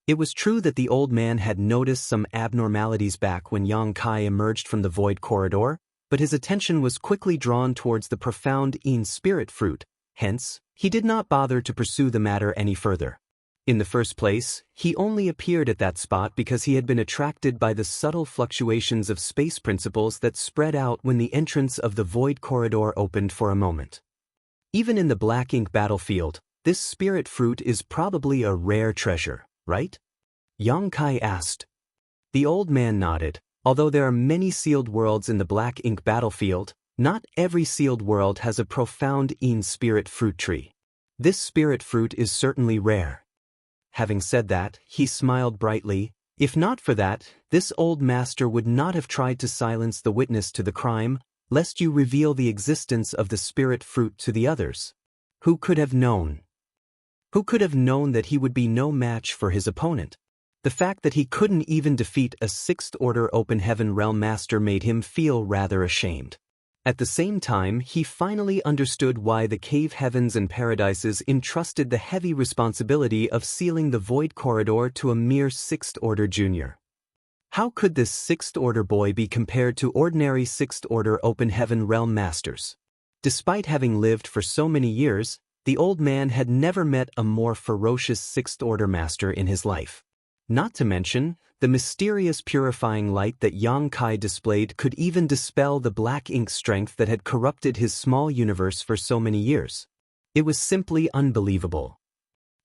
It was true that the old man had noticed some abnormalities back when Yang Kai emerged from the void corridor, but his attention was quickly drawn towards the profound in spirit fruit, hence, he did not bother to pursue the matter any further. In the first place, he only appeared at that spot because he had been attracted by the subtle fluctuations of space principles that spread out when the entrance of the void corridor opened for a moment. Even in the black ink battlefield, this spirit fruit is probably a rare treasure, right? Yang Kai asked. The old man nodded. Although there are many sealed worlds in the black ink battlefield, not every sealed world has a profound in spirit fruit tree. This spirit fruit is certainly rare. Having said that, he smiled brightly. If not for that, this old master would not have tried to silence the witness to the crime, lest you reveal the existence of the spirit fruit to the others. Who could have known? Who could have known that he would be no match for his opponent? The fact that he couldn't even defeat a sixth-order open heaven realm master made him feel rather ashamed. At the same time, he finally understood why the cave heavens and paradises entrusted the heavy responsibility of sealing the void corridor to a mere sixth-order junior. How could this sixth-order boy be compared to ordinary sixth-order open heaven realm masters? Despite having lived for so many years, the old man had never met a more ferocious sixth-order master in his life. Not to mention, the mysterious purifying light that Yang Kai displayed could even dispel the black ink strength that had corrupted his small universe for so many years. It was simply unbelievable.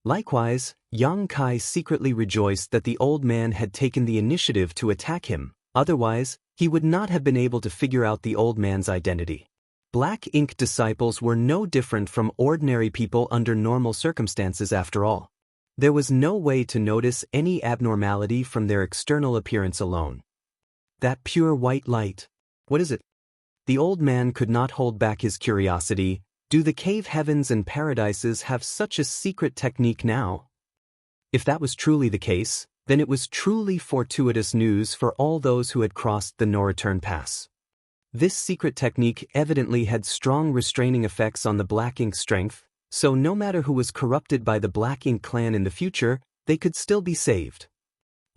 Likewise, Yang Kai secretly rejoiced that the old man had taken the initiative to attack him, otherwise, he would not have been able to figure out the old man's identity. Black ink disciples were no different from ordinary people under normal circumstances after all. There was no way to notice any abnormality from their external appearance alone. That pure white light. What is it? The old man could not hold back his curiosity. Do the cave heavens and paradises have such a secret technique now? If that was truly the case, then it was truly fortuitous news for all those who had crossed the no-return pass. This secret technique evidently had strong restraining effects on the black ink strength, so no matter who was corrupted by the Black Ink clan in the future, they could still be saved.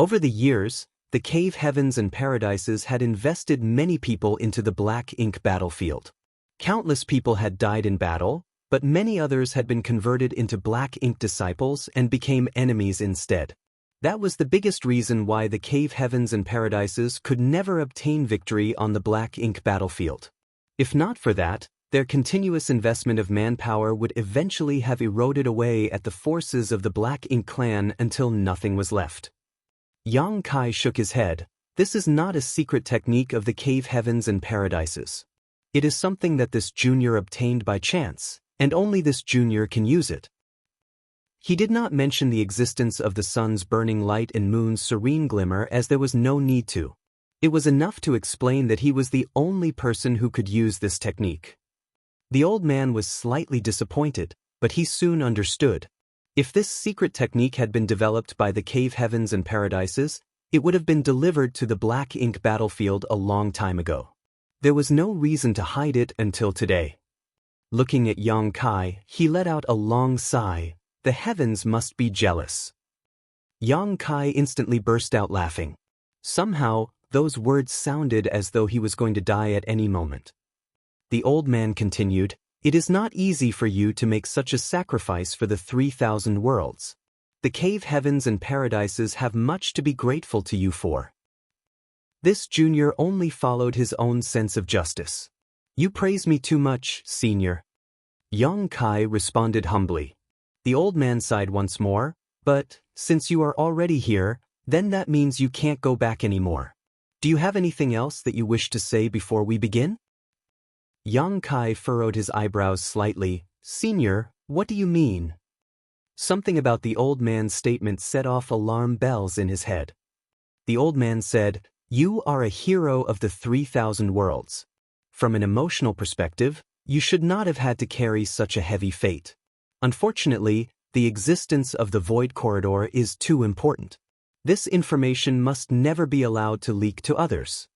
Over the years, the cave heavens and paradises had invested many people into the Black Ink battlefield. Countless people had died in battle, but many others had been converted into Black Ink disciples and became enemies instead. That was the biggest reason why the cave heavens and paradises could never obtain victory on the Black Ink battlefield. If not for that, their continuous investment of manpower would eventually have eroded away at the forces of the Black Ink clan until nothing was left. Yang Kai shook his head. This is not a secret technique of the cave heavens and paradises. It is something that this junior obtained by chance, and only this junior can use it. He did not mention the existence of the sun's burning light and moon's serene glimmer, as there was no need to. It was enough to explain that he was the only person who could use this technique. The old man was slightly disappointed, but he soon understood. If this secret technique had been developed by the cave heavens and paradises, it would have been delivered to the black ink battlefield a long time ago. There was no reason to hide it until today. Looking at Yang Kai, he let out a long sigh. The heavens must be jealous. Yang Kai instantly burst out laughing. Somehow, those words sounded as though he was going to die at any moment. The old man continued, "It is not easy for you to make such a sacrifice for the 3,000 worlds. The cave heavens and paradises have much to be grateful to you for." This junior only followed his own sense of justice. "You praise me too much, senior." Yang Kai responded humbly. The old man sighed once more, "But, since you are already here, then that means you can't go back anymore. Do you have anything else that you wish to say before we begin?" Yang Kai furrowed his eyebrows slightly. "Senior, what do you mean?" Something about the old man's statement set off alarm bells in his head. The old man said, "You are a hero of the 3,000 worlds. From an emotional perspective, you should not have had to carry such a heavy fate. Unfortunately, the existence of the void corridor is too important. This information must never be allowed to leak to others."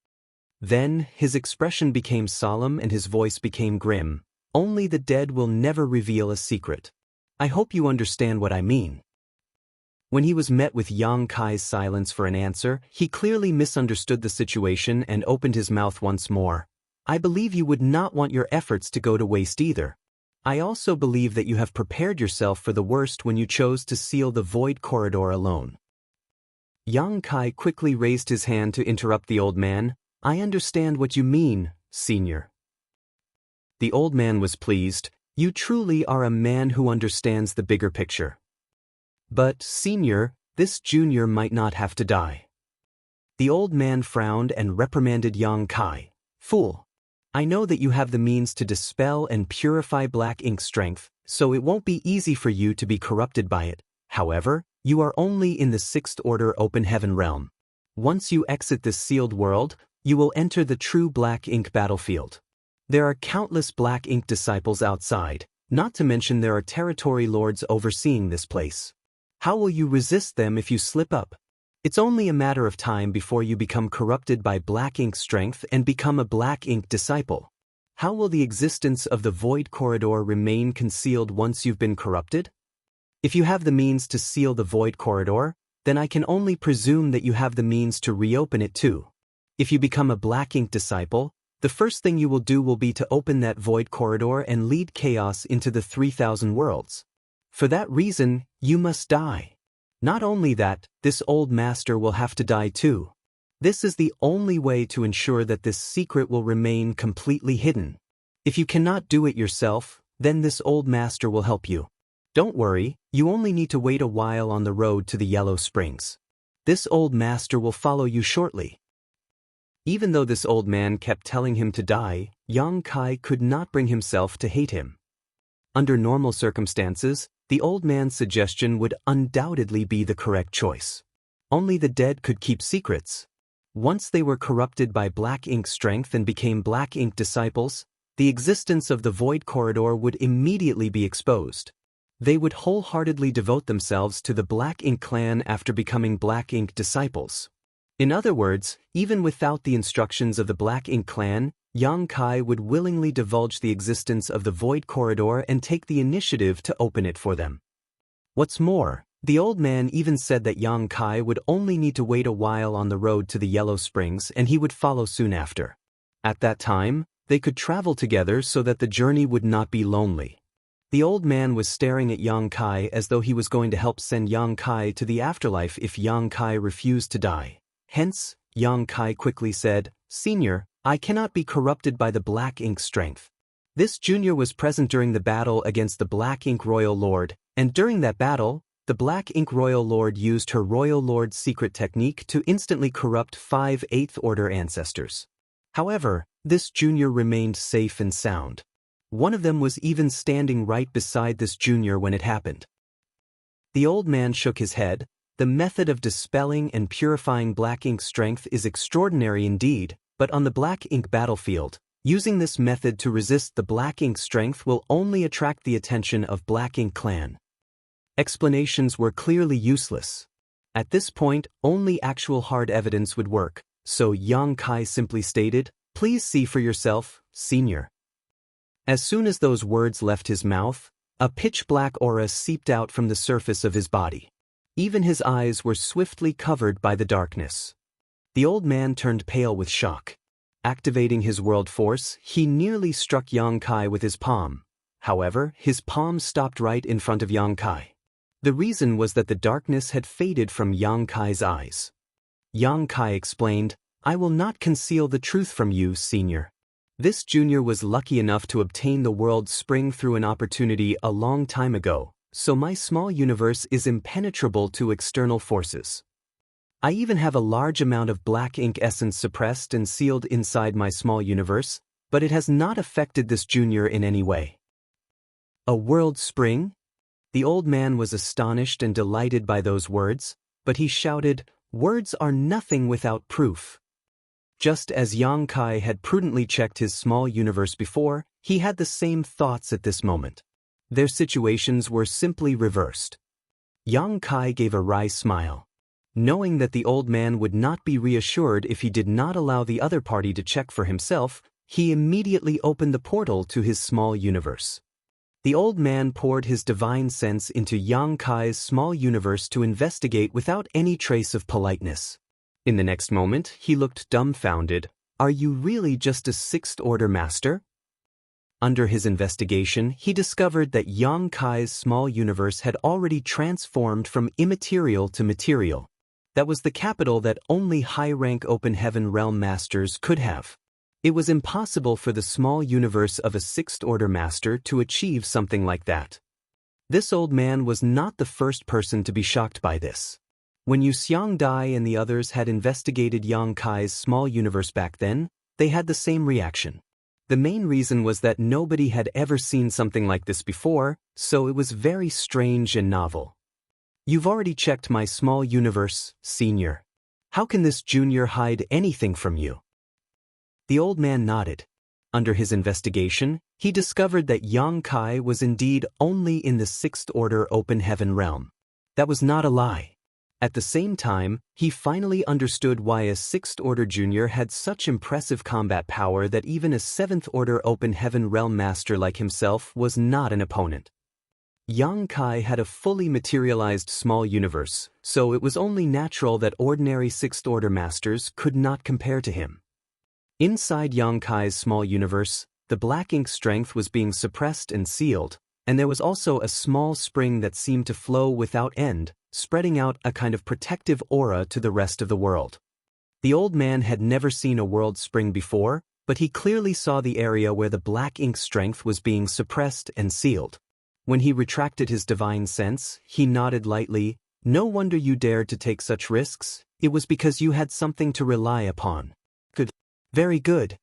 Then, his expression became solemn and his voice became grim. "Only the dead will never reveal a secret. I hope you understand what I mean." When he was met with Yang Kai's silence for an answer, he clearly misunderstood the situation and opened his mouth once more. "I believe you would not want your efforts to go to waste either. I also believe that you have prepared yourself for the worst when you chose to seal the void corridor alone." Yang Kai quickly raised his hand to interrupt the old man. "I understand what you mean, senior." The old man was pleased. "You truly are a man who understands the bigger picture. But, senior, this junior might not have to die." The old man frowned and reprimanded Yang Kai. "Fool! I know that you have the means to dispel and purify black ink strength, so it won't be easy for you to be corrupted by it. However, you are only in the 6th Order Open Heaven realm. Once you exit this sealed world, you will enter the true black ink battlefield. There are countless black ink disciples outside, not to mention there are territory lords overseeing this place. How will you resist them if you slip up? It's only a matter of time before you become corrupted by black ink strength and become a black ink disciple. How will the existence of the void corridor remain concealed once you've been corrupted? If you have the means to seal the void corridor, then I can only presume that you have the means to reopen it too. If you become a black ink disciple, the first thing you will do will be to open that void corridor and lead chaos into the 3,000 worlds. For that reason, you must die. Not only that, this old master will have to die too. This is the only way to ensure that this secret will remain completely hidden. If you cannot do it yourself, then this old master will help you. Don't worry, you only need to wait a while on the road to the Yellow Springs. This old master will follow you shortly." Even though this old man kept telling him to die, Yang Kai could not bring himself to hate him. Under normal circumstances, the old man's suggestion would undoubtedly be the correct choice. Only the dead could keep secrets. Once they were corrupted by black ink strength and became black ink disciples, the existence of the void corridor would immediately be exposed. They would wholeheartedly devote themselves to the black ink clan after becoming black ink disciples. In other words, even without the instructions of the black ink clan, Yang Kai would willingly divulge the existence of the void corridor and take the initiative to open it for them. What's more, the old man even said that Yang Kai would only need to wait a while on the road to the Yellow Springs and he would follow soon after. At that time, they could travel together so that the journey would not be lonely. The old man was staring at Yang Kai as though he was going to help send Yang Kai to the afterlife if Yang Kai refused to die. Hence, Yang Kai quickly said, "Senior, I cannot be corrupted by the black ink strength." This junior was present during the battle against the Black Ink Royal Lord, and during that battle, the Black Ink Royal Lord used her Royal Lord's secret technique to instantly corrupt 5 8th Order ancestors. However, this junior remained safe and sound. One of them was even standing right beside this junior when it happened. The old man shook his head. The method of dispelling and purifying black ink strength is extraordinary indeed, but on the black ink battlefield, using this method to resist the black ink strength will only attract the attention of Black Ink Clan. Explanations were clearly useless. At this point, only actual hard evidence would work, so Yang Kai simply stated, "Please see for yourself, Senior." As soon as those words left his mouth, a pitch-black aura seeped out from the surface of his body. Even his eyes were swiftly covered by the darkness. The old man turned pale with shock. Activating his world force, he nearly struck Yang Kai with his palm. However, his palm stopped right in front of Yang Kai. The reason was that the darkness had faded from Yang Kai's eyes. Yang Kai explained, "I will not conceal the truth from you, Senior. This junior was lucky enough to obtain the world spring through an opportunity a long time ago, so my small universe is impenetrable to external forces. I even have a large amount of black ink essence suppressed and sealed inside my small universe, but it has not affected this junior in any way." A world spring? The old man was astonished and delighted by those words, but he shouted, "Words are nothing without proof." Just as Yang Kai had prudently checked his small universe before, he had the same thoughts at this moment. Their situations were simply reversed. Yang Kai gave a wry smile. Knowing that the old man would not be reassured if he did not allow the other party to check for himself, he immediately opened the portal to his small universe. The old man poured his divine sense into Yang Kai's small universe to investigate without any trace of politeness. In the next moment, he looked dumbfounded. "Are you really just a sixth-order master?" Under his investigation, he discovered that Yang Kai's small universe had already transformed from immaterial to material. That was the capital that only high-rank Open Heaven Realm Masters could have. It was impossible for the small universe of a sixth-order master to achieve something like that. This old man was not the first person to be shocked by this. When Yu Xiangdai and the others had investigated Yang Kai's small universe back then, they had the same reaction. The main reason was that nobody had ever seen something like this before, so it was very strange and novel. "You've already checked my small universe, Senior. How can this junior hide anything from you?" The old man nodded. Under his investigation, he discovered that Yang Kai was indeed only in the sixth-order Open Heaven realm. That was not a lie. At the same time, he finally understood why a sixth-order junior had such impressive combat power that even a seventh-order Open Heaven Realm Master like himself was not an opponent. Yang Kai had a fully materialized small universe, so it was only natural that ordinary sixth-order masters could not compare to him. Inside Yang Kai's small universe, the black ink strength was being suppressed and sealed, and there was also a small spring that seemed to flow without end, spreading out a kind of protective aura to the rest of the world. The old man had never seen a world spring before, but he clearly saw the area where the black ink strength was being suppressed and sealed. When he retracted his divine sense, he nodded lightly. "No wonder you dared to take such risks. It was because you had something to rely upon." "Good. Very good."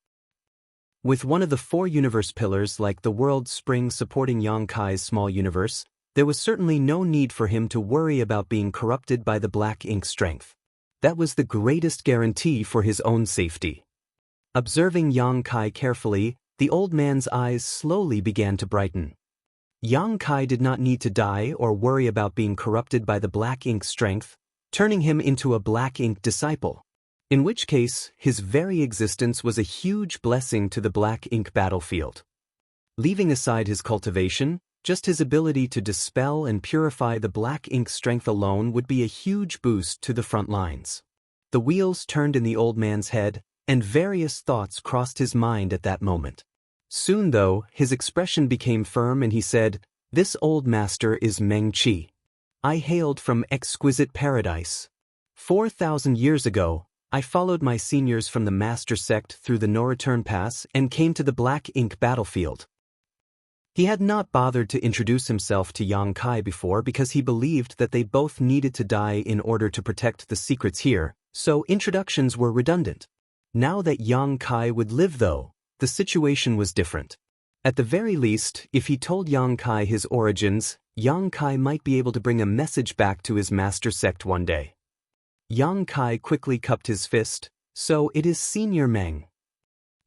With one of the four universe pillars like the world spring supporting Yang Kai's small universe, there was certainly no need for him to worry about being corrupted by the black ink strength. That was the greatest guarantee for his own safety. Observing Yang Kai carefully, the old man's eyes slowly began to brighten. Yang Kai did not need to die or worry about being corrupted by the black ink strength, turning him into a black ink disciple. In which case, his very existence was a huge blessing to the black ink battlefield. Leaving aside his cultivation, just his ability to dispel and purify the black ink strength alone would be a huge boost to the front lines. The wheels turned in the old man's head, and various thoughts crossed his mind at that moment. Soon, though, his expression became firm and he said, "This old master is Meng Qi. I hailed from exquisite paradise. 4,000 years ago, I followed my seniors from the master sect through the No Return Pass and came to the black ink battlefield." He had not bothered to introduce himself to Yang Kai before because he believed that they both needed to die in order to protect the secrets here, so introductions were redundant. Now that Yang Kai would live though, the situation was different. At the very least, if he told Yang Kai his origins, Yang Kai might be able to bring a message back to his master sect one day. Yang Kai quickly cupped his fist. So it is Senior Meng.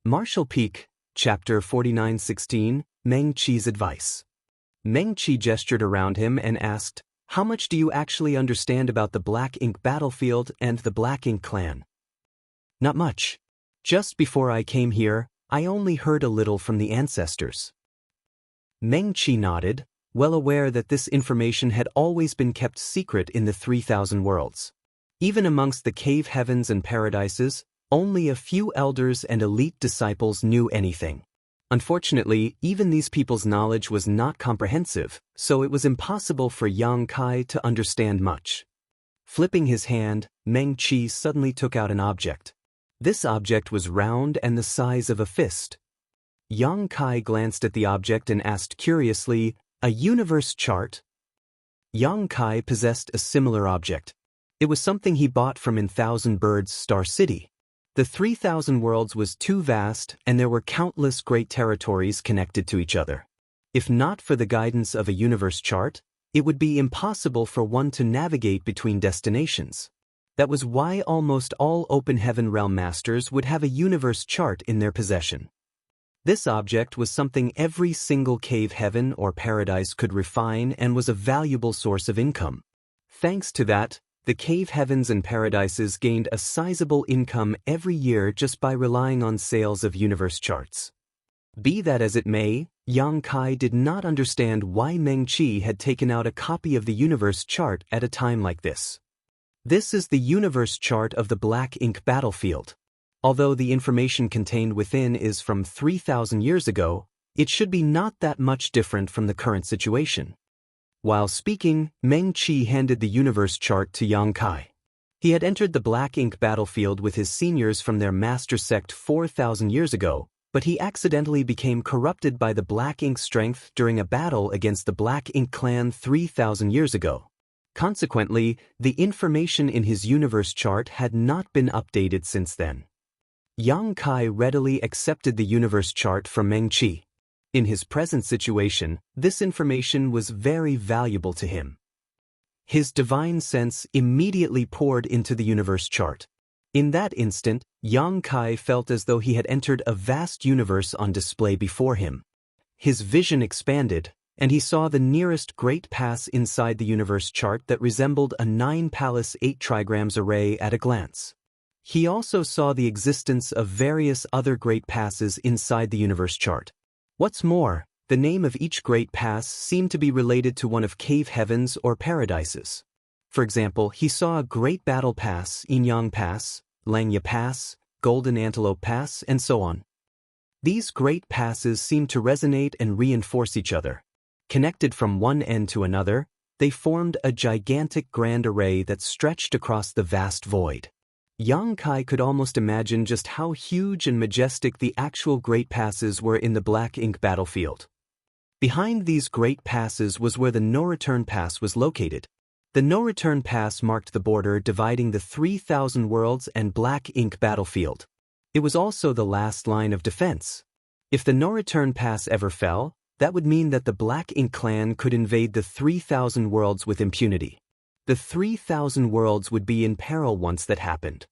Marshall Peak, Chapter 49:16, Meng Qi's Advice. Meng Qi gestured around him and asked, "How much do you actually understand about the Black Ink battlefield and the Black Ink clan?" "Not much. Just before I came here, I only heard a little from the ancestors." Meng Qi nodded, well aware that this information had always been kept secret in the 3,000 worlds. Even amongst the cave heavens and paradises, only a few elders and elite disciples knew anything. Unfortunately, even these people's knowledge was not comprehensive, so it was impossible for Yang Kai to understand much. Flipping his hand, Meng Qi suddenly took out an object. This object was round and the size of a fist. Yang Kai glanced at the object and asked curiously, "A universe chart?" Yang Kai possessed a similar object. It was something he bought from in Thousand Birds Star City. The 3,000 worlds was too vast, and there were countless great territories connected to each other. If not for the guidance of a universe chart, it would be impossible for one to navigate between destinations. That was why almost all Open Heaven Realm Masters would have a universe chart in their possession. This object was something every single cave heaven or paradise could refine and was a valuable source of income. Thanks to that, the cave heavens and paradises gained a sizable income every year just by relying on sales of universe charts. Be that as it may, Yang Kai did not understand why Meng Qi had taken out a copy of the universe chart at a time like this. This is the universe chart of the Black Ink battlefield. Although the information contained within is from 3,000 years ago, it should be not that much different from the current situation. While speaking, Meng Qi handed the universe chart to Yang Kai. He had entered the Black Ink battlefield with his seniors from their master sect 4,000 years ago, but he accidentally became corrupted by the Black Ink strength during a battle against the Black Ink clan 3,000 years ago. Consequently, the information in his universe chart had not been updated since then. Yang Kai readily accepted the universe chart from Meng Qi. In his present situation, this information was very valuable to him. His divine sense immediately poured into the universe chart. In that instant, Yang Kai felt as though he had entered a vast universe on display before him. His vision expanded, and he saw the nearest great pass inside the universe chart that resembled a 9-palace 8 trigrams array at a glance. He also saw the existence of various other great passes inside the universe chart. What's more, the name of each great pass seemed to be related to one of cave heavens or paradises. For example, he saw a Great Battle Pass, Yin Yang Pass, Langya Pass, Golden Antelope Pass, and so on. These great passes seemed to resonate and reinforce each other. Connected from one end to another, they formed a gigantic grand array that stretched across the vast void. Yang Kai could almost imagine just how huge and majestic the actual great passes were in the Black Ink battlefield. Behind these great passes was where the no-return pass was located. The no-return pass marked the border dividing the 3,000 worlds and Black Ink battlefield. It was also the last line of defense. If the no-return pass ever fell, that would mean that the Black Ink clan could invade the 3,000 worlds with impunity. The 3,000 worlds would be in peril once that happened.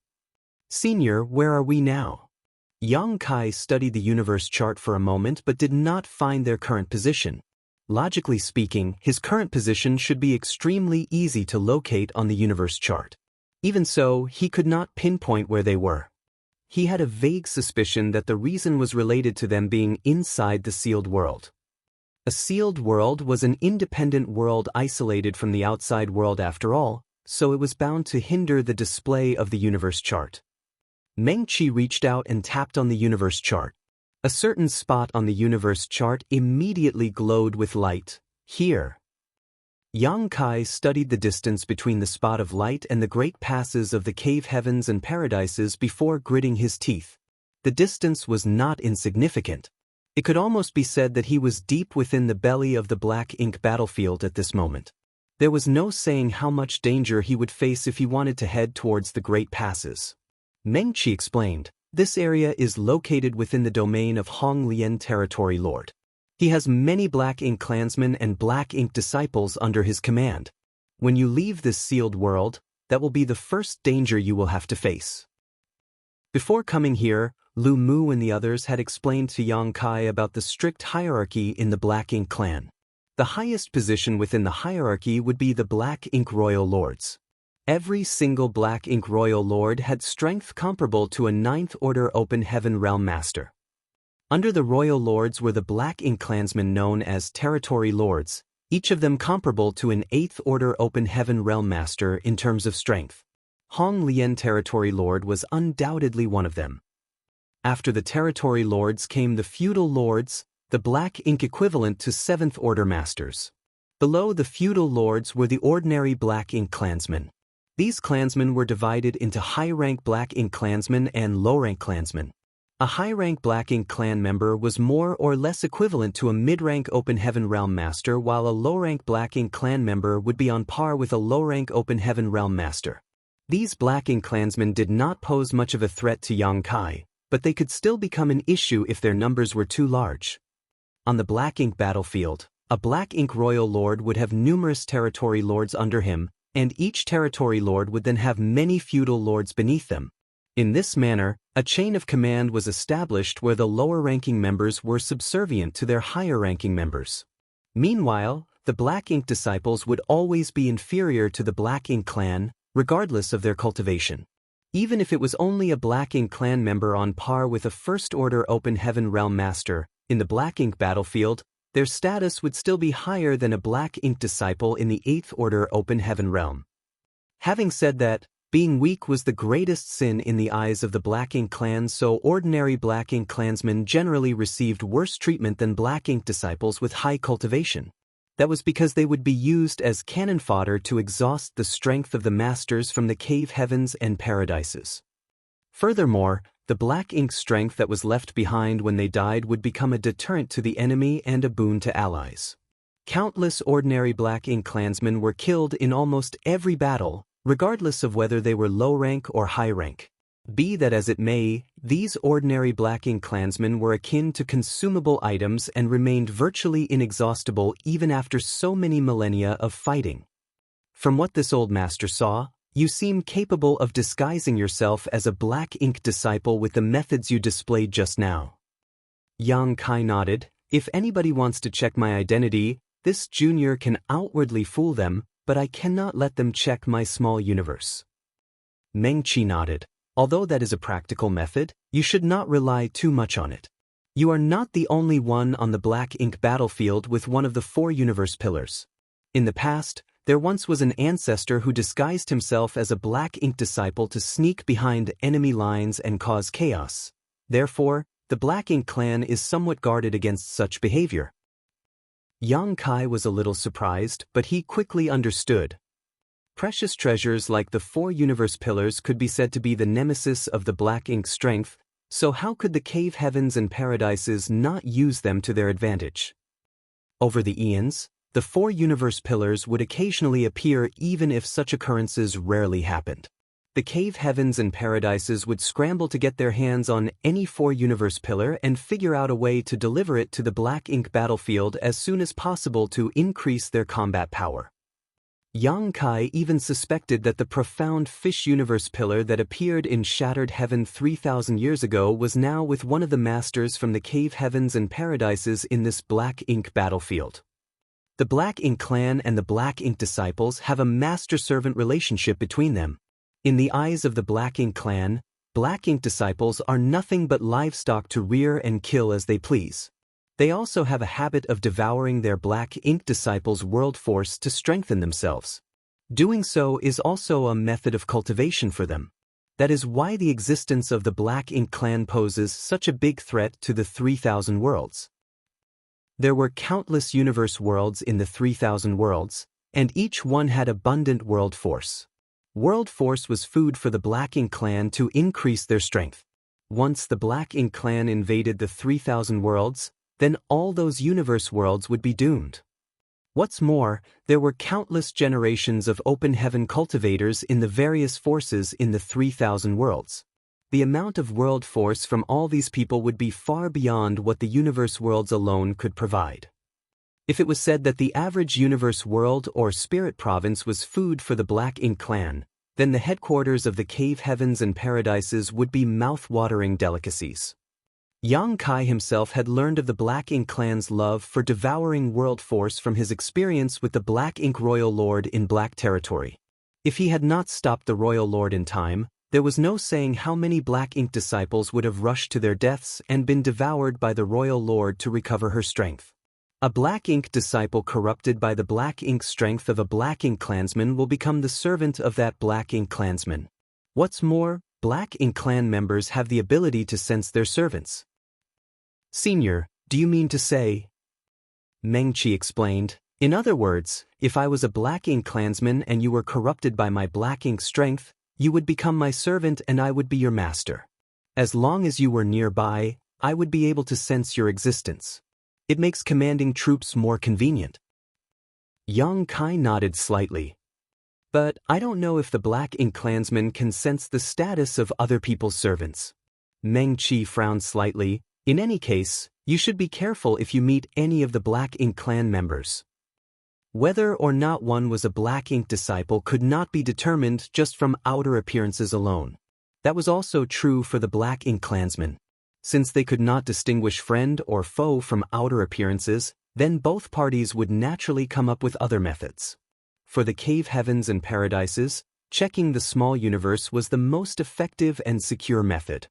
"Senior, where are we now?" Yang Kai studied the universe chart for a moment but did not find their current position. Logically speaking, his current position should be extremely easy to locate on the universe chart. Even so, he could not pinpoint where they were. He had a vague suspicion that the reason was related to them being inside the sealed world. A sealed world was an independent world isolated from the outside world after all, so it was bound to hinder the display of the universe chart. Meng Qi reached out and tapped on the universe chart. A certain spot on the universe chart immediately glowed with light. Here. Yang Kai studied the distance between the spot of light and the great passes of the cave heavens and paradises before gritting his teeth. The distance was not insignificant. It could almost be said that he was deep within the belly of the Black Ink battlefield at this moment. There was no saying how much danger he would face if he wanted to head towards the great passes. Meng Qi explained, "This area is located within the domain of Hong Lian Territory Lord. He has many Black Ink clansmen and Black Ink disciples under his command. When you leave this sealed world, that will be the first danger you will have to face. Before coming here, Lu Mu and the others had explained to Yang Kai about the strict hierarchy in the Black Ink clan. The highest position within the hierarchy would be the Black Ink Royal Lords. Every single Black Ink Royal Lord had strength comparable to a 9th Order Open Heaven Realm Master. Under the Royal Lords were the Black Ink clansmen known as Territory Lords, each of them comparable to an 8th Order Open Heaven Realm Master in terms of strength. Hong Lian Territory Lord was undoubtedly one of them. After the Territory Lords came the Feudal Lords, the Black Ink equivalent to 7th Order Masters. Below the Feudal Lords were the ordinary Black Ink clansmen. These clansmen were divided into high-rank Black Ink clansmen and low-rank clansmen. A high-rank Black Ink clan member was more or less equivalent to a mid-rank Open Heaven Realm Master, while a low-rank Black Ink clan member would be on par with a low-rank Open Heaven Realm Master. These Black Ink clansmen did not pose much of a threat to Yang Kai, but they could still become an issue if their numbers were too large. On the Black Ink battlefield, a Black Ink Royal Lord would have numerous Territory Lords under him, and each Territory Lord would then have many Feudal Lords beneath them. In this manner, a chain of command was established where the lower-ranking members were subservient to their higher-ranking members. Meanwhile, the Black Ink disciples would always be inferior to the Black Ink clan, regardless of their cultivation. Even if it was only a Black Ink clan member on par with a First Order Open Heaven Realm Master, in the Black Ink battlefield, their status would still be higher than a Black Ink disciple in the 8th Order Open Heaven Realm. Having said that, being weak was the greatest sin in the eyes of the Black Ink clan, so ordinary Black Ink clansmen generally received worse treatment than Black Ink disciples with high cultivation. That was because they would be used as cannon fodder to exhaust the strength of the masters from the cave heavens and paradises. Furthermore, the Black Ink strength that was left behind when they died would become a deterrent to the enemy and a boon to allies. Countless ordinary Black Ink clansmen were killed in almost every battle, regardless of whether they were low rank or high rank. Be that as it may, these ordinary Black Ink clansmen were akin to consumable items and remained virtually inexhaustible even after so many millennia of fighting. From what this old master saw, you seem capable of disguising yourself as a Black Ink disciple with the methods you displayed just now. Yang Kai nodded. If anybody wants to check my identity, this junior can outwardly fool them, but I cannot let them check my small universe. Meng Qi nodded. Although that is a practical method, you should not rely too much on it. You are not the only one on the Black Ink battlefield with one of the 4 universe pillars. In the past, there once was an ancestor who disguised himself as a Black Ink disciple to sneak behind enemy lines and cause chaos. Therefore, the Black Ink clan is somewhat guarded against such behavior. Yang Kai was a little surprised, but he quickly understood. Precious treasures like the 4 universe pillars could be said to be the nemesis of the Black Ink strength, so how could the cave heavens and paradises not use them to their advantage? Over the eons, the 4 universe pillars would occasionally appear even if such occurrences rarely happened. The cave heavens and paradises would scramble to get their hands on any 4 universe pillar and figure out a way to deliver it to the Black Ink battlefield as soon as possible to increase their combat power. Yang Kai even suspected that the profound fish universe pillar that appeared in Shattered Heaven 3,000 years ago was now with one of the masters from the cave heavens and paradises in this Black Ink battlefield. The Black Ink clan and the Black Ink disciples have a master-servant relationship between them. In the eyes of the Black Ink clan, Black Ink disciples are nothing but livestock to rear and kill as they please. They also have a habit of devouring their Black Ink disciples' world force to strengthen themselves. Doing so is also a method of cultivation for them. That is why the existence of the Black Ink clan poses such a big threat to the 3,000 worlds. There were countless universe worlds in the 3,000 worlds, and each one had abundant world force. World force was food for the Black Ink clan to increase their strength. Once the Black Ink clan invaded the 3,000 worlds, then all those universe worlds would be doomed. What's more, there were countless generations of open heaven cultivators in the various forces in the 3,000 worlds. the amount of world force from all these people would be far beyond what the universe worlds alone could provide. If it was said that the average universe world or spirit province was food for the Black Ink clan, then the headquarters of the cave heavens and paradises would be mouth-watering delicacies. Yang Kai himself had learned of the Black Ink clan's love for devouring world force from his experience with the Black Ink Royal Lord in Black Territory. If he had not stopped the Royal Lord in time, there was no saying how many Black Ink disciples would have rushed to their deaths and been devoured by the Royal Lord to recover her strength. A Black Ink disciple corrupted by the Black Ink strength of a Black Ink clansman will become the servant of that Black Ink clansman. What's more, Black Ink clan members have the ability to sense their servants. Senior, do you mean to say? Meng Qi explained. In other words, if I was a Black Ink clansman and you were corrupted by my Black Ink strength, you would become my servant and I would be your master. As long as you were nearby, I would be able to sense your existence. It makes commanding troops more convenient. Yang Kai nodded slightly. But I don't know if the Black Ink clansman can sense the status of other people's servants. Meng Qi frowned slightly. In any case, you should be careful if you meet any of the Black Ink clan members. Whether or not one was a Black Ink disciple could not be determined just from outer appearances alone. That was also true for the Black Ink clansmen. Since they could not distinguish friend or foe from outer appearances, then both parties would naturally come up with other methods. For the cave heavens and paradises, checking the small universe was the most effective and secure method.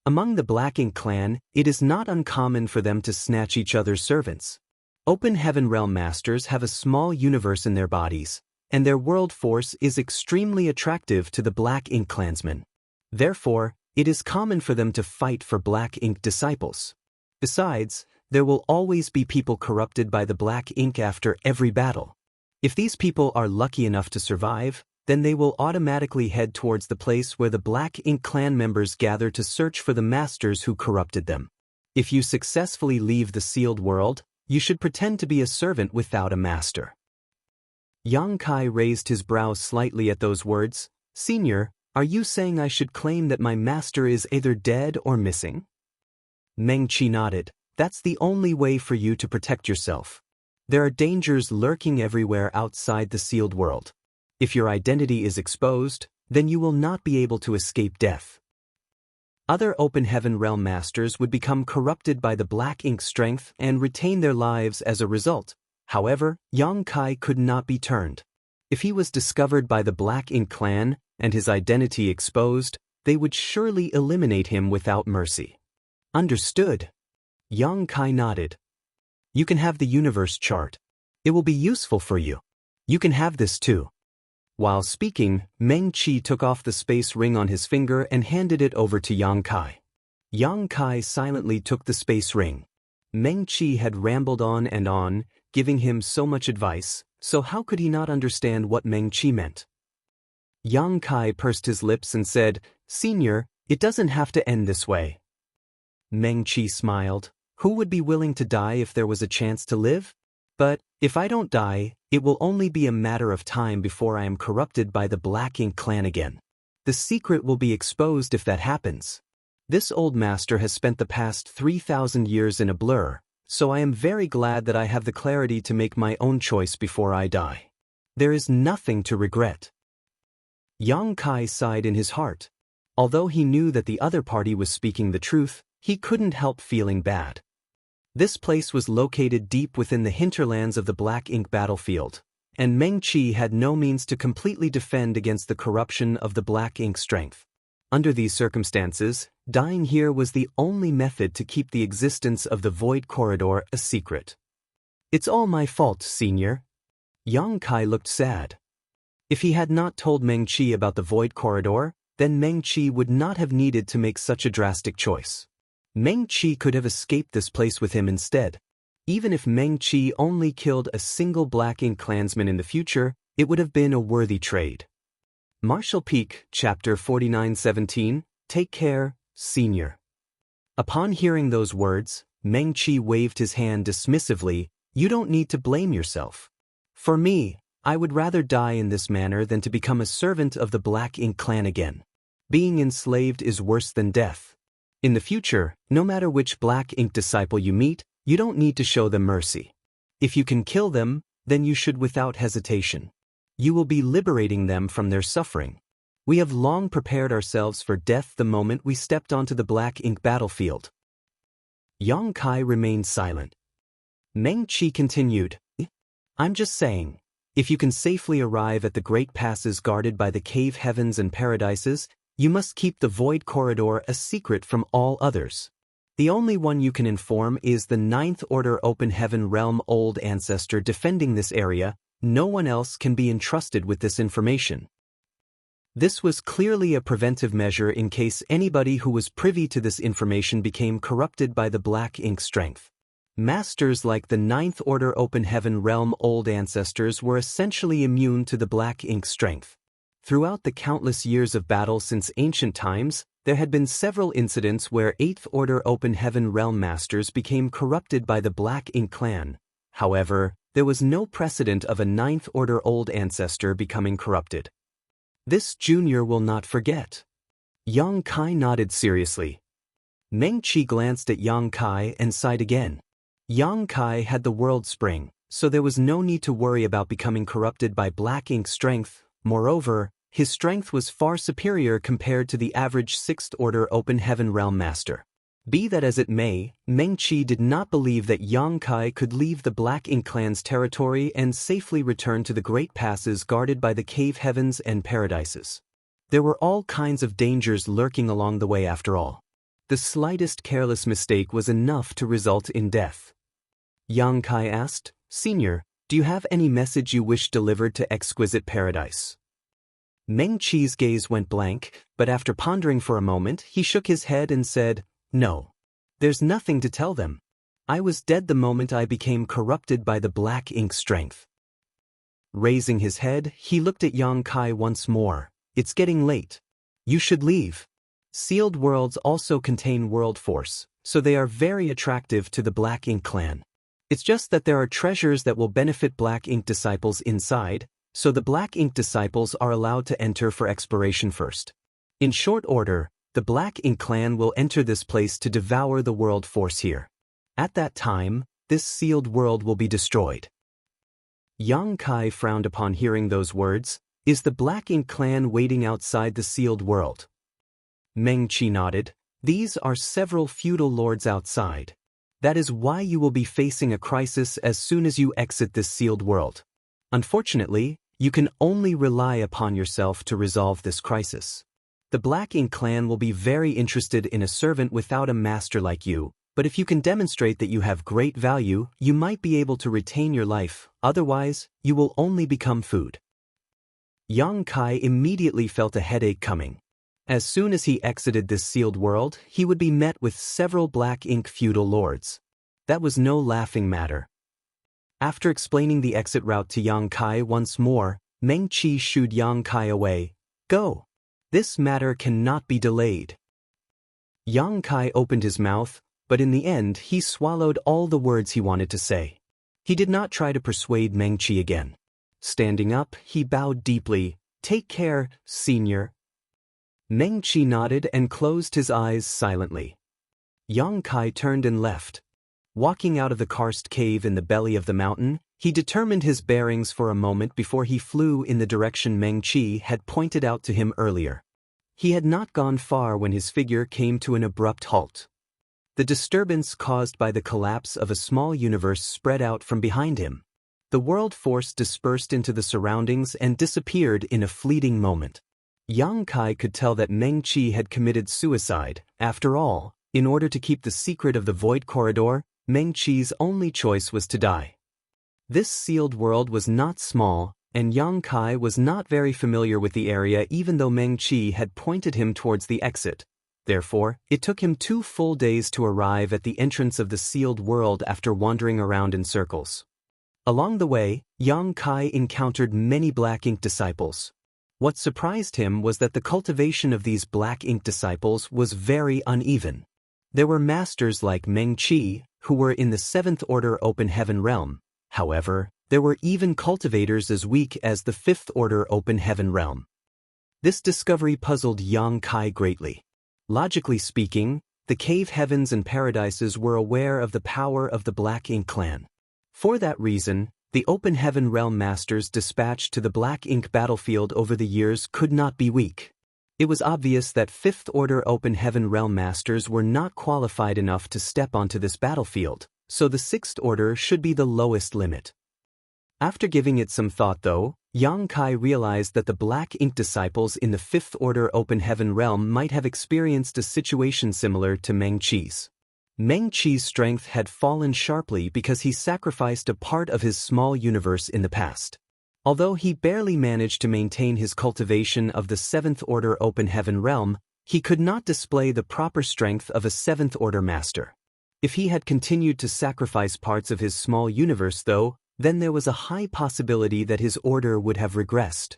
Among the Black Ink clan, it is not uncommon for them to snatch each other's servants. Open Heaven Realm Masters have a small universe in their bodies, and their world force is extremely attractive to the Black Ink clansmen. Therefore, it is common for them to fight for Black Ink disciples. Besides, there will always be people corrupted by the Black Ink after every battle. If these people are lucky enough to survive, then they will automatically head towards the place where the Black Ink clan members gather to search for the masters who corrupted them. If you successfully leave the sealed world, you should pretend to be a servant without a master. Yang Kai raised his brows slightly at those words. Senior, are you saying I should claim that my master is either dead or missing? Meng Qi nodded. That's the only way for you to protect yourself. There are dangers lurking everywhere outside the sealed world. If your identity is exposed, then you will not be able to escape death. Other Open Heaven Realm Masters would become corrupted by the Black Ink strength and retain their lives as a result. However, Yang Kai could not be turned. If he was discovered by the Black Ink clan, and his identity exposed, they would surely eliminate him without mercy. Understood. Yang Kai nodded. You can have the universe chart. It will be useful for you. You can have this too. While speaking, Meng Qi took off the space ring on his finger and handed it over to Yang Kai. Yang Kai silently took the space ring. Meng Qi had rambled on, giving him so much advice, so how could he not understand what Meng Qi meant? Yang Kai pursed his lips and said, Senior, it doesn't have to end this way. Meng Qi smiled. Who would be willing to die if there was a chance to live? But, if I don't die, it will only be a matter of time before I am corrupted by the Black Ink clan again. The secret will be exposed if that happens. This old master has spent the past 3,000 years in a blur, so I am very glad that I have the clarity to make my own choice before I die. There is nothing to regret. Yang Kai sighed in his heart. Although he knew that the other party was speaking the truth, he couldn't help feeling bad. This place was located deep within the hinterlands of the Black Ink battlefield, and Meng Qi had no means to completely defend against the corruption of the Black Ink strength. Under these circumstances, dying here was the only method to keep the existence of the Void Corridor a secret. It's all my fault, Senior. Yang Kai looked sad. If he had not told Meng Qi about the Void Corridor, then Meng Qi would not have needed to make such a drastic choice. Meng Qi could have escaped this place with him instead. Even if Meng Qi only killed a single Black Ink clansman in the future, it would have been a worthy trade. Martial Peak, Chapter 49:17, Take care, Senior. Upon hearing those words, Meng Qi waved his hand dismissively. You don't need to blame yourself. For me, I would rather die in this manner than to become a servant of the Black Ink clan again. Being enslaved is worse than death. In the future, no matter which black ink disciple you meet, you don't need to show them mercy. If you can kill them, then you should without hesitation. You will be liberating them from their suffering. We have long prepared ourselves for death the moment we stepped onto the black ink battlefield. Yang Kai remained silent. Meng Qi continued, I'm just saying, if you can safely arrive at the great passes guarded by the cave heavens and paradises, you must keep the void corridor a secret from all others. The only one you can inform is the Ninth Order Open Heaven Realm Old Ancestor defending this area. No one else can be entrusted with this information. This was clearly a preventive measure in case anybody who was privy to this information became corrupted by the black ink strength. Masters like the Ninth Order Open Heaven Realm Old Ancestors were essentially immune to the black ink strength. Throughout the countless years of battle since ancient times, there had been several incidents where Eighth Order Open Heaven Realm Masters became corrupted by the Black Ink clan. However, there was no precedent of a Ninth Order Old Ancestor becoming corrupted. This junior will not forget. Yang Kai nodded seriously. Meng Qi glanced at Yang Kai and sighed again. Yang Kai had the world spring, so there was no need to worry about becoming corrupted by black ink strength. Moreover, his strength was far superior compared to the average Sixth Order Open Heaven Realm Master. Be that as it may, Meng Qi did not believe that Yang Kai could leave the Black Ink clan's territory and safely return to the great passes guarded by the cave heavens and paradises. There were all kinds of dangers lurking along the way after all. The slightest careless mistake was enough to result in death. Yang Kai asked, Senior, do you have any message you wish delivered to Exquisite Paradise? Meng Qi's gaze went blank, but after pondering for a moment, he shook his head and said, No. There's nothing to tell them. I was dead the moment I became corrupted by the black ink strength. Raising his head, he looked at Yang Kai once more. It's getting late. You should leave. Sealed worlds also contain world force, so they are very attractive to the Black Ink clan. It's just that there are treasures that will benefit Black Ink disciples inside, so the Black Ink disciples are allowed to enter for exploration first. In short order, the Black Ink clan will enter this place to devour the world force here. At that time, this sealed world will be destroyed. Yang Kai frowned upon hearing those words. Is the Black Ink clan waiting outside the sealed world? Meng Qi nodded. These are several feudal lords outside. That is why you will be facing a crisis as soon as you exit this sealed world. Unfortunately, you can only rely upon yourself to resolve this crisis. The Black Ink clan will be very interested in a servant without a master like you, but if you can demonstrate that you have great value, you might be able to retain your life, otherwise, you will only become food. Yang Kai immediately felt a headache coming. As soon as he exited this sealed world, he would be met with several Black Ink feudal lords. That was no laughing matter. After explaining the exit route to Yang Kai once more, Meng Qi shooed Yang Kai away. Go! This matter cannot be delayed. Yang Kai opened his mouth, but in the end he swallowed all the words he wanted to say. He did not try to persuade Meng Qi again. Standing up, he bowed deeply. Take care, senior. Meng Qi nodded and closed his eyes silently. Yang Kai turned and left. Walking out of the karst cave in the belly of the mountain, he determined his bearings for a moment before he flew in the direction Meng Qi had pointed out to him earlier. He had not gone far when his figure came to an abrupt halt. The disturbance caused by the collapse of a small universe spread out from behind him. The world force dispersed into the surroundings and disappeared in a fleeting moment. Yang Kai could tell that Meng Qi had committed suicide. After all, in order to keep the secret of the void corridor, Meng Qi's only choice was to die. This sealed world was not small, and Yang Kai was not very familiar with the area even though Meng Qi had pointed him towards the exit. Therefore, it took him 2 full days to arrive at the entrance of the sealed world after wandering around in circles. Along the way, Yang Kai encountered many Black Ink disciples. What surprised him was that the cultivation of these Black Ink disciples was very uneven. There were masters like Meng Qi, who were in the 7th Order Open Heaven realm. However, there were even cultivators as weak as the 5th Order Open Heaven realm. This discovery puzzled Yang Kai greatly. Logically speaking, the cave heavens and paradises were aware of the power of the Black Ink clan. For that reason, the Open Heaven Realm Masters dispatched to the Black Ink battlefield over the years could not be weak. It was obvious that Fifth Order Open Heaven Realm Masters were not qualified enough to step onto this battlefield, so the Sixth Order should be the lowest limit. After giving it some thought though, Yang Kai realized that the Black Ink disciples in the Fifth Order Open Heaven Realm might have experienced a situation similar to Meng Qi's. Meng Qi's strength had fallen sharply because he sacrificed a part of his small universe in the past. Although he barely managed to maintain his cultivation of the Seventh Order Open Heaven Realm, he could not display the proper strength of a Seventh Order Master. If he had continued to sacrifice parts of his small universe though, then there was a high possibility that his order would have regressed.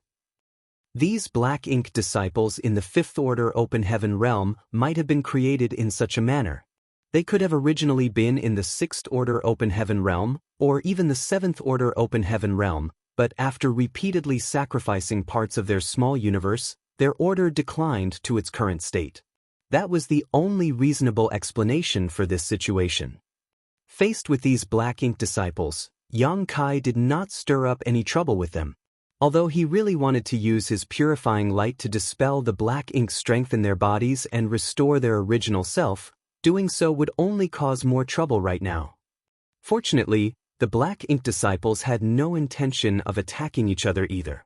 These Black Ink disciples in the Fifth Order Open Heaven Realm might have been created in such a manner. They could have originally been in the Sixth Order Open Heaven Realm, or even the Seventh Order Open Heaven Realm, but after repeatedly sacrificing parts of their small universe, their order declined to its current state. That was the only reasonable explanation for this situation. Faced with these Black Ink disciples, Yang Kai did not stir up any trouble with them. Although he really wanted to use his purifying light to dispel the Black Ink strength in their bodies and restore their original self, doing so would only cause more trouble right now. Fortunately, the Black Ink disciples had no intention of attacking each other either.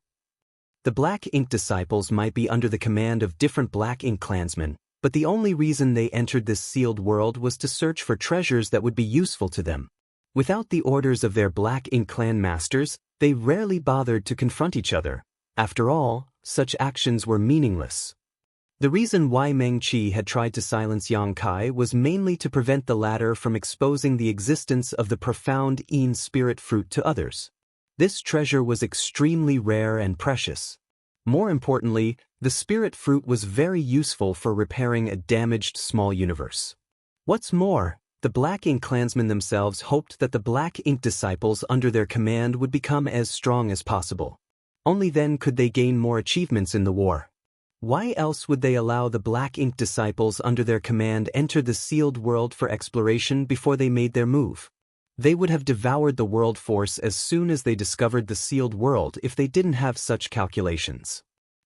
The Black Ink disciples might be under the command of different Black Ink clansmen, but the only reason they entered this sealed world was to search for treasures that would be useful to them. Without the orders of their Black Ink clan masters, they rarely bothered to confront each other. After all, such actions were meaningless. The reason why Meng Qi had tried to silence Yang Kai was mainly to prevent the latter from exposing the existence of the profound Yin spirit fruit to others. This treasure was extremely rare and precious. More importantly, the spirit fruit was very useful for repairing a damaged small universe. What's more, the Black Ink clansmen themselves hoped that the Black Ink disciples under their command would become as strong as possible. Only then could they gain more achievements in the war. Why else would they allow the Black Ink disciples under their command enter the sealed world for exploration before they made their move? They would have devoured the world force as soon as they discovered the sealed world if they didn't have such calculations.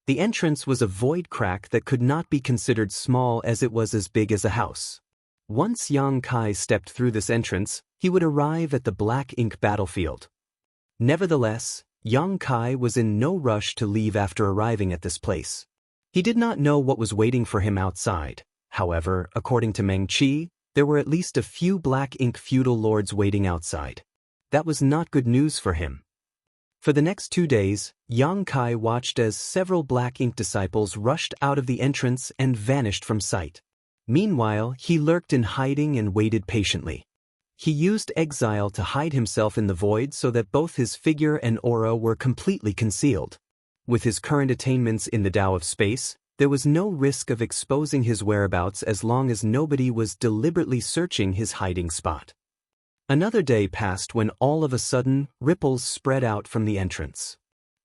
The entrance was a void crack that could not be considered small as it was as big as a house. Once Yang Kai stepped through this entrance, he would arrive at the Black Ink battlefield. Nevertheless, Yang Kai was in no rush to leave after arriving at this place. He did not know what was waiting for him outside. However, according to Meng Qi, there were at least a few Black Ink feudal lords waiting outside. That was not good news for him. For the next 2 days, Yang Kai watched as several Black Ink disciples rushed out of the entrance and vanished from sight. Meanwhile, he lurked in hiding and waited patiently. He used exile to hide himself in the void so that both his figure and aura were completely concealed. With his current attainments in the Tao of space, there was no risk of exposing his whereabouts as long as nobody was deliberately searching his hiding spot. Another day passed when all of a sudden, ripples spread out from the entrance.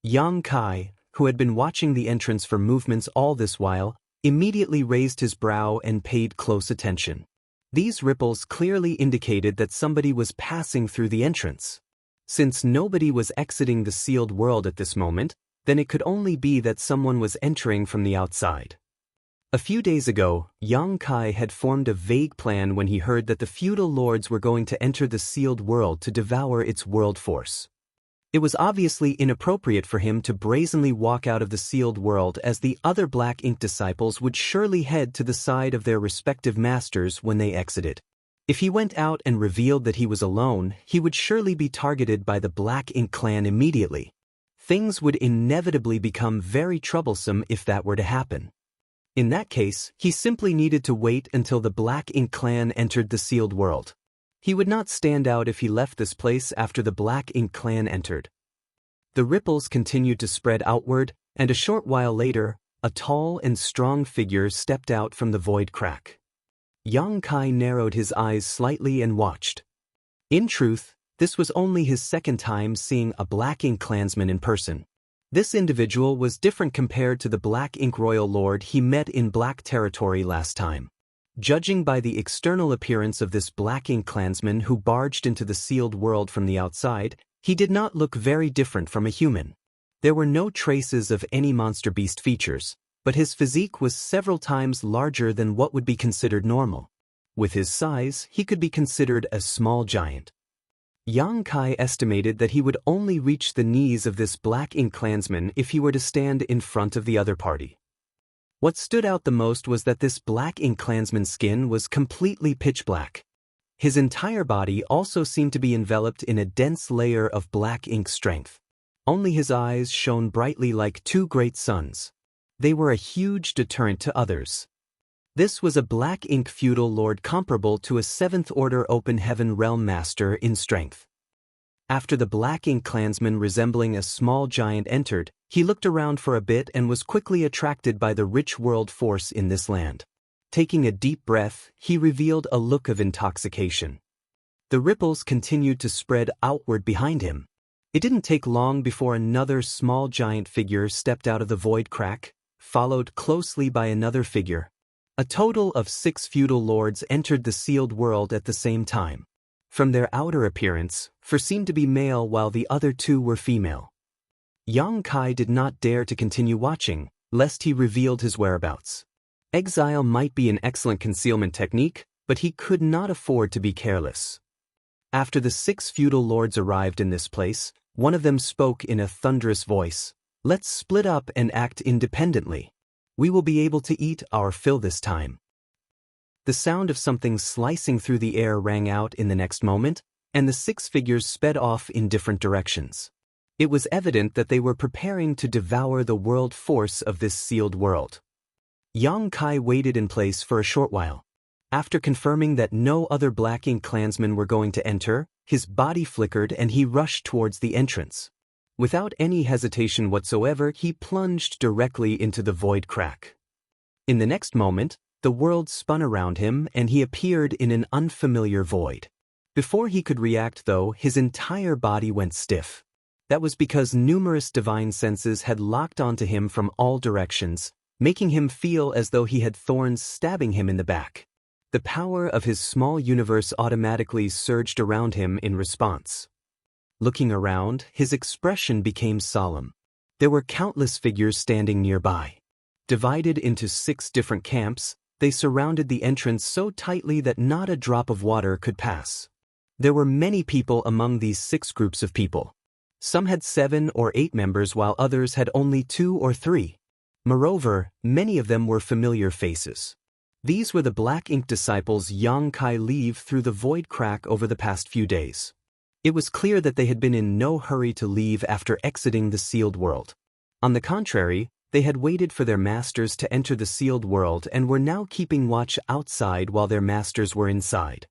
Yang Kai, who had been watching the entrance for movements all this while, immediately raised his brow and paid close attention. These ripples clearly indicated that somebody was passing through the entrance. Since nobody was exiting the sealed world at this moment, then it could only be that someone was entering from the outside. A few days ago, Yang Kai had formed a vague plan when he heard that the feudal lords were going to enter the sealed world to devour its world force. It was obviously inappropriate for him to brazenly walk out of the sealed world, as the other Black Ink disciples would surely head to the side of their respective masters when they exited. If he went out and revealed that he was alone, he would surely be targeted by the Black Ink clan immediately. Things would inevitably become very troublesome if that were to happen. In that case, he simply needed to wait until the Black Ink clan entered the sealed world. He would not stand out if he left this place after the Black Ink clan entered. The ripples continued to spread outward, and a short while later, a tall and strong figure stepped out from the void crack. Yang Kai narrowed his eyes slightly and watched. In truth, this was only his second time seeing a Black Ink clansman in person. This individual was different compared to the Black Ink Royal Lord he met in Black Territory last time. Judging by the external appearance of this Black Ink clansman who barged into the sealed world from the outside, he did not look very different from a human. There were no traces of any monster beast features, but his physique was several times larger than what would be considered normal. With his size, he could be considered a small giant. Yang Kai estimated that he would only reach the knees of this Black Ink clansman if he were to stand in front of the other party. What stood out the most was that this Black Ink clansman's skin was completely pitch black. His entire body also seemed to be enveloped in a dense layer of black ink strength. Only his eyes shone brightly like two great suns. They were a huge deterrent to others. This was a Black Ink feudal lord comparable to a 7th Order Open Heaven Realm Master in strength. After the Black Ink clansman resembling a small giant entered, he looked around for a bit and was quickly attracted by the rich world force in this land. Taking a deep breath, he revealed a look of intoxication. The ripples continued to spread outward behind him. It didn't take long before another small giant figure stepped out of the void crack, followed closely by another figure. A total of 6 feudal lords entered the sealed world at the same time. From their outer appearance, 4 seemed to be male while the other 2 were female. Yang Kai did not dare to continue watching, lest he revealed his whereabouts. Exile might be an excellent concealment technique, but he could not afford to be careless. After the 6 feudal lords arrived in this place, one of them spoke in a thunderous voice. "Let's split up and act independently. We will be able to eat our fill this time." The sound of something slicing through the air rang out in the next moment, and the 6 figures sped off in different directions. It was evident that they were preparing to devour the world force of this sealed world. Yang Kai waited in place for a short while. After confirming that no other Black Ink clansmen were going to enter, his body flickered and he rushed towards the entrance. Without any hesitation whatsoever, he plunged directly into the void crack. In the next moment, the world spun around him and he appeared in an unfamiliar void. Before he could react, though, his entire body went stiff. That was because numerous divine senses had locked onto him from all directions, making him feel as though he had thorns stabbing him in the back. The power of his small universe automatically surged around him in response. Looking around, his expression became solemn. There were countless figures standing nearby. Divided into 6 different camps, they surrounded the entrance so tightly that not a drop of water could pass. There were many people among these 6 groups of people. Some had 7 or 8 members while others had only 2 or 3. Moreover, many of them were familiar faces. These were the Black Ink disciples Yang Kai leave through the void crack over the past few days. It was clear that they had been in no hurry to leave after exiting the sealed world. On the contrary, they had waited for their masters to enter the sealed world and were now keeping watch outside while their masters were inside.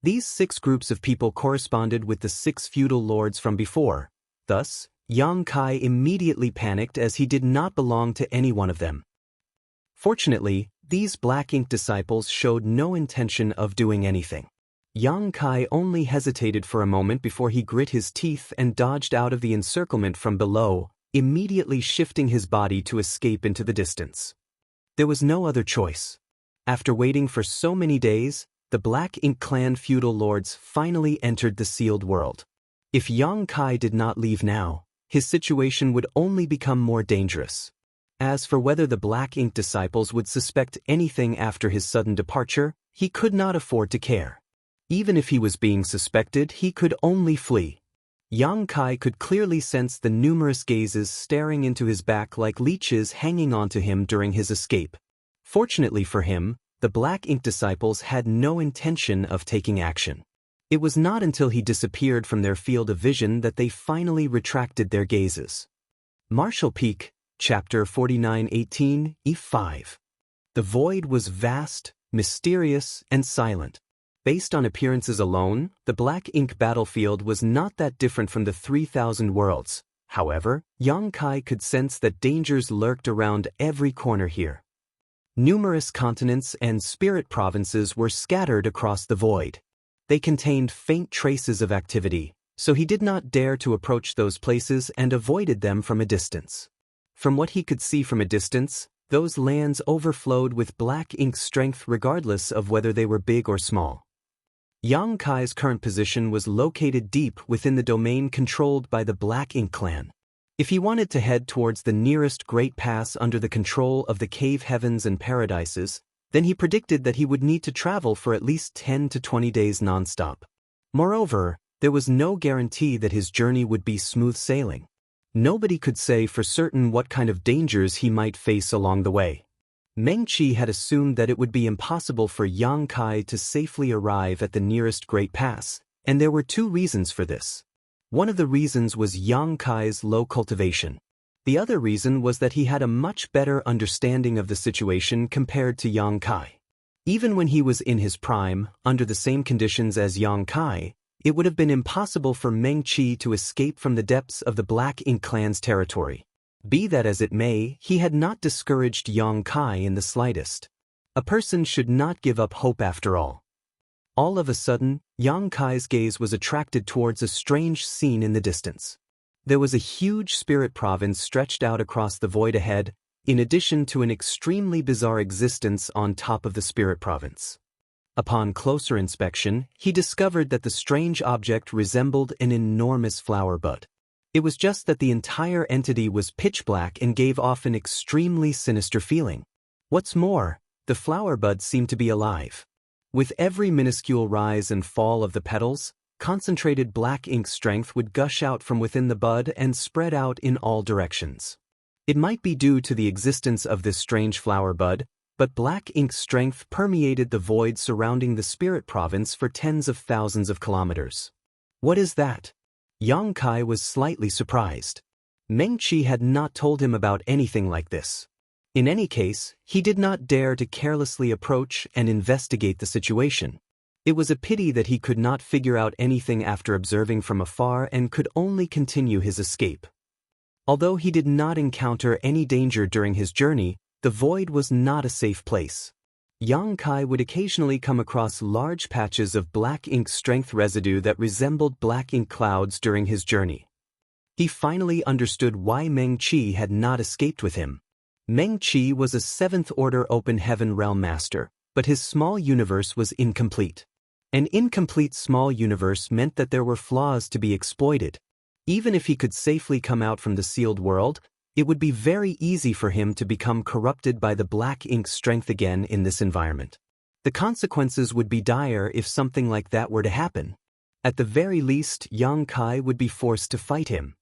These 6 groups of people corresponded with the 6 feudal lords from before. Thus, Yang Kai immediately panicked as he did not belong to any one of them. Fortunately, these Black Ink disciples showed no intention of doing anything. Yang Kai only hesitated for a moment before he grit his teeth and dodged out of the encirclement from below, immediately shifting his body to escape into the distance. There was no other choice. After waiting for so many days, the Black Ink clan feudal lords finally entered the sealed world. If Yang Kai did not leave now, his situation would only become more dangerous. As for whether the Black Ink disciples would suspect anything after his sudden departure, he could not afford to care. Even if he was being suspected, he could only flee. Yang Kai could clearly sense the numerous gazes staring into his back like leeches hanging onto him during his escape. Fortunately for him, the Black Ink disciples had no intention of taking action. It was not until he disappeared from their field of vision that they finally retracted their gazes. Martial Peak, Chapter 49:18, E5. The void was vast, mysterious, and silent. Based on appearances alone, the Black Ink battlefield was not that different from the 3,000 worlds. However, Yang Kai could sense that dangers lurked around every corner here. Numerous continents and spirit provinces were scattered across the void. They contained faint traces of activity, so he did not dare to approach those places and avoided them from a distance. From what he could see from a distance, those lands overflowed with black ink strength regardless of whether they were big or small. Yang Kai's current position was located deep within the domain controlled by the Black Ink clan. If he wanted to head towards the nearest great pass under the control of the cave heavens and paradises, then he predicted that he would need to travel for at least 10 to 20 days non-stop. Moreover, there was no guarantee that his journey would be smooth sailing. Nobody could say for certain what kind of dangers he might face along the way. Meng Qi had assumed that it would be impossible for Yang Kai to safely arrive at the nearest great pass, and there were two reasons for this. One of the reasons was Yang Kai's low cultivation. The other reason was that he had a much better understanding of the situation compared to Yang Kai. Even when he was in his prime, under the same conditions as Yang Kai, it would have been impossible for Meng Qi to escape from the depths of the Black Ink clan's territory. Be that as it may, he had not discouraged Yang Kai in the slightest. A person should not give up hope after all. All of a sudden, Yang Kai's gaze was attracted towards a strange scene in the distance. There was a huge spirit province stretched out across the void ahead, in addition to an extremely bizarre existence on top of the spirit province. Upon closer inspection, he discovered that the strange object resembled an enormous flower bud. It was just that the entire entity was pitch black and gave off an extremely sinister feeling. What's more, the flower bud seemed to be alive. With every minuscule rise and fall of the petals, concentrated black ink strength would gush out from within the bud and spread out in all directions. It might be due to the existence of this strange flower bud, but black ink strength permeated the void surrounding the spirit province for tens of thousands of kilometers. What is that? Yang Kai was slightly surprised. Meng Qi had not told him about anything like this. In any case, he did not dare to carelessly approach and investigate the situation. It was a pity that he could not figure out anything after observing from afar and could only continue his escape. Although he did not encounter any danger during his journey, the void was not a safe place. Yang Kai would occasionally come across large patches of black ink strength residue that resembled black ink clouds during his journey. He finally understood why Meng Qi had not escaped with him. Meng Qi was a 7th Order Open Heaven Realm Master, but his small universe was incomplete. An incomplete small universe meant that there were flaws to be exploited. Even if he could safely come out from the sealed world, it would be very easy for him to become corrupted by the black ink strength again in this environment. The consequences would be dire if something like that were to happen. At the very least, Yang Kai would be forced to fight him.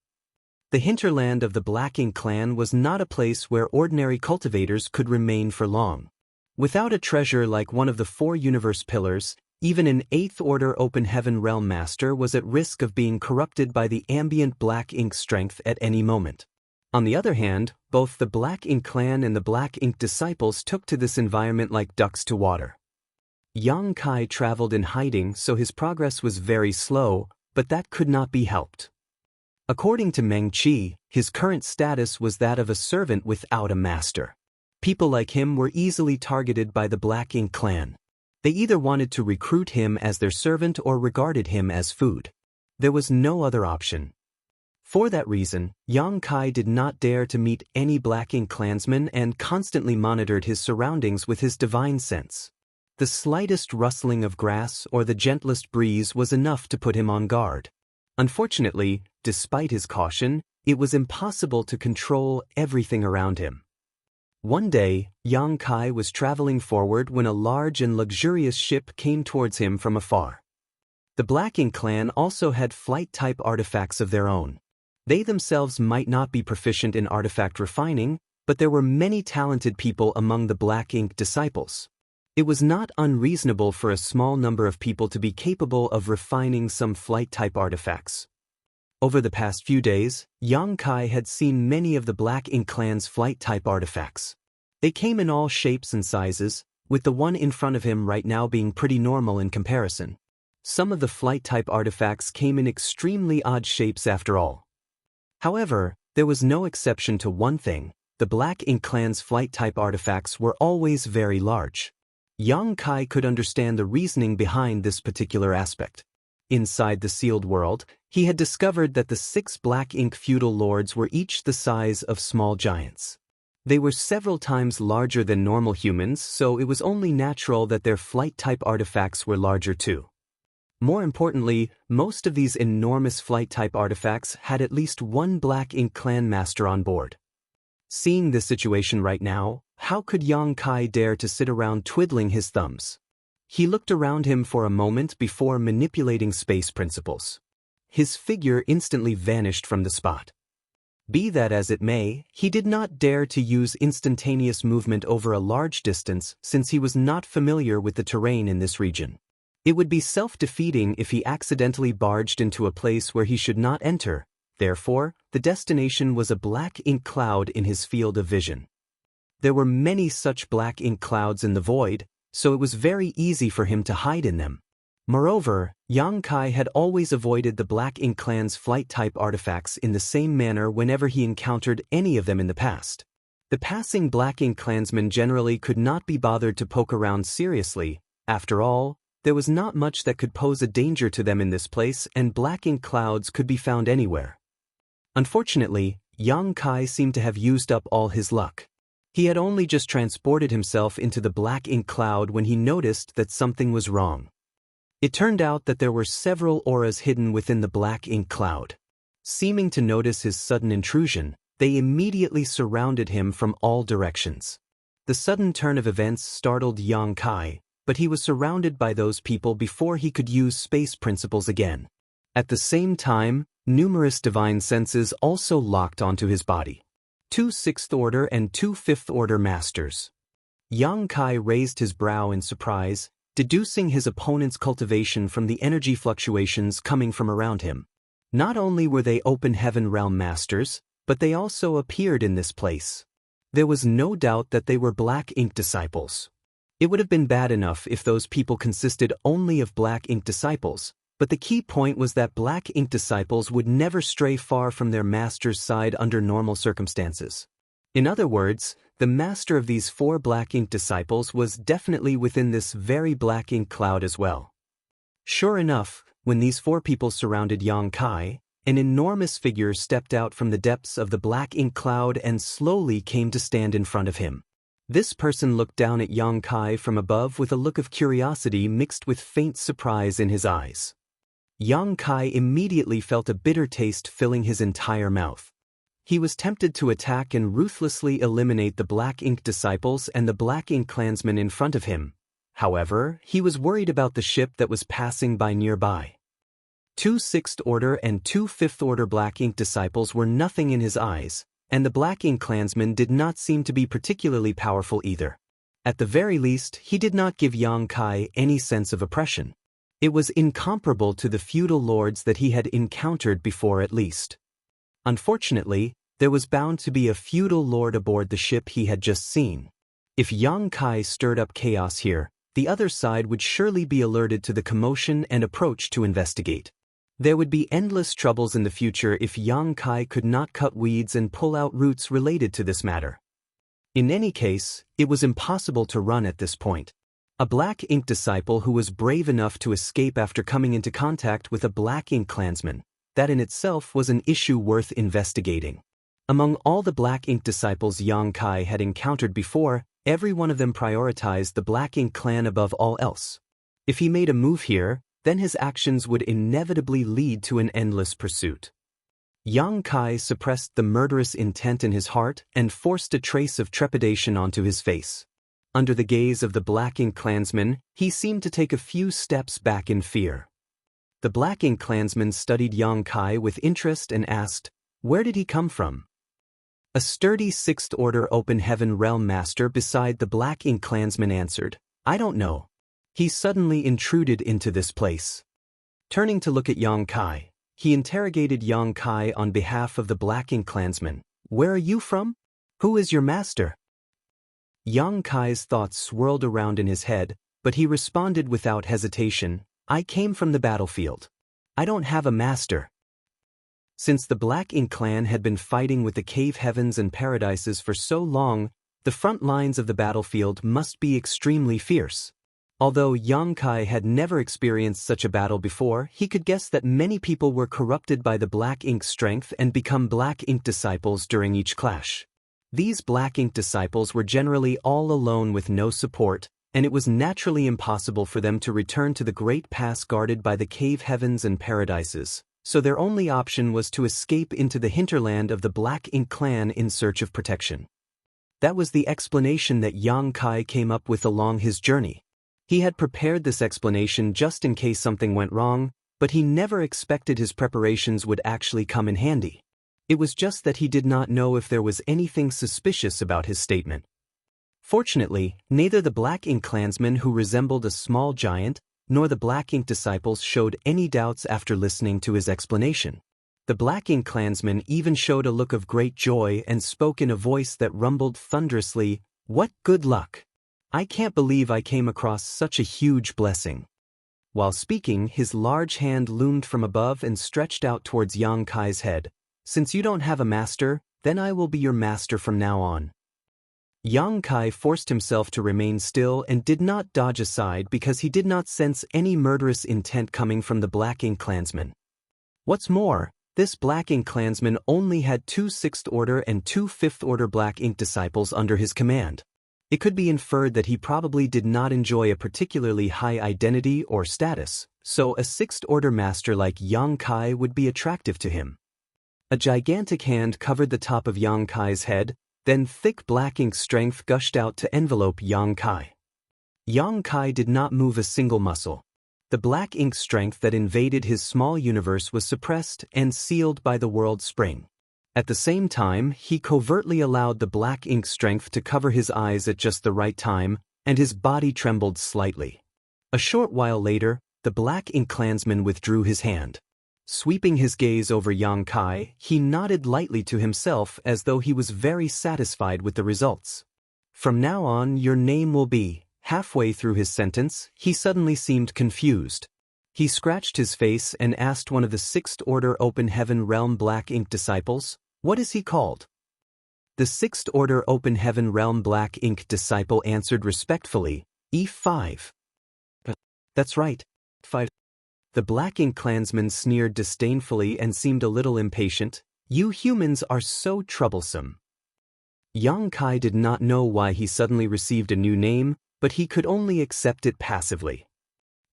The hinterland of the Black Ink clan was not a place where ordinary cultivators could remain for long. Without a treasure like one of the 4 universe pillars, even an 8th Order Open Heaven Realm Master was at risk of being corrupted by the ambient black ink strength at any moment. On the other hand, both the Black Ink clan and the Black Ink disciples took to this environment like ducks to water. Yang Kai traveled in hiding, so his progress was very slow, but that could not be helped. According to Meng Qi, his current status was that of a servant without a master. People like him were easily targeted by the Black Ink clan. They either wanted to recruit him as their servant or regarded him as food. There was no other option. For that reason, Yang Kai did not dare to meet any Black Ink clansman and constantly monitored his surroundings with his divine sense. The slightest rustling of grass or the gentlest breeze was enough to put him on guard. Unfortunately, despite his caution, it was impossible to control everything around him. One day, Yang Kai was traveling forward when a large and luxurious ship came towards him from afar. The Black Ink clan also had flight-type artifacts of their own. They themselves might not be proficient in artifact refining, but there were many talented people among the Black Ink disciples. It was not unreasonable for a small number of people to be capable of refining some flight-type artifacts. Over the past few days, Yang Kai had seen many of the Black Ink clan's flight-type artifacts. They came in all shapes and sizes, with the one in front of him right now being pretty normal in comparison. Some of the flight-type artifacts came in extremely odd shapes after all. However, there was no exception to one thing: the Black Ink clan's flight-type artifacts were always very large. Yang Kai could understand the reasoning behind this particular aspect. Inside the sealed world, he had discovered that the 6 black ink feudal lords were each the size of small giants. They were several times larger than normal humans, so it was only natural that their flight-type artifacts were larger too. More importantly, most of these enormous flight-type artifacts had at least one black ink clan master on board. Seeing this situation right now, how could Yang Kai dare to sit around twiddling his thumbs? He looked around him for a moment before manipulating space principles. His figure instantly vanished from the spot. Be that as it may, he did not dare to use instantaneous movement over a large distance since he was not familiar with the terrain in this region. It would be self-defeating if he accidentally barged into a place where he should not enter. Therefore, the destination was a black ink cloud in his field of vision. There were many such black ink clouds in the void, so it was very easy for him to hide in them. Moreover, Yang Kai had always avoided the Black Ink clan's flight-type artifacts in the same manner whenever he encountered any of them in the past. The passing Black Ink clansmen generally could not be bothered to poke around seriously. After all, there was not much that could pose a danger to them in this place, and Black Ink clouds could be found anywhere. Unfortunately, Yang Kai seemed to have used up all his luck. He had only just transported himself into the Black Ink cloud when he noticed that something was wrong. It turned out that there were several auras hidden within the Black Ink cloud. Seeming to notice his sudden intrusion, they immediately surrounded him from all directions. The sudden turn of events startled Yang Kai, but he was surrounded by those people before he could use space principles again. At the same time, numerous divine senses also locked onto his body. 2 6th Order and 2 5th Order Masters. Yang Kai raised his brow in surprise, deducing his opponent's cultivation from the energy fluctuations coming from around him. Not only were they Open Heaven Realm Masters, but they also appeared in this place. There was no doubt that they were Black Ink disciples. It would have been bad enough if those people consisted only of Black Ink disciples, but the key point was that Black Ink disciples would never stray far from their master's side under normal circumstances. In other words, the master of these 4 Black Ink disciples was definitely within this very Black Ink cloud as well. Sure enough, when these 4 people surrounded Yang Kai, an enormous figure stepped out from the depths of the Black Ink cloud and slowly came to stand in front of him. This person looked down at Yang Kai from above with a look of curiosity mixed with faint surprise in his eyes. Yang Kai immediately felt a bitter taste filling his entire mouth. He was tempted to attack and ruthlessly eliminate the Black Ink disciples and the Black Ink clansmen in front of him. However, he was worried about the ship that was passing by nearby. 2 6th Order and 2 5th Order Black Ink disciples were nothing in his eyes, and the Black Ink clansmen did not seem to be particularly powerful either. At the very least, he did not give Yang Kai any sense of oppression. It was incomparable to the feudal lords that he had encountered before at least. Unfortunately, there was bound to be a feudal lord aboard the ship he had just seen. If Yang Kai stirred up chaos here, the other side would surely be alerted to the commotion and approach to investigate. There would be endless troubles in the future if Yang Kai could not cut weeds and pull out roots related to this matter. In any case, it was impossible to run at this point. A Black Ink disciple who was brave enough to escape after coming into contact with a Black Ink clansman, that in itself was an issue worth investigating. Among all the Black Ink disciples Yang Kai had encountered before, every one of them prioritized the Black Ink clan above all else. If he made a move here, then his actions would inevitably lead to an endless pursuit. Yang Kai suppressed the murderous intent in his heart and forced a trace of trepidation onto his face. Under the gaze of the Black Ink clansman, he seemed to take a few steps back in fear. The Black Ink clansman studied Yang Kai with interest and asked, "Where did he come from?" A sturdy 6th Order Open Heaven Realm Master beside the Black Ink clansman answered, "I don't know. He suddenly intruded into this place." Turning to look at Yang Kai, he interrogated Yang Kai on behalf of the Black Ink clansman. "Where are you from? Who is your master?" Yang Kai's thoughts swirled around in his head, but he responded without hesitation, "I came from the battlefield. I don't have a master." Since the Black Ink clan had been fighting with the cave heavens and paradises for so long, the front lines of the battlefield must be extremely fierce. Although Yang Kai had never experienced such a battle before, he could guess that many people were corrupted by the black ink strength and become black ink disciples during each clash. These black ink disciples were generally all alone with no support, and it was naturally impossible for them to return to the great pass guarded by the cave heavens and paradises, so their only option was to escape into the hinterland of the Black Ink clan in search of protection. That was the explanation that Yang Kai came up with along his journey. He had prepared this explanation just in case something went wrong, but he never expected his preparations would actually come in handy. It was just that he did not know if there was anything suspicious about his statement. Fortunately, neither the Black Ink clansman who resembled a small giant, nor the Black Ink disciples showed any doubts after listening to his explanation. The Black Ink clansman even showed a look of great joy and spoke in a voice that rumbled thunderously, "What good luck! I can't believe I came across such a huge blessing." While speaking, his large hand loomed from above and stretched out towards Yang Kai's head. "Since you don't have a master, then I will be your master from now on." Yang Kai forced himself to remain still and did not dodge aside because he did not sense any murderous intent coming from the Black Ink clansman. What's more, this Black Ink clansman only had 2 6th Order and 2 5th Order Black Ink disciples under his command. It could be inferred that he probably did not enjoy a particularly high identity or status, so a 6th Order master like Yang Kai would be attractive to him. A gigantic hand covered the top of Yang Kai's head, then thick black ink strength gushed out to envelope Yang Kai. Yang Kai did not move a single muscle. The black ink strength that invaded his small universe was suppressed and sealed by the world spring. At the same time, he covertly allowed the black ink strength to cover his eyes at just the right time, and his body trembled slightly. A short while later, the Black Ink clansman withdrew his hand. Sweeping his gaze over Yang Kai, he nodded lightly to himself as though he was very satisfied with the results. "From now on, your name will be..." Halfway through his sentence, he suddenly seemed confused. He scratched his face and asked one of the 6th Order Open Heaven Realm Black Ink disciples, "What is he called?" The 6th Order Open Heaven Realm Black Ink disciple answered respectfully, "E5. That's right, 5. The Black Ink clansman sneered disdainfully and seemed a little impatient. "You humans are so troublesome." Yang Kai did not know why he suddenly received a new name, but he could only accept it passively.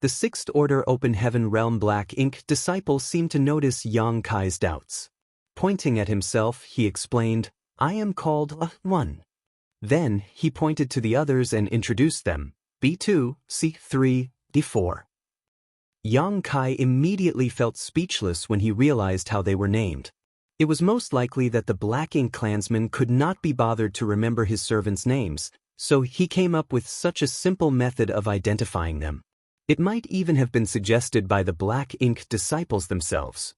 The 6th Order Open Heaven Realm Black Ink disciple seemed to notice Yang Kai's doubts. Pointing at himself, he explained, "I am called 1. Then, he pointed to the others and introduced them, B2, C3, D4. Yang Kai immediately felt speechless when he realized how they were named. It was most likely that the Black Ink clansman could not be bothered to remember his servants' names, so he came up with such a simple method of identifying them. It might even have been suggested by the Black Ink disciples themselves.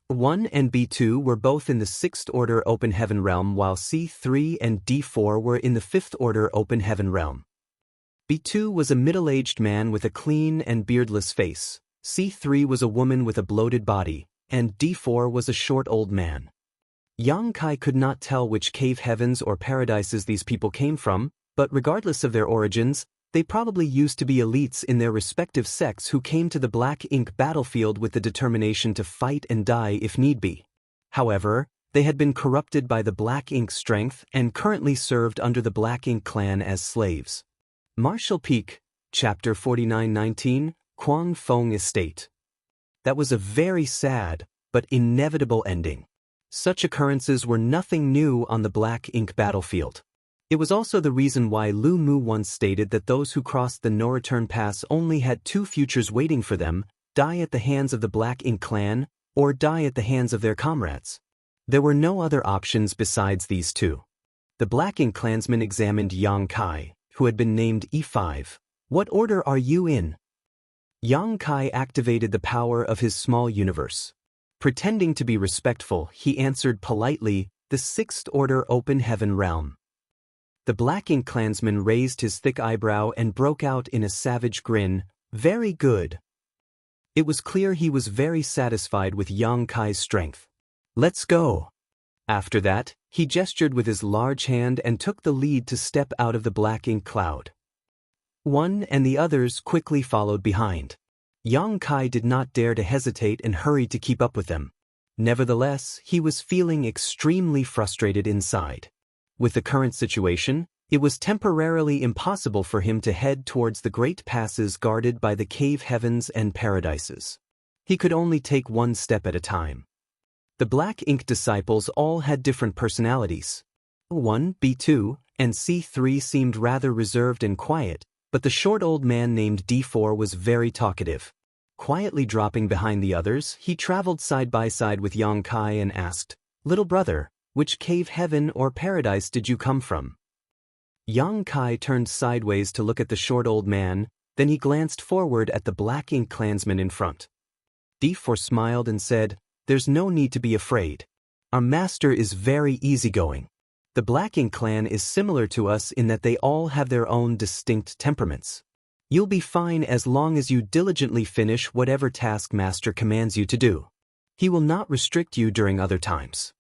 1 and B2 were both in the 6th Order Open Heaven Realm, while C3 and D4 were in the 5th Order Open Heaven Realm. B2 was a middle-aged man with a clean and beardless face, C3 was a woman with a bloated body, and D4 was a short old man. Yang Kai could not tell which cave heavens or paradises these people came from, but regardless of their origins, they probably used to be elites in their respective sects who came to the Black Ink battlefield with the determination to fight and die if need be. However, they had been corrupted by the Black Ink strength and currently served under the Black Ink clan as slaves. Marshall Peak, Chapter 49-19, Quang Fong Estate. That was a very sad, but inevitable ending. Such occurrences were nothing new on the Black Ink battlefield. It was also the reason why Lu Mu once stated that those who crossed the no-return pass only had 2 futures waiting for them: die at the hands of the Black Ink clan, or die at the hands of their comrades. There were no other options besides these 2. The Black Ink clansman examined Yang Kai, who had been named E5. "What order are you in?" Yang Kai activated the power of his small universe. Pretending to be respectful, he answered politely, "The 6th Order Open Heaven Realm." The Black Ink clansman raised his thick eyebrow and broke out in a savage grin, "Very good." It was clear he was very satisfied with Yang Kai's strength. "Let's go." After that, he gestured with his large hand and took the lead to step out of the Black Ink cloud. One and the others quickly followed behind. Yang Kai did not dare to hesitate and hurried to keep up with them. Nevertheless, he was feeling extremely frustrated inside. With the current situation, it was temporarily impossible for him to head towards the great passes guarded by the cave heavens and paradises. He could only take one step at a time. The black ink disciples all had different personalities. B1, B2, and C3 seemed rather reserved and quiet, but the short old man named D4 was very talkative. Quietly dropping behind the others, he traveled side by side with Yang Kai and asked, "Little brother, which cave heaven or paradise did you come from?" Yang Kai turned sideways to look at the short old man, then he glanced forward at the black ink clansman in front. D4 smiled and said, "There's no need to be afraid. Our master is very easygoing. The black ink clan is similar to us in that they all have their own distinct temperaments. You'll be fine as long as you diligently finish whatever task Master commands you to do. He will not restrict you during other times."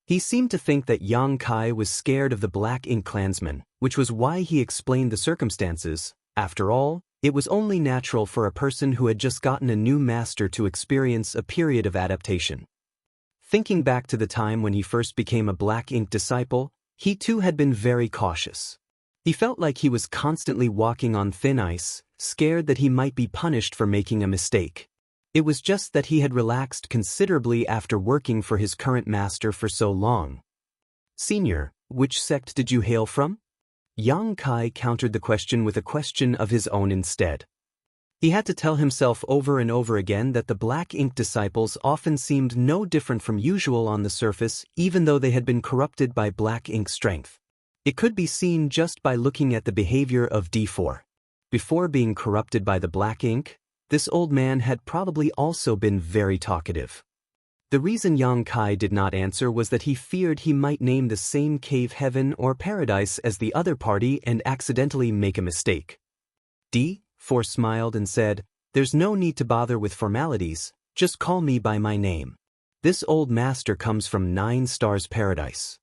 He seemed to think that Yang Kai was scared of the black ink clansman, which was why he explained the circumstances. After all, it was only natural for a person who had just gotten a new master to experience a period of adaptation. Thinking back to the time when he first became a black ink disciple, he too had been very cautious. He felt like he was constantly walking on thin ice, scared that he might be punished for making a mistake. It was just that he had relaxed considerably after working for his current master for so long. "Senior, which sect did you hail from?" Yang Kai countered the question with a question of his own instead. He had to tell himself over and over again that the black ink disciples often seemed no different from usual on the surface, even though they had been corrupted by black ink strength. It could be seen just by looking at the behavior of D4. Before being corrupted by the black ink, this old man had probably also been very talkative. The reason Yang Kai did not answer was that he feared he might name the same cave heaven or paradise as the other party and accidentally make a mistake. D4 smiled and said, "There's no need to bother with formalities, just call me by my name. This old master comes from 9 Stars Paradise."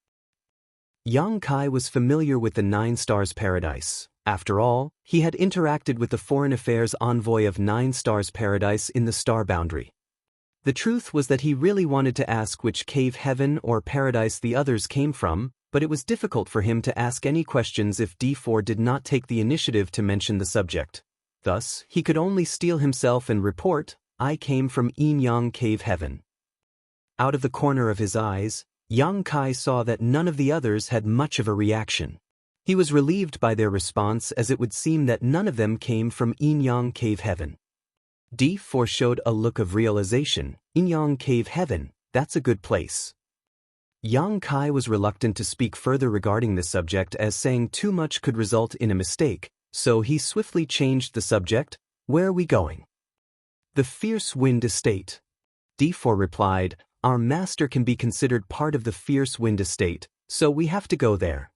Yang Kai was familiar with the 9 Stars Paradise. After all, he had interacted with the foreign affairs envoy of 9 Stars Paradise in the star boundary. The truth was that he really wanted to ask which cave heaven or paradise the others came from, but it was difficult for him to ask any questions if D4 did not take the initiative to mention the subject. Thus, he could only steel himself and report, "I came from Yin-Yang Cave Heaven." Out of the corner of his eyes, Yang Kai saw that none of the others had much of a reaction. He was relieved by their response, as it would seem that none of them came from Yin-Yang Cave Heaven. D4 showed a look of realization. "Yin-Yang Cave Heaven, that's a good place." Yang Kai was reluctant to speak further regarding this subject, as saying too much could result in a mistake, so he swiftly changed the subject. "Where are we going?" "The Fierce Wind Estate." D4 replied, "Our master can be considered part of the Fierce Wind Estate, so we have to go there."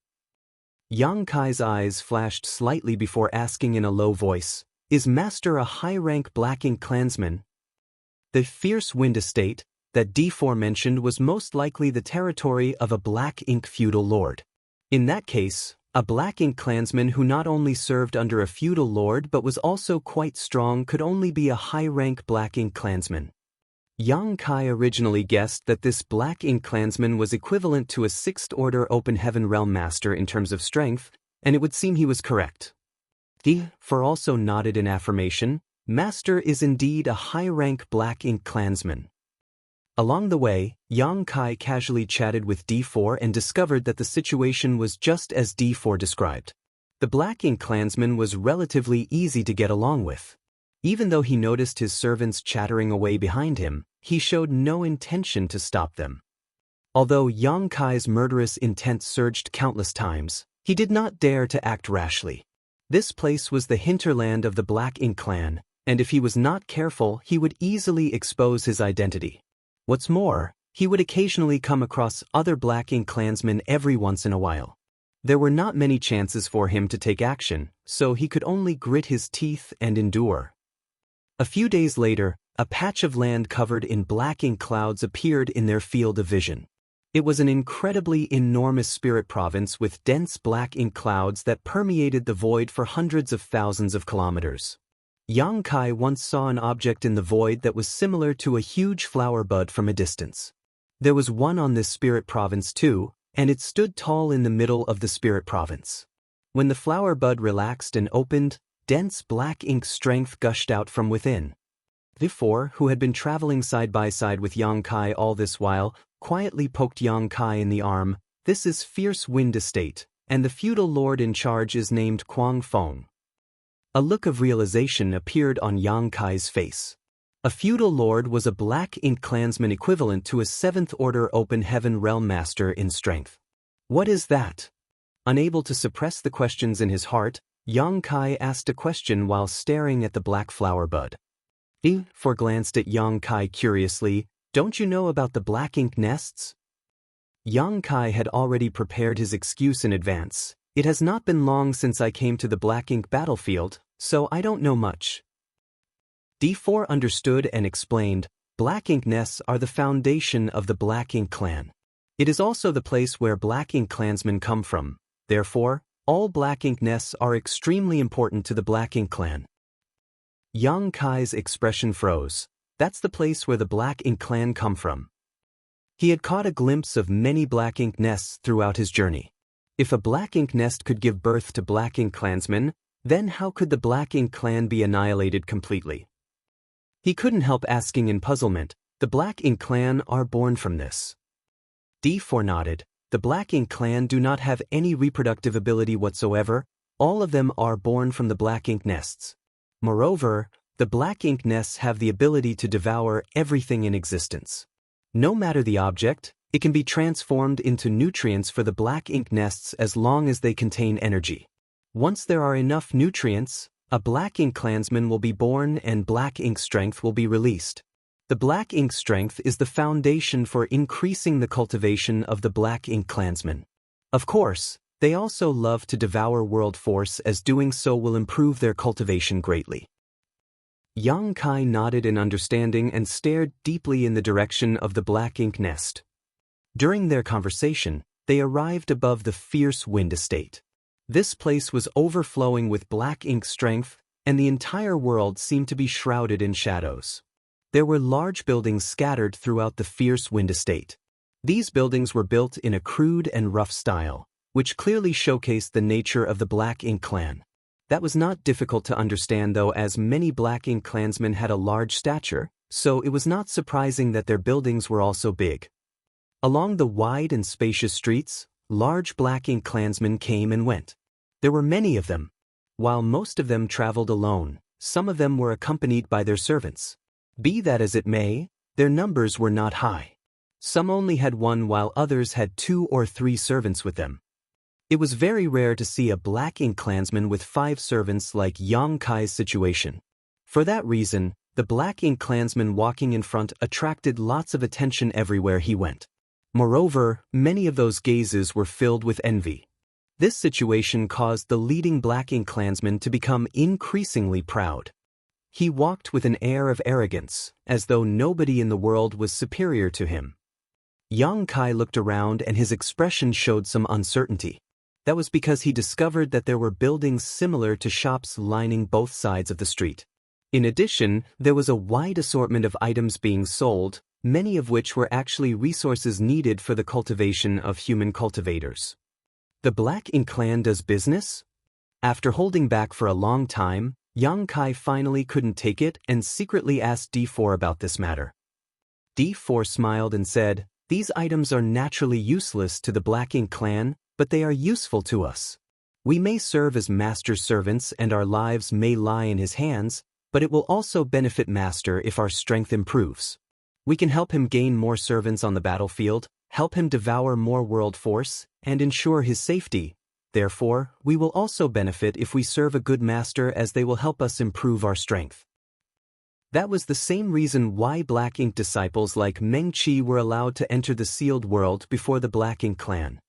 Yang Kai's eyes flashed slightly before asking in a low voice, "Is master a high-rank black ink clansman?" The Fierce Wind Estate that D4 mentioned was most likely the territory of a black ink feudal lord. In that case, a black ink clansman who not only served under a feudal lord but was also quite strong could only be a high-rank black ink clansman. Yang Kai originally guessed that this black ink clansman was equivalent to a 6th Order Open Heaven Realm Master in terms of strength, and it would seem he was correct. D4 also nodded in affirmation. Master is indeed a high-rank black ink clansman. Along the way, Yang Kai casually chatted with D4 and discovered that the situation was just as D4 described. The black ink clansman was relatively easy to get along with. Even though he noticed his servants chattering away behind him, he showed no intention to stop them. Although Yang Kai's murderous intent surged countless times, he did not dare to act rashly. This place was the hinterland of the Black Ink clan, and if he was not careful, he would easily expose his identity. What's more, he would occasionally come across other Black Ink clansmen every once in a while. There were not many chances for him to take action, so he could only grit his teeth and endure. A few days later, a patch of land covered in black ink clouds appeared in their field of vision. It was an incredibly enormous spirit province with dense black ink clouds that permeated the void for hundreds of thousands of kilometers. Yang Kai once saw an object in the void that was similar to a huge flower bud from a distance. There was one on this spirit province too, and it stood tall in the middle of the spirit province. When the flower bud relaxed and opened, dense black ink strength gushed out from within. The four, who had been traveling side by side with Yang Kai all this while, quietly poked Yang Kai in the arm. This is Fierce Wind Estate, and the feudal lord in charge is named Kuang Feng. A look of realization appeared on Yang Kai's face. A feudal lord was a black ink clansman equivalent to a 7th order open heaven realm master in strength. What is that? Unable to suppress the questions in his heart, Yang Kai asked a question while staring at the black flower bud. For glanced at Yang Kai curiously. Don't you know about the black ink nests? Yang Kai had already prepared his excuse in advance. It has not been long since I came to the black ink battlefield, so I don't know much. D4 understood and explained, black ink nests are the foundation of the black ink clan. It is also the place where black ink clansmen come from. Therefore, all black ink nests are extremely important to the black ink clan. Yang Kai's expression froze. That's the place where the black ink clan come from. He had caught a glimpse of many black ink nests throughout his journey. If a black ink nest could give birth to black ink clansmen, then how could the black ink clan be annihilated completely? He couldn't help asking in puzzlement. The black ink clan are born from this. D4 nodded. The black ink clan do not have any reproductive ability whatsoever. All of them are born from the black ink nests. Moreover, the black ink nests have the ability to devour everything in existence. No matter the object, it can be transformed into nutrients for the black ink nests as long as they contain energy. Once there are enough nutrients, a black ink clansman will be born and black ink strength will be released. The black ink strength is the foundation for increasing the cultivation of the black ink clansman. Of course, they also love to devour world force, as doing so will improve their cultivation greatly. Yang Kai nodded in understanding and stared deeply in the direction of the black ink nest. During their conversation, they arrived above the Fierce Wind Estate. This place was overflowing with black ink strength, and the entire world seemed to be shrouded in shadows. There were large buildings scattered throughout the Fierce Wind Estate. These buildings were built in a crude and rough style, which clearly showcased the nature of the black ink clan. That was not difficult to understand though, as many black ink clansmen had a large stature, so it was not surprising that their buildings were also big. Along the wide and spacious streets, large black ink clansmen came and went. There were many of them. While most of them traveled alone, some of them were accompanied by their servants. Be that as it may, their numbers were not high. Some only had one while others had 2 or 3 servants with them. It was very rare to see a black ink clansman with 5 servants like Yang Kai's situation. For that reason, the black ink clansman walking in front attracted lots of attention everywhere he went. Moreover, many of those gazes were filled with envy. This situation caused the leading black ink clansman to become increasingly proud. He walked with an air of arrogance, as though nobody in the world was superior to him. Yang Kai looked around and his expression showed some uncertainty. That was because he discovered that there were buildings similar to shops lining both sides of the street. In addition, there was a wide assortment of items being sold, many of which were actually resources needed for the cultivation of human cultivators. The black ink clan does business? After holding back for a long time, Yang Kai finally couldn't take it and secretly asked D4 about this matter. D4 smiled and said, "These items are naturally useless to the black ink clan, but they are useful to us. We may serve as Master's servants and our lives may lie in his hands, but it will also benefit Master if our strength improves. We can help him gain more servants on the battlefield, help him devour more world force, and ensure his safety. Therefore, we will also benefit if we serve a good master, as they will help us improve our strength." That was the same reason why black ink disciples like Meng Qi were allowed to enter the sealed world before the black ink clan.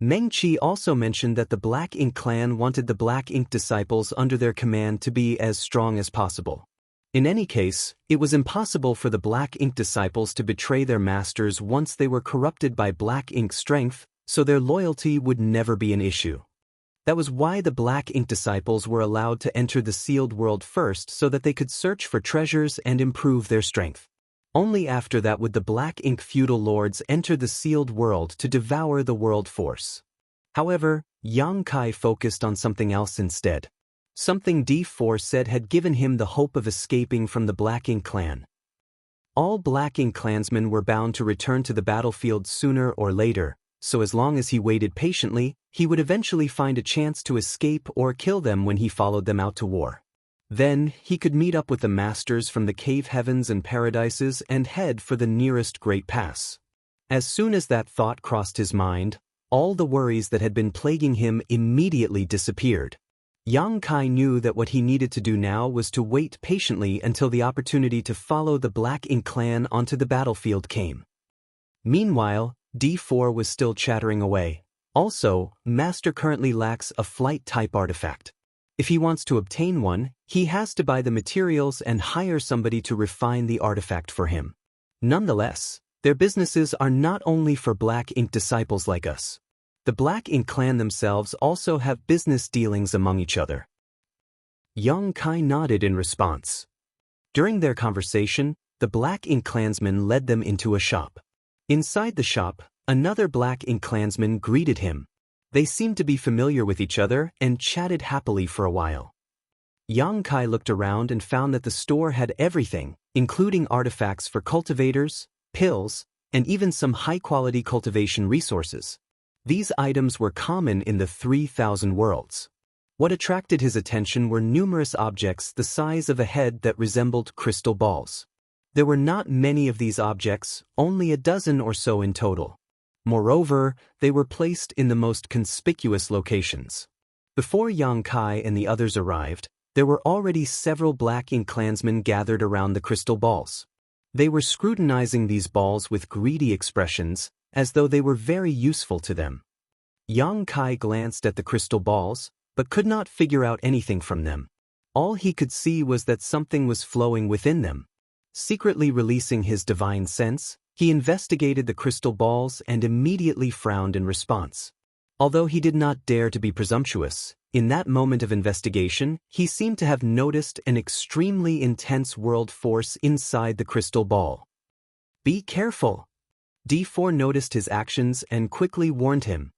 Meng Qi also mentioned that the black ink clan wanted the black ink disciples under their command to be as strong as possible. In any case, it was impossible for the Black Ink disciples to betray their masters once they were corrupted by Black Ink strength, so their loyalty would never be an issue. That was why the Black Ink disciples were allowed to enter the sealed world first so that they could search for treasures and improve their strength. Only after that would the Black Ink feudal lords enter the sealed world to devour the world force. However, Yang Kai focused on something else instead. Something D4 said had given him the hope of escaping from the Black Ink clan. All Black Ink clansmen were bound to return to the battlefield sooner or later, so as long as he waited patiently, he would eventually find a chance to escape or kill them when he followed them out to war. Then, he could meet up with the masters from the cave heavens and paradises and head for the nearest Great Pass. As soon as that thought crossed his mind, all the worries that had been plaguing him immediately disappeared. Yang Kai knew that what he needed to do now was to wait patiently until the opportunity to follow the Black Ink clan onto the battlefield came. Meanwhile, D4 was still chattering away. Also, Master currently lacks a flight-type artifact. If he wants to obtain one, he has to buy the materials and hire somebody to refine the artifact for him. Nonetheless, their businesses are not only for Black Ink disciples like us. The Black Ink clan themselves also have business dealings among each other. Yang Kai nodded in response. During their conversation, the Black Ink clansman led them into a shop. Inside the shop, another Black Ink clansman greeted him. They seemed to be familiar with each other and chatted happily for a while. Yang Kai looked around and found that the store had everything, including artifacts for cultivators, pills, and even some high-quality cultivation resources. These items were common in the 3,000 worlds. What attracted his attention were numerous objects the size of a head that resembled crystal balls. There were not many of these objects, only a dozen or so in total. Moreover, they were placed in the most conspicuous locations. Before Yang Kai and the others arrived, there were already several Black Ink clansmen gathered around the crystal balls. They were scrutinizing these balls with greedy expressions, as though they were very useful to them. Yang Kai glanced at the crystal balls, but could not figure out anything from them. All he could see was that something was flowing within them. Secretly releasing his divine sense, he investigated the crystal balls and immediately frowned in response. Although he did not dare to be presumptuous, in that moment of investigation, he seemed to have noticed an extremely intense world force inside the crystal ball. "Be careful." D4 noticed his actions and quickly warned him.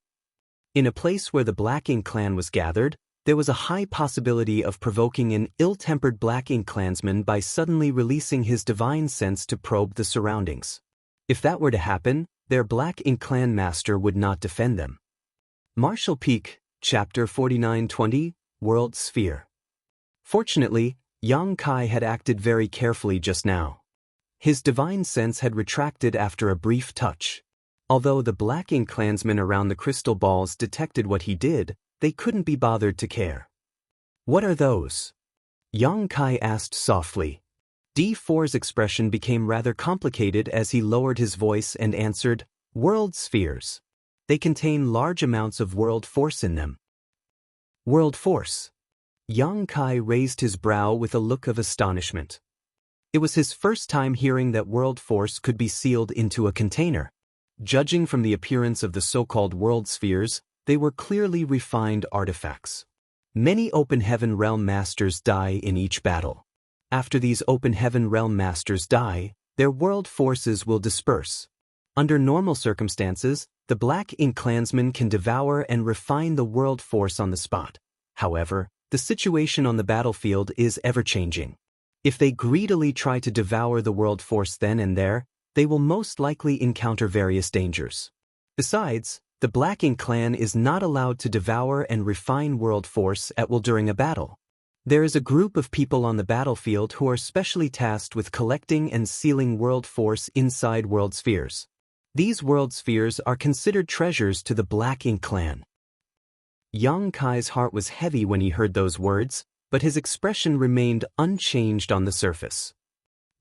In a place where the Black Ink clan was gathered, there was a high possibility of provoking an ill-tempered Black Ink clansman by suddenly releasing his divine sense to probe the surroundings. If that were to happen, their Black Ink clan master would not defend them. Martial Peak, Chapter 49-20, World Sphere. Fortunately, Yang Kai had acted very carefully just now. His divine sense had retracted after a brief touch. Although the Black Ink clansmen around the crystal balls detected what he did, they couldn't be bothered to care. "What are those?" Yang Kai asked softly. D4's expression became rather complicated as he lowered his voice and answered, "World spheres. They contain large amounts of world force in them." "World force?" Yang Kai raised his brow with a look of astonishment. It was his first time hearing that world force could be sealed into a container. Judging from the appearance of the so-called world spheres, they were clearly refined artifacts. Many Open Heaven Realm Masters die in each battle. After these Open Heaven Realm Masters die, their world forces will disperse. Under normal circumstances, the Black Ink clansmen can devour and refine the world force on the spot. However, the situation on the battlefield is ever-changing. If they greedily try to devour the world force then and there, they will most likely encounter various dangers. Besides, the Black Ink clan is not allowed to devour and refine world force at will during a battle. There is a group of people on the battlefield who are specially tasked with collecting and sealing world force inside world spheres. These world spheres are considered treasures to the Black Ink clan. Yang Kai's heart was heavy when he heard those words, but his expression remained unchanged on the surface.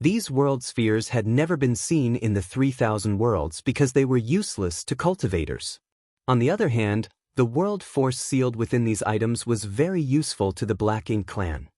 These world spheres had never been seen in the 3,000 worlds because they were useless to cultivators. On the other hand, the world force sealed within these items was very useful to the Black Ink clan.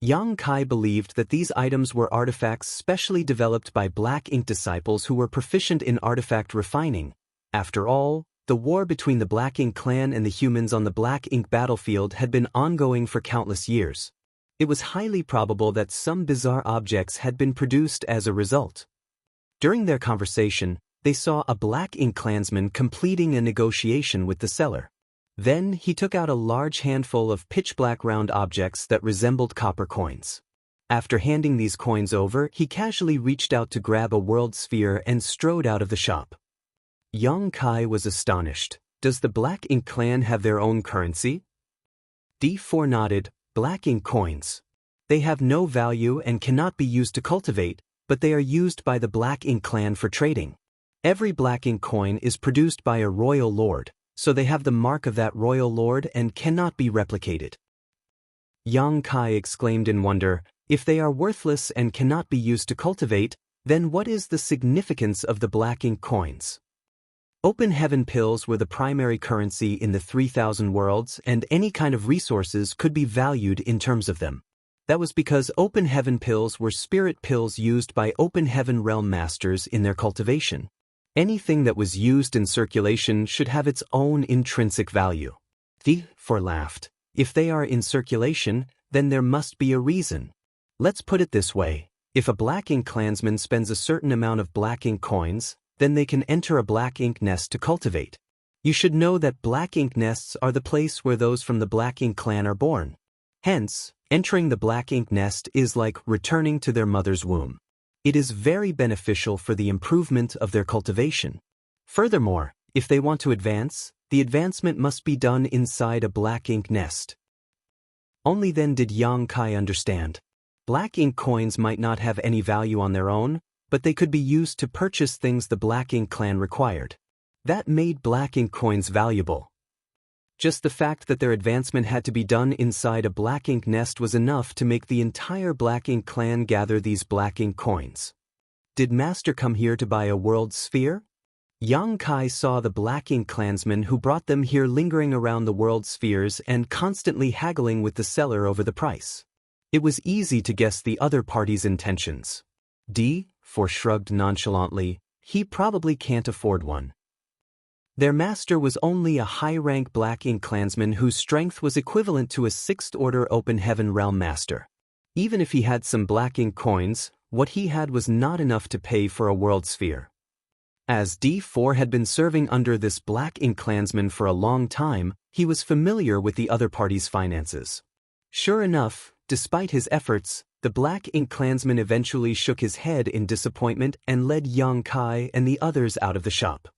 Yang Kai believed that these items were artifacts specially developed by Black Ink disciples who were proficient in artifact refining. After all, the war between the Black Ink clan and the humans on the Black Ink battlefield had been ongoing for countless years. It was highly probable that some bizarre objects had been produced as a result. During their conversation, they saw a Black Ink clansman completing a negotiation with the seller. Then he took out a large handful of pitch-black round objects that resembled copper coins. After handing these coins over, he casually reached out to grab a world sphere and strode out of the shop. Yang Kai was astonished. Does the Black Ink clan have their own currency? D4 nodded. Black Ink coins. They have no value and cannot be used to cultivate, but they are used by the Black Ink clan for trading. Every Black Ink coin is produced by a royal lord, so they have the mark of that royal lord and cannot be replicated. Yang Kai exclaimed in wonder, if they are worthless and cannot be used to cultivate, then what is the significance of the Black Ink coins? Open heaven pills were the primary currency in the 3,000 worlds, and any kind of resources could be valued in terms of them. That was because open heaven pills were spirit pills used by open heaven realm masters in their cultivation. Anything that was used in circulation should have its own intrinsic value. D4 laughed. If they are in circulation, then there must be a reason. Let's put it this way. If a Black Ink clansman spends a certain amount of Black Ink coins, then they can enter a Black Ink nest to cultivate. You should know that Black Ink nests are the place where those from the Black Ink clan are born. Hence, entering the Black Ink nest is like returning to their mother's womb. It is very beneficial for the improvement of their cultivation. Furthermore, if they want to advance, the advancement must be done inside a Black Ink nest. Only then did Yang Kai understand. Black Ink coins might not have any value on their own, but they could be used to purchase things the Black Ink clan required. That made Black Ink coins valuable. Just the fact that their advancement had to be done inside a Black Ink nest was enough to make the entire Black Ink clan gather these Black Ink coins. Did Master come here to buy a world sphere? Yang Kai saw the Black Ink clansmen who brought them here lingering around the world spheres and constantly haggling with the seller over the price. It was easy to guess the other party's intentions. D4 shrugged nonchalantly. He probably can't afford one. Their master was only a high-rank Black Ink clansman whose strength was equivalent to a 6th-order Open Heaven Realm Master. Even if he had some Black Ink coins, what he had was not enough to pay for a world sphere. As D4 had been serving under this Black Ink clansman for a long time, he was familiar with the other party's finances. Sure enough, despite his efforts, the Black Ink clansman eventually shook his head in disappointment and led Yang Kai and the others out of the shop.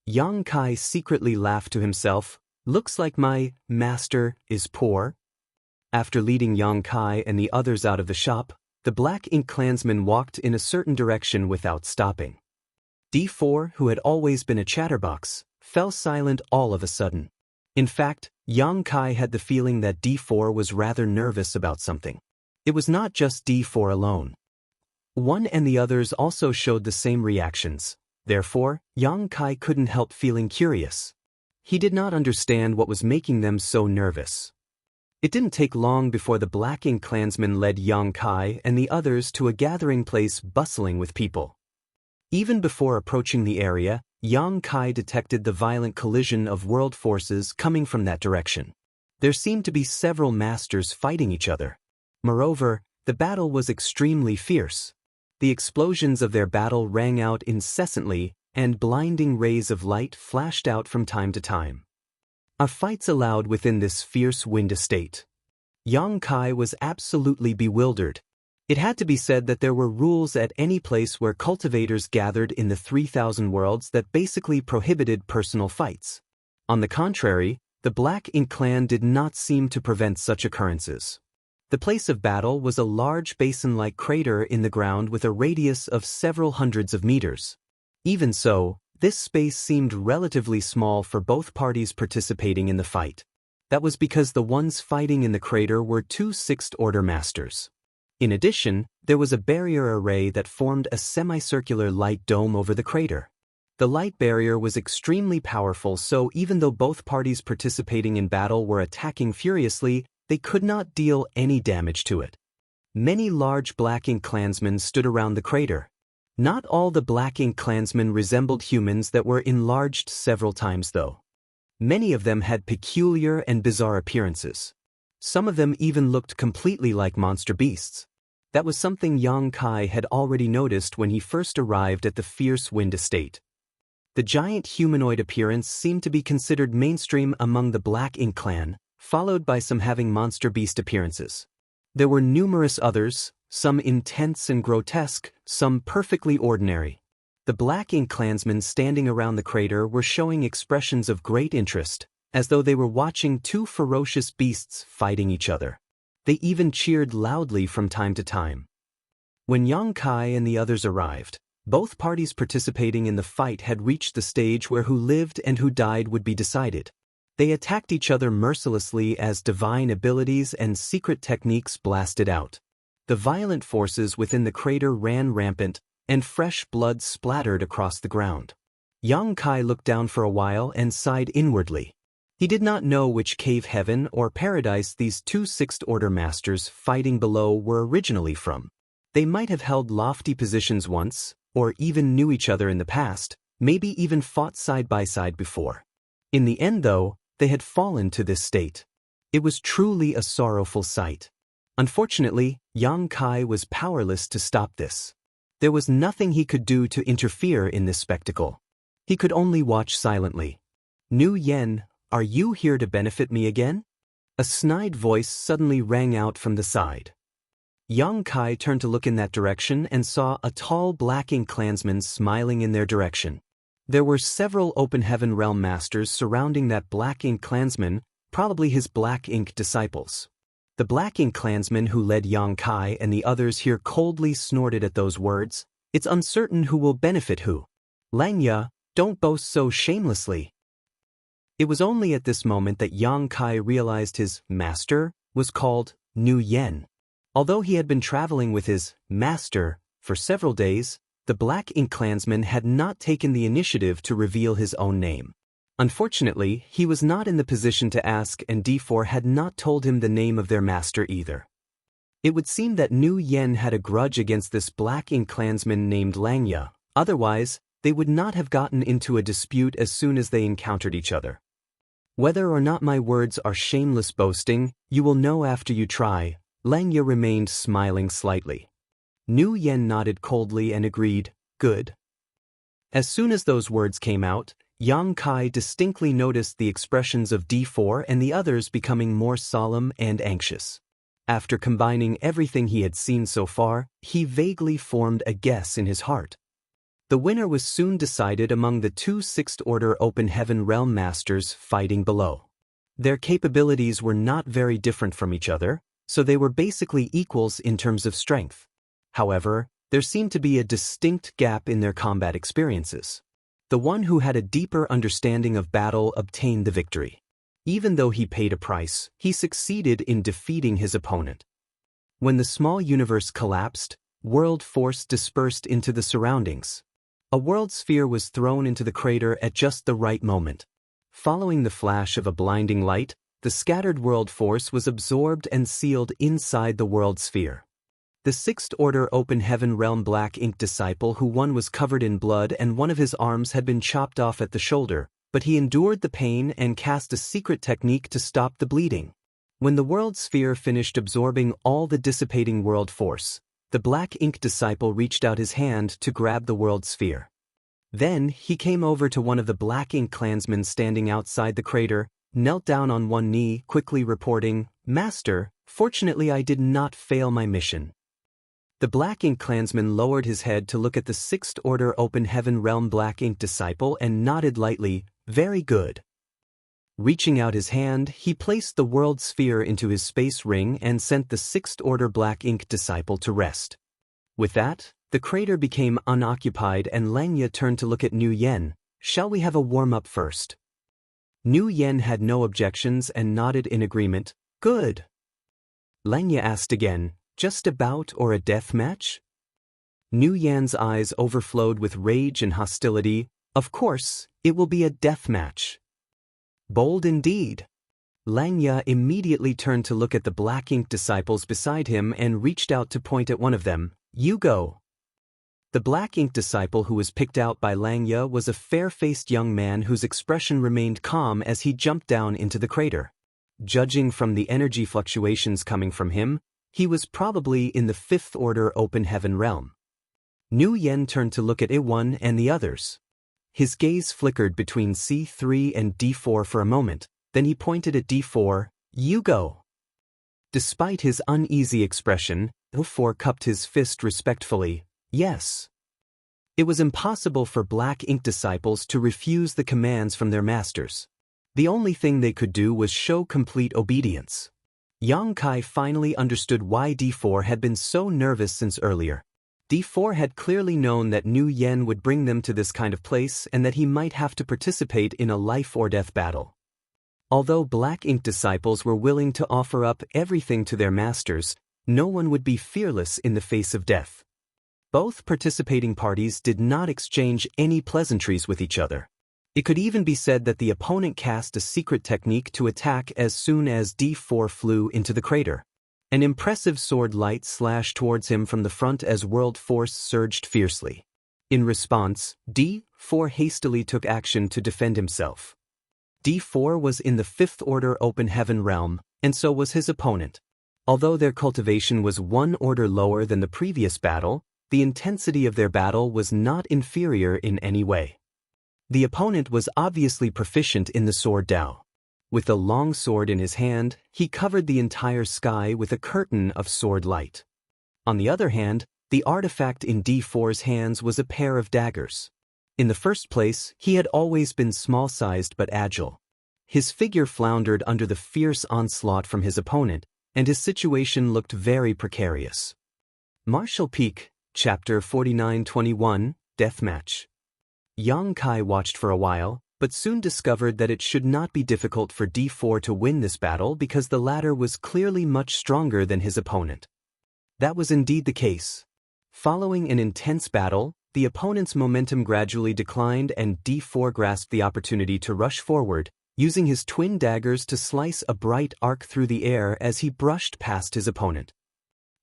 Yang Kai secretly laughed to himself, looks like my master is poor. After leading Yang Kai and the others out of the shop, the Black Ink clansman walked in a certain direction without stopping. D4, who had always been a chatterbox, fell silent all of a sudden. In fact, Yang Kai had the feeling that D4 was rather nervous about something. It was not just D4 alone. One and the others also showed the same reactions. Therefore, Yang Kai couldn't help feeling curious. He did not understand what was making them so nervous. It didn't take long before the Black Ink clansman led Yang Kai and the others to a gathering place bustling with people. Even before approaching the area, Yang Kai detected the violent collision of world forces coming from that direction. There seemed to be several masters fighting each other. Moreover, the battle was extremely fierce. The explosions of their battle rang out incessantly, and blinding rays of light flashed out from time to time. Are fights allowed within this fierce wind estate? Yang Kai was absolutely bewildered. It had to be said that there were rules at any place where cultivators gathered in the 3,000 worlds that basically prohibited personal fights. On the contrary, the Black Ink clan did not seem to prevent such occurrences. The place of battle was a large basin-like crater in the ground with a radius of several hundreds of meters. Even so, this space seemed relatively small for both parties participating in the fight. That was because the ones fighting in the crater were 2 6th-order masters. In addition, there was a barrier array that formed a semicircular light dome over the crater. The light barrier was extremely powerful, so even though both parties participating in battle were attacking furiously, they could not deal any damage to it. Many large Black Ink clansmen stood around the crater. Not all the Black Ink clansmen resembled humans that were enlarged several times though. Many of them had peculiar and bizarre appearances. Some of them even looked completely like monster beasts. That was something Yang Kai had already noticed when he first arrived at the Fierce Wind Estate. The giant humanoid appearance seemed to be considered mainstream among the Black Ink clan, followed by some having monster beast appearances. There were numerous others, some intense and grotesque, some perfectly ordinary. The Black Ink clansmen standing around the crater were showing expressions of great interest, as though they were watching two ferocious beasts fighting each other. They even cheered loudly from time to time. When Yang Kai and the others arrived, both parties participating in the fight had reached the stage where who lived and who died would be decided. They attacked each other mercilessly as divine abilities and secret techniques blasted out. The violent forces within the crater ran rampant, and fresh blood splattered across the ground. Yang Kai looked down for a while and sighed inwardly. He did not know which cave heaven or paradise these two sixth-order masters fighting below were originally from. They might have held lofty positions once, or even knew each other in the past, maybe even fought side by side before. In the end though, they had fallen to this state. It was truly a sorrowful sight. Unfortunately, Yang Kai was powerless to stop this. There was nothing he could do to interfere in this spectacle. He could only watch silently. Nu Yen, are you here to benefit me again? A snide voice suddenly rang out from the side. Yang Kai turned to look in that direction and saw a tall Black Ink clansman smiling in their direction. There were several Open Heaven Realm masters surrounding that Black Ink clansman, probably his Black Ink disciples. The Black Ink clansman who led Yang Kai and the others here coldly snorted at those words. It's uncertain who will benefit who. Langya, don't boast so shamelessly. It was only at this moment that Yang Kai realized his master was called Nu Yen. Although he had been traveling with his master for several days, the Black Ink clansman had not taken the initiative to reveal his own name. Unfortunately, he was not in the position to ask, and D4 had not told him the name of their master either. It would seem that Nu Yen had a grudge against this Black Ink clansman named Langya, otherwise, they would not have gotten into a dispute as soon as they encountered each other. Whether or not my words are shameless boasting, you will know after you try. Langya remained smiling slightly. Nu Yen nodded coldly and agreed, good. As soon as those words came out, Yang Kai distinctly noticed the expressions of D4 and the others becoming more solemn and anxious. After combining everything he had seen so far, he vaguely formed a guess in his heart. The winner was soon decided among the two sixth-order Open Heaven Realm masters fighting below. Their capabilities were not very different from each other, so they were basically equals in terms of strength. However, there seemed to be a distinct gap in their combat experiences. The one who had a deeper understanding of battle obtained the victory. Even though he paid a price, he succeeded in defeating his opponent. When the small universe collapsed, world force dispersed into the surroundings. A world sphere was thrown into the crater at just the right moment. Following the flash of a blinding light, the scattered world force was absorbed and sealed inside the world sphere. The sixth-order Open Heaven Realm Black Ink disciple who won was covered in blood and one of his arms had been chopped off at the shoulder, but he endured the pain and cast a secret technique to stop the bleeding. When the world sphere finished absorbing all the dissipating world force, the Black Ink disciple reached out his hand to grab the world sphere. Then he came over to one of the Black Ink clansmen standing outside the crater, knelt down on one knee, quickly reporting, "Master, fortunately I did not fail my mission." The Black Ink clansman lowered his head to look at the sixth-order Open Heaven Realm Black Ink disciple and nodded lightly, "Very good." Reaching out his hand, he placed the world sphere into his space ring and sent the sixth-order Black Ink disciple to rest. With that, the crater became unoccupied and Langya turned to look at Nu Yen. "Shall we have a warm-up first?" Nu Yen had no objections and nodded in agreement. "Good." Langya asked again, "Just a bout or a death match?" Nu Yen's eyes overflowed with rage and hostility. "Of course, it will be a death match." "Bold indeed." Langya immediately turned to look at the black ink disciples beside him and reached out to point at one of them. "You go." The black ink disciple who was picked out by Langya was a fair-faced young man whose expression remained calm as he jumped down into the crater. Judging from the energy fluctuations coming from him, he was probably in the fifth order open heaven realm. Nu Yen turned to look at I1 and the others. His gaze flickered between C3 and D4 for a moment, then he pointed at D4, "You go." Despite his uneasy expression, D4 cupped his fist respectfully, "Yes." It was impossible for black ink disciples to refuse the commands from their masters. The only thing they could do was show complete obedience. Yang Kai finally understood why D4 had been so nervous since earlier. D4 had clearly known that Nu Yen would bring them to this kind of place and that he might have to participate in a life-or-death battle. Although black ink disciples were willing to offer up everything to their masters, no one would be fearless in the face of death. Both participating parties did not exchange any pleasantries with each other. It could even be said that the opponent cast a secret technique to attack as soon as D4 flew into the crater. An impressive sword light slashed towards him from the front as world force surged fiercely. In response, D4 hastily took action to defend himself. D4 was in the fifth order open heaven realm, and so was his opponent. Although their cultivation was one order lower than the previous battle, the intensity of their battle was not inferior in any way. The opponent was obviously proficient in the sword Dao. With the long sword in his hand, he covered the entire sky with a curtain of sword light. On the other hand, the artifact in D4's hands was a pair of daggers. In the first place, he had always been small-sized but agile. His figure floundered under the fierce onslaught from his opponent, and his situation looked very precarious. Martial Peak, Chapter 49-21, Deathmatch. Yang Kai watched for a while, but soon discovered that it should not be difficult for D4 to win this battle because the latter was clearly much stronger than his opponent. That was indeed the case. Following an intense battle, the opponent's momentum gradually declined and D4 grasped the opportunity to rush forward, using his twin daggers to slice a bright arc through the air as he brushed past his opponent.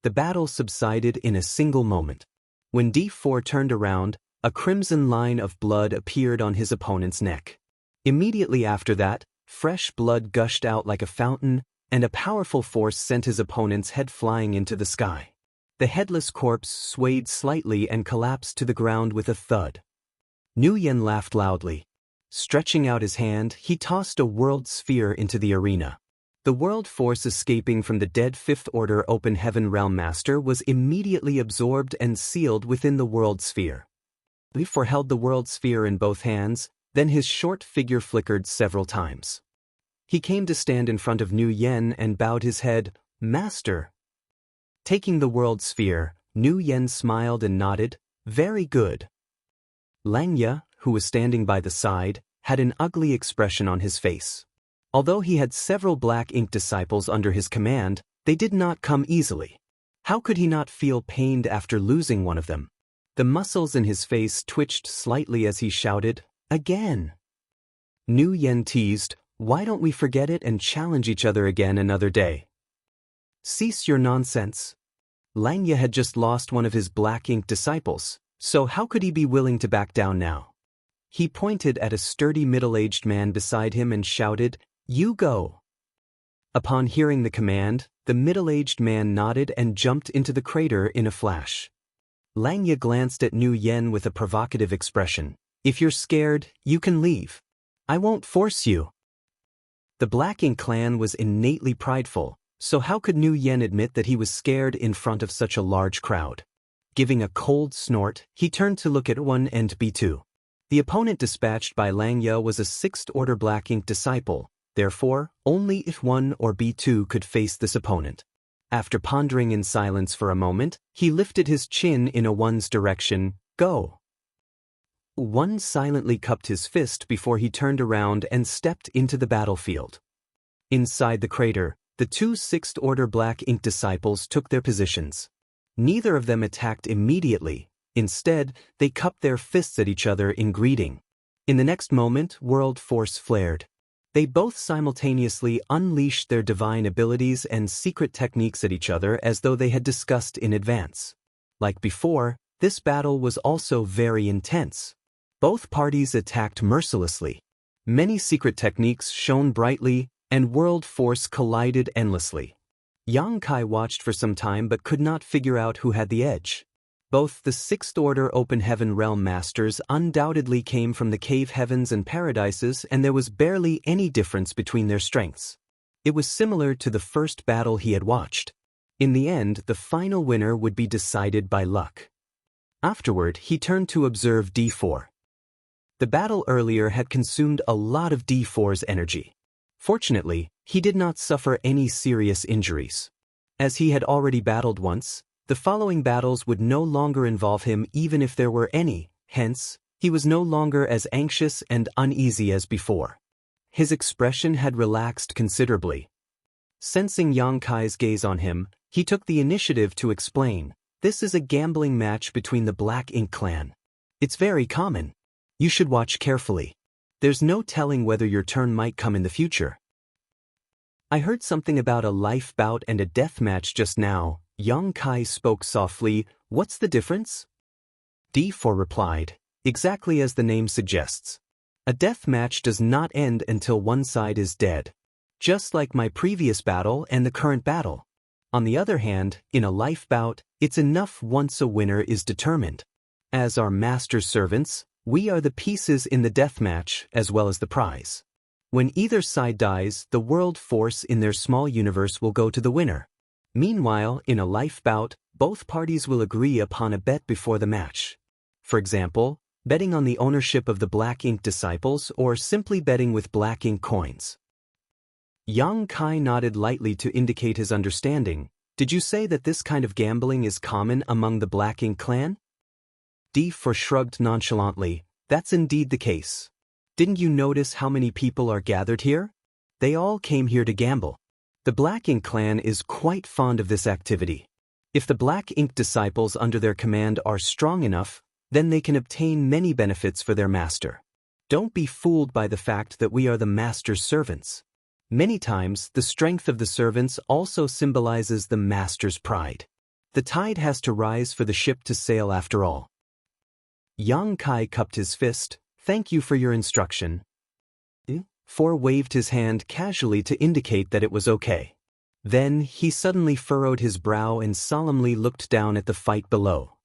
The battle subsided in a single moment. When D4 turned around, a crimson line of blood appeared on his opponent's neck. Immediately after that, fresh blood gushed out like a fountain, and a powerful force sent his opponent's head flying into the sky. The headless corpse swayed slightly and collapsed to the ground with a thud. Nu Yen laughed loudly. Stretching out his hand, he tossed a world sphere into the arena. The world force escaping from the dead Fifth Order Open Heaven Realm Master was immediately absorbed and sealed within the world sphere. D4 held the world sphere in both hands, then his short figure flickered several times. He came to stand in front of Nu Yen and bowed his head, "Master." Taking the world sphere, Nu Yen smiled and nodded, "Very good." Langya, who was standing by the side, had an ugly expression on his face. Although he had several black ink disciples under his command, they did not come easily. How could he not feel pained after losing one of them? The muscles in his face twitched slightly as he shouted, "Again!" Nu Yen teased, "Why don't we forget it and challenge each other again another day?" "Cease your nonsense." Langya had just lost one of his black ink disciples, so how could he be willing to back down now? He pointed at a sturdy middle-aged man beside him and shouted, "You go." Upon hearing the command, the middle-aged man nodded and jumped into the crater in a flash. Langya glanced at Nu Yen with a provocative expression. "If you're scared, you can leave. I won't force you." The Black Ink clan was innately prideful, so how could Nu Yen admit that he was scared in front of such a large crowd? Giving a cold snort, he turned to look at I1 and B2. The opponent dispatched by Langya was a sixth-order Black Ink disciple, therefore, only if I1 or B2 could face this opponent. After pondering in silence for a moment, he lifted his chin in I1's direction, "Go." I1 silently cupped his fist before he turned around and stepped into the battlefield. Inside the crater, the two sixth-order Black Ink disciples took their positions. Neither of them attacked immediately. Instead, they cupped their fists at each other in greeting. In the next moment, world force flared. They both simultaneously unleashed their divine abilities and secret techniques at each other as though they had discussed in advance. Like before, this battle was also very intense. Both parties attacked mercilessly. Many secret techniques shone brightly, and world force collided endlessly. Yang Kai watched for some time but could not figure out who had the edge. Both the Sixth Order Open Heaven Realm Masters undoubtedly came from the cave heavens and paradises, and there was barely any difference between their strengths. It was similar to the first battle he had watched. In the end, the final winner would be decided by luck. Afterward, he turned to observe D4. The battle earlier had consumed a lot of D4's energy. Fortunately, he did not suffer any serious injuries. As he had already battled once, the following battles would no longer involve him even if there were any, hence, he was no longer as anxious and uneasy as before. His expression had relaxed considerably. Sensing Yang Kai's gaze on him, he took the initiative to explain, "This is a gambling match between the Black Ink clan. It's very common. You should watch carefully. There's no telling whether your turn might come in the future." "I heard something about a life bout and a death match just now," Yang Kai spoke softly. "What's the difference?" D4 replied, "Exactly as the name suggests. A death match does not end until one side is dead. Just like my previous battle and the current battle. On the other hand, in a life bout, it's enough once a winner is determined. As our master's servants, we are the pieces in the death match as well as the prize. When either side dies, the world force in their small universe will go to the winner. Meanwhile, in a life bout, both parties will agree upon a bet before the match. For example, betting on the ownership of the Black Ink disciples or simply betting with Black Ink coins." Yang Kai nodded lightly to indicate his understanding. "Did you say that this kind of gambling is common among the Black Ink clan?" D4 shrugged nonchalantly. "That's indeed the case. Didn't you notice how many people are gathered here? They all came here to gamble. The Black Ink clan is quite fond of this activity. If the Black Ink disciples under their command are strong enough, then they can obtain many benefits for their master. Don't be fooled by the fact that we are the master's servants. Many times, the strength of the servants also symbolizes the master's pride. The tide has to rise for the ship to sail after all." Yang Kai cupped his fist. "Thank you for your instruction." D4 waved his hand casually to indicate that it was okay. Then, he suddenly furrowed his brow and solemnly looked down at the fight below.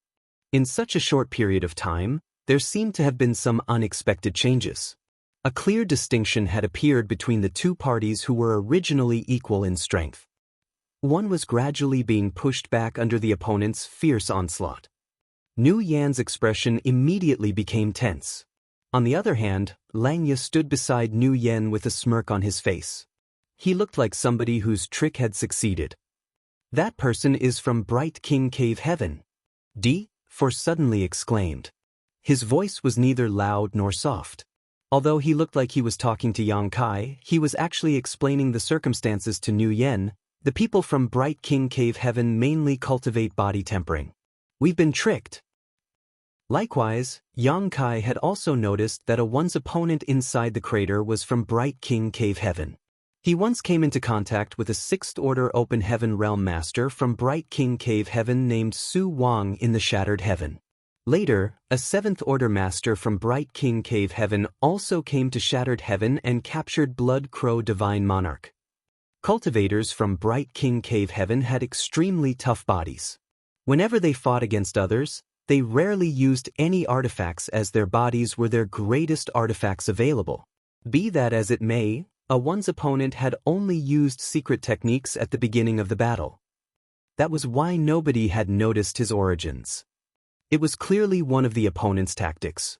In such a short period of time, there seemed to have been some unexpected changes. A clear distinction had appeared between the two parties who were originally equal in strength. One was gradually being pushed back under the opponent's fierce onslaught. Nu Yan's expression immediately became tense. On the other hand, Langya stood beside Nu Yan with a smirk on his face. He looked like somebody whose trick had succeeded. "That person is from Bright King Cave Heaven," D4 suddenly exclaimed. His voice was neither loud nor soft. Although he looked like he was talking to Yang Kai, he was actually explaining the circumstances to Nu Yan. "The people from Bright King Cave Heaven mainly cultivate body tempering. We've been tricked." Likewise, Yang Kai had also noticed that one's opponent inside the crater was from Bright King Cave Heaven. He once came into contact with a Sixth Order Open Heaven Realm Master from Bright King Cave Heaven named Su Wang in the Shattered Heaven. Later, a Seventh Order Master from Bright King Cave Heaven also came to Shattered Heaven and captured Blood Crow Divine Monarch. Cultivators from Bright King Cave Heaven had extremely tough bodies. Whenever they fought against others, they rarely used any artifacts as their bodies were their greatest artifacts available. Be that as it may, one's opponent had only used secret techniques at the beginning of the battle. That was why nobody had noticed his origins. It was clearly one of the opponent's tactics.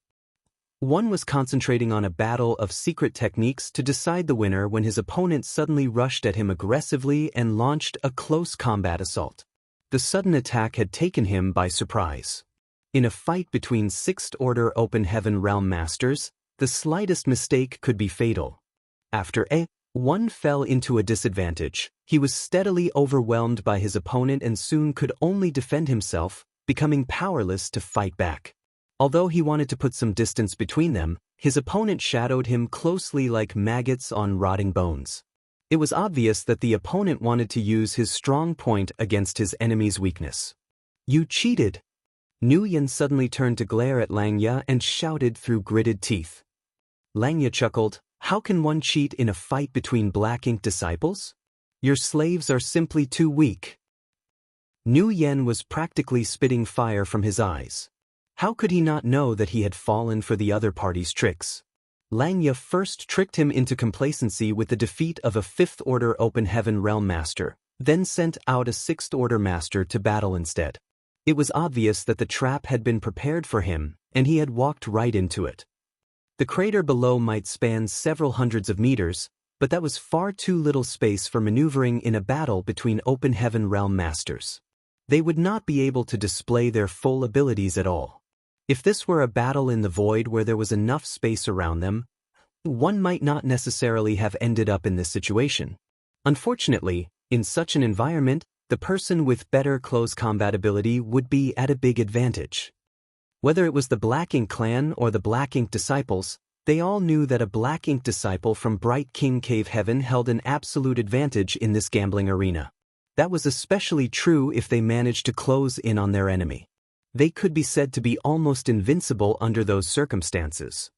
One was concentrating on a battle of secret techniques to decide the winner when his opponent suddenly rushed at him aggressively and launched a close combat assault. The sudden attack had taken him by surprise. In a fight between Sixth Order Open Heaven Realm Masters, the slightest mistake could be fatal. After one fell into a disadvantage, he was steadily overwhelmed by his opponent and soon could only defend himself, becoming powerless to fight back. Although he wanted to put some distance between them, his opponent shadowed him closely like maggots on rotting bones. It was obvious that the opponent wanted to use his strong point against his enemy's weakness. "You cheated!" Nguyen suddenly turned to glare at Langya and shouted through gritted teeth. Langya chuckled, "How can one cheat in a fight between Black Ink disciples? Your slaves are simply too weak." Nguyen was practically spitting fire from his eyes. How could he not know that he had fallen for the other party's tricks? Langya first tricked him into complacency with the defeat of a 5th Order Open Heaven Realm Master, then sent out a 6th Order Master to battle instead. It was obvious that the trap had been prepared for him, and he had walked right into it. The crater below might span several hundreds of meters, but that was far too little space for maneuvering in a battle between Open Heaven Realm Masters. They would not be able to display their full abilities at all. If this were a battle in the void where there was enough space around them, one might not necessarily have ended up in this situation. Unfortunately, in such an environment, the person with better close combat ability would be at a big advantage. Whether it was the Black Ink clan or the Black Ink disciples, they all knew that a Black Ink disciple from Bright King Cave Heaven held an absolute advantage in this gambling arena. That was especially true if they managed to close in on their enemy. They could be said to be almost invincible under those circumstances.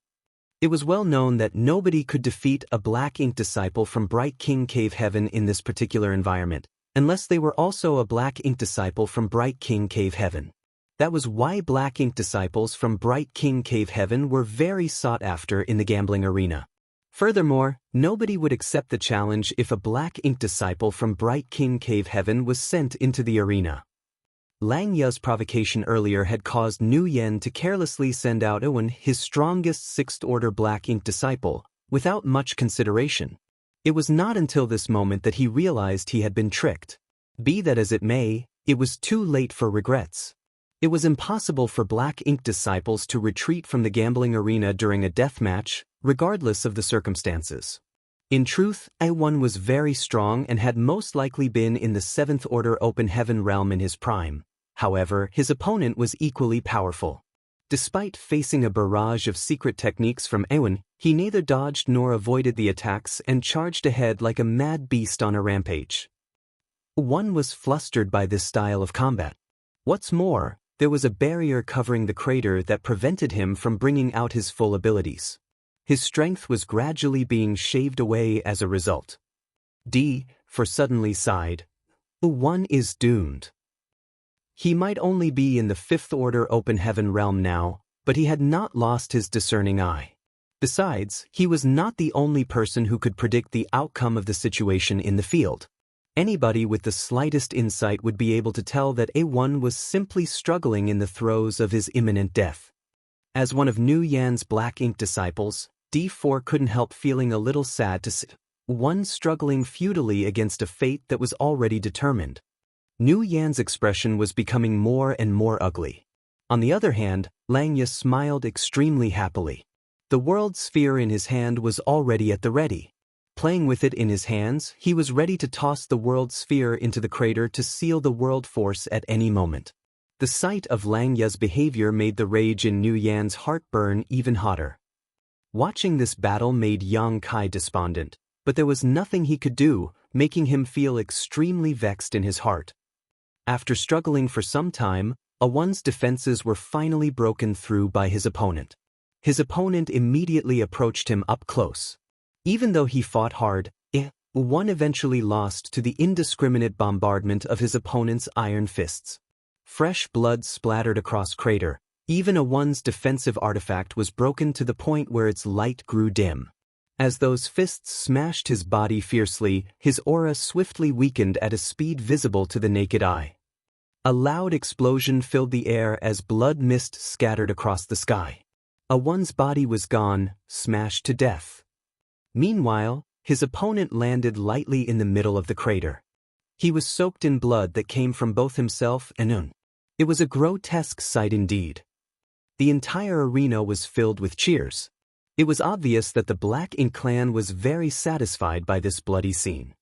It was well known that nobody could defeat a Black Ink disciple from Bright King Cave Heaven in this particular environment, unless they were also a Black Ink disciple from Bright King Cave Heaven. That was why Black Ink disciples from Bright King Cave Heaven were very sought after in the gambling arena. Furthermore, nobody would accept the challenge if a Black Ink disciple from Bright King Cave Heaven was sent into the arena. Langya's provocation earlier had caused Nguyen to carelessly send out Owen, his strongest 6th Order Black Ink disciple, without much consideration. It was not until this moment that he realized he had been tricked. Be that as it may, it was too late for regrets. It was impossible for Black Ink disciples to retreat from the gambling arena during a death match, regardless of the circumstances. In truth, A1 was very strong and had most likely been in the 7th Order Open Heaven realm in his prime. However, his opponent was equally powerful. Despite facing a barrage of secret techniques from A1, he neither dodged nor avoided the attacks and charged ahead like a mad beast on a rampage. One was flustered by this style of combat. What's more, there was a barrier covering the crater that prevented him from bringing out his full abilities. His strength was gradually being shaved away as a result. For suddenly sighed, "One is doomed." He might only be in the 5th Order Open Heaven realm now, but he had not lost his discerning eye. Besides, he was not the only person who could predict the outcome of the situation in the field. Anybody with the slightest insight would be able to tell that A1 was simply struggling in the throes of his imminent death. As one of Nguyen's Black Ink disciples, D4 couldn't help feeling a little sad to see one struggling futilely against a fate that was already determined. Nguyen's expression was becoming more and more ugly. On the other hand, Langya smiled extremely happily. The world sphere in his hand was already at the ready. Playing with it in his hands, he was ready to toss the world sphere into the crater to seal the world force at any moment. The sight of Langya's behavior made the rage in Nguyen's heart burn even hotter. Watching this battle made Yang Kai despondent, but there was nothing he could do, making him feel extremely vexed in his heart. After struggling for some time, A1's defenses were finally broken through by his opponent. His opponent immediately approached him up close. Even though he fought hard, A1 eventually lost to the indiscriminate bombardment of his opponent's iron fists. Fresh blood splattered across crater. Even A1's defensive artifact was broken to the point where its light grew dim. As those fists smashed his body fiercely, his aura swiftly weakened at a speed visible to the naked eye. A loud explosion filled the air as blood mist scattered across the sky. A1's body was gone, smashed to death. Meanwhile, his opponent landed lightly in the middle of the crater. He was soaked in blood that came from both himself and Un. It was a grotesque sight indeed. The entire arena was filled with cheers. It was obvious that the Black Ink clan was very satisfied by this bloody scene.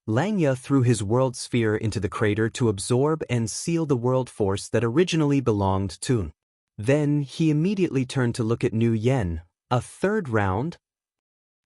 Langya threw his world sphere into the crater to absorb and seal the world force that originally belonged to Un. Then he immediately turned to look at Nu Yen. A third round?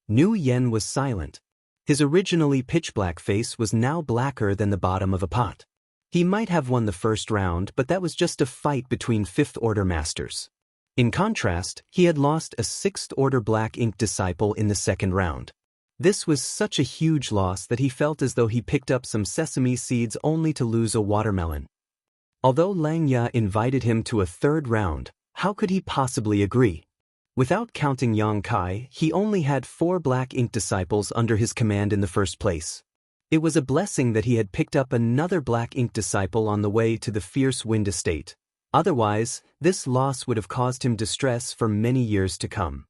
Nu Yen was silent. His originally pitch-black face was now blacker than the bottom of a pot. He might have won the first round, but that was just a fight between fifth-order masters. In contrast, he had lost a sixth-order black ink disciple in the second round. This was such a huge loss that he felt as though he picked up some sesame seeds only to lose a watermelon. Although Lang Ya invited him to a third round, how could he possibly agree? Without counting Yang Kai, he only had 4 black ink disciples under his command in the first place. It was a blessing that he had picked up another black ink disciple on the way to the Fierce Wind Estate. Otherwise, this loss would have caused him distress for many years to come.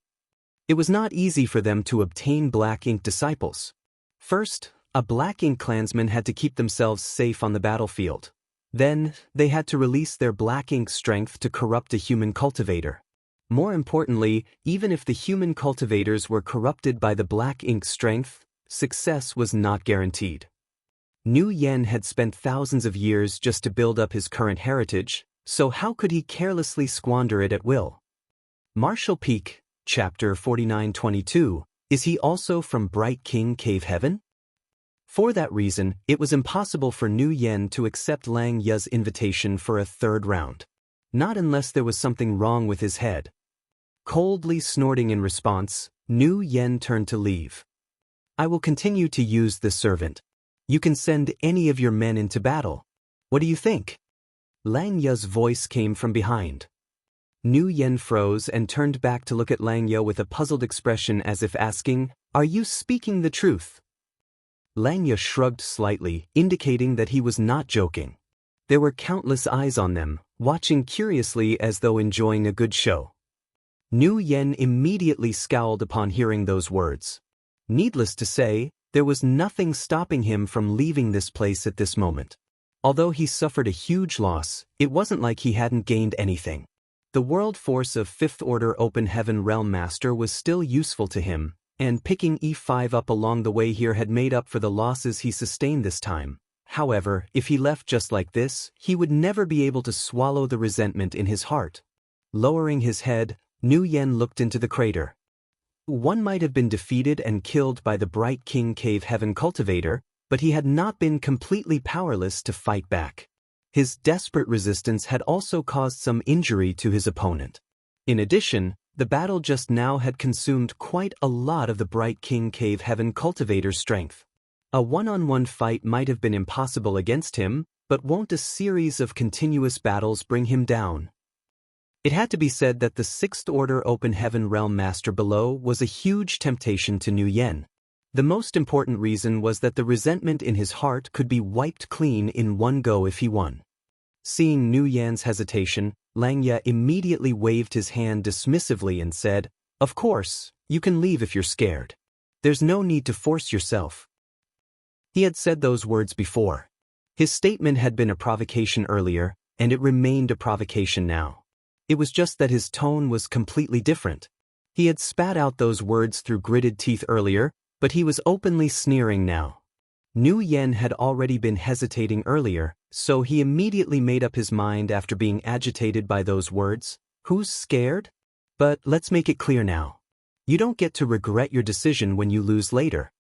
It was not easy for them to obtain black ink disciples. First, a black ink clansman had to keep themselves safe on the battlefield. Then, they had to release their black ink strength to corrupt a human cultivator. More importantly, even if the human cultivators were corrupted by the black ink strength, success was not guaranteed. Nu Yen had spent thousands of years just to build up his current heritage, so how could he carelessly squander it at will? Martial Peak, Chapter 49-22, is he also from Bright King Cave Heaven? For that reason, it was impossible for Nu Yen to accept Lang Ya's invitation for a third round. Not unless there was something wrong with his head. Coldly snorting in response, Nu Yen turned to leave. I will continue to use the servant. You can send any of your men into battle. What do you think? Lang Ya's voice came from behind. Nu Yen froze and turned back to look at Lang Ya with a puzzled expression as if asking, "Are you speaking the truth?" Lang Ya shrugged slightly, indicating that he was not joking. There were countless eyes on them, watching curiously as though enjoying a good show. Nu Yen immediately scowled upon hearing those words. Needless to say, there was nothing stopping him from leaving this place at this moment. Although he suffered a huge loss, it wasn't like he hadn't gained anything. The world force of 5th Order Open Heaven Realm Master was still useful to him, and picking E5 up along the way here had made up for the losses he sustained this time. However, if he left just like this, he would never be able to swallow the resentment in his heart. Lowering his head, Nu Yen looked into the crater. One might have been defeated and killed by the Bright King Cave Heaven cultivator, but he had not been completely powerless to fight back. His desperate resistance had also caused some injury to his opponent. In addition, the battle just now had consumed quite a lot of the Bright King Cave Heaven cultivator's strength. A one-on-one fight might have been impossible against him, but won't a series of continuous battles bring him down? It had to be said that the 6th Order Open Heaven Realm Master below was a huge temptation to Nu Yen. The most important reason was that the resentment in his heart could be wiped clean in one go if he won. Seeing Nu Yen's hesitation, Lang Ya immediately waved his hand dismissively and said, "Of course, you can leave if you're scared. There's no need to force yourself." He had said those words before. His statement had been a provocation earlier, and it remained a provocation now. It was just that his tone was completely different. He had spat out those words through gritted teeth earlier, but he was openly sneering now. Nu Yen had already been hesitating earlier, so he immediately made up his mind after being agitated by those words. Who's scared? But let's make it clear now. You don't get to regret your decision when you lose later.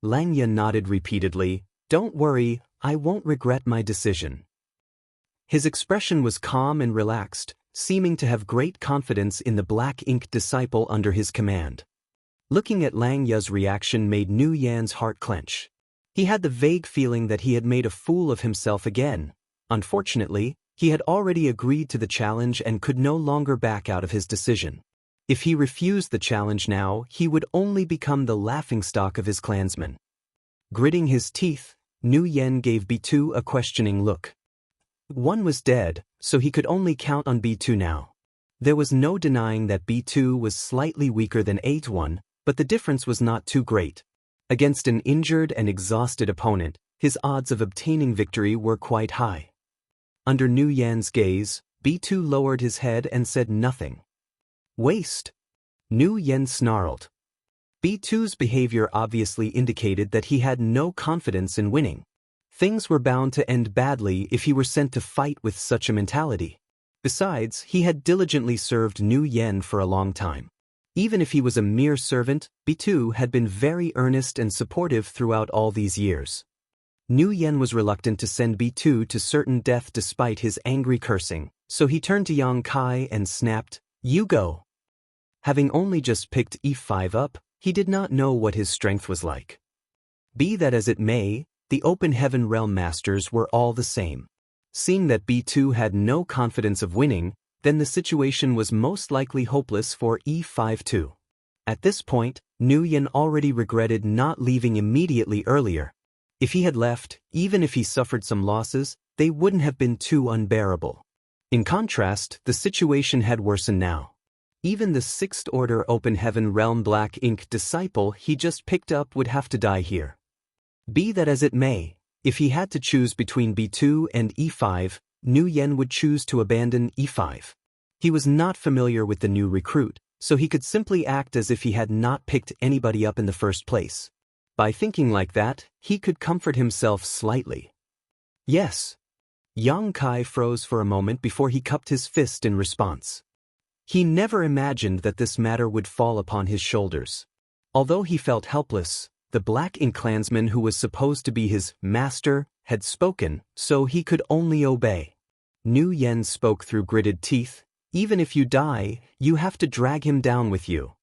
Lang Ya nodded repeatedly. Don't worry, I won't regret my decision. His expression was calm and relaxed, seeming to have great confidence in the black ink disciple under his command. Looking at Lang Ya's reaction made Nu Yan's heart clench. He had the vague feeling that he had made a fool of himself again. Unfortunately, he had already agreed to the challenge and could no longer back out of his decision. If he refused the challenge now, he would only become the laughingstock of his clansmen. Gritting his teeth, Nu Yen gave B2 a questioning look. One was dead, so he could only count on B2 now. There was no denying that B2 was slightly weaker than A1, but the difference was not too great. Against an injured and exhausted opponent, his odds of obtaining victory were quite high. Under Nu Yan's gaze, B2 lowered his head and said nothing. Waste. Nu Yen snarled. B2's behavior obviously indicated that he had no confidence in winning. Things were bound to end badly if he were sent to fight with such a mentality. Besides, he had diligently served Nu Yen for a long time. Even if he was a mere servant, B2 had been very earnest and supportive throughout all these years. Nu Yen was reluctant to send B2 to certain death despite his angry cursing, so he turned to Yang Kai and snapped, "You go." Having only just picked E5 up, he did not know what his strength was like. Be that as it may, the Open Heaven Realm Masters were all the same. Seeing that B2 had no confidence of winning, then the situation was most likely hopeless for E5 too. At this point, Nu Yen already regretted not leaving immediately earlier. If he had left, even if he suffered some losses, they wouldn't have been too unbearable. In contrast, the situation had worsened now. Even the 6th Order Open Heaven Realm Black Ink disciple he just picked up would have to die here. Be that as it may, if he had to choose between B2 and E5, Nu Yen would choose to abandon E5. He was not familiar with the new recruit, so he could simply act as if he had not picked anybody up in the first place. By thinking like that, he could comfort himself slightly. Yes. Yang Kai froze for a moment before he cupped his fist in response. He never imagined that this matter would fall upon his shoulders. Although he felt helpless, the Black Ink clansman who was supposed to be his master had spoken, so he could only obey. Nu Yen spoke through gritted teeth, "Even if you die, you have to drag him down with you."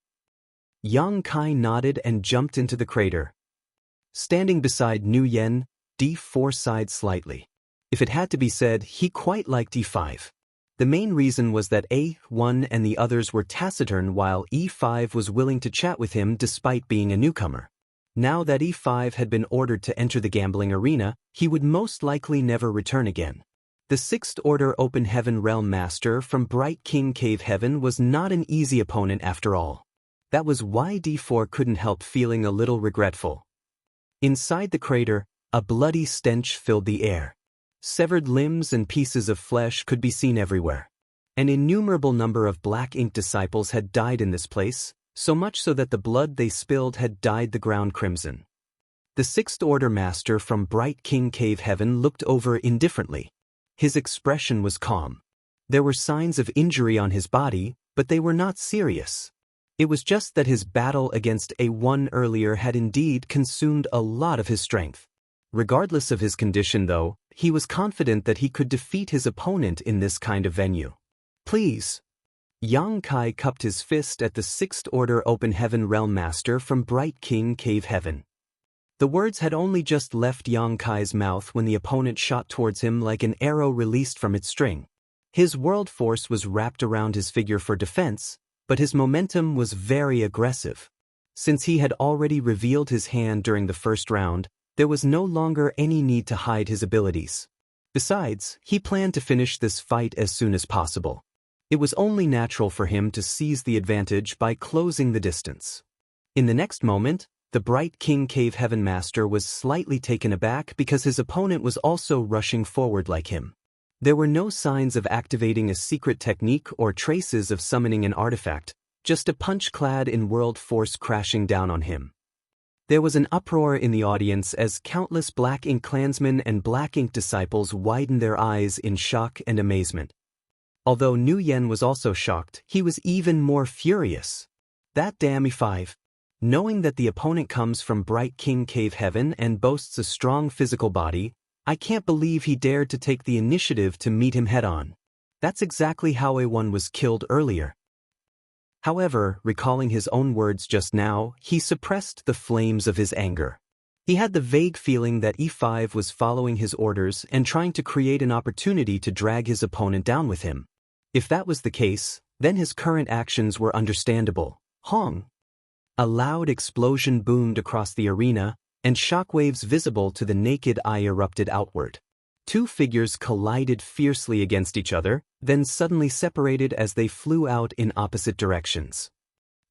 Yang Kai nodded and jumped into the crater. Standing beside Nu Yen, D4 sighed slightly. If it had to be said, he quite liked E5. The main reason was that A1 and the others were taciturn while E5 was willing to chat with him despite being a newcomer. Now that E5 had been ordered to enter the gambling arena, he would most likely never return again. The 6th Order Open Heaven Realm Master from Bright King Cave Heaven was not an easy opponent after all. That was why D4 couldn't help feeling a little regretful. Inside the crater, a bloody stench filled the air. Severed limbs and pieces of flesh could be seen everywhere. An innumerable number of Black Ink disciples had died in this place, so much so that the blood they spilled had dyed the ground crimson. The 6th Order Master from Bright King Cave Heaven looked over indifferently. His expression was calm. There were signs of injury on his body, but they were not serious. It was just that his battle against A1 earlier had indeed consumed a lot of his strength. Regardless of his condition though, he was confident that he could defeat his opponent in this kind of venue. "Please." Yang Kai cupped his fist at the 6th Order Open Heaven Realm Master from Bright King Cave Heaven. The words had only just left Yang Kai's mouth when the opponent shot towards him like an arrow released from its string. His world force was wrapped around his figure for defense, but his momentum was very aggressive. Since he had already revealed his hand during the first round, there was no longer any need to hide his abilities. Besides, he planned to finish this fight as soon as possible. It was only natural for him to seize the advantage by closing the distance. In the next moment, the Bright King Cave Heaven Master was slightly taken aback because his opponent was also rushing forward like him. There were no signs of activating a secret technique or traces of summoning an artifact, just a punch clad in world force crashing down on him. There was an uproar in the audience as countless Black Ink clansmen and Black Ink disciples widened their eyes in shock and amazement. Although Nu Yen was also shocked, he was even more furious. That damn E5. Knowing that the opponent comes from Bright King Cave Heaven and boasts a strong physical body, I can't believe he dared to take the initiative to meet him head-on. That's exactly how A1 was killed earlier. However, recalling his own words just now, he suppressed the flames of his anger. He had the vague feeling that E5 was following his orders and trying to create an opportunity to drag his opponent down with him. If that was the case, then his current actions were understandable. Hong! A loud explosion boomed across the arena, and shockwaves visible to the naked eye erupted outward. Two figures collided fiercely against each other, then suddenly separated as they flew out in opposite directions.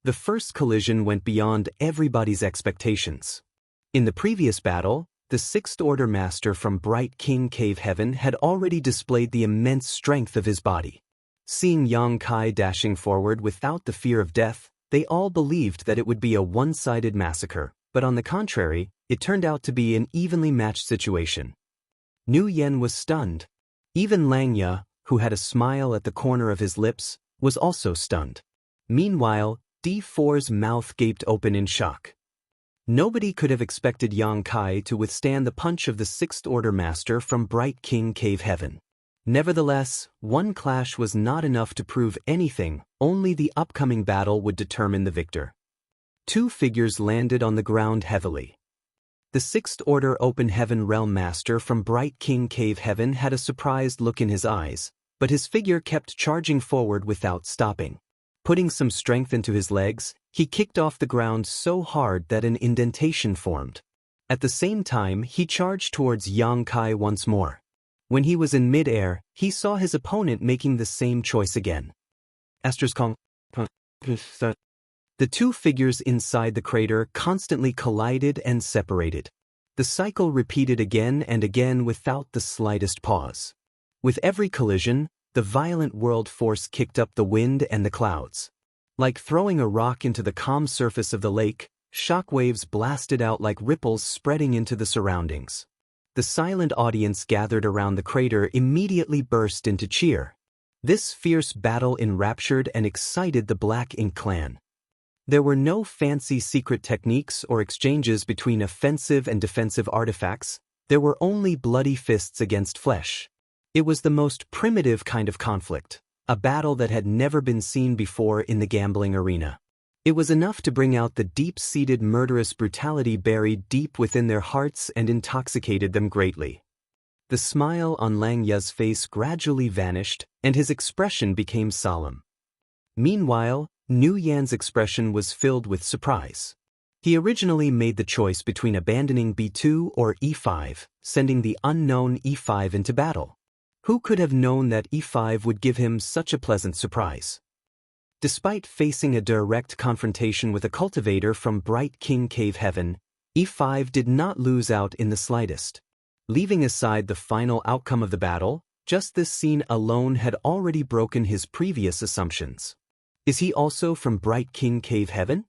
The first collision went beyond everybody's expectations. In the previous battle, the 6th Order Master from Bright King Cave Heaven had already displayed the immense strength of his body. Seeing Yang Kai dashing forward without the fear of death, they all believed that it would be a one-sided massacre, but on the contrary, it turned out to be an evenly matched situation. Nu Yen was stunned. Even Langya, who had a smile at the corner of his lips, was also stunned. Meanwhile, D4's mouth gaped open in shock. Nobody could have expected Yang Kai to withstand the punch of the Sixth Order Master from Bright King Cave Heaven. Nevertheless, one clash was not enough to prove anything, only the upcoming battle would determine the victor. Two figures landed on the ground heavily. The Sixth Order Open Heaven Realm Master from Bright King Cave Heaven had a surprised look in his eyes, but his figure kept charging forward without stopping. Putting some strength into his legs, he kicked off the ground so hard that an indentation formed. At the same time, he charged towards Yang Kai once more. When he was in mid-air, he saw his opponent making the same choice again. The two figures inside the crater constantly collided and separated. The cycle repeated again and again without the slightest pause. With every collision, the violent world force kicked up the wind and the clouds. Like throwing a rock into the calm surface of the lake, shock waves blasted out like ripples spreading into the surroundings. The silent audience gathered around the crater immediately burst into cheer. This fierce battle enraptured and excited the Black Ink clan. There were no fancy secret techniques or exchanges between offensive and defensive artifacts. There were only bloody fists against flesh. It was the most primitive kind of conflict, a battle that had never been seen before in the gambling arena. It was enough to bring out the deep-seated murderous brutality buried deep within their hearts and intoxicated them greatly. The smile on Lang Ya's face gradually vanished, and his expression became solemn. Meanwhile, Nu Yan's expression was filled with surprise. He originally made the choice between abandoning B2 or E5, sending the unknown E5 into battle. Who could have known that E5 would give him such a pleasant surprise? Despite facing a direct confrontation with a cultivator from Bright King Cave Heaven, E5 did not lose out in the slightest. Leaving aside the final outcome of the battle, just this scene alone had already broken his previous assumptions. Is he also from Bright King Cave Heaven?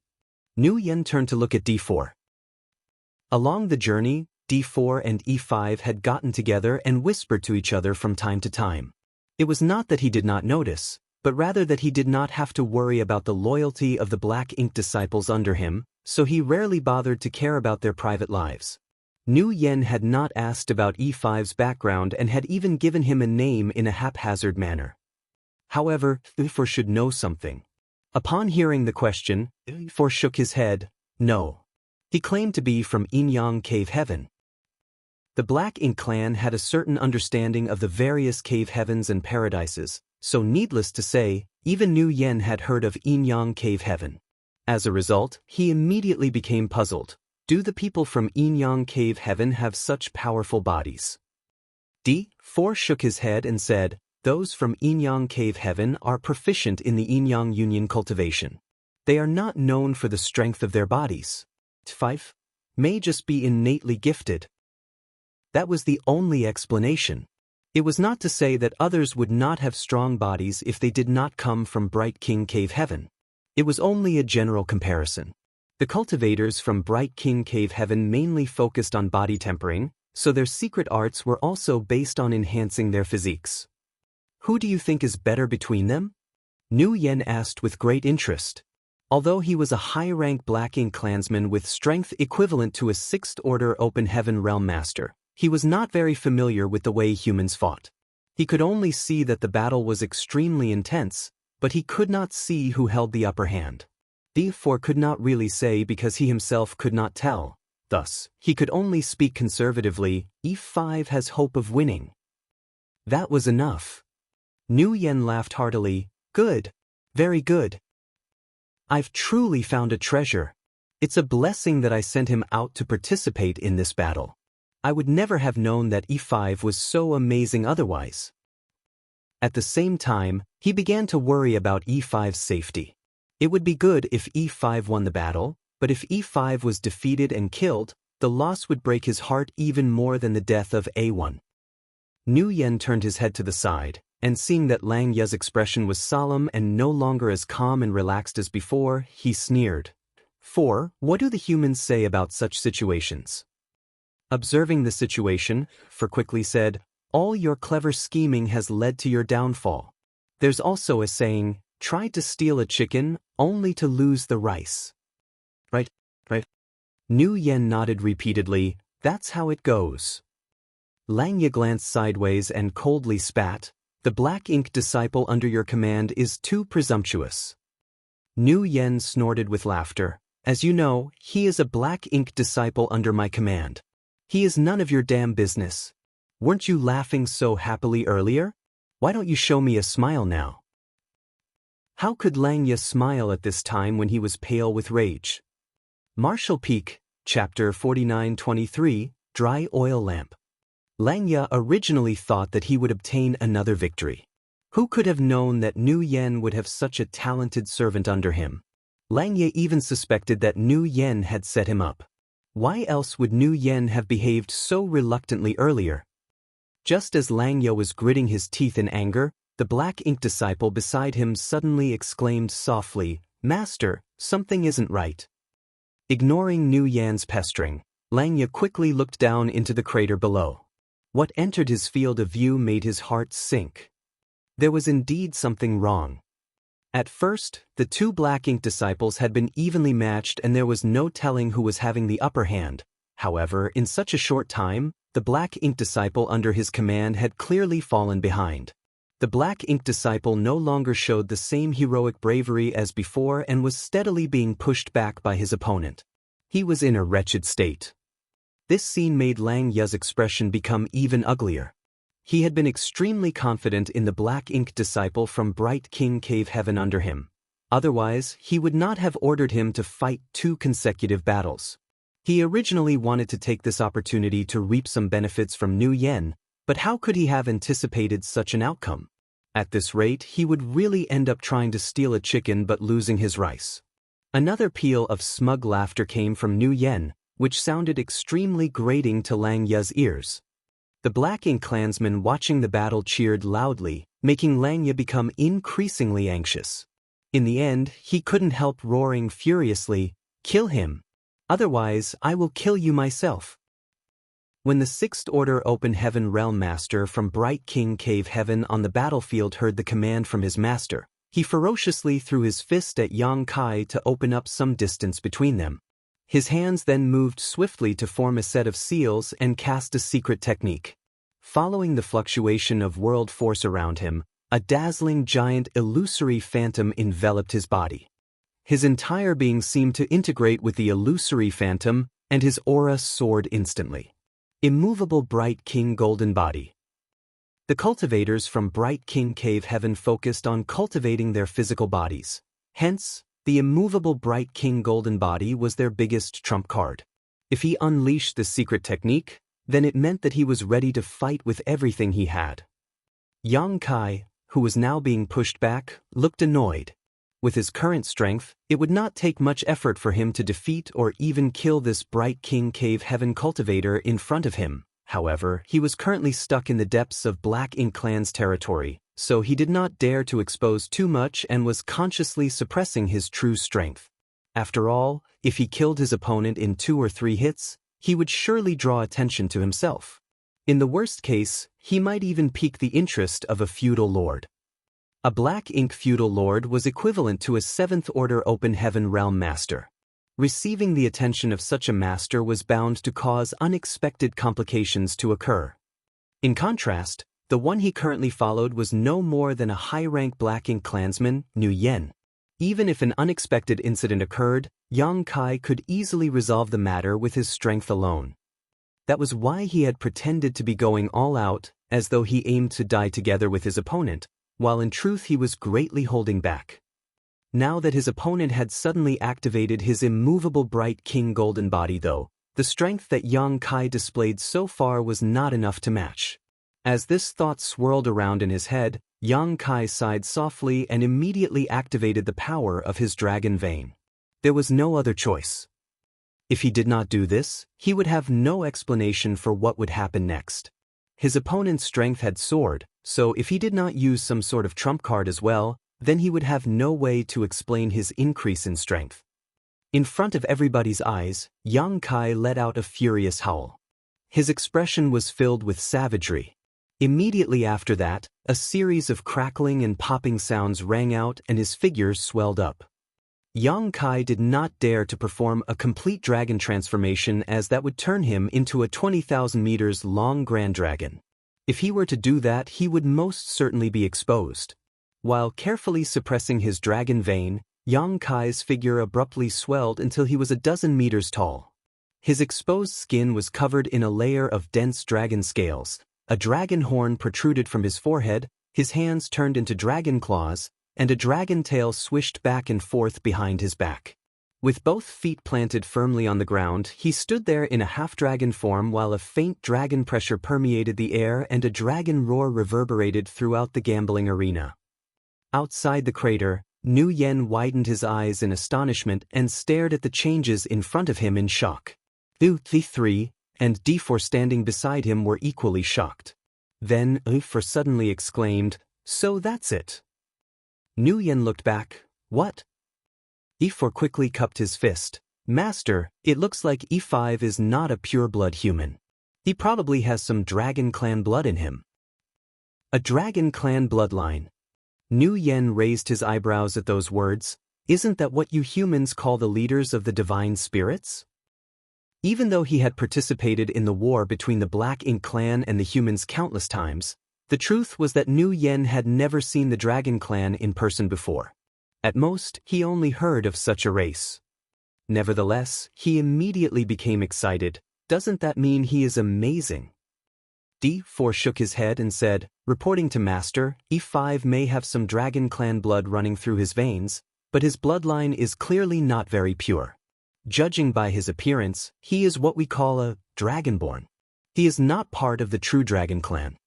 Nu Yan turned to look at D4. Along the journey, D4 and E5 had gotten together and whispered to each other from time to time. It was not that he did not notice, but rather that he did not have to worry about the loyalty of the Black Ink disciples under him, so he rarely bothered to care about their private lives. Nu Yan had not asked about E5's background and had even given him a name in a haphazard manner. However, E4 should know something. Upon hearing the question, E4 shook his head. No. He claimed to be from Inyang Cave Heaven. The Black Ink clan had a certain understanding of the various cave heavens and paradises, so needless to say, even Nu Yan had heard of Inyang Cave Heaven. As a result, he immediately became puzzled. Do the people from Inyang Cave Heaven have such powerful bodies? D4 shook his head and said, those from Inyang Cave Heaven are proficient in the Inyang Union cultivation. They are not known for the strength of their bodies. D5 may just be innately gifted. That was the only explanation. It was not to say that others would not have strong bodies if they did not come from Bright King Cave Heaven. It was only a general comparison. The cultivators from Bright King Cave Heaven mainly focused on body tempering, so their secret arts were also based on enhancing their physiques. Who do you think is better between them? Nu Yan asked with great interest. Although he was a high-rank Black Ink clansman with strength equivalent to a Sixth Order Open Heaven Realm Master, he was not very familiar with the way humans fought. He could only see that the battle was extremely intense, but he could not see who held the upper hand. D4 could not really say because he himself could not tell. Thus, he could only speak conservatively. E5 has hope of winning. That was enough. Nu Yan laughed heartily. Good. Very good. I've truly found a treasure. It's a blessing that I sent him out to participate in this battle. I would never have known that E5 was so amazing otherwise. At the same time, he began to worry about E5's safety. It would be good if E5 won the battle, but if E5 was defeated and killed, the loss would break his heart even more than the death of A1. Nu Yan turned his head to the side, and seeing that Lang Ya's expression was solemn and no longer as calm and relaxed as before, he sneered. What do the humans say about such situations? Observing the situation, For quickly said, all your clever scheming has led to your downfall. There's also a saying, try to steal a chicken, only to lose the rice. Right. Nu Yen nodded repeatedly, that's how it goes. Langya glanced sideways and coldly spat, the black ink disciple under your command is too presumptuous. Nu Yen snorted with laughter, as you know, he is a black ink disciple under my command. He is none of your damn business. Weren't you laughing so happily earlier? Why don't you show me a smile now? How could Langya smile at this time when he was pale with rage? Marshall Peak, Chapter 49-23, Dry Oil Lamp. Langya originally thought that he would obtain another victory. Who could have known that Nu Yen would have such a talented servant under him? Langya even suspected that Nu Yen had set him up. Why else would Nu Yen have behaved so reluctantly earlier? Just as Langya was gritting his teeth in anger, the black ink disciple beside him suddenly exclaimed softly, Master, something isn't right. Ignoring Nu Yan's pestering, Langya quickly looked down into the crater below. What entered his field of view made his heart sink. There was indeed something wrong. At first, the two black ink disciples had been evenly matched and there was no telling who was having the upper hand. However, in such a short time, the black ink disciple under his command had clearly fallen behind. The black ink disciple no longer showed the same heroic bravery as before and was steadily being pushed back by his opponent. He was in a wretched state. This scene made Langya's expression become even uglier. He had been extremely confident in the black ink disciple from Bright King Cave Heaven under him. Otherwise, he would not have ordered him to fight 2 consecutive battles. He originally wanted to take this opportunity to reap some benefits from Nu Yen, but how could he have anticipated such an outcome? At this rate, he would really end up trying to steal a chicken but losing his rice. Another peal of smug laughter came from Nu Yen, which sounded extremely grating to Langya's ears. The black ink clansmen watching the battle cheered loudly, making Langya become increasingly anxious. In the end, he couldn't help roaring furiously, "Kill him! Otherwise, I will kill you myself." When the Sixth Order Open Heaven Realm Master from Bright King Cave Heaven on the battlefield heard the command from his master, he ferociously threw his fist at Yang Kai to open up some distance between them. His hands then moved swiftly to form a set of seals and cast a secret technique. Following the fluctuation of world force around him, a dazzling giant illusory phantom enveloped his body. His entire being seemed to integrate with the illusory phantom, and his aura soared instantly. Immovable Bright King Golden Body. The cultivators from Bright King Cave Heaven focused on cultivating their physical bodies. Hence, the immovable Bright King Golden Body was their biggest trump card. If he unleashed the secret technique, then it meant that he was ready to fight with everything he had. Yang Kai, who was now being pushed back, looked annoyed. With his current strength, it would not take much effort for him to defeat or even kill this Bright King Cave Heaven cultivator in front of him. However, he was currently stuck in the depths of Black Ink Clan's territory, so he did not dare to expose too much and was consciously suppressing his true strength. After all, if he killed his opponent in 2 or 3 hits, he would surely draw attention to himself. In the worst case, he might even pique the interest of a feudal lord. A Black Ink feudal lord was equivalent to a 7th Order Open Heaven Realm Master. Receiving the attention of such a master was bound to cause unexpected complications to occur. In contrast, the one he currently followed was no more than a high-rank Black Ink clansman, Nu Yen. Even if an unexpected incident occurred, Yang Kai could easily resolve the matter with his strength alone. That was why he had pretended to be going all out, as though he aimed to die together with his opponent, while in truth he was greatly holding back. Now that his opponent had suddenly activated his immovable Bright King Golden Body though, the strength that Yang Kai displayed so far was not enough to match. As this thought swirled around in his head, Yang Kai sighed softly and immediately activated the power of his dragon vein. There was no other choice. If he did not do this, he would have no explanation for what would happen next. His opponent's strength had soared, so if he did not use some sort of trump card as well, then he would have no way to explain his increase in strength. In front of everybody's eyes, Yang Kai let out a furious howl. His expression was filled with savagery. Immediately after that, a series of crackling and popping sounds rang out and his figure swelled up. Yang Kai did not dare to perform a complete dragon transformation, as that would turn him into a 20,000 meters long grand dragon. If he were to do that, he would most certainly be exposed. While carefully suppressing his dragon vein, Yang Kai's figure abruptly swelled until he was a dozen meters tall. His exposed skin was covered in a layer of dense dragon scales, a dragon horn protruded from his forehead, his hands turned into dragon claws, and a dragon tail swished back and forth behind his back. With both feet planted firmly on the ground, he stood there in a half-dragon form while a faint dragon pressure permeated the air and a dragon roar reverberated throughout the gambling arena. Outside the crater, Nu Yen widened his eyes in astonishment and stared at the changes in front of him in shock. Du, the 3, and D4 standing beside him were equally shocked. Then U4 suddenly exclaimed, "So that's it." Nu Yen looked back. "What?" E4 quickly cupped his fist. "Master, it looks like E5 is not a pure-blood human. He probably has some Dragon Clan blood in him." A Dragon Clan bloodline. Nu Yen raised his eyebrows at those words. "Isn't that what you humans call the leaders of the divine spirits?" Even though he had participated in the war between the Black Ink clan and the humans countless times, the truth was that Nu Yen had never seen the Dragon Clan in person before. At most, he only heard of such a race. Nevertheless, he immediately became excited. "Doesn't that mean he is amazing?" D4 shook his head and said, "Reporting to Master, E5 may have some Dragon Clan blood running through his veins, but his bloodline is clearly not very pure. Judging by his appearance, he is what we call a Dragonborn. He is not part of the true Dragon Clan."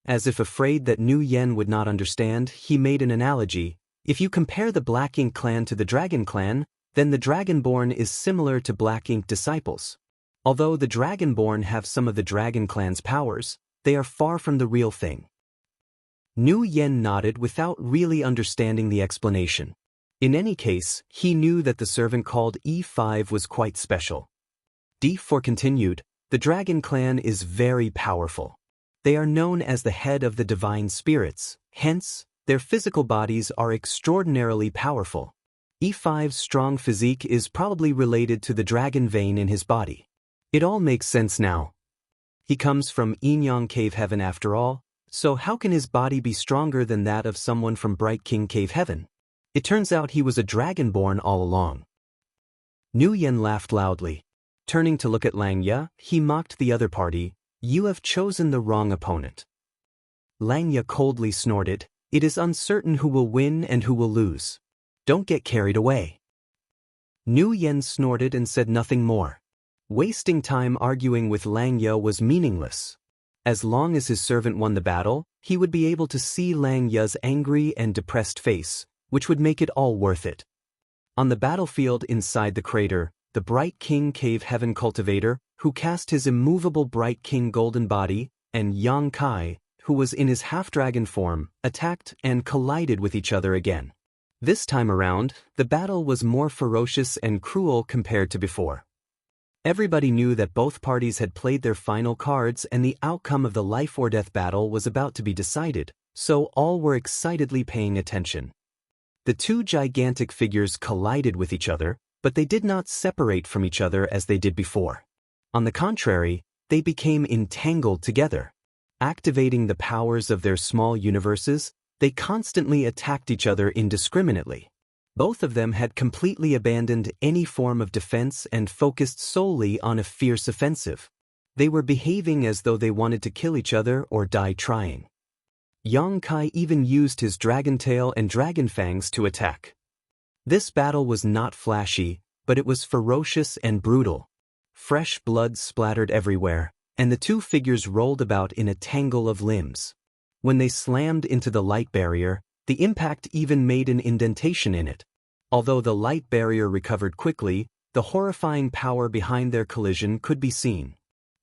As if afraid that Nu Yen would not understand, he made an analogy. "If you compare the Black Ink clan to the Dragon Clan, then the Dragonborn is similar to Black Ink disciples. Although the Dragonborn have some of the Dragon Clan's powers, they are far from the real thing." Nu Yen nodded without really understanding the explanation. In any case, he knew that the servant called E5 was quite special. D4 continued, "The Dragon Clan is very powerful. They are known as the head of the divine spirits, hence, their physical bodies are extraordinarily powerful. E5's strong physique is probably related to the dragon vein in his body. It all makes sense now. He comes from Inyang Cave Heaven after all, so how can his body be stronger than that of someone from Bright King Cave Heaven? It turns out he was a Dragonborn all along." Nu Yen laughed loudly. Turning to look at Lang Ya, he mocked the other party. "You have chosen the wrong opponent." Lang Ya coldly snorted, "It is uncertain who will win and who will lose. Don't get carried away." Nu Yen snorted and said nothing more. Wasting time arguing with Lang Ya was meaningless. As long as his servant won the battle, he would be able to see Lang Ya's angry and depressed face, which would make it all worth it. On the battlefield inside the crater, the Bright King Cave Heaven cultivator, who cast his immovable Bright King golden body, and Yang Kai, who was in his half-dragon form, attacked and collided with each other again. This time around, the battle was more ferocious and cruel compared to before. Everybody knew that both parties had played their final cards and the outcome of the life-or-death battle was about to be decided, so all were excitedly paying attention. The two gigantic figures collided with each other, but they did not separate from each other as they did before. On the contrary, they became entangled together. Activating the powers of their small universes, they constantly attacked each other indiscriminately. Both of them had completely abandoned any form of defense and focused solely on a fierce offensive. They were behaving as though they wanted to kill each other or die trying. Yang Kai even used his dragon tail and dragon fangs to attack. This battle was not flashy, but it was ferocious and brutal. Fresh blood splattered everywhere, and the two figures rolled about in a tangle of limbs. When they slammed into the light barrier, the impact even made an indentation in it. Although the light barrier recovered quickly, the horrifying power behind their collision could be seen.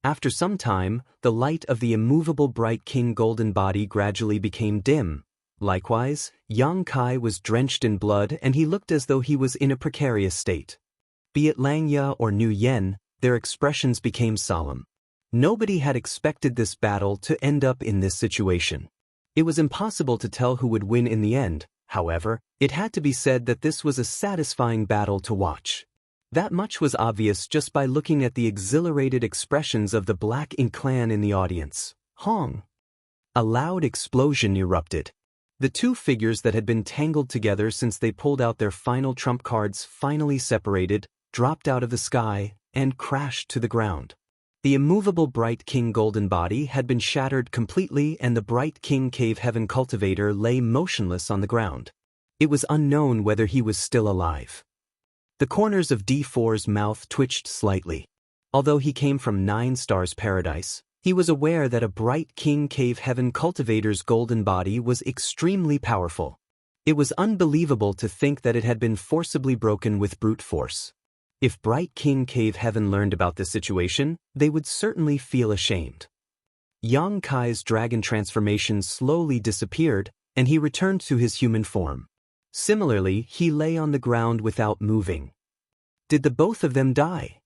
After some time, the light of the immovable Bright King golden body gradually became dim. Likewise, Yang Kai was drenched in blood and he looked as though he was in a precarious state. Be it Lang Ya or Nu Yen, their expressions became solemn. Nobody had expected this battle to end up in this situation. It was impossible to tell who would win in the end. However, it had to be said that this was a satisfying battle to watch. That much was obvious just by looking at the exhilarated expressions of the Black Ink clan in the audience. Hong! A loud explosion erupted. The two figures that had been tangled together since they pulled out their final trump cards finally separated, dropped out of the sky, and crashed to the ground. The immovable Bright King Golden body had been shattered completely, and the Bright King Cave Heaven cultivator lay motionless on the ground. It was unknown whether he was still alive. The corners of D4's mouth twitched slightly. Although he came from 9 Stars Paradise, he was aware that a Bright King Cave Heaven cultivator's golden body was extremely powerful. It was unbelievable to think that it had been forcibly broken with brute force. If Bright King Cave Heaven learned about this situation, they would certainly feel ashamed. Yang Kai's dragon transformation slowly disappeared, and he returned to his human form. Similarly, he lay on the ground without moving. Did the both of them die?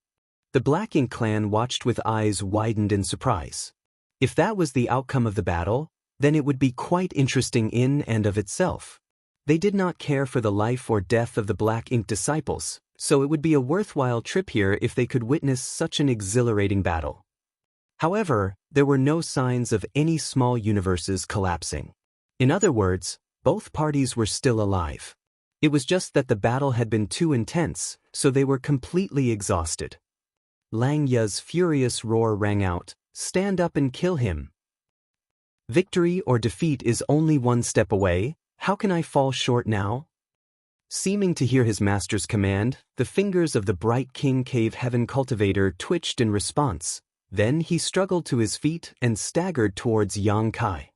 The Black Ink clan watched with eyes widened in surprise. If that was the outcome of the battle, then it would be quite interesting in and of itself. They did not care for the life or death of the Black Ink disciples, so it would be a worthwhile trip here if they could witness such an exhilarating battle. However, there were no signs of any small universes collapsing. In other words, both parties were still alive. It was just that the battle had been too intense, so they were completely exhausted. Lang Ya's furious roar rang out, "Stand up and kill him! Victory or defeat is only one step away. How can I fall short now?" Seeming to hear his master's command, the fingers of the Bright King Cave Heaven cultivator twitched in response. Then he struggled to his feet and staggered towards Yang Kai.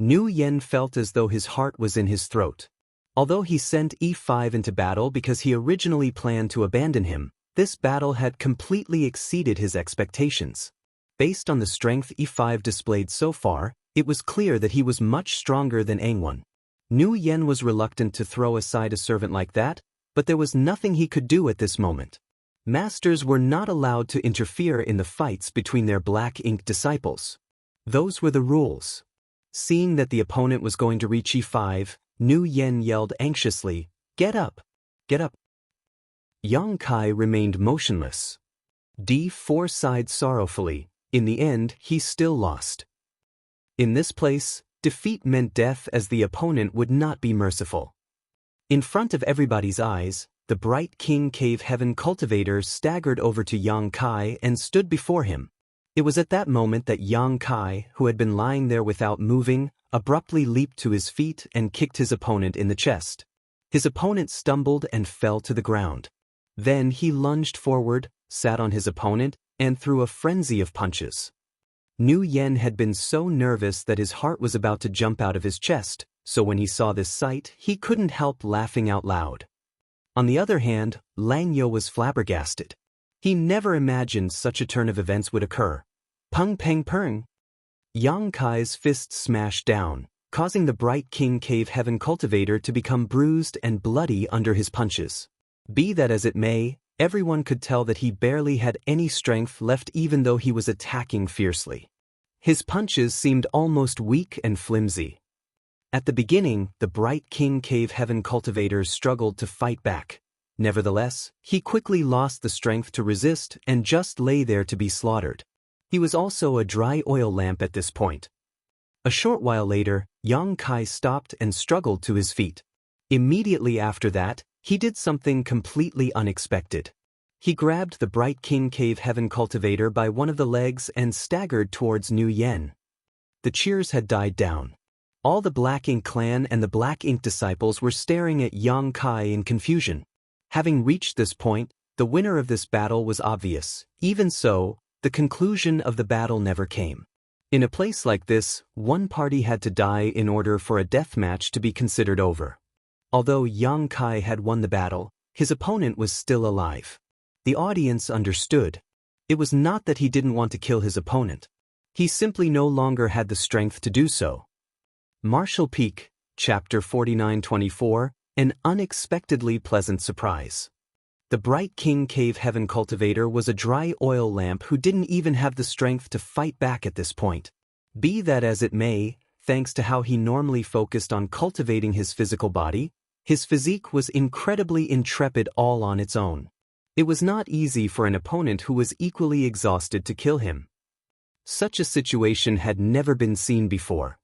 Nu Yen felt as though his heart was in his throat. Although he sent E5 into battle because he originally planned to abandon him, this battle had completely exceeded his expectations. Based on the strength E5 displayed so far, it was clear that he was much stronger than Angwon. Nu Yen was reluctant to throw aside a servant like that, but there was nothing he could do at this moment. Masters were not allowed to interfere in the fights between their Black Ink disciples. Those were the rules. Seeing that the opponent was going to reach E5, Nu Yen yelled anxiously, "Get up! Get up!" Yang Kai remained motionless. D4 sighed sorrowfully. In the end, he still lost. In this place, defeat meant death, as the opponent would not be merciful. In front of everybody's eyes, the Bright King Cave Heaven cultivator staggered over to Yang Kai and stood before him. It was at that moment that Yang Kai, who had been lying there without moving, abruptly leaped to his feet and kicked his opponent in the chest. His opponent stumbled and fell to the ground. Then he lunged forward, sat on his opponent, and threw a frenzy of punches. Nu Yen had been so nervous that his heart was about to jump out of his chest, so when he saw this sight, he couldn't help laughing out loud. On the other hand, Lang Yo was flabbergasted. He never imagined such a turn of events would occur. Peng peng peng! Yang Kai's fist smashed down, causing the Bright King Cave Heaven cultivator to become bruised and bloody under his punches. Be that as it may, everyone could tell that he barely had any strength left, even though he was attacking fiercely. His punches seemed almost weak and flimsy. At the beginning, the Bright King Cave Heaven cultivator struggled to fight back. Nevertheless, he quickly lost the strength to resist and just lay there to be slaughtered. He was also a dry oil lamp at this point. A short while later, Yang Kai stopped and struggled to his feet. Immediately after that, he did something completely unexpected. He grabbed the Bright King Cave Heaven cultivator by one of the legs and staggered towards Nu Yen. The cheers had died down. All the Black Ink clan and the Black Ink disciples were staring at Yang Kai in confusion. Having reached this point, the winner of this battle was obvious. Even so, the conclusion of the battle never came. In a place like this, one party had to die in order for a death match to be considered over. Although Yang Kai had won the battle, his opponent was still alive. The audience understood. It was not that he didn't want to kill his opponent. He simply no longer had the strength to do so. Marshall Peak, Chapter 49-24, An Unexpectedly Pleasant Surprise. The Bright King Cave Heaven cultivator was a dry oil lamp who didn't even have the strength to fight back at this point. Be that as it may, thanks to how he normally focused on cultivating his physical body, his physique was incredibly intrepid all on its own. It was not easy for an opponent who was equally exhausted to kill him. Such a situation had never been seen before.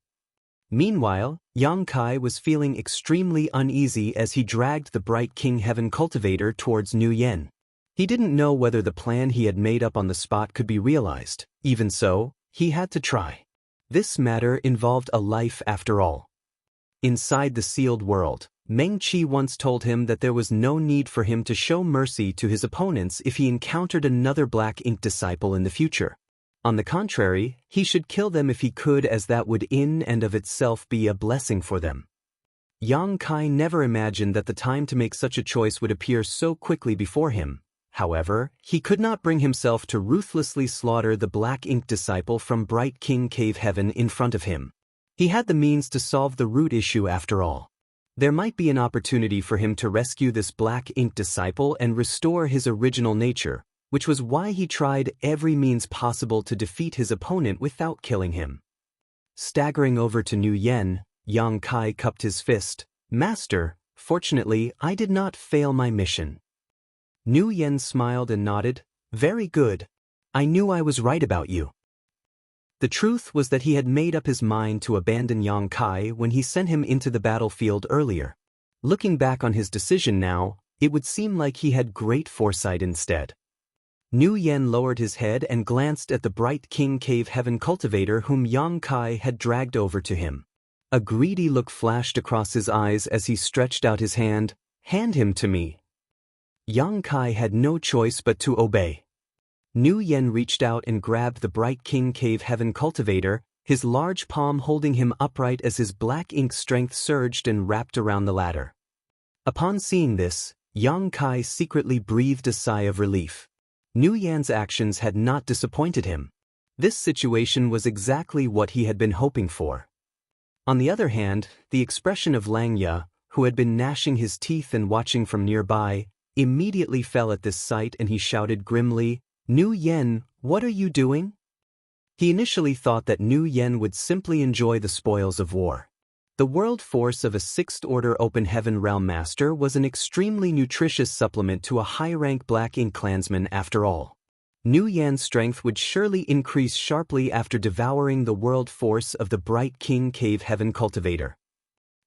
Meanwhile, Yang Kai was feeling extremely uneasy as he dragged the Bright King Heaven cultivator towards Nu Yen. He didn't know whether the plan he had made up on the spot could be realized. Even so, he had to try. This matter involved a life after all. Inside the sealed world, Meng Qi once told him that there was no need for him to show mercy to his opponents if he encountered another Black Ink disciple in the future. On the contrary, he should kill them if he could, as that would in and of itself be a blessing for them. Yang Kai never imagined that the time to make such a choice would appear so quickly before him. However, he could not bring himself to ruthlessly slaughter the Black Ink disciple from Bright King Cave Heaven in front of him. He had the means to solve the root issue after all. There might be an opportunity for him to rescue this Black Ink disciple and restore his original nature, which was why he tried every means possible to defeat his opponent without killing him. Staggering over to Nu Yen, Yang Kai cupped his fist. "Master, fortunately, I did not fail my mission." Nu Yen smiled and nodded. "Very good. I knew I was right about you." The truth was that he had made up his mind to abandon Yang Kai when he sent him into the battlefield earlier. Looking back on his decision now, it would seem like he had great foresight instead. Nu Yen lowered his head and glanced at the Bright King Cave Heaven cultivator whom Yang Kai had dragged over to him. A greedy look flashed across his eyes as he stretched out his hand. "Hand him to me." Yang Kai had no choice but to obey. Nu Yen reached out and grabbed the Bright King Cave Heaven cultivator, his large palm holding him upright as his Black Ink strength surged and wrapped around the latter. Upon seeing this, Yang Kai secretly breathed a sigh of relief. Nu Yen's actions had not disappointed him. This situation was exactly what he had been hoping for. On the other hand, the expression of Lang Ye, who had been gnashing his teeth and watching from nearby, immediately fell at this sight, and he shouted grimly, "Nu Yen, what are you doing?" He initially thought that Nu Yen would simply enjoy the spoils of war. The world force of a Sixth-Order Open Heaven Realm Master was an extremely nutritious supplement to a high-rank Black Ink clansman after all. Nu Yen's strength would surely increase sharply after devouring the world force of the Bright King Cave Heaven cultivator.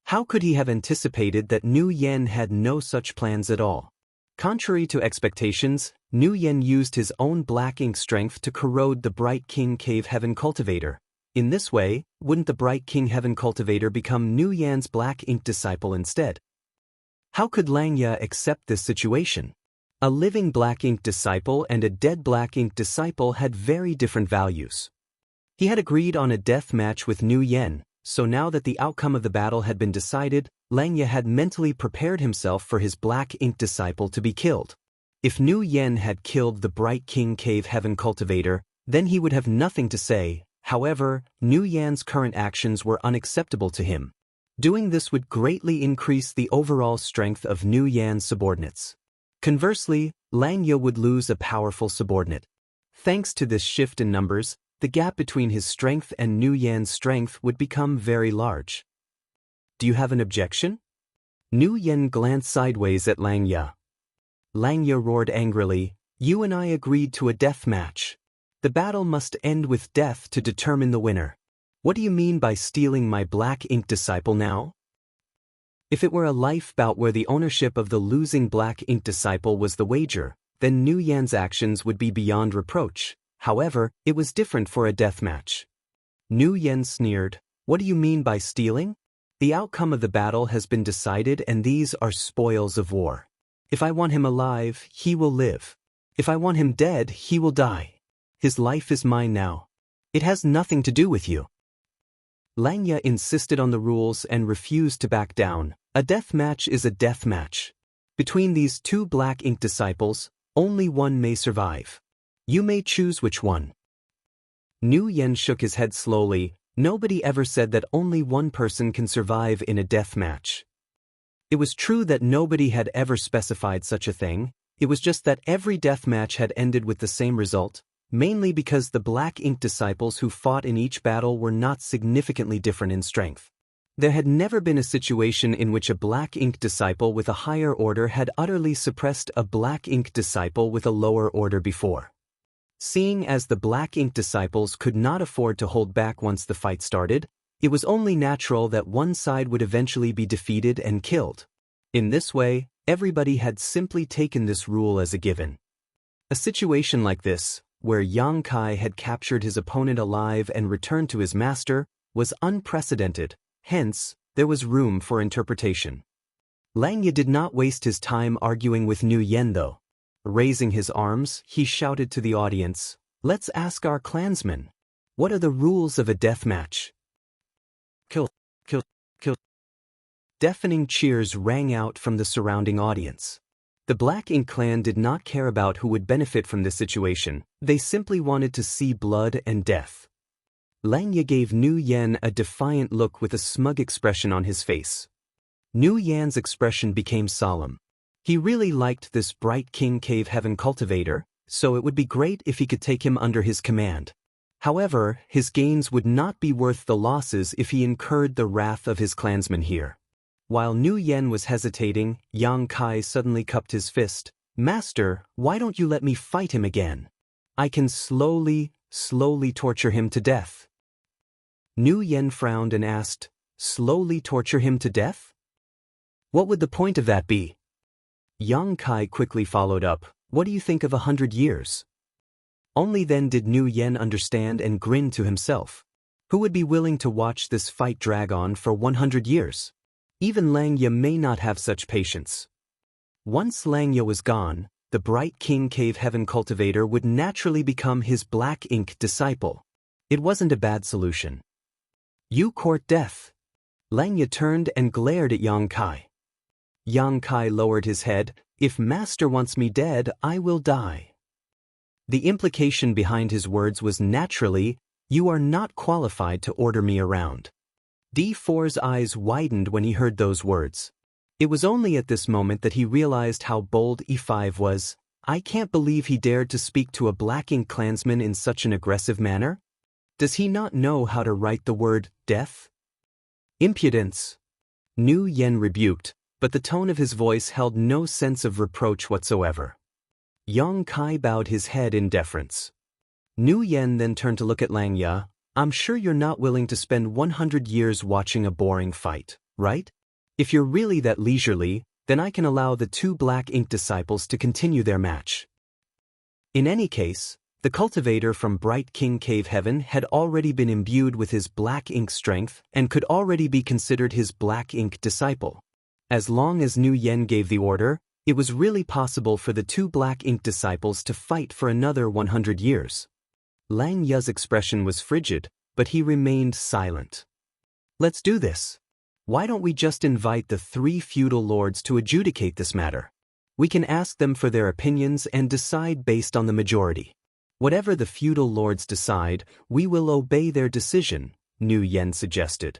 How could he have anticipated that Nu Yen had no such plans at all? Contrary to expectations, Nu Yen used his own Black Ink strength to corrode the Bright King Cave Heaven cultivator. In this way, wouldn't the Bright King Heaven cultivator become Nu Yen's Black Ink disciple instead? How could Lang Ye accept this situation? A living Black Ink disciple and a dead Black Ink disciple had very different values. He had agreed on a death match with Nu Yen, so now that the outcome of the battle had been decided, Lang Ye had mentally prepared himself for his Black Ink disciple to be killed. If Nu Yen had killed the Bright King Cave Heaven cultivator, then he would have nothing to say. However, Nu Yen's current actions were unacceptable to him. Doing this would greatly increase the overall strength of Nu Yen's subordinates. Conversely, Lang Ye would lose a powerful subordinate. Thanks to this shift in numbers, the gap between his strength and Nu Yen's strength would become very large. "Do you have an objection?" Nu Yen glanced sideways at Lang Ye. Lang Ye roared angrily, "You and I agreed to a death match. The battle must end with death to determine the winner. What do you mean by stealing my Black Ink disciple now?" If it were a life bout where the ownership of the losing Black Ink disciple was the wager, then Nu Yen's actions would be beyond reproach. However, it was different for a death match. Nu Yen sneered, "What do you mean by stealing? The outcome of the battle has been decided, and these are spoils of war. If I want him alive, he will live. If I want him dead, he will die. His life is mine now. It has nothing to do with you." Lang Ye insisted on the rules and refused to back down. A death match is a death match. Between these two Black Ink disciples, only one may survive. You may choose which one. Nu Yen shook his head slowly. Nobody ever said that only one person can survive in a death match. It was true that nobody had ever specified such a thing. It was just that every death match had ended with the same result, mainly because the black ink disciples who fought in each battle were not significantly different in strength. There had never been a situation in which a black ink disciple with a higher order had utterly suppressed a black ink disciple with a lower order before. Seeing as the black ink disciples could not afford to hold back once the fight started, it was only natural that one side would eventually be defeated and killed. In this way, everybody had simply taken this rule as a given. A situation like this, where Yang Kai had captured his opponent alive and returned to his master, was unprecedented, hence, there was room for interpretation. Lang Ye did not waste his time arguing with Nu Yen though. Raising his arms, he shouted to the audience, "Let's ask our clansmen. What are the rules of a death match?" Kill, kill, kill. Deafening cheers rang out from the surrounding audience. The Black Ink clan did not care about who would benefit from this situation, they simply wanted to see blood and death. Lang Ye gave Nu Yen a defiant look with a smug expression on his face. Nu Yan's expression became solemn. He really liked this bright King Cave Heaven cultivator, so it would be great if he could take him under his command. However, his gains would not be worth the losses if he incurred the wrath of his clansmen here. While Nu Yen was hesitating, Yang Kai suddenly cupped his fist. "Master, why don't you let me fight him again? I can slowly torture him to death." Nu Yen frowned and asked, "Slowly torture him to death? What would the point of that be?" Yang Kai quickly followed up, "What do you think of 100 years? Only then did Nu Yen understand and grin to himself. Who would be willing to watch this fight drag on for 100 years? Even Lang Ye may not have such patience. Once Lang Ye was gone, the bright King Cave Heaven cultivator would naturally become his black ink disciple. It wasn't a bad solution. "You court death." Lang Ye turned and glared at Yang Kai. Yang Kai lowered his head. "If Master wants me dead, I will die." The implication behind his words was naturally, "You are not qualified to order me around." D4's eyes widened when he heard those words. It was only at this moment that he realized how bold E5 was. I can't believe he dared to speak to a Black Ink clansman in such an aggressive manner. Does he not know how to write the word death? Impudence! Nu Yen rebuked, but the tone of his voice held no sense of reproach whatsoever. Yang Kai bowed his head in deference. Nu Yen then turned to look at Lang Ye. "I'm sure you're not willing to spend 100 years watching a boring fight, right? If you're really that leisurely, then I can allow the two Black Ink disciples to continue their match." In any case, the cultivator from Bright King Cave Heaven had already been imbued with his Black Ink strength and could already be considered his Black Ink disciple. As long as Nu Yen gave the order, it was really possible for the two Black Ink disciples to fight for another 100 years. Lang Ye's expression was frigid, but he remained silent. "Let's do this. Why don't we just invite the 3 feudal lords to adjudicate this matter? We can ask them for their opinions and decide based on the majority. Whatever the feudal lords decide, we will obey their decision," Nu Yen suggested.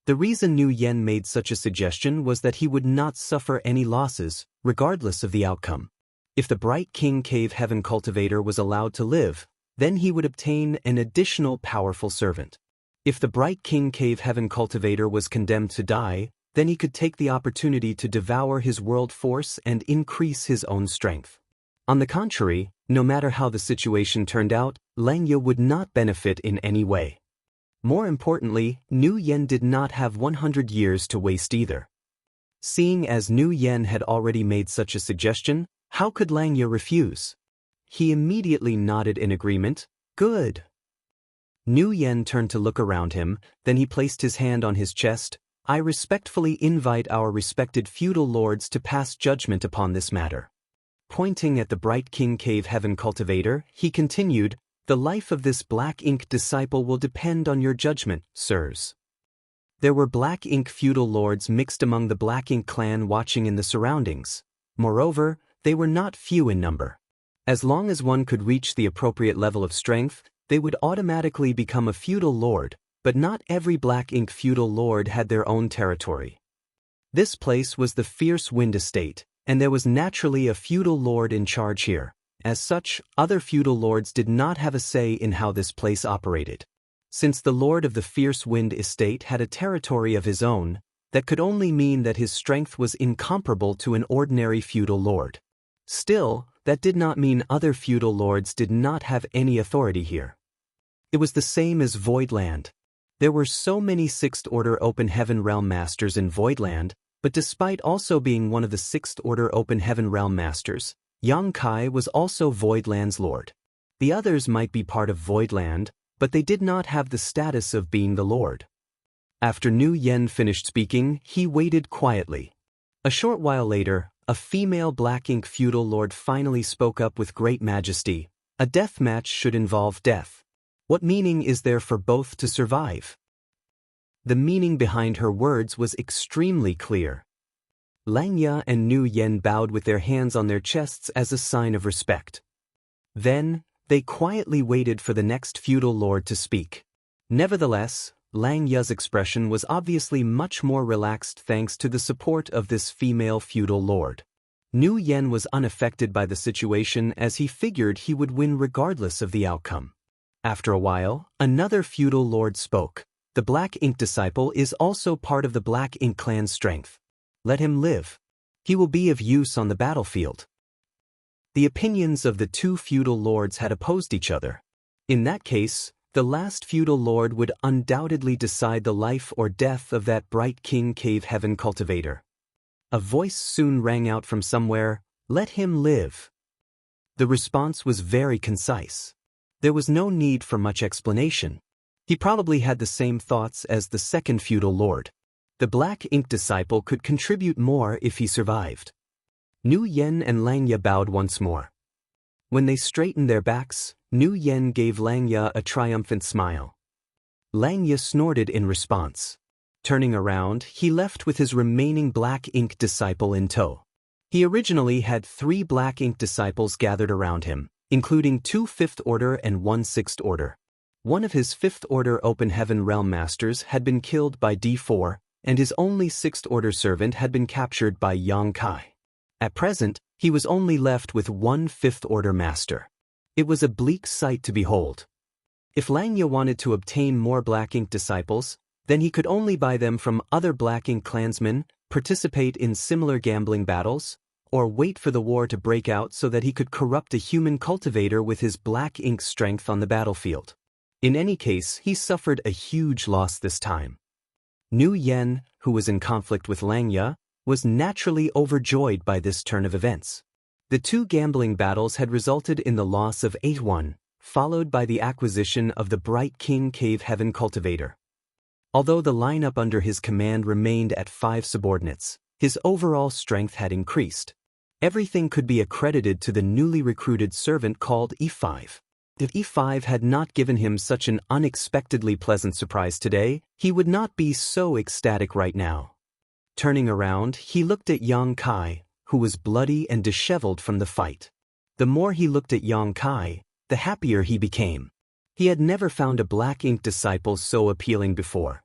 The reason Nu Yen made such a suggestion was that he would not suffer any losses, regardless of the outcome. If the Bright King Cave Heaven cultivator was allowed to live, then he would obtain an additional powerful servant. If the Bright King Cave Heaven cultivator was condemned to die, then he could take the opportunity to devour his world force and increase his own strength. On the contrary, no matter how the situation turned out, Lang Ye would not benefit in any way. More importantly, Nu Yen did not have 100 years to waste either. Seeing as Nu Yen had already made such a suggestion, how could Lang Ye refuse? He immediately nodded in agreement. "Good." Nu Yen turned to look around him, then he placed his hand on his chest. "I respectfully invite our respected feudal lords to pass judgment upon this matter." Pointing at the Bright King Cave Heaven cultivator, he continued, "The life of this Black Ink disciple will depend on your judgment, sirs." There were Black Ink feudal lords mixed among the Black Ink clan watching in the surroundings. Moreover, they were not few in number. As long as one could reach the appropriate level of strength, they would automatically become a feudal lord, but not every Black Ink feudal lord had their own territory. This place was the Fierce Wind Estate, and there was naturally a feudal lord in charge here. As such, other feudal lords did not have a say in how this place operated. Since the lord of the Fierce Wind estate had a territory of his own, that could only mean that his strength was incomparable to an ordinary feudal lord. Still, that did not mean other feudal lords did not have any authority here. It was the same as Voidland. There were so many Sixth Order Open Heaven Realm Masters in Voidland, but despite also being one of the Sixth Order Open Heaven Realm Masters, Yang Kai was also Voidland's lord. The others might be part of Voidland, but they did not have the status of being the lord. After Nu Yen finished speaking, he waited quietly. A short while later, a female Black Ink feudal lord finally spoke up with great majesty. A death match should involve death. What meaning is there for both to survive? The meaning behind her words was extremely clear. Langya and Nu Yen bowed with their hands on their chests as a sign of respect. Then, they quietly waited for the next feudal lord to speak. Nevertheless, Langya's expression was obviously much more relaxed thanks to the support of this female feudal lord. Nu Yen was unaffected by the situation as he figured he would win regardless of the outcome. After a while, another feudal lord spoke. The Black Ink disciple is also part of the Black Ink clan's strength. Let him live. He will be of use on the battlefield. The opinions of the two feudal lords had opposed each other. In that case, the last feudal lord would undoubtedly decide the life or death of that Bright King Cave Heaven cultivator. A voice soon rang out from somewhere, "Let him live." The response was very concise. There was no need for much explanation. He probably had the same thoughts as the second feudal lord. The Black Ink disciple could contribute more if he survived. Nu Yen and Langya bowed once more. When they straightened their backs, Nu Yen gave Langya a triumphant smile. Langya snorted in response. Turning around, he left with his remaining Black Ink disciple in tow. He originally had 3 Black Ink disciples gathered around him, including 2 Fifth Order and 1 Sixth Order. One of his Fifth Order Open Heaven Realm Masters had been killed by D4, and his only Sixth Order servant had been captured by Yang Kai. At present, he was only left with 1 Fifth Order Master. It was a bleak sight to behold. If Langya wanted to obtain more Black Ink disciples, then he could only buy them from other Black Ink clansmen, participate in similar gambling battles, or wait for the war to break out so that he could corrupt a human cultivator with his Black Ink strength on the battlefield. In any case, he suffered a huge loss this time. Nu Yen, who was in conflict with Langya, was naturally overjoyed by this turn of events. The 2 gambling battles had resulted in the loss of 8-1, followed by the acquisition of the Bright King Cave Heaven cultivator. Although the lineup under his command remained at 5 subordinates, his overall strength had increased. Everything could be accredited to the newly recruited servant called E5. If E5 had not given him such an unexpectedly pleasant surprise today, he would not be so ecstatic right now. Turning around, he looked at Yang Kai, who was bloody and disheveled from the fight. The more he looked at Yang Kai, the happier he became. He had never found a Black Ink disciple so appealing before.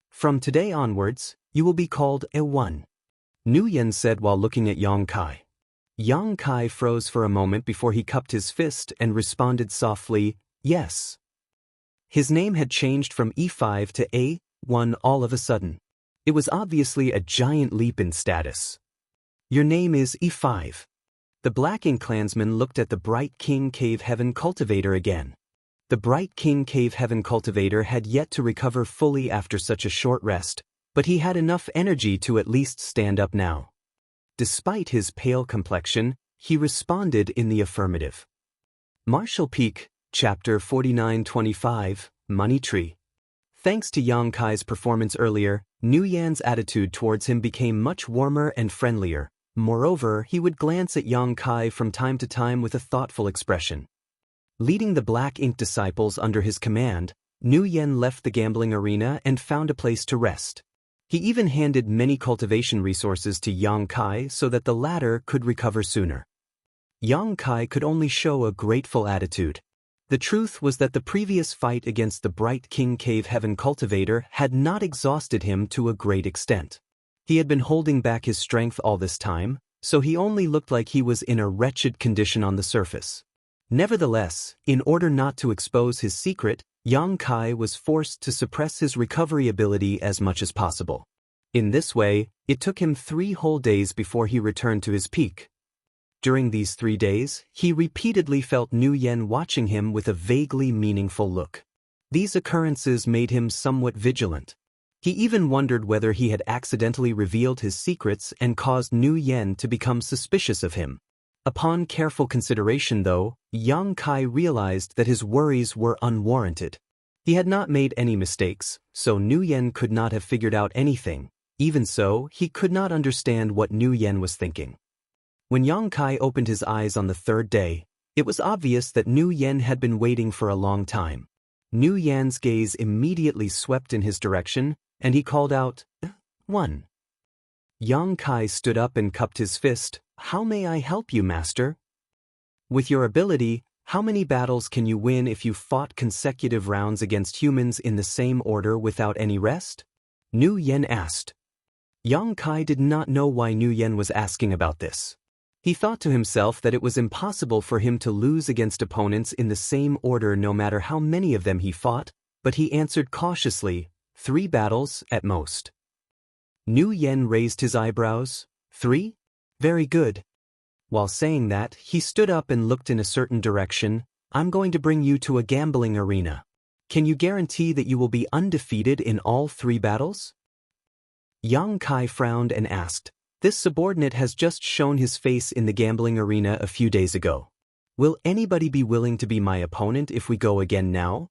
From today onwards, you will be called A1. Nu Yen said while looking at Yang Kai. Yang Kai froze for a moment before he cupped his fist and responded softly, "Yes." His name had changed from E5 to A1 all of a sudden. It was obviously a giant leap in status. "Your name is E5. The Black Ink clansman looked at the Bright King Cave Heaven cultivator again. The Bright King Cave Heaven cultivator had yet to recover fully after such a short rest, but he had enough energy to at least stand up now. Despite his pale complexion, he responded in the affirmative. Martial Peak, Chapter 49-25, Money Tree. Thanks to Yang Kai's performance earlier, Nu Yan's attitude towards him became much warmer and friendlier. Moreover, he would glance at Yang Kai from time to time with a thoughtful expression. Leading the Black Ink disciples under his command, Nu Yen left the gambling arena and found a place to rest. He even handed many cultivation resources to Yang Kai so that the latter could recover sooner. Yang Kai could only show a grateful attitude. The truth was that the previous fight against the Bright King Cave Heaven cultivator had not exhausted him to a great extent. He had been holding back his strength all this time, so he only looked like he was in a wretched condition on the surface. Nevertheless, in order not to expose his secret, Yang Kai was forced to suppress his recovery ability as much as possible. In this way, it took him 3 whole days before he returned to his peak. During these 3 days, he repeatedly felt Nguyen watching him with a vaguely meaningful look. These occurrences made him somewhat vigilant. He even wondered whether he had accidentally revealed his secrets and caused Nguyen to become suspicious of him. Upon careful consideration, though, Yang Kai realized that his worries were unwarranted. He had not made any mistakes, so Nguyen could not have figured out anything. Even so, he could not understand what Nguyen was thinking. When Yang Kai opened his eyes on the 3rd day, it was obvious that Nguyen had been waiting for a long time. Nguyen's gaze immediately swept in his direction, and he called out, "1." Yang Kai stood up and cupped his fist. "How may I help you, master?" "With your ability, how many battles can you win if you fought consecutive rounds against humans in the same order without any rest?" Nguyen asked. Yang Kai did not know why Nguyen was asking about this. He thought to himself that it was impossible for him to lose against opponents in the same order no matter how many of them he fought, but he answered cautiously, 3 battles at most. Nguyen raised his eyebrows. 3? Very good. While saying that, he stood up and looked in a certain direction. "I'm going to bring you to a gambling arena. Can you guarantee that you will be undefeated in all 3 battles?" Yang Kai frowned and asked. This subordinate has just shown his face in the gambling arena a few days ago. "Will anybody be willing to be my opponent if we go again now?"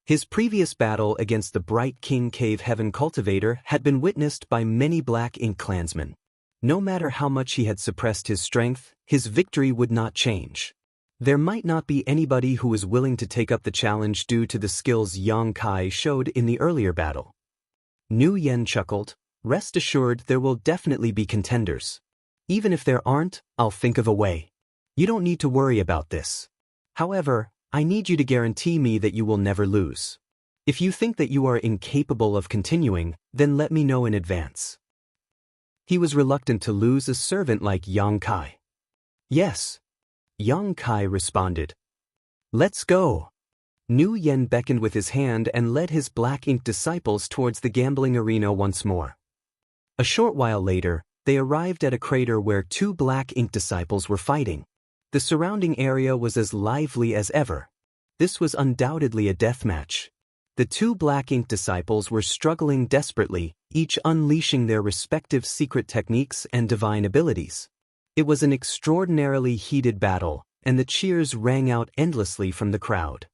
His previous battle against the Bright King Cave Heaven Cultivator had been witnessed by many Black Ink clansmen. No matter how much he had suppressed his strength, his victory would not change. There might not be anybody who was willing to take up the challenge due to the skills Yang Kai showed in the earlier battle. Nguyen chuckled. "Rest assured there will definitely be contenders. Even if there aren't, I'll think of a way. You don't need to worry about this. However, I need you to guarantee me that you will never lose. If you think that you are incapable of continuing, then let me know in advance." He was reluctant to lose a servant like Yang Kai. "Yes," Yang Kai responded. "Let's go." Nguyen beckoned with his hand and led his Black Ink disciples towards the gambling arena once more. A short while later, they arrived at a crater where 2 Black Ink disciples were fighting. The surrounding area was as lively as ever. This was undoubtedly a death match. The 2 Black Ink disciples were struggling desperately, each unleashing their respective secret techniques and divine abilities. It was an extraordinarily heated battle, and the cheers rang out endlessly from the crowd.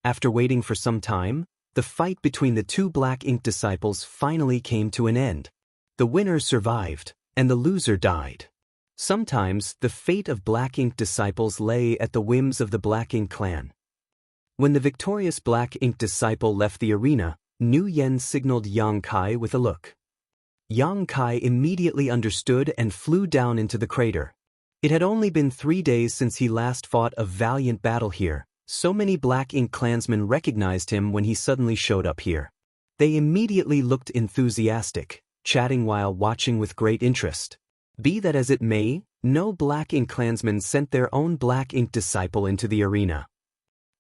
After waiting for some time, the fight between the 2 Black Ink disciples finally came to an end. The winner survived, and the loser died. Sometimes, the fate of Black Ink disciples lay at the whims of the Black Ink clan. When the victorious Black Ink disciple left the arena, Nguyen signaled Yang Kai with a look. Yang Kai immediately understood and flew down into the crater. It had only been 3 days since he last fought a valiant battle here. So many Black Ink clansmen recognized him when he suddenly showed up here. They immediately looked enthusiastic, chatting while watching with great interest. Be that as it may, no Black Ink clansman sent their own Black Ink disciple into the arena.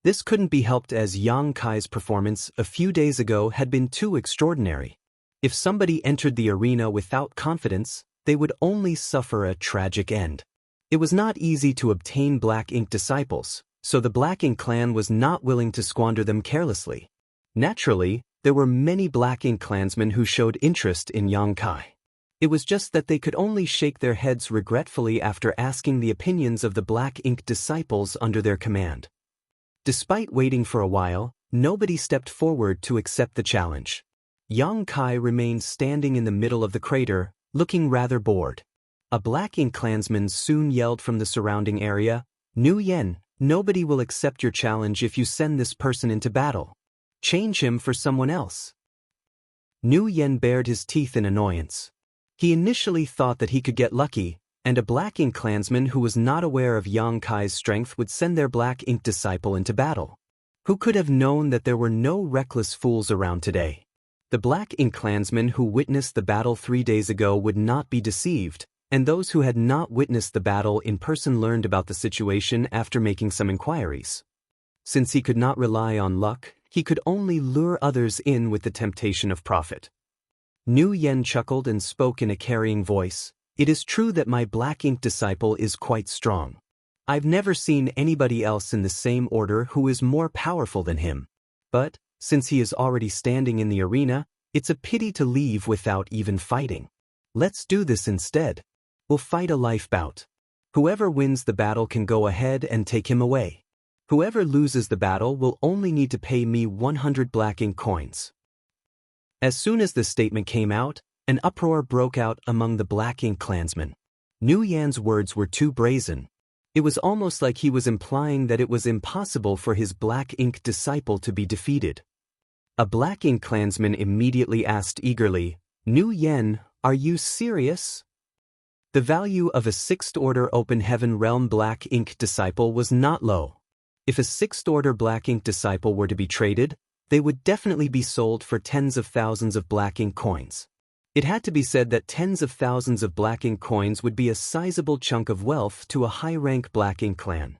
This couldn't be helped as Yang Kai's performance a few days ago had been too extraordinary. If somebody entered the arena without confidence, they would only suffer a tragic end. It was not easy to obtain Black Ink disciples, so the Black Ink clan was not willing to squander them carelessly. Naturally, there were many Black Ink clansmen who showed interest in Yang Kai. It was just that they could only shake their heads regretfully after asking the opinions of the Black Ink disciples under their command. Despite waiting for a while, nobody stepped forward to accept the challenge. Yang Kai remained standing in the middle of the crater, looking rather bored. A Black Ink clansman soon yelled from the surrounding area, "Nguyen, nobody will accept your challenge if you send this person into battle. Change him for someone else." Nguyen bared his teeth in annoyance. He initially thought that he could get lucky, and a Black Ink clansman who was not aware of Yang Kai's strength would send their Black Ink disciple into battle. Who could have known that there were no reckless fools around today? The Black Ink clansman who witnessed the battle 3 days ago would not be deceived, and those who had not witnessed the battle in person learned about the situation after making some inquiries. Since he could not rely on luck, he could only lure others in with the temptation of profit. Nu Yen chuckled and spoke in a carrying voice. It is true that my black ink disciple is quite strong. I've never seen anybody else in the same order who is more powerful than him. But, since he is already standing in the arena, it's a pity to leave without even fighting. Let's do this instead. We'll fight a life bout. Whoever wins the battle can go ahead and take him away. Whoever loses the battle will only need to pay me 100 black ink coins. As soon as this statement came out, an uproar broke out among the black ink clansmen. Nu Yan's words were too brazen. It was almost like he was implying that it was impossible for his black ink disciple to be defeated. A black ink clansman immediately asked eagerly, Nu Yen, are you serious? The value of a 6th order open heaven realm black ink disciple was not low. If a 6th order black ink disciple were to be traded, they would definitely be sold for tens of thousands of black ink coins. It had to be said that tens of thousands of black ink coins would be a sizable chunk of wealth to a high-rank black ink clan.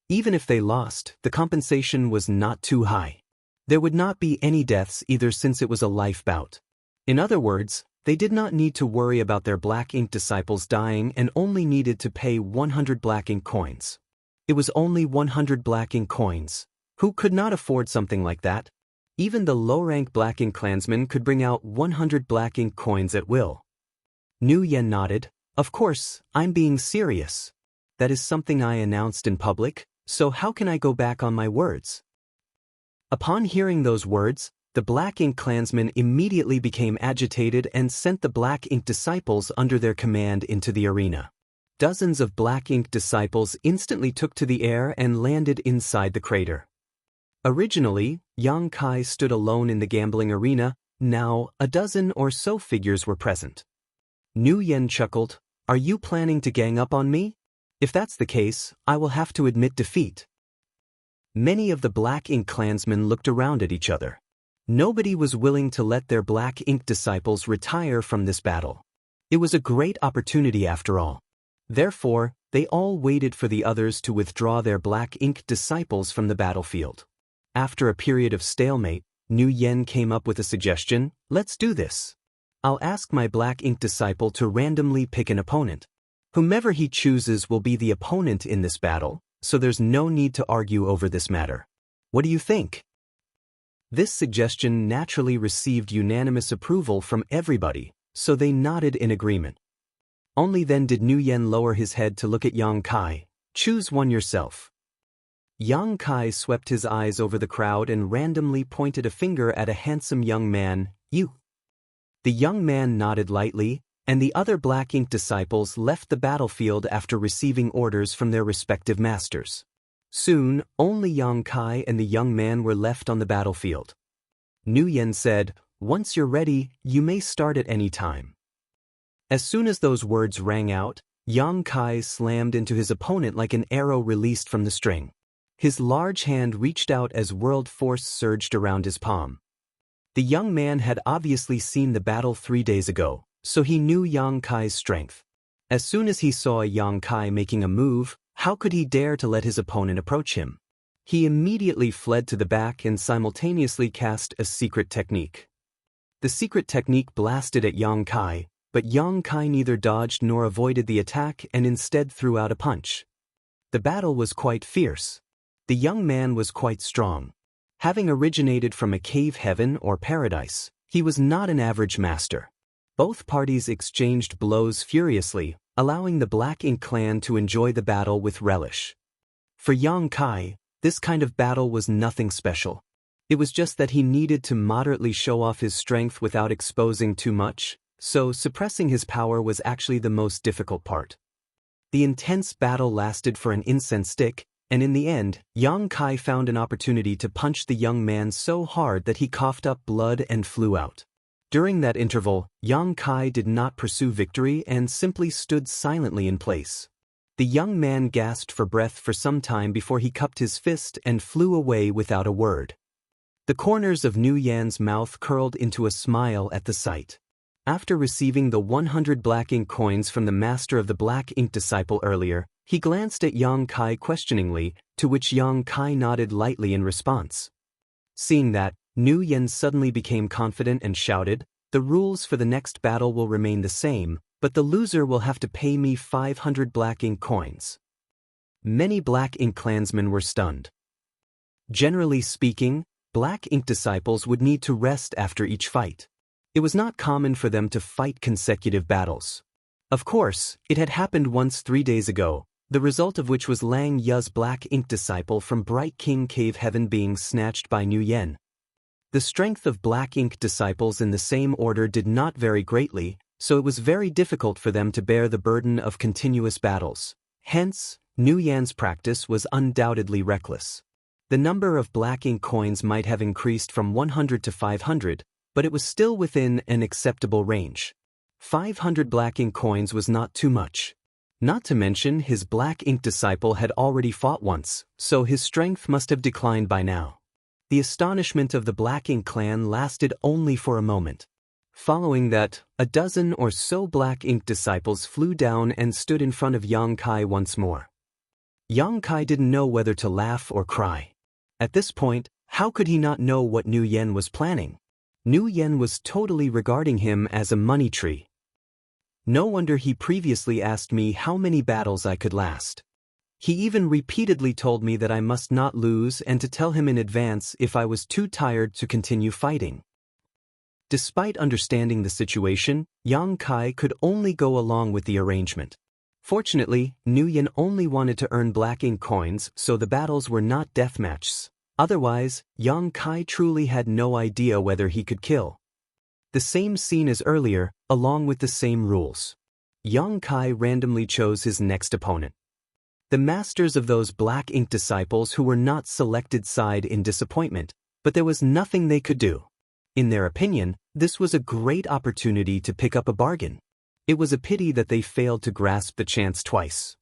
Even if they lost, the compensation was not too high. There would not be any deaths either since it was a life bout. In other words, they did not need to worry about their black ink disciples dying and only needed to pay 100 black ink coins. It was only 100 black ink coins. Who could not afford something like that? Even the low-rank black ink clansmen could bring out 100 black ink coins at will. Nu Yen nodded. Of course, I'm being serious. That is something I announced in public, so how can I go back on my words? Upon hearing those words, the black ink clansmen immediately became agitated and sent the black ink disciples under their command into the arena. Dozens of black ink disciples instantly took to the air and landed inside the crater. Originally, Yang Kai stood alone in the gambling arena. Now, a dozen or so figures were present. Nu Yen chuckled. Are you planning to gang up on me? If that's the case, I will have to admit defeat. Many of the black ink clansmen looked around at each other. Nobody was willing to let their black ink disciples retire from this battle. It was a great opportunity after all. Therefore, they all waited for the others to withdraw their black ink disciples from the battlefield. After a period of stalemate, Nu Yen came up with a suggestion. Let's do this. I'll ask my black ink disciple to randomly pick an opponent. Whomever he chooses will be the opponent in this battle, so there's no need to argue over this matter. What do you think? This suggestion naturally received unanimous approval from everybody, so they nodded in agreement. Only then did Nu Yen lower his head to look at Yang Kai. Choose one yourself. Yang Kai swept his eyes over the crowd and randomly pointed a finger at a handsome young man. You. The young man nodded lightly, and the other black ink disciples left the battlefield after receiving orders from their respective masters. Soon, only Yang Kai and the young man were left on the battlefield. Nu Yen said, once you're ready, you may start at any time. As soon as those words rang out, Yang Kai slammed into his opponent like an arrow released from the string. His large hand reached out as world force surged around his palm. The young man had obviously seen the battle 3 days ago, so he knew Yang Kai's strength. As soon as he saw Yang Kai making a move, how could he dare to let his opponent approach him? He immediately fled to the back and simultaneously cast a secret technique. The secret technique blasted at Yang Kai, but Yang Kai neither dodged nor avoided the attack and instead threw out a punch. The battle was quite fierce. The young man was quite strong. Having originated from a cave heaven or paradise, he was not an average master. Both parties exchanged blows furiously, allowing the Black Ink clan to enjoy the battle with relish. For Yang Kai, this kind of battle was nothing special. It was just that he needed to moderately show off his strength without exposing too much, so suppressing his power was actually the most difficult part. The intense battle lasted for an incense stick, and in the end, Yang Kai found an opportunity to punch the young man so hard that he coughed up blood and flew out. During that interval, Yang Kai did not pursue victory and simply stood silently in place. The young man gasped for breath for some time before he cupped his fist and flew away without a word. The corners of Nu Yan's mouth curled into a smile at the sight. After receiving the 100 black ink coins from the master of the black ink disciple earlier, he glanced at Yang Kai questioningly, to which Yang Kai nodded lightly in response. Seeing that, Nu Yen suddenly became confident and shouted, "The rules for the next battle will remain the same, but the loser will have to pay me 500 black ink coins." Many black ink clansmen were stunned. Generally speaking, black ink disciples would need to rest after each fight. It was not common for them to fight consecutive battles. Of course, it had happened once 3 days ago, the result of which was Lang Yu's black ink disciple from Bright King Cave Heaven being snatched by Nu Yen. The strength of black ink disciples in the same order did not vary greatly, so it was very difficult for them to bear the burden of continuous battles. Hence, Nu Yan's practice was undoubtedly reckless. The number of black ink coins might have increased from 100 to 500, but it was still within an acceptable range. 500 black ink coins was not too much. Not to mention his black ink disciple had already fought once, so his strength must have declined by now. The astonishment of the black ink clan lasted only for a moment. Following that, a dozen or so black ink disciples flew down and stood in front of Yang Kai once more. Yang Kai didn't know whether to laugh or cry. At this point, how could he not know what Nu Yen was planning? Nu Yen was totally regarding him as a money tree. No wonder he previously asked me how many battles I could last. He even repeatedly told me that I must not lose and to tell him in advance if I was too tired to continue fighting. Despite understanding the situation, Yang Kai could only go along with the arrangement. Fortunately, Nu Yen only wanted to earn black ink coins, so the battles were not deathmatches. Otherwise, Yang Kai truly had no idea whether he could kill. The same scene as earlier, along with the same rules. Yang Kai randomly chose his next opponent. The masters of those black ink disciples who were not selected sighed in disappointment, but there was nothing they could do. In their opinion, this was a great opportunity to pick up a bargain. It was a pity that they failed to grasp the chance twice.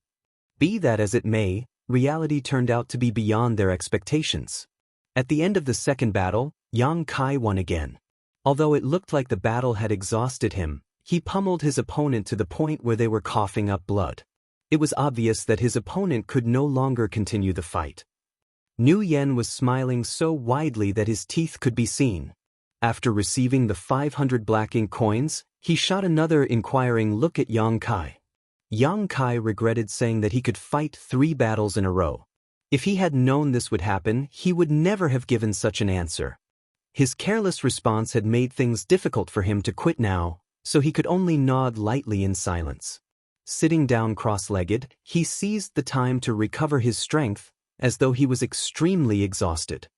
Be that as it may, reality turned out to be beyond their expectations. At the end of the second battle, Yang Kai won again. Although it looked like the battle had exhausted him, he pummeled his opponent to the point where they were coughing up blood. It was obvious that his opponent could no longer continue the fight. Nu Yen was smiling so widely that his teeth could be seen. After receiving the 500 black ink coins, he shot another inquiring look at Yang Kai. Yang Kai regretted saying that he could fight 3 battles in a row. If he had known this would happen, he would never have given such an answer. His careless response had made things difficult for him to quit now, so he could only nod lightly in silence. Sitting down cross-legged, he seized the time to recover his strength, as though he was extremely exhausted.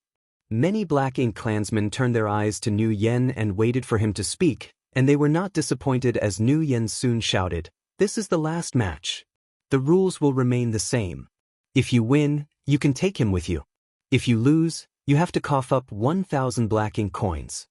Many black ink clansmen turned their eyes to Nu Yen and waited for him to speak, and they were not disappointed as Nu Yen soon shouted, "This is the last match. The rules will remain the same. If you win, you can take him with you. If you lose, you have to cough up 1,000 black ink coins."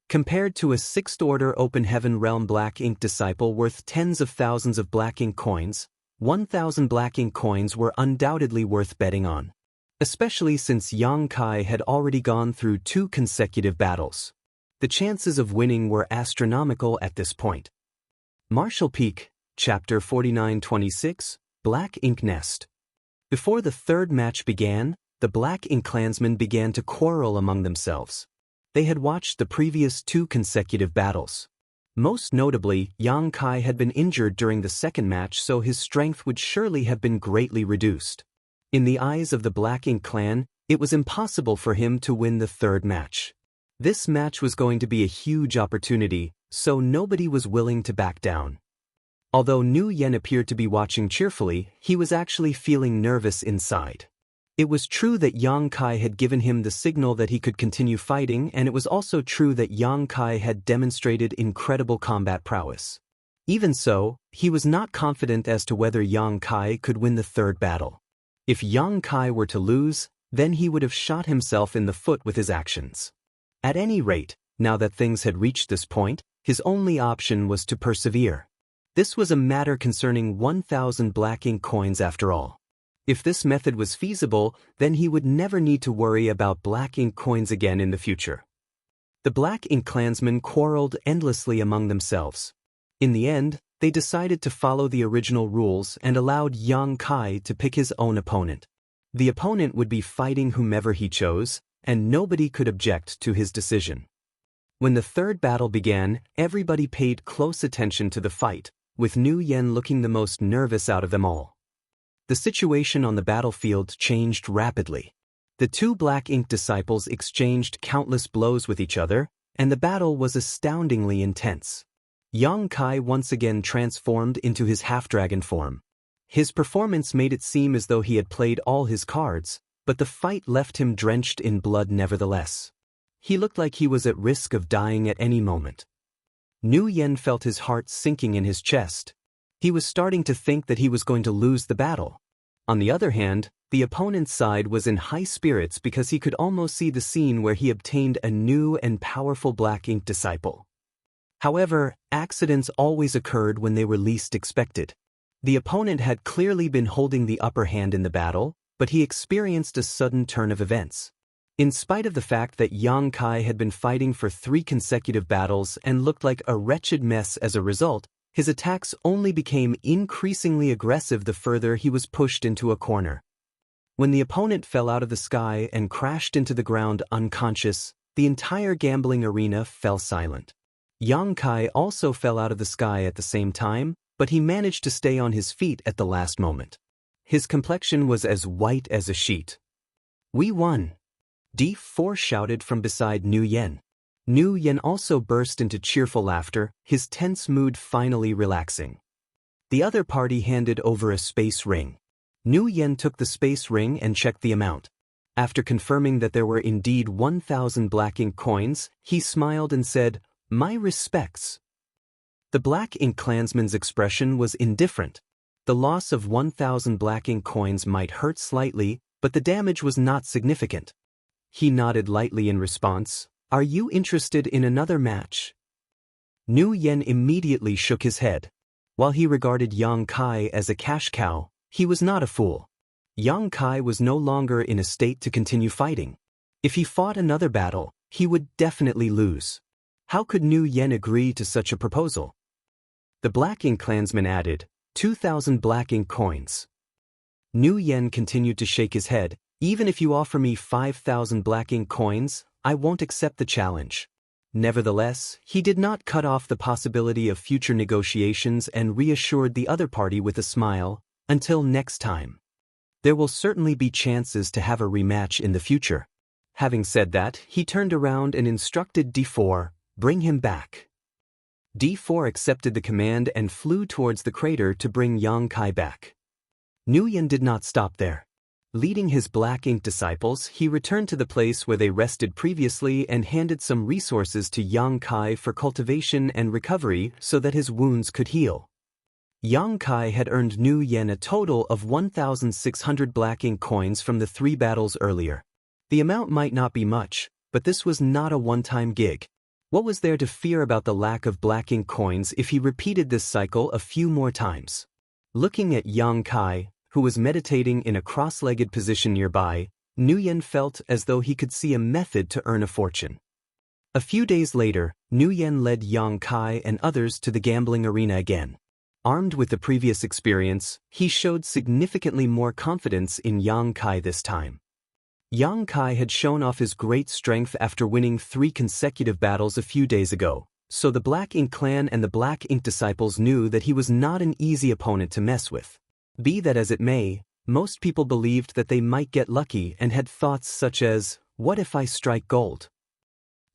Compared to a 6th order open heaven realm black ink disciple worth tens of thousands of black ink coins, 1,000 black ink coins were undoubtedly worth betting on. Especially since Yang Kai had already gone through 2 consecutive battles. The chances of winning were astronomical at this point. Martial Peak, Chapter 49-26, Black Ink Nest. Before the third match began, the black ink clansmen began to quarrel among themselves. They had watched the previous 2 consecutive battles. Most notably, Yang Kai had been injured during the second match, so his strength would surely have been greatly reduced. In the eyes of the black ink clan, it was impossible for him to win the third match. This match was going to be a huge opportunity, so nobody was willing to back down. Although Nu Yen appeared to be watching cheerfully, he was actually feeling nervous inside. It was true that Yang Kai had given him the signal that he could continue fighting, and it was also true that Yang Kai had demonstrated incredible combat prowess. Even so, he was not confident as to whether Yang Kai could win the third battle. If Yang Kai were to lose, then he would have shot himself in the foot with his actions. At any rate, now that things had reached this point, his only option was to persevere. This was a matter concerning 1,000 black ink coins after all. If this method was feasible, then he would never need to worry about black ink coins again in the future. The Black Ink clansmen quarreled endlessly among themselves. In the end, they decided to follow the original rules and allowed Yang Kai to pick his own opponent. The opponent would be fighting whomever he chose, and nobody could object to his decision. When the third battle began, everybody paid close attention to the fight, with Nu Yen looking the most nervous out of them all. The situation on the battlefield changed rapidly. The two Black Ink disciples exchanged countless blows with each other, and the battle was astoundingly intense. Yang Kai once again transformed into his half-dragon form. His performance made it seem as though he had played all his cards, but the fight left him drenched in blood nevertheless. He looked like he was at risk of dying at any moment. Nu Yen felt his heart sinking in his chest. He was starting to think that he was going to lose the battle. On the other hand, the opponent's side was in high spirits because he could almost see the scene where he obtained a new and powerful Black Ink disciple. However, accidents always occurred when they were least expected. The opponent had clearly been holding the upper hand in the battle, but he experienced a sudden turn of events. In spite of the fact that Yang Kai had been fighting for 3 consecutive battles and looked like a wretched mess as a result, his attacks only became increasingly aggressive the further he was pushed into a corner. When the opponent fell out of the sky and crashed into the ground unconscious, the entire gambling arena fell silent. Yang Kai also fell out of the sky at the same time, but he managed to stay on his feet at the last moment. His complexion was as white as a sheet. "We won!" D4 shouted from beside Nu Yen. Nu Yen also burst into cheerful laughter, his tense mood finally relaxing. The other party handed over a space ring. Nu Yen took the space ring and checked the amount. After confirming that there were indeed 1,000 Black Ink coins, he smiled and said, "My respects." The Black Ink clansman's expression was indifferent. The loss of 1,000 Black Ink coins might hurt slightly, but the damage was not significant. He nodded lightly in response. "Are you interested in another match?" Nu Yen immediately shook his head. While he regarded Yang Kai as a cash cow, he was not a fool. Yang Kai was no longer in a state to continue fighting. If he fought another battle, he would definitely lose. How could Nu Yen agree to such a proposal? The Black Ink clansman added, 2,000 Black Ink coins. Nu Yen continued to shake his head. "Even if you offer me 5,000 Black Ink coins, I won't accept the challenge." Nevertheless, he did not cut off the possibility of future negotiations and reassured the other party with a smile, "Until next time. There will certainly be chances to have a rematch in the future." Having said that, he turned around and instructed D4, "Bring him back." D4 accepted the command and flew towards the crater to bring Yang Kai back. Nu Yen did not stop there. Leading his Black Ink disciples, he returned to the place where they rested previously and handed some resources to Yang Kai for cultivation and recovery so that his wounds could heal. Yang Kai had earned Nu Yen a total of 1,600 Black Ink coins from the 3 battles earlier. The amount might not be much, but this was not a one-time gig. What was there to fear about the lack of Black Ink coins if he repeated this cycle a few more times? Looking at Yang Kai, who was meditating in a cross-legged position nearby, Nu Yen felt as though he could see a method to earn a fortune. A few days later, Nu Yen led Yang Kai and others to the gambling arena again. Armed with the previous experience, he showed significantly more confidence in Yang Kai this time. Yang Kai had shown off his great strength after winning 3 consecutive battles a few days ago, so the Black Ink clan and the Black Ink disciples knew that he was not an easy opponent to mess with. Be that as it may, most people believed that they might get lucky and had thoughts such as, "What if I strike gold?"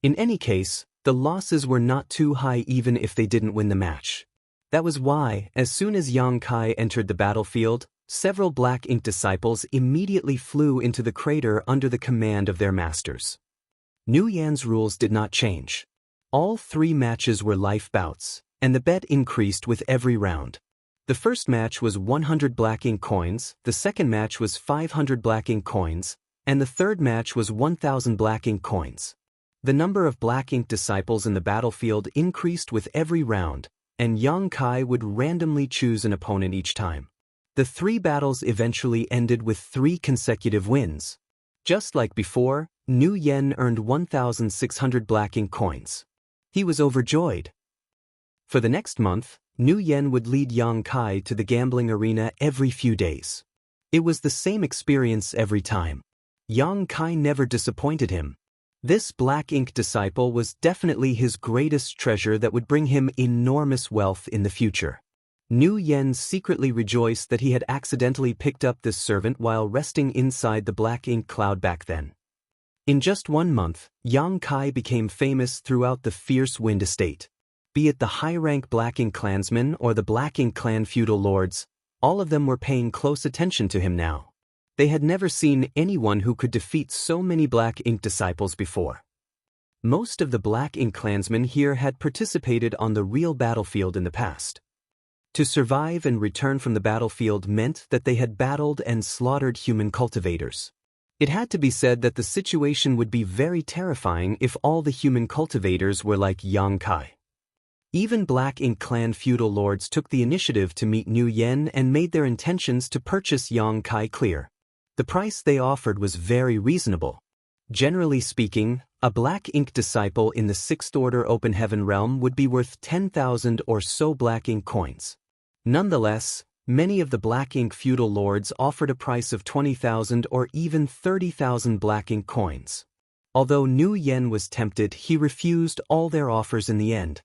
In any case, the losses were not too high even if they didn't win the match. That was why, as soon as Yang Kai entered the battlefield, several Black Ink disciples immediately flew into the crater under the command of their masters. Nu Yen's rules did not change. All 3 matches were life bouts, and the bet increased with every round. The first match was 100 Black Ink coins, the second match was 500 Black Ink coins, and the third match was 1,000 Black Ink coins. The number of Black Ink disciples in the battlefield increased with every round, and Yang Kai would randomly choose an opponent each time. The 3 battles eventually ended with 3 consecutive wins. Just like before, Nu Yen earned 1,600 black ink coins. He was overjoyed. For the next month, Nu Yen would lead Yang Kai to the gambling arena every few days. It was the same experience every time. Yang Kai never disappointed him. This black ink disciple was definitely his greatest treasure that would bring him enormous wealth in the future. Nu Yen secretly rejoiced that he had accidentally picked up this servant while resting inside the black ink cloud back then. In just 1 month, Yang Kai became famous throughout the Fierce Wind estate. Be it the high-rank Black Ink clansmen or the Black Ink clan feudal lords, all of them were paying close attention to him now. They had never seen anyone who could defeat so many Black Ink disciples before. Most of the Black Ink clansmen here had participated on the real battlefield in the past. To survive and return from the battlefield meant that they had battled and slaughtered human cultivators. It had to be said that the situation would be very terrifying if all the human cultivators were like Yang Kai. Even Black Ink clan feudal lords took the initiative to meet Nu Yen and made their intentions to purchase Yang Kai clear. The price they offered was very reasonable. Generally speaking, a Black Ink disciple in the 6th Order Open Heaven realm would be worth 10,000 or so Black Ink coins. Nonetheless, many of the Black Ink feudal lords offered a price of 20,000 or even 30,000 Black Ink coins. Although Nu Yen was tempted, he refused all their offers in the end.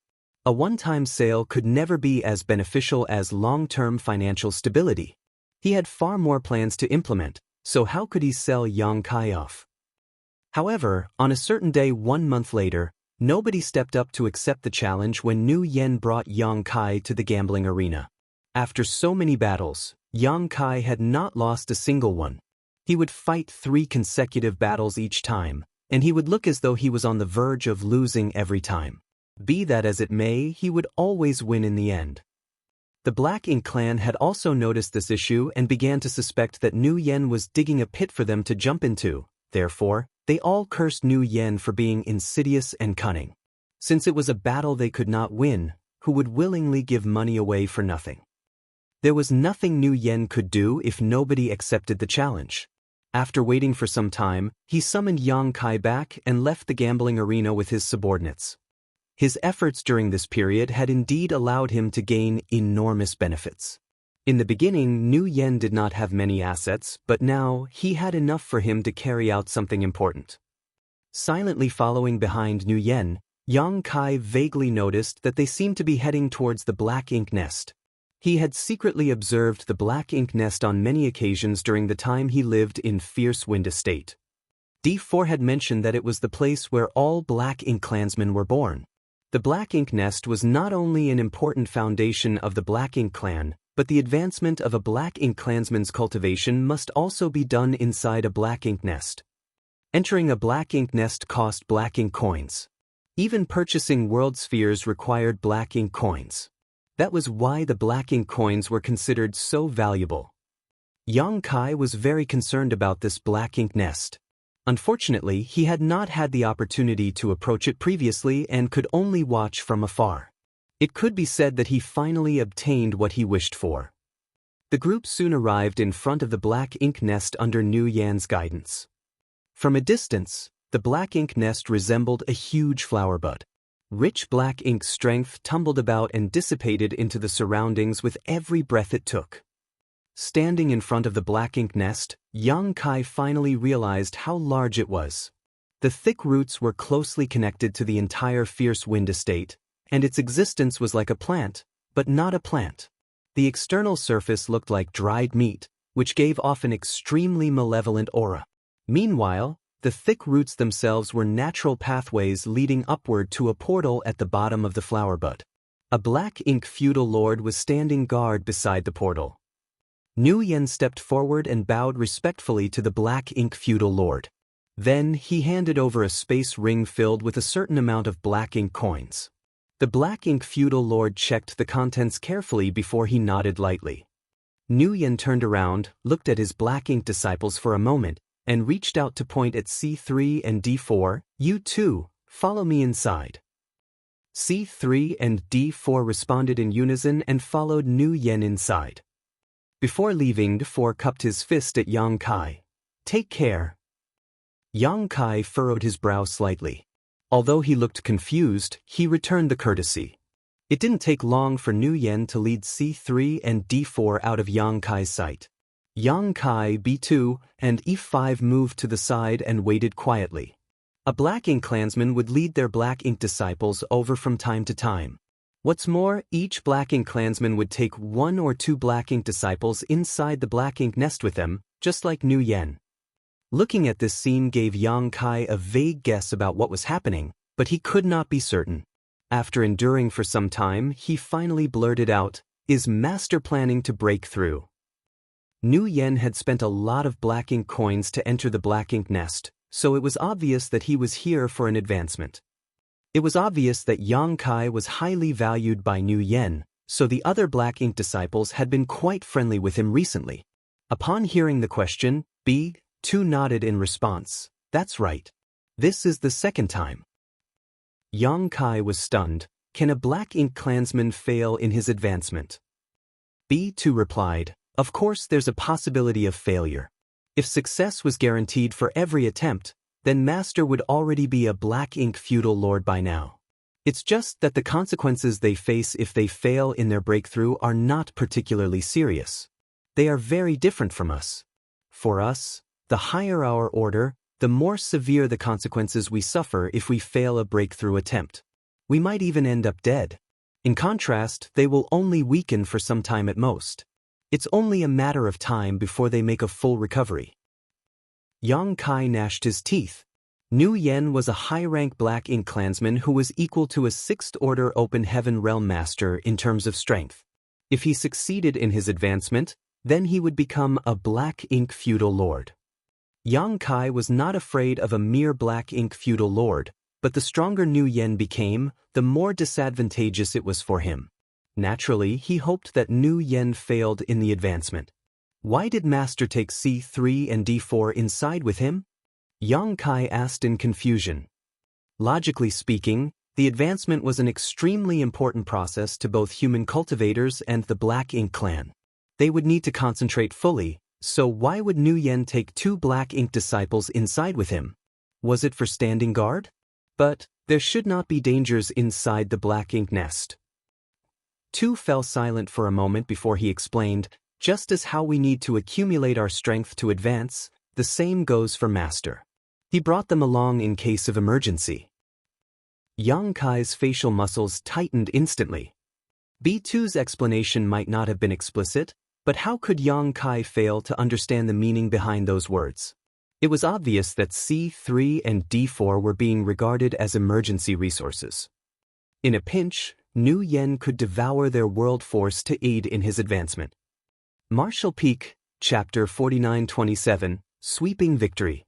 A one-time sale could never be as beneficial as long-term financial stability. He had far more plans to implement, so how could he sell Yang Kai off? However, on a certain day 1 month later, nobody stepped up to accept the challenge when Nu Yen brought Yang Kai to the gambling arena. After so many battles, Yang Kai had not lost a single one. He would fight 3 consecutive battles each time, and he would look as though he was on the verge of losing every time. Be that as it may, he would always win in the end. The Black Ink clan had also noticed this issue and began to suspect that Nu Yen was digging a pit for them to jump into. Therefore, they all cursed Nu Yen for being insidious and cunning. Since it was a battle they could not win, who would willingly give money away for nothing? There was nothing Nu Yen could do if nobody accepted the challenge. After waiting for some time, he summoned Yang Kai back and left the gambling arena with his subordinates. His efforts during this period had indeed allowed him to gain enormous benefits. In the beginning, Nu Yen did not have many assets, but now he had enough for him to carry out something important. Silently following behind Nu Yen, Yang Kai vaguely noticed that they seemed to be heading towards the Black Ink nest. He had secretly observed the Black Ink nest on many occasions during the time he lived in Fierce Wind Estate. D4 had mentioned that it was the place where all Black Ink clansmen were born. The Black Ink nest was not only an important foundation of the Black Ink clan, but the advancement of a Black Ink clansman's cultivation must also be done inside a Black Ink nest. Entering a Black Ink nest cost Black Ink coins. Even purchasing world spheres required Black Ink coins. That was why the Black Ink coins were considered so valuable. Yang Kai was very concerned about this Black Ink nest. Unfortunately, he had not had the opportunity to approach it previously and could only watch from afar. It could be said that he finally obtained what he wished for. The group soon arrived in front of the Black Ink nest under Nu Yen's guidance. From a distance, the Black Ink nest resembled a huge flower bud. Rich Black Ink strength tumbled about and dissipated into the surroundings with every breath it took. Standing in front of the Black Ink nest, Yang Kai finally realized how large it was. The thick roots were closely connected to the entire Fierce Wind estate, and its existence was like a plant, but not a plant. The external surface looked like dried meat, which gave off an extremely malevolent aura. Meanwhile, the thick roots themselves were natural pathways leading upward to a portal at the bottom of the flower bud. A Black Ink feudal lord was standing guard beside the portal. Nu Yen stepped forward and bowed respectfully to the Black Ink feudal lord. Then he handed over a space ring filled with a certain amount of Black Ink coins. The Black Ink feudal lord checked the contents carefully before he nodded lightly. Nu Yen turned around, looked at his Black Ink disciples for a moment, and reached out to point at C3 and D4, "You too, follow me inside." C3 and D4 responded in unison and followed Nu Yen inside. Before leaving, D4 cupped his fist at Yang Kai. "Take care." Yang Kai furrowed his brow slightly. Although he looked confused, he returned the courtesy. It didn't take long for Nu Yen to lead C3 and D4 out of Yang Kai's sight. Yang Kai, B2, and E5 moved to the side and waited quietly. A Black Ink clansman would lead their Black Ink disciples over from time to time. What's more, each Black Ink clansman would take 1 or 2 Black Ink disciples inside the Black Ink nest with them, just like Nu Yen. Looking at this scene gave Yang Kai a vague guess about what was happening, but he could not be certain. After enduring for some time, he finally blurted out, "Is Master planning to break through?" Nu Yen had spent a lot of Black Ink coins to enter the Black Ink nest, so it was obvious that he was here for an advancement. It was obvious that Yang Kai was highly valued by Nu Yen, so the other Black Ink disciples had been quite friendly with him recently. Upon hearing the question, B2 nodded in response. "That's right. This is the second time." Yang Kai was stunned. Can a Black Ink clansman fail in his advancement? B2 replied, "Of course there's a possibility of failure. If success was guaranteed for every attempt, then Master would already be a Black Ink feudal lord by now. It's just that the consequences they face if they fail in their breakthrough are not particularly serious. They are very different from us. For us, the higher our order, the more severe the consequences we suffer if we fail a breakthrough attempt. We might even end up dead. In contrast, they will only weaken for some time at most. It's only a matter of time before they make a full recovery." Yang Kai gnashed his teeth. Nu Yen was a high-rank Black Ink clansman who was equal to a 6th Order Open Heaven Realm Master in terms of strength. If he succeeded in his advancement, then he would become a Black Ink feudal lord. Yang Kai was not afraid of a mere Black Ink feudal lord, but the stronger Nu Yen became, the more disadvantageous it was for him. Naturally, he hoped that Nu Yen failed in the advancement. Why did Master take C3 and D4 inside with him? Yang Kai asked in confusion. Logically speaking, the advancement was an extremely important process to both human cultivators and the Black Ink clan. They would need to concentrate fully, so why would Nu Yen take 2 Black Ink disciples inside with him? Was it for standing guard? But there should not be dangers inside the Black Ink nest. Tu fell silent for a moment before he explained, "Just as how we need to accumulate our strength to advance, the same goes for Master. He brought them along in case of emergency." Yang Kai's facial muscles tightened instantly. B2's explanation might not have been explicit, but how could Yang Kai fail to understand the meaning behind those words? It was obvious that C3 and D4 were being regarded as emergency resources. In a pinch, Nu Yen could devour their world force to aid in his advancement. Martial Peak, Chapter 49-27, Sweeping Victory.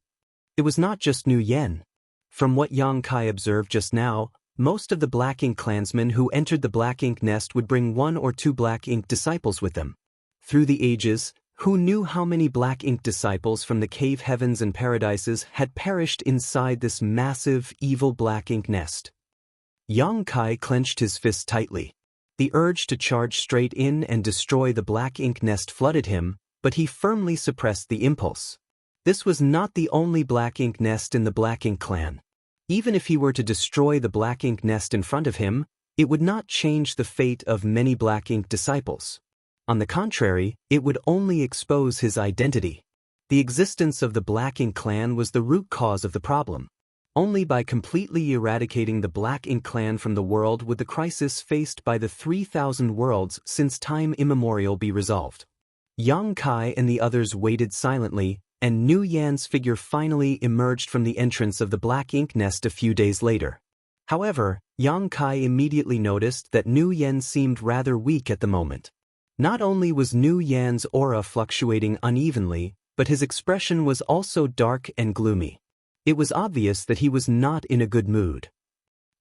It was not just Nu Yen. From what Yang Kai observed just now, most of the Black Ink clansmen who entered the Black Ink nest would bring 1 or 2 Black Ink disciples with them. Through the ages, who knew how many Black Ink disciples from the cave heavens and paradises had perished inside this massive, evil Black Ink nest? Yang Kai clenched his fist tightly. The urge to charge straight in and destroy the Black Ink nest flooded him, but he firmly suppressed the impulse. This was not the only Black Ink nest in the Black Ink clan. Even if he were to destroy the Black Ink nest in front of him, it would not change the fate of many Black Ink disciples. On the contrary, it would only expose his identity. The existence of the Black Ink clan was the root cause of the problem. Only by completely eradicating the Black Ink clan from the world would the crisis faced by the 3,000 worlds since time immemorial be resolved. Yang Kai and the others waited silently, and Nu Yan's figure finally emerged from the entrance of the Black Ink nest a few days later. However, Yang Kai immediately noticed that Nu Yan seemed rather weak at the moment. Not only was Nu Yan's aura fluctuating unevenly, but his expression was also dark and gloomy. It was obvious that he was not in a good mood.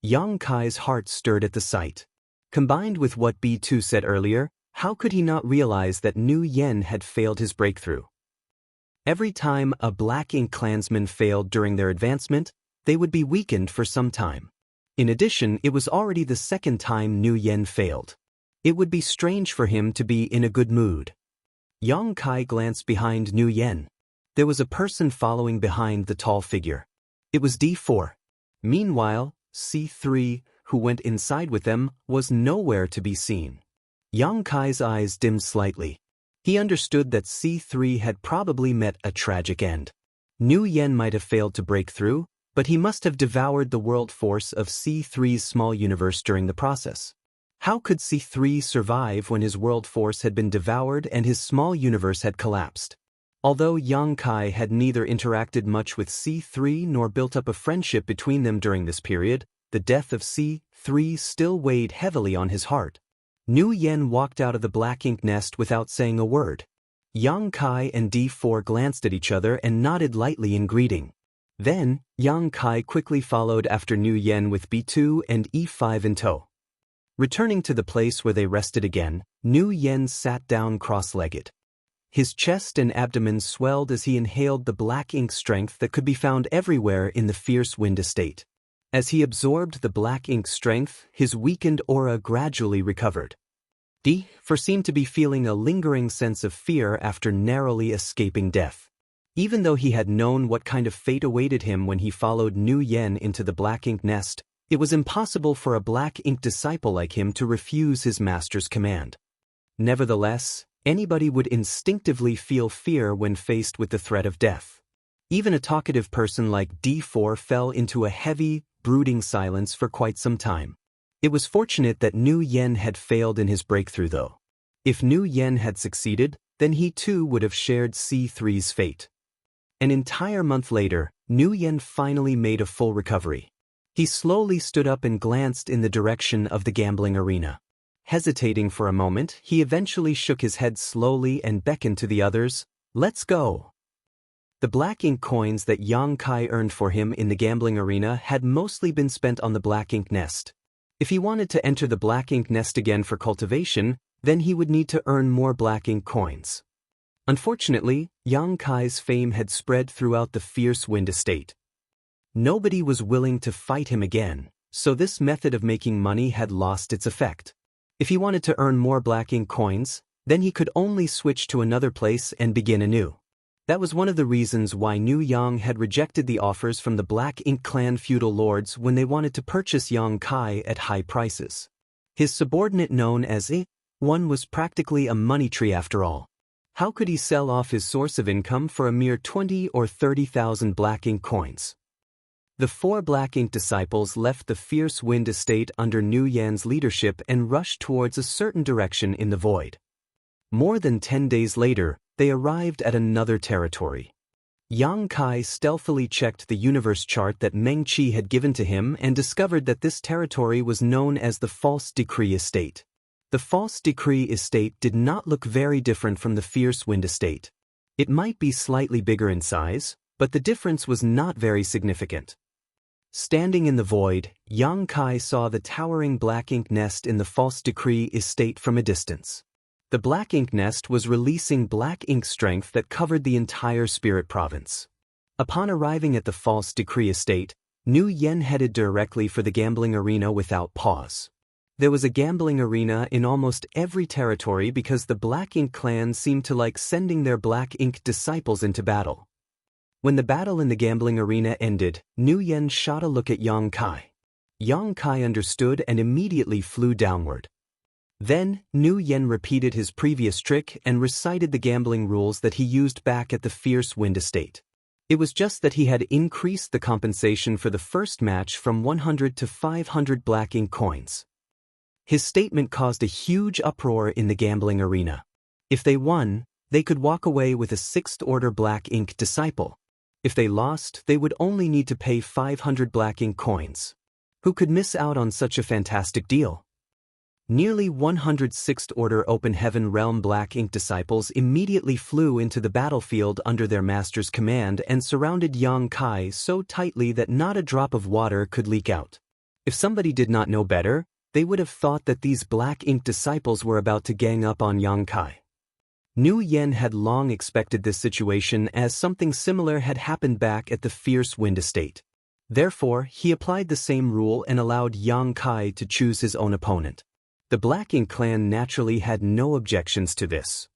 Yang Kai's heart stirred at the sight. Combined with what B2 said earlier, how could he not realize that Nu Yen had failed his breakthrough? Every time a Black Ink clansman failed during their advancement, they would be weakened for some time. In addition, it was already the second time Nu Yen failed. It would be strange for him to be in a good mood. Yang Kai glanced behind Nu Yen. There was a person following behind the tall figure. It was D4. Meanwhile, C3, who went inside with them, was nowhere to be seen. Yang Kai's eyes dimmed slightly. He understood that C3 had probably met a tragic end. Nu Yen might have failed to break through, but he must have devoured the world force of C3's small universe during the process. How could C3 survive when his world force had been devoured and his small universe had collapsed? Although Yang Kai had neither interacted much with C3 nor built up a friendship between them during this period, the death of C3 still weighed heavily on his heart. Nu Yen walked out of the black ink nest without saying a word. Yang Kai and D4 glanced at each other and nodded lightly in greeting. Then, Yang Kai quickly followed after Nu Yen with B2 and E5 in tow. Returning to the place where they rested again, Nu Yen sat down cross-legged. His chest and abdomen swelled as he inhaled the black ink strength that could be found everywhere in the fierce wind estate. As he absorbed the black ink strength, his weakened aura gradually recovered. D4 seemed to be feeling a lingering sense of fear after narrowly escaping death. Even though he had known what kind of fate awaited him when he followed Nu Yen into the black ink nest, it was impossible for a black ink disciple like him to refuse his master's command. Nevertheless, anybody would instinctively feel fear when faced with the threat of death. Even a talkative person like D4 fell into a heavy, brooding silence for quite some time. It was fortunate that Nu Yen had failed in his breakthrough though. If Nu Yen had succeeded, then he too would have shared C3's fate. An entire month later, Nu Yen finally made a full recovery. He slowly stood up and glanced in the direction of the gambling arena. Hesitating for a moment, he eventually shook his head slowly and beckoned to the others, "Let's go." The black ink coins that Yang Kai earned for him in the gambling arena had mostly been spent on the black ink nest. If he wanted to enter the black ink nest again for cultivation, then he would need to earn more black ink coins. Unfortunately, Yang Kai's fame had spread throughout the fierce wind estate. Nobody was willing to fight him again, so this method of making money had lost its effect. If he wanted to earn more black ink coins, then he could only switch to another place and begin anew. That was one of the reasons why Nu Yang had rejected the offers from the Black Ink Clan feudal lords when they wanted to purchase Yang Kai at high prices. His subordinate known as I1 was practically a money tree after all. How could he sell off his source of income for a mere 20 or 30,000 black ink coins? The 4 black ink disciples left the fierce wind estate under Nu Yan's leadership and rushed towards a certain direction in the void. More than 10 days later, they arrived at another territory. Yang Kai stealthily checked the universe chart that Meng Qi had given to him and discovered that this territory was known as the False Decree Estate. The False Decree Estate did not look very different from the Fierce Wind Estate. It might be slightly bigger in size, but the difference was not very significant. Standing in the void, Yang Kai saw the towering black ink nest in the False Decree Estate from a distance. The black ink nest was releasing black ink strength that covered the entire spirit province. Upon arriving at the False Decree Estate, Nu Yen headed directly for the gambling arena without pause. There was a gambling arena in almost every territory because the Black Ink clan seemed to like sending their black ink disciples into battle. When the battle in the gambling arena ended, Nu Yen shot a look at Yang Kai. Yang Kai understood and immediately flew downward. Then, Nu Yen repeated his previous trick and recited the gambling rules that he used back at the Fierce Wind Estate. It was just that he had increased the compensation for the first match from 100 to 500 black ink coins. His statement caused a huge uproar in the gambling arena. If they won, they could walk away with a 6th-order black ink disciple. If they lost, they would only need to pay 500 black ink coins. Who could miss out on such a fantastic deal? Nearly 100 6th-order Open Heaven Realm Black Ink disciples immediately flew into the battlefield under their master's command and surrounded Yang Kai so tightly that not a drop of water could leak out. If somebody did not know better, they would have thought that these Black Ink disciples were about to gang up on Yang Kai. Nu Yen had long expected this situation as something similar had happened back at the Fierce Wind Estate. Therefore, he applied the same rule and allowed Yang Kai to choose his own opponent. The Black Ink clan naturally had no objections to this.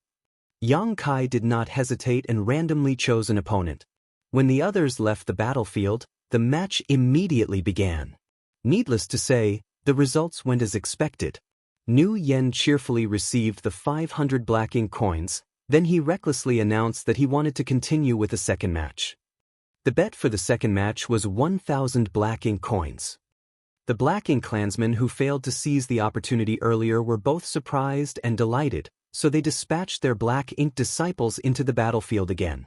Yang Kai did not hesitate and randomly chose an opponent. When the others left the battlefield, the match immediately began. Needless to say, the results went as expected. Nu Yen cheerfully received the 500 black ink coins, then he recklessly announced that he wanted to continue with a second match. The bet for the second match was 1,000 black ink coins. The black ink clansmen who failed to seize the opportunity earlier were both surprised and delighted, so they dispatched their black ink disciples into the battlefield again.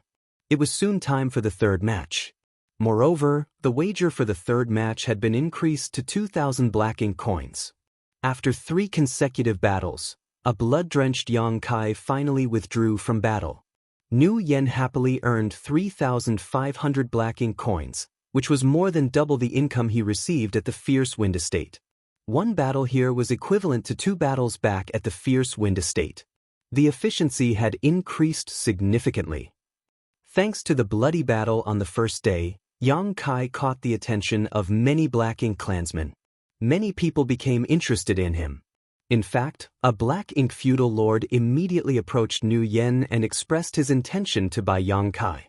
It was soon time for the third match. Moreover, the wager for the third match had been increased to 2,000 black ink coins. After 3 consecutive battles, a blood-drenched Yang Kai finally withdrew from battle. Nu Yen happily earned 3,500 black ink coins, which was more than double the income he received at the Fierce Wind Estate. One battle here was equivalent to 2 battles back at the Fierce Wind Estate. The efficiency had increased significantly. Thanks to the bloody battle on the first day, Yang Kai caught the attention of many black ink clansmen. Many people became interested in him. In fact, a black ink feudal lord immediately approached Nu Yen and expressed his intention to buy Yang Kai.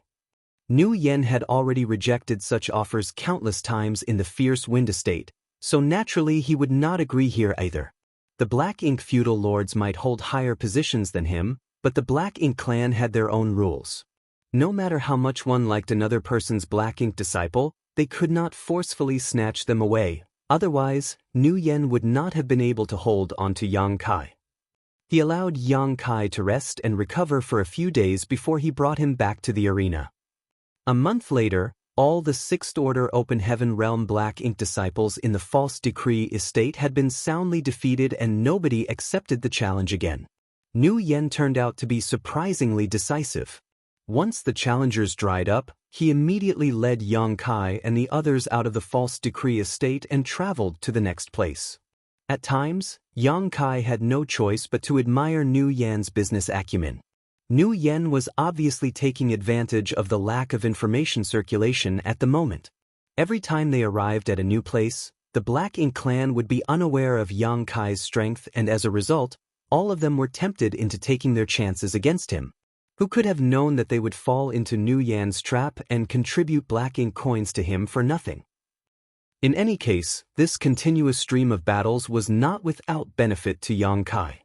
Nu Yen had already rejected such offers countless times in the Fierce Wind Estate, so naturally he would not agree here either. The black ink feudal lords might hold higher positions than him, but the black ink clan had their own rules. No matter how much one liked another person's black ink disciple, they could not forcefully snatch them away. Otherwise, Nu Yen would not have been able to hold on to Yang Kai. He allowed Yang Kai to rest and recover for a few days before he brought him back to the arena. A month later, all the Sixth Order Open Heaven Realm black ink disciples in the False Decree Estate had been soundly defeated and nobody accepted the challenge again. Nu Yen turned out to be surprisingly decisive. Once the challengers dried up, he immediately led Yang Kai and the others out of the False Decree Estate and traveled to the next place. At times, Yang Kai had no choice but to admire Nu Yen's business acumen. Nu Yen was obviously taking advantage of the lack of information circulation at the moment. Every time they arrived at a new place, the Black Ink clan would be unaware of Yang Kai's strength, and as a result, all of them were tempted into taking their chances against him. Who could have known that they would fall into Nu Yen's trap and contribute black ink coins to him for nothing? In any case, this continuous stream of battles was not without benefit to Yang Kai.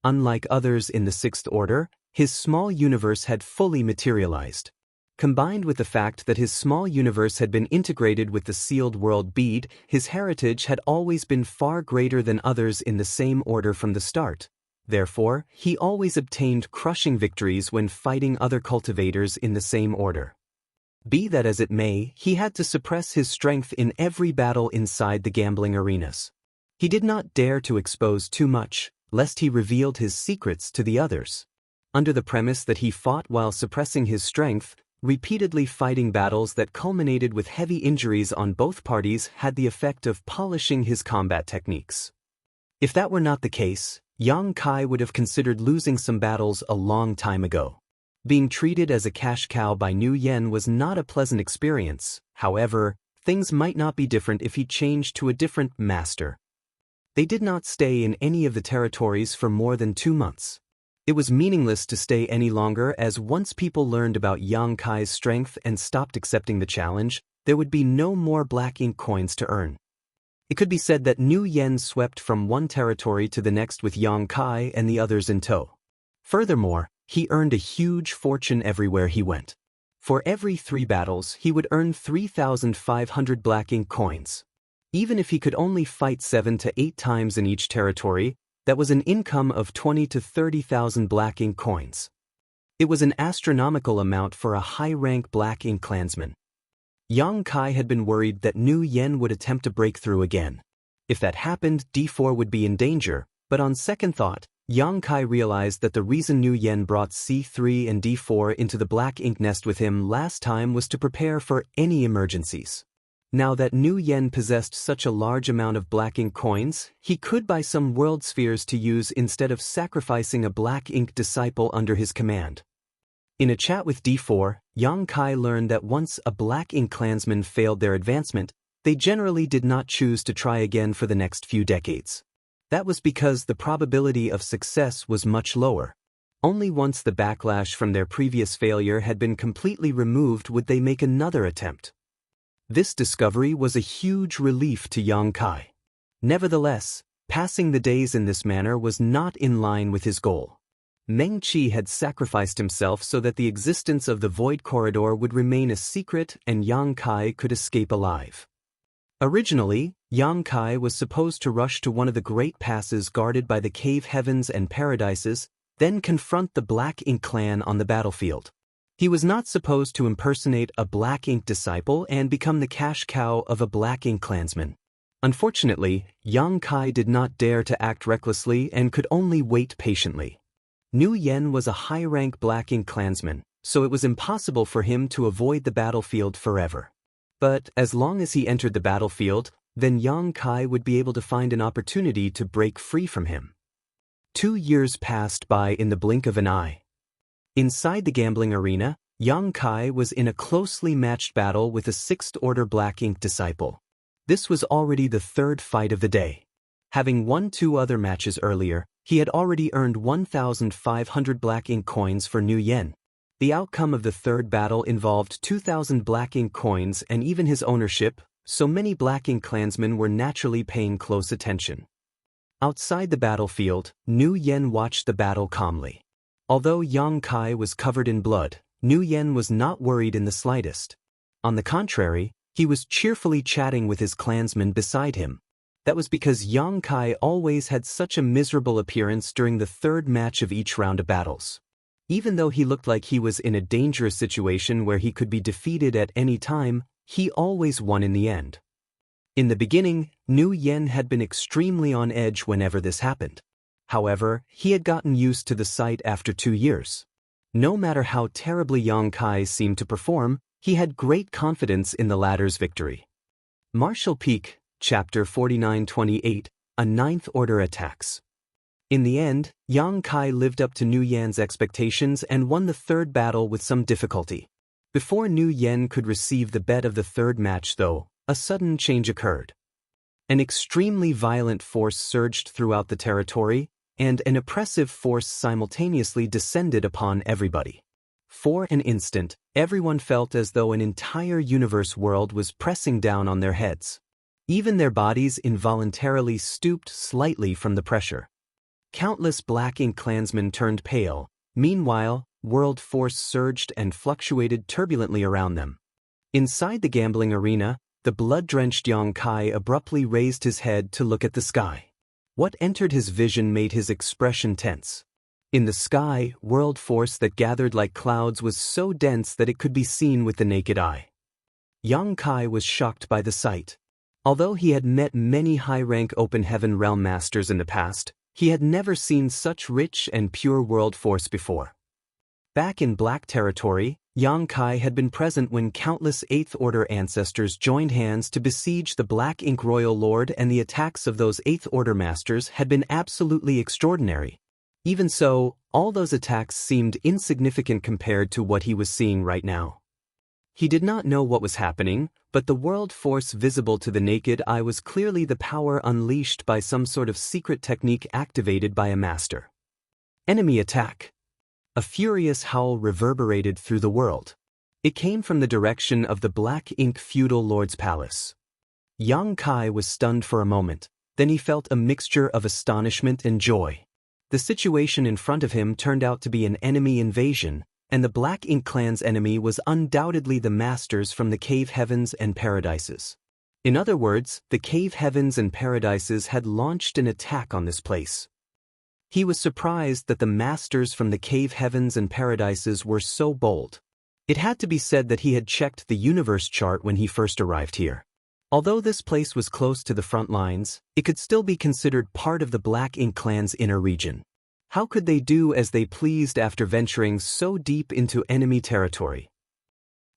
Unlike others in the Sixth Order, his small universe had fully materialized. Combined with the fact that his small universe had been integrated with the Sealed World Bead, his heritage had always been far greater than others in the same order from the start. Therefore, he always obtained crushing victories when fighting other cultivators in the same order. Be that as it may, he had to suppress his strength in every battle inside the gambling arenas. He did not dare to expose too much, lest he revealed his secrets to the others. Under the premise that he fought while suppressing his strength, repeatedly fighting battles that culminated with heavy injuries on both parties had the effect of polishing his combat techniques. If that were not the case, Yang Kai would have considered losing some battles a long time ago. Being treated as a cash cow by Nu Yen was not a pleasant experience. However, things might not be different if he changed to a different master. They did not stay in any of the territories for more than 2 months. It was meaningless to stay any longer, as once people learned about Yang Kai's strength and stopped accepting the challenge, there would be no more black ink coins to earn. It could be said that Nu Yen swept from one territory to the next with Yang Kai and the others in tow. Furthermore, he earned a huge fortune everywhere he went. For every 3 battles, he would earn 3,500 black ink coins. Even if he could only fight 7 to 8 times in each territory, that was an income of 20 to 30,000 black ink coins. It was an astronomical amount for a high-rank black ink clansman. Yang Kai had been worried that Nu Yen would attempt to break through again. If that happened, D4 would be in danger, but on second thought, Yang Kai realized that the reason Nu Yen brought C3 and D4 into the black ink nest with him last time was to prepare for any emergencies. Now that Nu Yen possessed such a large amount of black ink coins, he could buy some world spheres to use instead of sacrificing a black ink disciple under his command. In a chat with D4, Yang Kai learned that once a black ink clansman failed their advancement, they generally did not choose to try again for the next few decades. That was because the probability of success was much lower. Only once the backlash from their previous failure had been completely removed would they make another attempt. This discovery was a huge relief to Yang Kai. Nevertheless, passing the days in this manner was not in line with his goal. Meng Qi had sacrificed himself so that the existence of the Void Corridor would remain a secret and Yang Kai could escape alive. Originally, Yang Kai was supposed to rush to one of the great passes guarded by the Cave Heavens and Paradises, then confront the Black Ink clan on the battlefield. He was not supposed to impersonate a Black Ink disciple and become the cash cow of a Black Ink clansman. Unfortunately, Yang Kai did not dare to act recklessly and could only wait patiently. Nu Yen was a high-rank Black Ink clansman, so it was impossible for him to avoid the battlefield forever. But as long as he entered the battlefield, then Yang Kai would be able to find an opportunity to break free from him. 2 years passed by in the blink of an eye. Inside the gambling arena, Yang Kai was in a closely matched battle with a 6th-order Black Ink disciple. This was already the 3rd fight of the day. Having won 2 other matches earlier, he had already earned 1,500 Black Ink coins for Nu Yen. The outcome of the 3rd battle involved 2,000 Black Ink coins and even his ownership, so many Black Ink clansmen were naturally paying close attention. Outside the battlefield, Nu Yen watched the battle calmly. Although Yang Kai was covered in blood, Nu Yen was not worried in the slightest. On the contrary, he was cheerfully chatting with his clansmen beside him. That was because Yang Kai always had such a miserable appearance during the 3rd match of each round of battles. Even though he looked like he was in a dangerous situation where he could be defeated at any time, he always won in the end. In the beginning, Nu Yen had been extremely on edge whenever this happened. However, he had gotten used to the sight after 2 years. No matter how terribly Yang Kai seemed to perform, he had great confidence in the latter's victory. Martial Peak, Chapter 4928, A 9th Order Attacks. In the end, Yang Kai lived up to Nu Yen's expectations and won the 3rd battle with some difficulty. Before Nu Yen could receive the bet of the 3rd match though, a sudden change occurred. An extremely violent force surged throughout the territory, and an oppressive force simultaneously descended upon everybody. For an instant, everyone felt as though an entire universe world was pressing down on their heads. Even their bodies involuntarily stooped slightly from the pressure. Countless Black Ink clansmen turned pale. Meanwhile, world force surged and fluctuated turbulently around them. Inside the gambling arena, the blood-drenched Yang Kai abruptly raised his head to look at the sky. What entered his vision made his expression tense. In the sky, world force that gathered like clouds was so dense that it could be seen with the naked eye. Yang Kai was shocked by the sight. Although he had met many high-rank Open Heaven Realm Masters in the past, he had never seen such rich and pure world force before. Back in Black Territory, Yang Kai had been present when countless 8th Order ancestors joined hands to besiege the Black Ink Royal Lord, and the attacks of those 8th Order masters had been absolutely extraordinary. Even so, all those attacks seemed insignificant compared to what he was seeing right now. He did not know what was happening, but the world force visible to the naked eye was clearly the power unleashed by some sort of secret technique activated by a master. Enemy attack. A furious howl reverberated through the world. It came from the direction of the Black Ink feudal lord's palace. Yang Kai was stunned for a moment, then he felt a mixture of astonishment and joy. The situation in front of him turned out to be an enemy invasion, and the Black Ink clan's enemy was undoubtedly the masters from the Cave Heavens and Paradises. In other words, the Cave Heavens and Paradises had launched an attack on this place. He was surprised that the masters from the Cave Heavens and Paradises were so bold. It had to be said that he had checked the universe chart when he first arrived here. Although this place was close to the front lines, it could still be considered part of the Black Ink clan's inner region. How could they do as they pleased after venturing so deep into enemy territory?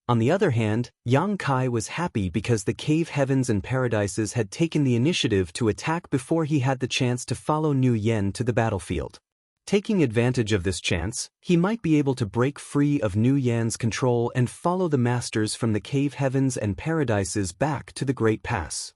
On the other hand, Yang Kai was happy because the Cave Heavens and Paradises had taken the initiative to attack before he had the chance to follow Nu Yen to the battlefield. Taking advantage of this chance, he might be able to break free of Nu Yen's control and follow the masters from the Cave Heavens and Paradises back to the Great Pass.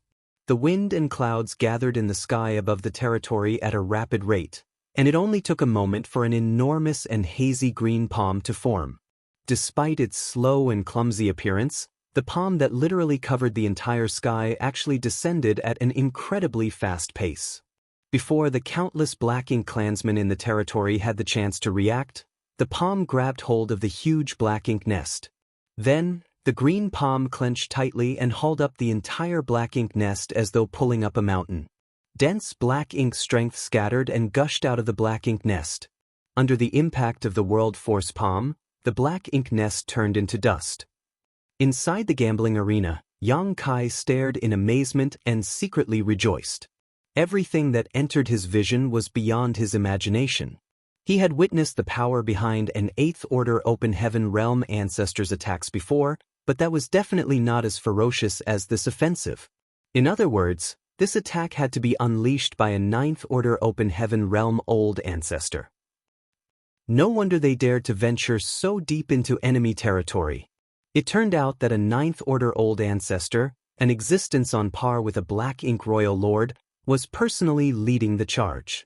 The wind and clouds gathered in the sky above the territory at a rapid rate, and it only took a moment for an enormous and hazy green palm to form. Despite its slow and clumsy appearance, the palm that literally covered the entire sky actually descended at an incredibly fast pace. Before the countless Black Ink clansmen in the territory had the chance to react, the palm grabbed hold of the huge Black Ink nest. Then, the green palm clenched tightly and hauled up the entire Black Ink nest as though pulling up a mountain. Dense Black Ink strength scattered and gushed out of the Black Ink nest. Under the impact of the World Force palm, the Black Ink nest turned into dust. Inside the gambling arena, Yang Kai stared in amazement and secretly rejoiced. Everything that entered his vision was beyond his imagination. He had witnessed the power behind an 8th Order Open Heaven Realm Ancestors attacks before, but that was definitely not as ferocious as this offensive. In other words, this attack had to be unleashed by a 9th Order Open Heaven Realm Old Ancestor. No wonder they dared to venture so deep into enemy territory. It turned out that a 9th Order Old Ancestor, an existence on par with a Black Ink Royal Lord, was personally leading the charge.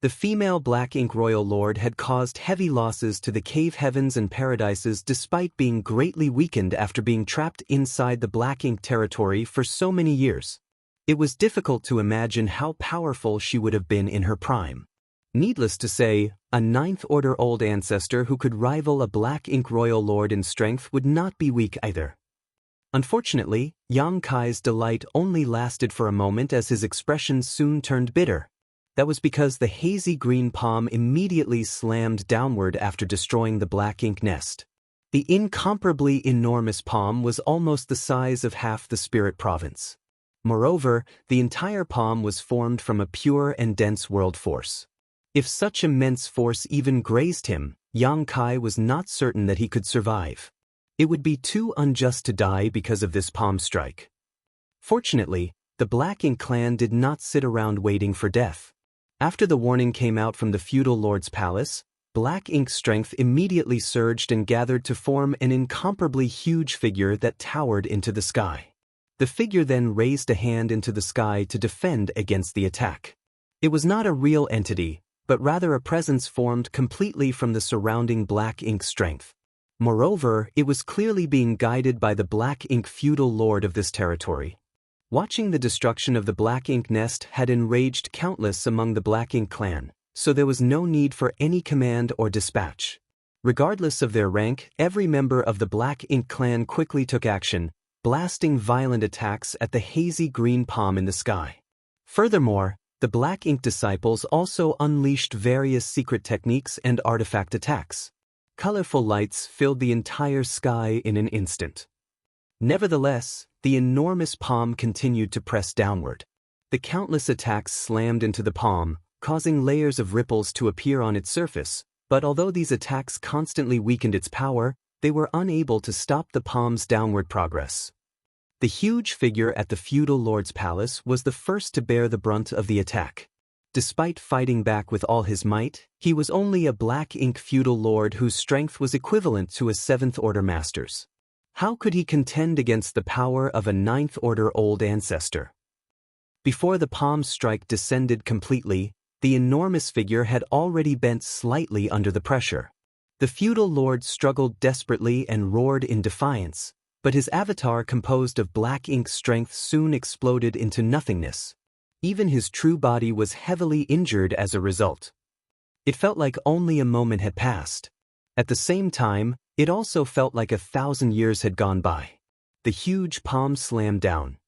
The female Black Ink Royal Lord had caused heavy losses to the Cave Heavens and Paradises despite being greatly weakened after being trapped inside the Black Ink territory for so many years. It was difficult to imagine how powerful she would have been in her prime. Needless to say, a 9th Order Old Ancestor who could rival a Black Ink Royal Lord in strength would not be weak either. Unfortunately, Yang Kai's delight only lasted for a moment as his expression soon turned bitter. That was because the hazy green palm immediately slammed downward after destroying the Black Ink nest. The incomparably enormous palm was almost the size of half the Spirit Province. Moreover, the entire palm was formed from a pure and dense world force. If such immense force even grazed him, Yang Kai was not certain that he could survive. It would be too unjust to die because of this palm strike. Fortunately, the Black Ink clan did not sit around waiting for death. After the warning came out from the feudal lord's palace, Black Ink's strength immediately surged and gathered to form an incomparably huge figure that towered into the sky. The figure then raised a hand into the sky to defend against the attack. It was not a real entity, but rather a presence formed completely from the surrounding Black Ink strength. Moreover, it was clearly being guided by the Black Ink feudal lord of this territory. Watching the destruction of the Black Ink nest had enraged countless among the Black Ink clan, so there was no need for any command or dispatch. Regardless of their rank, every member of the Black Ink clan quickly took action, blasting violent attacks at the hazy green palm in the sky. Furthermore, the Black Ink disciples also unleashed various secret techniques and artifact attacks. Colorful lights filled the entire sky in an instant. Nevertheless, the enormous palm continued to press downward. The countless attacks slammed into the palm, causing layers of ripples to appear on its surface, but although these attacks constantly weakened its power, they were unable to stop the palm's downward progress. The huge figure at the feudal lord's palace was the first to bear the brunt of the attack. Despite fighting back with all his might, he was only a Black Ink feudal lord whose strength was equivalent to a 7th Order master's. How could he contend against the power of a 9th Order Old Ancestor? Before the palm's strike descended completely, the enormous figure had already bent slightly under the pressure. The feudal lord struggled desperately and roared in defiance, but his avatar composed of Black Ink strength soon exploded into nothingness. Even his true body was heavily injured as a result. It felt like only a moment had passed. At the same time, it also felt like 1,000 years had gone by. The huge palm slammed down.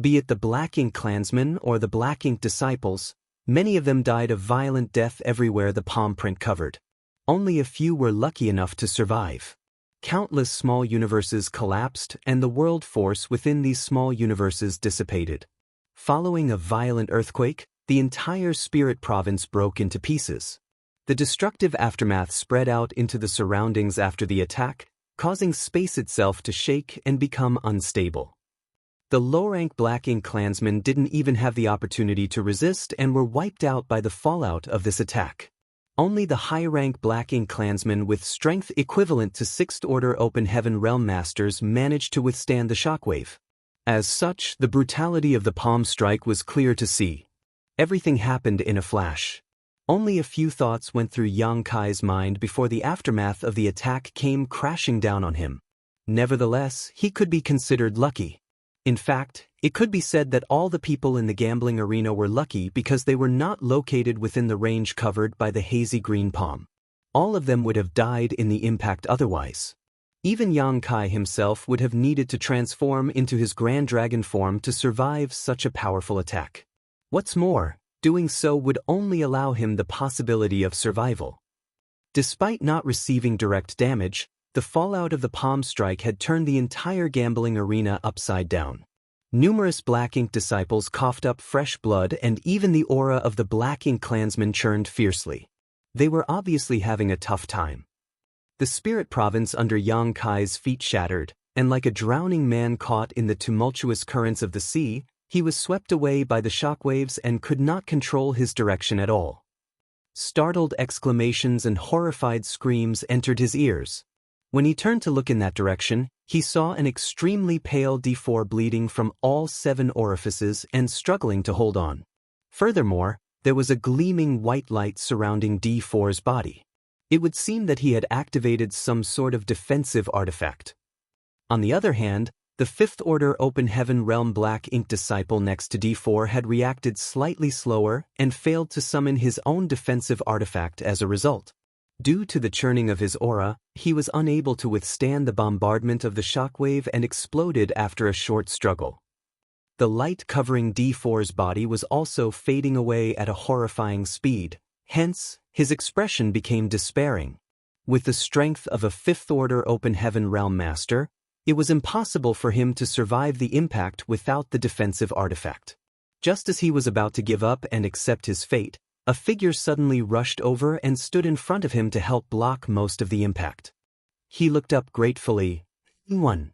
Be it the Black Ink clansmen or the Black Ink disciples, many of them died a violent death everywhere the palm print covered. Only a few were lucky enough to survive. Countless small universes collapsed and the world force within these small universes dissipated. Following a violent earthquake, the entire Spirit Province broke into pieces. The destructive aftermath spread out into the surroundings after the attack, causing space itself to shake and become unstable. The low-rank Black Ink clansmen didn't even have the opportunity to resist and were wiped out by the fallout of this attack. Only the high-rank Black Ink clansmen with strength equivalent to 6th Order Open Heaven Realm Masters managed to withstand the shockwave. As such, the brutality of the palm strike was clear to see. Everything happened in a flash. Only a few thoughts went through Yang Kai's mind before the aftermath of the attack came crashing down on him. Nevertheless, he could be considered lucky. In fact, it could be said that all the people in the gambling arena were lucky because they were not located within the range covered by the hazy green palm. All of them would have died in the impact otherwise. Even Yang Kai himself would have needed to transform into his Grand Dragon form to survive such a powerful attack. What's more, doing so would only allow him the possibility of survival. Despite not receiving direct damage, the fallout of the palm strike had turned the entire gambling arena upside down. Numerous Black Ink disciples coughed up fresh blood, and even the aura of the Black Ink clansmen churned fiercely. They were obviously having a tough time. The spirit province under Yang Kai's feet shattered, and like a drowning man caught in the tumultuous currents of the sea, he was swept away by the shockwaves and could not control his direction at all. Startled exclamations and horrified screams entered his ears. When he turned to look in that direction, he saw an extremely pale D4 bleeding from all 7 orifices and struggling to hold on. Furthermore, there was a gleaming white light surrounding D4's body. It would seem that he had activated some sort of defensive artifact. On the other hand, the 5th Order Open Heaven Realm Black Ink disciple next to D4 had reacted slightly slower and failed to summon his own defensive artifact as a result. Due to the churning of his aura, he was unable to withstand the bombardment of the shockwave and exploded after a short struggle. The light covering D4's body was also fading away at a horrifying speed, hence, his expression became despairing. With the strength of a 5th Order Open Heaven Realm Master, it was impossible for him to survive the impact without the defensive artifact. Just as he was about to give up and accept his fate, a figure suddenly rushed over and stood in front of him to help block most of the impact. He looked up gratefully. A1.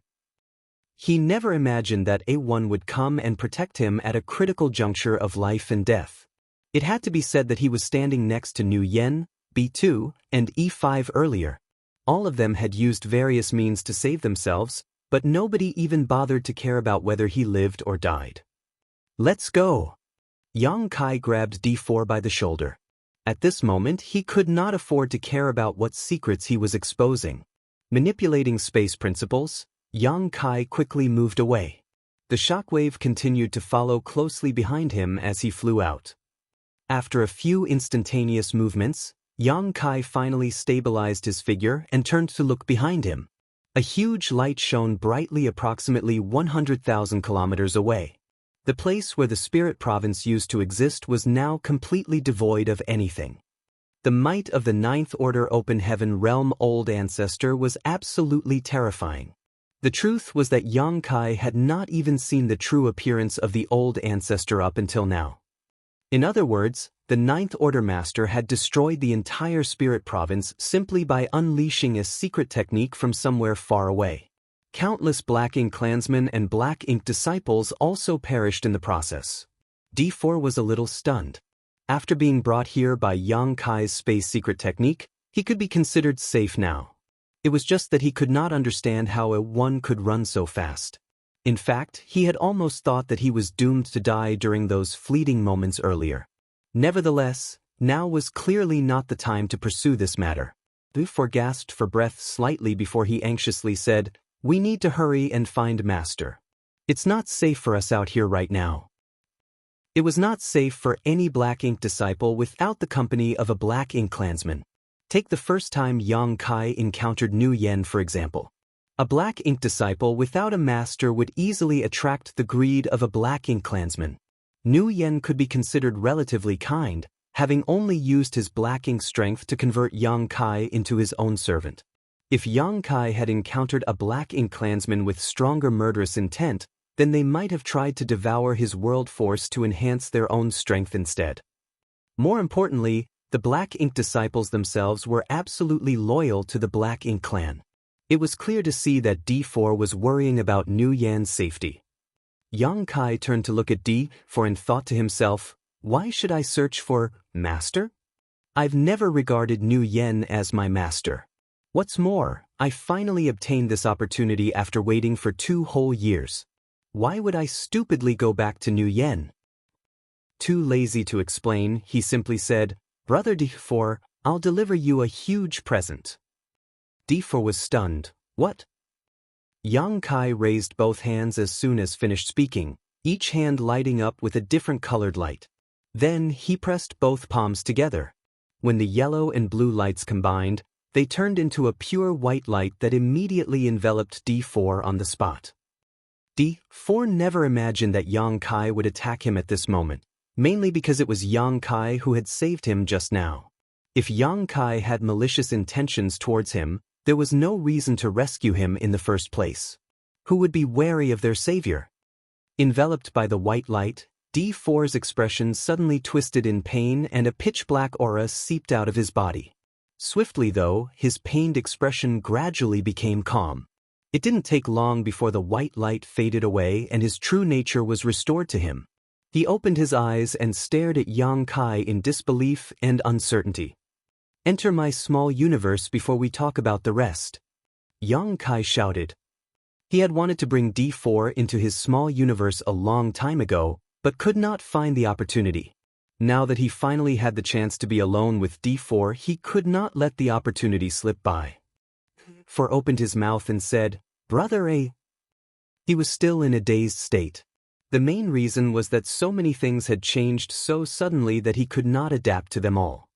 He never imagined that A1 would come and protect him at a critical juncture of life and death. It had to be said that he was standing next to Nu Yen, B2, and E5 earlier. All of them had used various means to save themselves, but nobody even bothered to care about whether he lived or died. Let's go! Yang Kai grabbed D4 by the shoulder. At this moment, he could not afford to care about what secrets he was exposing. Manipulating space principles, Yang Kai quickly moved away. The shockwave continued to follow closely behind him as he flew out. After a few instantaneous movements, Yang Kai finally stabilized his figure and turned to look behind him. A huge light shone brightly approximately 100,000 kilometers away. The place where the spirit province used to exist was now completely devoid of anything. The might of the 9th Order Open Heaven Realm Old Ancestor was absolutely terrifying. The truth was that Yang Kai had not even seen the true appearance of the Old Ancestor up until now. In other words, the 9th Order Master had destroyed the entire spirit province simply by unleashing a secret technique from somewhere far away. Countless Black Ink clansmen and Black Ink disciples also perished in the process. D4 was a little stunned. After being brought here by Yang Kai's space secret technique, he could be considered safe now. It was just that he could not understand how A1 could run so fast. In fact, he had almost thought that he was doomed to die during those fleeting moments earlier. Nevertheless, now was clearly not the time to pursue this matter. D4 gasped for breath slightly before he anxiously said, "We need to hurry and find Master. It's not safe for us out here right now." It was not safe for any Black Ink disciple without the company of a Black Ink clansman. Take the first time Yang Kai encountered Nu Yen, for example. A Black Ink disciple without a master would easily attract the greed of a Black Ink clansman. Nu Yen could be considered relatively kind, having only used his Black Ink strength to convert Yang Kai into his own servant. If Yang Kai had encountered a Black Ink clansman with stronger murderous intent, then they might have tried to devour his world force to enhance their own strength instead. More importantly, the Black Ink disciples themselves were absolutely loyal to the Black Ink clan. It was clear to see that D4 was worrying about Nu Yan's safety. Yang Kai turned to look at D4 and thought to himself, "Why should I search for Master? I've never regarded Nu Yen as my master. What's more, I finally obtained this opportunity after waiting for 2 whole years. Why would I stupidly go back to Nu Yen?" Too lazy to explain, he simply said, Brother D4, I'll deliver you a huge present. D4 was stunned. What? Yang Kai raised both hands as soon as finished speaking, each hand lighting up with a different colored light. Then he pressed both palms together. When the yellow and blue lights combined, they turned into a pure white light that immediately enveloped D4 on the spot. D4 never imagined that Yang Kai would attack him at this moment, mainly because it was Yang Kai who had saved him just now. If Yang Kai had malicious intentions towards him, there was no reason to rescue him in the first place. Who would be wary of their savior? Enveloped by the white light, D4's expression suddenly twisted in pain and a pitch-black aura seeped out of his body. Swiftly, though, his pained expression gradually became calm. It didn't take long before the white light faded away and his true nature was restored to him. He opened his eyes and stared at Yang Kai in disbelief and uncertainty. Enter my small universe before we talk about the rest. Yang Kai shouted. He had wanted to bring D4 into his small universe a long time ago, but could not find the opportunity. Now that he finally had the chance to be alone with D4, he could not let the opportunity slip by. D4 opened his mouth and said, "Brother A." He was still in a dazed state. The main reason was that so many things had changed so suddenly that he could not adapt to them all.